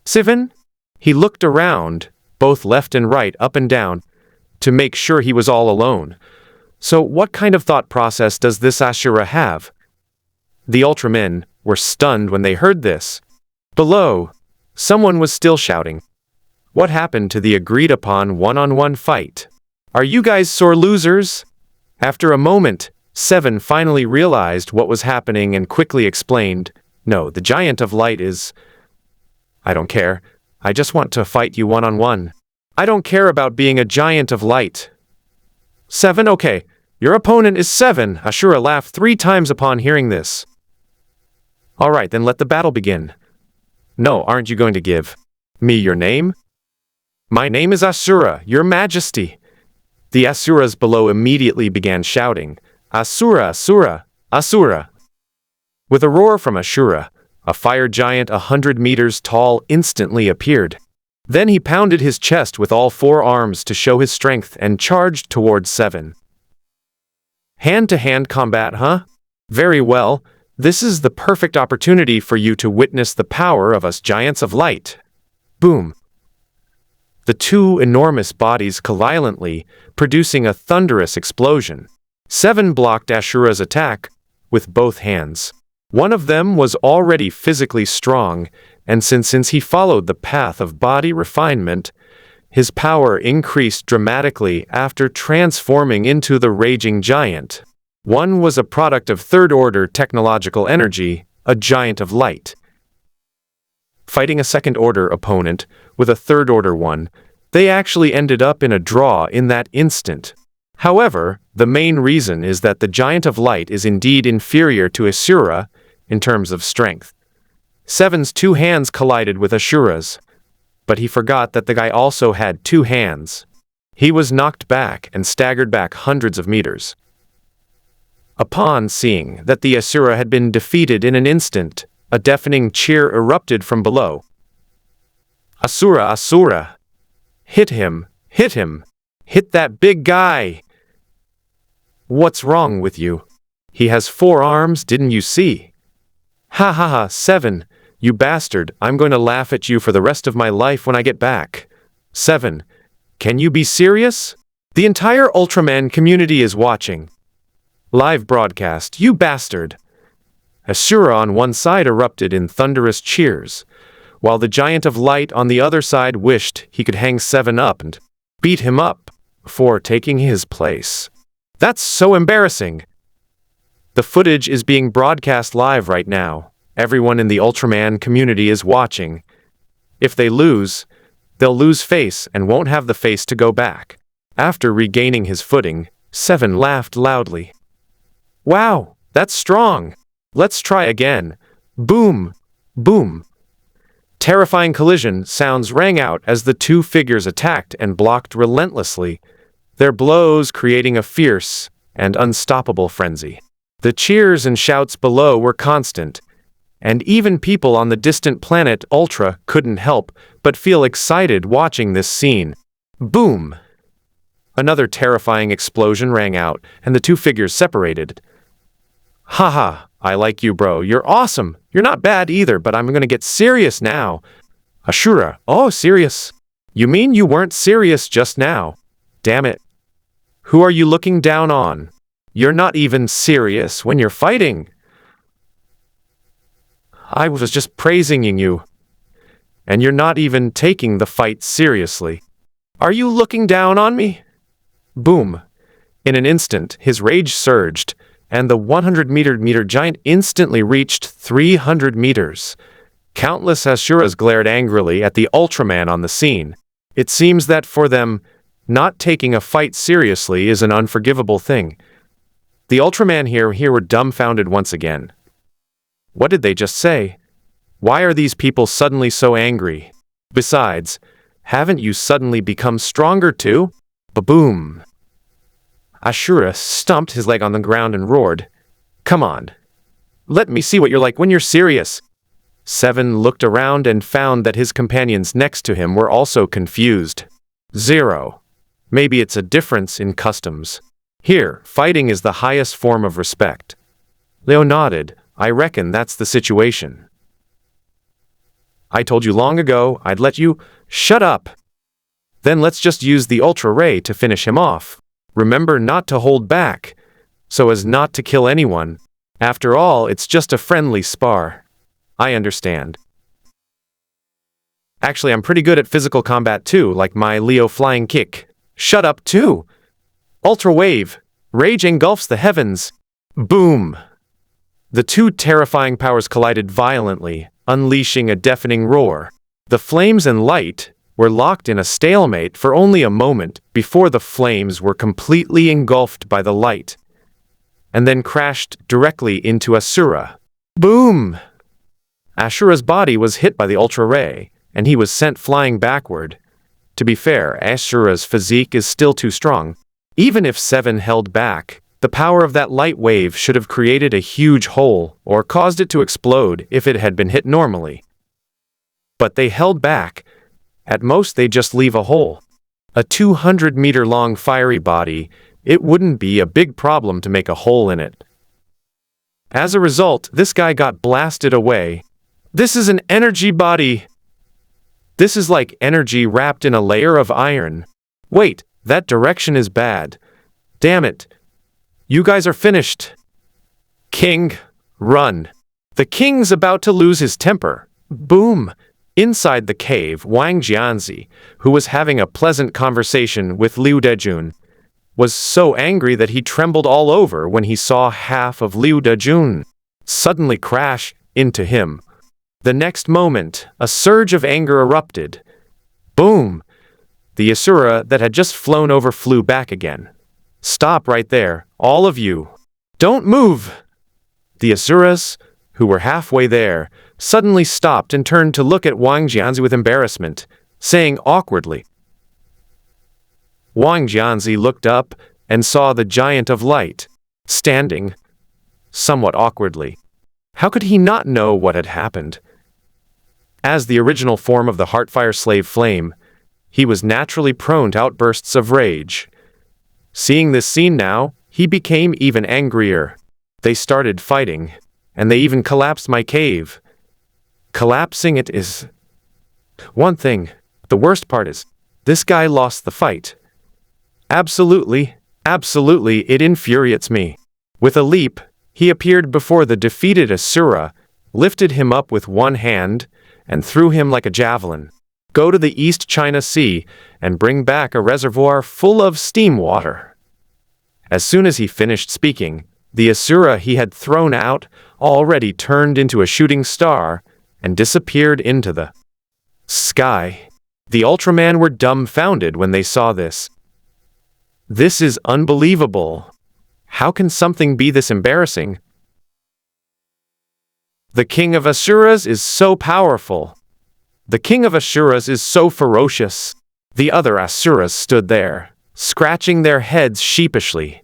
Sivan? He looked around, both left and right, up and down, to make sure he was all alone. So what kind of thought process does this Asura have? The Ultramen were stunned when they heard this. Below, someone was still shouting. What happened to the agreed-upon one-on-one fight? Are you guys sore losers? After a moment, 7 finally realized what was happening and quickly explained, No, the Giant of Light is... I don't care. I just want to fight you one-on-one. I don't care about being a Giant of Light. 7, okay. Your opponent is 7. Ashura laughed 3 times upon hearing this. All right, then let the battle begin. No, aren't you going to give me your name? My name is Asura, your majesty. The Asuras below immediately began shouting, Asura, Asura, Asura. With a roar from Asura, a fire giant 100 meters tall instantly appeared. Then he pounded his chest with all four arms to show his strength and charged towards Seven. Hand-to-hand combat, huh? Very well, this is the perfect opportunity for you to witness the power of us giants of light. Boom. The two enormous bodies collide violently, producing a thunderous explosion. Seven blocked Ashura's attack with both hands. One of them was already physically strong, and since he followed the path of body refinement, his power increased dramatically after transforming into the raging giant. One was a product of third-order technological energy, a giant of light. Fighting a second-order opponent with a third-order one, they actually ended up in a draw in that instant. However, the main reason is that the giant of light is indeed inferior to Asura in terms of strength. Seven's two hands collided with Ashura's, but he forgot that the guy also had two hands. He was knocked back and staggered back hundreds of meters. Upon seeing that the Asura had been defeated in an instant, a deafening cheer erupted from below. Asura, Asura! Hit him! Hit him! Hit that big guy! What's wrong with you? He has four arms, didn't you see? Ha ha ha, Seven! You bastard, I'm going to laugh at you for the rest of my life when I get back. Seven, can you be serious? The entire Ultraman community is watching. Live broadcast, you bastard! Asura on one side erupted in thunderous cheers, while the giant of light on the other side wished he could hang Seven up and beat him up before taking his place. That's so embarrassing! The footage is being broadcast live right now. Everyone in the Ultraman community is watching. If they lose, they'll lose face and won't have the face to go back. After regaining his footing, Seven laughed loudly. Wow, that's strong! Let's try again. Boom! Boom! Terrifying collision sounds rang out as the two figures attacked and blocked relentlessly, their blows creating a fierce and unstoppable frenzy. The cheers and shouts below were constant, and even people on the distant planet Ultra couldn't help but feel excited watching this scene. Boom! Another terrifying explosion rang out, and the two figures separated. Haha, I like you, bro. You're awesome. You're not bad either, but I'm gonna get serious now. Ashura, oh, serious? You mean you weren't serious just now? Damn it. Who are you looking down on? You're not even serious when you're fighting. I was just praising you. And you're not even taking the fight seriously. Are you looking down on me? Boom. In an instant, his rage surged, and the 100-meter giant instantly reached 300 meters. Countless Asuras glared angrily at the Ultraman on the scene. It seems that for them, not taking a fight seriously is an unforgivable thing. The Ultraman here were dumbfounded once again. What did they just say? Why are these people suddenly so angry? Besides, haven't you suddenly become stronger too? Ba-boom! Ashura stomped his leg on the ground and roared, Come on. Let me see what you're like when you're serious. Seven looked around and found that his companions next to him were also confused. 0. Maybe it's a difference in customs. Here, fighting is the highest form of respect. Leo nodded. I reckon that's the situation. I told you long ago I'd let you shut up. Then let's just use the Ultra Ray to finish him off. Remember not to hold back, so as not to kill anyone. After all, it's just a friendly spar. I understand. Actually, I'm pretty good at physical combat too, like my Leo flying kick. Shut up too. Ultra Wave. Rage engulfs the heavens. Boom. The two terrifying powers collided violently, unleashing a deafening roar. The flames and light were locked in a stalemate for only a moment before the flames were completely engulfed by the light, and then crashed directly into Asura. Boom! Ashura's body was hit by the Ultra Ray, and he was sent flying backward. To be fair, Asura's physique is still too strong. Even if 7 held back, the power of that light wave should have created a huge hole or caused it to explode if it had been hit normally. But they held back. At most they just leave a hole. A 200-meter-long fiery body, it wouldn't be a big problem to make a hole in it. As a result, this guy got blasted away. This is an energy body. This is like energy wrapped in a layer of iron. Wait, that direction is bad. Damn it. You guys are finished. King, run. The king's about to lose his temper. Boom. Inside the cave, Wang Jianzi, who was having a pleasant conversation with Liu Dejun, was so angry that he trembled all over when he saw half of Liu Dejun suddenly crash into him. The next moment, a surge of anger erupted. Boom! The Asura that had just flown over flew back again. Stop right there, all of you. Don't move! The Asuras, who were halfway there, suddenly stopped and turned to look at Wang Jianzi with embarrassment, saying awkwardly. Wang Jianzi looked up and saw the giant of light, standing, somewhat awkwardly. How could he not know what had happened? As the original form of the Heartfire Slave Flame, he was naturally prone to outbursts of rage. Seeing this scene now, he became even angrier. They started fighting, and they even collapsed my cave. Collapsing it is one thing. The worst part is, this guy lost the fight. Absolutely, it infuriates me. With a leap, he appeared before the defeated Asura, lifted him up with one hand, and threw him like a javelin. Go to the East China Sea and bring back a reservoir full of steam water. As soon as he finished speaking, the Asura he had thrown out already turned into a shooting star and disappeared into the sky. The Ultraman were dumbfounded when they saw this. This is unbelievable. How can something be this embarrassing? The King of Asuras is so powerful. The King of Asuras is so ferocious. The other Asuras stood there, scratching their heads sheepishly.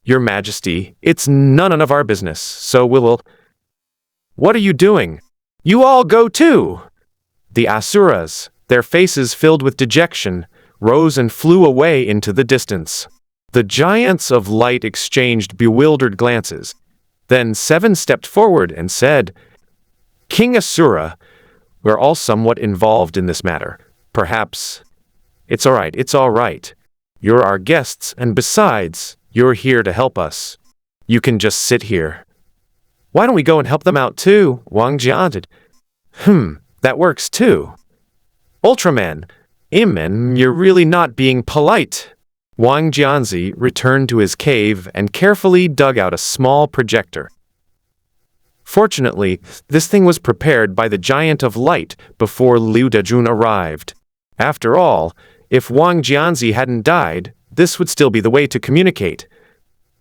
Your Majesty, it's none of our business, so we'll... What are you doing? You all go too! The Asuras, their faces filled with dejection, rose and flew away into the distance. The giants of light exchanged bewildered glances. Then 7 stepped forward and said, King Asura, we're all somewhat involved in this matter. Perhaps... It's all right. You're our guests, and besides, you're here to help us. You can just sit here. Why don't we go and help them out too? Wang Jianzi. That works too. Ultraman, Imen, you're really not being polite. Wang Jianzi returned to his cave and carefully dug out a small projector. Fortunately, this thing was prepared by the Giant of Light before Liu Dejun arrived. After all, if Wang Jianzi hadn't died, this would still be the way to communicate.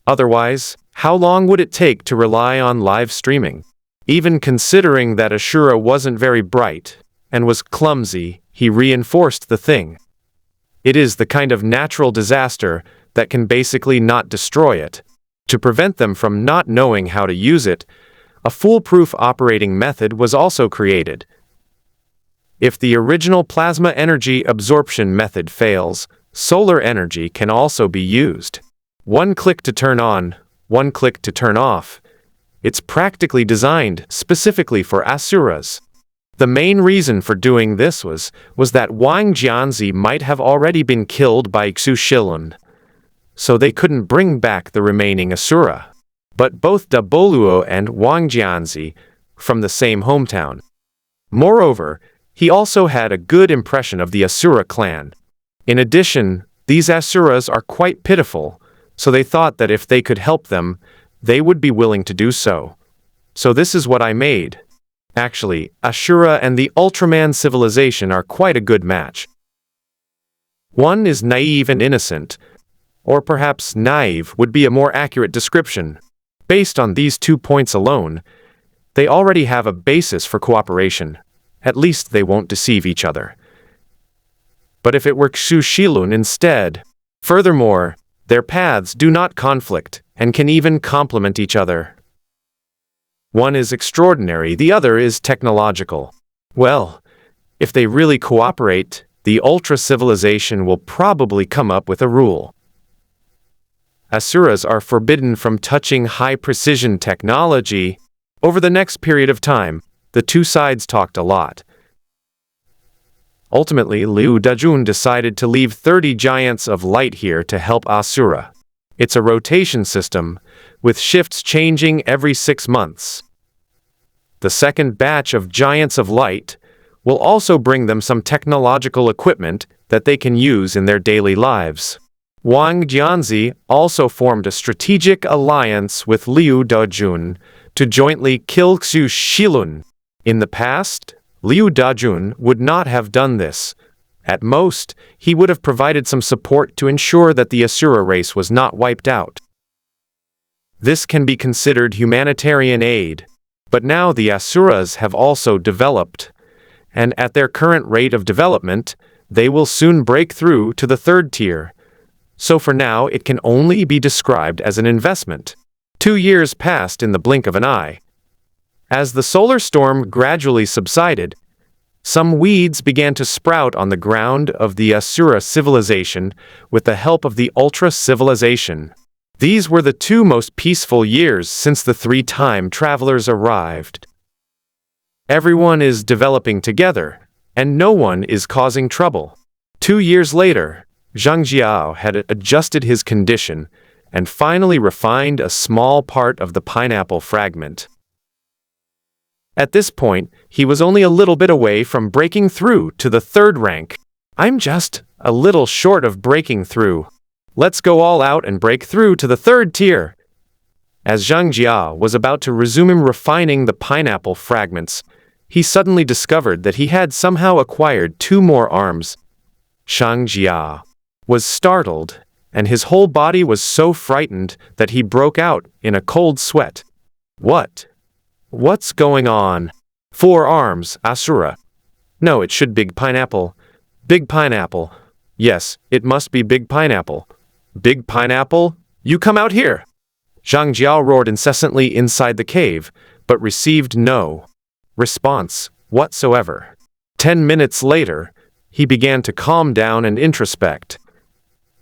Otherwise, how long would it take to rely on live streaming? Even considering that Ashura wasn't very bright and was clumsy, he reinforced the thing. It is the kind of natural disaster that can basically not destroy it. To prevent them from not knowing how to use it, a foolproof operating method was also created. If the original plasma energy absorption method fails, solar energy can also be used. One click to turn on, one click to turn off. It's practically designed specifically for Asuras. The main reason for doing this was that Wang Jianzi might have already been killed by Xu Shilun, so they couldn't bring back the remaining Asura. But both Da Boluo and Wang Jianzi from the same hometown. Moreover, he also had a good impression of the Asura clan. In addition, these Asuras are quite pitiful, so they thought that if they could help them, they would be willing to do so. So this is what I made. Actually, Ashura and the Ultraman civilization are quite a good match. One is naive and innocent, or perhaps naive would be a more accurate description. Based on these 2 points alone, they already have a basis for cooperation. At least they won't deceive each other. But if it were Xu Shilun instead? Furthermore, their paths do not conflict, and can even complement each other. One is extraordinary, the other is technological. Well, if they really cooperate, the ultra-civilization will probably come up with a rule. Asuras are forbidden from touching high-precision technology. Over the next period of time, the two sides talked a lot. Ultimately, Liu Dajun decided to leave 30 giants of light here to help Asura. It's a rotation system, with shifts changing every 6 months. The second batch of giants of light will also bring them some technological equipment that they can use in their daily lives. Wang Jianzi also formed a strategic alliance with Liu Dajun to jointly kill Xu Shilun. In the past, Liu Dajun would not have done this. At most, he would have provided some support to ensure that the Asura race was not wiped out. This can be considered humanitarian aid. But now the Asuras have also developed, and at their current rate of development, they will soon break through to the third tier. So for now, it can only be described as an investment. 2 years passed in the blink of an eye. As the solar storm gradually subsided, some weeds began to sprout on the ground of the Asura civilization with the help of the Ultra civilization. These were the 2 most peaceful years since the 3 time travelers arrived. Everyone is developing together, and no one is causing trouble. 2 years later, Zhang Jiao had adjusted his condition and finally refined a small part of the pineapple fragment. At this point, he was only a little bit away from breaking through to the 3rd rank. I'm just a little short of breaking through. Let's go all out and break through to the 3rd tier. As Zhang Jia was about to resume refining the pineapple fragments, he suddenly discovered that he had somehow acquired 2 more arms. Zhang Jia was startled, and his whole body was so frightened that he broke out in a cold sweat. What's going on? 4 arms, Asura. No, it should Big Pineapple. Big Pineapple. Yes, it must be Big Pineapple. Big Pineapple, you come out here! Zhang Jiao roared incessantly inside the cave, but received no response whatsoever. 10 minutes later, he began to calm down and introspect.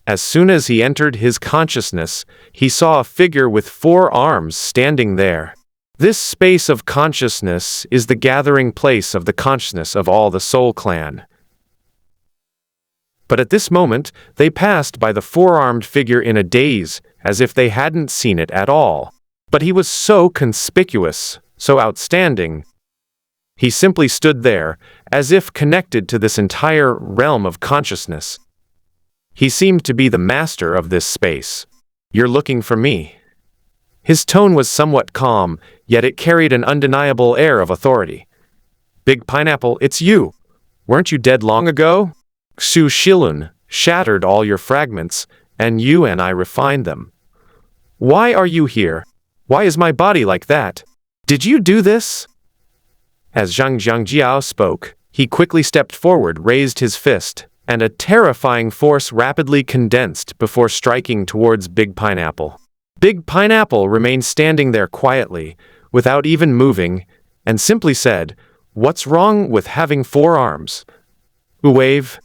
As soon as he entered his consciousness, he saw a figure with 4 arms standing there. This space of consciousness is the gathering place of the consciousness of all the Soul Clan. But at this moment, they passed by the 4-armed figure in a daze, as if they hadn't seen it at all. But he was so conspicuous, so outstanding. He simply stood there, as if connected to this entire realm of consciousness. He seemed to be the master of this space. You're looking for me. His tone was somewhat calm, yet it carried an undeniable air of authority. Big Pineapple, it's you. Weren't you dead long ago? Xu Shilun shattered all your fragments, and you and I refined them. Why are you here? Why is my body like that? Did you do this? As Zhang Jiao spoke, he quickly stepped forward, raised his fist, and a terrifying force rapidly condensed before striking towards Big Pineapple. Big Pineapple remained standing there quietly, without even moving, and simply said, "What's wrong with having 4 arms?" Wave.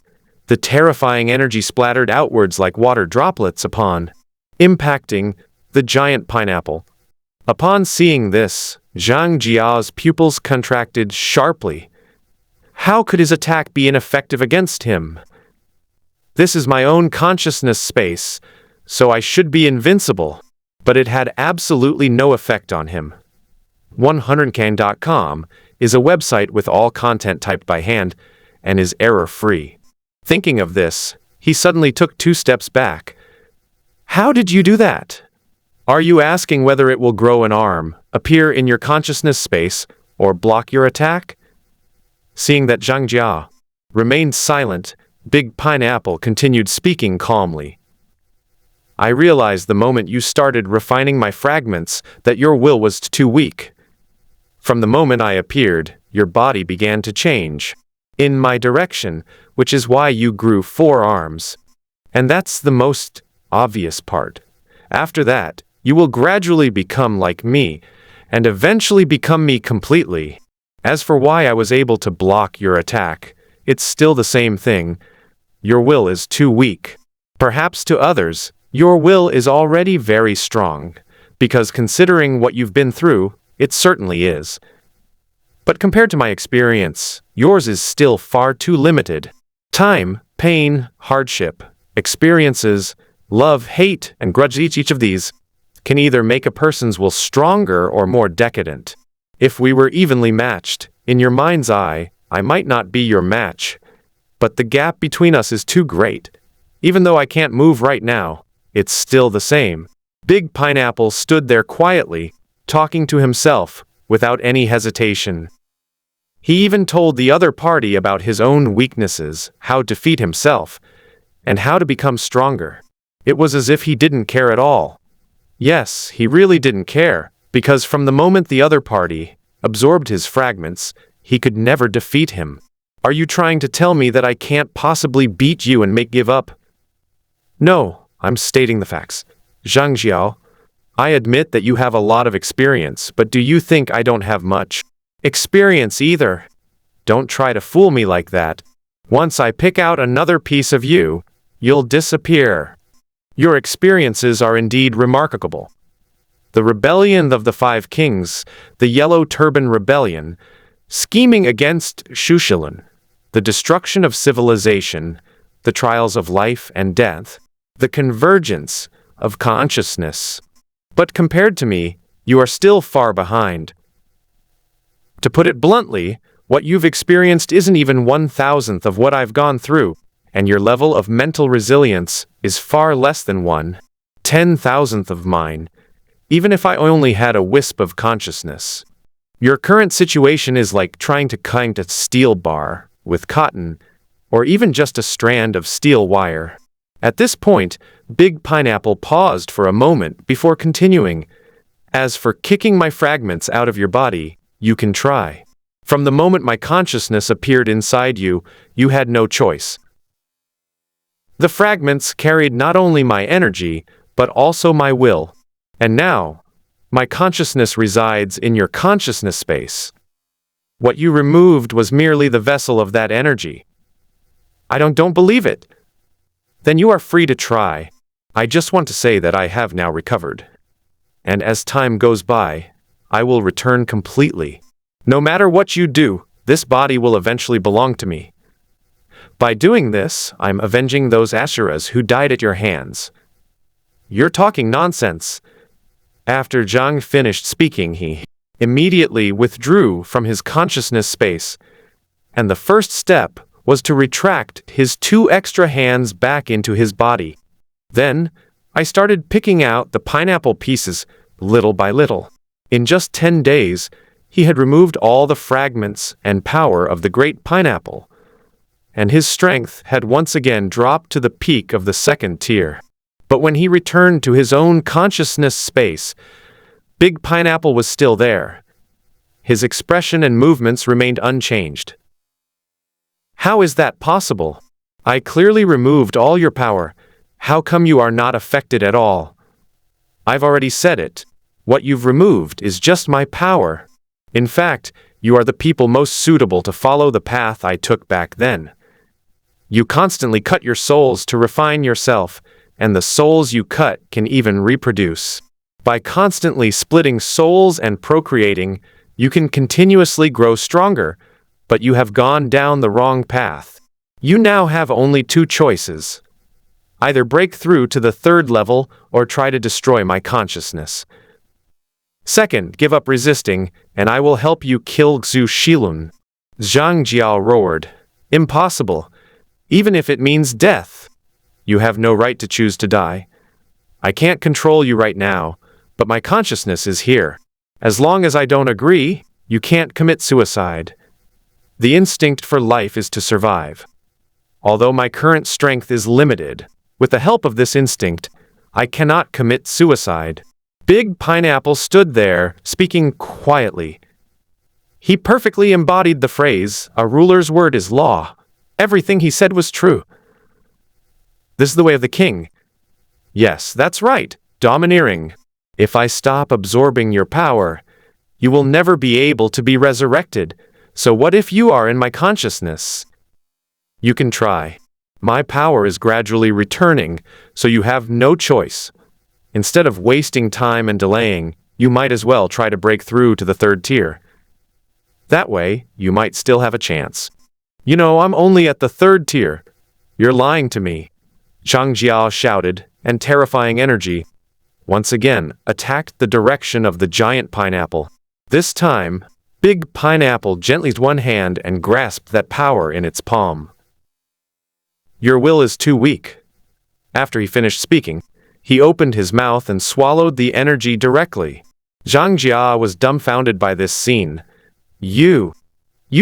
The terrifying energy splattered outwards like water droplets upon impacting the giant pineapple. Upon seeing this, Zhang Jia's pupils contracted sharply. How could his attack be ineffective against him? This is my own consciousness space, so I should be invincible. But it had absolutely no effect on him. 100can.com is a website with all content typed by hand and is error-free. Thinking of this, he suddenly took 2 steps back. How did you do that? Are you asking whether it will grow an arm, appear in your consciousness space, or block your attack? Seeing that Zhang Jia remained silent, Big Pineapple continued speaking calmly. I realized the moment you started refining my fragments that your will was too weak. From the moment I appeared, your body began to change. in my direction, which is why you grew 4 arms. And that's the most obvious part. After that, you will gradually become like me, and eventually become me completely. As for why I was able to block your attack, it's still the same thing. Your will is too weak. Perhaps to others, your will is already very strong, because considering what you've been through, it certainly is. But compared to my experience, yours is still far too limited. Time, pain, hardship, experiences, love, hate, and grudge, each of these can either make a person's will stronger or more decadent. If we were evenly matched, in your mind's eye, I might not be your match, but the gap between us is too great. Even though I can't move right now, it's still the same. Big Pineapple stood there quietly, talking to himself, without any hesitation. He even told the other party about his own weaknesses, how to defeat himself, and how to become stronger. It was as if he didn't care at all. Yes, he really didn't care, because from the moment the other party absorbed his fragments, he could never defeat him. Are you trying to tell me that I can't possibly beat you and give up? No, I'm stating the facts. Zhang Jiao, I admit that you have a lot of experience, but do you think I don't have much experience either? Don't try to fool me like that. Once I pick out another piece of you, you'll disappear. Your experiences are indeed remarkable. The rebellion of the 5 kings, the Yellow Turban Rebellion, scheming against Shushilan, the destruction of civilization, the trials of life and death, the convergence of consciousness. But compared to me, you are still far behind. To put it bluntly, what you've experienced isn't even 1,000th of what I've gone through, and your level of mental resilience is far less than 1/10,000th of mine, even if I only had a wisp of consciousness. Your current situation is like trying to kind a steel bar with cotton, or even just a strand of steel wire. At this point, Big Pineapple paused for a moment before continuing. As for kicking my fragments out of your body, you can try. From the moment my consciousness appeared inside you, you had no choice. The fragments carried not only my energy, but also my will. And now, my consciousness resides in your consciousness space. What you removed was merely the vessel of that energy. I don't believe it. Then you are free to try. I just want to say that I have now recovered. And as time goes by, I will return completely. No matter what you do, this body will eventually belong to me. By doing this, I'm avenging those Asuras who died at your hands. You're talking nonsense. After Zhang finished speaking, he immediately withdrew from his consciousness space, and the first step was to retract his 2 extra hands back into his body. Then, I started picking out the pineapple pieces, little by little. In just 10 days, he had removed all the fragments and power of the great pineapple, and his strength had once again dropped to the peak of the 2nd tier. But when he returned to his own consciousness space, Big Pineapple was still there. His expression and movements remained unchanged. How is that possible? I clearly removed all your power. How come you are not affected at all? I've already said it. What you've removed is just my power. In fact, you are the people most suitable to follow the path I took back then. You constantly cut your souls to refine yourself, and the souls you cut can even reproduce. By constantly splitting souls and procreating, you can continuously grow stronger, but you have gone down the wrong path. You now have only 2 choices. Either break through to the 3rd level or try to destroy my consciousness. Second, give up resisting, and I will help you kill Xu Shilun. Zhang Jiao roared. Impossible. Even if it means death. You have no right to choose to die. I can't control you right now, but my consciousness is here. As long as I don't agree, you can't commit suicide. The instinct for life is to survive. Although my current strength is limited, with the help of this instinct, I cannot commit suicide. Big Pineapple stood there, speaking quietly. He perfectly embodied the phrase, "A ruler's word is law." Everything he said was true. This is the way of the king. Yes, that's right, domineering. If I stop absorbing your power, you will never be able to be resurrected. So what if you are in my consciousness? You can try. My power is gradually returning, so you have no choice. Instead of wasting time and delaying, you might as well try to break through to the third tier. That way, you might still have a chance. You know, I'm only at the third tier. You're lying to me. Zhang Jia shouted, and terrifying energy, once again, attacked the direction of the giant pineapple. This time, Big Pineapple gently used one hand and grasped that power in its palm. Your will is too weak. After he finished speaking, he opened his mouth and swallowed the energy directly. Zhang Jia was dumbfounded by this scene. You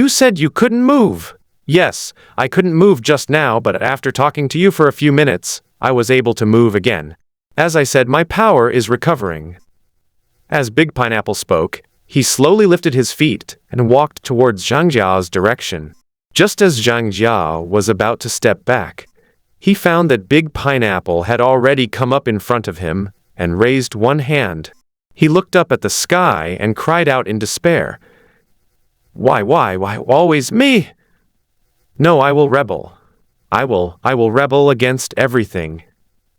said you couldn't move. Yes, I couldn't move just now, but after talking to you for a few minutes, I was able to move again. As I said, my power is recovering. As Big Pineapple spoke, he slowly lifted his feet and walked towards Zhang Jia's direction. Just as Zhang Jia was about to step back, he found that Big Pineapple had already come up in front of him and raised one hand. He looked up at the sky and cried out in despair. Why, always me? No, I will rebel. I will rebel against everything.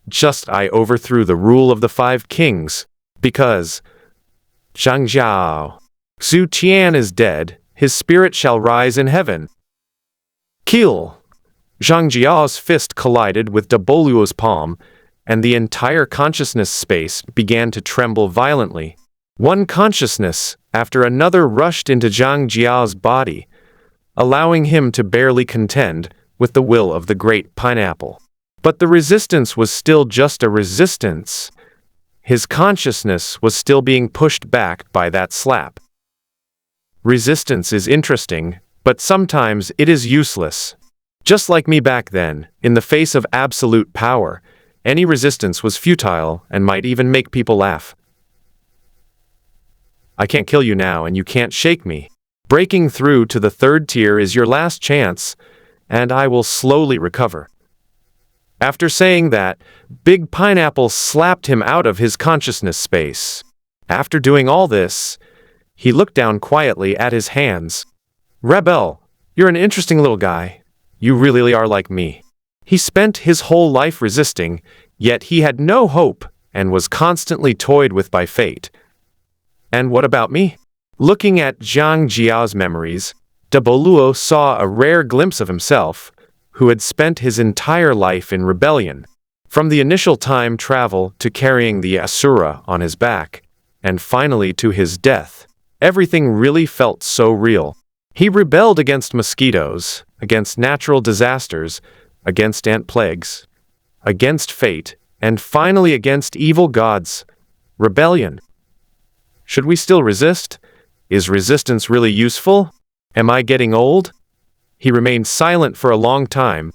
Just I overthrew the rule of the 5 kings, because Zhang Jiao, Xu Qian is dead, his spirit shall rise in heaven. Kill! Zhang Jiao's fist collided with Daboluo's palm, and the entire consciousness space began to tremble violently. One consciousness after another rushed into Zhang Jiao's body, allowing him to barely contend with the will of the great pineapple. But the resistance was still just a resistance. His consciousness was still being pushed back by that slap. Resistance is interesting, but sometimes it is useless. Just like me back then, in the face of absolute power, any resistance was futile and might even make people laugh. I can't kill you now and you can't shake me. Breaking through to the third tier is your last chance, and I will slowly recover. After saying that, Big Pineapple slapped him out of his consciousness space. After doing all this, he looked down quietly at his hands. Rebel, you're an interesting little guy. You really are like me. He spent his whole life resisting, yet he had no hope and was constantly toyed with by fate. And what about me? Looking at Zhang Jiao's memories, Daboluo saw a rare glimpse of himself, who had spent his entire life in rebellion. From the initial time travel to carrying the Asura on his back, and finally to his death, everything really felt so real. He rebelled against mosquitoes, against natural disasters, against ant plagues, against fate, and finally against evil gods. Rebellion. Should we still resist? Is resistance really useful? Am I getting old? He remained silent for a long time,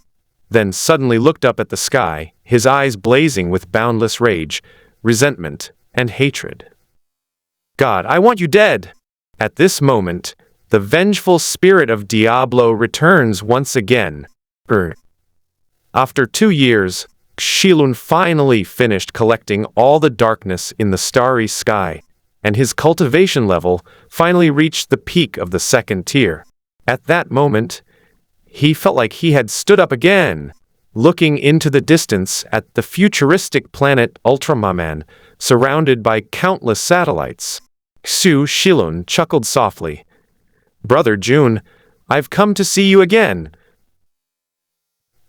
then suddenly looked up at the sky, his eyes blazing with boundless rage, resentment, and hatred. God, I want you dead! At this moment, the vengeful spirit of Diablo returns once again. After 2 years, Xilun finally finished collecting all the darkness in the starry sky, and his cultivation level finally reached the peak of the second tier. At that moment, he felt like he had stood up again, looking into the distance at the futuristic planet Ultramaman, surrounded by countless satellites. Xu Xilun chuckled softly. Brother Jun, I've come to see you again.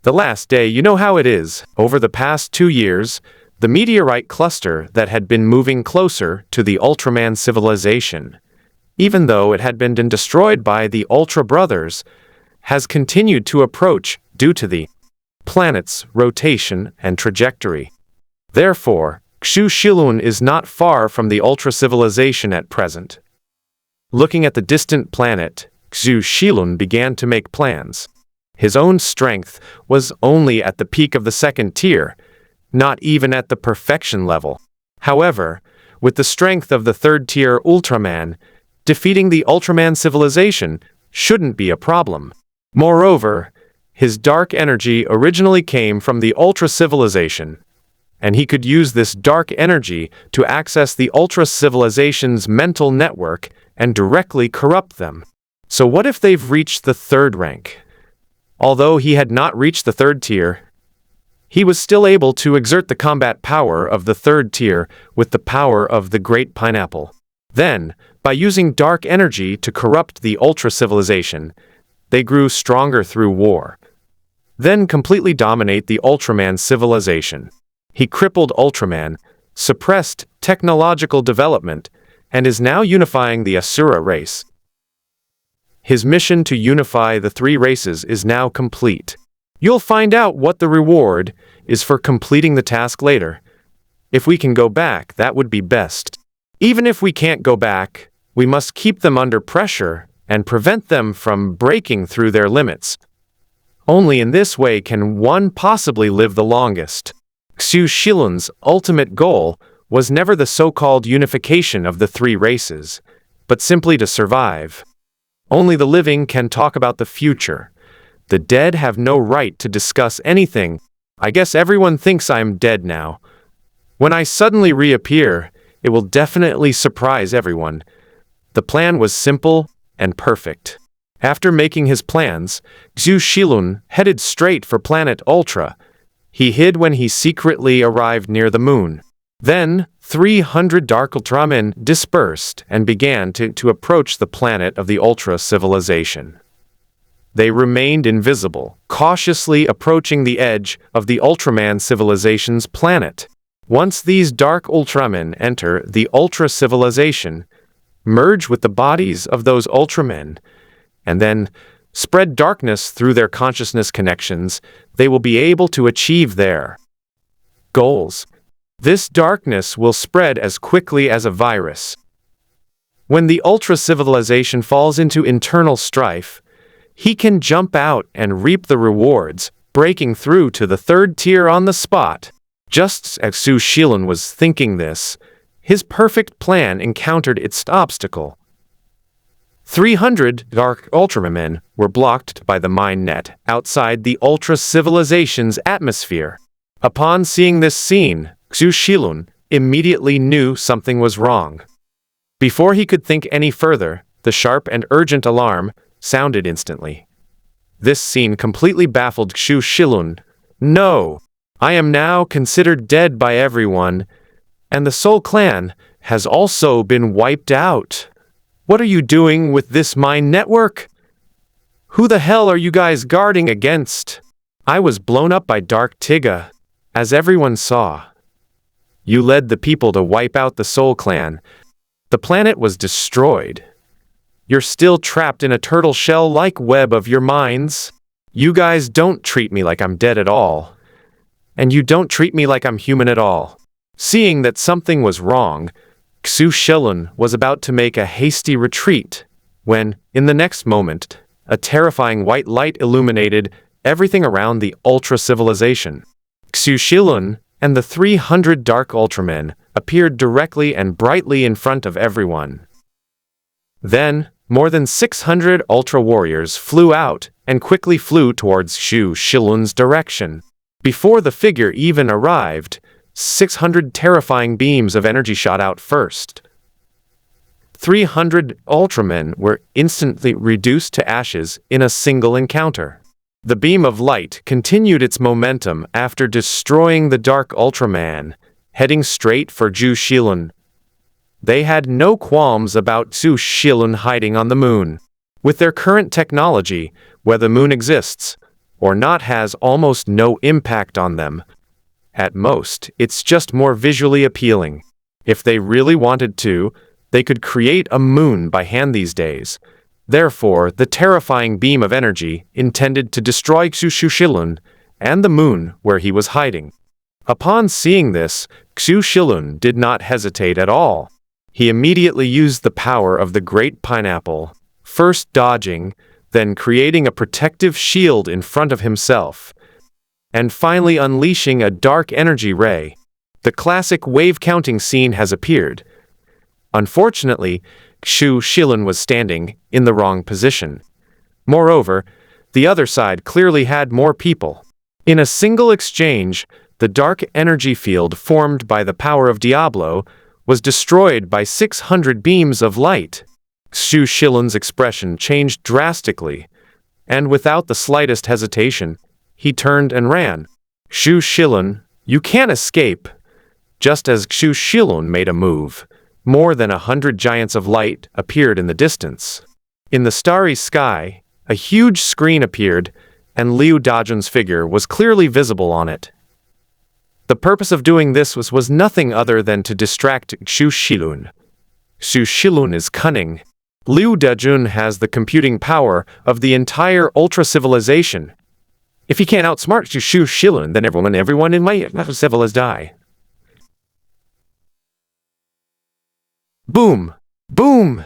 The last day, you know how it is. Over the past 2 years, the meteorite cluster that had been moving closer to the Ultraman civilization, even though it had been destroyed by the Ultra Brothers, has continued to approach due to the planet's rotation and trajectory. Therefore, Xu Xilun is not far from the Ultra civilization at present. Looking at the distant planet, Xu Xilun began to make plans. His own strength was only at the peak of the second tier, not even at the perfection level. However, with the strength of the third tier Ultraman, defeating the Ultraman civilization shouldn't be a problem. Moreover, his dark energy originally came from the Ultra civilization, and he could use this dark energy to access the Ultra civilization's mental network and directly corrupt them. So what if they've reached the third rank? Although he had not reached the third tier, he was still able to exert the combat power of the third tier with the power of the Great Pineapple. Then, by using dark energy to corrupt the Ultra civilization, they grew stronger through war. Then completely dominate the Ultraman civilization. He crippled Ultraman, suppressed technological development, and is now unifying the Asura race. His mission to unify the three races is now complete. You'll find out what the reward is for completing the task later. If we can go back, that would be best. Even if we can't go back, we must keep them under pressure and prevent them from breaking through their limits. Only in this way can one possibly live the longest. Xu Shilun's ultimate goal was never the so-called unification of the three races, but simply to survive. Only the living can talk about the future. The dead have no right to discuss anything. I guess everyone thinks I'm dead now. When I suddenly reappear, it will definitely surprise everyone. The plan was simple and perfect. After making his plans, Xu Shilun headed straight for planet Ultra. He hid when he secretly arrived near the moon. Then, 300 Dark Ultramen dispersed and began to approach the planet of the Ultra civilization. They remained invisible, cautiously approaching the edge of the Ultraman civilization's planet. Once these Dark Ultramen enter the Ultra civilization, merge with the bodies of those Ultramen, and then spread darkness through their consciousness connections, they will be able to achieve their goals. This darkness will spread as quickly as a virus. When the Ultra civilization falls into internal strife, he can jump out and reap the rewards, breaking through to the third tier on the spot. Just as Xu Shilun was thinking this, his perfect plan encountered its obstacle. 300 Dark Ultramen were blocked by the mine net outside the Ultra civilization's atmosphere. Upon seeing this scene, Xu Shilun immediately knew something was wrong. Before he could think any further, the sharp and urgent alarm sounded instantly. This scene completely baffled Xu Shilun. No! I am now considered dead by everyone, and the Soul Clan has also been wiped out. What are you doing with this mine network? Who the hell are you guys guarding against? I was blown up by Dark Tiga, as everyone saw. You led the people to wipe out the Soul Clan. The planet was destroyed. You're still trapped in a turtle shell-like web of your minds. You guys don't treat me like I'm dead at all. And you don't treat me like I'm human at all. Seeing that something was wrong, Xu Shilun was about to make a hasty retreat, when, in the next moment, a terrifying white light illuminated everything around the Ultra civilization. Xu Shilun and the 300 Dark Ultramen appeared directly and brightly in front of everyone. Then, more than 600 Ultra warriors flew out and quickly flew towards Xu Shilun's direction. Before the figure even arrived, 600 terrifying beams of energy shot out first. 300 Ultramen were instantly reduced to ashes in a single encounter. The beam of light continued its momentum after destroying the Dark Ultraman, heading straight for Xu Shilun. They had no qualms about Xu Shilun hiding on the moon. With their current technology, whether the moon exists or not has almost no impact on them. At most, it's just more visually appealing. If they really wanted to, they could create a moon by hand these days. Therefore, the terrifying beam of energy intended to destroy Xu Shilun and the moon where he was hiding. Upon seeing this, Xu Shilun did not hesitate at all. He immediately used the power of the Great Pineapple, first dodging, then creating a protective shield in front of himself, and finally unleashing a dark energy ray. The classic wave counting scene has appeared. Unfortunately, Xu Shilun was standing in the wrong position. Moreover, the other side clearly had more people. In a single exchange, the dark energy field formed by the power of Diablo was destroyed by 600 beams of light. Xu Shilun's expression changed drastically, and without the slightest hesitation, he turned and ran. Xu Shilun, you can't escape. Just as Xu Shilun made a move, more than 100 giants of light appeared in the distance. In the starry sky, a huge screen appeared, and Liu Dajun's figure was clearly visible on it. The purpose of doing this was nothing other than to distract Xu Shilun. Xu Shilun is cunning. Liu Dajun has the computing power of the entire ultra-civilization. If he can't outsmart Xu Shilun, then everyone in my civilization die. Boom! Boom!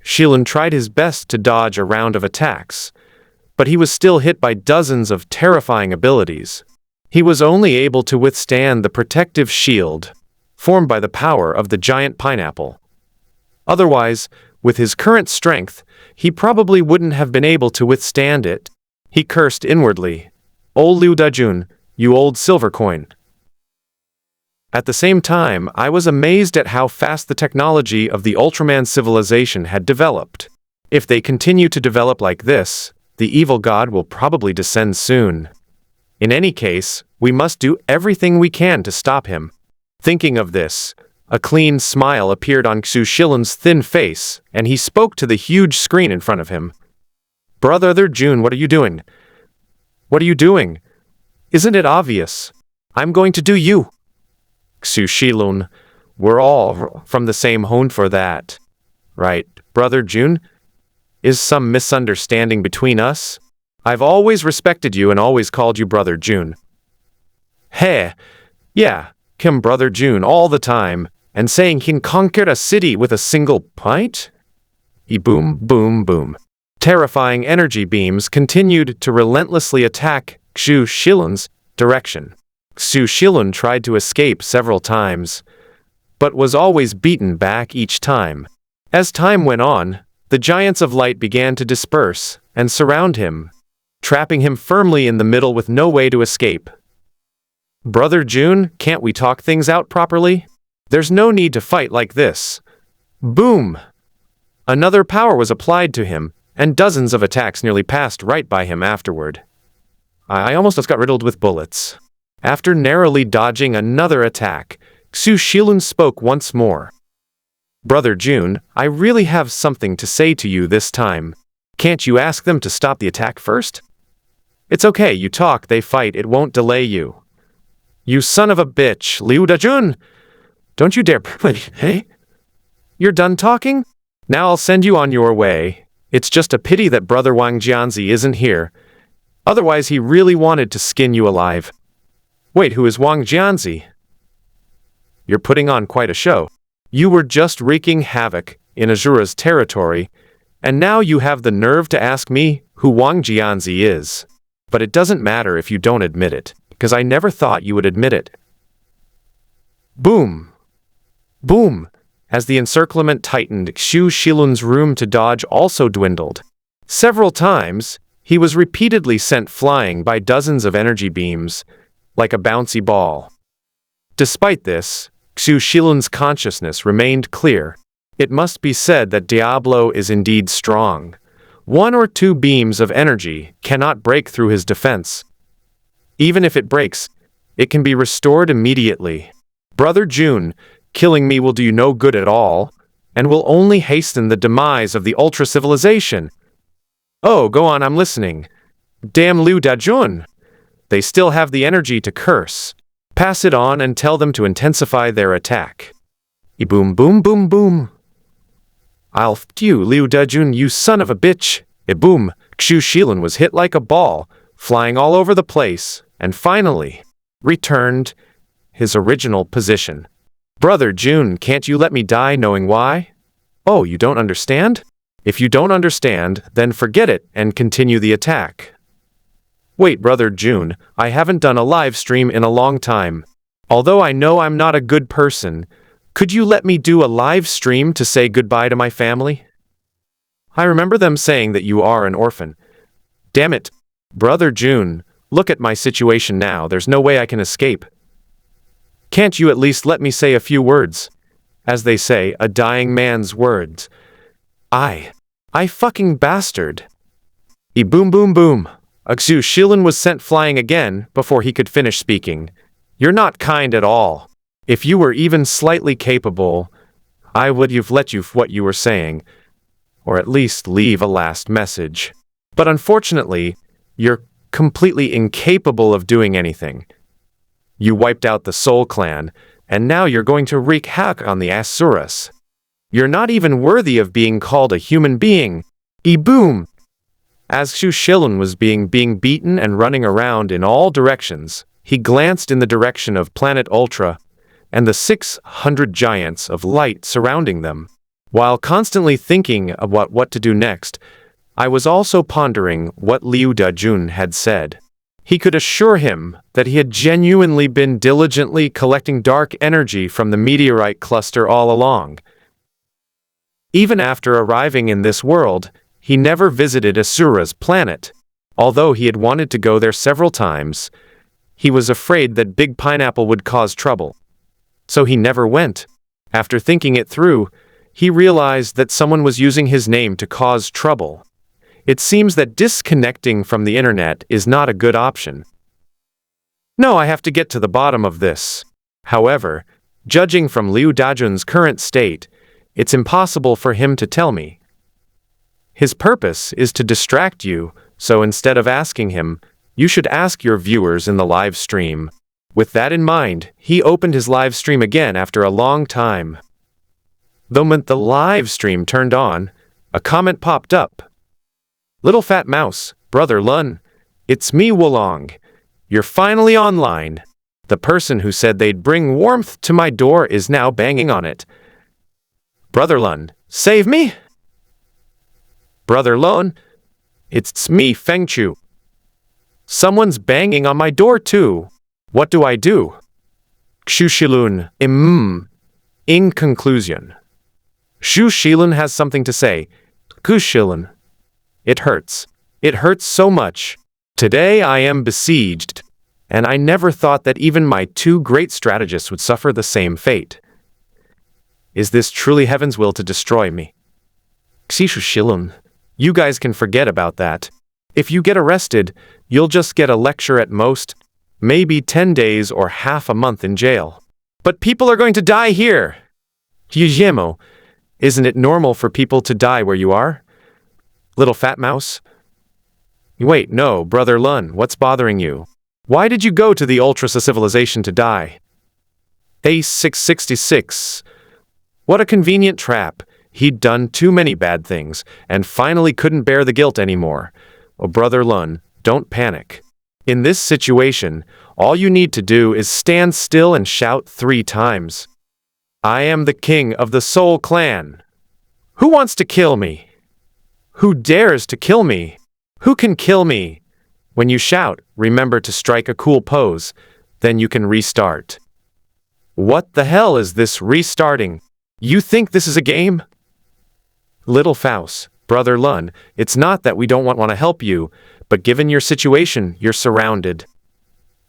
Shilun tried his best to dodge a round of attacks, but he was still hit by dozens of terrifying abilities. He was only able to withstand the protective shield, formed by the power of the giant pineapple. Otherwise, with his current strength, he probably wouldn't have been able to withstand it. He cursed inwardly. "O Liu Dajun, you old silver coin." At the same time, I was amazed at how fast the technology of the Ultraman civilization had developed. If they continue to develop like this, the evil god will probably descend soon. In any case, we must do everything we can to stop him. Thinking of this, a clean smile appeared on Xu Shilun's thin face, and he spoke to the huge screen in front of him. "Brother Jun, what are you doing? What are you doing? Isn't it obvious? I'm going to do you." Xu Shilun, we're all from the same home for that. Right, Brother Jun? Is some misunderstanding between us? I've always respected you and always called you Brother Jun. Hey, yeah, Kim Brother Jun all the time, and saying he conquered a city with a single pint? Boom, boom, boom. Terrifying energy beams continued to relentlessly attack Xu Shilun's direction. Xu Shilun tried to escape several times, but was always beaten back each time. As time went on, the giants of light began to disperse and surround him, trapping him firmly in the middle with no way to escape. "Brother Jun, can't we talk things out properly? There's no need to fight like this." Boom! Another power was applied to him, and dozens of attacks nearly passed right by him afterward. I almost just got riddled with bullets. After narrowly dodging another attack, Xu Shilun spoke once more. "Brother Jun, I really have something to say to you this time. Can't you ask them to stop the attack first? It's okay, you talk, they fight, it won't delay you." "You son of a bitch, Liu Dajun! Don't you dare hey? You're done talking? Now I'll send you on your way. It's just a pity that Brother Wang Jianzi isn't here. Otherwise he really wanted to skin you alive." "Wait, who is Wang Jianzi? You're putting on quite a show. You were just wreaking havoc in Azura's territory, and now you have the nerve to ask me who Wang Jianzi is. But it doesn't matter if you don't admit it, because I never thought you would admit it." Boom! Boom! As the encirclement tightened, Xu Shilun's room to dodge also dwindled. Several times, he was repeatedly sent flying by dozens of energy beams, like a bouncy ball. Despite this, Xu Shilun's consciousness remained clear. It must be said that Diablo is indeed strong. 1 or 2 beams of energy cannot break through his defense. Even if it breaks, it can be restored immediately. "Brother Jun, killing me will do you no good at all, and will only hasten the demise of the ultra-civilization." "Oh, go on, I'm listening. Damn Liu Dajun! They still have the energy to curse. Pass it on and tell them to intensify their attack." Boom, boom, boom, boom. "I'll f*** you, Liu Dajun, you son of a bitch." Boom! Xu Shilun was hit like a ball, flying all over the place, and finally returned his original position. "Brother Jun, can't you let me die knowing why?" "Oh, you don't understand? If you don't understand, then forget it and continue the attack." "Wait, Brother Jun, I haven't done a live stream in a long time. Although I know I'm not a good person, Could you let me do a live stream to say goodbye to my family? I remember them saying that you are an orphan. Damn it, Brother June, look at my situation now, there's no way I can escape. Can't you at least let me say a few words? As they say, a dying man's words. I fucking bastard. Boom boom boom. Xu Shilin was sent flying again before he could finish speaking. You're not kind at all. If you were even slightly capable, I would have let you what you were saying, or at least leave a last message. But unfortunately, you're completely incapable of doing anything. You wiped out the Soul Clan, and now you're going to wreak havoc on the Asuras. You're not even worthy of being called a human being. Boom! As Xu Shilin was being beaten and running around in all directions, he glanced in the direction of Planet Ultra and the 600 giants of light surrounding them. While constantly thinking about what to do next, I was also pondering what Liu Dajun had said. He could assure him that he had genuinely been diligently collecting dark energy from the meteorite cluster all along. Even after arriving in this world, he never visited Asura's planet. Although he had wanted to go there several times, he was afraid that Big Pineapple would cause trouble. So he never went. After thinking it through, he realized that someone was using his name to cause trouble. It seems that disconnecting from the internet is not a good option. No, I have to get to the bottom of this. However, judging from Liu Dajun's current state, it's impossible for him to tell me. His purpose is to distract you, so instead of asking him, you should ask your viewers in the live stream. With that in mind, he opened his live stream again after a long time. The moment the live stream turned on, a comment popped up. Little Fat Mouse, Brother Lun, it's me Wolong. You're finally online. The person who said they'd bring warmth to my door is now banging on it. Brother Lun, save me? Brother Lun, it's me Feng Chu. Someone's banging on my door too. What do I do? Xu Shilun, In conclusion, Xu Shilun has something to say. Xu Shilun. It hurts. It hurts so much. Today I am besieged, and I never thought that even my two great strategists would suffer the same fate. Is this truly heaven's will to destroy me? Xu Shilun, you guys can forget about that. If you get arrested, you'll just get a lecture at most, maybe 10 days or half a month in jail. But people are going to die here! Yujemo, isn't it normal for people to die where you are? Little Fat Mouse? Wait, no, Brother Lun, what's bothering you? Why did you go to the Ultra civilization to die? A666. What a convenient trap. He'd done too many bad things, and finally couldn't bear the guilt anymore. Oh, Brother Lun, don't panic. In this situation, all you need to do is stand still and shout 3 times. I am the king of the Soul Clan. Who wants to kill me? Who dares to kill me? Who can kill me? When you shout, remember to strike a cool pose, then you can restart. What the hell is this restarting? You think this is a game? Little Faust, Brother Lun, it's not that we don't want to help you, but given your situation, you're surrounded.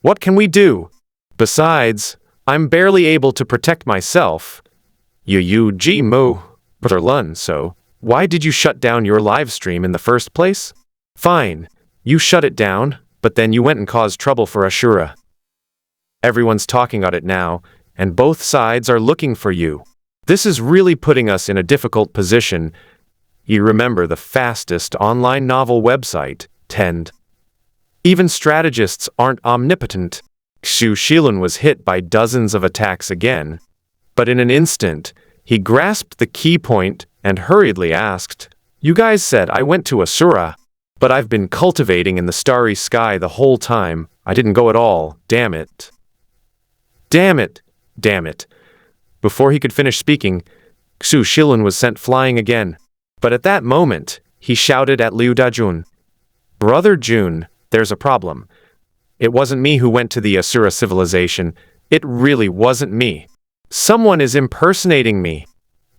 What can we do? Besides, I'm barely able to protect myself. Mo, Brother Lun, so why did you shut down your live stream in the first place? Fine, you shut it down, but then you went and caused trouble for Ashura. Everyone's talking about it now, and both sides are looking for you. This is really putting us in a difficult position. You remember the fastest online novel website, Tend. Even strategists aren't omnipotent. Xu Shilin was hit by dozens of attacks again. But in an instant, he grasped the key point and hurriedly asked, You guys said I went to Asura, but I've been cultivating in the starry sky the whole time. I didn't go at all. Damn it. Damn it. Damn it. Before he could finish speaking, Xu Shilin was sent flying again. But at that moment, he shouted at Liu Dajun, Brother Jun, there's a problem. It wasn't me who went to the Asura civilization. It really wasn't me. Someone is impersonating me.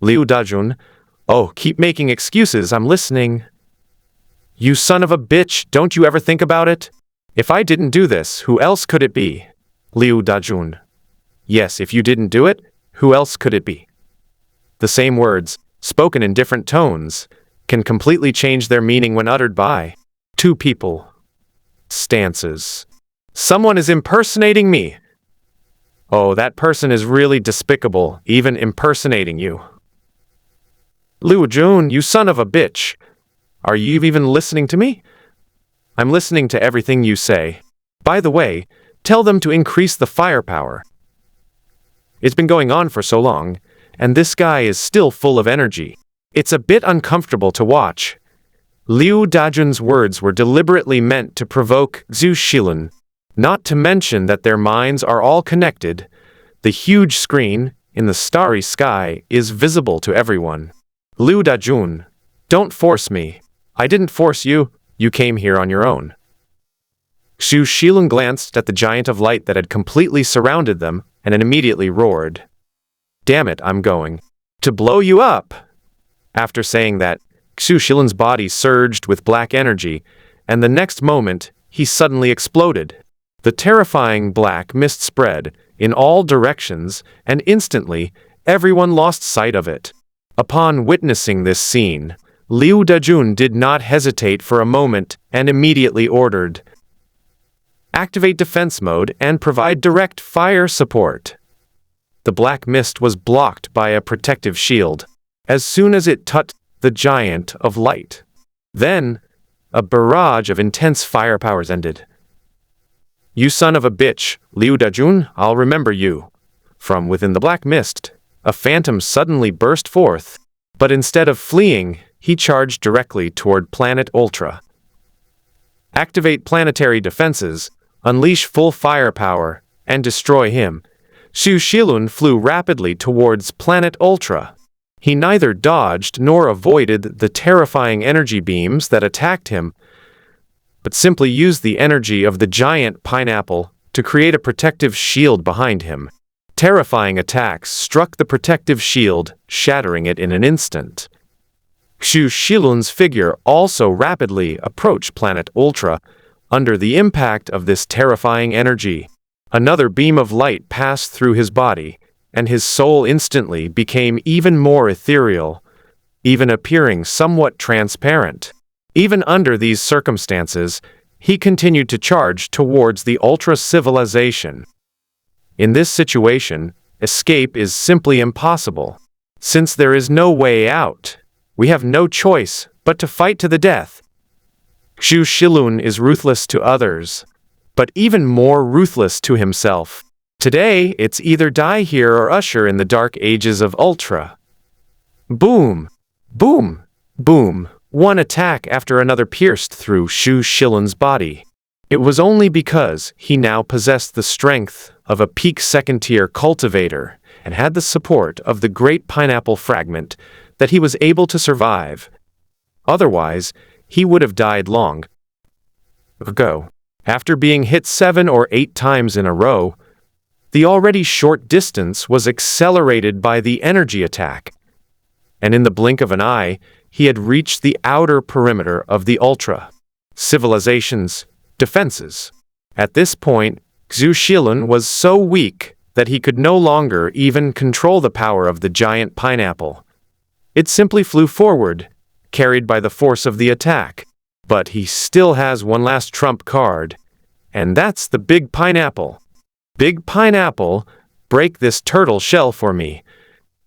Liu Dajun. Oh, keep making excuses, I'm listening. You son of a bitch, don't you ever think about it? If I didn't do this, who else could it be? Liu Dajun. Yes, if you didn't do it, who else could it be? The same words, spoken in different tones, can completely change their meaning when uttered by two people. Stances. Someone is impersonating me. Oh, that person is really despicable, even impersonating you. Liu Jun, you son of a bitch. Are you even listening to me? I'm listening to everything you say. By the way, tell them to increase the firepower. It's been going on for so long, and this guy is still full of energy. It's a bit uncomfortable to watch. Liu Dajun's words were deliberately meant to provoke Xu Shilin, not to mention that their minds are all connected. The huge screen, in the starry sky, is visible to everyone. Liu Dajun, don't force me. I didn't force you, you came here on your own. Xu Shilin glanced at the giant of light that had completely surrounded them, and then immediately roared. Damn it, I'm going to blow you up! After saying that, Xu Shilin's body surged with black energy, and the next moment, he suddenly exploded. The terrifying black mist spread in all directions, and instantly, everyone lost sight of it. Upon witnessing this scene, Liu Dajun did not hesitate for a moment and immediately ordered, activate defense mode and provide direct fire support. The black mist was blocked by a protective shield as soon as it touched the giant of light. Then, a barrage of intense firepowers ended. You son of a bitch, Liu Dajun, I'll remember you. From within the black mist, a phantom suddenly burst forth, but instead of fleeing, he charged directly toward Planet Ultra. Activate planetary defenses, unleash full firepower, and destroy him. Xu Shilun flew rapidly towards Planet Ultra. He neither dodged nor avoided the terrifying energy beams that attacked him, but simply used the energy of the giant pineapple to create a protective shield behind him. Terrifying attacks struck the protective shield, shattering it in an instant. Xu Shilun's figure also rapidly approached Planet Ultra under the impact of this terrifying energy. Another beam of light passed through his body, and his soul instantly became even more ethereal, even appearing somewhat transparent. Even under these circumstances, he continued to charge towards the Ultra civilization. In this situation, escape is simply impossible. Since there is no way out, we have no choice but to fight to the death. Xu Shilun is ruthless to others, but even more ruthless to himself. Today, it's either die here or usher in the dark ages of Ultra. Boom! Boom! Boom! One attack after another pierced through Xu Shilun's body. It was only because he now possessed the strength of a peak second-tier cultivator and had the support of the great pineapple fragment that he was able to survive. Otherwise, he would have died long ago. After being hit 7 or 8 times in a row, the already short distance was accelerated by the energy attack, and in the blink of an eye, he had reached the outer perimeter of the Ultra civilization's defenses. At this point, Xu Shilun was so weak that he could no longer even control the power of the giant pineapple. It simply flew forward, carried by the force of the attack. But he still has one last trump card, and that's the big pineapple. Big pineapple, break this turtle shell for me.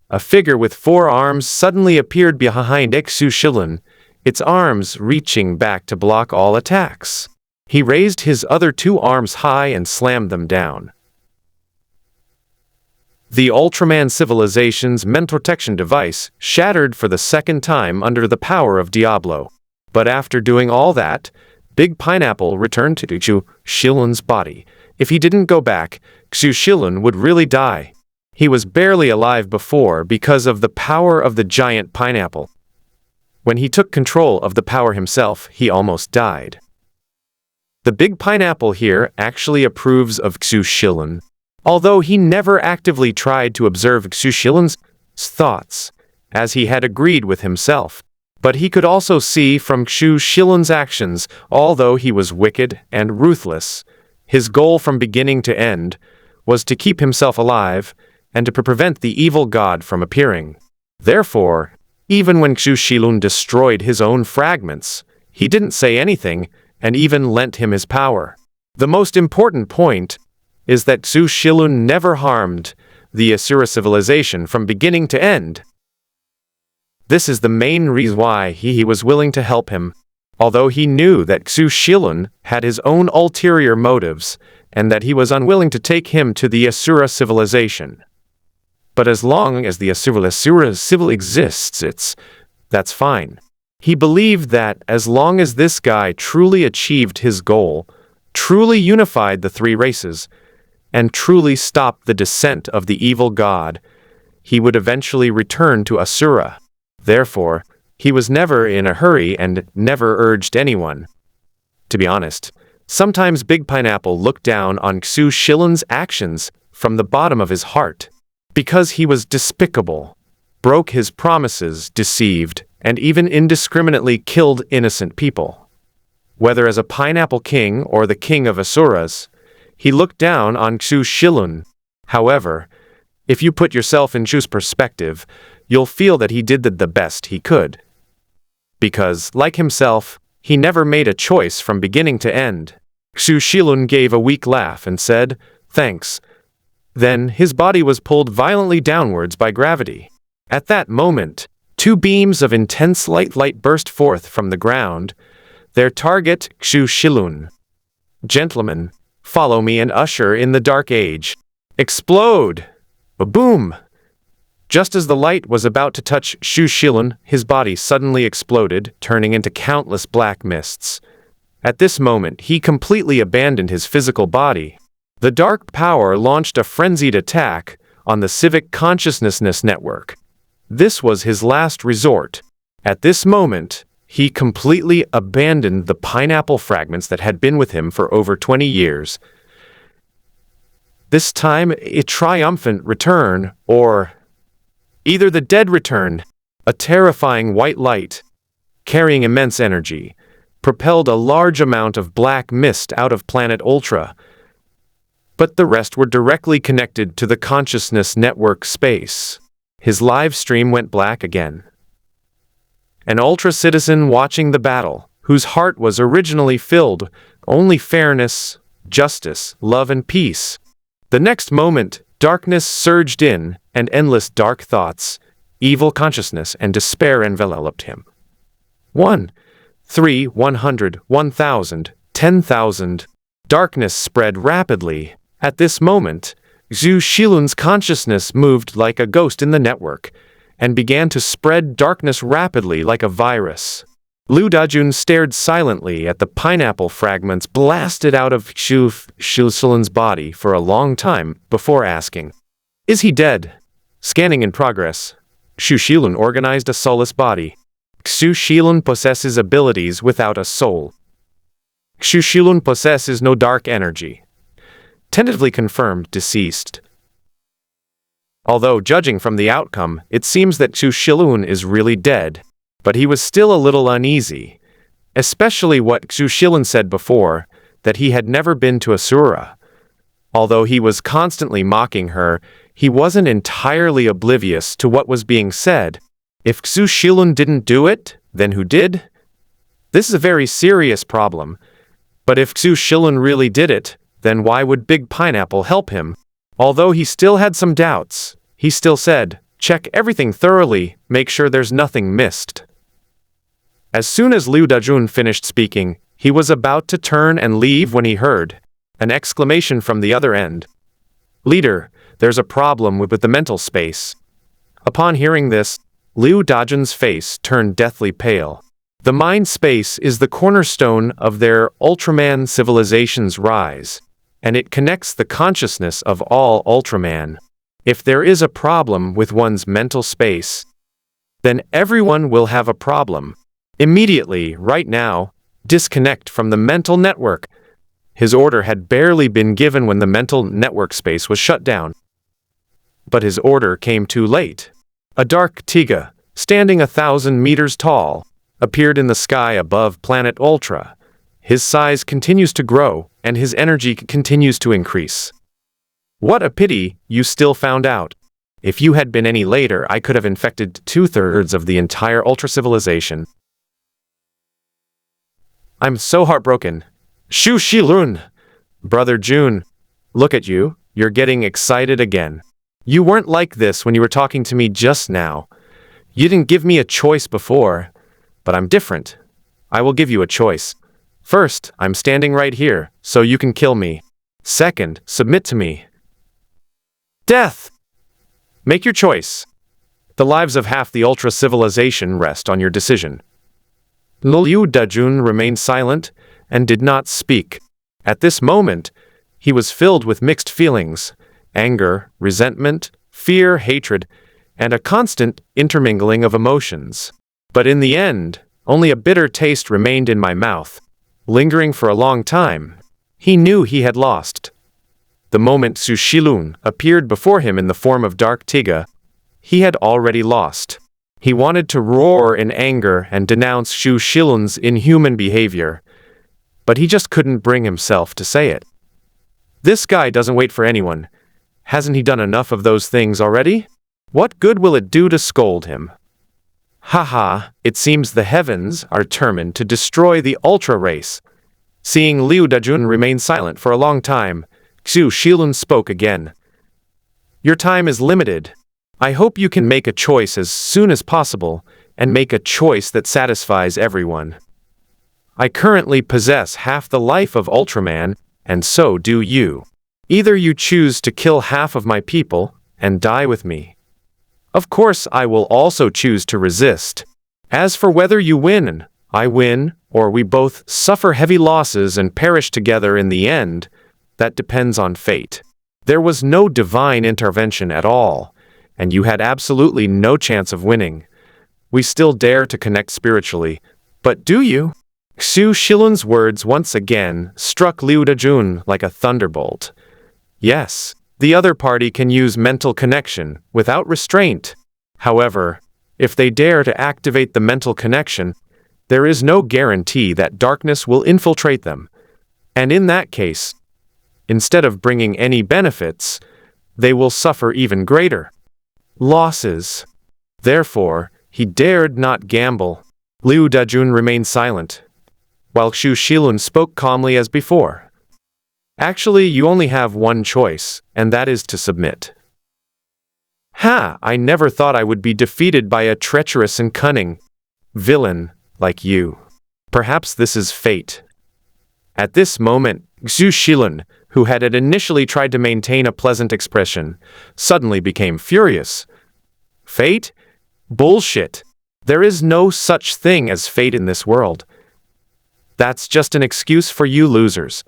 A figure with 4 arms suddenly appeared behind Xu Shilun, its arms reaching back to block all attacks. He raised his other 2 arms high and slammed them down. The Ultraman civilization's mental protection device shattered for the second time under the power of Diablo. But after doing all that, Big Pineapple returned to Xu Shilun's body. If he didn't go back, Xu Shilun would really die. He was barely alive before because of the power of the giant pineapple. When he took control of the power himself, he almost died. The big pineapple here actually approves of Xu Shilun. although he never actively tried to observe Xu Shilun's thoughts, as he had agreed with himself. But he could also see from Xu Shilun's actions, although he was wicked and ruthless, his goal from beginning to end was to keep himself alive and to prevent the evil god from appearing. Therefore, even when Xu Shilun destroyed his own fragments, he didn't say anything and even lent him his power. The most important point is that Xu Shilun never harmed the Asura civilization from beginning to end. This is the main reason why he was willing to help him, although he knew that Xu Shilun had his own ulterior motives and that he was unwilling to take him to the Asura civilization. But as long as the Asura civil exists, that's fine. He believed that as long as this guy truly achieved his goal, truly unified the three races, and truly stopped the descent of the evil god, he would eventually return to Asura. Therefore, he was never in a hurry and never urged anyone. To be honest, sometimes Big Pineapple looked down on Xu Shilun's actions from the bottom of his heart, because he was despicable, broke his promises, deceived, and even indiscriminately killed innocent people. Whether as a pineapple king or the king of Asuras, he looked down on Xu Shilun. However, if you put yourself in Xu's perspective, you'll feel that he did the best he could. Because, like himself, he never made a choice from beginning to end. Xu Shilun gave a weak laugh and said, "Thanks." Then his body was pulled violently downwards by gravity. At that moment, two beams of intense light burst forth from the ground, their target Xu Shilun. "Gentlemen, follow me and usher in the Dark Age." Explode! Boom! Just as the light was about to touch Xu Shilun, his body suddenly exploded, turning into countless black mists. At this moment, he completely abandoned his physical body. The dark power launched a frenzied attack on the civic consciousness network. This was his last resort. At this moment, he completely abandoned the pineapple fragments that had been with him for over 20 years. This time, a triumphant return, or either the dead return, a terrifying white light, carrying immense energy, propelled a large amount of black mist out of planet Ultra. But the rest were directly connected to the consciousness network space. His live stream went black again. An Ultra citizen watching the battle, whose heart was originally filled only fairness, justice, love, and peace. The next moment, darkness surged in, and endless dark thoughts, evil consciousness, and despair enveloped him. 1, 3, 100, 1,000, 10,000. Darkness spread rapidly. At this moment, Xu Shilun's consciousness moved like a ghost in the network, and began to spread darkness rapidly like a virus. Liu Dajun stared silently at the pineapple fragments blasted out of Xu Shilun's body for a long time before asking, "Is he dead?" Scanning in progress, Xu Shilun organized a soulless body. Xu Shilun possesses abilities without a soul. Xu Shilun possesses no dark energy. Tentatively confirmed deceased. Although judging from the outcome, it seems that Xu Shilun is really dead, but he was still a little uneasy, especially what Xu Shilun said before, that he had never been to Asura. Although he was constantly mocking her, he wasn't entirely oblivious to what was being said. If Xu Shilun didn't do it, then who did? This is a very serious problem. But if Xu Shilun really did it, then why would Big Pineapple help him? Although he still had some doubts, he still said, "Check everything thoroughly, make sure there's nothing missed." As soon as Liu Dajun finished speaking, he was about to turn and leave when he heard an exclamation from the other end. "Leader, there's a problem with the mental space." Upon hearing this, Liu Dajun's face turned deathly pale. The mind space is the cornerstone of their Ultraman civilization's rise, and it connects the consciousness of all Ultraman. If there is a problem with one's mental space, then everyone will have a problem. Immediately, right now, disconnect from the mental network. His order had barely been given when the mental network space was shut down. But his order came too late. A dark Tiga, standing 1,000 meters tall, appeared in the sky above planet Ultra. His size continues to grow, and his energy continues to increase. What a pity you still found out. If you had been any later, I could have infected 2/3 of the entire Ultra civilization. I'm so heartbroken. Shu Shilun! Brother Jun, look at you, you're getting excited again. You weren't like this when you were talking to me just now. You didn't give me a choice before, but I'm different. I will give you a choice. First, I'm standing right here, so you can kill me. Second, submit to me. Death! Make your choice. The lives of half the Ultra civilization rest on your decision. Liu Dajun remained silent and did not speak. At this moment, he was filled with mixed feelings: anger, resentment, fear, hatred, and a constant intermingling of emotions. But in the end, only a bitter taste remained in my mouth, lingering for a long time. He knew he had lost. The moment Su Shilun appeared before him in the form of Dark Tiga, he had already lost. He wanted to roar in anger and denounce Su Shilun's inhuman behavior, but he just couldn't bring himself to say it. This guy doesn't wait for anyone. Hasn't he done enough of those things already? What good will it do to scold him? Haha, it seems the heavens are determined to destroy the Ultra race. Seeing Liu Dajun remain silent for a long time, Xu Shilun spoke again. Your time is limited. I hope you can make a choice as soon as possible, and make a choice that satisfies everyone. I currently possess half the life of Ultraman, and so do you. Either you choose to kill half of my people, and die with me. Of course, I will also choose to resist. As for whether you win, I win, or we both suffer heavy losses and perish together in the end, that depends on fate. There was no divine intervention at all, and you had absolutely no chance of winning. We still dare to connect spiritually, but do you? Xu Shilun's words once again struck Liu Dajun like a thunderbolt. Yes, the other party can use mental connection without restraint. However, if they dare to activate the mental connection, there is no guarantee that darkness will infiltrate them. And in that case, instead of bringing any benefits, they will suffer even greater losses. Therefore, he dared not gamble. Liu Dajun remained silent, while Xu Shilun spoke calmly as before. Actually, you only have one choice, and that is to submit. Ha! I never thought I would be defeated by a treacherous and cunning villain like you. Perhaps this is fate. At this moment, Xu Shilun, who had initially tried to maintain a pleasant expression, suddenly became furious. Fate? Bullshit. There is no such thing as fate in this world. That's just an excuse for you losers.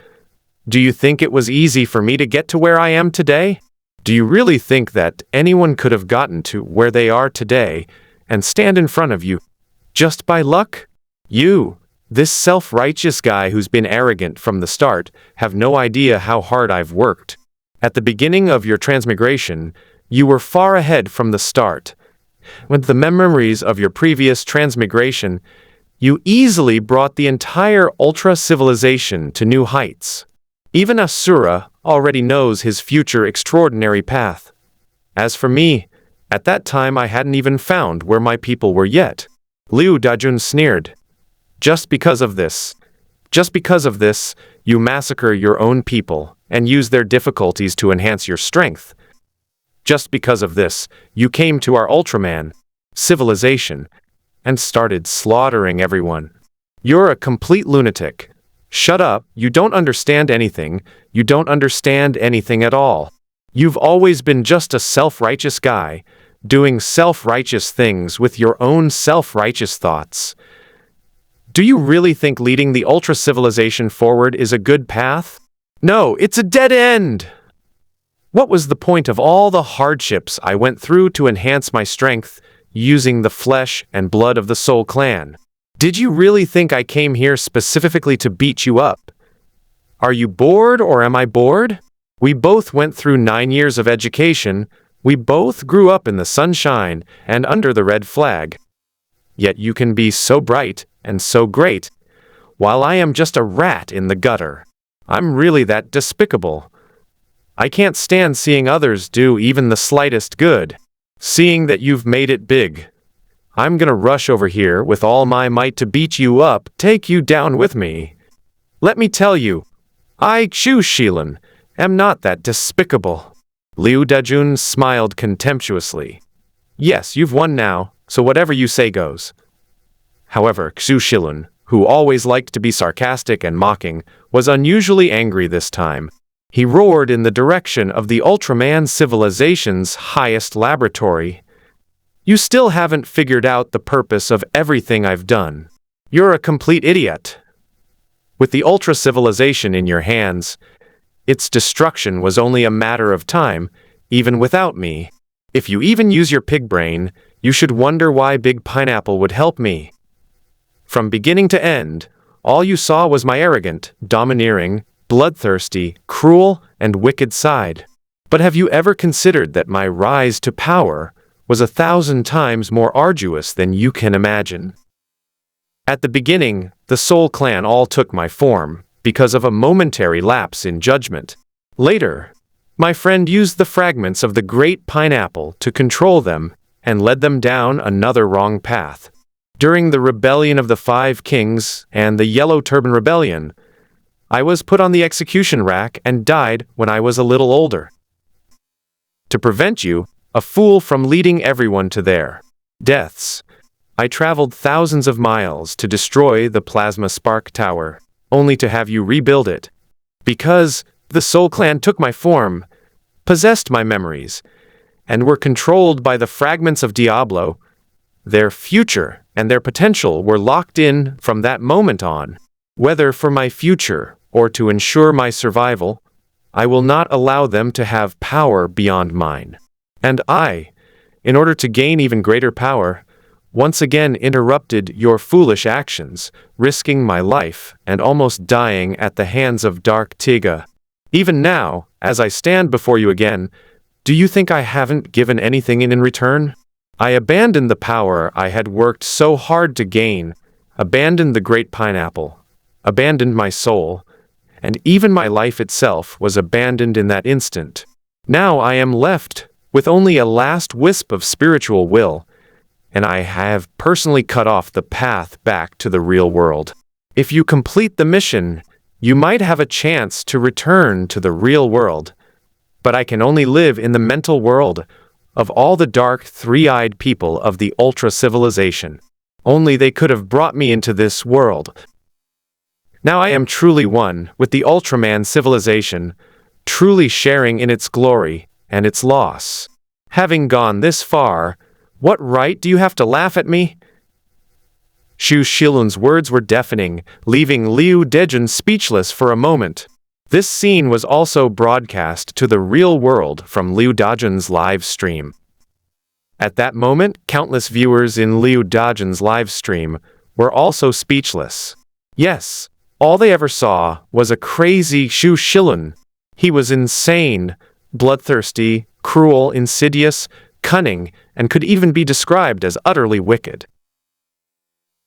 Do you think it was easy for me to get to where I am today? Do you really think that anyone could have gotten to where they are today and stand in front of you just by luck? You, this self-righteous guy who's been arrogant from the start, have no idea how hard I've worked. At the beginning of your transmigration, you were far ahead from the start. With the memories of your previous transmigration, you easily brought the entire Ultra civilization to new heights. Even Asura already knows his future extraordinary path. As for me, at that time I hadn't even found where my people were yet. Liu Dajun sneered. Just because of this, you massacre your own people and use their difficulties to enhance your strength. Just because of this, you came to our Ultraman civilization and started slaughtering everyone. You're a complete lunatic. Shut up, you don't understand anything. You don't understand anything at all. You've always been just a self-righteous guy, doing self-righteous things with your own self-righteous thoughts. Do you really think leading the Ultra civilization forward is a good path? No, it's a dead end! What was the point of all the hardships I went through to enhance my strength, using the flesh and blood of the Soul Clan? Did you really think I came here specifically to beat you up? Are you bored or am I bored? We both went through 9 years of education, we both grew up in the sunshine and under the red flag. Yet you can be so bright and so great, while I am just a rat in the gutter. I'm really that despicable. I can't stand seeing others do even the slightest good. Seeing that you've made it big, I'm gonna rush over here with all my might to beat you up, take you down with me. Let me tell you, I, Xu Shilin, am not that despicable. Liu Dajun smiled contemptuously. Yes, you've won now, so whatever you say goes. However, Xu Shilin, who always liked to be sarcastic and mocking, was unusually angry this time. He roared in the direction of the Ultraman civilization's highest laboratory. You still haven't figured out the purpose of everything I've done. You're a complete idiot. With the Ultra civilization in your hands, its destruction was only a matter of time, even without me. If you even use your pig brain, you should wonder why Big Pineapple would help me. From beginning to end, all you saw was my arrogant, domineering, bloodthirsty, cruel, and wicked side. But have you ever considered that my rise to power was 1,000 times more arduous than you can imagine? At the beginning, the Soul Clan all took my form, because of a momentary lapse in judgment. Later, my friend used the fragments of the Great Pineapple to control them and led them down another wrong path. During the Rebellion of the Five Kings and the Yellow Turban Rebellion, I was put on the execution rack and died when I was a little older. To prevent you, a fool, from leading everyone to their deaths, I traveled thousands of miles to destroy the Plasma Spark Tower, only to have you rebuild it. Because the Soul Clan took my form, possessed my memories, and were controlled by the fragments of Diablo, their future and their potential were locked in from that moment on. Whether for my future or to ensure my survival, I will not allow them to have power beyond mine. And I, in order to gain even greater power, once again interrupted your foolish actions, risking my life and almost dying at the hands of Dark Tiga. Even now, as I stand before you again, do you think I haven't given anything in return? I abandoned the power I had worked so hard to gain, abandoned the Great Pineapple, abandoned my soul, and even my life itself was abandoned in that instant. Now I am left with only a last wisp of spiritual will, and I have personally cut off the path back to the real world. If you complete the mission, you might have a chance to return to the real world, but I can only live in the mental world of all the dark, three-eyed people of the Ultra civilization. Only they could have brought me into this world. Now I am truly one with the Ultraman civilization, truly sharing in its glory and its loss. Having gone this far, what right do you have to laugh at me? Xu Shilun's words were deafening, leaving Liu Dejun speechless for a moment. This scene was also broadcast to the real world from Liu Dajun's live stream. At that moment, countless viewers in Liu Dajun's live stream were also speechless. Yes, all they ever saw was a crazy Xu Shilun. He was insane, bloodthirsty, cruel, insidious, cunning, and could even be described as utterly wicked.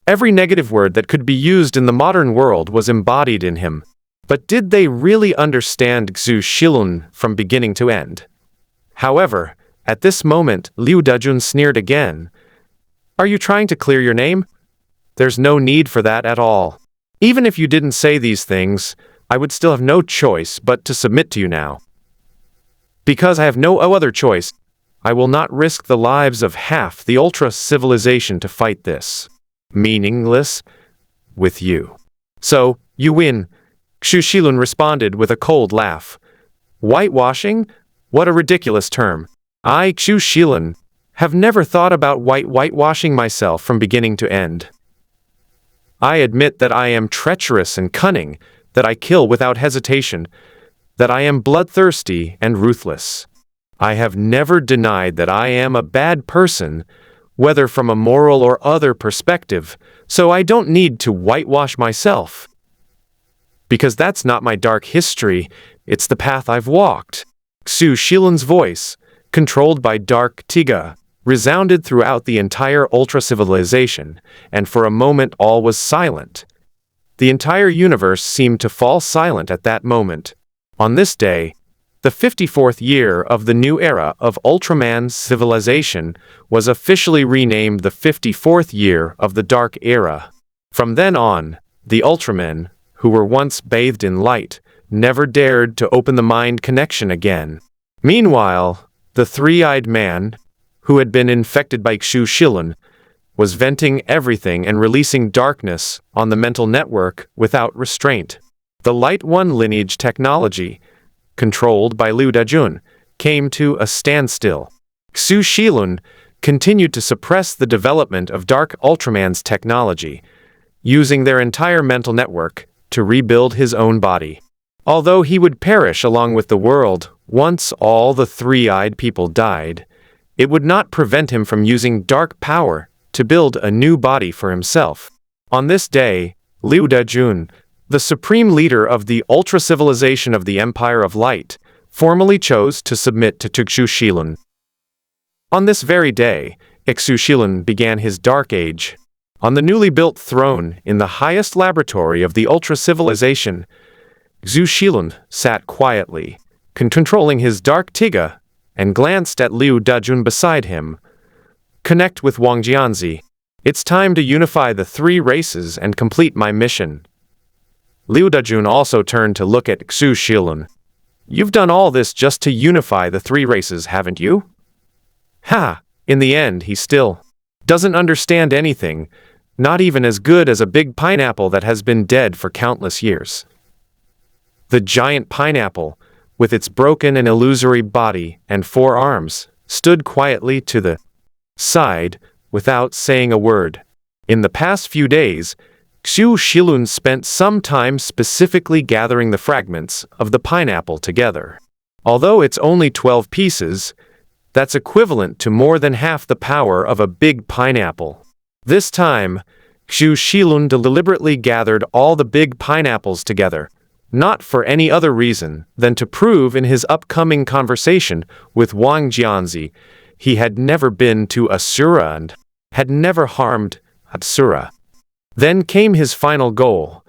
Every negative word that could be used in the modern world was embodied in him. But did they really understand Xu Shilun from beginning to end? However, at this moment, Liu Dajun sneered again. Are you trying to clear your name? There's no need for that at all. Even if you didn't say these things, I would still have no choice but to submit to you now. Because I have no other choice, I will not risk the lives of half the Ultra civilization to fight this meaningless with you. So, you win. Xu Shilun responded with a cold laugh. Whitewashing? What a ridiculous term. I, Xu Shilun, have never thought about whitewashing myself from beginning to end. I admit that I am treacherous and cunning, that I kill without hesitation, that I am bloodthirsty and ruthless. I have never denied that I am a bad person, whether from a moral or other perspective, so I don't need to whitewash myself. Because that's not my dark history, it's the path I've walked. Xu Shilun's voice, controlled by Dark Tiga, resounded throughout the entire ultra-civilization, and for a moment all was silent. The entire universe seemed to fall silent at that moment. On this day, the 54th year of the new era of Ultraman civilization was officially renamed the 54th year of the Dark Era. From then on, the Ultramen, who were once bathed in light, never dared to open the mind connection again. Meanwhile, the three-eyed man, who had been infected by Xu Shilun, was venting everything and releasing darkness on the mental network without restraint. The Light One lineage technology, controlled by Liu Dajun, came to a standstill. Xu Shilun continued to suppress the development of Dark Ultraman's technology, using their entire mental network to rebuild his own body. Although he would perish along with the world once all the three-eyed people died, it would not prevent him from using dark power to build a new body for himself. On this day, Liu Dajun, the supreme leader of the ultra-civilization of the Empire of Light, formally chose to submit to Xu Shilun. On this very day, Xu Shilun began his Dark Age. On the newly built throne in the highest laboratory of the ultra-civilization, Xu Shilun sat quietly, controlling his Dark Tiga, and glanced at Liu Dajun beside him. Connect with Wang Jianzi. It's time to unify the three races and complete my mission. Liu Dajun also turned to look at Xu Shilun. You've done all this just to unify the three races, haven't you? Ha! In the end, he still doesn't understand anything, not even as good as a big pineapple that has been dead for countless years. The giant pineapple, with its broken and illusory body and 4 arms, stood quietly to the side without saying a word. In the past few days, Xu Shilun spent some time specifically gathering the fragments of the pineapple together. Although it's only 12 pieces, that's equivalent to more than half the power of a big pineapple. This time, Xu Shilun deliberately gathered all the big pineapples together, not for any other reason than to prove in his upcoming conversation with Wang Jianzi he had never been to Asura and had never harmed Asura. Then came his final goal,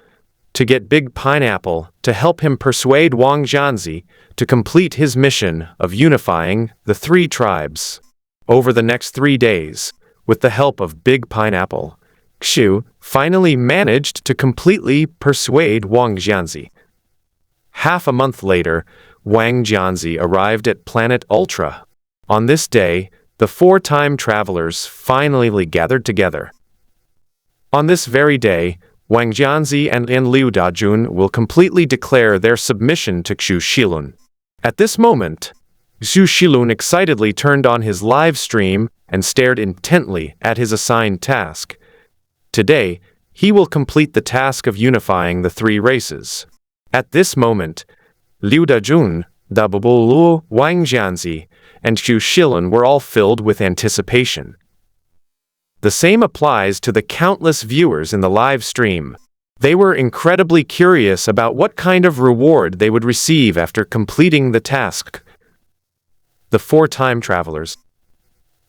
to get Big Pineapple to help him persuade Wang Jianzi to complete his mission of unifying the 3 tribes. Over the next 3 days, with the help of Big Pineapple, Xu finally managed to completely persuade Wang Jianzi. Half a month later, Wang Jianzi arrived at Planet Ultra. On this day, the 4 time travelers finally gathered together. On this very day, Wang Jianzi and Liu Dajun will completely declare their submission to Xu Shilun. At this moment, Xu Shilun excitedly turned on his live stream and stared intently at his assigned task. Today, he will complete the task of unifying the 3 races. At this moment, Liu Dajun, Dababulu, Wang Jianzi, and Xu Shilun were all filled with anticipation. The same applies to the countless viewers in the live stream. They were incredibly curious about what kind of reward they would receive after completing the task. The 4 time travelers.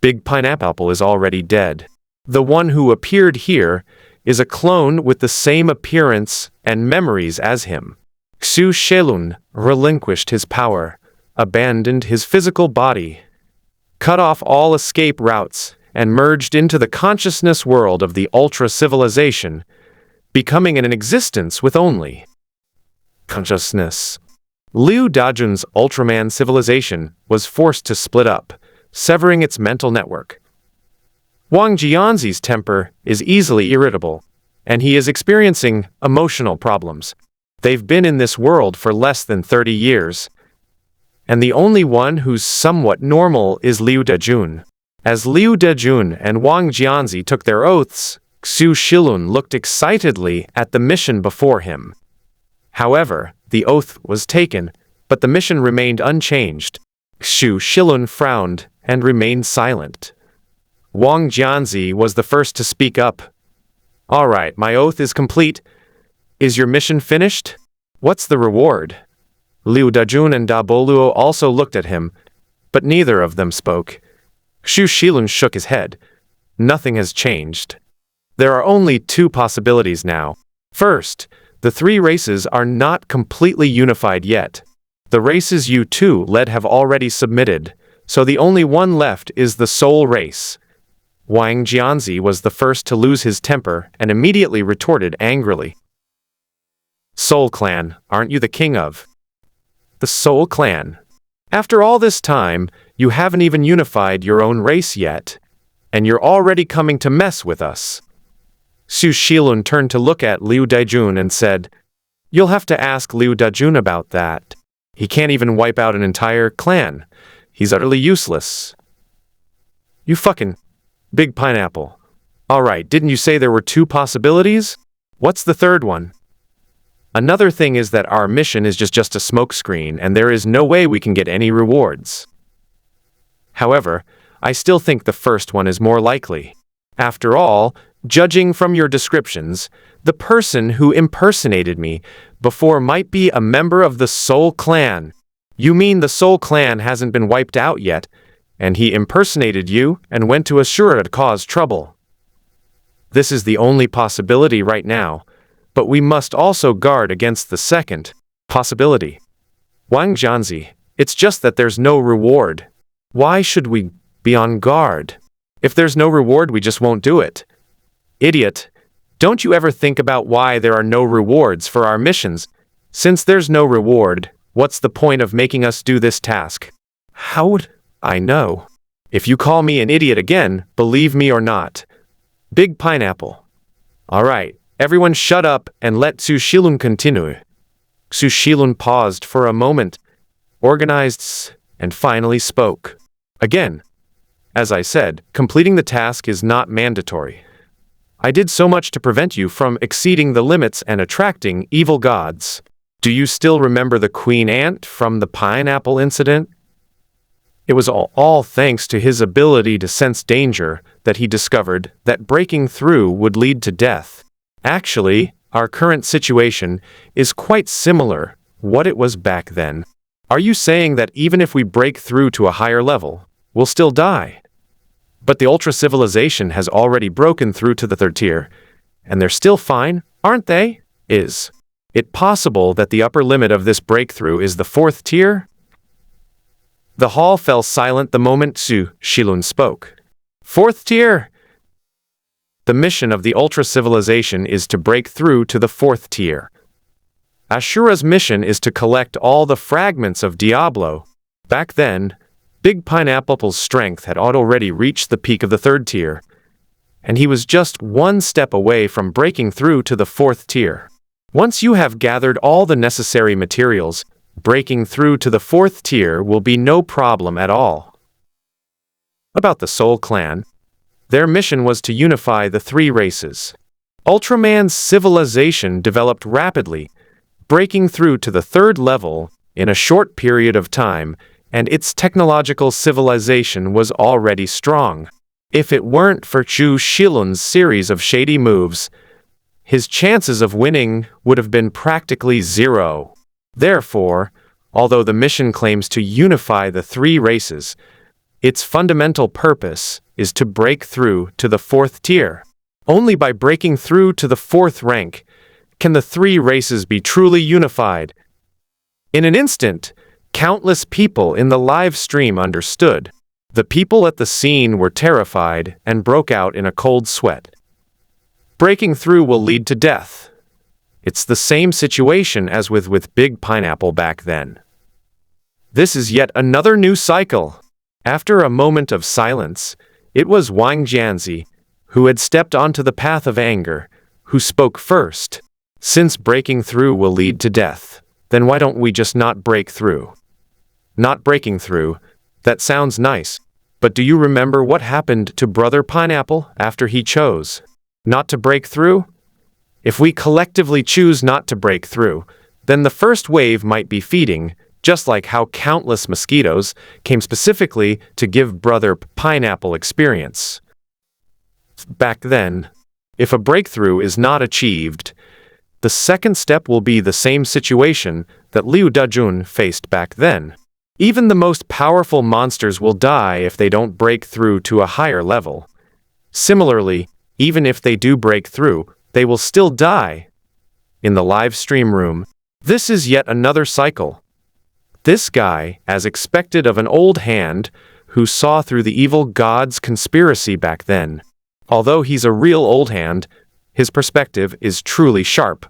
Big Pineapple is already dead. The one who appeared here is a clone with the same appearance and memories as him. Xu Shilun relinquished his power, abandoned his physical body, cut off all escape routes, and merged into the consciousness world of the ultra-civilization, becoming an existence with only consciousness. Liu Dajun's Ultraman civilization was forced to split up, severing its mental network. Wang Jianzi's temper is easily irritable, and he is experiencing emotional problems. They've been in this world for less than 30 years, and the only one who's somewhat normal is Liu Dajun. As Liu Dajun and Wang Jianzi took their oaths, Xu Shilun looked excitedly at the mission before him. However, the oath was taken, but the mission remained unchanged. Xu Shilun frowned and remained silent. Wang Jianzi was the first to speak up. "All right, my oath is complete. Is your mission finished?" What's the reward? Liu Dajun and Da Boluo also looked at him, but neither of them spoke. Xu Shilun shook his head. Nothing has changed. There are only two possibilities now. First, the three races are not completely unified yet. The races you two led have already submitted, so the only one left is the Soul race. Wang Jianzi was the first to lose his temper and immediately retorted angrily. Soul Clan, aren't you the king of? The Soul Clan. After all this time, you haven't even unified your own race yet, and you're already coming to mess with us. Xu Shilun turned to look at Liu Daijun and said, You'll have to ask Liu Dajun about that. He can't even wipe out an entire clan. He's utterly useless. You fucking big pineapple. Alright, didn't you say there were two possibilities? What's the third one? Another thing is that our mission is just a smokescreen and there is no way we can get any rewards. However, I still think the first one is more likely. After all, judging from your descriptions, the person who impersonated me before might be a member of the Soul Clan. You mean the Soul Clan hasn't been wiped out yet, and he impersonated you and went to Ashura to cause trouble. This is the only possibility right now, but we must also guard against the second possibility. Wang Jianzi, it's just that there's no reward. Why should we be on guard? If there's no reward, we just won't do it. Idiot, don't you ever think about why there are no rewards for our missions? Since there's no reward, what's the point of making us do this task? How would I know? If you call me an idiot again, believe me or not. Big pineapple. Alright, everyone shut up and let Xu Shilun continue. Xu Shilun paused for a moment, organized, and finally spoke. Again, as I said, completing the task is not mandatory. I did so much to prevent you from exceeding the limits and attracting evil gods. Do you still remember the queen ant from the pineapple incident? It was all thanks to his ability to sense danger that he discovered that breaking through would lead to death. Actually, our current situation is quite similar what it was back then. Are you saying that even if we break through to a higher level, we'll still die? But the ultra-civilization has already broken through to the third tier, and they're still fine, aren't they? Is it possible that the upper limit of this breakthrough is the fourth tier? The hall fell silent the moment Xu Shilun spoke. Fourth tier? The mission of the ultra-civilization is to break through to the fourth tier. Ashura's mission is to collect all the fragments of Diablo. Back then, Big Pineapple's strength had already reached the peak of the third tier, and he was just one step away from breaking through to the fourth tier. Once you have gathered all the necessary materials, breaking through to the fourth tier will be no problem at all. About the Soul Clan, their mission was to unify the three races. Ultraman's civilization developed rapidly, breaking through to the third level in a short period of time, and its technological civilization was already strong. If it weren't for Xu Shilun's series of shady moves, his chances of winning would have been practically zero. Therefore, although the mission claims to unify the three races, its fundamental purpose is to break through to the fourth tier. Only by breaking through to the fourth rank can the three races be truly unified. In an instant, countless people in the live stream understood. The people at the scene were terrified and broke out in a cold sweat. Breaking through will lead to death. It's the same situation as with Big Pineapple back then. This is yet another new cycle. After a moment of silence, it was Wang Jianzi, who had stepped onto the path of anger, who spoke first. Since breaking through will lead to death, then why don't we just not break through? Not breaking through, that sounds nice, but do you remember what happened to Brother Pineapple after he chose not to break through? If we collectively choose not to break through, then the first wave might be feeding, just like how countless mosquitoes came specifically to give Brother Pineapple experience. Back then, if a breakthrough is not achieved, The second step will be the same situation that Liu Dajun faced back then. Even the most powerful monsters will die if they don't break through to a higher level. Similarly, even if they do break through, they will still die. In the live stream room, this is yet another cycle. This guy, as expected of an old hand, who saw through the evil god's conspiracy back then. Although he's a real old hand, his perspective is truly sharp.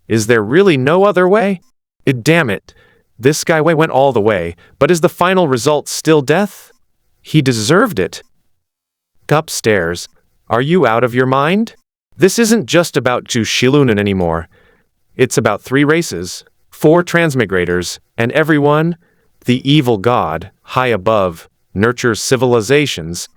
Is there really no other way? Damn it. This guy went all the way, but is the final result still death? He deserved it. Upstairs, are you out of your mind? This isn't just about Zhu Shilunan anymore. It's about 3 races, 4 transmigrators, and everyone, the evil god, high above, nurtures civilizations,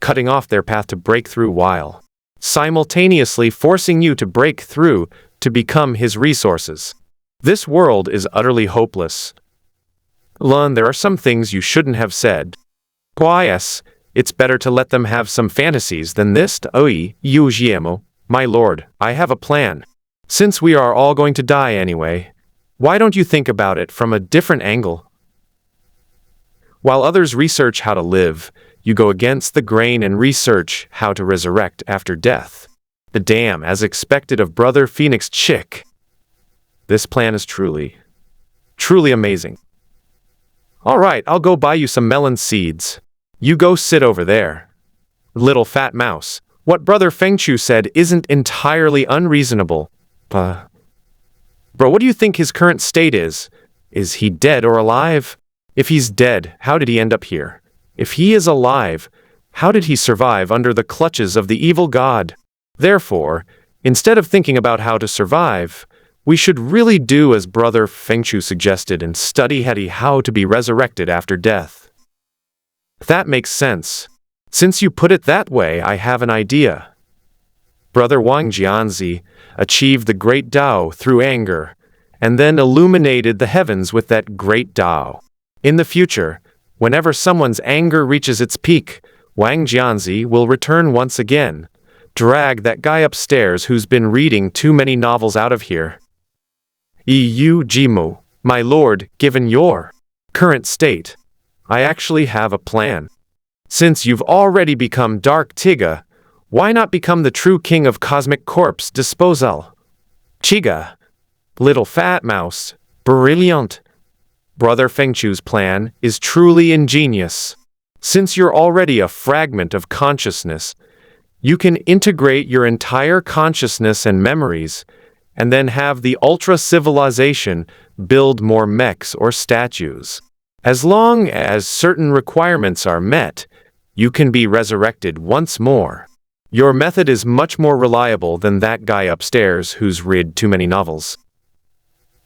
cutting off their path to breakthrough while simultaneously forcing you to break through to become his resources. This world is utterly hopeless. Lun, there are some things you shouldn't have said. Yes, it's better to let them have some fantasies than this. Oi, Yu Jiemo, my lord, I have a plan. Since we are all going to die anyway, why don't you think about it from a different angle? While others research how to live, you go against the grain and research how to resurrect after death. The damn, as expected of Brother Phoenix Chick. This plan is truly amazing. All right, I'll go buy you some melon seeds. You go sit over there. Little fat mouse, what Brother Fengchu said isn't entirely unreasonable. Bro, what do you think his current state is? Is he dead or alive? If he's dead, how did he end up here? If he is alive, how did he survive under the clutches of the evil god? Therefore, instead of thinking about how to survive, we should really do as Brother Fengchu suggested and study how to be resurrected after death. That makes sense. Since you put it that way, I have an idea. Brother Wang Jianzi achieved the great Tao through anger, and then illuminated the heavens with that great Tao. In the future, whenever someone's anger reaches its peak, Wang Jianzi will return once again, drag that guy upstairs who's been reading too many novels out of here. Yu Jimu, my lord, given your current state, I actually have a plan. Since you've already become Dark Tiga, why not become the true king of cosmic corpse disposal? Chiga, little fat mouse, brilliant. Brother Fengchu's plan is truly ingenious. Since you're already a fragment of consciousness, you can integrate your entire consciousness and memories, and then have the ultra-civilization build more mechs or statues. As long as certain requirements are met, you can be resurrected once more. Your method is much more reliable than that guy upstairs who's read too many novels.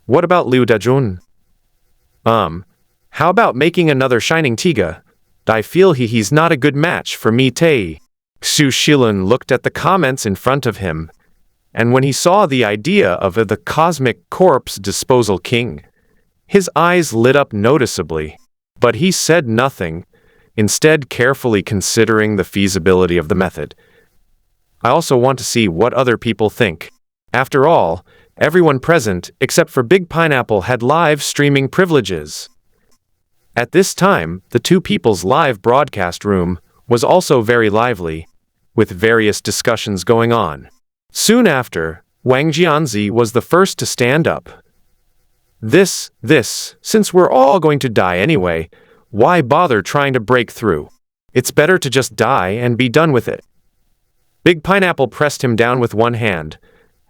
What about Liu Dajun? How about making another Shining Tiga? I feel he's not a good match for me. Xu Shilun looked at the comments in front of him, and when he saw the idea of the cosmic corpse disposal king, his eyes lit up noticeably. But he said nothing, instead carefully considering the feasibility of the method. I also want to see what other people think. After all, everyone present, except for Big Pineapple, had live streaming privileges. At this time, the two people's live broadcast room was also very lively, with various discussions going on. Soon after, Wang Jianzi was the first to stand up. Since we're all going to die anyway, why bother trying to break through? It's better to just die and be done with it. Big Pineapple pressed him down with one hand.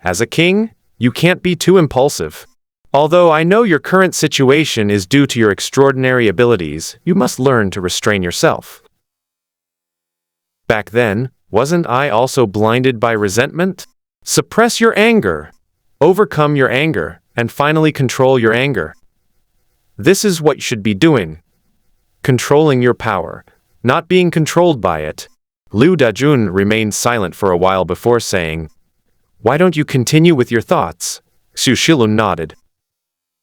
As a king, you can't be too impulsive. Although I know your current situation is due to your extraordinary abilities, you must learn to restrain yourself. Back then, wasn't I also blinded by resentment? Suppress your anger, overcome your anger, and finally control your anger. This is what you should be doing. Controlling your power, not being controlled by it. Liu Dajun remained silent for a while before saying, "Why don't you continue with your thoughts?" Xu Shilun nodded.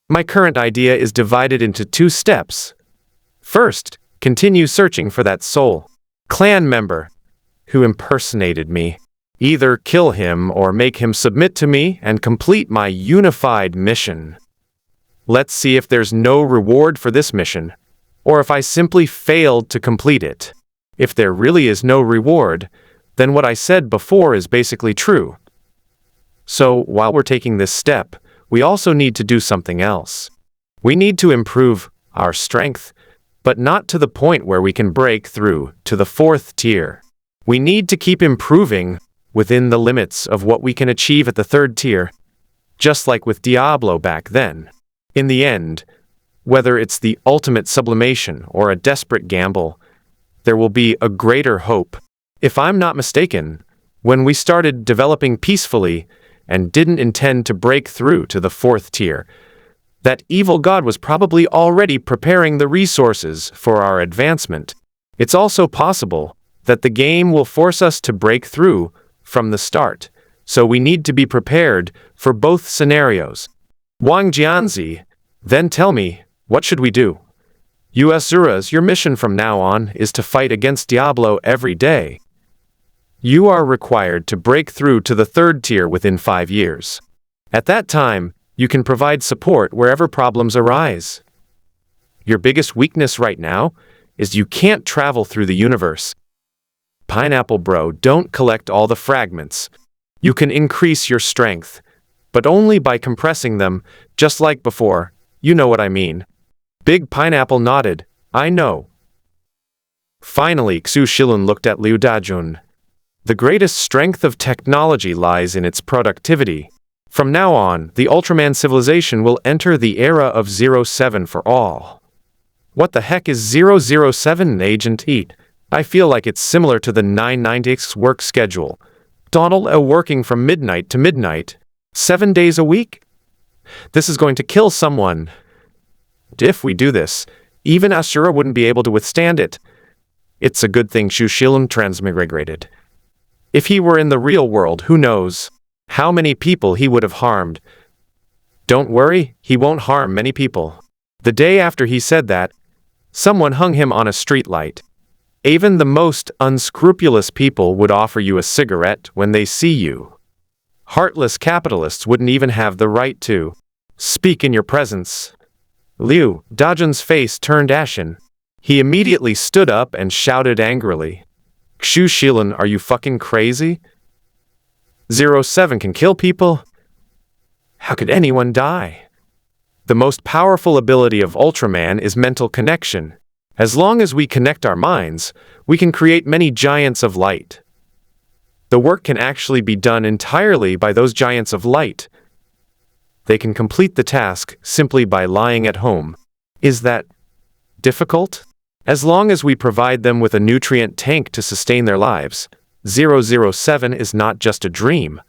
My current idea is divided into 2 steps. First, continue searching for that soul clan member who impersonated me. Either kill him or make him submit to me and complete my unified mission. Let's see if there's no reward for this mission, or if I simply failed to complete it. If there really is no reward, then what I said before is basically true. So, while we're taking this step, we also need to do something else. We need to improve our strength, but not to the point where we can break through to the 4th tier. We need to keep improving within the limits of what we can achieve at the 3rd tier, just like with Diablo back then. In the end, whether it's the ultimate sublimation or a desperate gamble, there will be a greater hope. If I'm not mistaken, when we started developing peacefully and didn't intend to break through to the 4th tier, that evil god was probably already preparing the resources for our advancement. It's also possible that the game will force us to break through from the start, so we need to be prepared for both scenarios. Wang Jianzi, then tell me, what should we do? You Asuras, your mission from now on is to fight against Diablo every day. You are required to break through to the 3rd tier within 5 years. At that time, you can provide support wherever problems arise. Your biggest weakness right now is you can't travel through the universe. Pineapple bro, don't collect all the fragments. You can increase your strength, but only by compressing them, just like before. You know what I mean. Big Pineapple nodded. I know. Finally, Xu Shilun looked at Liu Dajun. The greatest strength of technology lies in its productivity. From now on, the Ultraman civilization will enter the era of 07 for all. What the heck is 007, Agent Eat? I feel like it's similar to the 996 work schedule. Donald working from midnight to midnight. 7 days a week? This is going to kill someone. If we do this, even Asura wouldn't be able to withstand it. It's a good thing Xu Shilun transmigrated. If he were in the real world, who knows how many people he would have harmed. Don't worry, he won't harm many people. The day after he said that, someone hung him on a streetlight. Even the most unscrupulous people would offer you a cigarette when they see you. Heartless capitalists wouldn't even have the right to speak in your presence. Liu Dajun's face turned ashen. He immediately stood up and shouted angrily. Xu Shilun, are you fucking crazy? 07 can kill people? How could anyone die? The most powerful ability of Ultraman is mental connection. As long as we connect our minds, we can create many giants of light. The work can actually be done entirely by those giants of light. They can complete the task simply by lying at home. Is that difficult? As long as we provide them with a nutrient tank to sustain their lives, 007 is not just a dream.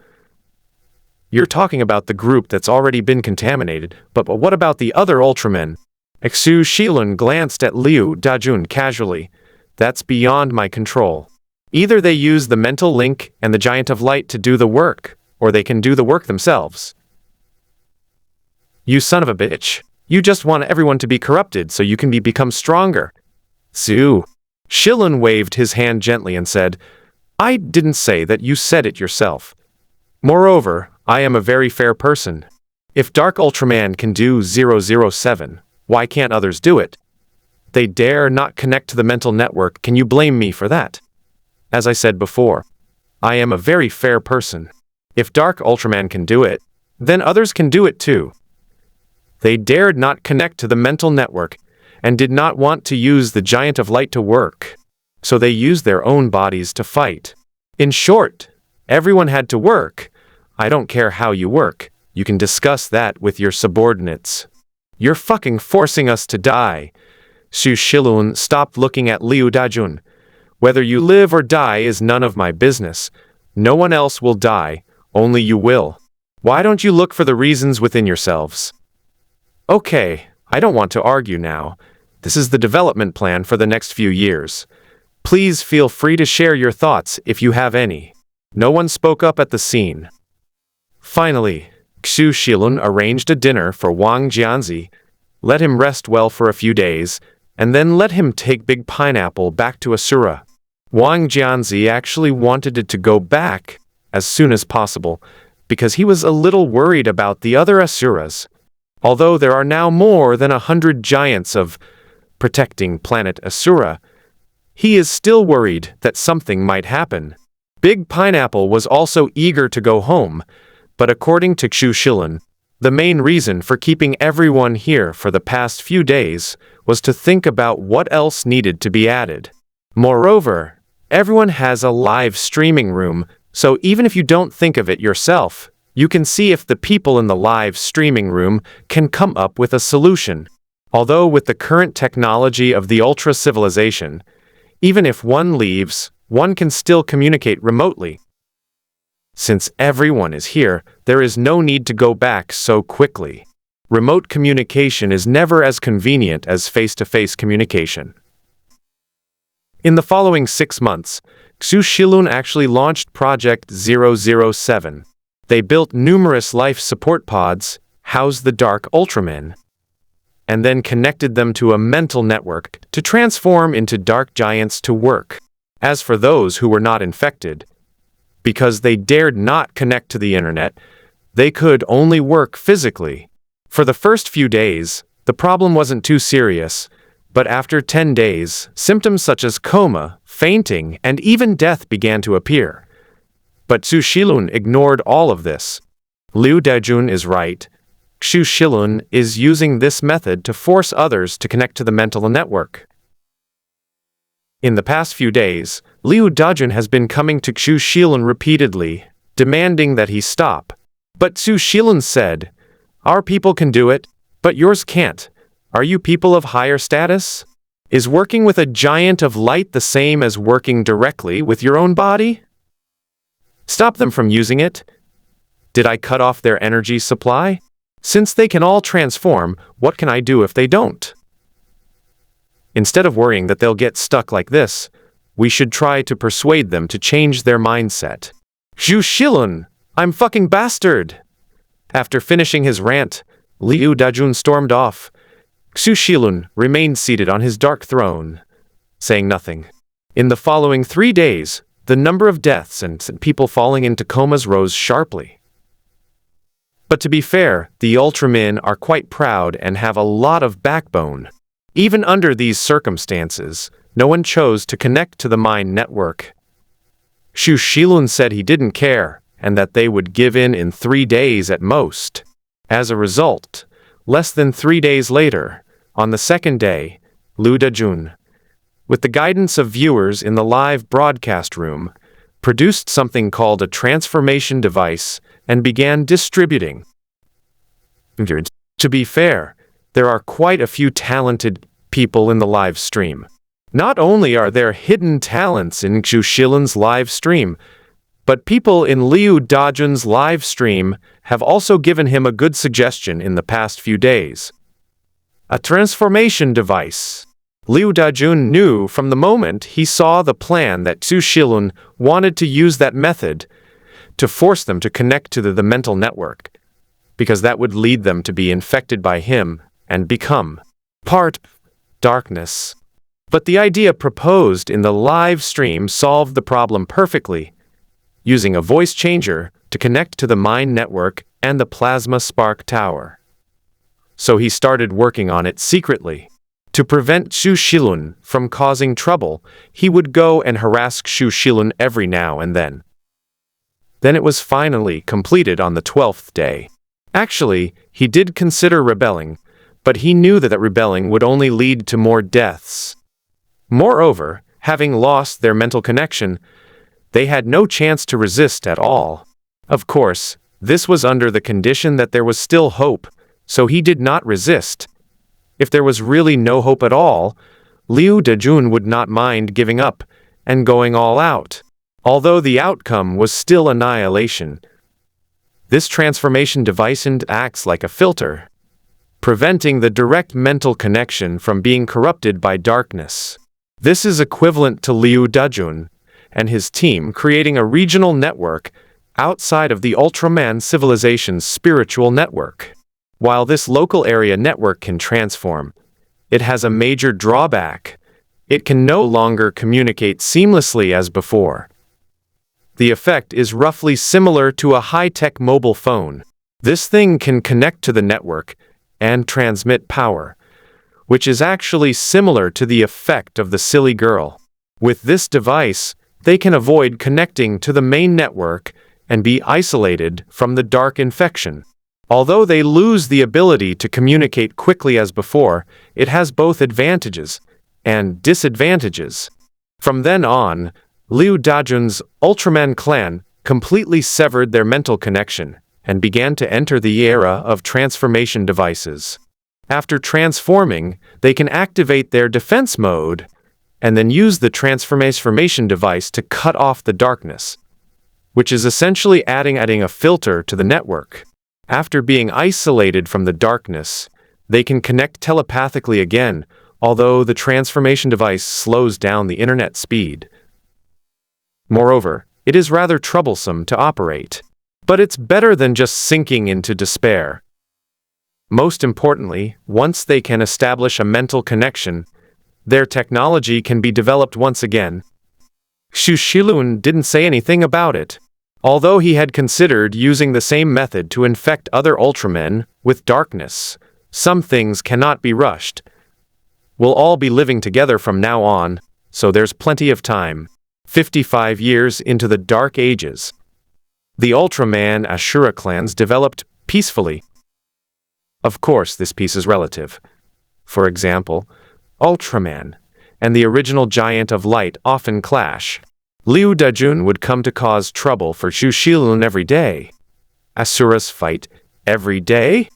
You're talking about the group that's already been contaminated, but what about the other Ultramen? Xu Shilun glanced at Liu Dajun casually. That's beyond my control. Either they use the mental link and the Giant of Light to do the work, or they can do the work themselves. You son of a bitch. You just want everyone to be corrupted so you can become stronger. Xu Shilun waved his hand gently and said, I didn't say that, you said it yourself. Moreover, I am a very fair person. If Dark Ultraman can do 007, why can't others do it? They dare not connect to the mental network. Can you blame me for that? As I said before, I am a very fair person. If Dark Ultraman can do it, then others can do it too. They dared not connect to the mental network and did not want to use the Giant of Light to work. So they used their own bodies to fight. In short, everyone had to work. I don't care how you work. You can discuss that with your subordinates. You're fucking forcing us to die. Xu Shilun stopped looking at Liu Dajun. Whether you live or die is none of my business. No one else will die, only you will. Why don't you look for the reasons within yourselves? Okay, I don't want to argue now. This is the development plan for the next few years. Please feel free to share your thoughts if you have any. No one spoke up at the scene. Finally, Xu Shilun arranged a dinner for Wang Jianzi, let him rest well for a few days, and then let him take Big Pineapple back to Asura. Wang Jianzi actually wanted it to go back, as soon as possible, because he was a little worried about the other asuras. Although there are now more than 100 giants of protecting planet Asura, he is still worried that something might happen. Big Pineapple was also eager to go home, but according to Xu Shilun, the main reason for keeping everyone here for the past few days was to think about what else needed to be added. Moreover, everyone has a live streaming room, so even if you don't think of it yourself, you can see if the people in the live streaming room can come up with a solution. Although with the current technology of the Ultra Civilization, even if one leaves, one can still communicate remotely. Since everyone is here, there is no need to go back so quickly. Remote communication is never as convenient as face-to-face communication. In the following 6 months, Xu Shilun actually launched Project 007. They built numerous life support pods, housed the Dark Ultramen, and then connected them to a mental network to transform into dark giants to work. As for those who were not infected, because they dared not connect to the internet, they could only work physically. For the first few days, the problem wasn't too serious, but after 10 days, symptoms such as coma, fainting, and even death began to appear. But Xu Shilun ignored all of this. Liu Dajun is right. Xu Shilun is using this method to force others to connect to the mental network. In the past few days, Liu Dajun has been coming to Xu Shilun repeatedly, demanding that he stop. But Xu Shilun said, "Our people can do it, but yours can't. Are you people of higher status? Is working with a giant of light the same as working directly with your own body? Stop them from using it. Did I cut off their energy supply? Since they can all transform, what can I do if they don't? Instead of worrying that they'll get stuck like this, we should try to persuade them to change their mindset." Xu Shilun, I'm fucking bastard! After finishing his rant, Liu Dajun stormed off. Xu Shilun remained seated on his dark throne, saying nothing. In the following 3 days, the number of deaths and people falling into comas rose sharply. But to be fair, the Ultramen are quite proud and have a lot of backbone. Even under these circumstances, no one chose to connect to the mind network. Xu Shilun said he didn't care, and that they would give in 3 days at most. As a result, less than 3 days later, on the second day, Liu Dajun, with the guidance of viewers in the live broadcast room, produced something called a transformation device and began distributing. To be fair, there are quite a few talented people in the live stream. Not only are there hidden talents in Xu Shilun's live stream, but people in Liu Dajun's live stream have also given him a good suggestion in the past few days. A transformation device. Liu Dajun knew from the moment he saw the plan that Xu Shilun wanted to use that method to force them to connect to the mental network, because that would lead them to be infected by him and become part darkness. But the idea proposed in the live stream solved the problem perfectly, using a voice changer to connect to the mind network and the plasma spark tower. So he started working on it secretly. To prevent Xu Shilun from causing trouble, he would go and harass Xu Shilun every now and then. Then it was finally completed on the 12th day. Actually, he did consider rebelling, but he knew that rebelling would only lead to more deaths. Moreover, having lost their mental connection, they had no chance to resist at all. Of course, this was under the condition that there was still hope, so he did not resist. If there was really no hope at all, Liu Dajun would not mind giving up and going all out, although the outcome was still annihilation. This transformation device acts like a filter, preventing the direct mental connection from being corrupted by darkness. This is equivalent to Liu Dajun and his team creating a regional network outside of the Ultraman civilization's spiritual network. While this local area network can transform, it has a major drawback. It can no longer communicate seamlessly as before. The effect is roughly similar to a high-tech mobile phone. This thing can connect to the network and transmit power, which is actually similar to the effect of the silly girl. With this device, they can avoid connecting to the main network and be isolated from the dark infection. Although they lose the ability to communicate quickly as before, it has both advantages and disadvantages. From then on, Liu Dajun's Ultraman clan completely severed their mental connection and began to enter the era of transformation devices. After transforming, they can activate their defense mode and then use the transformation device to cut off the darkness, which is essentially adding a filter to the network. After being isolated from the darkness, they can connect telepathically again, although the transformation device slows down the internet speed. Moreover, it is rather troublesome to operate. But it's better than just sinking into despair. Most importantly, once they can establish a mental connection, their technology can be developed once again. Xu Shilun didn't say anything about it. Although he had considered using the same method to infect other Ultramen with darkness, some things cannot be rushed. We'll all be living together from now on, so there's plenty of time. 55 years into the Dark Ages. The Ultraman Ashura clans developed peacefully. Of course, this peace is relative. For example, Ultraman and the original Giant of Light often clash. Liu Dajun would come to cause trouble for Xu Shilun every day. Asuras fight every day?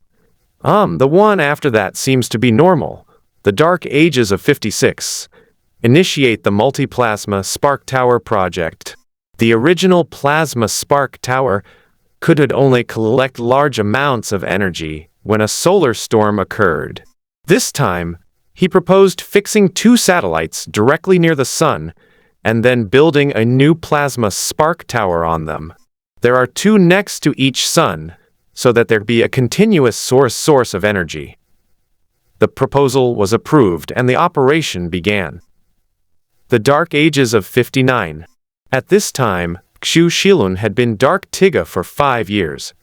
The one after that seems to be normal. The Dark Ages of 56. Initiate the Multi-Plasma Spark Tower project. The original Plasma Spark Tower could only collect large amounts of energy when a solar storm occurred. This time, he proposed fixing 2 satellites directly near the sun and then building a new Plasma Spark Tower on them. There are 2 next to each sun, so that there be a continuous source of energy. The proposal was approved and the operation began. The Dark Ages of 59. At this time, Xu Shilun had been Dark Tiga for 5 years.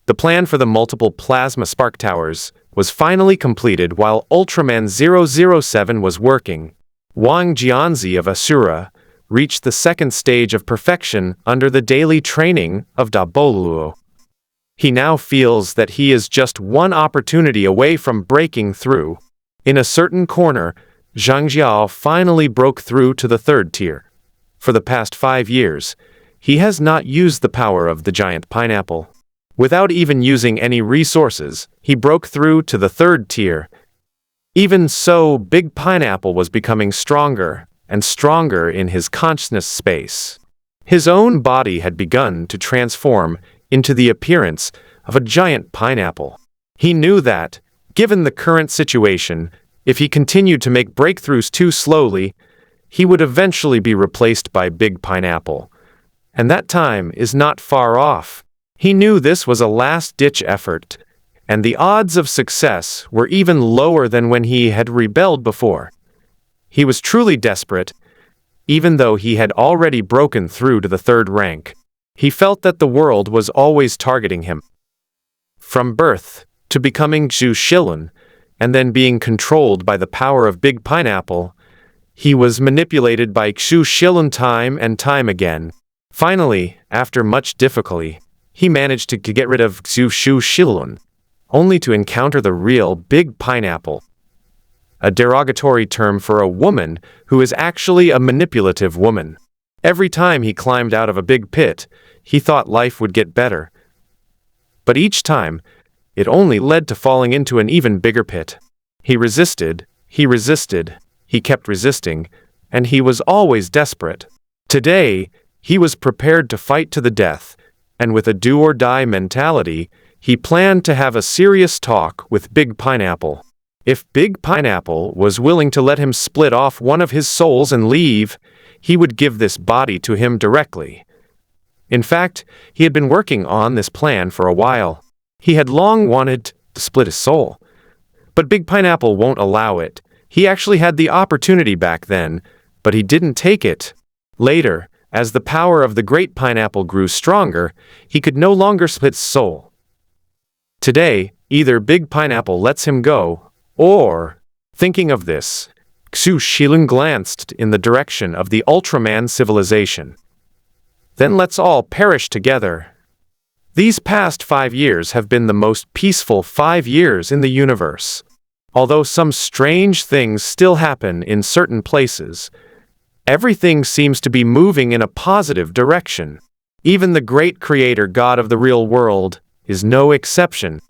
The plan for the multiple plasma spark towers was finally completed while Ultraman 007 was working. Wang Jianzi of Asura reached the 2nd stage of perfection under the daily training of Daboluo. He now feels that he is just one opportunity away from breaking through. In a certain corner, Zhang Jiao finally broke through to the 3rd tier. For the past 5 years, he has not used the power of the giant pineapple. Without even using any resources, he broke through to the 3rd tier. Even so, Big Pineapple was becoming stronger and stronger in his consciousness space. His own body had begun to transform into the appearance of a giant pineapple. He knew that, given the current situation, if he continued to make breakthroughs too slowly, he would eventually be replaced by Big Pineapple. And that time is not far off. He knew this was a last-ditch effort, and the odds of success were even lower than when he had rebelled before. He was truly desperate, even though he had already broken through to the 3rd rank. He felt that the world was always targeting him. From birth to becoming Xu Shilun, and then being controlled by the power of Big Pineapple, he was manipulated by Xu Shilun time and time again. Finally, after much difficulty, he managed to get rid of Xu Shilun, only to encounter the real Big Pineapple. A derogatory term for a woman who is actually a manipulative woman. Every time he climbed out of a big pit, he thought life would get better. But each time, it only led to falling into an even bigger pit. He resisted, he kept resisting, and he was always desperate. Today, he was prepared to fight to the death, and with a do-or-die mentality, he planned to have a serious talk with Big Pineapple. If Big Pineapple was willing to let him split off one of his souls and leave, he would give this body to him directly. In fact, he had been working on this plan for a while. He had long wanted to split his soul. But Big Pineapple won't allow it. He actually had the opportunity back then, but he didn't take it. Later, as the power of the great pineapple grew stronger, he could no longer split his soul. Today, either Big Pineapple lets him go, or... Thinking of this, Xu Shilin glanced in the direction of the Ultraman civilization. Then let's all perish together. These past 5 years have been the most peaceful 5 years in the universe. Although some strange things still happen in certain places, everything seems to be moving in a positive direction. Even the great creator god of the real world is no exception,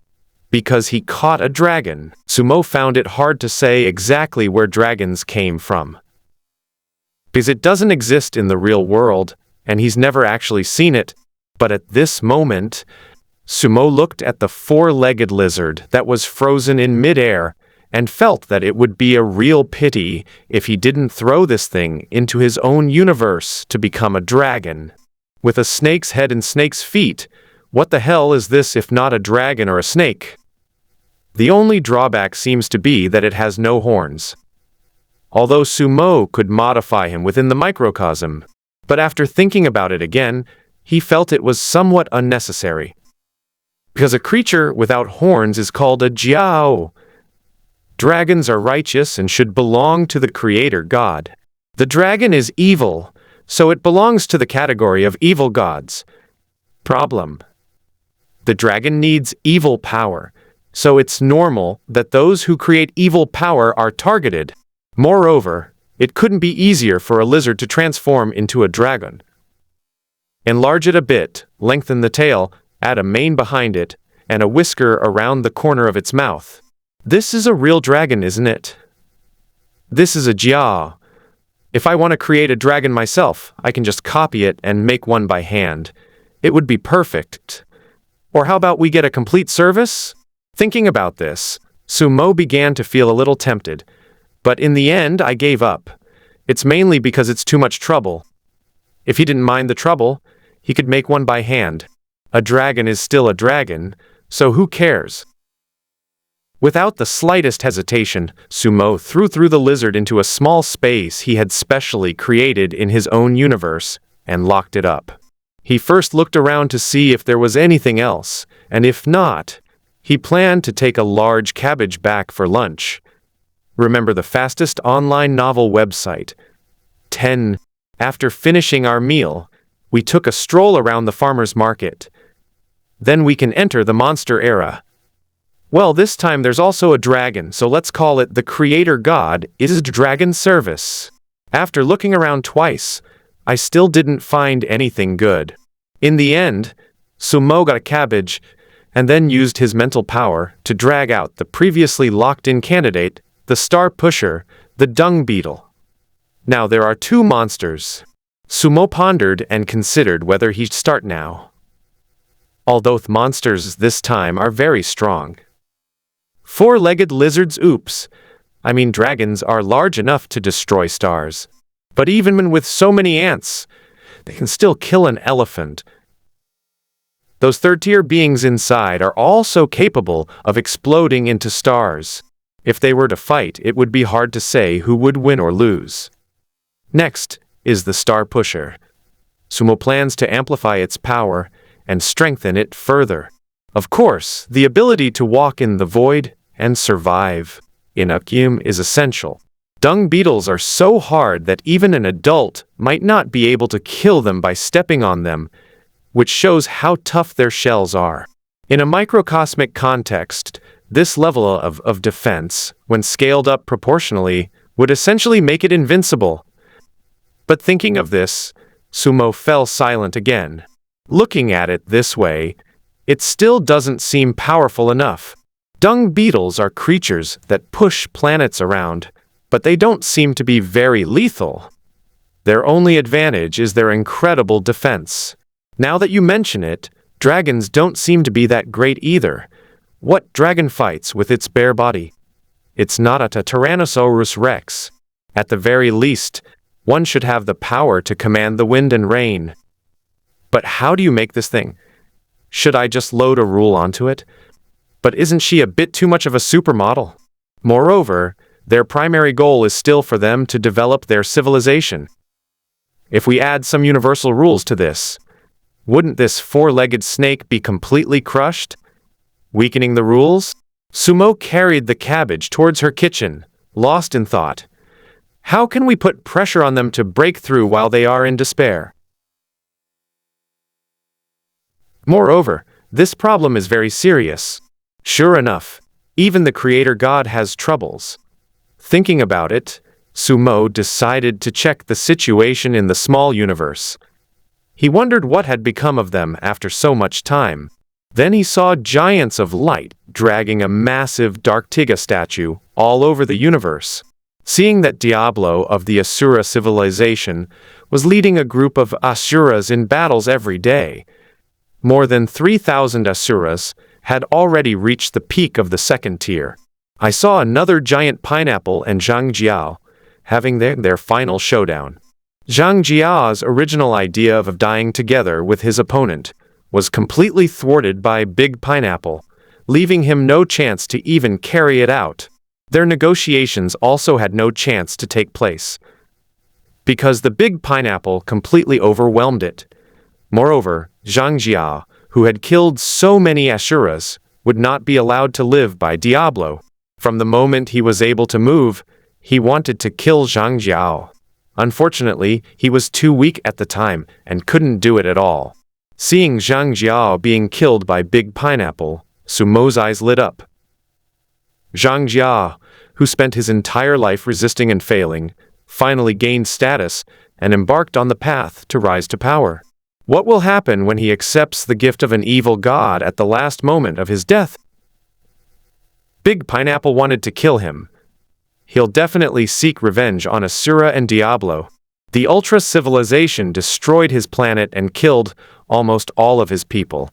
because he caught a dragon. Sumo found it hard to say exactly where dragons came from, because it doesn't exist in the real world, and he's never actually seen it. But at this moment, Sumo looked at the 4-legged lizard that was frozen in midair and felt that it would be a real pity if he didn't throw this thing into his own universe to become a dragon. With a snake's head and snake's feet, what the hell is this if not a dragon or a snake? The only drawback seems to be that it has no horns. Although Sumo could modify him within the microcosm, but after thinking about it again, he felt it was somewhat unnecessary. Because a creature without horns is called a jiao. Dragons are righteous and should belong to the creator god. The dragon is evil, so it belongs to the category of evil gods. Problem: the dragon needs evil power, so it's normal that those who create evil power are targeted. Moreover, it couldn't be easier for a lizard to transform into a dragon. Enlarge it a bit, lengthen the tail, add a mane behind it, and a whisker around the corner of its mouth. This is a real dragon, isn't it? This is a jia. If I want to create a dragon myself, I can just copy it and make one by hand. It would be perfect. Or how about we get a complete service? Thinking about this, Sumo began to feel a little tempted. But in the end, I gave up. It's mainly because it's too much trouble. If he didn't mind the trouble, he could make one by hand. A dragon is still a dragon, so who cares? Without the slightest hesitation, Sumo threw the lizard into a small space he had specially created in his own universe, and locked it up. He first looked around to see if there was anything else, and if not, he planned to take a large cabbage back for lunch. Remember the fastest online novel website. 10. After finishing our meal, we took a stroll around the farmer's market. Then we can enter the monster era. Well, this time there's also a dragon, so let's call it the creator god is dragon service. After looking around twice, I still didn't find anything good. In the end, Sumo got a cabbage, and then used his mental power to drag out the previously locked-in candidate, the star pusher, the dung beetle. Now there are 2 monsters. Sumo pondered and considered whether he'd start now. Although the monsters this time are very strong. 4-legged lizards, oops. I mean, dragons are large enough to destroy stars. But even with so many ants, they can still kill an elephant. Those 3rd-tier beings inside are also capable of exploding into stars. If they were to fight, it would be hard to say who would win or lose. Next is the star pusher. Sumo plans to amplify its power and strengthen it further. Of course, the ability to walk in the void and survive in a vacuum is essential. Dung beetles are so hard that even an adult might not be able to kill them by stepping on them, which shows how tough their shells are. In a microcosmic context, this level of defense, when scaled up proportionally, would essentially make it invincible. But thinking of this, Sumo fell silent again. Looking at it this way, it still doesn't seem powerful enough. Dung beetles are creatures that push planets around, but they don't seem to be very lethal. Their only advantage is their incredible defense. Now that you mention it, dragons don't seem to be that great either. What dragon fights with its bare body? It's not a Tyrannosaurus Rex. At the very least, one should have the power to command the wind and rain. But how do you make this thing? Should I just load a rule onto it? But isn't she a bit too much of a supermodel? Moreover, their primary goal is still for them to develop their civilization. If we add some universal rules to this, wouldn't this four-legged snake be completely crushed? Weakening the rules? Sumo carried the cabbage towards her kitchen, lost in thought. How can we put pressure on them to break through while they are in despair? Moreover, this problem is very serious. Sure enough, even the Creator God has troubles. Thinking about it, Sumo decided to check the situation in the small universe. He wondered what had become of them after so much time. Then he saw giants of light dragging a massive Dark Tiga statue all over the universe. Seeing that Diablo of the Asura civilization was leading a group of Asuras in battles every day, more than 3,000 Asuras had already reached the peak of the second tier. I saw another giant pineapple and Zhang Jiao having their final showdown. Zhang Jiao's original idea of dying together with his opponent was completely thwarted by Big Pineapple, leaving him no chance to even carry it out. Their negotiations also had no chance to take place, because the Big Pineapple completely overwhelmed it. Moreover, Zhang Jiao, who had killed so many Asuras, would not be allowed to live by Diablo. From the moment he was able to move, he wanted to kill Zhang Jiao. Unfortunately, he was too weak at the time and couldn't do it at all. Seeing Zhang Jiao being killed by Big Pineapple, Sumo's eyes lit up. Zhang Jia, who spent his entire life resisting and failing, finally gained status and embarked on the path to rise to power. What will happen when he accepts the gift of an evil god at the last moment of his death? Big Pineapple wanted to kill him. He'll definitely seek revenge on Asura and Diablo. The Ultra Civilization destroyed his planet and killed almost all of his people.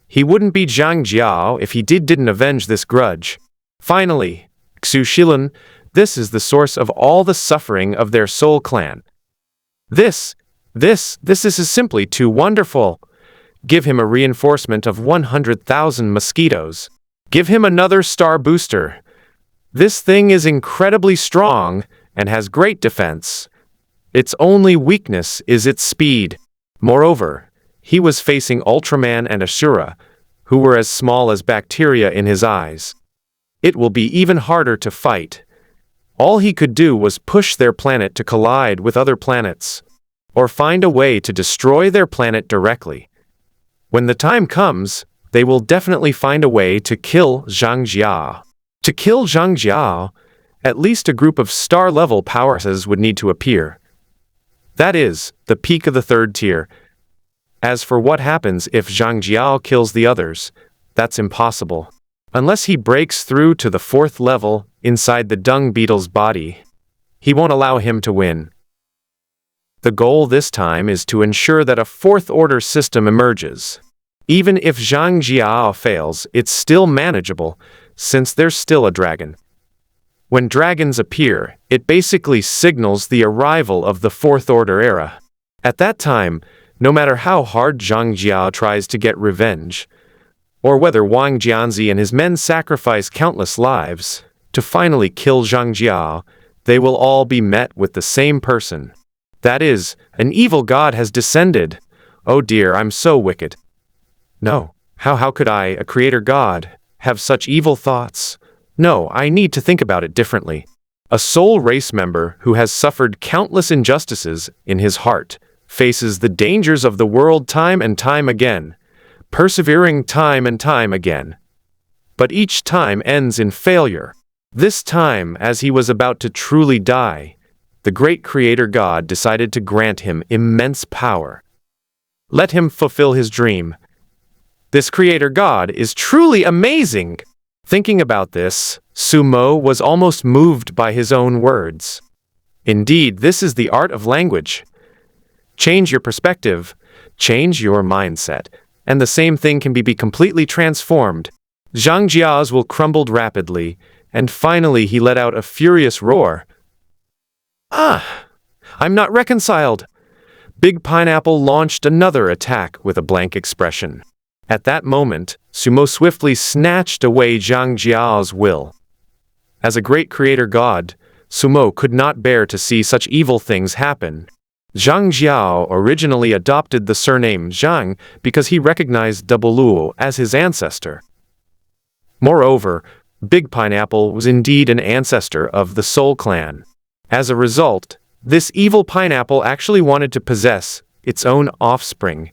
He wouldn't be Zhang Jiao if he didn't avenge this grudge. Finally, Xu Shilin, this is the source of all the suffering of their soul clan. This is simply too wonderful. Give him a reinforcement of 100,000 mosquitoes. Give him another star booster. This thing is incredibly strong and has great defense. Its only weakness is its speed. Moreover, he was facing Ultraman and Asura, who were as small as bacteria in his eyes. It will be even harder to fight. All he could do was push their planet to collide with other planets, or find a way to destroy their planet directly. When the time comes, they will definitely find a way to kill Zhang Jia. To kill Zhang Jia, at least a group of star-level powerhouses would need to appear. That is, the peak of the third tier. As for what happens if Zhang Jia kills the others, that's impossible. Unless he breaks through to the fourth level inside the dung beetle's body, he won't allow him to win. The goal this time is to ensure that a fourth-order system emerges. Even if Zhang Jia fails, it's still manageable, since there's still a dragon. When dragons appear, it basically signals the arrival of the fourth-order era. At that time, no matter how hard Zhang Jia tries to get revenge, or whether Wang Jianzi and his men sacrifice countless lives to finally kill Zhang Jia, they will all be met with the same person. That is, an evil god has descended. Oh dear, I'm so wicked. No, how could I, a creator god, have such evil thoughts? No, I need to think about it differently. A soul race member who has suffered countless injustices in his heart faces the dangers of the world time and time again, persevering time and time again. But each time ends in failure. This time, as he was about to truly die, the great creator god decided to grant him immense power. Let him fulfill his dream. This creator god is truly amazing! Thinking about this, Sumo was almost moved by his own words. Indeed, this is the art of language. Change your perspective, change your mindset, and the same thing can be completely transformed. Zhang Jia's will crumbled rapidly, and finally he let out a furious roar. Ah! I'm not reconciled! Big Pineapple launched another attack with a blank expression. At that moment, Sumo swiftly snatched away Zhang Jia's will. As a great creator god, Sumo could not bear to see such evil things happen. Zhang Jiao originally adopted the surname Zhang because he recognized Double Luo as his ancestor. Moreover, Big Pineapple was indeed an ancestor of the Soul clan. As a result, this evil pineapple actually wanted to possess its own offspring.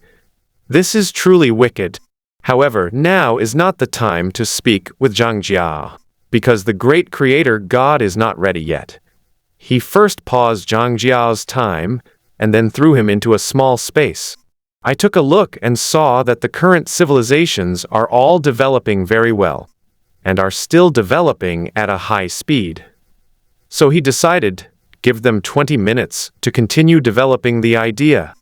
This is truly wicked. However, now is not the time to speak with Zhang Jia, because the great creator God is not ready yet. He first paused Zhang Jia's time, and then threw him into a small space. I took a look and saw that the current civilizations are all developing very well, and are still developing at a high speed. So he decided, give them 20 minutes to continue developing the idea.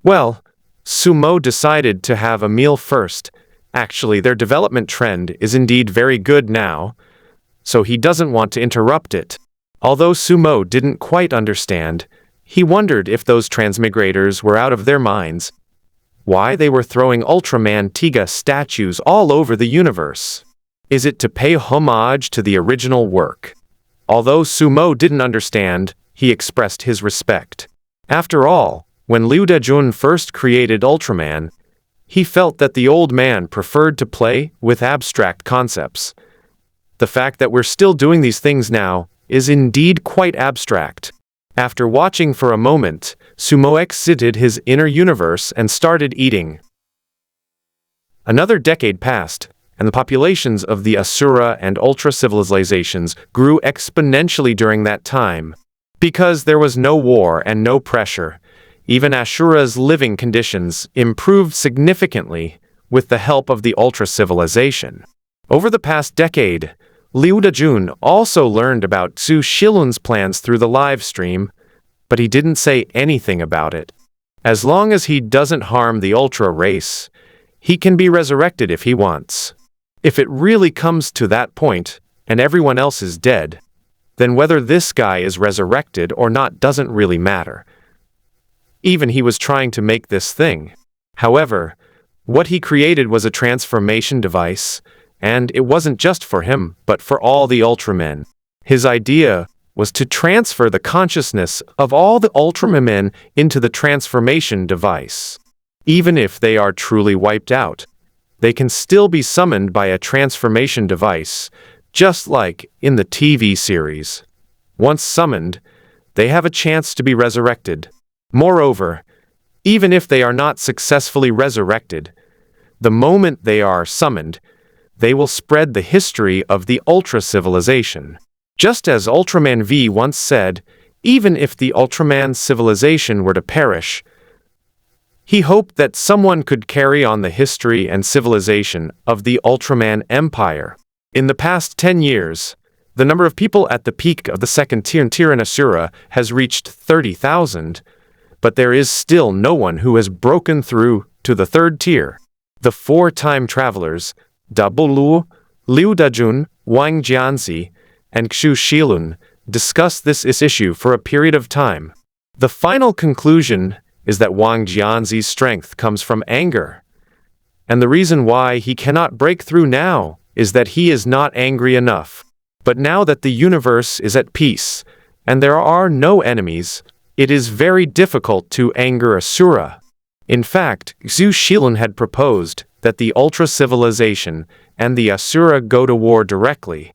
Well, Sumo decided to have a meal first. Actually, their development trend is indeed very good now, so he doesn't want to interrupt it. Although Sumo didn't quite understand, he wondered if those transmigrators were out of their minds. Why they were throwing Ultraman Tiga statues all over the universe. Is it to pay homage to the original work? Although Sumo didn't understand, he expressed his respect. After all, when Liu Dejun first created Ultraman, he felt that the old man preferred to play with abstract concepts. The fact that we're still doing these things now is indeed quite abstract. After watching for a moment, Sumo exited his inner universe and started eating. Another decade passed, and the populations of the Asura and Ultra civilizations grew exponentially during that time. Because there was no war and no pressure, even Ashura's living conditions improved significantly with the help of the Ultra civilization. Over the past decade, Liu Dejun also learned about Zhu Shilun's plans through the live stream, but he didn't say anything about it. As long as he doesn't harm the Ultra race, he can be resurrected if he wants. If it really comes to that point, and everyone else is dead, then whether this guy is resurrected or not doesn't really matter. Even he was trying to make this thing. However, what he created was a transformation device, and it wasn't just for him, but for all the Ultramen. His idea was to transfer the consciousness of all the Ultramen into the transformation device. Even if they are truly wiped out, they can still be summoned by a transformation device, just like in the TV series. Once summoned, they have a chance to be resurrected. Moreover, even if they are not successfully resurrected, the moment they are summoned, they will spread the history of the Ultra civilization. Just as Ultraman V once said, even if the Ultraman civilization were to perish, he hoped that someone could carry on the history and civilization of the Ultraman Empire. In the past 10 years, the number of people at the peak of the second tier in Asura has reached 30,000, but there is still no one who has broken through to the third tier. The four time travelers, Double Luo, Liu Dejun, Wang Jianzi, and Zhu Shilun, discussed this issue for a period of time. The final conclusion is that Wang Jianzi's strength comes from anger. And the reason why he cannot break through now is that he is not angry enough. But now that the universe is at peace, and there are no enemies, it is very difficult to anger Asura. In fact, Zhu Shilun had proposed that the Ultra civilization and the Asura go to war directly,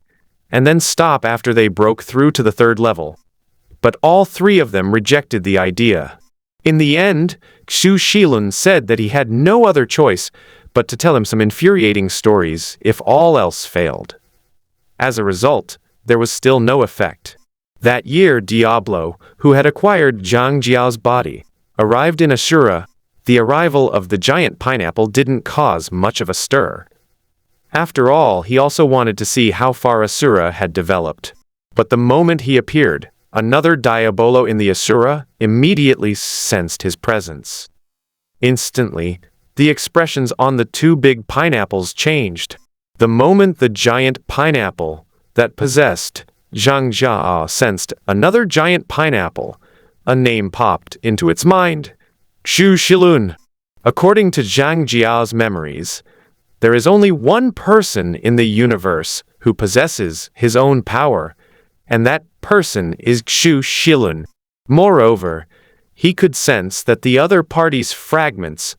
and then stop after they broke through to the third level. But all three of them rejected the idea. In the end, Zhu Shilun said that he had no other choice but to tell him some infuriating stories if all else failed. As a result, there was still no effect. That year, Diablo, who had acquired Zhang Jiao's body, arrived in Asura. The arrival of the giant pineapple didn't cause much of a stir. After all, he also wanted to see how far Asura had developed. But the moment he appeared, another Diabolo in the Asura immediately sensed his presence. Instantly, the expressions on the two big pineapples changed. The moment the giant pineapple that possessed Zhang Jia sensed another giant pineapple, a name popped into its mind. Zhu Shilun. According to Zhang Jia's memories, there is only one person in the universe who possesses his own power, and that person is Zhu Shilun. Moreover, he could sense that the other party's fragments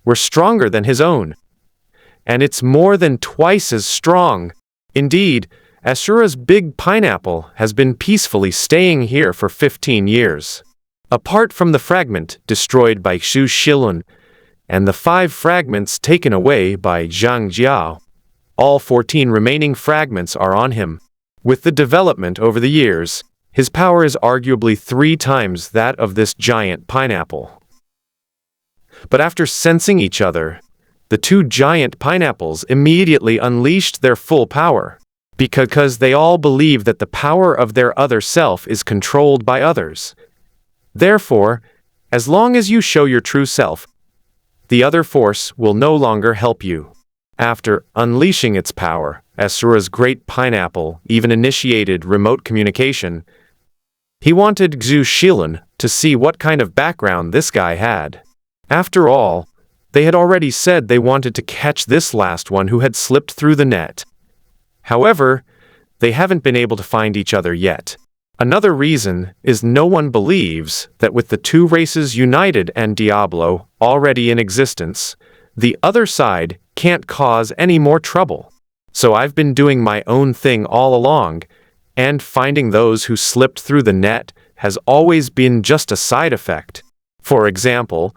were stronger than his own. And it's more than twice as strong. Indeed, Asura's big pineapple has been peacefully staying here for 15 years. Apart from the fragment destroyed by Xu Shilun and the 5 fragments taken away by Zhang Jiao, all 14 remaining fragments are on him. With the development over the years, his power is arguably 3 times that of this giant pineapple. But after sensing each other, the 2 giant pineapples immediately unleashed their full power, because they all believe that the power of their other self is controlled by others. Therefore, as long as you show your true self, the other force will no longer help you. After unleashing its power, Asura's great pineapple even initiated remote communication. He wanted Xu Shilun to see what kind of background this guy had. After all, they had already said they wanted to catch this last one who had slipped through the net. However, they haven't been able to find each other yet. Another reason is no one believes that with the 2 races united and Diablo already in existence, the other side can't cause any more trouble. So I've been doing my own thing all along, and finding those who slipped through the net has always been just a side effect. For example,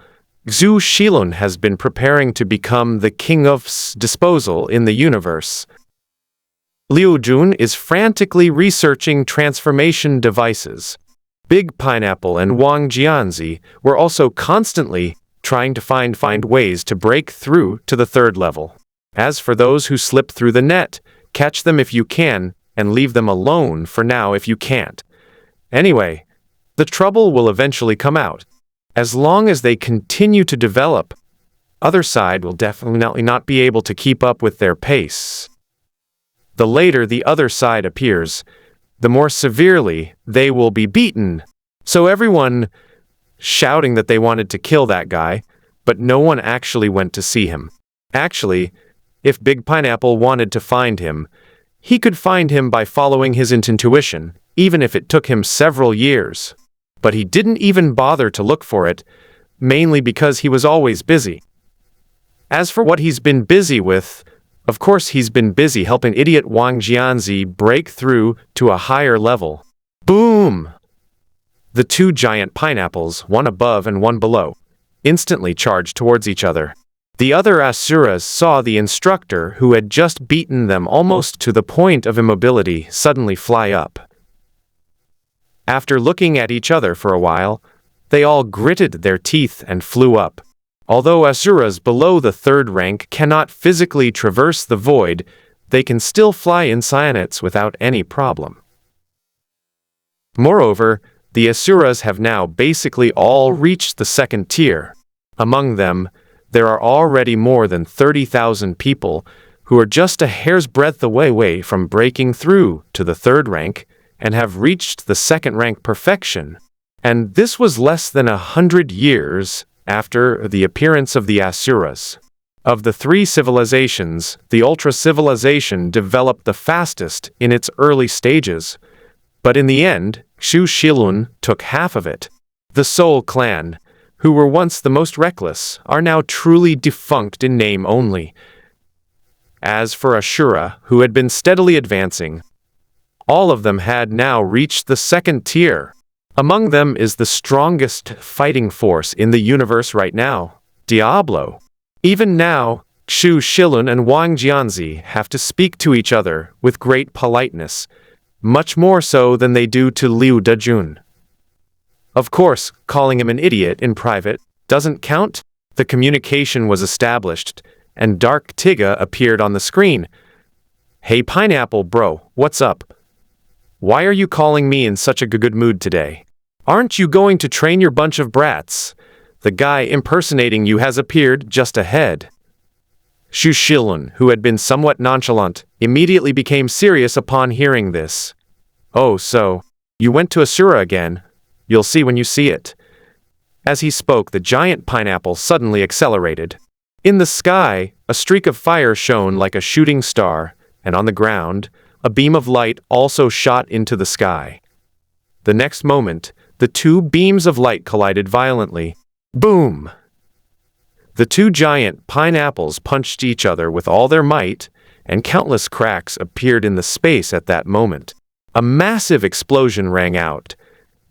Xu Shilun has been preparing to become the king of disposal in the universe. Liu Jun is frantically researching transformation devices. Big Pineapple and Wang Jianzi were also constantly trying to find ways to break through to the 3rd level. As for those who slip through the net, catch them if you can, and leave them alone for now if you can't. Anyway, the trouble will eventually come out. As long as they continue to develop, other side will definitely not be able to keep up with their pace. The later the other side appears, the more severely they will be beaten. So everyone shouting that they wanted to kill that guy, but no one actually went to see him. Actually, if Big Pineapple wanted to find him, he could find him by following his intuition, even if it took him several years. But he didn't even bother to look for it, mainly because he was always busy. As for what he's been busy with, of course he's been busy helping idiot Wang Jianzi break through to a higher level. Boom! The 2 giant pineapples, one above and one below, instantly charged towards each other. The other Asuras saw the instructor who had just beaten them almost to the point of immobility suddenly fly up. After looking at each other for a while, they all gritted their teeth and flew up. Although Asuras below the 3rd rank cannot physically traverse the void, they can still fly in cyanids without any problem. Moreover, the Asuras have now basically all reached the 2nd tier. Among them, there are already more than 30,000 people who are just a hair's breadth away from breaking through to the 3rd rank and have reached the 2nd rank perfection. And this was less than 100 years after the appearance of the Asuras. Of the 3 civilizations, the Ultra Civilization developed the fastest in its early stages. But in the end, Xu Shilun took half of it. The Soul Clan, who were once the most reckless, are now truly defunct in name only. As for Ashura, who had been steadily advancing, all of them had now reached the 2nd tier. Among them is the strongest fighting force in the universe right now, Diablo. Even now, Xu Shilun and Wang Jianzi have to speak to each other with great politeness, much more so than they do to Liu Dejun. Of course, calling him an idiot in private doesn't count. The communication was established, and Dark Tiga appeared on the screen. Hey Pineapple bro, what's up? Why are you calling me in such a good mood today? Aren't you going to train your bunch of brats? The guy impersonating you has appeared just ahead. Xu Shilun, who had been somewhat nonchalant, immediately became serious upon hearing this. Oh, so, you went to Asura again? You'll see when you see it. As he spoke, the giant pineapple suddenly accelerated. In the sky, a streak of fire shone like a shooting star, and on the ground, a beam of light also shot into the sky. The next moment, the two beams of light collided violently. Boom! The two giant pineapples punched each other with all their might, and countless cracks appeared in the space at that moment. A massive explosion rang out,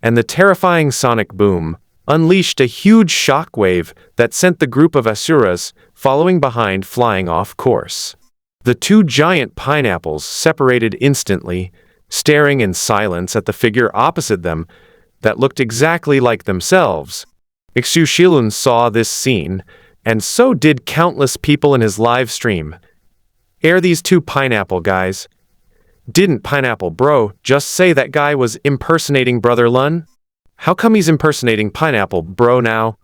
and the terrifying sonic boom unleashed a huge shockwave that sent the group of asuras following behind flying off course. The two giant pineapples separated instantly, staring in silence at the figure opposite them that looked exactly like themselves. Xu saw this scene, and so did countless people in his live stream. These two pineapple guys. Didn't Pineapple Bro just say that guy was impersonating Brother Lun? How come he's impersonating Pineapple Bro now?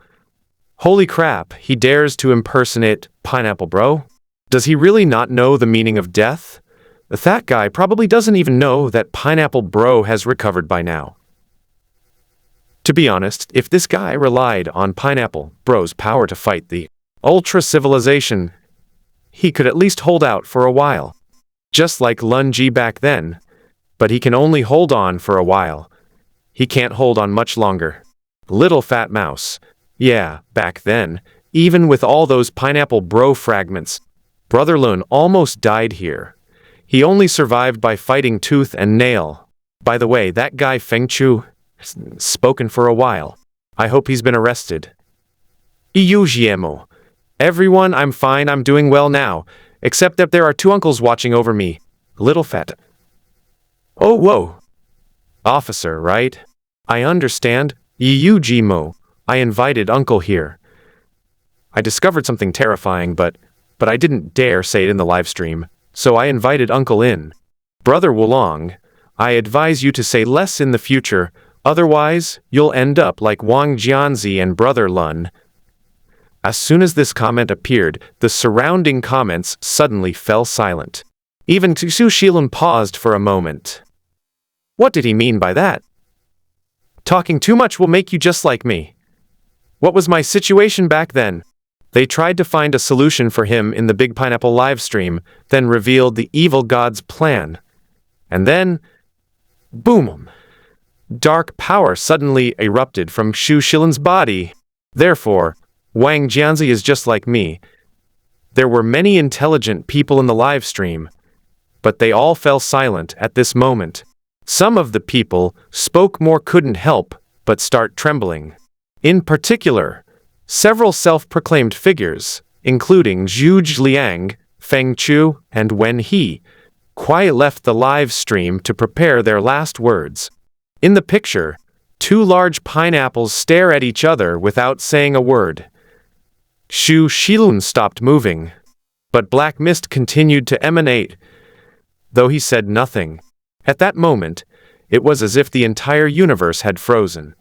Holy crap, he dares to impersonate Pineapple Bro? Does he really not know the meaning of death? That guy probably doesn't even know that Pineapple Bro has recovered by now. To be honest, if this guy relied on Pineapple Bro's power to fight the Ultra Civilization, he could at least hold out for a while. Just like Lun Ji back then. But he can only hold on for a while. He can't hold on much longer. Little fat mouse. Yeah, back then, even with all those Pineapple Bro fragments, Brother Lun almost died here. He only survived by fighting tooth and nail. By the way, that guy Feng Chu, spoken for a while. I hope he's been arrested. Iyujiemo. Everyone, I'm fine, I'm doing well now, except that there are two uncles watching over me. Little fat. Oh, whoa. Officer, right? I understand. Iyujimo. I invited Uncle here. I discovered something terrifying, but I didn't dare say it in the live stream, so I invited Uncle in. Brother Wulong, I advise you to say less in the future, otherwise you'll end up like Wang Jianzi and Brother Lun. As soon as this comment appeared, the surrounding comments suddenly fell silent. Even Xu Shilun paused for a moment. What did he mean by that? Talking too much will make you just like me. What was my situation back then? They tried to find a solution for him in the Big Pineapple livestream, then revealed the evil god's plan. And then, boom! Dark power suddenly erupted from Xu Shilun's body. Therefore, Wang Jianzi is just like me. There were many intelligent people in the live stream, but they all fell silent at this moment. Some of the people spoke more couldn't help but start trembling. In particular, several self-proclaimed figures, including Zhu Liang, Feng Chu, and Wen He, quietly left the live stream to prepare their last words. In the picture, two large pineapples stare at each other without saying a word. Xu Shilun stopped moving, but black mist continued to emanate, though he said nothing. At that moment, it was as if the entire universe had frozen.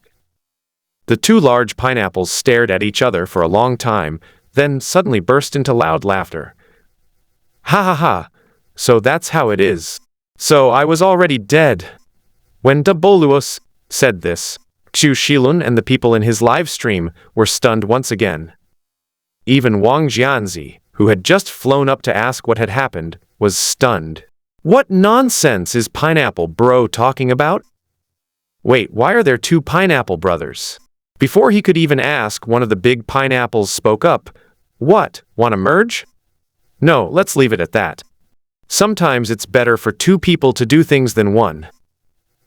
The two large pineapples stared at each other for a long time, then suddenly burst into loud laughter. Ha ha ha, so that's how it is. So I was already dead. When Daboluos said this, Xu Shilun and the people in his live stream were stunned once again. Even Wang Jianzi, who had just flown up to ask what had happened, was stunned. What nonsense is Pineapple Bro talking about? Wait, why are there two pineapple brothers? Before he could even ask, one of the big pineapples spoke up. What, wanna merge? No, let's leave it at that. Sometimes it's better for two people to do things than one.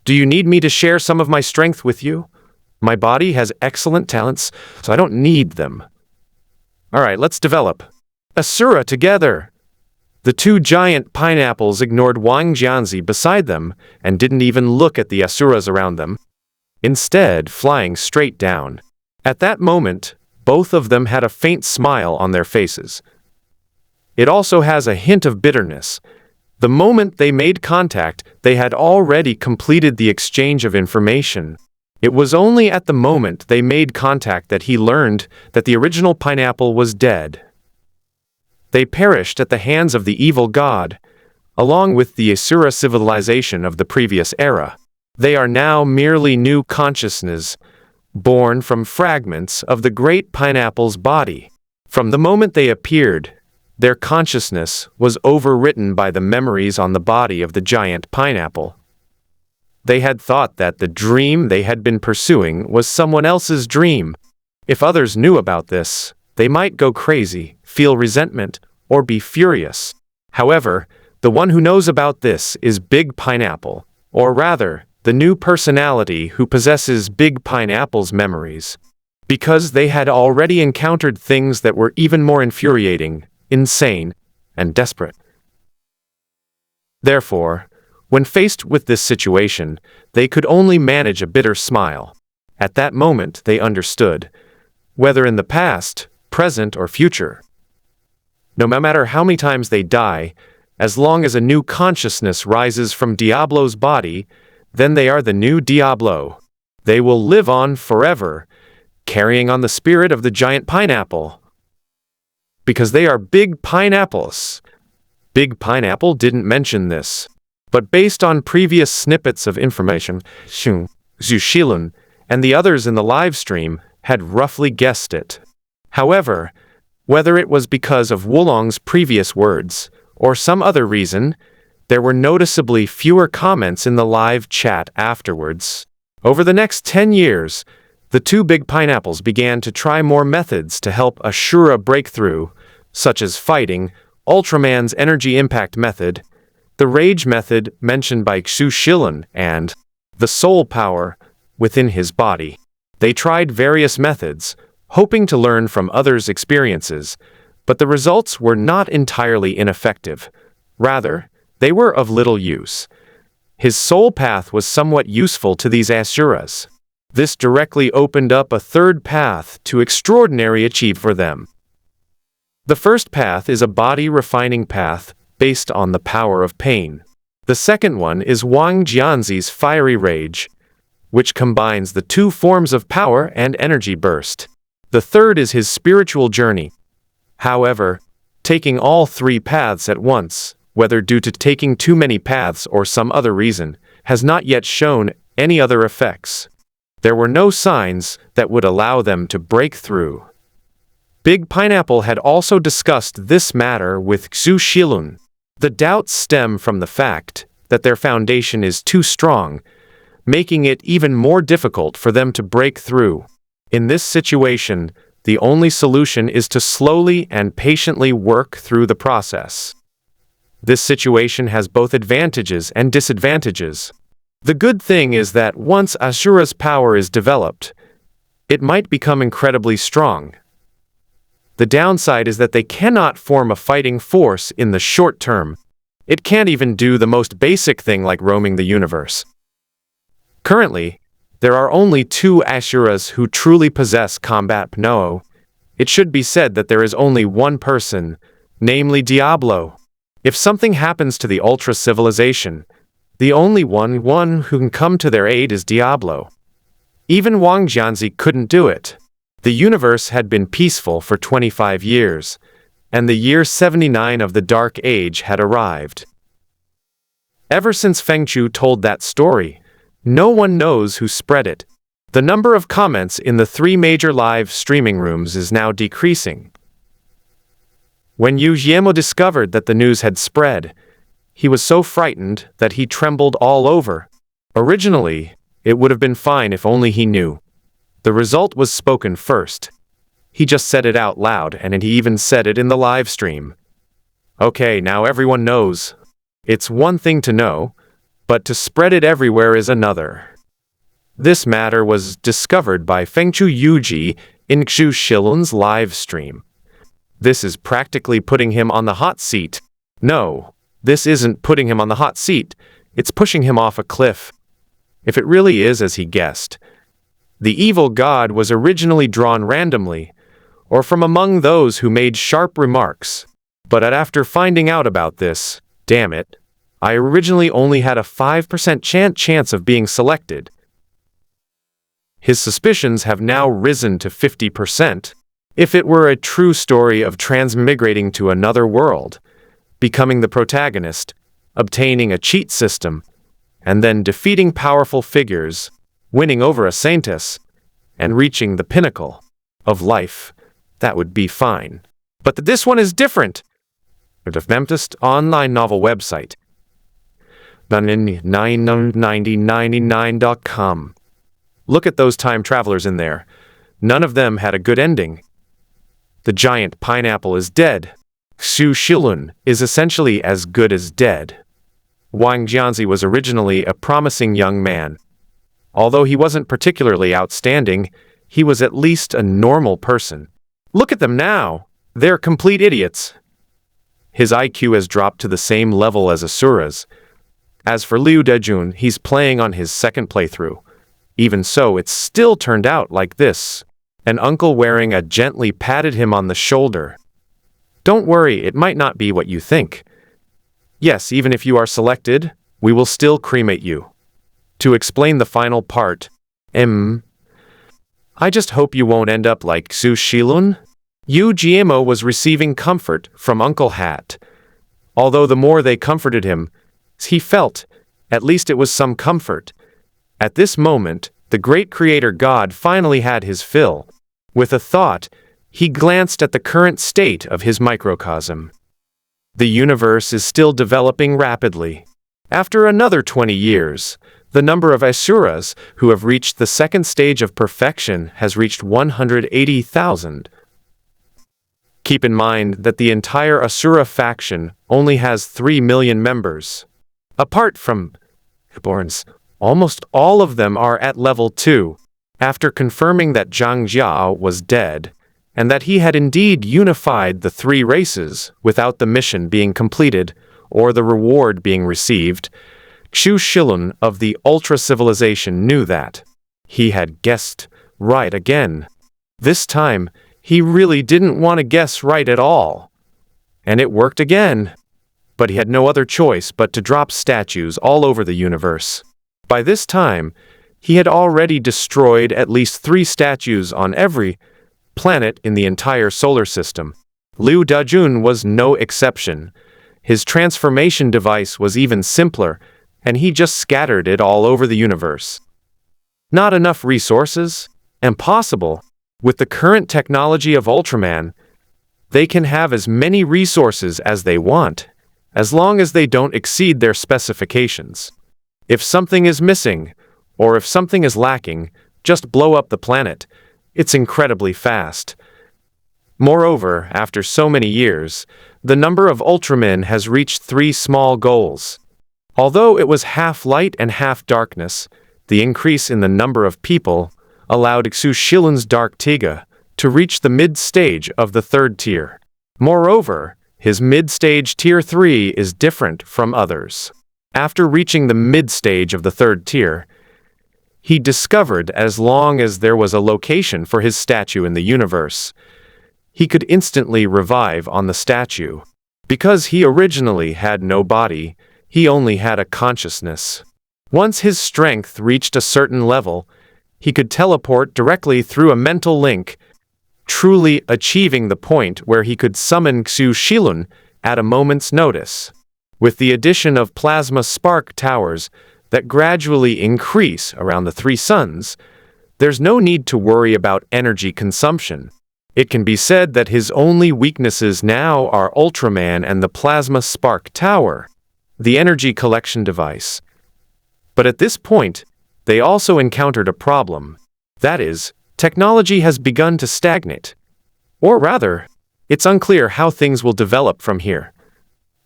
Do you need me to share some of my strength with you? My body has excellent talents, so I don't need them. Alright, let's develop. Asura together! The two giant pineapples ignored Wang Jianzi beside them and didn't even look at the asuras around them, instead flying straight down. At that moment, both of them had a faint smile on their faces. It also has a hint of bitterness. The moment they made contact, they had already completed the exchange of information. It was only at the moment they made contact that he learned that the original pineapple was dead. They perished at the hands of the evil god, along with the Asura civilization of the previous era. They are now merely new consciousness, born from fragments of the great pineapple's body. From the moment they appeared, their consciousness was overwritten by the memories on the body of the giant pineapple. They had thought that the dream they had been pursuing was someone else's dream. If others knew about this, they might go crazy, feel resentment, or be furious. However, the one who knows about this is Big Pineapple, or rather, the new personality who possesses Big Pineapple's memories. Because they had already encountered things that were even more infuriating, insane, and desperate. Therefore, when faced with this situation, they could only manage a bitter smile. At that moment they understood, whether in the past, present, or future. No matter how many times they die, as long as a new consciousness rises from Diablo's body, then they are the new Diablo. They will live on forever, carrying on the spirit of the giant pineapple. Because they are big pineapples. Big Pineapple didn't mention this, but based on previous snippets of information, Xu Shilun and the others in the live stream had roughly guessed it. However, whether it was because of Wulong's previous words or some other reason, there were noticeably fewer comments in the live chat afterwards. Over the next 10 years, the two Big Pineapples began to try more methods to help assure a breakthrough, such as fighting, Ultraman's energy impact method, the rage method mentioned by Xu Shilun, and the soul power within his body. They tried various methods, hoping to learn from others' experiences, but the results were not entirely ineffective. Rather, they were of little use. His soul path was somewhat useful to these Asuras. This directly opened up a third path to extraordinary achieve for them. The first path is a body-refining path based on the power of pain. The second one is Wang Jianzi's fiery rage, which combines the two forms of power and energy burst. The third is his spiritual journey. However, taking all three paths at once, whether due to taking too many paths or some other reason, has not yet shown any other effects. There were no signs that would allow them to break through. Big Pineapple had also discussed this matter with Xu Shilun. The doubts stem from the fact that their foundation is too strong, making it even more difficult for them to break through. In this situation, the only solution is to slowly and patiently work through the process. This situation has both advantages and disadvantages. The good thing is that once Asura's power is developed, it might become incredibly strong. The downside is that they cannot form a fighting force in the short term. It can't even do the most basic thing like roaming the universe. Currently, there are only two Asuras who truly possess combat Pnoo. It should be said that there is only one person, namely Diablo. If something happens to the Ultra Civilization, the only one who can come to their aid is Diablo. Even Wang Jianzi couldn't do it. The universe had been peaceful for 25 years, and the year 79 of the Dark Age had arrived. Ever since Fengchu told that story, no one knows who spread it. The number of comments in the 3 major live streaming rooms is now decreasing. When Yu Jiemo discovered that the news had spread, he was so frightened that he trembled all over. Originally, it would have been fine if only he knew. The result was spoken first. He just said it out loud, and he even said it in the live stream. Okay, now everyone knows. It's one thing to know, but to spread it everywhere is another. This matter was discovered by Fengchu Yuji in Xu Shilun's live stream. This is practically putting him on the hot seat. No, this isn't putting him on the hot seat. It's pushing him off a cliff. If it really is as he guessed, the evil god was originally drawn randomly, or from among those who made sharp remarks. But after finding out about this, damn it, I originally only had a 5% chance of being selected. His suspicions have now risen to 50%. If it were a true story of transmigrating to another world, becoming the protagonist, obtaining a cheat system, and then defeating powerful figures, winning over a saintess, and reaching the pinnacle of life, that would be fine. But this one is different. The Memphis online novel website. 9099.com. Look at those time travelers in there. None of them had a good ending. The giant pineapple is dead. Xu Shilun is essentially as good as dead. Wang Jianzi was originally a promising young man. Although he wasn't particularly outstanding, he was at least a normal person. Look at them now. They're complete idiots. His IQ has dropped to the same level as Asura's. As for Liu Dejun, he's playing on his second playthrough. Even so, it still turned out like this. An uncle wearing a gently patted him on the shoulder. Don't worry, it might not be what you think. Yes, even if you are selected, we will still cremate you. To explain the final part, I just hope you won't end up like Xu Shilun. Yu Jiemo was receiving comfort from Uncle Hat. Although the more they comforted him, he felt, at least it was some comfort. At this moment, the great creator god finally had his fill. With a thought, he glanced at the current state of his microcosm. The universe is still developing rapidly. After another 20 years, the number of Asuras who have reached the second stage of perfection has reached 180,000. Keep in mind that the entire Asura faction only has 3 million members. Apart from Borns, almost all of them are at level 2. After confirming that Zhang Jiao was dead, and that he had indeed unified the 3 races without the mission being completed or the reward being received, Xu Shilun of the Ultra Civilization knew that. He had guessed right again. This time, he really didn't want to guess right at all. And it worked again. But he had no other choice but to drop statues all over the universe. By this time, he had already destroyed at least 3 statues on every planet in the entire solar system. Liu Dajun was no exception. His transformation device was even simpler, and he just scattered it all over the universe. Not enough resources? Impossible. With the current technology of Ultraman, they can have as many resources as they want, as long as they don't exceed their specifications. If something is missing, or if something is lacking, just blow up the planet. It's incredibly fast. Moreover, after so many years, the number of Ultramen has reached 3 small goals. Although it was half light and half darkness, the increase in the number of people allowed Xu Shilun's Dark Tiga to reach the mid-stage of the 3rd tier. Moreover, his mid-stage tier 3 is different from others. After reaching the mid-stage of the 3rd tier, he discovered as long as there was a location for his statue in the universe, he could instantly revive on the statue. Because he originally had no body, he only had a consciousness. Once his strength reached a certain level, he could teleport directly through a mental link, truly achieving the point where he could summon Xu Shilun at a moment's notice. With the addition of plasma spark towers that gradually increase around the 3 suns, there's no need to worry about energy consumption. It can be said that his only weaknesses now are Ultraman and the plasma spark tower, the energy collection device. But at this point, they also encountered a problem. That is, technology has begun to stagnate. Or rather, it's unclear how things will develop from here.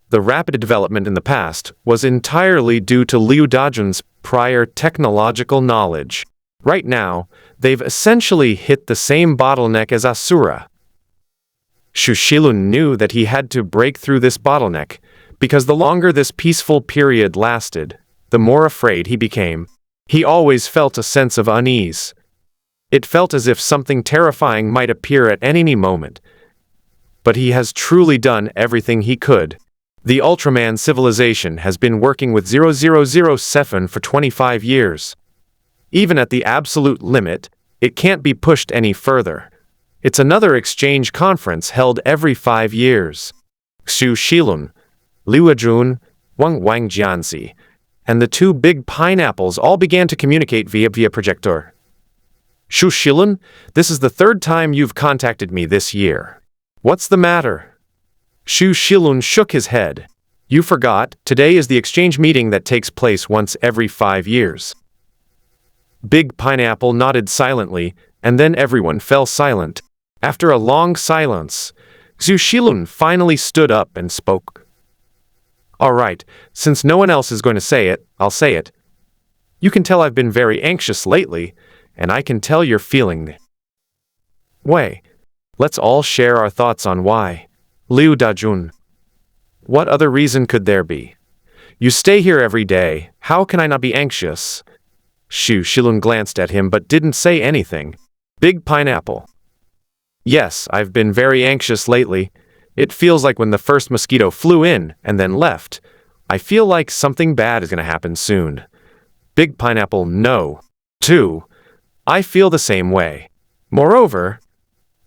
The rapid development in the past was entirely due to Liu Dajun's prior technological knowledge. Right now, they've essentially hit the same bottleneck as Asura. Xu Shilun knew that he had to break through this bottleneck, because the longer this peaceful period lasted, the more afraid he became. He always felt a sense of unease. It felt as if something terrifying might appear at any moment. But he has truly done everything he could. The Ultraman civilization has been working with 0007 for 25 years. Even at the absolute limit, it can't be pushed any further. It's another exchange conference held every 5 years. Xu Shilun, Liu Ajun, Wang Jianzi, and the 2 big pineapples all began to communicate via projector. Xu Shilun, this is the 3rd time you've contacted me this year. What's the matter? Xu Shilun shook his head. You forgot, today is the exchange meeting that takes place once every 5 years. Big Pineapple nodded silently, and then everyone fell silent. After a long silence, Xu Shilun finally stood up and spoke. All right, since no one else is going to say it, I'll say it. You can tell I've been very anxious lately, and I can tell you're feeling it. Wei, let's all share our thoughts on why. Liu Dajun. What other reason could there be? You stay here every day, how can I not be anxious? Xu Shilun glanced at him but didn't say anything. Big Pineapple. Yes, I've been very anxious lately. It feels like when the first mosquito flew in and then left. I feel like something bad is going to happen soon. Big Pineapple, no. Too. I feel the same way. Moreover,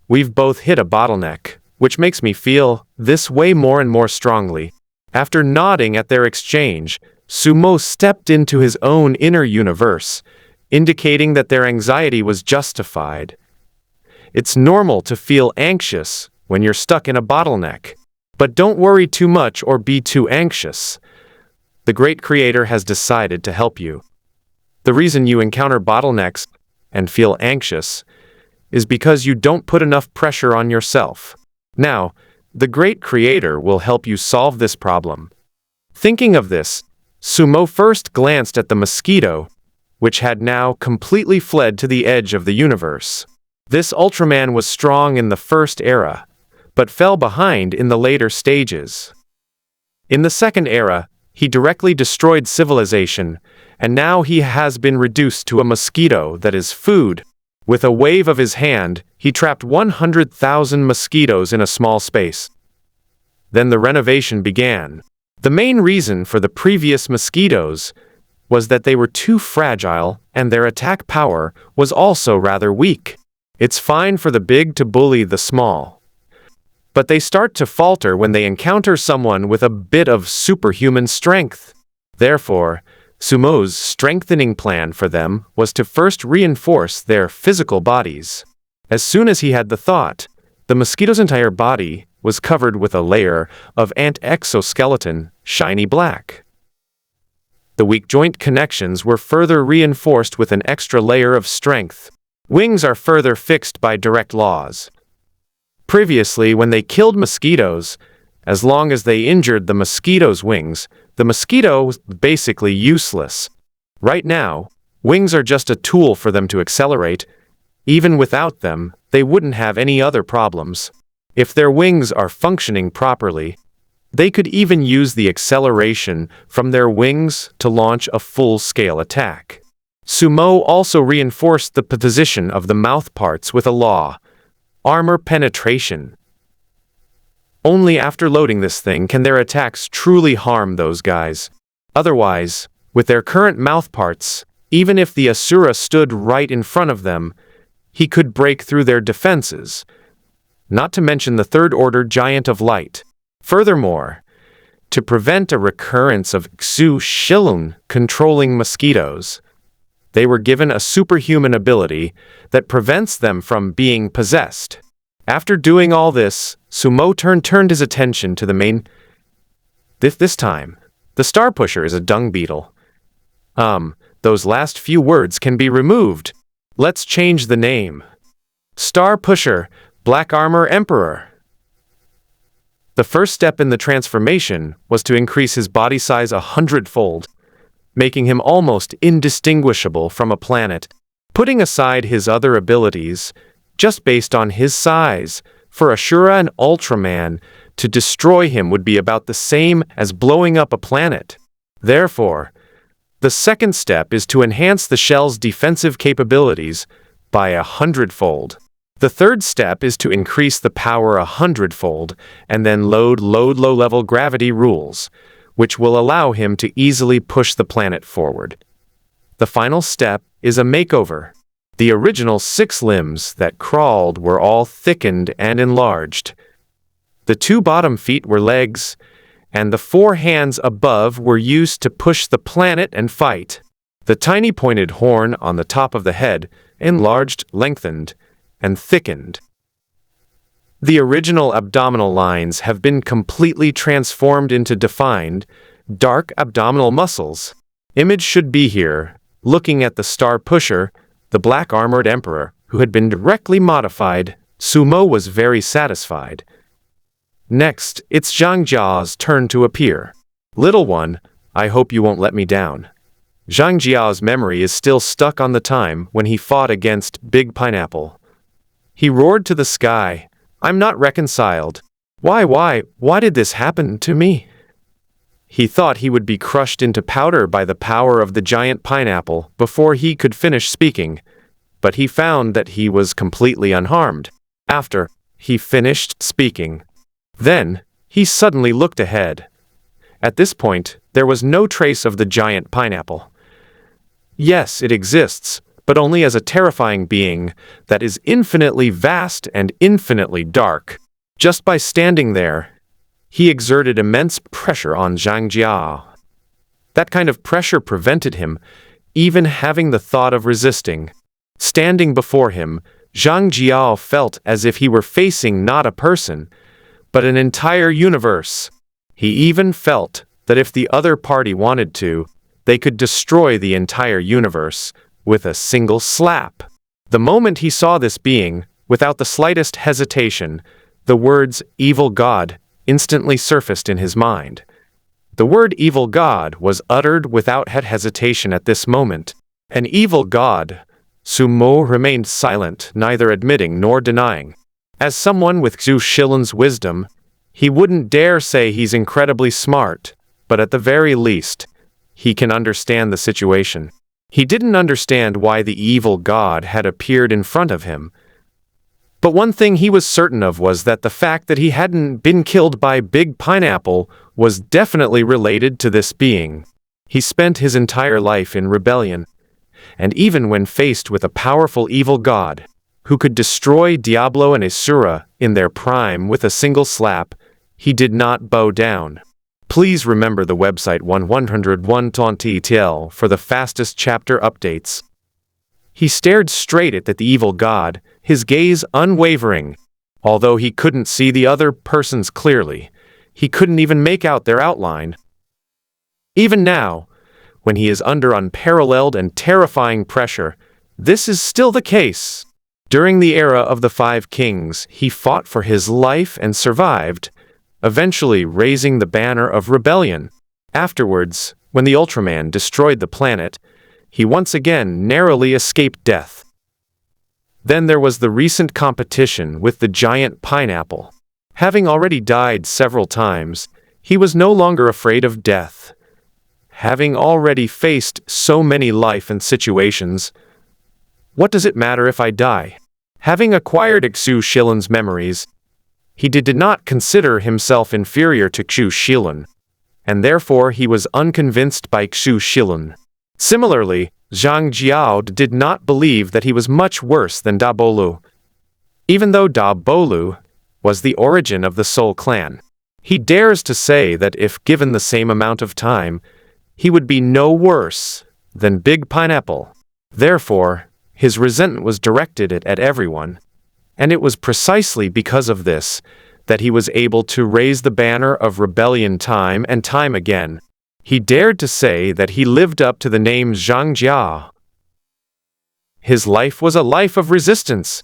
we've both hit a bottleneck, which makes me feel this way more and more strongly. After nodding at their exchange, Sumo stepped into his own inner universe, indicating that their anxiety was justified. It's normal to feel anxious when you're stuck in a bottleneck, but don't worry too much or be too anxious. The great creator has decided to help you. The reason you encounter bottlenecks and feel anxious is because you don't put enough pressure on yourself. Now, the great creator will help you solve this problem. Thinking of this, Sumo first glanced at the mosquito, which had now completely fled to the edge of the universe. This Ultraman was strong in the first era, but fell behind in the later stages. In the second era, he directly destroyed civilization, and now he has been reduced to a mosquito that is food. With a wave of his hand, he trapped 100,000 mosquitoes in a small space. Then the renovation began. The main reason for the previous mosquitoes was that they were too fragile and their attack power was also rather weak. It's fine for the big to bully the small, but they start to falter when they encounter someone with a bit of superhuman strength. Therefore, Sumo's strengthening plan for them was to first reinforce their physical bodies. As soon as he had the thought, the mosquito's entire body was covered with a layer of ant exoskeleton, shiny black. The weak joint connections were further reinforced with an extra layer of strength. Wings are further fixed by direct laws. Previously, when they killed mosquitoes, as long as they injured the mosquito's wings, the mosquito was basically useless. Right now, wings are just a tool for them to accelerate. Even without them, they wouldn't have any other problems. If their wings are functioning properly, they could even use the acceleration from their wings to launch a full-scale attack. Sumo also reinforced the position of the mouth parts with a law: armor penetration. Only after loading this thing can their attacks truly harm those guys. Otherwise, with their current mouth parts, even if the Asura stood right in front of them, he could break through their defenses. Not to mention the third-order giant of light. Furthermore, to prevent a recurrence of Xu Shilun controlling mosquitoes, they were given a superhuman ability that prevents them from being possessed. After doing all this, Sumo turned his attention to the main. This time, the Star Pusher is a dung beetle. Those last few words can be removed. Let's change the name. Star Pusher, Black Armor Emperor. The first step in the transformation was to increase his body size 100-fold, making him almost indistinguishable from a planet. Putting aside his other abilities, just based on his size, for Ashura and Ultraman, to destroy him would be about the same as blowing up a planet. Therefore, the second step is to enhance the shell's defensive capabilities by 100-fold. The third step is to increase the power 100-fold and then load low-level gravity rules, which will allow him to easily push the planet forward. The final step is a makeover. The original 6 limbs that crawled were all thickened and enlarged. The 2 bottom feet were legs, and the 4 hands above were used to push the planet and fight. The tiny pointed horn on the top of the head enlarged, lengthened, and thickened. The original abdominal lines have been completely transformed into defined, dark abdominal muscles. Image should be here, looking at the star pusher, the black armored emperor, who had been directly modified. Sumo was very satisfied. Next, it's Zhang Jia's turn to appear. Little one, I hope you won't let me down. Zhang Jia's memory is still stuck on the time when he fought against Big Pineapple. He roared to the sky, I'm not reconciled. Why did this happen to me? He thought he would be crushed into powder by the power of the giant pineapple before he could finish speaking, but he found that he was completely unharmed. After he finished speaking, then he suddenly looked ahead. At this point, there was no trace of the giant pineapple. Yes, it exists, but only as a terrifying being that is infinitely vast and infinitely dark. Just by standing there, he exerted immense pressure on Zhang Jia. That kind of pressure prevented him even having the thought of resisting. Standing before him, Zhang Jia felt as if he were facing not a person, but an entire universe. He even felt that if the other party wanted to, they could destroy the entire universe with a single slap. The moment he saw this being, without the slightest hesitation, the words "evil god" instantly surfaced in his mind. The word "evil god" was uttered without hesitation at this moment. An evil god. Sumo remained silent, neither admitting nor denying. As someone with Xu Shilan's wisdom, he wouldn't dare say he's incredibly smart, but at the very least, he can understand the situation. He didn't understand why the evil god had appeared in front of him. But one thing he was certain of was that the fact that he hadn't been killed by Big Pineapple was definitely related to this being. He spent his entire life in rebellion, and even when faced with a powerful evil god, who could destroy Diablo and Asura in their prime with a single slap, he did not bow down. Please remember the website 101.tl for the fastest chapter updates. He stared straight at the evil god, his gaze unwavering. Although he couldn't see the other persons clearly, he couldn't even make out their outline. Even now, when he is under unparalleled and terrifying pressure, this is still the case. During the era of the Five Kings, he fought for his life and survived, eventually raising the banner of rebellion. Afterwards, when the Ultraman destroyed the planet, he once again narrowly escaped death. Then there was the recent competition with the giant pineapple. Having already died several times, he was no longer afraid of death. Having already faced so many life and situations, what does it matter if I die? Having acquired Xu Shilan's memories, he did not consider himself inferior to Xu Shilan, and therefore he was unconvinced by Xu Shilan. Similarly, Zhang Jiao did not believe that he was much worse than Da Bolu. Even though Da Bolu was the origin of the Soul Clan, he dares to say that if given the same amount of time, he would be no worse than Big Pineapple. Therefore, his resentment was directed at everyone, and it was precisely because of this that he was able to raise the banner of rebellion time and time again. He dared to say that he lived up to the name Zhang Jia. His life was a life of resistance.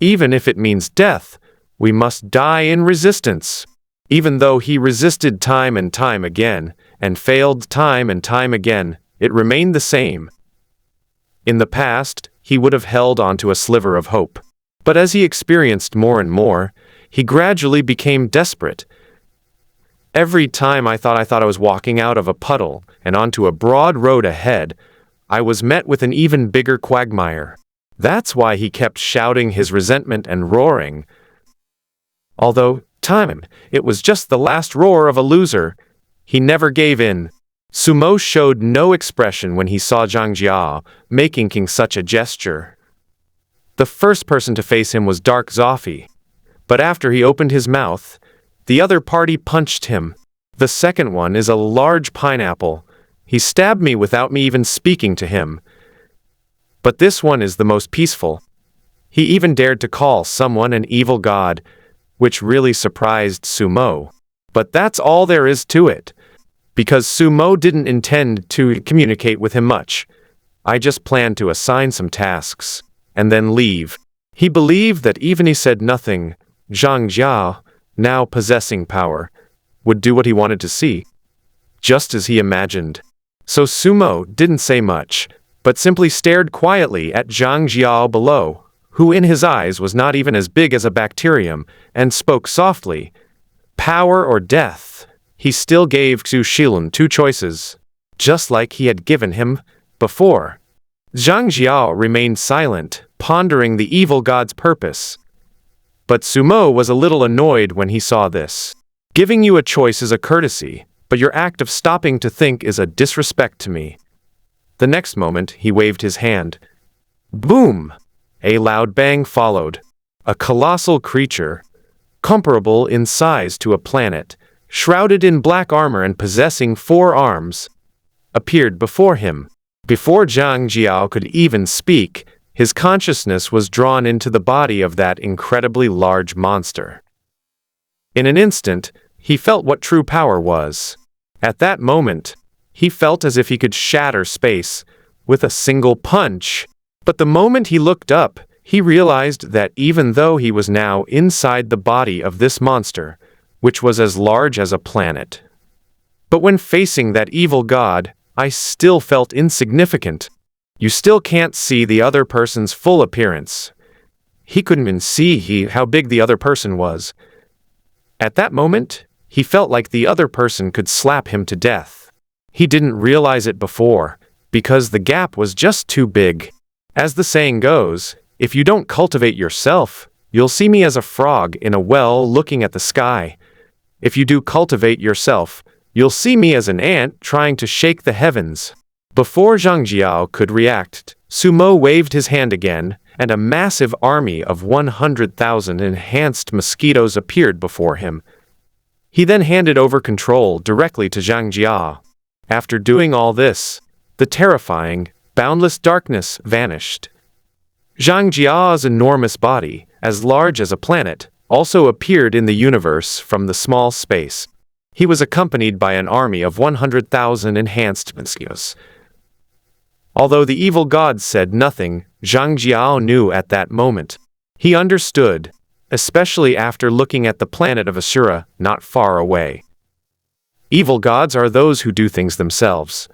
Even if it means death, we must die in resistance. Even though he resisted time and time again, and failed time and time again, it remained the same. In the past, he would have held onto a sliver of hope. But as he experienced more and more, he gradually became desperate. Every time I thought I was walking out of a puddle and onto a broad road ahead, I was met with an even bigger quagmire. That's why he kept shouting his resentment and roaring. Although, it was just the last roar of a loser, he never gave in. Sumo showed no expression when he saw Zhang Jia making such a gesture. The first person to face him was Dark Zoffy, but after he opened his mouth, the other party punched him. The second one is a large pineapple. He stabbed me without me even speaking to him. But this one is the most peaceful. He even dared to call someone an evil god. which really surprised Sumo. But that's all there is to it, because Sumo didn't intend to communicate with him much. I just planned to assign some tasks, and then leave. He believed that even he said nothing, Zhang Jia, now possessing power, would do what he wanted to see, just as he imagined. So Sumo didn't say much, but simply stared quietly at Zhang Jia below, who in his eyes was not even as big as a bacterium, and spoke softly. Power or death. He still gave Xu Shilun two choices, just like he had given him before. Zhang Jia remained silent, pondering the evil god's purpose. But Sumo was a little annoyed when he saw this. Giving you a choice is a courtesy, but your act of stopping to think is a disrespect to me. The next moment, he waved his hand. Boom! A loud bang followed. A colossal creature, comparable in size to a planet, shrouded in black armor and possessing 4 arms, appeared before him. Before Zhang Jiao could even speak, his consciousness was drawn into the body of that incredibly large monster. In an instant, he felt what true power was. At that moment, he felt as if he could shatter space with a single punch. But the moment he looked up, he realized that even though he was now inside the body of this monster, which was as large as a planet, but when facing that evil god, I still felt insignificant. You still can't see the other person's full appearance. He couldn't even see how big the other person was. At that moment, he felt like the other person could slap him to death. He didn't realize it before, because the gap was just too big. As the saying goes, if you don't cultivate yourself, you'll see me as a frog in a well looking at the sky. If you do cultivate yourself, you'll see me as an ant trying to shake the heavens. Before Zhang Jiao could react, Sumo waved his hand again, and a massive army of 100,000 enhanced mosquitoes appeared before him. He then handed over control directly to Zhang Jia. After doing all this, the terrifying, boundless darkness vanished. Zhang Jia's enormous body, as large as a planet, also appeared in the universe from the small space. He was accompanied by an army of 100,000 enhanced mosquitoes. Although the evil god said nothing, Zhang Jiao knew at that moment. He understood, especially after looking at the planet of Asura not far away. Evil gods are those who do things themselves.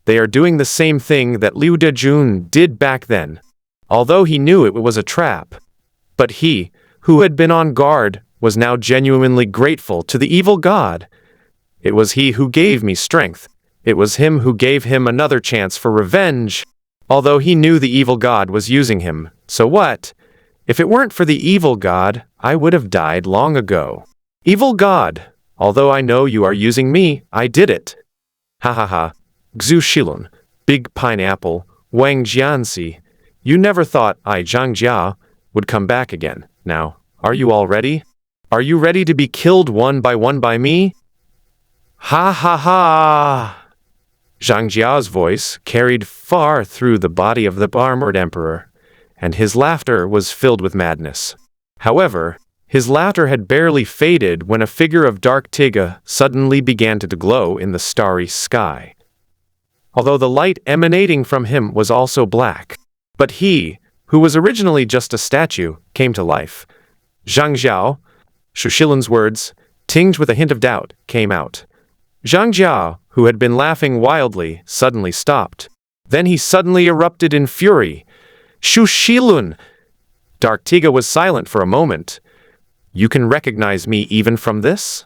They are doing the same thing that Liu Dejun did back then, although he knew it was a trap. But he, who had been on guard, was now genuinely grateful to the evil god. It was he who gave me strength. It was him who gave him another chance for revenge. Although he knew the evil god was using him, so what? If it weren't for the evil god, I would have died long ago. Evil god, although I know you are using me, I did it. Ha ha ha. Xu Shilun, Big Pineapple, Wang Jianxi. You never thought I, Zhang Jia, would come back again. Now, are you all ready? Are you ready to be killed one by me? Ha ha ha! Zhang Jia's voice carried far through the body of the armored emperor, and his laughter was filled with madness. However, his laughter had barely faded when a figure of dark Tiga suddenly began to glow in the starry sky. Although the light emanating from him was also black, but he, who was originally just a statue, came to life. Zhang Jiao, Xu Shilun's words, tinged with a hint of doubt, came out. Zhang Jia, who had been laughing wildly, suddenly stopped. Then he suddenly erupted in fury. Xu Shilun! Dark Tiga was silent for a moment. You can recognize me even from this?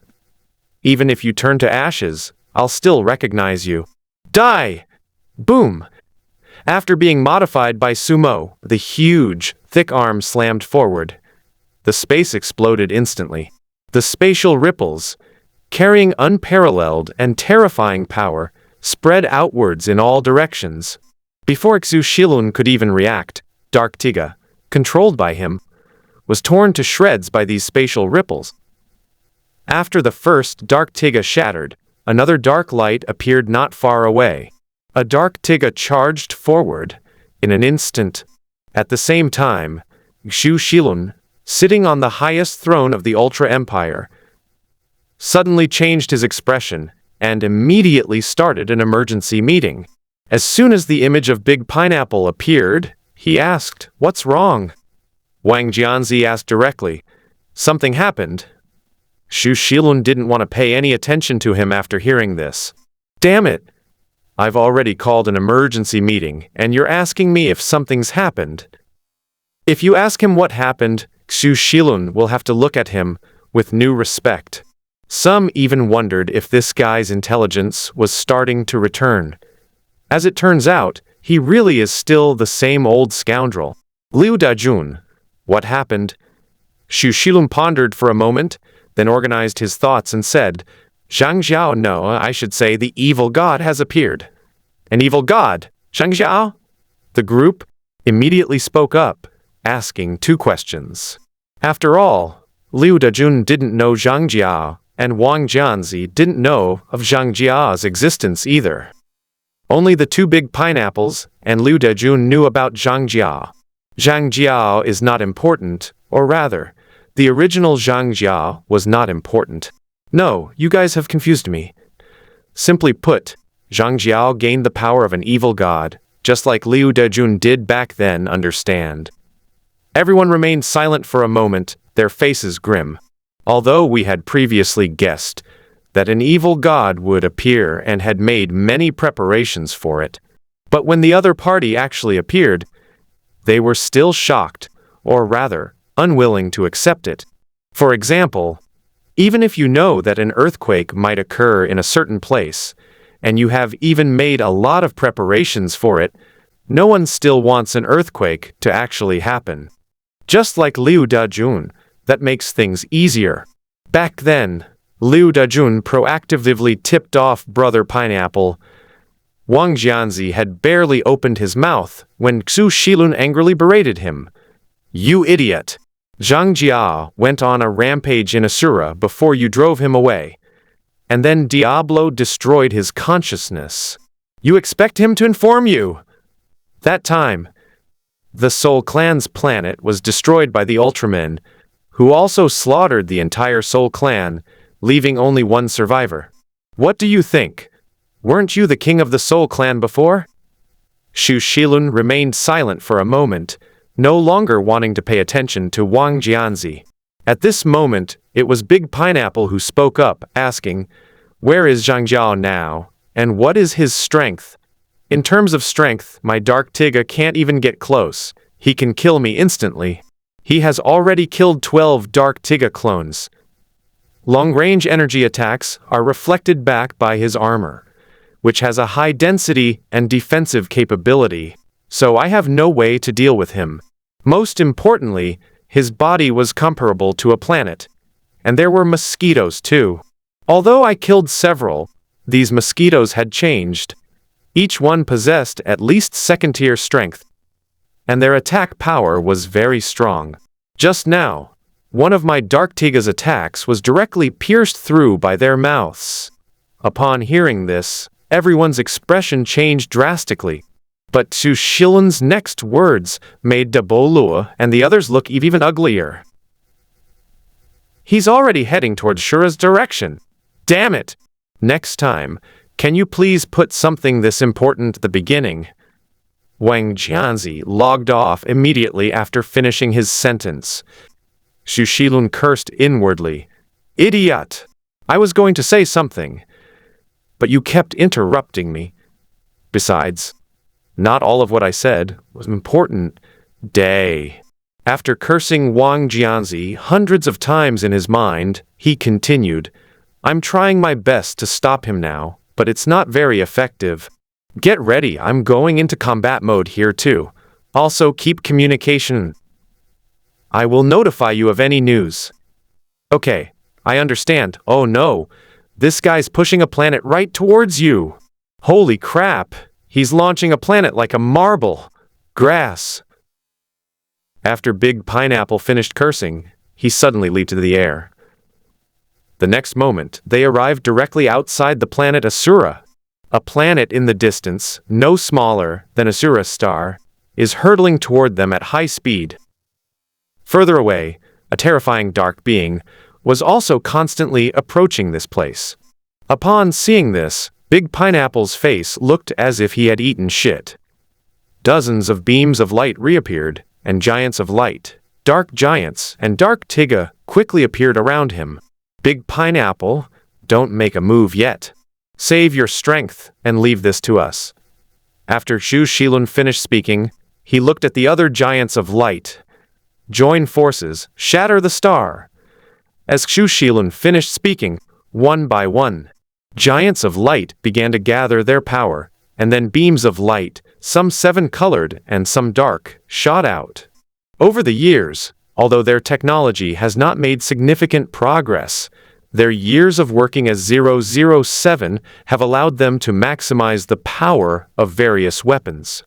Even if you turn to ashes, I'll still recognize you. Die! Boom! After being modified by Sumo, the huge, thick arm slammed forward. The space exploded instantly. The spatial ripples, carrying unparalleled and terrifying power, spread outwards in all directions. Before Xu Shilun could even react, Dark Tiga, controlled by him, was torn to shreds by these spatial ripples. After the first Dark Tiga shattered, another dark light appeared not far away. A Dark Tiga charged forward in an instant. At the same time, Xu Shilun sitting on the highest throne of the Ultra Empire, suddenly changed his expression and immediately started an emergency meeting. As soon as the image of Big Pineapple appeared, he asked, "What's wrong?" Wang Jianzi asked directly. Something happened. Xu Shilun didn't want to pay any attention to him after hearing this. Damn it! I've already called an emergency meeting, and you're asking me if something's happened. If you ask him what happened, Xu Shilun will have to look at him with new respect. Some even wondered if this guy's intelligence was starting to return. As it turns out, he really is still the same old scoundrel. Liu Dajun. What happened? Xu Shilun pondered for a moment, then organized his thoughts and said, Zhang Xiao, no, I should say the evil god has appeared. An evil god? Zhang Xiao? The group immediately spoke up, asking two questions. After all, Liu Dajun didn't know Zhang Jiao, and Wang Jianzi didn't know of Zhang Jiao's existence either. Only the two big pineapples and Liu Dajun knew about Zhang Jiao. Zhang Jiao is not important, or rather, the original Zhang Jiao was not important. No, you guys have confused me. Simply put, Zhang Jiao gained the power of an evil god, just like Liu Dajun did back then, understand. Everyone remained silent for a moment, their faces grim. Although we had previously guessed that an evil god would appear and had made many preparations for it. But when the other party actually appeared, they were still shocked, or rather, unwilling to accept it. For example, even if you know that an earthquake might occur in a certain place, and you have even made a lot of preparations for it, no one still wants an earthquake to actually happen. Just like Liu Dajun, that makes things easier. Back then, Liu Dajun proactively tipped off Brother Pineapple. Wang Jianzi had barely opened his mouth when Xu Shilun angrily berated him. You idiot! Zhang Jia went on a rampage in Asura before you drove him away. And then Diablo destroyed his consciousness. You expect him to inform you? That time, the Soul Clan's planet was destroyed by the Ultramen, who also slaughtered the entire Soul Clan, leaving only one survivor. What do you think? Weren't you the king of the Soul Clan before? Xu Shilun remained silent for a moment, no longer wanting to pay attention to Wang Jianzi. At this moment, it was Big Pineapple who spoke up, asking, Where is Zhang Jiao now, and what is his strength? In terms of strength, my Dark Tiga can't even get close. He can kill me instantly. He has already killed 12 Dark Tiga clones. Long-range energy attacks are reflected back by his armor, which has a high density and defensive capability, so I have no way to deal with him. Most importantly, his body was comparable to a planet, and there were mosquitoes too. Although I killed several, these mosquitoes had changed. Each one possessed at least second-tier strength, and their attack power was very strong. Just now, one of my Dark Tiga's attacks was directly pierced through by their mouths. Upon hearing this, everyone's expression changed drastically. But Xu Shilun's next words made Dabolua and the others look even uglier. He's already heading towards Shura's direction. Damn it! Next time, can you please put something this important at the beginning? Wang Jianzi logged off immediately after finishing his sentence. Xu Shilun cursed inwardly. Idiot! I was going to say something, but you kept interrupting me. Besides, not all of what I said was important. After cursing Wang Jianzi hundreds of times in his mind, he continued, I'm trying my best to stop him now, but it's not very effective. Get ready, I'm going into combat mode here too. Also keep communication. I will notify you of any news. Okay, I understand. Oh no, this guy's pushing a planet right towards you. Holy crap, he's launching a planet like a marble. Grass. After Big Pineapple finished cursing, he suddenly leaped into the air. The next moment, they arrived directly outside the planet Asura. A planet in the distance, no smaller than Asura's star, is hurtling toward them at high speed. Further away, a terrifying dark being, was also constantly approaching this place. Upon seeing this, Big Pineapple's face looked as if he had eaten shit. Dozens of beams of light reappeared, and giants of light, dark giants, and dark Tiga quickly appeared around him. Big Pineapple, don't make a move yet. Save your strength and leave this to us. After Xu Shilun finished speaking, he looked at the other giants of light. Join forces, shatter the star. As Xu Shilun finished speaking, one by one, giants of light began to gather their power, and then beams of light, some 7-colored and some dark, shot out. Over the years, although their technology has not made significant progress, their years of working as 007 have allowed them to maximize the power of various weapons.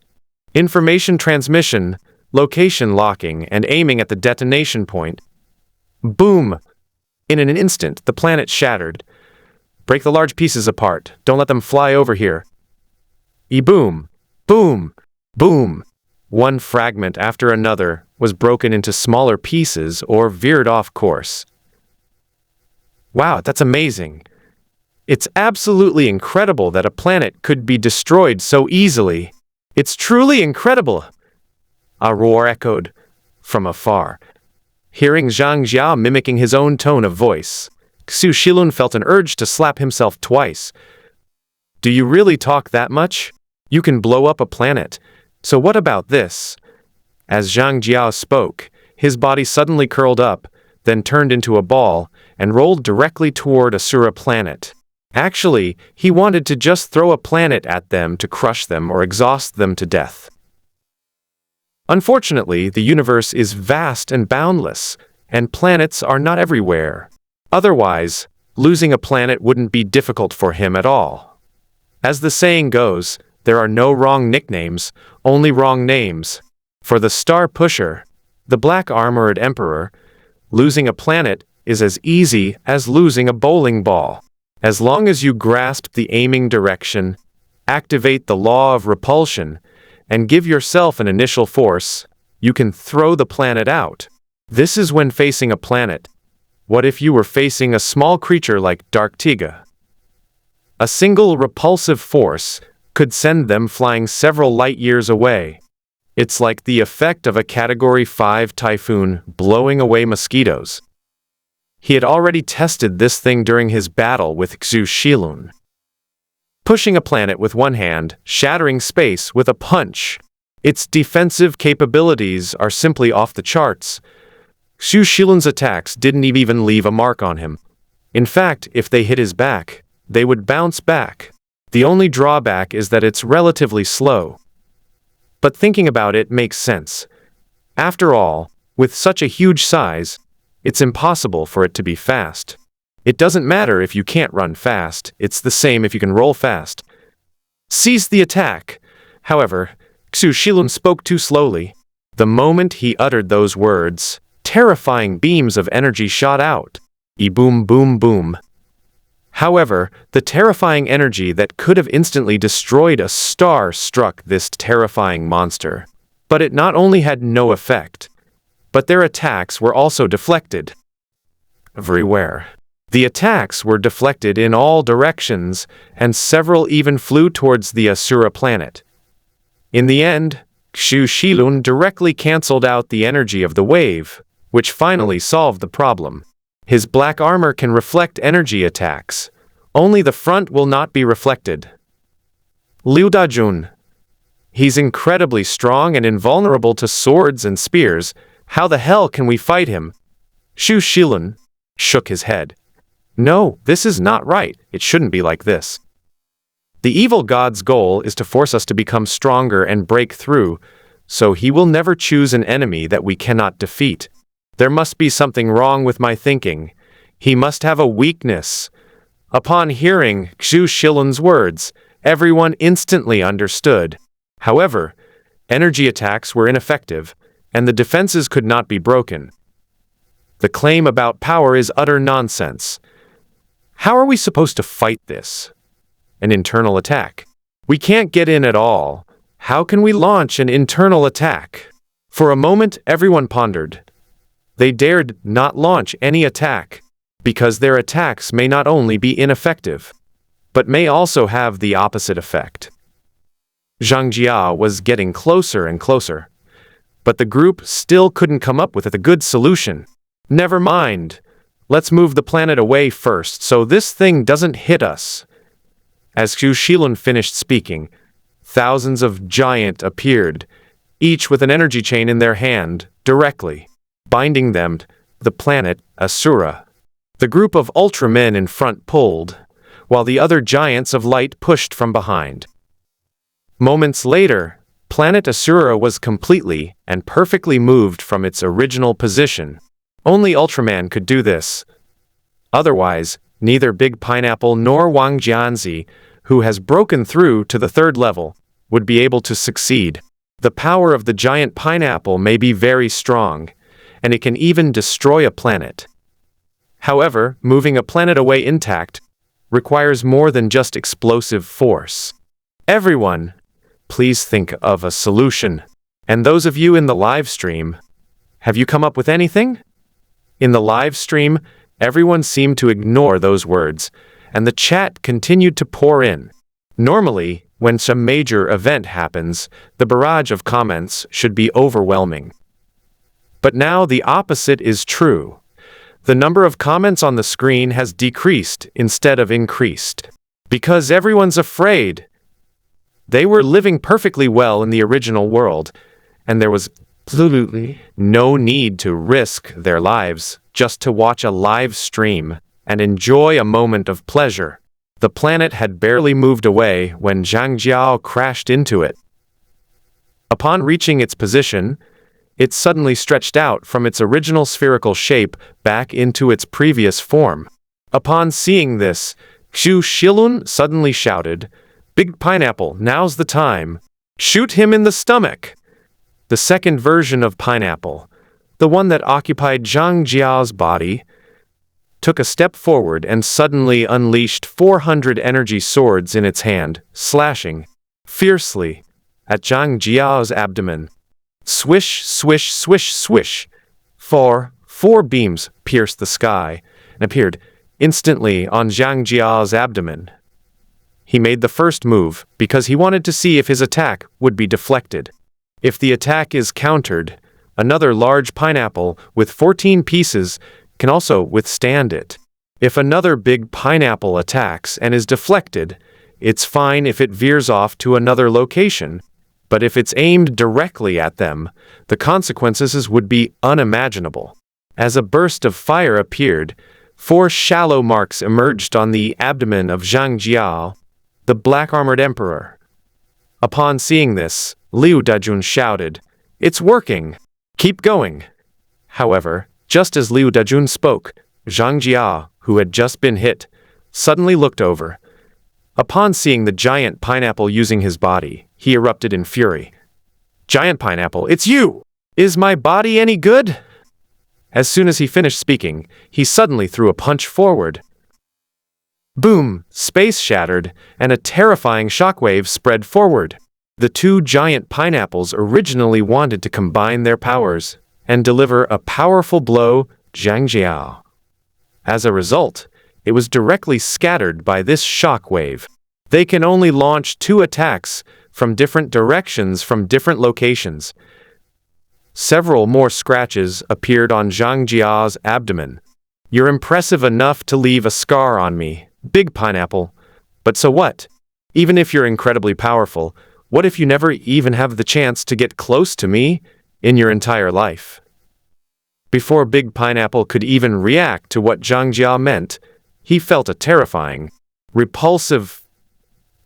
Information transmission, location locking, and aiming at the detonation point. Boom! In an instant, the planet shattered. Break the large pieces apart. Don't let them fly over here. E-boom! Boom! Boom! One fragment after another was broken into smaller pieces or veered off course. Wow, that's amazing. It's absolutely incredible that a planet could be destroyed so easily. It's truly incredible. A roar echoed from afar. Hearing Zhang Jia mimicking his own tone of voice, Xu Shilun felt an urge to slap himself twice. Do you really talk that much? You can blow up a planet. So what about this? As Zhang Jia spoke, his body suddenly curled up, then turned into a ball, and rolled directly toward Asura planet. Actually, he wanted to just throw a planet at them to crush them or exhaust them to death. Unfortunately, the universe is vast and boundless, and planets are not everywhere. Otherwise, losing a planet wouldn't be difficult for him at all. As the saying goes, there are no wrong nicknames, only wrong names. For the Star Pusher, the Black Armored Emperor, losing a planet is as easy as losing a bowling ball. As long as you grasp the aiming direction, activate the law of repulsion, and give yourself an initial force, you can throw the planet out. This is when facing a planet. What if you were facing a small creature like Dark Tiga? A single repulsive force could send them flying several light years away. It's like the effect of a Category 5 typhoon blowing away mosquitoes. He had already tested this thing during his battle with Xu Shilun. Pushing a planet with one hand, shattering space with a punch. Its defensive capabilities are simply off the charts. Xu Shilun's attacks didn't even leave a mark on him. In fact, if they hit his back, they would bounce back. The only drawback is that it's relatively slow. But thinking about it makes sense. After all, with such a huge size, it's impossible for it to be fast. It doesn't matter if you can't run fast, it's the same if you can roll fast. Seize the attack. However, Xu Shilun spoke too slowly. The moment he uttered those words, terrifying beams of energy shot out. E-boom boom boom. However, the terrifying energy that could have instantly destroyed a star struck this terrifying monster. But it not only had no effect, but their attacks were also deflected. Everywhere. The attacks were deflected in all directions, and several even flew towards the Asura planet. In the end, Xu Shilun directly cancelled out the energy of the wave, which finally solved the problem. His black armor can reflect energy attacks. Only the front will not be reflected. Liu Dajun. He's incredibly strong and invulnerable to swords and spears. How the hell can we fight him? Xu Shilun shook his head. No, this is not right. It shouldn't be like this. The evil god's goal is to force us to become stronger and break through, so he will never choose an enemy that we cannot defeat. There must be something wrong with my thinking. He must have a weakness. Upon hearing Xu Shilun's words, everyone instantly understood. However, energy attacks were ineffective, and the defenses could not be broken. The claim about power is utter nonsense. How are we supposed to fight this? An internal attack. We can't get in at all. How can we launch an internal attack? For a moment, everyone pondered. They dared not launch any attack, because their attacks may not only be ineffective, but may also have the opposite effect. Zhang Jia was getting closer and closer, but the group still couldn't come up with a good solution. Never mind. Let's move the planet away first so this thing doesn't hit us. As Xu Shilun finished speaking, thousands of giants appeared, each with an energy chain in their hand, directly binding them to the planet Asura. The group of Ultramen in front pulled, while the other giants of light pushed from behind. Moments later, planet Asura was completely and perfectly moved from its original position. Only Ultraman could do this. Otherwise, neither Big Pineapple nor Wang Jianzi, who has broken through to the third level, would be able to succeed. The power of the giant pineapple may be very strong, and it can even destroy a planet. However, moving a planet away intact requires more than just explosive force. Everyone, please think of a solution. And those of you in the live stream, have you come up with anything? In the live stream, everyone seemed to ignore those words, and the chat continued to pour in. Normally, when some major event happens, the barrage of comments should be overwhelming. But now the opposite is true. The number of comments on the screen has decreased instead of increased. Because everyone's afraid. They were living perfectly well in the original world, and there was absolutely no need to risk their lives just to watch a live stream and enjoy a moment of pleasure. The planet had barely moved away when Zhang Jiao crashed into it. Upon reaching its position, it suddenly stretched out from its original spherical shape back into its previous form. Upon seeing this, Xu Shilun suddenly shouted, "Big Pineapple, now's the time. Shoot him in the stomach!" The second version of Pineapple, the one that occupied Zhang Jiao's body, took a step forward and suddenly unleashed 400 energy swords in its hand, slashing fiercely at Zhang Jiao's abdomen. Swish, swish, swish, swish. Four beams pierced the sky and appeared instantly on Zhang Jiao's abdomen. He made the first move because he wanted to see if his attack would be deflected. If the attack is countered, another large pineapple with 14 pieces can also withstand it. If another big pineapple attacks and is deflected, it's fine if it veers off to another location, but if it's aimed directly at them, the consequences would be unimaginable. As a burst of fire appeared, 4 shallow marks emerged on the abdomen of Zhang Jiao, the black-armored emperor. Upon seeing this, Liu Dajun shouted, "It's working! Keep going!" However, just as Liu Dajun spoke, Zhang Jia, who had just been hit, suddenly looked over. Upon seeing the giant pineapple using his body, he erupted in fury. "Giant pineapple, it's you! Is my body any good?" As soon as he finished speaking, he suddenly threw a punch forward. Boom! Space shattered, and a terrifying shockwave spread forward. The 2 giant pineapples originally wanted to combine their powers and deliver a powerful blow to Zhang Jiao. As a result, it was directly scattered by this shockwave. They can only launch 2 attacks from different directions from different locations. Several more scratches appeared on Zhang Jia's abdomen. "You're impressive enough to leave a scar on me, Big Pineapple. But so what? Even if you're incredibly powerful, what if you never even have the chance to get close to me in your entire life?" Before Big Pineapple could even react to what Zhang Jia meant, he felt a terrifying, repulsive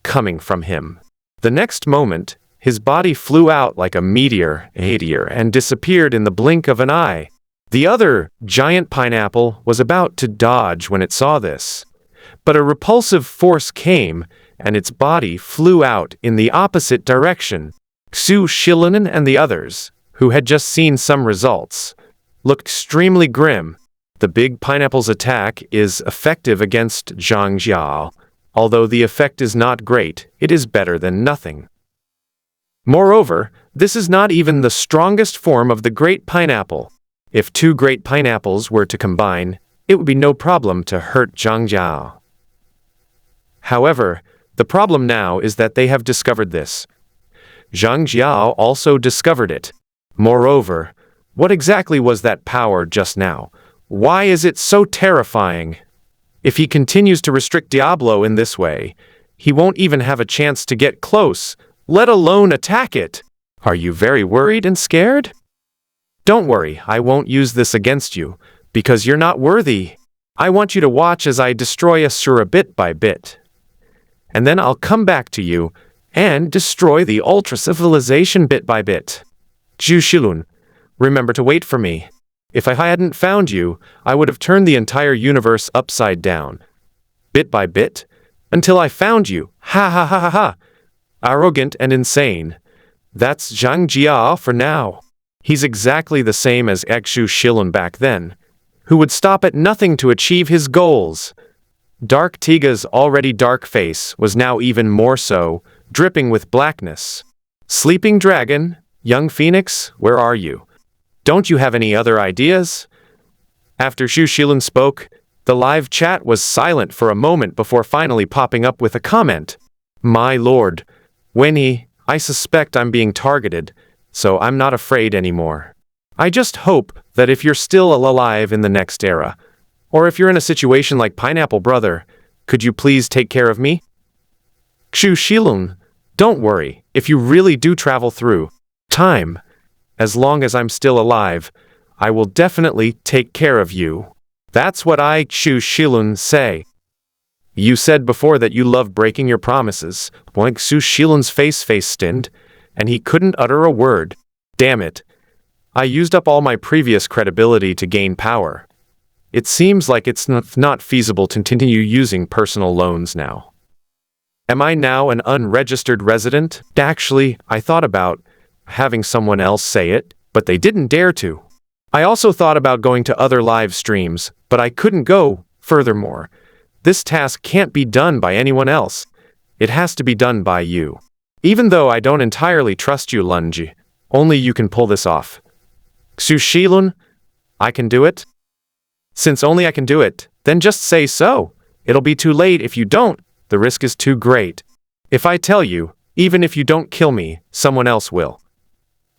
coming from him. The next moment, his body flew out like a meteor and disappeared in the blink of an eye. The other giant pineapple was about to dodge when it saw this, but a repulsive force came, and its body flew out in the opposite direction. Xu Shilin and the others, who had just seen some results, looked extremely grim. The big pineapple's attack is effective against Zhang Jia. Although the effect is not great, it is better than nothing. Moreover, this is not even the strongest form of the great pineapple. If two great pineapples were to combine, it would be no problem to hurt Zhang Jiao. However, the problem now is that they have discovered this. Zhang Jiao also discovered it. Moreover, what exactly was that power just now? Why is it so terrifying? If he continues to restrict Diablo in this way, he won't even have a chance to get close, let alone attack it. Are you very worried and scared? Don't worry, I won't use this against you, because you're not worthy. I want you to watch as I destroy Asura bit by bit. And then I'll come back to you and destroy the ultra-civilization bit by bit. Zhu Shilun, remember to wait for me. If I hadn't found you, I would have turned the entire universe upside down. Bit by bit, until I found you. Ha ha ha ha ha. Arrogant and insane. That's Zhang Jia for now. He's exactly the same as Zhu Shilun back then, who would stop at nothing to achieve his goals. Dark Tiga's already dark face was now even more so, dripping with blackness. Sleeping Dragon, young Phoenix, where are you? Don't you have any other ideas? After Zhu Shilun spoke, the live chat was silent for a moment before finally popping up with a comment. My lord, Wenny, I suspect I'm being targeted, so I'm not afraid anymore. I just hope that if you're still alive in the next era, or if you're in a situation like Pineapple Brother, could you please take care of me? Zhu Shilun, don't worry, if you really do travel through time, as long as I'm still alive, I will definitely take care of you. That's what I, Zhu Shilun, say. You said before that you love breaking your promises. Boink, Zhu Shilun's face stinned, and he couldn't utter a word. Damn it. I used up all my previous credibility to gain power. It seems like it's not feasible to continue using personal loans now. Am I now an unregistered resident? Actually, I thought about having someone else say it, but they didn't dare to. I also thought about going to other live streams, but I couldn't go. Furthermore, this task can't be done by anyone else. It has to be done by you. Even though I don't entirely trust you, Lunji, only you can pull this off. Zhu Shilun, I can do it? Since only I can do it, then just say so. It'll be too late if you don't. The risk is too great. If I tell you, even if you don't kill me, someone else will.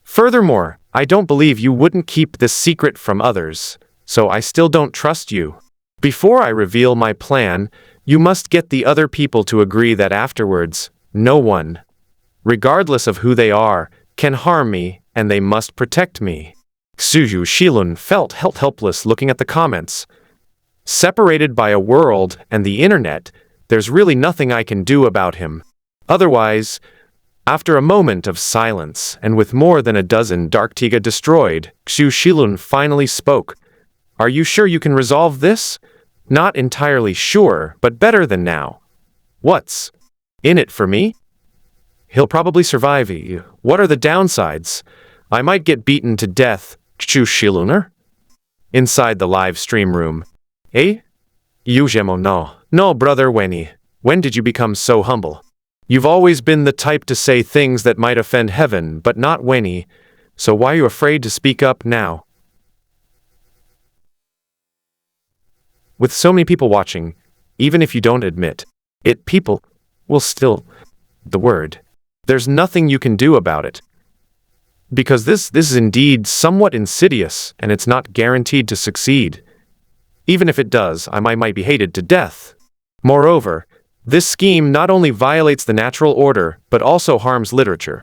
Furthermore, I don't believe you wouldn't keep this secret from others, so I still don't trust you. Before I reveal my plan, you must get the other people to agree that afterwards, no one, regardless of who they are, can harm me, and they must protect me. Zhu Shilun felt helpless looking at the comments. Separated by a world and the internet, there's really nothing I can do about him. Otherwise, after a moment of silence and with more than a dozen Dark Tiga destroyed, Zhu Shilun finally spoke. Are you sure you can resolve this? Not entirely sure, but better than now. What's in it for me? He'll probably survive. What are the downsides? I might get beaten to death, Zhu Shiluner? Inside the live stream room. Eh? Yujemo no, brother Wenny. When did you become so humble? You've always been the type to say things that might offend heaven, but not Wenny. So why are you afraid to speak up now? With so many people watching, even if you don't admit it, people will still the word. There's nothing you can do about it. Because this is indeed somewhat insidious, and it's not guaranteed to succeed. Even if it does, I might be hated to death. Moreover, this scheme not only violates the natural order, but also harms literature.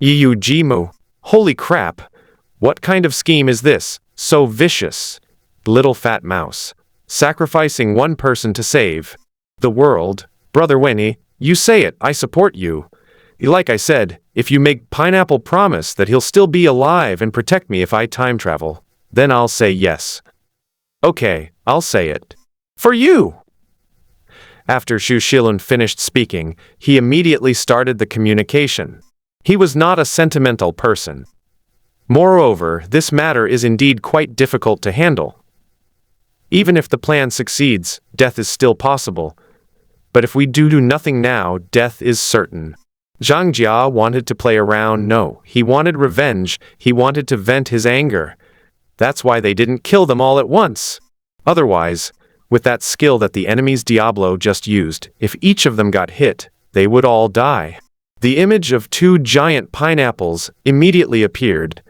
Yu Jimu, holy crap! What kind of scheme is this? So vicious. Little fat mouse. Sacrificing one person to save the world. Brother Wenny, you say it, I support you. Like I said, if you make Pineapple promise that he'll still be alive and protect me if I time travel, then I'll say yes. Okay, I'll say it. For you! After Zhu Shilun finished speaking, he immediately started the communication. He was not a sentimental person. Moreover, this matter is indeed quite difficult to handle. Even if the plan succeeds, death is still possible. But if we do nothing now, death is certain. Zhang Jia wanted to play around. No, he wanted revenge. He wanted to vent his anger. That's why they didn't kill them all at once. Otherwise, with that skill that the enemy's Diablo just used, if each of them got hit, they would all die. The image of two giant pineapples immediately appeared,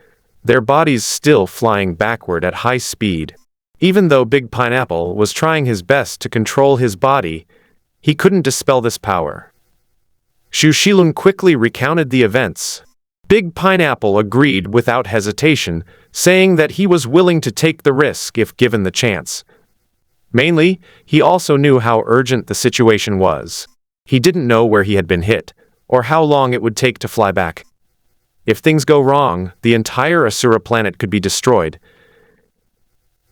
their bodies still flying backward at high speed. Even though Big Pineapple was trying his best to control his body, he couldn't dispel this power. Xu Shilun quickly recounted the events. Big Pineapple agreed without hesitation, saying that he was willing to take the risk if given the chance. Mainly, he also knew how urgent the situation was. He didn't know where he had been hit, or how long it would take to fly back. If things go wrong, the entire Asura planet could be destroyed.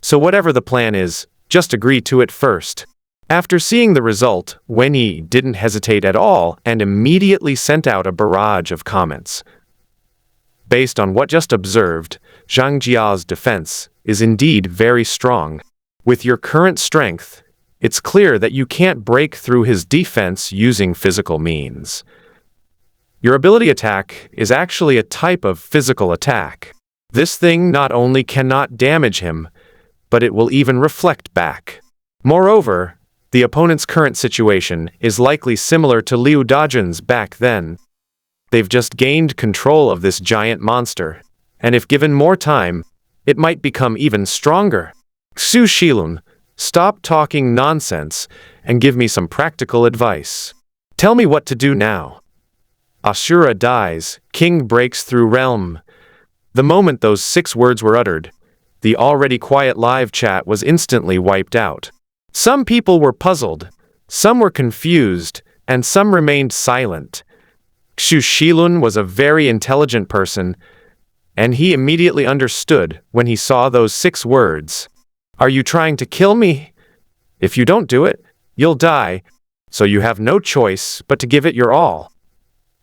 So whatever the plan is, just agree to it first. After seeing the result, Wenyi didn't hesitate at all and immediately sent out a barrage of comments. Based on what just observed, Zhang Jia's defense is indeed very strong. With your current strength, it's clear that you can't break through his defense using physical means. Your ability attack is actually a type of physical attack. This thing not only cannot damage him, but it will even reflect back. Moreover, the opponent's current situation is likely similar to Liu Dajun's back then. They've just gained control of this giant monster, and if given more time, it might become even stronger. Xu Shilun, stop talking nonsense and give me some practical advice. Tell me what to do now. Asura dies, king breaks through realm. The moment those 6 words were uttered, the already quiet live chat was instantly wiped out. Some people were puzzled, some were confused, and some remained silent. Xu Shilun was a very intelligent person, and he immediately understood when he saw those 6 words. Are you trying to kill me? If you don't do it, you'll die, so you have no choice but to give it your all.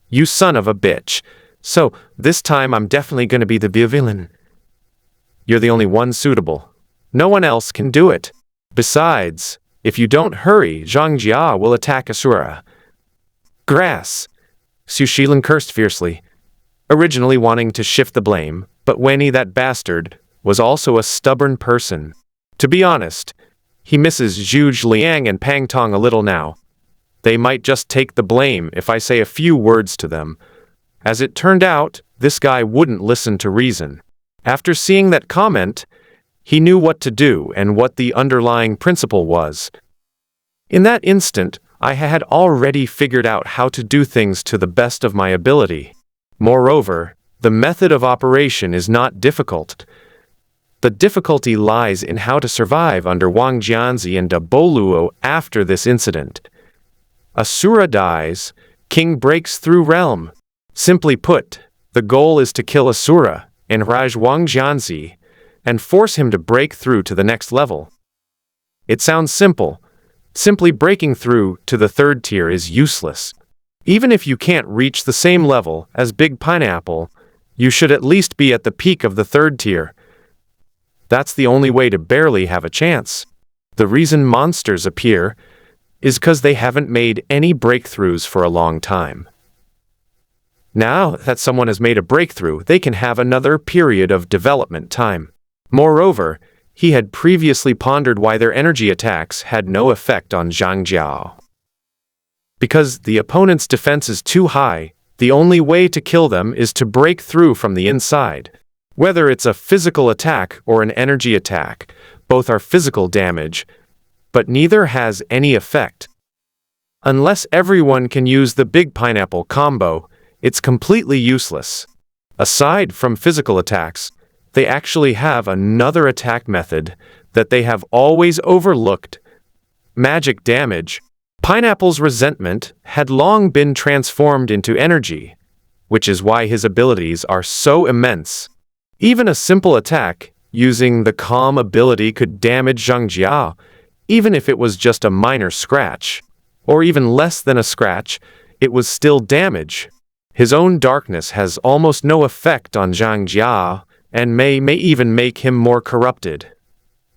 You son of a bitch. So, this time I'm definitely going to be the villain. You're the only one suitable. No one else can do it. Besides, if you don't hurry, Zhang Jia will attack Asura. Grass. Xu Shilun cursed fiercely, originally wanting to shift the blame, but Wenyi, that bastard, was also a stubborn person. To be honest, he misses Zhuge Liang and Pang Tong a little now. They might just take the blame if I say a few words to them. As it turned out, this guy wouldn't listen to reason. After seeing that comment, he knew what to do and what the underlying principle was. In that instant, I had already figured out how to do things to the best of my ability. Moreover, the method of operation is not difficult. The difficulty lies in how to survive under Wang Jianzi and Daboluo after this incident. Asura dies, king breaks through realm. Simply put, the goal is to kill Asura, enrage Wang Jianzi, and force him to break through to the next level. It sounds simple. Simply breaking through to the 3rd tier is useless. Even if you can't reach the same level as Big Pineapple, you should at least be at the peak of the 3rd tier. That's the only way to barely have a chance. The reason monsters appear is because they haven't made any breakthroughs for a long time. Now that someone has made a breakthrough, they can have another period of development time. Moreover, he had previously pondered why their energy attacks had no effect on Zhang Jiao. Because the opponent's defense is too high, the only way to kill them is to break through from the inside. Whether it's a physical attack or an energy attack, both are physical damage, but neither has any effect. Unless everyone can use the Big Pineapple combo, it's completely useless. Aside from physical attacks, they actually have another attack method that they have always overlooked: magic damage. Pineapple's resentment had long been transformed into energy, which is why his abilities are so immense. Even a simple attack using the calm ability could damage Zhang Jia, even if it was just a minor scratch, or even less than a scratch, it was still damage. His own darkness has almost no effect on Zhang Jia, and may even make him more corrupted.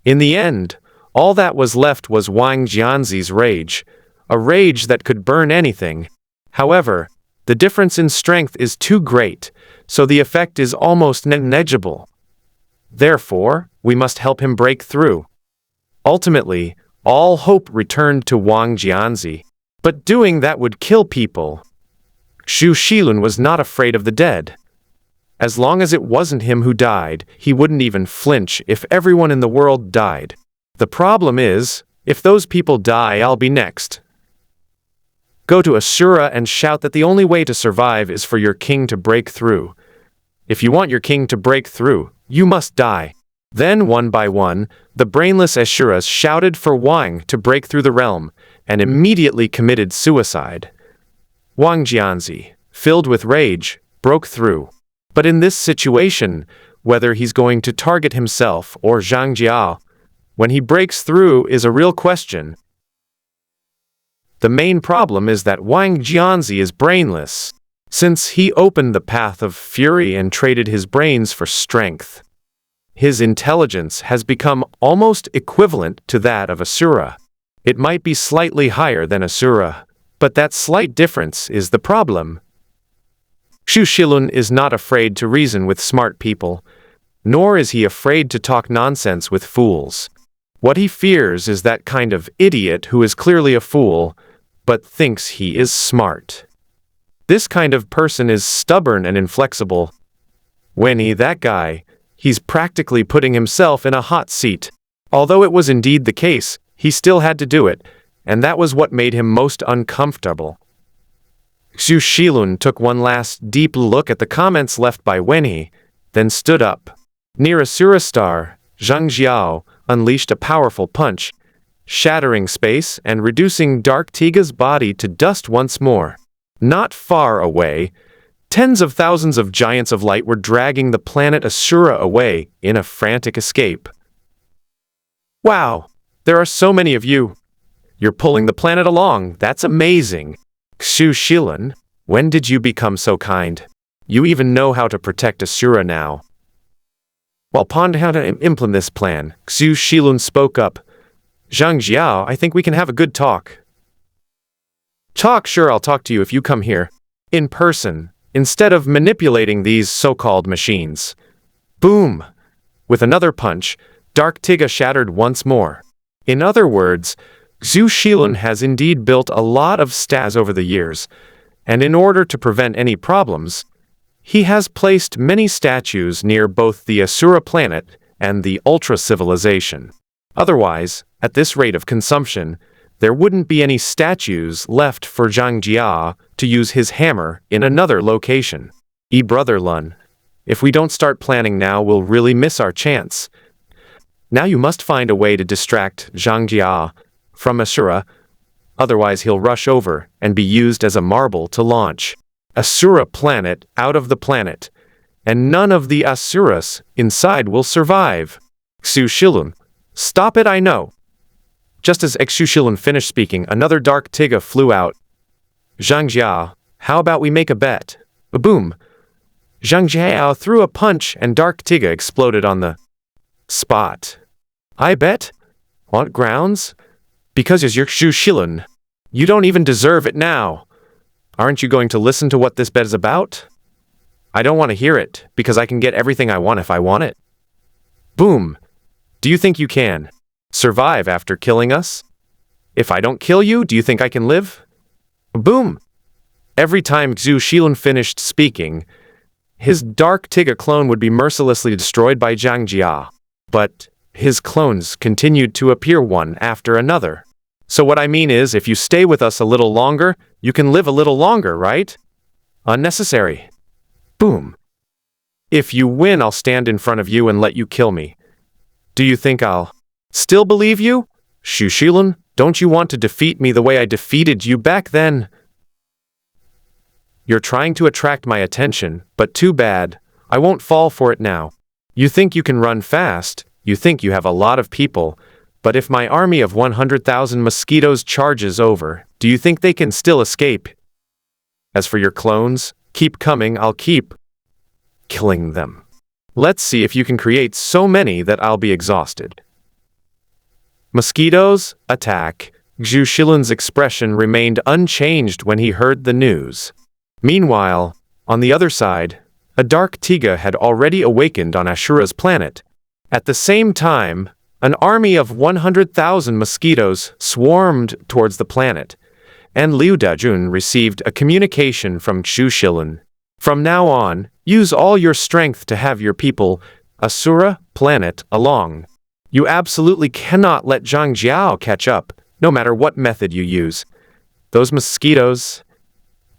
In the end, all that was left was Wang Jianzi's rage, a rage that could burn anything. However, the difference in strength is too great, so the effect is almost negligible. Therefore, we must help him break through. Ultimately, all hope returned to Wang Jianzi. But doing that would kill people. Xu Shilun was not afraid of the dead. As long as it wasn't him who died, he wouldn't even flinch if everyone in the world died. The problem is, if those people die, I'll be next. Go to Asura and shout that the only way to survive is for your king to break through. If you want your king to break through, you must die. Then, one by one, the brainless Asuras shouted for Wang to break through the realm, and immediately committed suicide. Wang Jianzi, filled with rage, broke through. But in this situation, whether he's going to target himself or Zhang Jia, when he breaks through is a real question. The main problem is that Wang Jianzi is brainless, since he opened the path of fury and traded his brains for strength. His intelligence has become almost equivalent to that of Asura. It might be slightly higher than Asura, but that slight difference is the problem. Xu Shilun is not afraid to reason with smart people, nor is he afraid to talk nonsense with fools. What he fears is that kind of idiot who is clearly a fool, but thinks he is smart. This kind of person is stubborn and inflexible. That guy, he's practically putting himself in a hot seat. Although it was indeed the case, he still had to do it, and that was what made him most uncomfortable. Xu Shilun took one last deep look at the comments left by Wenyi, then stood up. Near Asura Star, Zhang Jiao unleashed a powerful punch, shattering space and reducing Dark Tiga's body to dust once more. Not far away, tens of thousands of giants of light were dragging the planet Asura away in a frantic escape. Wow, there are so many of you. You're pulling the planet along, that's amazing. Xu Shilun, when did you become so kind? You even know how to protect Asura now. While pondering how to implement this plan, Xu Shilun spoke up. Zhang Jiao, I think we can have a good talk. Talk? Sure, I'll talk to you if you come here. In person, instead of manipulating these so-called machines. Boom! With another punch, Dark Tiga shattered once more. In other words, Xu Shilun has indeed built a lot of stats over the years, and in order to prevent any problems, he has placed many statues near both the Asura planet and the Ultra Civilization. Otherwise, at this rate of consumption, there wouldn't be any statues left for Zhang Jia to use his hammer in another location. Brother Lun, if we don't start planning now, we'll really miss our chance. Now you must find a way to distract Zhang Jia from Asura, otherwise he'll rush over and be used as a marble to launch Asura planet out of the planet, and none of the Asuras inside will survive. Xu Shilun, stop it, I know. Just as Xu Shilun finished speaking, another Dark Tiga flew out. Zhang Jia, how about we make a bet? Boom! Zhang Jia threw a punch and Dark Tiga exploded on the spot. I bet? What grounds? Because you're Xu Shilun. You don't even deserve it now. Aren't you going to listen to what this bet is about? I don't want to hear it, because I can get everything I want if I want it. Boom! Do you think you can survive after killing us? If I don't kill you, do you think I can live? Boom! Every time Xu Shilun finished speaking, his Dark Tiga clone would be mercilessly destroyed by Zhang Jia. But his clones continued to appear one after another. So what I mean is, if you stay with us a little longer, you can live a little longer, right? Unnecessary. Boom. If you win, I'll stand in front of you and let you kill me. Do you think I'll still believe you? Xu Shilun, don't you want to defeat me the way I defeated you back then? You're trying to attract my attention, but too bad. I won't fall for it now. You think you can run fast, you think you have a lot of people, but if my army of 100,000 mosquitoes charges over, do you think they can still escape? As for your clones, keep coming, I'll keep killing them. Let's see if you can create so many that I'll be exhausted. Mosquitoes, attack. Xu Shilun's expression remained unchanged when he heard the news. Meanwhile, on the other side, a Dark Tiga had already awakened on Ashura's planet, At the same time, an army of 100,000 mosquitoes swarmed towards the planet, and Liu Dajun received a communication from Xu Shilun. From now on, use all your strength to have your people, Asura, planet, along. You absolutely cannot let Zhang Jiao catch up, no matter what method you use. Those mosquitoes,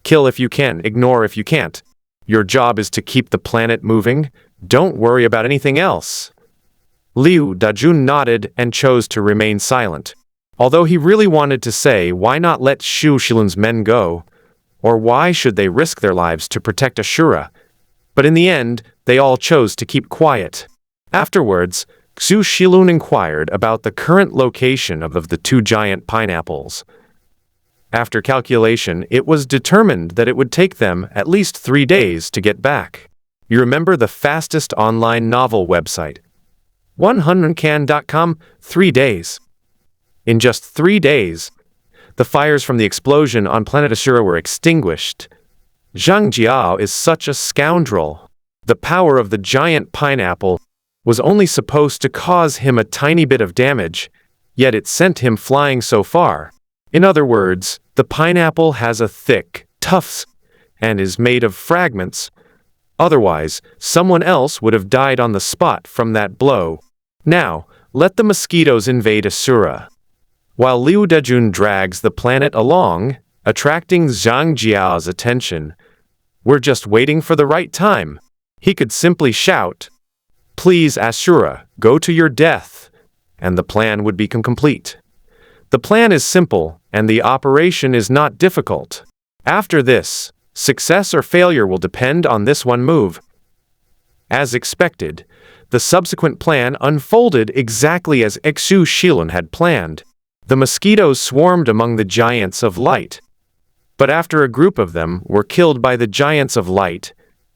kill if you can, ignore if you can't. Your job is to keep the planet moving. Don't worry about anything else. Liu Dajun nodded and chose to remain silent. Although he really wanted to say why not let Xu Shilun's men go, or why should they risk their lives to protect Ashura. But in the end, they all chose to keep quiet. Afterwards, Xu Shilun inquired about the current location of the two giant pineapples. After calculation, it was determined that it would take them at least 3 days to get back. You remember the fastest online novel website? 100can.com, 3 days. In just 3 days, the fires from the explosion on planet Asura were extinguished. Zhang Jiao is such a scoundrel. The power of the giant pineapple was only supposed to cause him a tiny bit of damage, yet it sent him flying so far. In other words, the pineapple has a thick tufts and is made of fragments. Otherwise, someone else would have died on the spot from that blow. Now, let the mosquitoes invade Asura. While Liu Dajun drags the planet along, attracting Zhang Jiao's attention, we're just waiting for the right time. He could simply shout, "Please, Asura, go to your death," and the plan would become complete. The plan is simple, and the operation is not difficult. After this, success or failure will depend on this one move. As expected, the subsequent plan unfolded exactly as Xu Shilun had planned. The mosquitoes swarmed among the giants of light. But after a group of them were killed by the giants of light,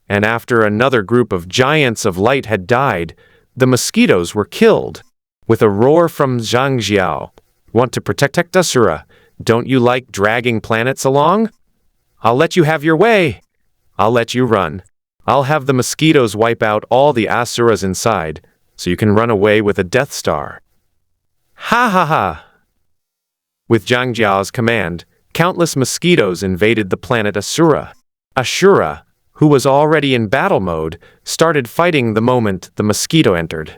and after another group of giants of light had died, the mosquitoes were killed. With a roar from Zhang Jiao, "Want to protect Asura? Don't you like dragging planets along? I'll let you have your way. I'll let you run. I'll have the mosquitoes wipe out all the Asuras inside, so you can run away with a Death Star." Ha ha ha! With Zhang Jiao's command, countless mosquitoes invaded the planet Asura. Ashura, who was already in battle mode, started fighting the moment the mosquito entered.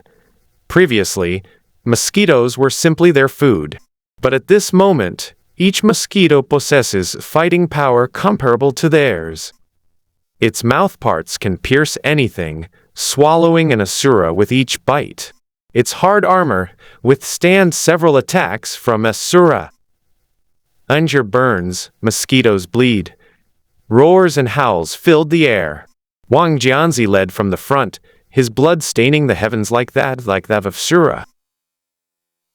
Previously, mosquitoes were simply their food. But at this moment, each mosquito possesses fighting power comparable to theirs. Its mouth parts can pierce anything, swallowing an Asura with each bite. Its hard armor withstands several attacks from Asura. Unger burns, mosquitoes bleed. Roars and howls filled the air. Wang Jianzi led from the front, his blood staining the heavens like that of Asura.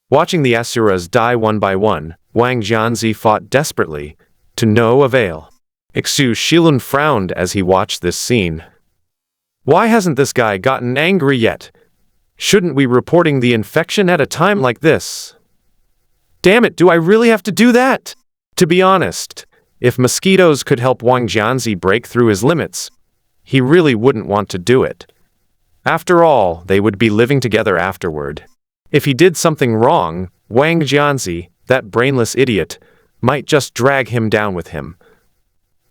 Watching the Asuras die one by one, Wang Jianzi fought desperately, to no avail. Xu Shilun frowned as he watched this scene. Why hasn't this guy gotten angry yet? Shouldn't we reporting the infection at a time like this? Damn it, do I really have to do that? To be honest, if mosquitoes could help Wang Jianzi break through his limits, he really wouldn't want to do it. After all, they would be living together afterward. If he did something wrong, Wang Jianzi, that brainless idiot, might just drag him down with him.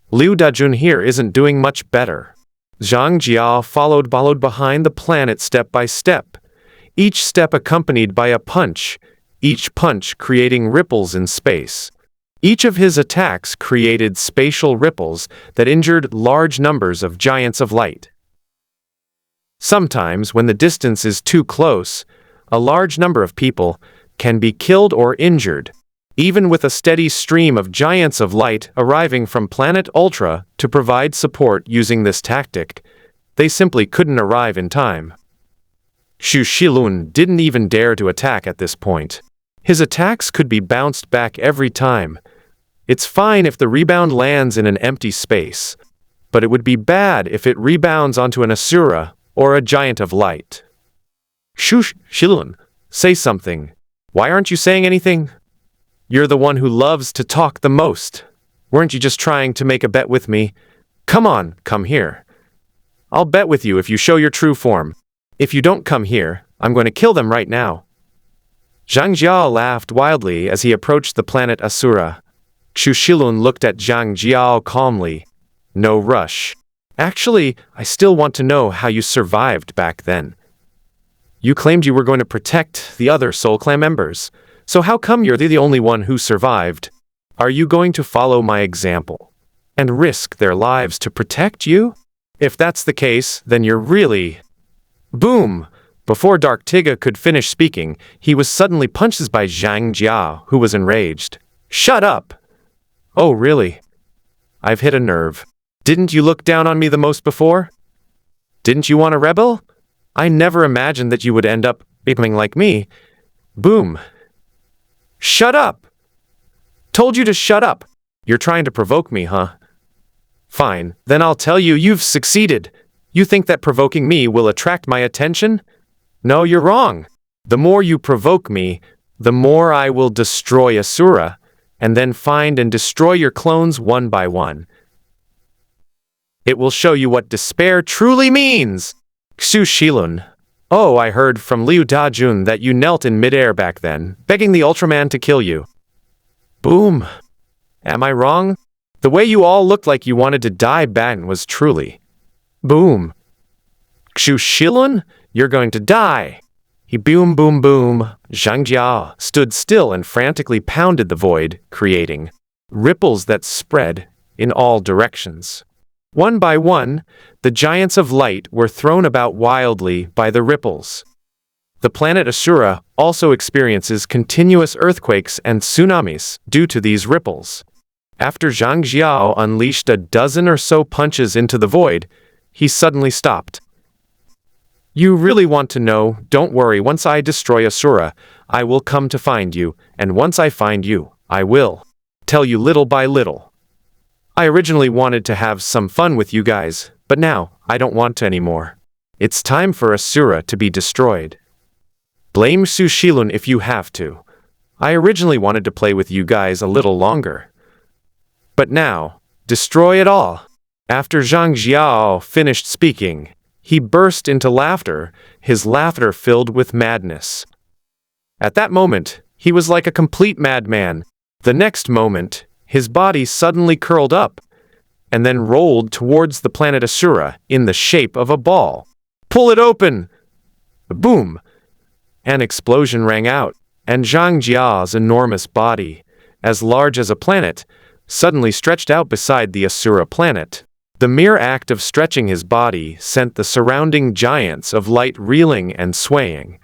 Liu Dajun here isn't doing much better. Zhang Jiao followed behind the planet step by step, each step accompanied by a punch, each punch creating ripples in space. Each of his attacks created spatial ripples that injured large numbers of giants of light. Sometimes, when the distance is too close, a large number of people can be killed or injured. Even with a steady stream of giants of light arriving from planet Ultra to provide support using this tactic, they simply couldn't arrive in time. Xu Shilun didn't even dare to attack at this point. His attacks could be bounced back every time. It's fine if the rebound lands in an empty space, but it would be bad if it rebounds onto an Asura or a giant of light. Xu Shilun, say something. Why aren't you saying anything? You're the one who loves to talk the most. Weren't you just trying to make a bet with me? Come on, come here. I'll bet with you if you show your true form. If you don't come here, I'm going to kill them right now. Zhang Jiao laughed wildly as he approached the planet Asura. Xu Shilun looked at Zhang Jiao calmly. No rush. Actually, I still want to know how you survived back then. You claimed you were going to protect the other Soul Clan members. So how come you're the only one who survived? Are you going to follow my example and risk their lives to protect you? If that's the case, then you're really... Boom! Before Dark Tiga could finish speaking, he was suddenly punched by Zhang Jia, who was enraged. Shut up! Oh, really? I've hit a nerve. Didn't you look down on me the most before? Didn't you want a rebel? I never imagined that you would end up becoming like me. Boom. Shut up! Told you to shut up. You're trying to provoke me, huh? Fine, then I'll tell you you've succeeded. You think that provoking me will attract my attention? No, you're wrong. The more you provoke me, the more I will destroy Asura, and then find and destroy your clones one by one. It will show you what despair truly means. Xu Shilun. Oh, I heard from Liu Dajun that you knelt in midair back then, begging the Ultraman to kill you. Boom. Am I wrong? The way you all looked like you wanted to die back was truly... Boom. Xu Shilun, you're going to die. He boom boom boom. Zhang Jia stood still and frantically pounded the void, creating ripples that spread in all directions. One by one, the giants of light were thrown about wildly by the ripples. The planet Asura also experiences continuous earthquakes and tsunamis due to these ripples. After Zhang Jiao unleashed a dozen or so punches into the void, he suddenly stopped. You really want to know? Don't worry, once I destroy Asura, I will come to find you, and once I find you, I will tell you little by little. I originally wanted to have some fun with you guys, but now I don't want to anymore. It's time for Asura to be destroyed. Blame Xu Shilun if you have to. I originally wanted to play with you guys a little longer. But now, destroy it all. After Zhang Jiao finished speaking, he burst into laughter, his laughter filled with madness. At that moment, he was like a complete madman. The next moment, his body suddenly curled up, and then rolled towards the planet Asura in the shape of a ball. Pull it open! Boom! An explosion rang out, and Zhang Jia's enormous body, as large as a planet, suddenly stretched out beside the Asura planet. The mere act of stretching his body sent the surrounding giants of light reeling and swaying.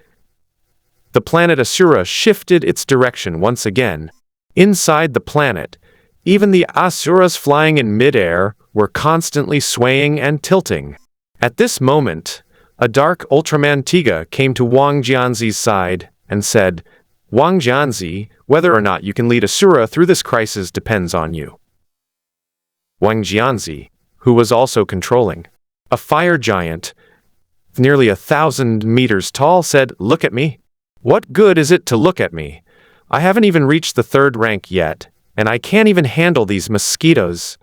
The planet Asura shifted its direction once again. Inside the planet, even the Asuras flying in midair were constantly swaying and tilting. At this moment, a dark Ultraman Tiga came to Wang Jianzi's side and said, Wang Jianzi, whether or not you can lead Asura through this crisis depends on you. Wang Jianzi, who was also controlling a fire giant, nearly 1,000 meters tall, said, Look at me. What good is it to look at me? I haven't even reached the 3rd rank yet, and I can't even handle these mosquitoes.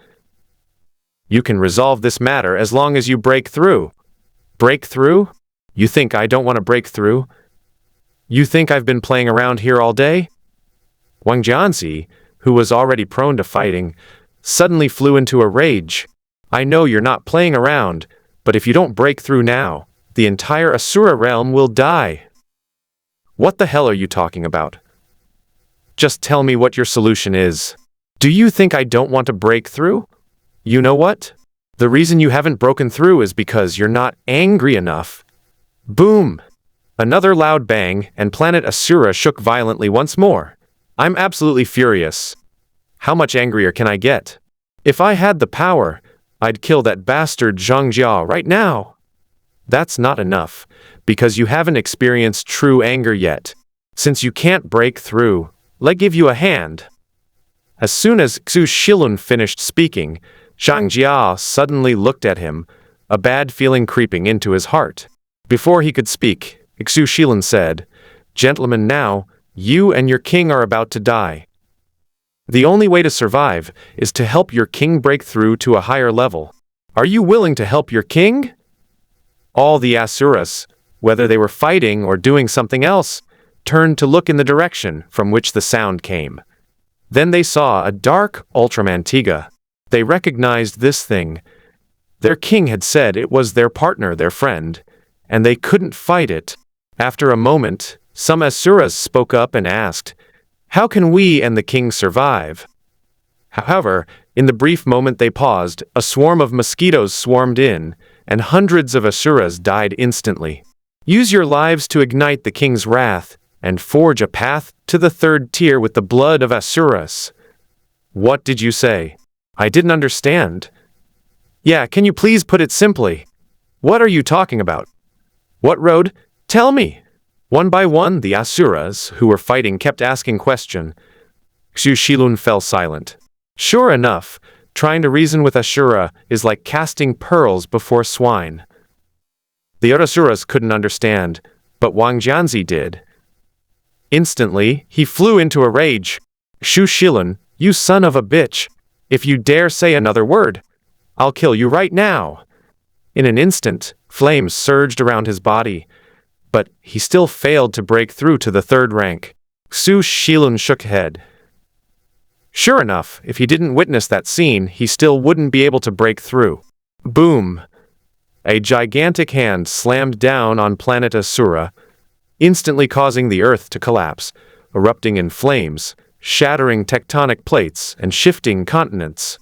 You can resolve this matter as long as you break through. Break through? You think I don't want to break through? You think I've been playing around here all day? Wang Jianzi, who was already prone to fighting, suddenly flew into a rage. I know you're not playing around, but if you don't break through now, the entire Asura realm will die. What the hell are you talking about? Just tell me what your solution is. Do you think I don't want to break through? You know what? The reason you haven't broken through is because you're not angry enough. Boom! Another loud bang, and planet Asura shook violently once more. I'm absolutely furious. How much angrier can I get? If I had the power, I'd kill that bastard Zhang Jia right now. That's not enough, because you haven't experienced true anger yet. Since you can't break through, let's give you a hand. As soon as Xu Shilun finished speaking, Zhang Jia suddenly looked at him, a bad feeling creeping into his heart. Before he could speak, Xu Shilun said, Gentlemen, now, you and your king are about to die. The only way to survive is to help your king break through to a higher level. Are you willing to help your king? All the Asuras, whether they were fighting or doing something else, turned to look in the direction from which the sound came. Then they saw a dark Ultramantiga. They recognized this thing. Their king had said it was their partner, their friend, and they couldn't fight it. After a moment, some Asuras spoke up and asked, "How can we and the king survive?" However, in the brief moment they paused, a swarm of mosquitoes swarmed in, and hundreds of Asuras died instantly. Use your lives to ignite the king's wrath, and forge a path to the third tier with the blood of Asuras. What did you say? I didn't understand. Yeah, can you please put it simply? What are you talking about? What road? Tell me. One by one, the Asuras who were fighting kept asking question. Xu Shilun fell silent. Sure enough, trying to reason with Asura is like casting pearls before swine. The other Asuras couldn't understand, but Wang Jianzi did. Instantly, he flew into a rage. Xu Shilun, you son of a bitch! If you dare say another word, I'll kill you right now! In an instant, flames surged around his body, but he still failed to break through to the third rank. Xu Shilun shook head. Sure enough, if he didn't witness that scene, he still wouldn't be able to break through. Boom! A gigantic hand slammed down on planet Asura, instantly causing the earth to collapse, erupting in flames, shattering tectonic plates and shifting continents.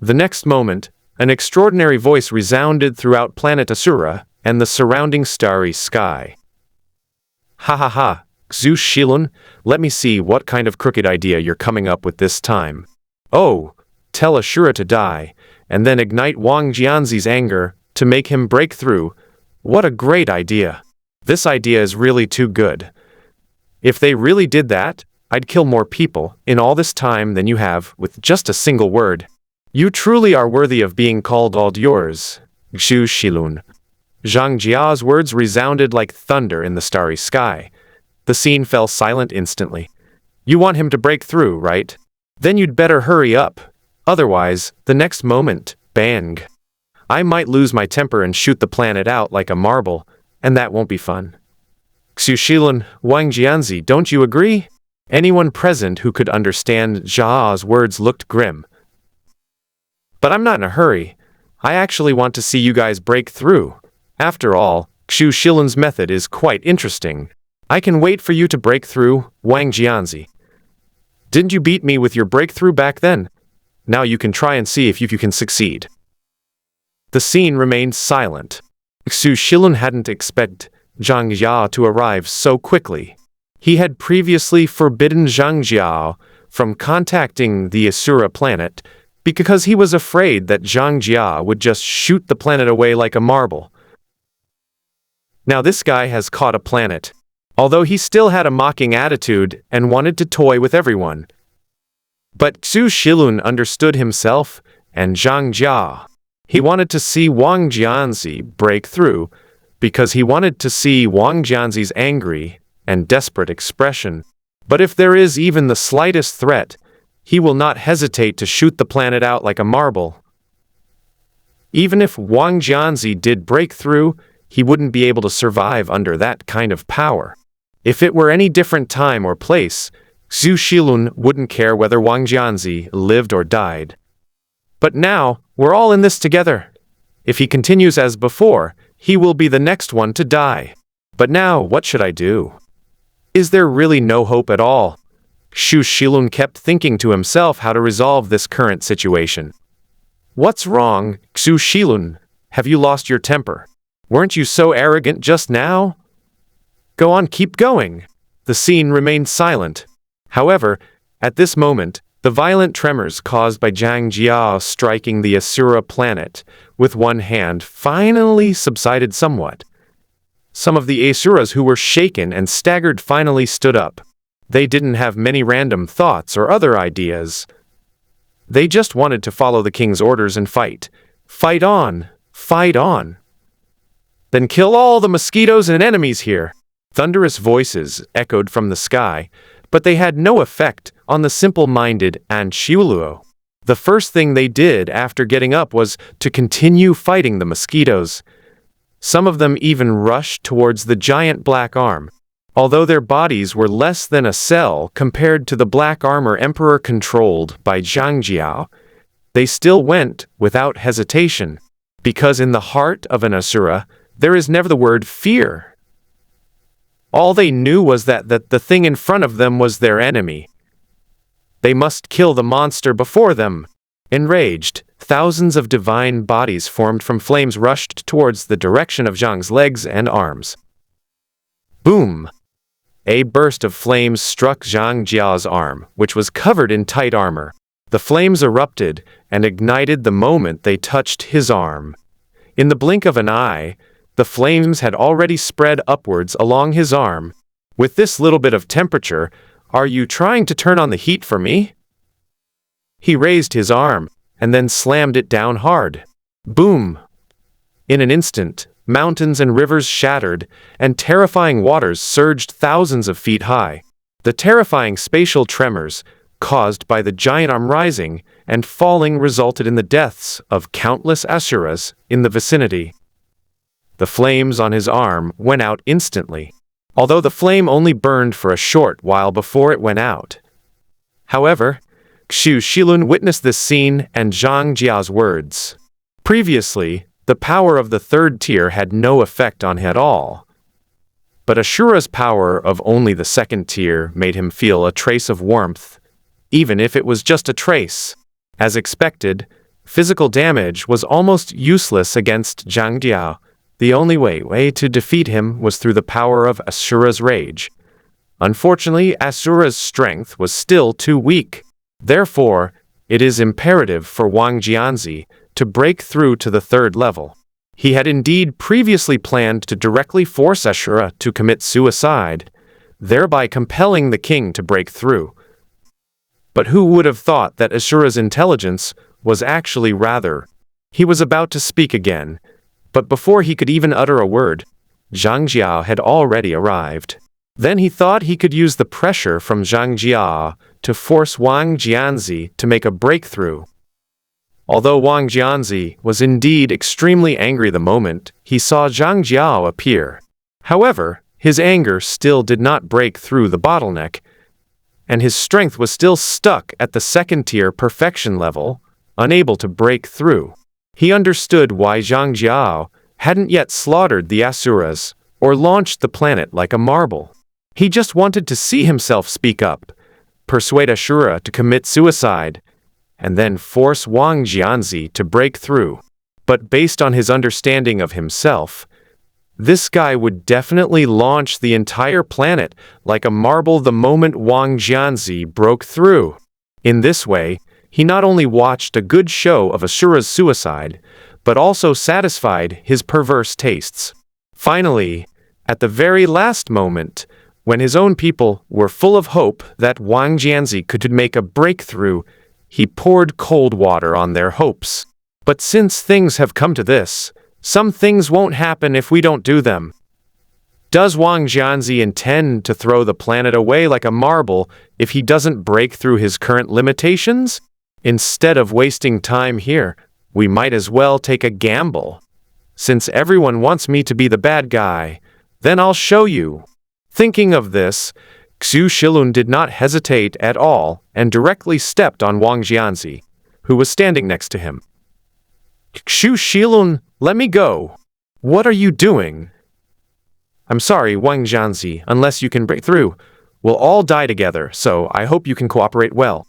The next moment, an extraordinary voice resounded throughout planet Asura and the surrounding starry sky. Ha ha ha, Xu Shilun, let me see what kind of crooked idea you're coming up with this time. Oh, tell Asura to die, and then ignite Wang Jianzi's anger to make him break through. What a great idea. This idea is really too good. If they really did that, I'd kill more people in all this time than you have with just a single word. You truly are worthy of being called all yours, Xu Shilun. Zhang Jia's words resounded like thunder in the starry sky. The scene fell silent instantly. You want him to break through, right? Then you'd better hurry up. Otherwise, the next moment, bang. I might lose my temper and shoot the planet out like a marble, and that won't be fun. Xu Shilun, Wang Jianzi, don't you agree? Anyone present who could understand Jia's words looked grim. But I'm not in a hurry. I actually want to see you guys break through. After all, Xu Shilun's method is quite interesting. I can wait for you to break through, Wang Jianzi. Didn't you beat me with your breakthrough back then? Now you can try and see if you can succeed. The scene remained silent. Xu Shilun hadn't expected Zhang Jia to arrive so quickly. He had previously forbidden Zhang Jia from contacting the Asura planet because he was afraid that Zhang Jia would just shoot the planet away like a marble. Now this guy has caught a planet, although he still had a mocking attitude and wanted to toy with everyone. But Xu Shilun understood himself and Zhang Jia. He wanted to see Wang Jianzi break through because he wanted to see Wang Jianzi's angry and desperate expression. But if there is even the slightest threat, he will not hesitate to shoot the planet out like a marble. Even if Wang Jianzi did break through, he wouldn't be able to survive under that kind of power. If it were any different time or place, Xu Shilun wouldn't care whether Wang Jianzi lived or died. But now, we're all in this together. If he continues as before, he will be the next one to die. But now, what should I do? Is there really no hope at all? Xu Shilun kept thinking to himself how to resolve this current situation. What's wrong, Xu Shilun? Have you lost your temper? Weren't you so arrogant just now? Go on, keep going. The scene remained silent. However, at this moment, the violent tremors caused by Zhang Jia striking the Asura planet with one hand finally subsided somewhat. Some of the Asuras who were shaken and staggered finally stood up. They didn't have many random thoughts or other ideas. They just wanted to follow the king's orders and fight. Fight on! Fight on! Then kill all the mosquitoes and enemies here! Thunderous voices echoed from the sky, but they had no effect on the simple-minded and Xiuluo. The first thing they did after getting up was to continue fighting the mosquitoes. Some of them even rushed towards the giant black arm. Although their bodies were less than a cell compared to the black armor emperor controlled by Zhang Jiao, they still went without hesitation, because in the heart of an asura, there is never the word fear. All they knew was that the thing in front of them was their enemy. They must kill the monster before them. Enraged, thousands of divine bodies formed from flames rushed towards the direction of Zhang's legs and arms. Boom! A burst of flames struck Zhang Jia's arm, which was covered in tight armor. The flames erupted and ignited the moment they touched his arm. In the blink of an eye, the flames had already spread upwards along his arm. With this little bit of temperature, are you trying to turn on the heat for me? He raised his arm, and then slammed it down hard. Boom! In an instant, mountains and rivers shattered, and terrifying waters surged thousands of feet high. The terrifying spatial tremors, caused by the giant arm rising and falling, resulted in the deaths of countless asuras in the vicinity. The flames on his arm went out instantly, although the flame only burned for a short while before it went out. However, Xu Shilun witnessed this scene and Zhang Jia's words. Previously, the power of the third tier had no effect on him at all. But Ashura's power of only the second tier made him feel a trace of warmth, even if it was just a trace. As expected, physical damage was almost useless against Zhang Jia. The only way to defeat him was through the power of Asura's rage. Unfortunately, Asura's strength was still too weak. Therefore, it is imperative for Wang Jianzi to break through to the third level. He had indeed previously planned to directly force Ashura to commit suicide, thereby compelling the king to break through. But who would have thought that Ashura's intelligence was actually rather? He was about to speak again, but before he could even utter a word, Zhang Jia had already arrived. Then he thought he could use the pressure from Zhang Jia to force Wang Jianzi to make a breakthrough. Although Wang Jianzi was indeed extremely angry the moment he saw Zhang Jiao appear. However, his anger still did not break through the bottleneck, and his strength was still stuck at the second-tier perfection level, unable to break through. He understood why Zhang Jiao hadn't yet slaughtered the Asuras or launched the planet like a marble. He just wanted to see himself speak up, persuade Ashura to commit suicide, and then force Wang Jianzi to break through. But based on his understanding of himself, this guy would definitely launch the entire planet like a marble the moment Wang Jianzi broke through. In this way, he not only watched a good show of Ashura's suicide, but also satisfied his perverse tastes. Finally, at the very last moment, when his own people were full of hope that Wang Jianzi could make a breakthrough, he poured cold water on their hopes. But since things have come to this, some things won't happen if we don't do them. Does Wang Jianzi intend to throw the planet away like a marble if he doesn't break through his current limitations? Instead of wasting time here, we might as well take a gamble. Since everyone wants me to be the bad guy, then I'll show you. Thinking of this, Xu Shilun did not hesitate at all and directly stepped on Wang Jianzi, who was standing next to him. Xu Shilun, let me go. What are you doing? I'm sorry, Wang Jianzi, unless you can break through, we'll all die together, so I hope you can cooperate well.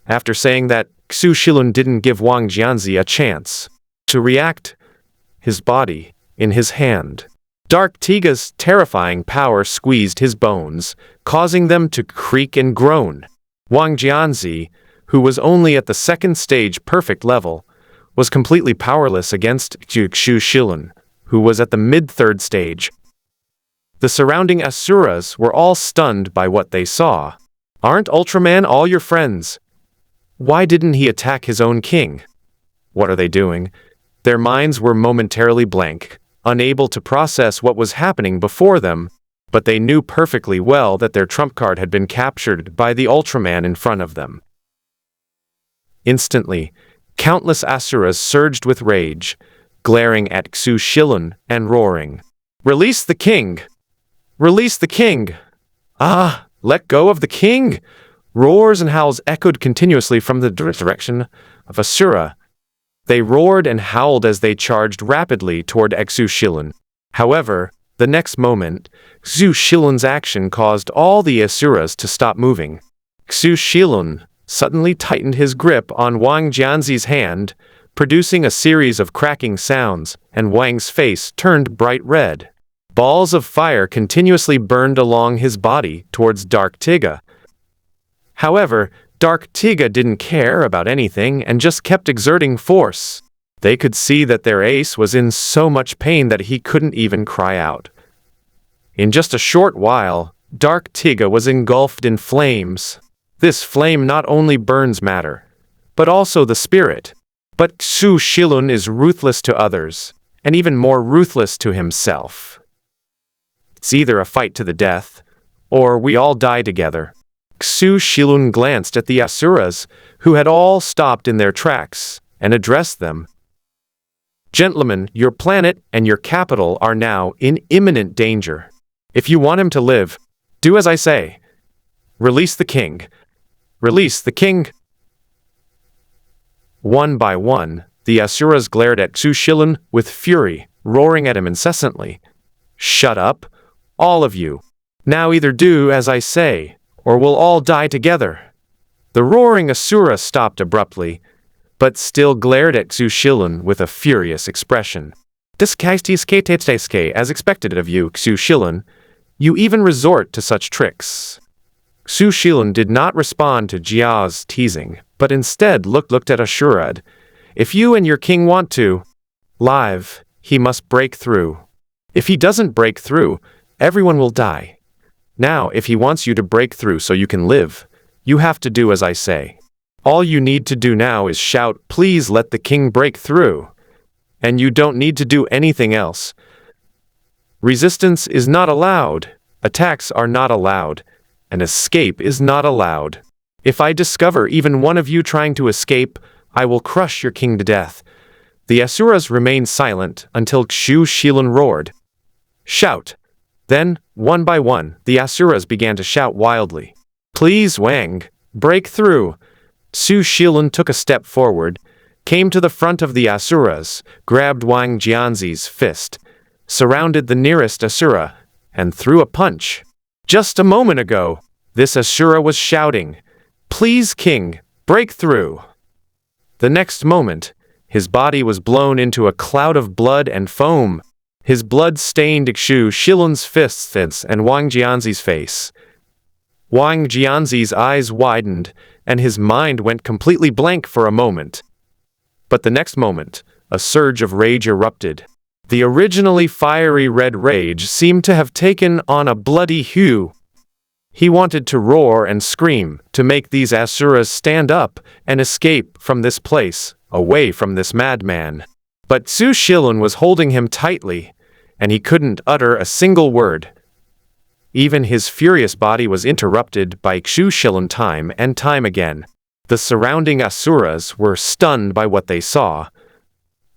After saying that, Xu Shilun didn't give Wang Jianzi a chance to react. His body in his hand. Dark Tiga's terrifying power squeezed his bones, causing them to creak and groan. Wang Jianzi, who was only at the second stage perfect level, was completely powerless against Xu Shilun, who was at the mid-third stage. The surrounding Asuras were all stunned by what they saw. Aren't Ultraman all your friends? Why didn't he attack his own king? What are they doing? Their minds were momentarily blank, unable to process what was happening before them, but they knew perfectly well that their trump card had been captured by the Ultraman in front of them. Instantly, countless Asuras surged with rage, glaring at Xu Shilun and roaring, "Release the king! Release the king! Ah, let go of the king!" Roars and howls echoed continuously from the direction of Asura. They roared and howled as they charged rapidly toward Xu Shilun. However, the next moment, Xu Shilun's action caused all the Asuras to stop moving. Xu Shilun suddenly tightened his grip on Wang Jianzi's hand, producing a series of cracking sounds, and Wang's face turned bright red. Balls of fire continuously burned along his body towards Dark Tiga. However, Dark Tiga didn't care about anything and just kept exerting force. They could see that their ace was in so much pain that he couldn't even cry out. In just a short while, Dark Tiga was engulfed in flames. This flame not only burns matter, but also the spirit. But Xu Shilun is ruthless to others, and even more ruthless to himself. It's either a fight to the death, or we all die together. Xu Shilun glanced at the Asuras, who had all stopped in their tracks, and addressed them. "Gentlemen, your planet and your capital are now in imminent danger. If you want him to live, do as I say. Release the king. Release the king." One by one, the Asuras glared at Xu Shilun with fury, roaring at him incessantly. "Shut up, all of you. Now either do as I say, or we'll all die together." The roaring Asura stopped abruptly, but still glared at Xu Shilun with a furious expression. "As expected of you, Xu Shilun. You even resort to such tricks." Xu Shilun did not respond to Jia's teasing, but instead looked at Ashurad. "If you and your king want to live, he must break through. If he doesn't break through, everyone will die. Now, if he wants you to break through so you can live, you have to do as I say. All you need to do now is shout, 'Please let the king break through.' And you don't need to do anything else. Resistance is not allowed, attacks are not allowed, and escape is not allowed. If I discover even one of you trying to escape, I will crush your king to death." The Asuras remained silent until Xu Shilun roared, "Shout!" Then, one by one, the Asuras began to shout wildly, "Please, Wang, break through!" Xu Shilun took a step forward, came to the front of the Asuras, grabbed Wang Jianzi's fist, surrounded the nearest Asura, and threw a punch. Just a moment ago, this Asura was shouting, "Please, king, break through!" The next moment, his body was blown into a cloud of blood and foam. His blood stained Xu Shilun's fists and Wang Jianzi's face. Wang Jianzi's eyes widened, and his mind went completely blank for a moment. But the next moment, a surge of rage erupted. The originally fiery red rage seemed to have taken on a bloody hue. He wanted to roar and scream, to make these Asuras stand up and escape from this place, away from this madman. But Xu Shilun was holding him tightly, and he couldn't utter a single word. Even his furious body was interrupted by Xu Shilun time and time again. The surrounding Asuras were stunned by what they saw.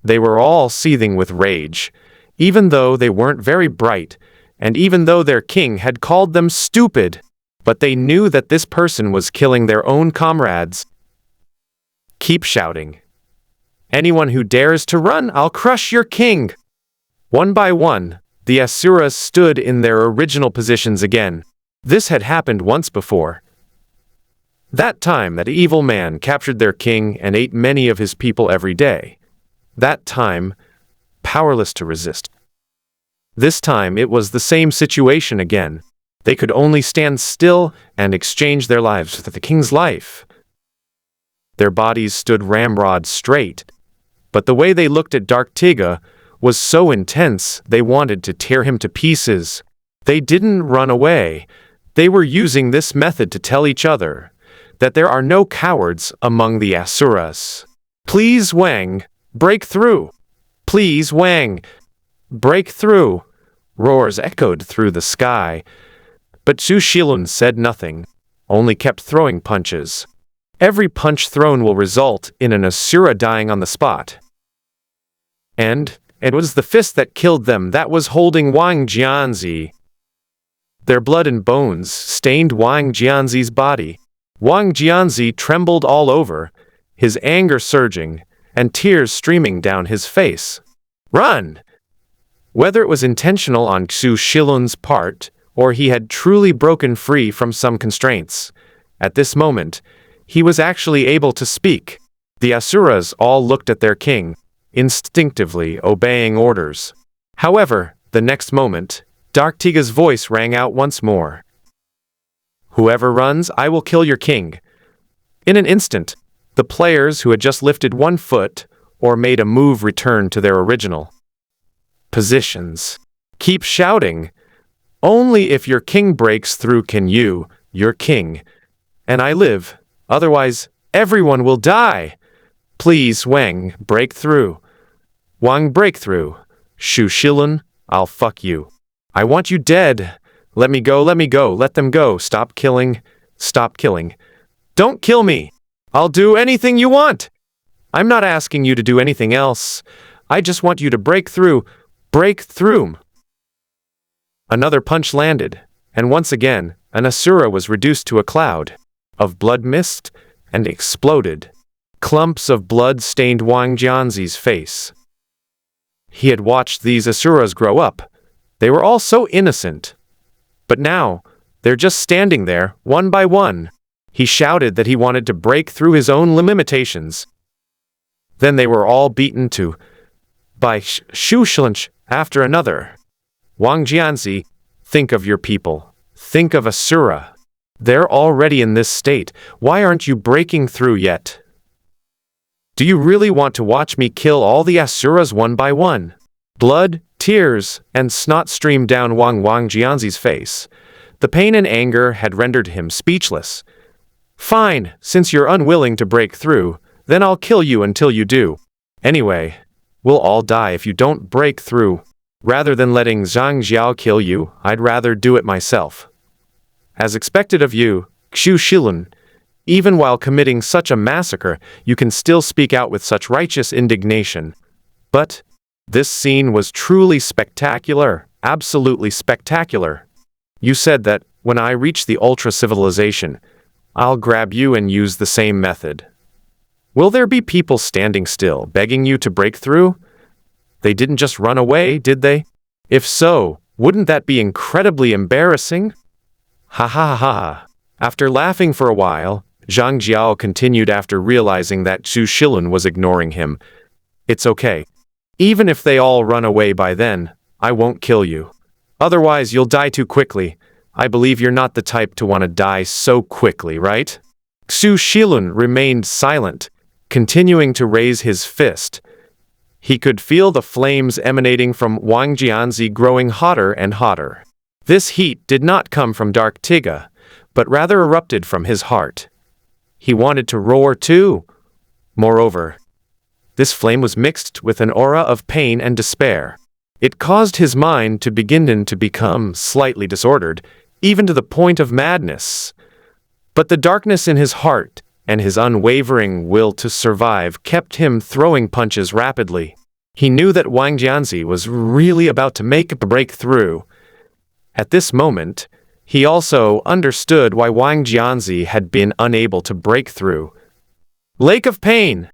They were all seething with rage, even though they weren't very bright, and even though their king had called them stupid. But they knew that this person was killing their own comrades. "Keep shouting. Anyone who dares to run, I'll crush your king!" One by one, the Asuras stood in their original positions again. This had happened once before. That time that evil man captured their king and ate many of his people every day. That time, powerless to resist. This time it was the same situation again. They could only stand still and exchange their lives for the king's life. Their bodies stood ramrod straight, but the way they looked at Dark Tiga was so intense they wanted to tear him to pieces. They didn't run away. They were using this method to tell each other that there are no cowards among the Asuras. "Please, Wang, break through! Please, Wang, break through!" Roars echoed through the sky. But Xu Shilun said nothing, only kept throwing punches. Every punch thrown will result in an Asura dying on the spot. And it was the fist that killed them that was holding Wang Jianzi. Their blood and bones stained Wang Jianzi's body. Wang Jianzi trembled all over, his anger surging, and tears streaming down his face. Run! Whether it was intentional on Xu Shilun's part, or he had truly broken free from some constraints, at this moment, he was actually able to speak. The Asuras all looked at their king, instinctively obeying orders. However, the next moment, Dark Tiga's voice rang out once more. Whoever runs, I will kill your king. In an instant, the players who had just lifted one foot or made a move returned to their original positions. Keep shouting. Only if your king breaks through can you, your king, and I live. Otherwise, everyone will die. Please, Wang, break through. Wang, break through. Xu Shilun, I'll fuck you. I want you dead. Let me go, let them go. Stop killing. Stop killing. Don't kill me. I'll do anything you want. I'm not asking you to do anything else. I just want you to break through. Break through. Another punch landed, and once again, an Asura was reduced to a cloud of blood mist and exploded. Clumps of blood stained Wang Jianzi's face. He had watched these Asuras grow up. They were all so innocent. But now, they're just standing there, one by one. He shouted that he wanted to break through his own limitations. Then they were all beaten to by Xu Shilun after another. Wang Jianzi, think of your people. Think of Asura. They're already in this state. Why aren't you breaking through yet? Do you really want to watch me kill all the Asuras one by one? Blood, tears, and snot streamed down Wang Jianzi's face. The pain and anger had rendered him speechless. Fine, since you're unwilling to break through, then I'll kill you until you do. Anyway, we'll all die if you don't break through. Rather than letting Zhang Xiao kill you, I'd rather do it myself. As expected of you, Xu Shilun, even while committing such a massacre, you can still speak out with such righteous indignation. But this scene was truly spectacular, absolutely spectacular. You said that, when I reach the ultra-civilization, I'll grab you and use the same method. Will there be people standing still, begging you to break through? They didn't just run away, did they? If so, wouldn't that be incredibly embarrassing? Ha ha ha ha. After laughing for a while, Zhang Jiao continued after realizing that Xu Shilun was ignoring him. It's okay. Even if they all run away by then, I won't kill you. Otherwise, you'll die too quickly. I believe you're not the type to want to die so quickly, right? Xu Shilun remained silent, continuing to raise his fist. He could feel the flames emanating from Wang Jianzi growing hotter and hotter. This heat did not come from Dark Tiga, but rather erupted from his heart. He wanted to roar too. Moreover, this flame was mixed with an aura of pain and despair. It caused his mind to begin to become slightly disordered, even to the point of madness. But the darkness in his heart and his unwavering will to survive kept him throwing punches rapidly. He knew that Wang Jianzi was really about to make a breakthrough. At this moment, he also understood why Wang Jianzi had been unable to break through. Lake of Pain!